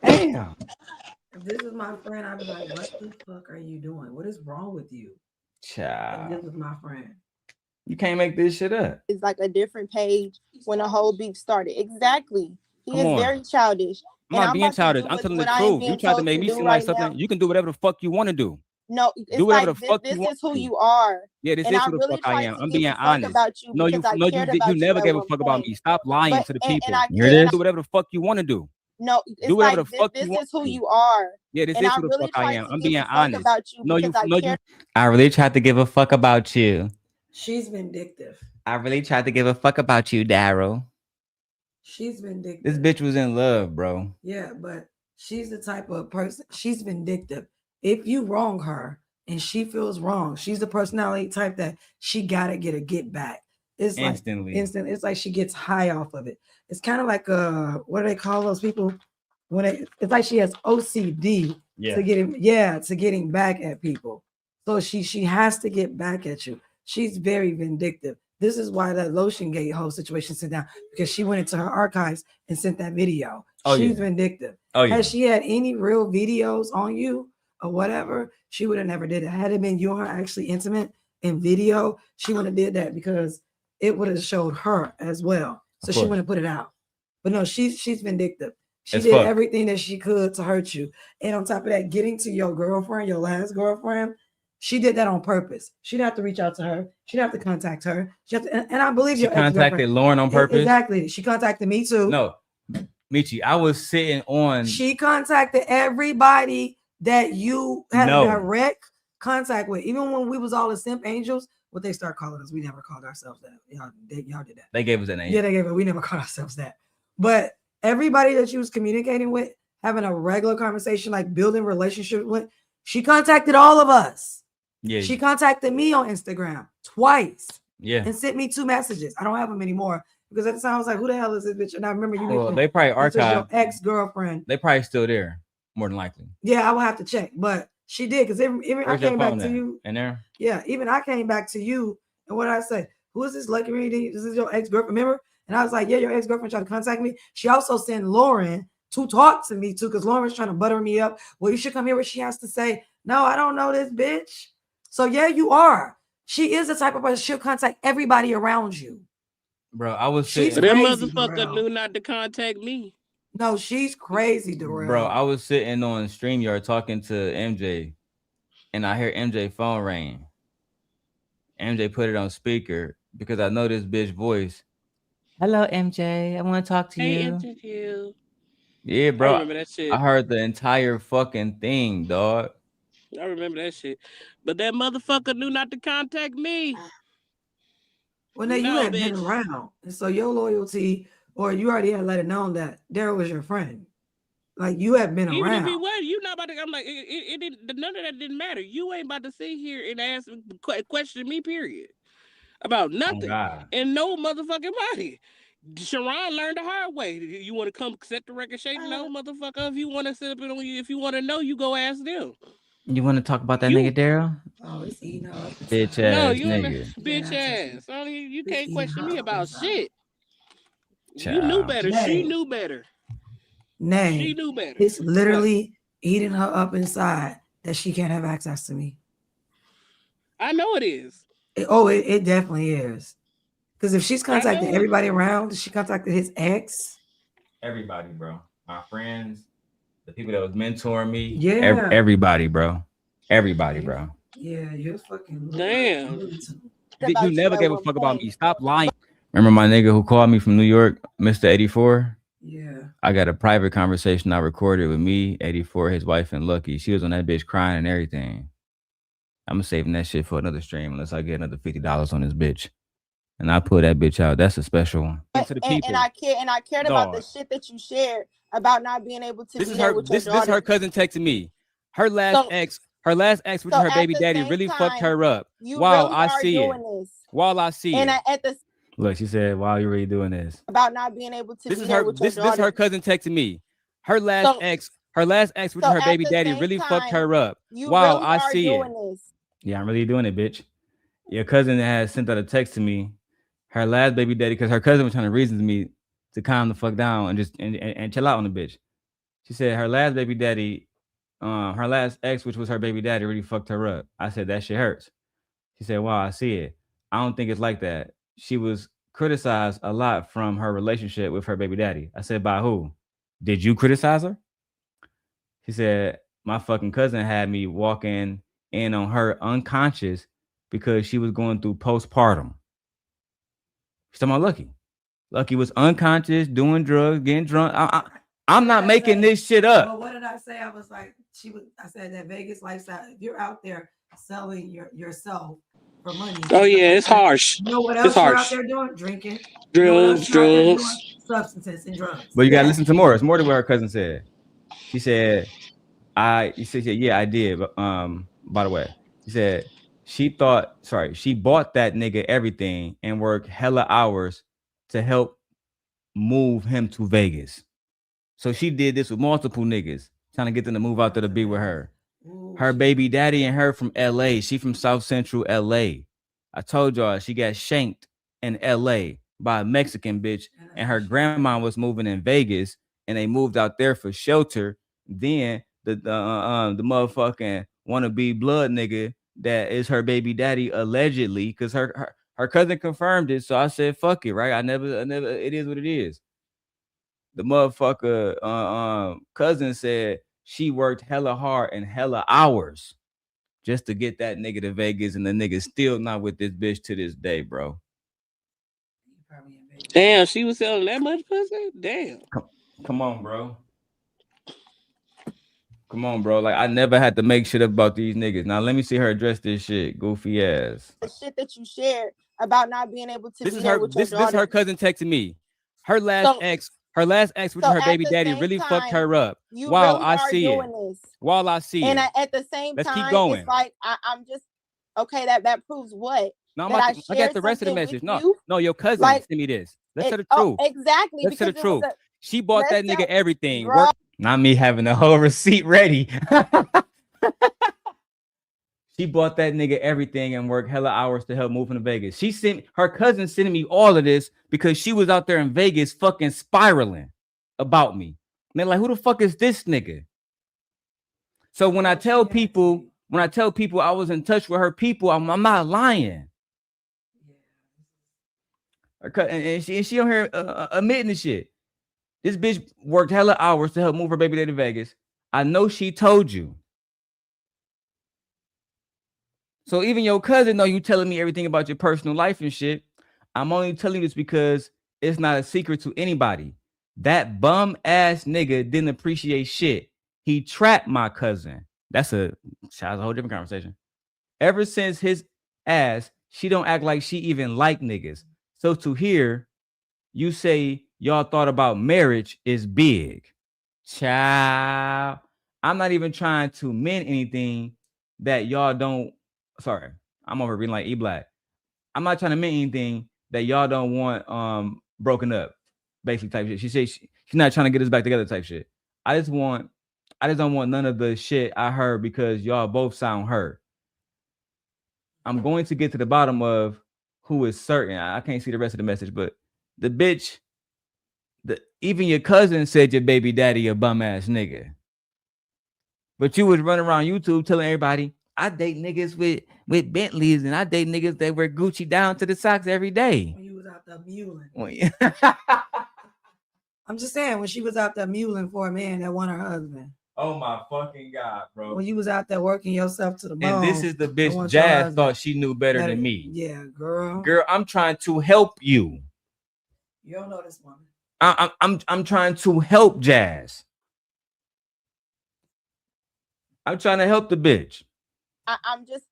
Damn.
If this is my friend, I'd be like, what the fuck are you doing? What is wrong with you?
Child.
If this is my friend.
You can't make this shit up.
It's like a different page when the whole beef started. Exactly. He
Come
is
on.
very childish.
I'm not being childish. I'm telling the truth. You tried to make me seem like something. You can do whatever the fuck you want to do.
No, it's
do whatever
like
the fuck
this
you want
is who
to.
you are.
Yeah, this
and
is
I
who the
really
fuck I am. I'm being honest.
about you
No, you never gave a fuck about me. Stop lying to the people. Do whatever the fuck you want to do.
No, it's
do whatever
like
the fuck
this
you want
is who
to.
you are.
Yeah, this
and
is
I
who the
really
fuck I am. I'm being honest.
About you
I really tried to give a fuck about you.
She's vindictive.
I really tried to give a fuck about you, Darrel.
She's vindictive.
This bitch was in love, bro.
Yeah, but she's the type of person. She's vindictive. If you wrong her and she feels wrong, she's the personality type that she gotta get back. It's
Instantly.
Like instant. It's like she gets high off of it. It's kind of like what do they call those people when it's like she has OCD to getting back at people. So she has to get back at you. She's very vindictive. This is why that Lotion Gate whole situation sent down, because she went into her archives and sent that video. She's vindictive. Has she had any real videos on you or whatever, she would have never did it. Had it been you and her actually intimate in video, she would have did that because it would have showed her as well. So she wouldn't put it out. But no, she's vindictive. She did everything that she could to hurt you. And on top of that, getting to your girlfriend, your last girlfriend, she did that on purpose. She'd have to reach out to her. She'd have to contact her. And I believe
she contacted Lauren on purpose.
Exactly. She contacted me too.
No, Michi, I was sitting on.
She contacted everybody that you had a direct contact with. Even when we was all the simp angels, what they start calling us, we never called ourselves that. Y'all did that.
They gave us that name.
Yeah, they gave it. We never called ourselves that. But everybody that she was communicating with, having a regular conversation, like building relationship with, she contacted all of us.
Yeah.
She contacted me on Instagram twice.
Yeah.
And sent me 2 messages. I don't have them anymore because at the time I was like, who the hell is this bitch? And I remember you.
Well, they probably archived
your ex-girlfriend.
They probably still there, more than likely.
Yeah, I will have to check. But she did, because even I came back to you.
In there?
Yeah, even I came back to you. And what did I say? Who is this Lucky Reedy? This is your ex-girlfriend, remember? And I was like, yeah, your ex-girlfriend tried to contact me. She also sent Lauren to talk to me too, because Lauren was trying to butter me up. Well, you should come hear what she has to say. No, I don't know this bitch. So yeah, you are. She is the type of person, she'll contact everybody around you.
Bro, I was
sitting. That motherfucker knew not to contact me.
No, she's crazy, Darrel.
Bro, I was sitting on StreamYard talking to MJ, and I hear MJ phone ring. MJ put it on speaker because I know this bitch voice. Hello, MJ. I want to talk to you.
MJ.
Yeah, bro.
I remember that shit.
I heard the entire fucking thing, dog.
I remember that shit. But that motherfucker knew not to contact me.
Well, now you had been around. And so your loyalty, or you already had let it known that Darrel was your friend. Like you have been
Even
around.
If he was, you not about to. I'm like, it didn't. None of that didn't matter. You ain't about to sit here and ask, question me. Period. About nothing. And no motherfucking body. Sharon learned the hard way. You want to come set the record straight? No, motherfucker. If you want to sit up on you, if you want to know, you go ask them.
You want to talk about that nigga, Darrel?
Oh, it's eating up.
Bitch ass nigga.
Bitch ass. Only you can't question me about shit.
Child.
You knew better. She knew better.
Nay,
she knew better.
It's literally eating her up inside that she can't have access to me.
I know it is.
It definitely is. Because if she's contacted everybody around, she contacted his ex.
Everybody, bro. My friends, the people that was mentoring me.
Yeah.
Everybody, bro. Everybody, bro.
Yeah, you're fucking.
Damn.
You never gave a fuck about me. Stop lying. Remember my nigga who called me from New York, Mr. 84?
Yeah.
I got a private conversation I recorded with me, 84, his wife, and Lucky. She was on that bitch crying and everything. I'm saving that shit for another stream unless I get another $50 on this bitch. And I pull that bitch out. That's a special one. To the people.
And I cared about the shit that you shared about not being able to
This
be
is
there
her.
with your
This
daughter.
her cousin texted me. Her last ex, which is her baby daddy, really fucked her up. While I see it. While I see it.
At the
Look, she said, "Wow, you really doing this?"
About not being able to
This
be
is
there
her.
with your
This
daughter.
her cousin texted me. Her last ex, which is her baby daddy, really fucked her up. While I see it. Yeah, I'm really doing it, bitch. Your cousin has sent out a text to me. Her last baby daddy, because her cousin was trying to reason to me to calm the fuck down and just and chill out on the bitch. She said her last baby daddy, her last ex, which was her baby daddy, really fucked her up. I said that shit hurts. She said, "Wow, I see it. I don't think it's like that. She was criticized a lot from her relationship with her baby daddy. I said, by who? Did you criticize her? She said, my fucking cousin had me walking in on her unconscious because she was going through postpartum. She's talking about Lucky. Lucky was unconscious, doing drugs, getting drunk. I'm not making this shit up.
Well, what did I say? I was like, I said that Vegas lifestyle, if you're out there selling yourself for money.
Oh yeah, it's harsh.
You know what else you're out there doing? Drinking.
Drugs.
Substances and drugs.
But you gotta listen to more. It's more than what her cousin said. She said, yeah, I did. But by the way, she said she bought that nigga everything and worked hella hours to help move him to Vegas. So she did this with multiple niggas, trying to get them to move out there to be with her. Her baby daddy and her from LA. She from South Central LA. I told y'all she got shanked in LA by a Mexican bitch, and her grandma was moving in Vegas, and they moved out there for shelter. Then the motherfucking wannabe blood nigga that is her baby daddy allegedly, because her cousin confirmed it. So I said, fuck it, right? I never. It is what it is. The motherfucker cousin said she worked hella hard and hella hours just to get that nigga to Vegas, and the nigga still not with this bitch to this day, bro.
Damn, she was selling that much pussy? Damn.
Come on, bro. Come on, bro. Like, I never had to make shit up about these niggas. Now let me see her address this shit. Goofy ass.
The shit that you shared about not being able to
This
be
is
there
her.
with your
This
daughter.
her cousin texting me. Her last ex, which is her baby daddy, really fucked her up. While I see it. While I see it.
At the same
Let's
time,
keep going.
it's like I'm just okay. That proves what?
No,
I
got the rest of the message. No, your cousin sent me this. Let's tell the truth.
Exactly.
Let's tell the truth. She bought that nigga everything.
Bro.
Not me having the whole receipt ready. She bought that nigga everything and worked hella hours to help move him to Vegas. She sent her cousin sending me all of this because she was out there in Vegas fucking spiraling about me. And they're like, who the fuck is this nigga? So when I tell people I was in touch with her people, I'm not lying. And she on here admitting the shit. This bitch worked hella hours to help move her baby daddy to Vegas. I know she told you. So even your cousin know you telling me everything about your personal life and shit. I'm only telling you this because it's not a secret to anybody. That bum ass nigga didn't appreciate shit. He trapped my cousin. That's a whole different conversation. Ever since his ass, she don't act like she even like niggas. So to hear you say y'all thought about marriage is big. Child, I'm not even trying to mend anything that y'all don't. Sorry, I'm over reading like E-Black. I'm not trying to mend anything that y'all don't want broken up, basically type shit. She said she's not trying to get us back together type shit. I just don't want none of the shit I heard because y'all both sound hurt. I'm going to get to the bottom of who is certain. I can't see the rest of the message, but the bitch, even your cousin said your baby daddy a bum ass nigga. But you was running around YouTube telling everybody, I date niggas with Bentleys and I date niggas that wear Gucci down to the socks every day.
When you was out there muling. I'm just saying, when she was out there muling for a man that won her husband.
Oh my fucking God, bro.
When you was out there working yourself to the bone.
And this is the bitch Jazz thought she knew better than me.
Yeah, girl.
Girl, I'm trying to help you.
You don't know this woman.
I'm trying to help Jazz. I'm trying to help the bitch.
I'm just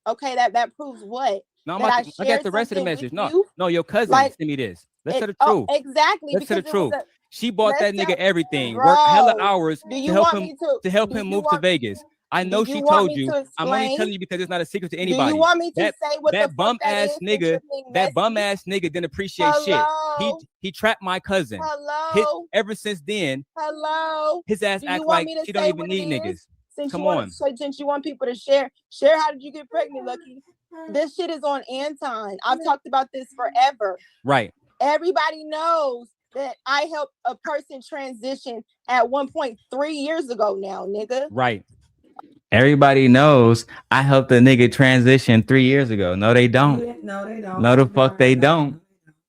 okay. That proves what?
No, I got the rest of the message. No, your cousin sent me this. Let's tell the truth.
Exactly.
Let's tell the truth. She bought that nigga everything. Worked hella hours to help him move to Vegas. I know she told you. I'm only telling you because it's not a secret to anybody.
Do you want me to say what
that bum ass nigga? That bum ass nigga didn't appreciate shit. He trapped my cousin. Ever since then, his ass acts like she don't even need niggas. Come on.
Since you want people to share, how did you get pregnant, Lucky? This shit is on Anton. I've talked about this forever.
Right.
Everybody knows that I helped a person transition at 1.3 years ago now, nigga.
Right. Everybody knows I helped a nigga transition 3 years ago. No, they don't.
No, they don't.
No, the fuck they don't.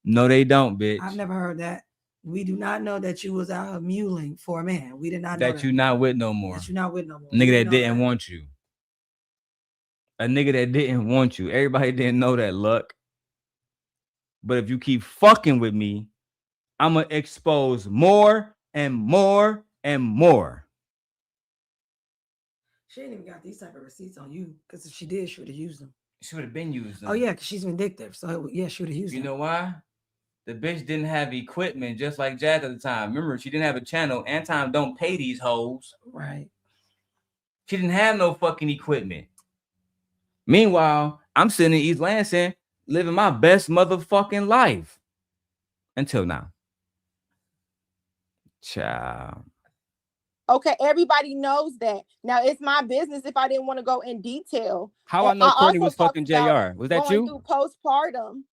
No, they don't, bitch.
I've never heard that. We do not know that you was out here muling for a man. We did not know
that you not with no more.
That you not with no more.
Nigga that didn't want you. A nigga that didn't want you. Everybody didn't know that, Luck. But if you keep fucking with me, I'm gonna expose more and more and more.
She ain't even got these type of receipts on you, because if she did, she would have used them.
She would have been used them.
Oh yeah, because she's vindictive. So yeah, she would have used them.
You know why? The bitch didn't have equipment, just like Jazz at the time. Remember, she didn't have a channel. Anton don't pay these hoes.
Right.
She didn't have no fucking equipment. Meanwhile, I'm sitting in East Lansing, living my best motherfucking life. Until now. Ciao.
Okay, everybody knows that. Now it's my business if I didn't want to go in detail.
How I know Courtney was fucking JR? Was that you?
Through postpartum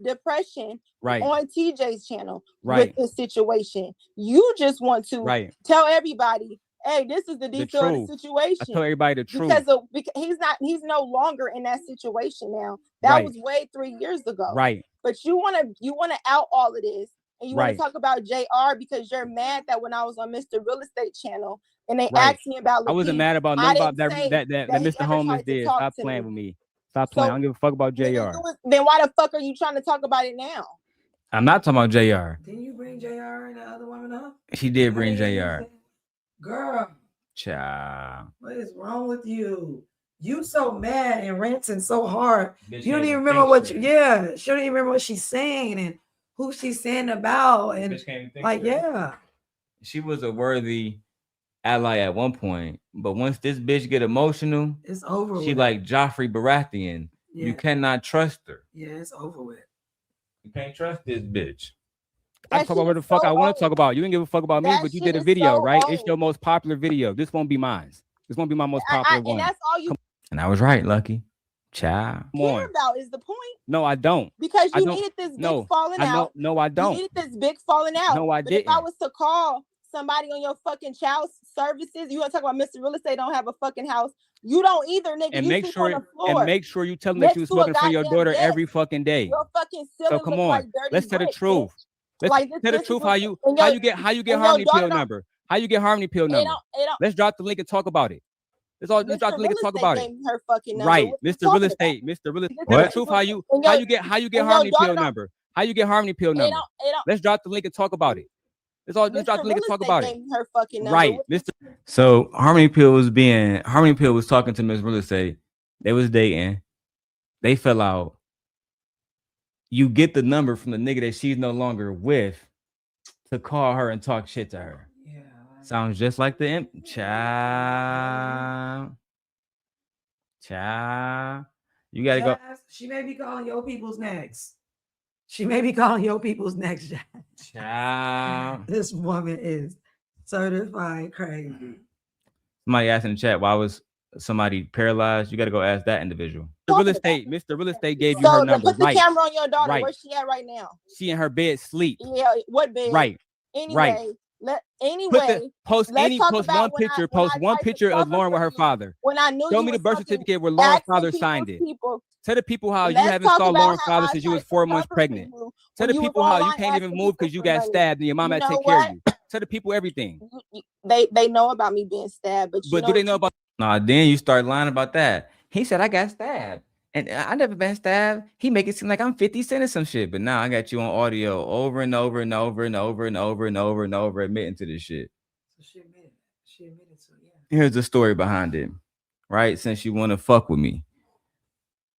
depression on TJ's channel with this situation. You just want to tell everybody, hey, this is the detail of the situation.
I tell everybody the truth.
Because he's no longer in that situation now. That was way 3 years ago.
Right.
But you want to out all of this. And you want to talk about JR because you're mad that when I was on Mr. Real Estate channel and they asked me about
I wasn't mad about nothing about that Mr. Homeless did. Stop playing with me. Stop playing. I don't give a fuck about JR.
Then why the fuck are you trying to talk about it now?
I'm not talking about JR.
Didn't you bring JR and the other woman up?
She did bring JR.
Girl.
Child.
What is wrong with you? You so mad and ranting so hard.
Bitch,
you don't even remember what she don't even remember what she's saying and who she's saying about, and like,
she was a worthy ally at one point, but once this bitch get emotional,
it's over.
She like Joffrey Baratheon. Yeah. You cannot trust her.
Yeah, it's over with.
You can't trust this bitch. I talk about what the fuck I want to talk about. You didn't give a fuck about me, but you did a video, right? It's your most popular video. This won't be mine. This won't be my most popular one.
And that's all you.
And I was right, Lucky. Child.
Care about is the point.
No, I don't.
Because you needed this big falling out.
No, I don't.
You needed this big falling out.
No, I didn't.
If I was to call somebody on your fucking child services, you want to talk about Mr. Real Estate don't have a fucking house. You don't either, nigga.
And
you
make sure you tell them that you was smoking for your daughter every fucking day.
Your fucking
so come on, like let's tell the truth. Let's tell the truth. How you get Harmony Pill number? How you get Harmony Pill number? Let's drop the link and talk about it. Let's drop the link and talk about it. Right, Mr. Real Estate, Mr. Real Estate. Tell the truth. How you get Harmony Pill number? How you get Harmony Pill number? Let's drop the link and talk about it. Let's drop the link and talk about it. Right, Mr. So Harmony Pill was talking to Miss Real Estate. They was dating. They fell out. You get the number from the nigga that she's no longer with to call her and talk shit to her. Sounds just like the imp. Child. You gotta go.
She may be calling your people's next. Child. This woman is certified crazy.
Somebody asked in the chat, why was somebody paralyzed? You gotta go ask that individual. Mr. Real Estate gave you her number.
Put the camera on your daughter. Where's she at right now?
She in her bed sleep.
Yeah, what bed?
Right.
Anyway.
Post one picture of Lauren with her father.
When I knew
show me the birth certificate where Lauren's father signed it. Tell the people how you haven't saw Lauren's father since you was 4 months pregnant. Tell the people how you can't even move because you got stabbed and your mom had to take care of you. Tell the people everything.
They know about me being stabbed,
but do they know about? Nah, then you start lying about that. He said I got stabbed. And I never been stabbed. He make it seem like I'm 50 Cent or some shit. But now I got you on audio over and over and over and over and over and over and over admitting to this shit.
So she admitted to it, yeah.
Here's the story behind it, right? Since you want to fuck with me.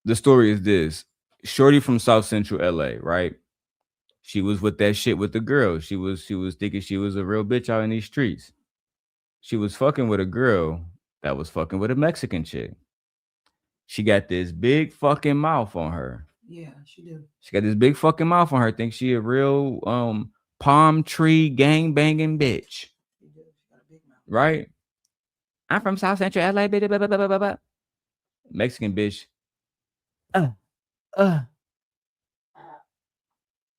The story is this. Shorty from South Central LA, right? She was with that shit with the girl. She was thinking she was a real bitch out in these streets. She was fucking with a girl that was fucking with a Mexican chick. She got this big fucking mouth on her.
Yeah, she do.
She got this big fucking mouth on her. Thinks she a real palm tree gang banging bitch.
She do. She got a big mouth.
Right? I'm from South Central LA. Blah, blah, blah, blah, blah, blah. Mexican bitch. But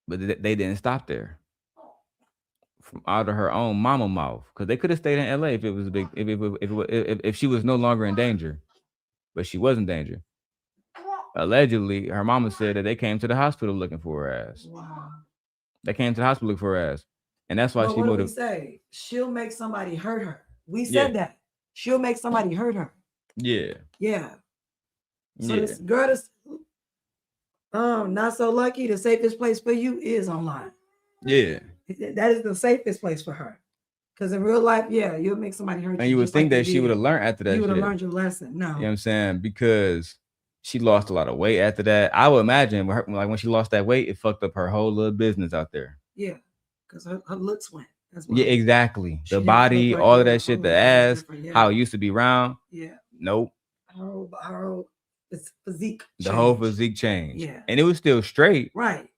they didn't stop there. from out of her own mama mouth, because they could have stayed in LA if it was a big, if she was no longer in danger, but she was in danger. Allegedly, her mama said that they came to the hospital looking for her ass.
Wow.
They came to the hospital looking for her ass, and that's why
But
she
what
would
do
have.
we say? She'll make somebody hurt her. We said that. She'll make somebody hurt her.
Yeah.
Yeah. So this girl is not so lucky. The safest place for you is online.
Yeah.
That is the safest place for her. Because in real life, yeah, you'll make somebody hurt you.
And you would think that she would have learned after that.
You would have learned your lesson. No.
You know what I'm saying? Because she lost a lot of weight after that. I would imagine when she lost that weight, it fucked up her whole little business out there.
Yeah. Because her looks went.
Yeah, exactly. The body, all of that shit, the ass, how it used to be round.
Yeah.
Nope.
Her whole physique.
The whole physique changed.
Yeah.
And it was still straight.
Right.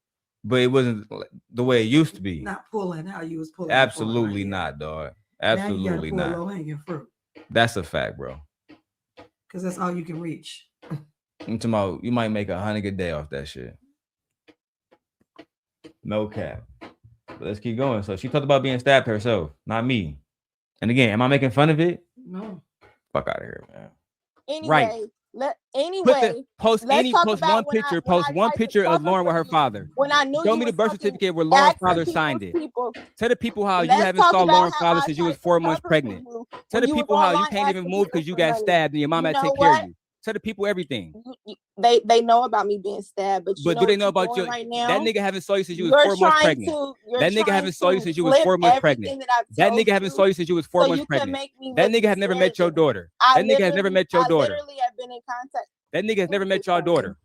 But it wasn't the way it used to be.
Not pulling how you was pulling.
Absolutely not, dog. Absolutely
now you
not.
Low hanging fruit.
That's a fact, bro.
Because that's all you can reach.
I'm talking about you might make $100 a day off that shit. No cap. But let's keep going. So she talked about being stabbed herself, not me. And again, am I making fun of it?
No.
Fuck out of here, man.
Anyway,
right. Post one picture of Lauren with her father.
When I knew
show me the birth certificate where Lauren's father signed it. Tell the people how you haven't saw Lauren's father since you was 4 months pregnant. Tell the people how you can't even move because you got stabbed and your mom had to take care of you. Tell the people everything.
They know about me being stabbed, but
do they know about you right now? That nigga haven't saw you since you was 4 months pregnant. That nigga haven't saw you since you was 4 months pregnant. That nigga haven't saw you since you was 4 months pregnant. That nigga has never met your daughter. That nigga has never met your daughter.
I literally have been in contact.
That nigga has never met your daughter.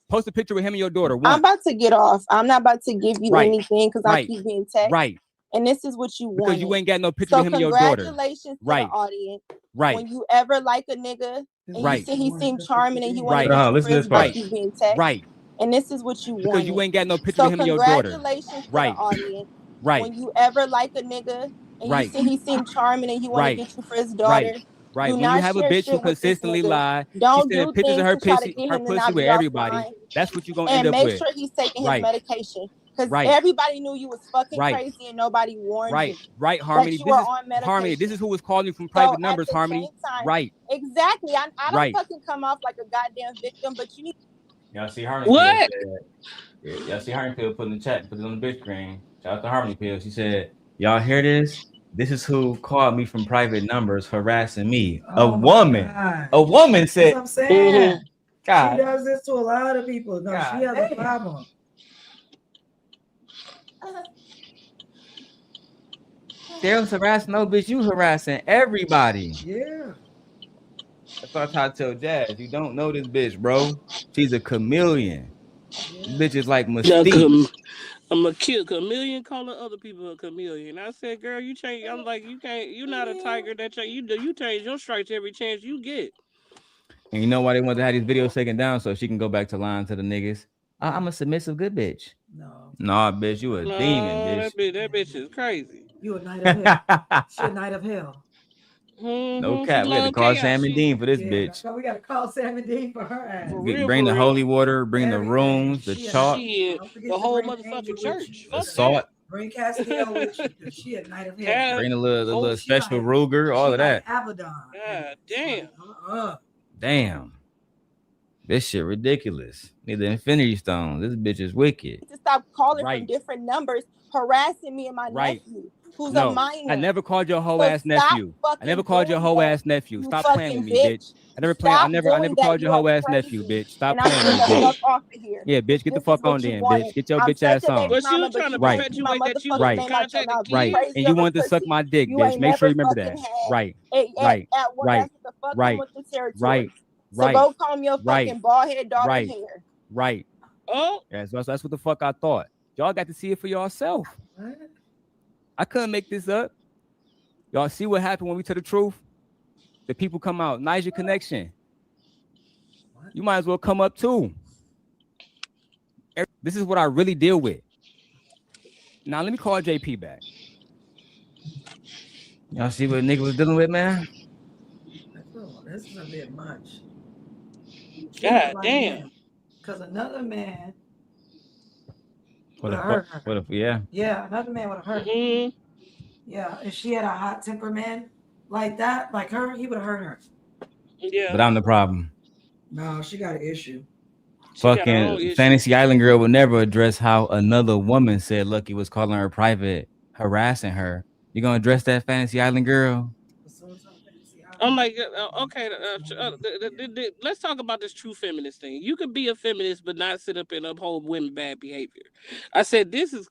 Post a picture with him and your daughter.
I'm about to get off. I'm not about to give you anything because I keep being texted.
Right.
And this is what you want.
Because you ain't got no picture with him and your daughter.
Congratulations to the audience.
Right.
When you ever like a nigga and you see he seemed charming and you want
to listen to this part.
He's being texted.
Right.
And this is what you want.
Because you ain't got no picture with him and your daughter.
Congratulations to the audience.
Right.
When you ever like a nigga and you see he seemed charming and you want to get you for his daughter.
Right. When you have a bitch who consistently lie,
don't
she send pictures of her pussy with everybody. That's what you're gonna end up with.
And make sure he's taking his medication. Because everybody knew you was fucking crazy and nobody warned you.
Right, Harmony. Harmony. This is who was calling you from private numbers, Harmony. Right.
Exactly. I don't fucking come off like a goddamn victim, but you need.
Y'all see Harmony? What? Y'all see Harmony Pill put in the chat, put it on the big screen. Shout out to Harmony Pill. She said, "Y'all hear this? This is who called me from private numbers harassing me." A woman said,
what I'm saying.
God.
She does this to a lot of people. No,
God.
She has a problem.
Darrel's harassing no bitch, you harassing everybody.
Yeah.
That's what I try to tell Jazz. You don't know this bitch, bro. She's a chameleon. This bitch is like Mystique.
I'm a chameleon calling other people a chameleon. I said, girl, you change. I'm like, you can't. You're not a tiger that you change your stripes every chance you get.
And you know why they want to have these videos taken down so she can go back to lying to the niggas? I'm a submissive good bitch. No, bitch, you a demon, bitch.
That bitch is crazy.
You a knight of hell. She a knight of hell.
No cap. We had to call Sam and Dean for this bitch.
So we got to call Sam and Dean for her ass.
Bring the holy water, bring the rooms, the chalk,
the whole motherfucking church.
the salt.
Bring Castiel with you because she a knight of hell.
Bring the little special Ruger, all of that.
Abaddon.
God damn.
Damn. This shit ridiculous. Need the Infinity Stone. This bitch is wicked.
To stop calling from different numbers, harassing me and my nephew, who's a minor.
I never called your whole ass nephew. I never called your whole ass nephew. Stop playing with me, bitch. I never called your whole ass nephew, bitch. Stop playing with me, bitch. Yeah, bitch, get the fuck on then, bitch. Get your bitch ass on.
But you trying to perpetuate that you
right, right. And you wanted to suck my dick, bitch. Make sure you remember that. Right, right, right.
So go comb your fucking bald head daughter hair.
Right.
Oh.
That's what the fuck I thought. Y'all got to see it for yourself. I couldn't make this up. Y'all see what happened when we tell the truth? The people come out. Niger connection. You might as well come up too. This is what I really deal with. Now let me call JP back. Y'all see what a nigga was dealing with, man?
This is a bit much.
God damn.
Because another man would have hurt her.
What if, yeah.
Yeah, another man would have hurt her. Yeah, if she had a hot temper man like that, like her, he would have hurt her.
Yeah.
But I'm the problem.
No, she got an issue.
Fucking Fantasy Island girl would never address how another woman said Lucky was calling her private, harassing her. You gonna address that Fantasy Island girl?
I'm like, okay, let's talk about this true feminist thing. You could be a feminist, but not sit up and uphold women bad behavior. I said this is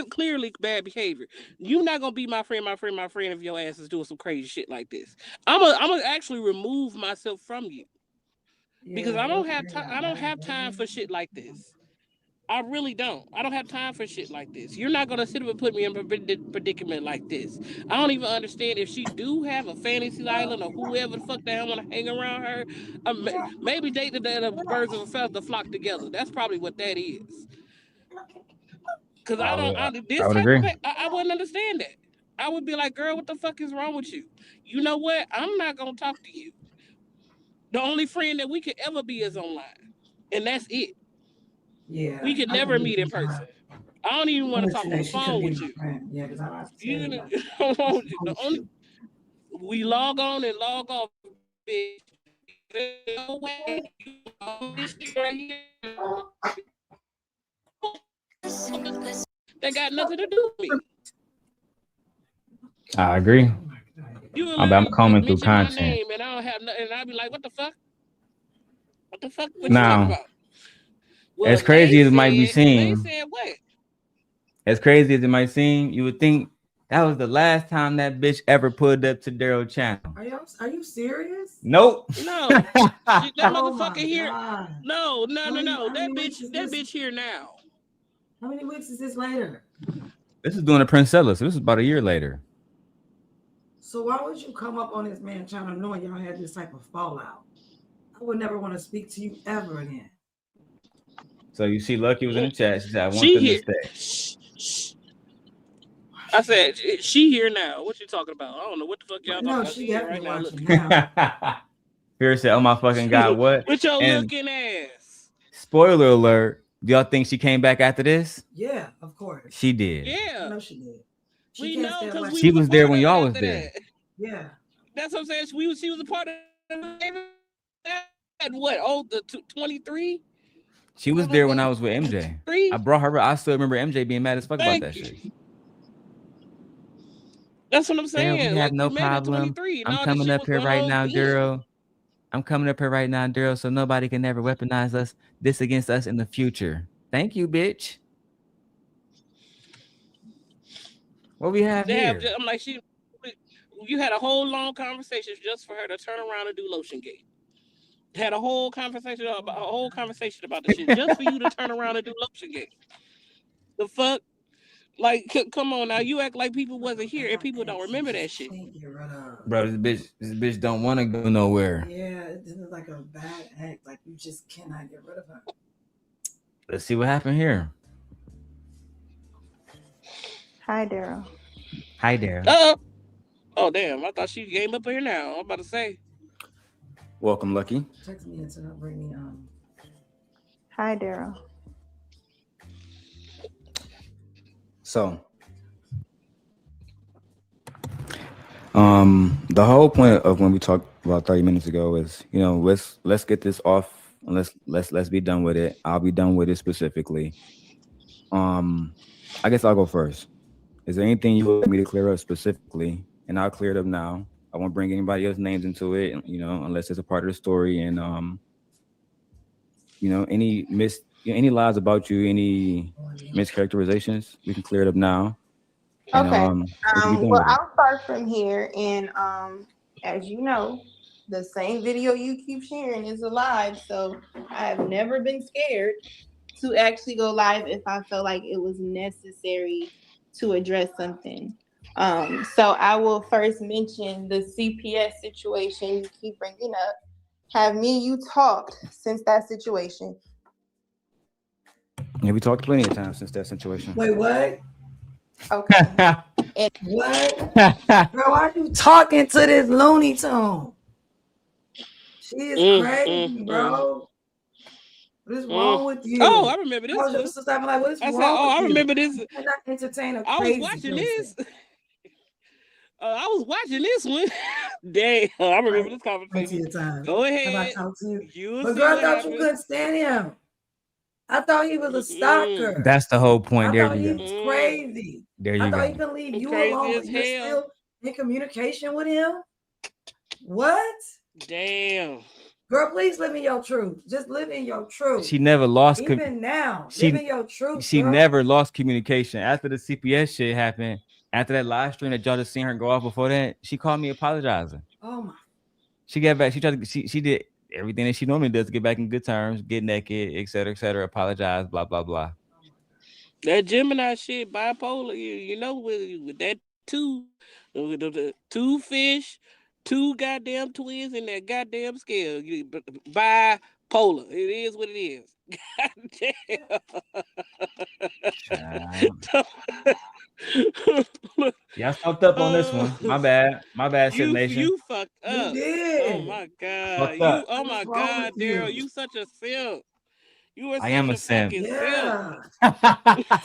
clearly bad behavior. You're not gonna be my friend if your ass is doing some crazy shit like this. I'm gonna actually remove myself from you because I don't have time. I don't have time for shit like this. I really don't. I don't have time for shit like this. You're not gonna sit up and put me in a predicament like this. I don't even understand if she do have a fantasy island or whoever the fuck the hell wanna hang around her. Maybe date the birds of a feather flock together. That's probably what that is. Because I wouldn't understand that. I would be like, girl, what the fuck is wrong with you? You know what? I'm not gonna talk to you. The only friend that we could ever be is online, and that's it.
Yeah,
we could never meet in person. I don't even want to talk on the phone with you.
Yeah, because I
we log on and log off, bitch. No way. This shit right here. That got nothing to do with me.
I agree. I'm combing through content.
Name and I don't have nothing, and I'll be like, what the fuck? What the fuck? What
now,
you talking about? Well,
as crazy as it might be seen,
they said what?
As crazy as it might seem, you would think that was the last time that bitch ever pulled up to Darrel channel.
Are you serious?
Nope.
No. That motherfucker here. No. That bitch here now.
How many weeks is this later?
This is doing a Princella, so this is about a year later.
So why would you come up on this man channel knowing y'all had this type of fallout? I would never want to speak to you ever again.
So you see, Lucky was in the chat. She said, "I want them to stay."
I said, "She here now." What you talking about? I don't know what the fuck y'all talking about.
She definitely watching now.
Here said, "Oh my fucking god, what?"
With your looking ass.
Spoiler alert! Do y'all think she came back after this?
Yeah, of course.
She did.
Yeah,
I know she did.
We know because
she was there when y'all was there.
Yeah,
that's what I'm saying. She was a part of at what? Oh, the 23.
She was there when I was with MJ. I brought her. I still remember MJ being mad as fuck about that shit.
That's what I'm saying.
Yeah, we have no problem. I'm coming up here right now, Darrel. I'm coming up here right now, Darrel, so nobody can never weaponize this against us in the future. Thank you, bitch. What we have here?
I'm like, you had a whole long conversation just for her to turn around and do Lotion Gate. Had a whole conversation about this shit just for you to turn around and do Lotion Gate. The fuck? Like, come on now. You act like people wasn't here and people don't remember that shit.
Bro, this bitch don't want to go nowhere.
Yeah, this is like a bad act. Like, you just cannot get rid of her.
Let's see what happened here.
Hi, Darrel.
Hi, Darrel.
Oh, damn. I thought she came up here now. I'm about to say.
Welcome, Lucky.
Text me and bring me
Hi, Darrel.
So, the whole point of when we talked about 30 minutes ago is, you know, let's get this off and let's be done with it. I'll be done with it specifically. I guess I'll go first. Is there anything you would like me to clear up specifically? And I'll clear it up now. I won't bring anybody else's names into it, you know, unless it's a part of the story. And you know, any lies about you, any mischaracterizations, we can clear it up now. And,
okay. Well, I'll start from here. And as you know, the same video you keep sharing is alive. So I have never been scared to actually go live if I felt like it was necessary to address something. So I will first mention the CPS situation you keep bringing up. Have me and you talked since that situation?
Yeah, we talked plenty of times since that situation.
Wait, what?
Okay.
What? Bro, why are you talking to this Looney Tune? She is crazy, bro. What is wrong with you?
Oh, I remember this one.
Like, what is
I
wrong
said, oh,
with
I
you?
remember this.
You cannot entertain a
I was
crazy
watching
person.
this. I was watching this one. Damn, I remember this conversation. Go ahead.
But girl, I thought you couldn't stand him. I thought he was a stalker.
That's the whole point.
I
There
thought
you
he
go.
was crazy.
There you
I thought he
go.
couldn't leave you
Crazy
alone,
as
but you're
hell.
still in communication with him. What?
Damn.
Girl, please live in your truth. Just live in your truth.
She never lost.
Even now, live in your truth.
She
girl.
never lost communication after the CPS shit happened. After that live stream that y'all just seen her go off before that, she called me apologizing.
Oh my.
She got back. She tried to. She did everything that she normally does to get back in good terms, get naked, etc., etc. Apologize, blah blah blah.
That Gemini shit, bipolar. You know, with that the two fish, two goddamn twins in that goddamn scale. Bipolar. It is what it is. Goddamn.
Y'all fucked up on this one. My bad. My bad, Sid Nation.
You fucked up.
You did.
Oh my god.
Fucked up.
Oh my god, Darrel. You such a simp. You are
I am a simp.
fucking
Yeah.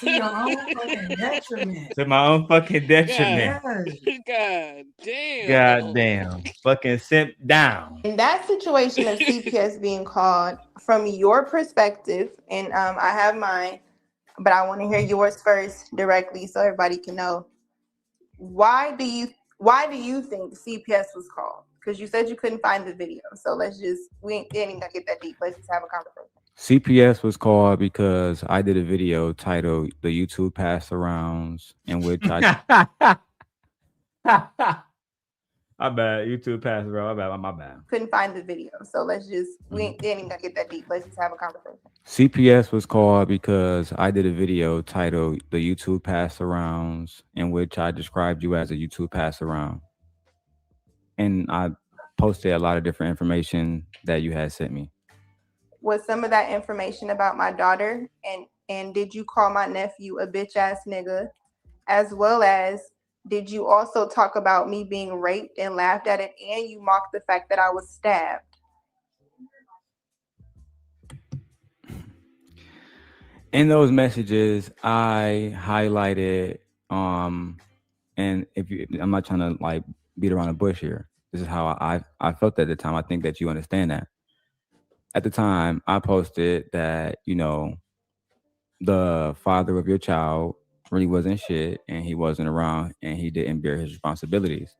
To your own fucking detriment.
To my own fucking detriment.
God damn.
God damn. Fucking simp down.
In that situation of CPS being called, from your perspective, and I have mine, but I want to hear yours first directly so everybody can know. Why do you think CPS was called? Because you said you couldn't find the video. So we ain't even gonna get that deep. Let's just have a conversation.
CPS was called because I did a video titled "The YouTube Pass Arounds," in which I. My bad. YouTube pass around. My bad.
Couldn't find the video. So we ain't even gonna get that deep. Let's just have a conversation.
CPS was called because I did a video titled "The YouTube Pass Arounds," in which I described you as a YouTube pass around. And I posted a lot of different information that you had sent me.
Was some of that information about my daughter? And did you call my nephew a bitch ass nigga? As well as, did you also talk about me being raped and laughed at it, and you mocked the fact that I was stabbed?
In those messages, I highlighted, and I'm not trying to like beat around the bush here. This is how I felt at the time. I think that you understand that. At the time, I posted that, the father of your child really wasn't shit, and he wasn't around, and he didn't bear his responsibilities.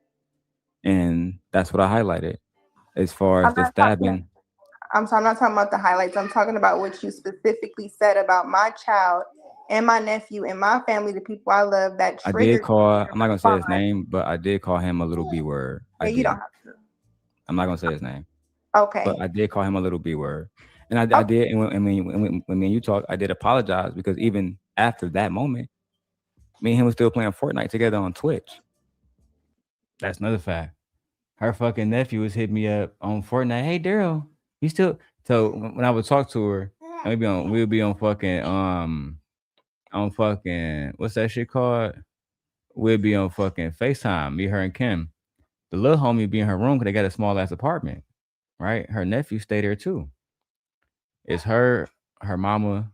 And that's what I highlighted. As far as the stabbing.
I'm not talking about the highlights. I'm talking about what you specifically said about my child and my nephew and my family, the people I love. That
I did call. I'm not gonna say his name, but I did call him a little B word.
You don't have to.
I'm not gonna say his name.
Okay.
But I did call him a little B word, and I did. And when me and you talked, I did apologize, because even after that moment, me and him was still playing Fortnite together on Twitch. That's another fact. Her fucking nephew was hitting me up on Fortnite. Hey, Darrel, you still? So when I would talk to her, and we'll be on fucking what's that shit called? We'll be on fucking FaceTime, me, her, and Kim. The little homie be in her room because they got a small ass apartment, right? Her nephew stay there too. It's her mama,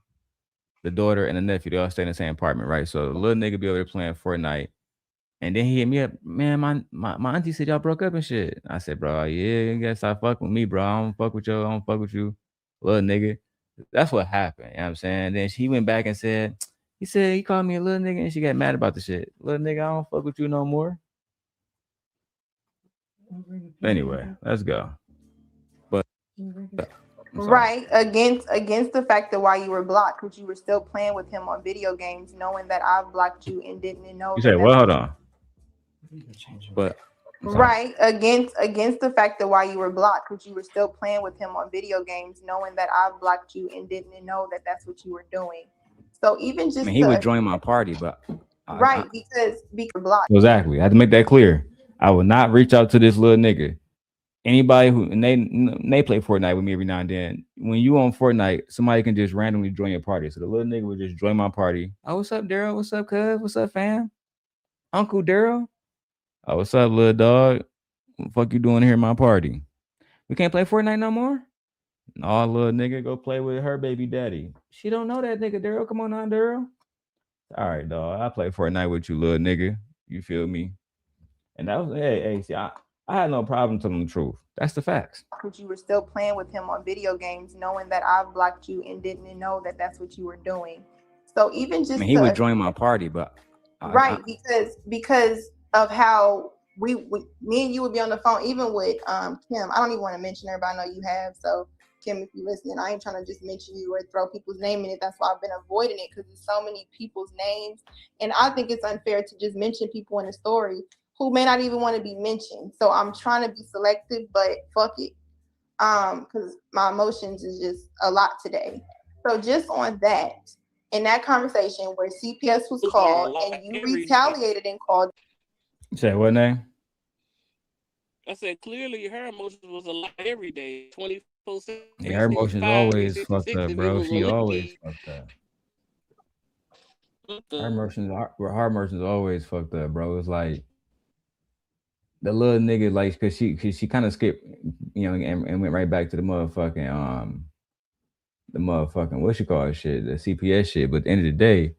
the daughter, and the nephew. They all stay in the same apartment, right? So the little nigga be over there playing Fortnite. And then he hit me up, man, my auntie said y'all broke up and shit. I said, bro, yeah, you gotta stop fucking with me, bro. I don't fuck with you. I don't fuck with you, little nigga. That's what happened. You know what I'm saying? Then she went back and said, he called me a little nigga, and she got mad about the shit. Little nigga, I don't fuck with you no more. Anyway, let's go. But
right, against the fact that why you were blocked, because you were still playing with him on video games, knowing that I blocked you and didn't know.
You said, well, hold on. But
right, against the fact that why you were blocked, because you were still playing with him on video games, knowing that I blocked you and didn't know that that's what you were doing. So even just
he would join my party, but
because blocked.
Exactly. I had to make that clear. I would not reach out to this little nigga. Anybody who they play Fortnite with me every now and then. When you on Fortnite, somebody can just randomly join your party. So the little nigga would just join my party. Oh, what's up, Darrel? What's up, cuz? What's up, fam? Uncle Darrel? Oh, what's up, little dog? What the fuck you doing here in my party? We can't play Fortnite no more? Oh, little nigga, go play with her baby daddy. She don't know that nigga, Darrel. Come on now, Darrel. All right, dog. I play Fortnite with you, little nigga. You feel me? And that was hey, see, I had no problem telling the truth. That's the facts.
But you were still playing with him on video games, knowing that I blocked you and didn't know that that's what you were doing. So even just
I mean, he would join my party, but
because of how me and you would be on the phone, even with Kim. I don't even want to mention her, but I know you have. So Kim, if you're listening, I ain't trying to just mention you or throw people's name in it. That's why I've been avoiding it, because there's so many people's names, and I think it's unfair to just mention people in a story who may not even want to be mentioned. So I'm trying to be selective, but fuck it. Because my emotions is just a lot today. So just on that, in that conversation where CPS was called and you retaliated and called.
You said what name?
I said clearly her emotions was a lot every day, 24/7.
Yeah, her emotions always fucked up, bro. She always fucked up. Her emotions always fucked up, bro. It's like the little nigga, like, cause she kind of skipped, you know, and went right back to the motherfucking what you call it shit, the CPS shit. But at the end of the day,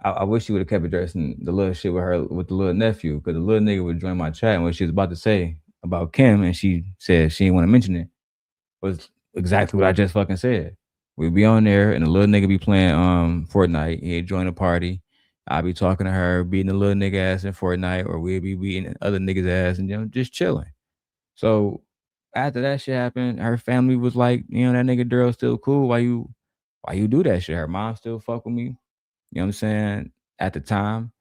I wish she would have kept addressing the little shit with the little nephew, because the little nigga would join my chat, and what she was about to say about Kim, and she said she didn't want to mention it, was exactly what I just fucking said. We'd be on there, and the little nigga be playing Fortnite. He'd join a party. I'd be talking to her, beating the little nigga ass in Fortnite, or we'd be beating other niggas ass and, you know, just chilling. So after that shit happened, her family was like, you know, that nigga Darrel still cool. Why you do that shit? Her mom still fuck with me. You know what I'm saying? At the time.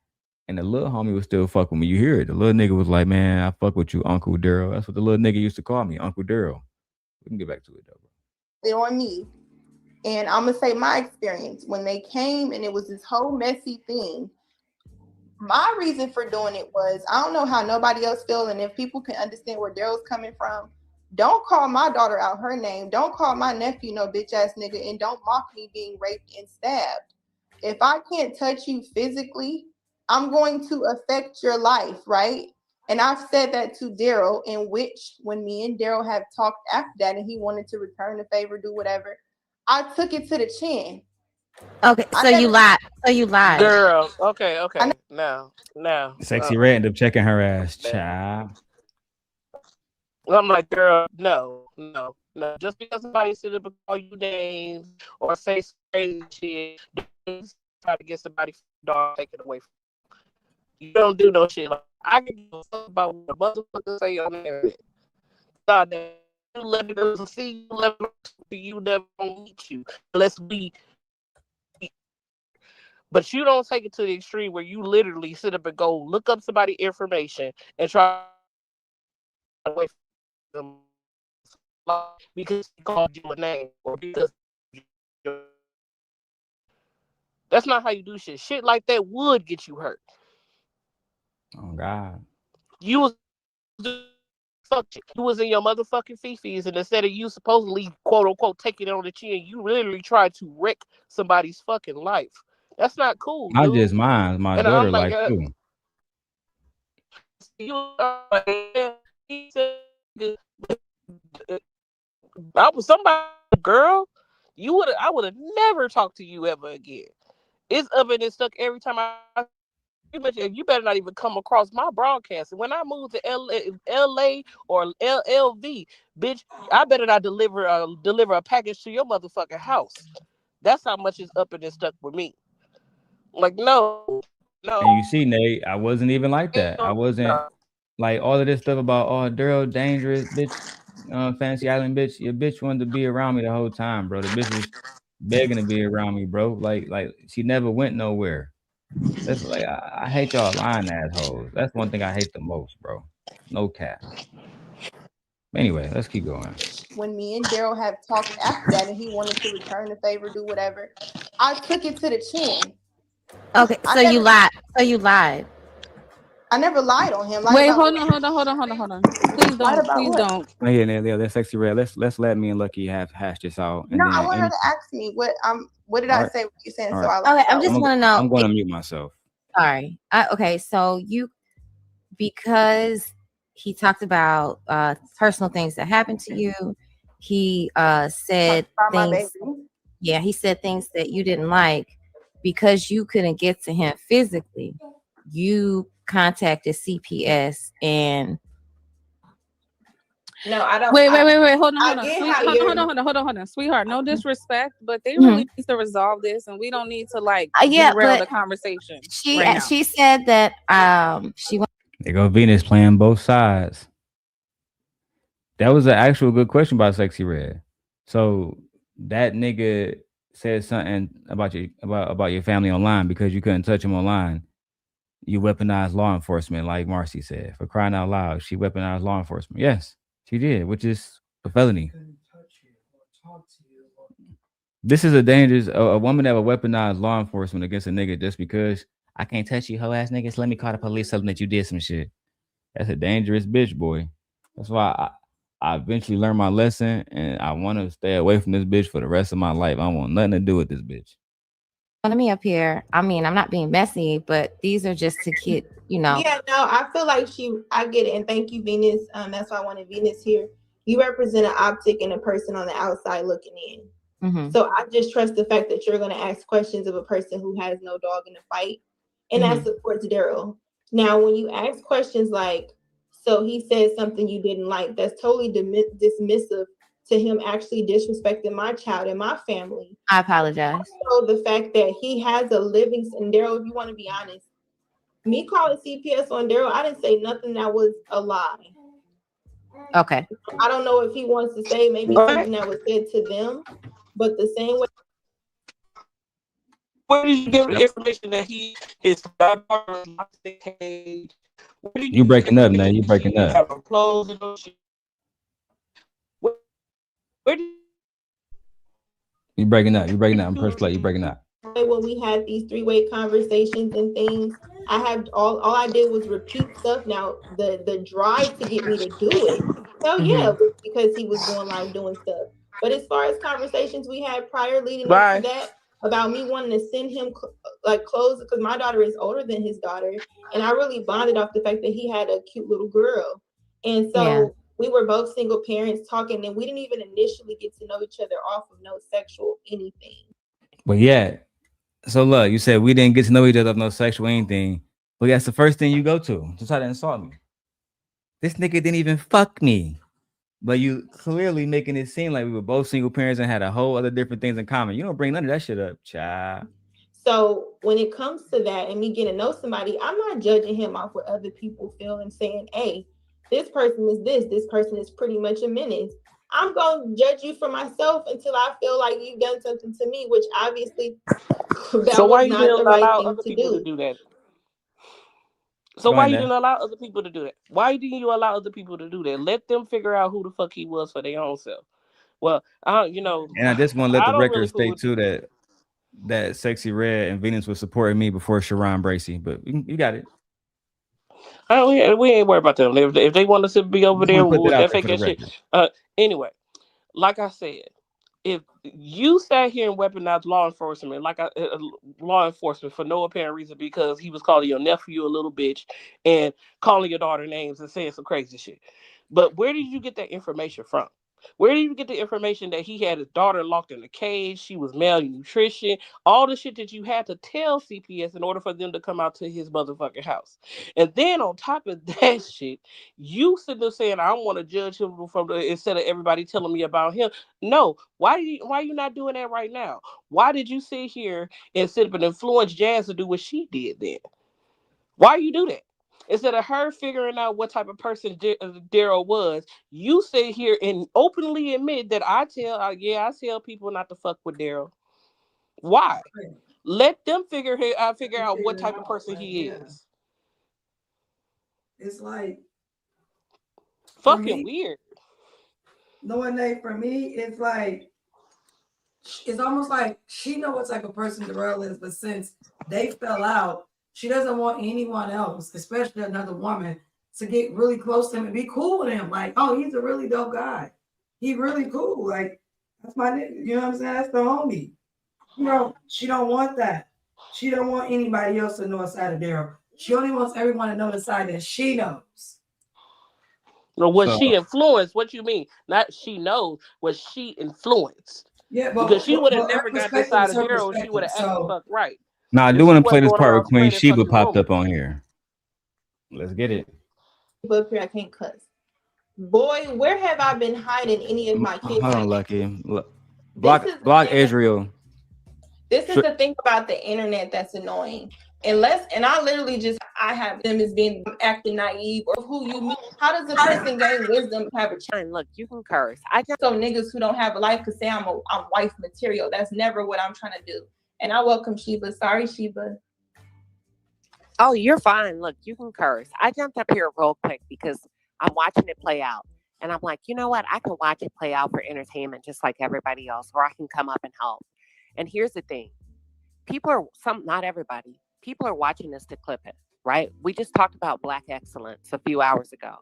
And the little homie was still fucking with me. You hear it. The little nigga was like, man, I fuck with you, Uncle Darrel. That's what the little nigga used to call me, Uncle Darrel. We can get back to it though, bro.
They're on me. And I'm gonna say my experience when they came and it was this whole messy thing. My reason for doing it was, I don't know how nobody else feels, and if people can understand where Darrel's coming from, don't call my daughter out her name. Don't call my nephew no bitch ass nigga, and don't mock me being raped and stabbed. If I can't touch you physically, I'm going to affect your life, right? And I've said that to Darrel, in which when me and Darrel have talked after that and he wanted to return the favor, do whatever, I took it to the chin.
Okay, so you lied.
Girl, okay. Now.
Sexy Red ended up checking her ass, child.
I'm like, girl, no. Just because somebody sit up and call you names or say crazy shit, don't try to get somebody's dog taken away from you. You don't do no shit. Like, I can give a fuck about what the motherfucker say on the internet. God, you let me see you, never gonna meet you unless we. But you don't take it to the extreme where you literally sit up and go look up somebody's information and try away from them because he called you a name or because that's not how you do shit. Shit like that would get you hurt.
Oh God.
You was in your motherfucking fifis, and instead of you supposedly quote unquote taking it on the chin, you literally tried to wreck somebody's fucking life. That's not cool.
Not
dude.
just mine, my daughter like too.
I was somebody, girl. I would have never talked to you ever again. It's up and it's stuck every time you better not even come across my broadcast. And when I move to LA or LLV, bitch, I better not deliver a package to your motherfucking house. That's how much is up and it's stuck with me. Like, no.
And you see, Nate, I wasn't even like that. I wasn't like all of this stuff about Darrel dangerous, bitch, Fantasy Island, bitch. Your bitch wanted to be around me the whole time, bro. The bitch was begging to be around me, bro. Like she never went nowhere. That's like I hate y'all lying assholes. That's one thing I hate the most, bro. No cap. Anyway, let's keep going.
When me and Darrel have talked after that and he wanted to return the favor, do whatever, I took it to the chin.
Okay, so you lied.
I never lied on him.
Wait, hold on. Please don't.
Yeah, Neil, that's Sexy Red. Let's let me and Lucky hash this out. And
no,
then
I want her to ask me what did I say? What you saying? So I
okay, I just want to know.
I'm going to mute myself.
Sorry. Okay, so because he talked about personal things that happened to you, he said things. Yeah, he said things that you didn't like because you couldn't get to him physically. You contacted CPS and.
No, I don't.
Wait. Hold on. Sweetheart, no disrespect, but they really need to resolve this, and we don't need to like derail the conversation.
She said that she went.
There go Venus playing both sides. That was an actual good question by Sexy Red. So that nigga said something about you about your family online because you couldn't touch him online. You weaponized law enforcement, like Marcy said. For crying out loud, she weaponized law enforcement. Yes, she did, which is a felony. This is a dangerous. A woman that would weaponize law enforcement against a nigga just because I can't touch you, hoe ass niggas. Let me call the police, something that you did some shit. That's a dangerous bitch, boy. That's why I eventually learned my lesson, and I want to stay away from this bitch for the rest of my life. I don't want nothing to do with this bitch.
Let me up here. I mean, I'm not being messy, but these are just to get,
Yeah, no, I feel like I get it. And thank you, Venus. That's why I wanted Venus here. You represent an optic and a person on the outside looking in.
Mm-hmm.
So I just trust the fact that you're going to ask questions of a person who has no dog in the fight. And that supports Darrel. Now, when you ask questions like, so he said something you didn't like, that's totally dismissive to him actually disrespecting my child and my family.
I apologize.
So the fact that he has a living, and Darrel, if you want to be honest, me calling CPS on Darrel, I didn't say nothing that was a lie.
Okay.
I don't know if he wants to say maybe something that was said to them, but the same way.
Where did you get the information that his godfather locked the cage?
You breaking up now. You breaking up. You breaking up. You breaking up. I'm press play. You breaking up.
When we had these three-way conversations and things, I have all I did was repeat stuff. Now the drive to get me to do it, yeah, because he was going live doing stuff. But as far as conversations we had prior leading up to that about me wanting to send him clothes, because my daughter is older than his daughter, and I really bonded off the fact that he had a cute little girl, and so we were both single parents talking, and we didn't even initially get to know each other off of no sexual anything.
But yeah. So look, you said we didn't get to know each other of no sexual anything. But that's the first thing you go to try to insult me. This nigga didn't even fuck me. But you clearly making it seem like we were both single parents and had a whole other different things in common. You don't bring none of that shit up, child.
So when it comes to that and me getting to know somebody, I'm not judging him off what other people feel and saying, hey, this person is this person is pretty much a menace. I'm going to judge you for myself until I feel like you've done something to me, which obviously
so why you didn't allow other people to do that? So why you didn't allow other people to do that? Why didn't you allow other people to do that? Let them figure out who the fuck he was for their own self. Well, and
I just want to let the record state too that Sexy Red and Venus was supporting me before Sharon Bracey, but you got it.
We ain't worried about them. If they want us to be over there, that fake shit. Anyway, like I said, if you sat here and weaponized law enforcement, law enforcement for no apparent reason because he was calling your nephew a little bitch and calling your daughter names and saying some crazy shit. But where did you get that information from? Where did you get the information that he had his daughter locked in a cage, she was malnutrition, all the shit that you had to tell CPS in order for them to come out to his motherfucking house? And then on top of that shit, you sitting there saying, I want to judge him instead of everybody telling me about him. No, why you not doing that right now? Why did you sit here and sit up and influence Jazz to do what she did then? Why you do that? Instead of her figuring out what type of person Darrel was, you sit here and openly admit that I tell people not to fuck with Darrel. Why? Let them figure out what type of person he is.
It's like
fucking weird.
Knowing that for me, it's like it's almost like she knows what type of person Darrel is, but since they fell out, she doesn't want anyone else, especially another woman, to get really close to him and be cool with him. Like, oh, he's a really dope guy. He's really cool. Like, that's my nigga. You know what I'm saying? That's the homie. You know, she don't want that. She don't want anybody else to know a side of Darrel. She only wants everyone to know the side that she knows.
Or was she influenced? What you mean? Not she knows. Was she influenced?
Yeah,
because she would have
her
never got this
perspective
out
is
of
her
Darrel. She would have
perspective.
acted
So
fuck right.
Now I
If
do
she
want to play
wasn't
this
going
part
around
where Queen
spreading
Sheba
fucking
popped
rumors.
up on here. Let's get it.
Up here, I can't cuss. Boy, where have I been hiding any of my kids?
Hold on, Lucky.
This is the
Block
thing.
Israel.
This is the thing about the internet that's annoying. And I literally just, I have them as being acting naive or who you meet. How does a person gain wisdom to have a child?
Look, you can curse. I just
so niggas who don't have a life could say I'm wife material. That's never what I'm trying to do. And I welcome Sheba. Sorry, Sheba.
Oh, you're fine. Look, you can curse. I jumped up here real quick because I'm watching it play out. And I'm like, you know what? I can watch it play out for entertainment just like everybody else, or I can come up and help. And here's the thing. Not everybody, people are watching this to clip it, right? We just talked about Black excellence a few hours ago.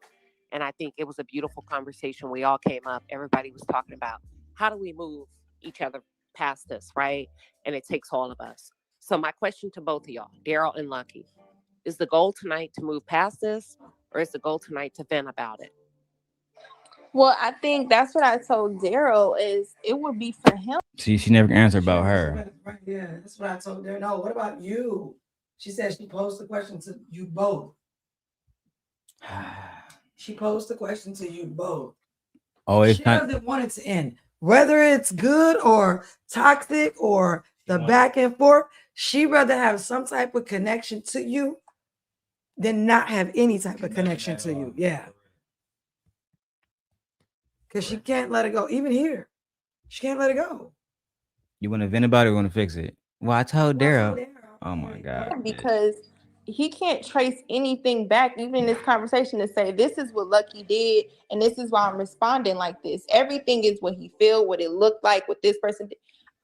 And I think it was a beautiful conversation. We all came up. Everybody was talking about how do we move each other past this, right? And it takes all of us. So my question to both of y'all, Darrel and Lucky, is the goal tonight to move past this, or is the goal tonight to vent about it?
Well, I think that's what I told Darrel is it would be for him.
See, she never answered about her.
Yeah, that's what I told her. No, what about you? She said she posed the question to you both. She posed the question to you both.
Oh,
she doesn't want it to end. Whether it's good or toxic or the back and forth, she'd rather have some type of connection to you than not have any type of connection to you. Yeah. Because she can't let it go. Even here, she can't let it go.
You want to vent about it or want to fix it? Well, I told Darrel. Oh my God.
Because he can't trace anything back, even in this conversation, to say this is what Lucky did and this is why I'm responding like this. Everything is what he feel, what it looked like, what this person did.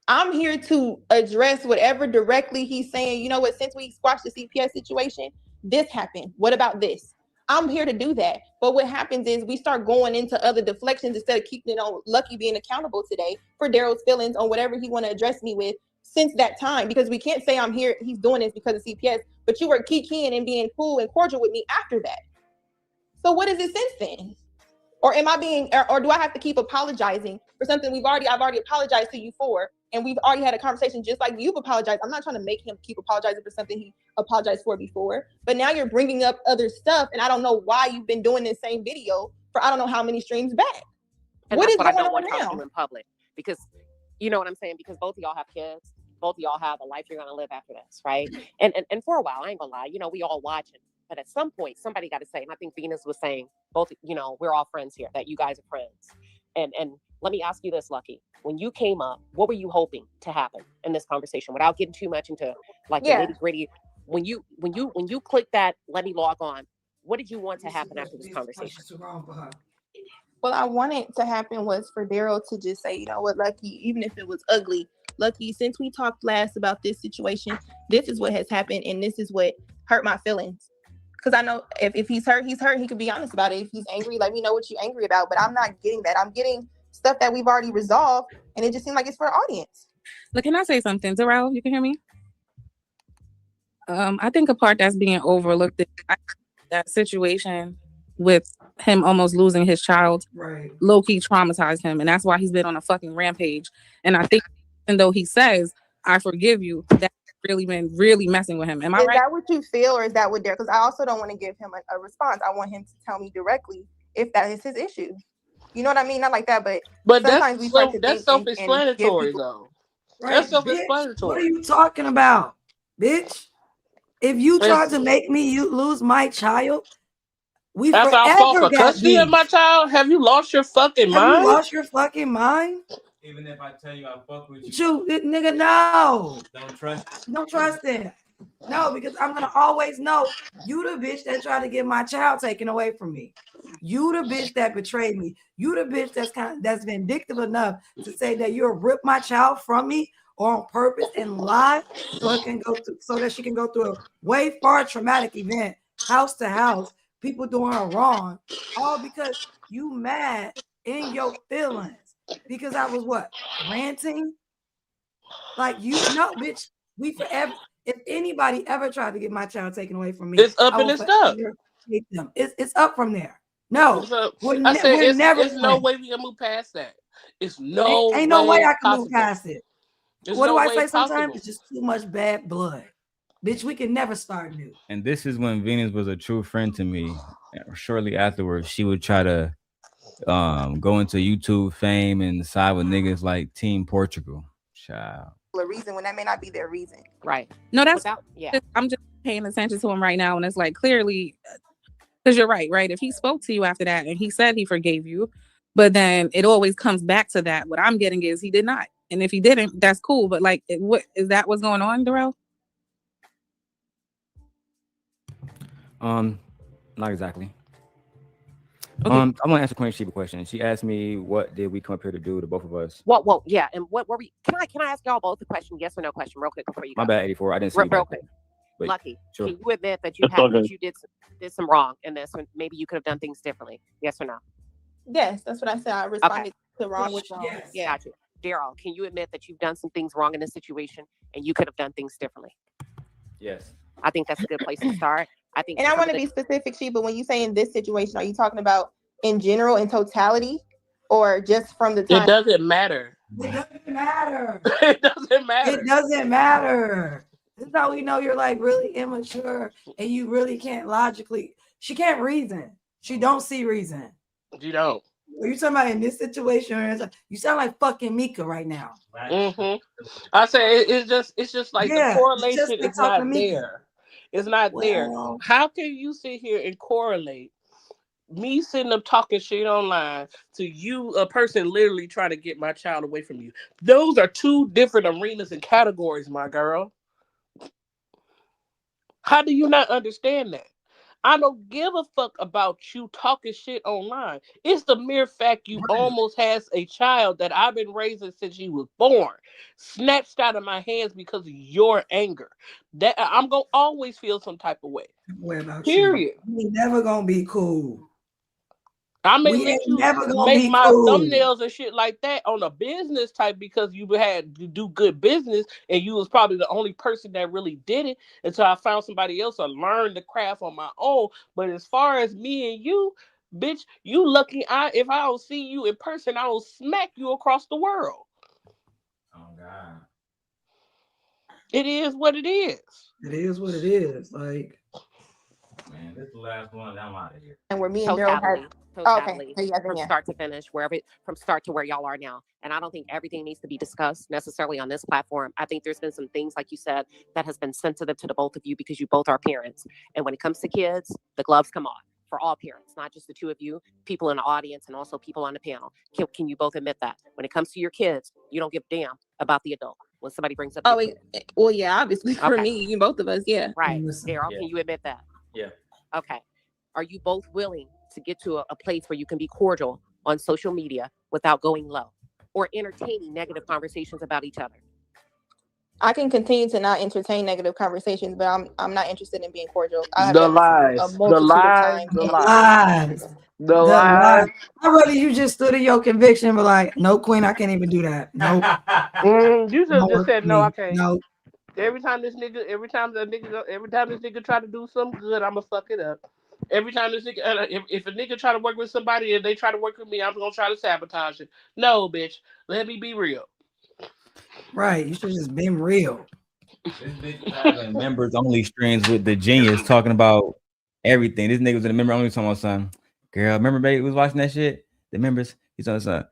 I'm here to address whatever directly he's saying. You know what? Since we squashed the CPS situation, this happened. What about this? I'm here to do that. But what happens is we start going into other deflections instead of keeping it on Lucky being accountable today for Darrel's feelings on whatever he want to address me with since that time. Because we can't say I'm here, he's doing this because of CPS, but you were kikiing and being cool and cordial with me after that. So what is it since then? Or am I being, or do I have to keep apologizing for something I've already apologized to you for, and we've already had a conversation just like you've apologized. I'm not trying to make him keep apologizing for something he apologized for before, but now you're bringing up other stuff, and I don't know why you've been doing this same video for I don't know how many streams back.
And
what
that's
is
what I
going
don't
on
want to talk
now?
to in public, because you know what I'm saying? Because both of y'all have kids, both of y'all have a life you're gonna live after this, right? And for a while, I ain't gonna lie, we all watching. But at some point, somebody got to say, and I think Venus was saying, both, we're all friends here, that you guys are friends. And let me ask you this, Lucky. When you came up, what were you hoping to happen in this conversation? Without getting too much into the nitty gritty, when you click that, let me log on, what did you want to happen after this conversation?
What I wanted to happen was for Darrel to just say, you know what, Lucky, even if it was ugly, Lucky, since we talked last about this situation, this is what has happened, and this is what hurt my feelings. Because I know if he's hurt, he's hurt. He could be honest about it. If he's angry, let me know what you're angry about. But I'm not getting that. I'm getting stuff that we've already resolved, and it just seemed like it's for the audience.
Look, can I say something, Darrel? You can hear me? I think a part that's being overlooked is that situation with him almost losing his child.
Right.
Low-key traumatized him, and that's why he's been on a fucking rampage. And I think even though he says, I forgive you, that's really been really messing with him. Am I right?
Is that what you feel, or is that what Darrel? Because I also don't want to give him a response. I want him to tell me directly if that is his issue. You know what I mean? Not like that, but sometimes
that's self-explanatory, though.
Right,
That's self-explanatory.
What are you talking about, bitch? If you tried to make me lose my child, we
that's our fault for custody of my child. Have you lost your fucking mind?
Have you lost your fucking mind?
Even if I tell you I fuck with you,
nigga, no.
Don't trust.
Don't trust it. No, because I'm gonna always know you the bitch that tried to get my child taken away from me. You the bitch that betrayed me. You the bitch that's vindictive enough to say that you'll rip my child from me or on purpose and lie so that she can go through a way far traumatic event, house to house, people doing her wrong, all because you mad in your feelings. Because I was ranting? Like bitch, we forever. If anybody ever tried to get my child taken away from me,
it's up and it's up.
It's up from there. No,
I said
we're never
it's no way we can move past that. It's
ain't
no
no way
way
I can
possible.
move past it.
There's
What
no
do I
way
say sometimes?
possible.
It's just too much bad blood. Bitch, we can never start new.
And this is when Venus was a true friend to me. Shortly afterwards, she would try to go into YouTube fame and side with niggas like Team Portugal. Child.
A reason when that may not be their reason.
Right.
No, that's
yeah.
I'm just paying attention to him right now, and it's like clearly, because you're right. If he spoke to you after that and he said he forgave you, but then it always comes back to that. What I'm getting is he did not, and if he didn't, that's cool. But like, what is that? What's going on, Darrel?
Not exactly.
Okay.
I want to answer Queen Sheba question. She asked me, "What did we come up here to do to both of us?"
Well, yeah. And what were we? Can I ask y'all both a question? Yes or no question, real quick before you go.
My bad, 84. I didn't see you.
Real quick.
But,
Lucky.
sure.
Can you admit that you did some wrong in this, and maybe you could have done things differently? Yes or no?
Yes, that's what I said. I responded to wrong with wrong.
Yes.
Yeah.
Got you. Darrel, can you admit that you've done some things wrong in this situation, and you could have done things differently?
Yes.
I think that's a good place to start. I think.
And I want to be specific, Sheba. When you say in this situation, are you talking about in general, in totality, or just from the time?
It doesn't matter.
It doesn't matter.
It doesn't matter.
It doesn't matter. This is how we know you're like really immature and you really can't logically. She can't reason. She don't see reason.
You don't.
Are you talking about in this situation? You sound like fucking Mika right now.
Mm-hmm. I say it's just like the correlation is not there. It's not there. How can you sit here and correlate me sitting up talking shit online to you, a person literally trying to get my child away from you? Those are two different arenas and categories, my girl. How do you not understand that? I don't give a fuck about you talking shit online. It's the mere fact you almost has a child that I've been raising since she was born, snatched out of my hands because of your anger. That I'm gonna always feel some type of way. Period.
We never gonna be cool.
I may let you make my thumbnails and shit like that on a business type because you had to do good business and you was probably the only person that really did it until I found somebody else or learned the craft on my own. But as far as me and you, bitch, you lucky if I don't see you in person, I will smack you across the world.
Oh God.
It is what it is.
It is what it is. Like,
man, this is the last one. I'm out of here.
And where me and Darrel had
Totally. From start to finish, from start to where y'all are now. And I don't think everything needs to be discussed necessarily on this platform. I think there's been some things, like you said, that has been sensitive to the both of you because you both are parents. And when it comes to kids, the gloves come off for all parents, not just the two of you, people in the audience and also people on the panel. Can you both admit that? When it comes to your kids, you don't give a damn about the adult. When somebody brings up
well, yeah, obviously for me, both of us, yeah.
Right. Darrel, can you admit that?
Yeah.
Okay. Are you both willing to get to a place where you can be cordial on social media without going low or entertaining negative conversations about each other?
I can continue to not entertain negative conversations, but I'm not interested in being cordial.
The lies.
I rather you just stood in your conviction, but like, no, Queen, I can't even do that. No.
You just said no, I can't.
No.
Every time this nigga try to do something good, I'ma fuck it up. Every time this nigga, if a nigga try to work with somebody and they try to work with me, I'm gonna try to sabotage it. No, bitch, let me be real.
Right, you should just been real.
This bitch having members only streams with the genius talking about everything. This nigga was in the member only talking about something. Girl, remember baby was watching that shit? The members, he's on something.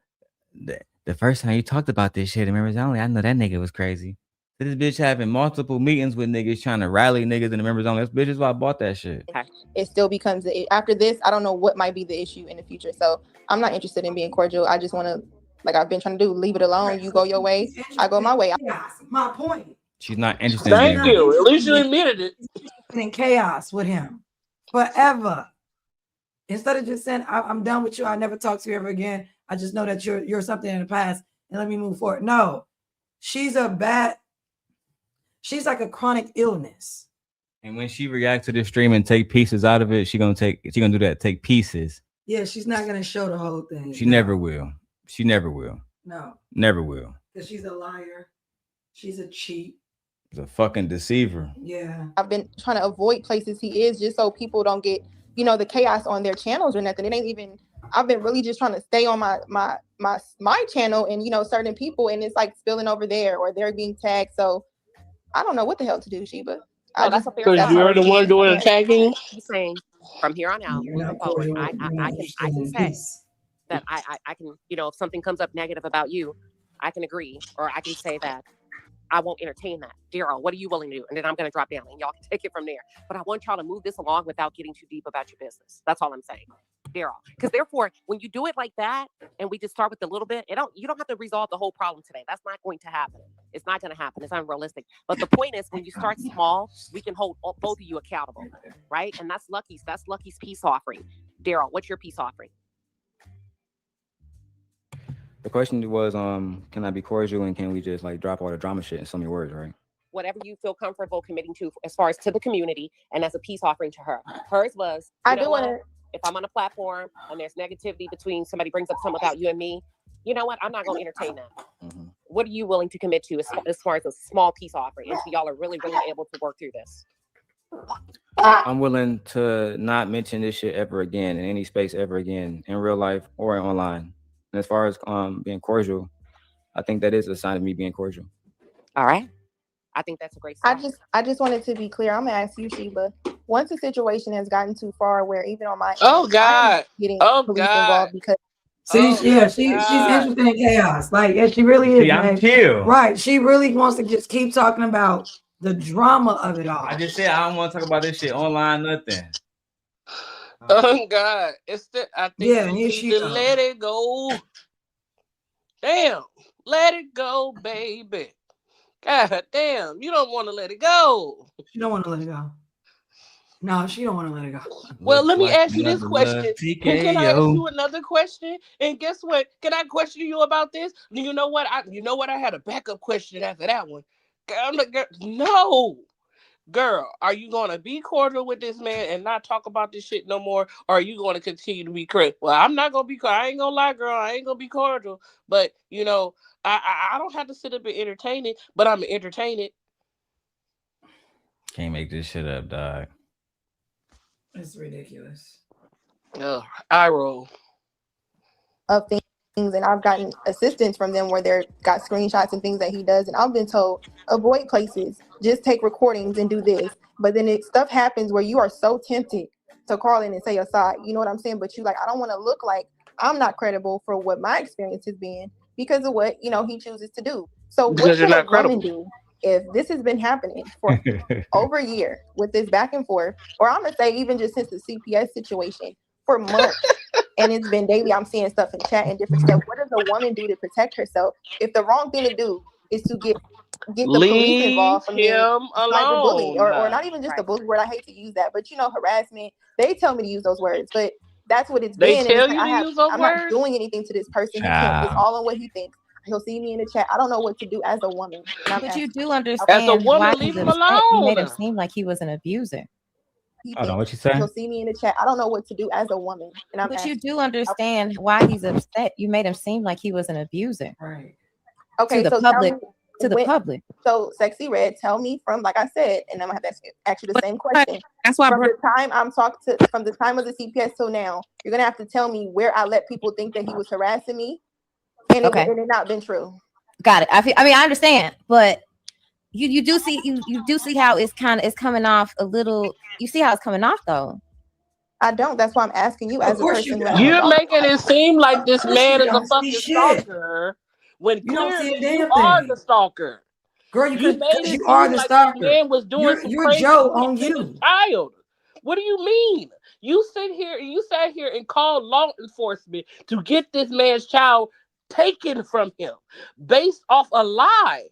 The first time you talked about this shit, the members only, I know that nigga was crazy. This bitch having multiple meetings with niggas trying to rally niggas in the members only. This bitch is why I bought that shit.
It still becomes after this. I don't know what might be the issue in the future. So I'm not interested in being cordial. I just want to, like I've been trying to do, leave it alone. You go your way, I go my way.
My point.
She's not interested.
Thank you. At least you admitted it.
In chaos with him forever. Instead of just saying, I'm done with you. I'll never talk to you ever again. I just know that you're something in the past and let me move forward. No, she's like a chronic illness.
And when she reacts to the stream and take pieces out of it, she gonna do that. Take pieces.
Yeah, she's not gonna show the whole thing.
She never will. She never will.
No.
Never will.
Because she's a liar. She's a cheat.
She's a fucking deceiver.
Yeah.
I've been trying to avoid places he is just so people don't get the chaos on their channels or nothing. It ain't even. I've been really just trying to stay on my channel and certain people, and it's like spilling over there or they're being tagged. So I don't know what the hell to do, Sheba.
Because you're the one doing tagging.
He's saying from here on out, moving forward, I can say that I can, if something comes up negative about you, I can agree, or I can say that I won't entertain that. Darrel, what are you willing to do? And then I'm going to drop down and y'all can take it from there. But I want y'all to move this along without getting too deep about your business. That's all I'm saying. Darrel. Because therefore, when you do it like that, and we just start with a little bit, you don't have to resolve the whole problem today. That's not going to happen. It's not going to happen. It's unrealistic. But the point is, when you start small, we can hold both of you accountable, right? And that's Lucky's. That's Lucky's peace offering. Darrel, what's your peace offering?
The question was, can I be cordial and can we just like drop all the drama shit in so many words, right?
Whatever you feel comfortable committing to as far as to the community and as a peace offering to her. Hers was,
I do want to.
If I'm on a platform and there's negativity between somebody brings up something about you and me, you know what? I'm not going to entertain that. Mm-hmm. What are you willing to commit to as far as a small peace offering? And so y'all are really, really able to work through this.
I'm willing to not mention this shit ever again in any space ever again in real life or online. And as far as being cordial, I think that is a sign of me being cordial.
All right. I think that's a great sign.
I just wanted to be clear. I'm gonna ask you, Sheba. Once a situation has gotten too far where even on my end, I'm getting police involved because
she's interested in chaos. Like, yeah, she really is.
I'm chill.
Right. She really wants to just keep talking about the drama of it all.
I just said I don't want to talk about this shit online, nothing.
Oh God. I think you need to let it go. Damn. Let it go, baby. God damn, you don't want to let it go.
She don't want to let it go. No, she don't want to let it go.
Well, let me ask you this question. Can I ask you another question? And guess what? Can I question you about this? You know what? I had a backup question after that one. I'm like, no. Girl, are you going to be cordial with this man and not talk about this shit no more? Or are you going to continue to be cordial? Well, I'm not going to be cordial. I ain't going to lie, girl. I ain't going to be cordial. But, I don't have to sit up and entertain it, but I'm entertain it.
Can't make this shit up, dog.
It's ridiculous.
I roll.
Of things, and I've gotten assistance from them where they're got screenshots and things that he does, and I've been told avoid places, just take recordings and do this. But then stuff happens where you are so tempted to call in and say your side. You know what I'm saying? But you I don't want to look like I'm not credible for what my experience has been because of what he chooses to do. So what should a woman do if this has been happening for over a year with this back and forth, or I'm gonna say even just since the CPS situation for months, and it's been daily, I'm seeing stuff in chat and different stuff. What does a woman do to protect herself if the wrong thing to do is to get the police involved from being cyberbullied, or not even just a bully word? I hate to use that, but harassment. They tell me to use those words, but that's what it's been.
They tell you to use those words?
I'm not doing anything to this person. It's all on what he thinks. He'll see me in the chat. I don't know what to do as a woman.
But you do understand
as a woman,
why
leave
he's
him
upset.
alone.
You made him seem like he was an abuser.
Hold on, what you saying?
He'll see me in the chat. I don't know what to do as a woman.
But you do understand why he's upset. You made him seem like he was an abuser.
Right.
Okay,
to the public. To the public.
So, Sexy Red, tell me from, like I said, and I'm gonna have to ask you the same question.
That's why
from the time of the CPS till now, you're gonna have to tell me where I let people think that he was harassing me, and it had not been true.
Got it. I understand, but you do see how it's coming off a little. You see how it's coming off though.
I don't. That's why I'm asking you as a person.
You're making it seem like this man is a fucking stalker. When clearly you are the stalker.
Girl, you are the stalker.
This man was doing some
you're
crazy
Joe on
shit to
you.
his child. What do you mean? You sat here and called law enforcement to get this man's child taken from him based off a lie.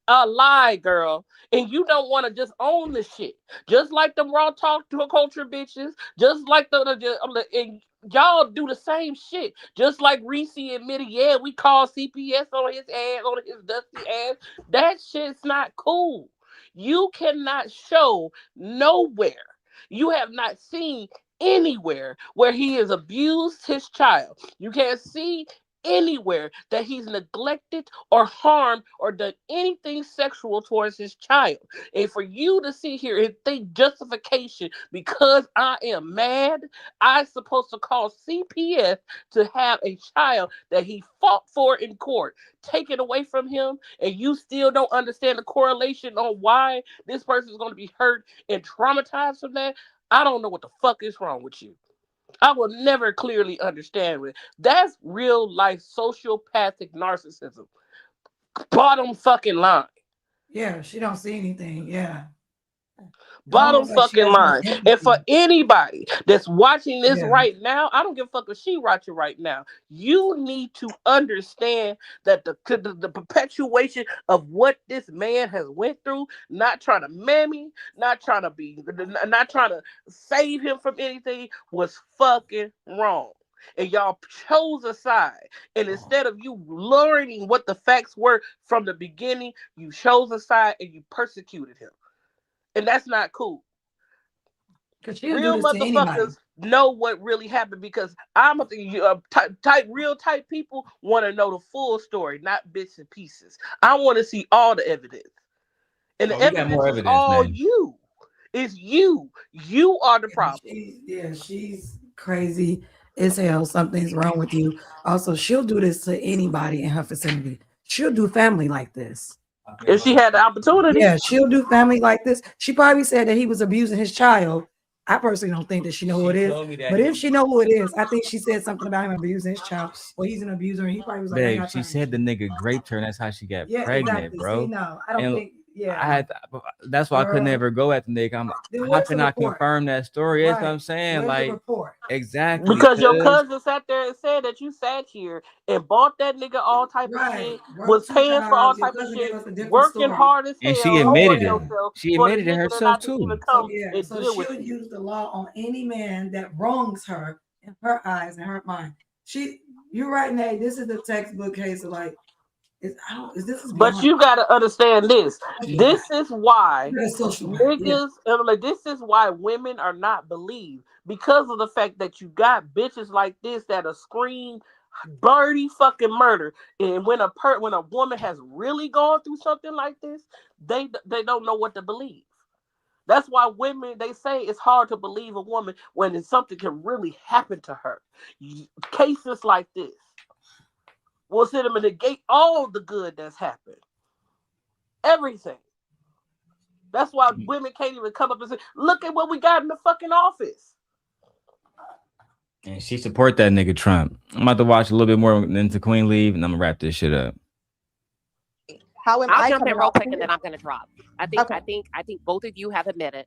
A lie, girl. And you don't want to just own the shit. Just like the raw talk to a culture bitches. Just like and y'all do the same shit. Just like Reese admitted, yeah, we call CPS on his ass, on his dusty ass. That shit's not cool. You cannot show nowhere. You have not seen anywhere where he has abused his child. You can't see anywhere that he's neglected or harmed or done anything sexual towards his child. And for you to sit here and think justification because I am mad, I'm supposed to call CPS to have a child that he fought for in court taken away from him, and you still don't understand the correlation on why this person is going to be hurt and traumatized from that. I don't know what the fuck is wrong with you. I will never clearly understand it. That's real life sociopathic narcissism. Bottom fucking line.
Yeah, she don't see anything. Yeah.
Bottom
Like she
fucking
has no
line.
empathy.
And for anybody that's watching this
Yeah.
right now, I don't give a fuck if she watching right now. You need to understand that the perpetuation of what this man has went through, not trying to mammy, not trying to save him from anything, was fucking wrong. And y'all chose a side. And instead of you learning what the facts were from the beginning, you chose a side and you persecuted him. And that's not cool. Real motherfuckers know what really happened, because I'm real type people want to know the full story, not bits and pieces. I want to see all the evidence. And the evidence is all you. It's you. You are the problem.
She's crazy as hell. Something's wrong with you. Also, she'll do this to anybody in her vicinity. She'll do family like this.
If she had the opportunity.
Yeah, she'll do family like this. She probably said that he was abusing his child. I personally don't think that she know who it is. But if she know who it is, I think she said something about him abusing his child. Well, he's an abuser, and he probably was like,
babe, she said the nigga raped her, and that's how she got pregnant,
exactly.
bro.
See, no, I don't think.
Yeah, that's why I could never go at the nigga. How can I confirm that story? That's what I'm saying. Like, exactly.
Because your cousin sat there and said that you sat here and bought that nigga all type of shit, was paying for all type of shit, working hard as hell.
And she admitted it. She admitted it herself too.
So she'll use the law on any man that wrongs her in her eyes and her mind. You're right, Nate. This is the textbook case of like.
But you got to understand this. This is why niggas, this is why women are not believed, because of the fact that you got bitches like this that'll scream birdie fucking murder. And when a woman has really gone through something like this, they don't know what to believe. That's why women, they say it's hard to believe a woman when something can really happen to her. Cases like this will sit them and negate all the good that's happened. Everything. That's why women can't even come up and say, look at what we got in the fucking office.
And she support that nigga Trump. I'm about to watch a little bit more into Queen Leave, and I'm gonna wrap this shit up.
I'll jump in real quick and then I'm gonna drop. I think both of you have admitted,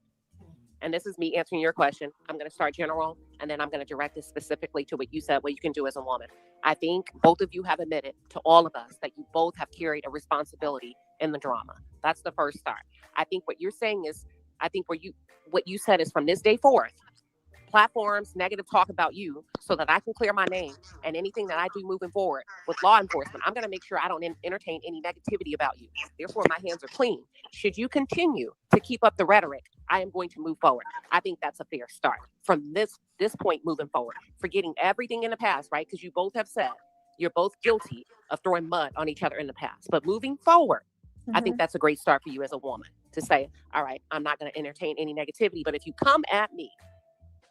and this is me answering your question. I'm going to start general, and then I'm going to direct it specifically to what you said, what you can do as a woman. I think both of you have admitted to all of us that you both have carried a responsibility in the drama. That's the first start. I think what you're saying is, what you said is from this day forth, platforms, negative talk about you so that I can clear my name, and anything that I do moving forward with law enforcement, I'm going to make sure I don't entertain any negativity about you. Therefore, my hands are clean. Should you continue to keep up the rhetoric, I am going to move forward. I think that's a fair start from this point moving forward, forgetting everything in the past, right? Because you both have said you're both guilty of throwing mud on each other in the past. But moving forward, I think that's a great start for you as a woman to say, all right, I'm not going to entertain any negativity. But if you come at me,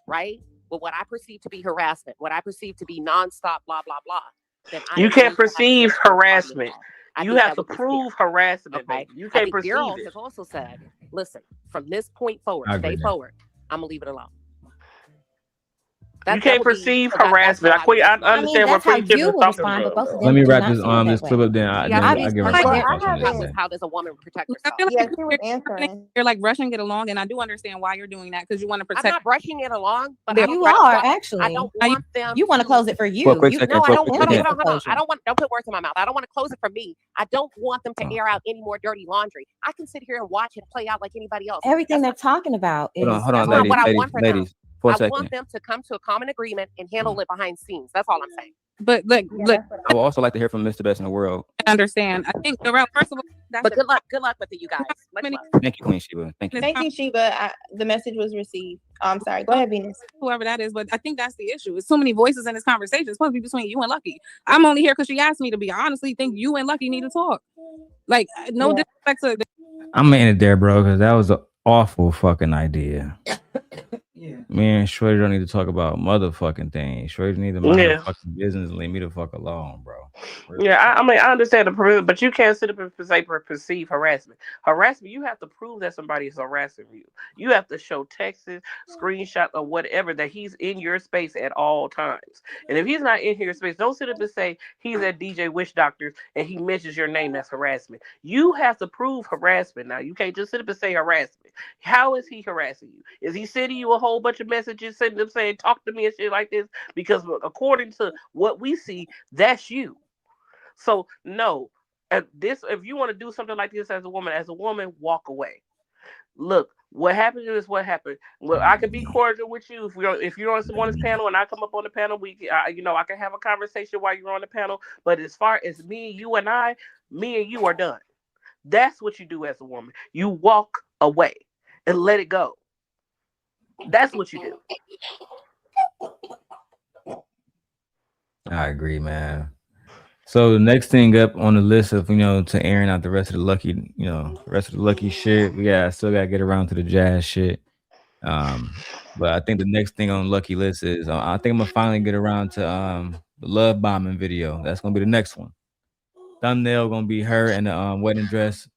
right, with what I perceive to be harassment, what I perceive to be nonstop, blah, blah, blah, then
you can't perceive harassment. You have to prove harassment. Okay? You can't perceive
Darrel
it.
has also said, listen, from this point forward, stay forward, I'm going to leave it alone.
You can't perceive harassment. I understand what Queen Kim is talking about.
Let me wrap this clip up. Then I give
how does a woman protect herself?
I feel like you're like rushing it along, and I do understand why you're doing that, because you want to protect.
I'm not rushing it along, but
you are actually.
I don't want them.
You want to close it for you.
I don't want. Don't put words in my mouth. I don't want to close it for me. I don't want them to air out any more dirty laundry. I can sit here and watch it play out like anybody else.
Everything they're talking about is
hold on, ladies.
I want them to come to a common agreement and handle it behind scenes. That's all I'm saying.
But look,
I would also like to hear from Mr. Best in the World.
I understand. I think Darrel, first of all,
but good luck with it, you guys.
Thank you, Queen Sheba. Thank you.
Thank you, Sheba. The message was received. I'm sorry. Go ahead, Venus.
Whoever that is, but I think that's the issue. It's so many voices in this conversation. It's supposed to be between you and Lucky. I'm only here because she asked me to be. I honestly think you and Lucky need to talk. Like, no disrespect to.
I'm in it there, bro, because that was an awful fucking idea.
Yeah.
Man, Shorty don't need to talk about motherfucking things. Shorty need to mind her fucking business and leave me the fuck alone, bro.
Yeah, I mean, I understand the but you can't sit up and say perceive harassment. Harassment, you have to prove that somebody is harassing you. You have to show texts, screenshots, or whatever that he's in your space at all times. And if he's not in your space, don't sit up and say he's at DJ Wish Doctors and he mentions your name. That's harassment. You have to prove harassment. Now, you can't just sit up and say harassment. How is he harassing you? Is he sending you a whole bunch of messages, sending them saying, talk to me and shit like this? Because according to what we see, that's you. So no, if you want to do something like this as a woman, walk away. Look, what happened is what happened. Well, I can be cordial with you if you're on this panel and I come up on the panel. I can have a conversation while you're on the panel. But as far as me and you are done. That's what you do as a woman. You walk away and let it go. That's what you do.
I agree, man. So the next thing up on the list of, to airing out the rest of the Lucky shit, we still gotta get around to the jazz shit. But I think the next thing on the Lucky list is I think I'm gonna finally get around to the love bombing video. That's gonna be the next one. Thumbnail gonna be her in a wedding dress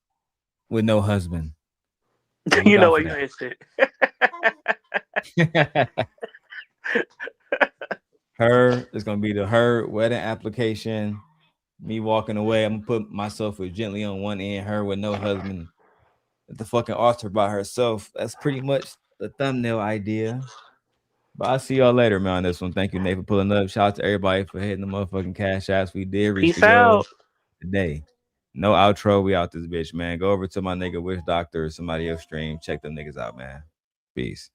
with no husband.
You know what you said.
Her is gonna be her wedding application. Me walking away, I'm gonna put myself with gently on one end, her with no husband at the fucking altar by herself. That's pretty much the thumbnail idea. But I'll see y'all later, man, on this one. Thank you, Nate, for pulling up. Shout out to everybody for hitting the motherfucking cash apps. We did reach the goal today. No outro. We out this bitch, man. Go over to my nigga Wish Doctor or somebody else stream. Check them niggas out, man. Peace.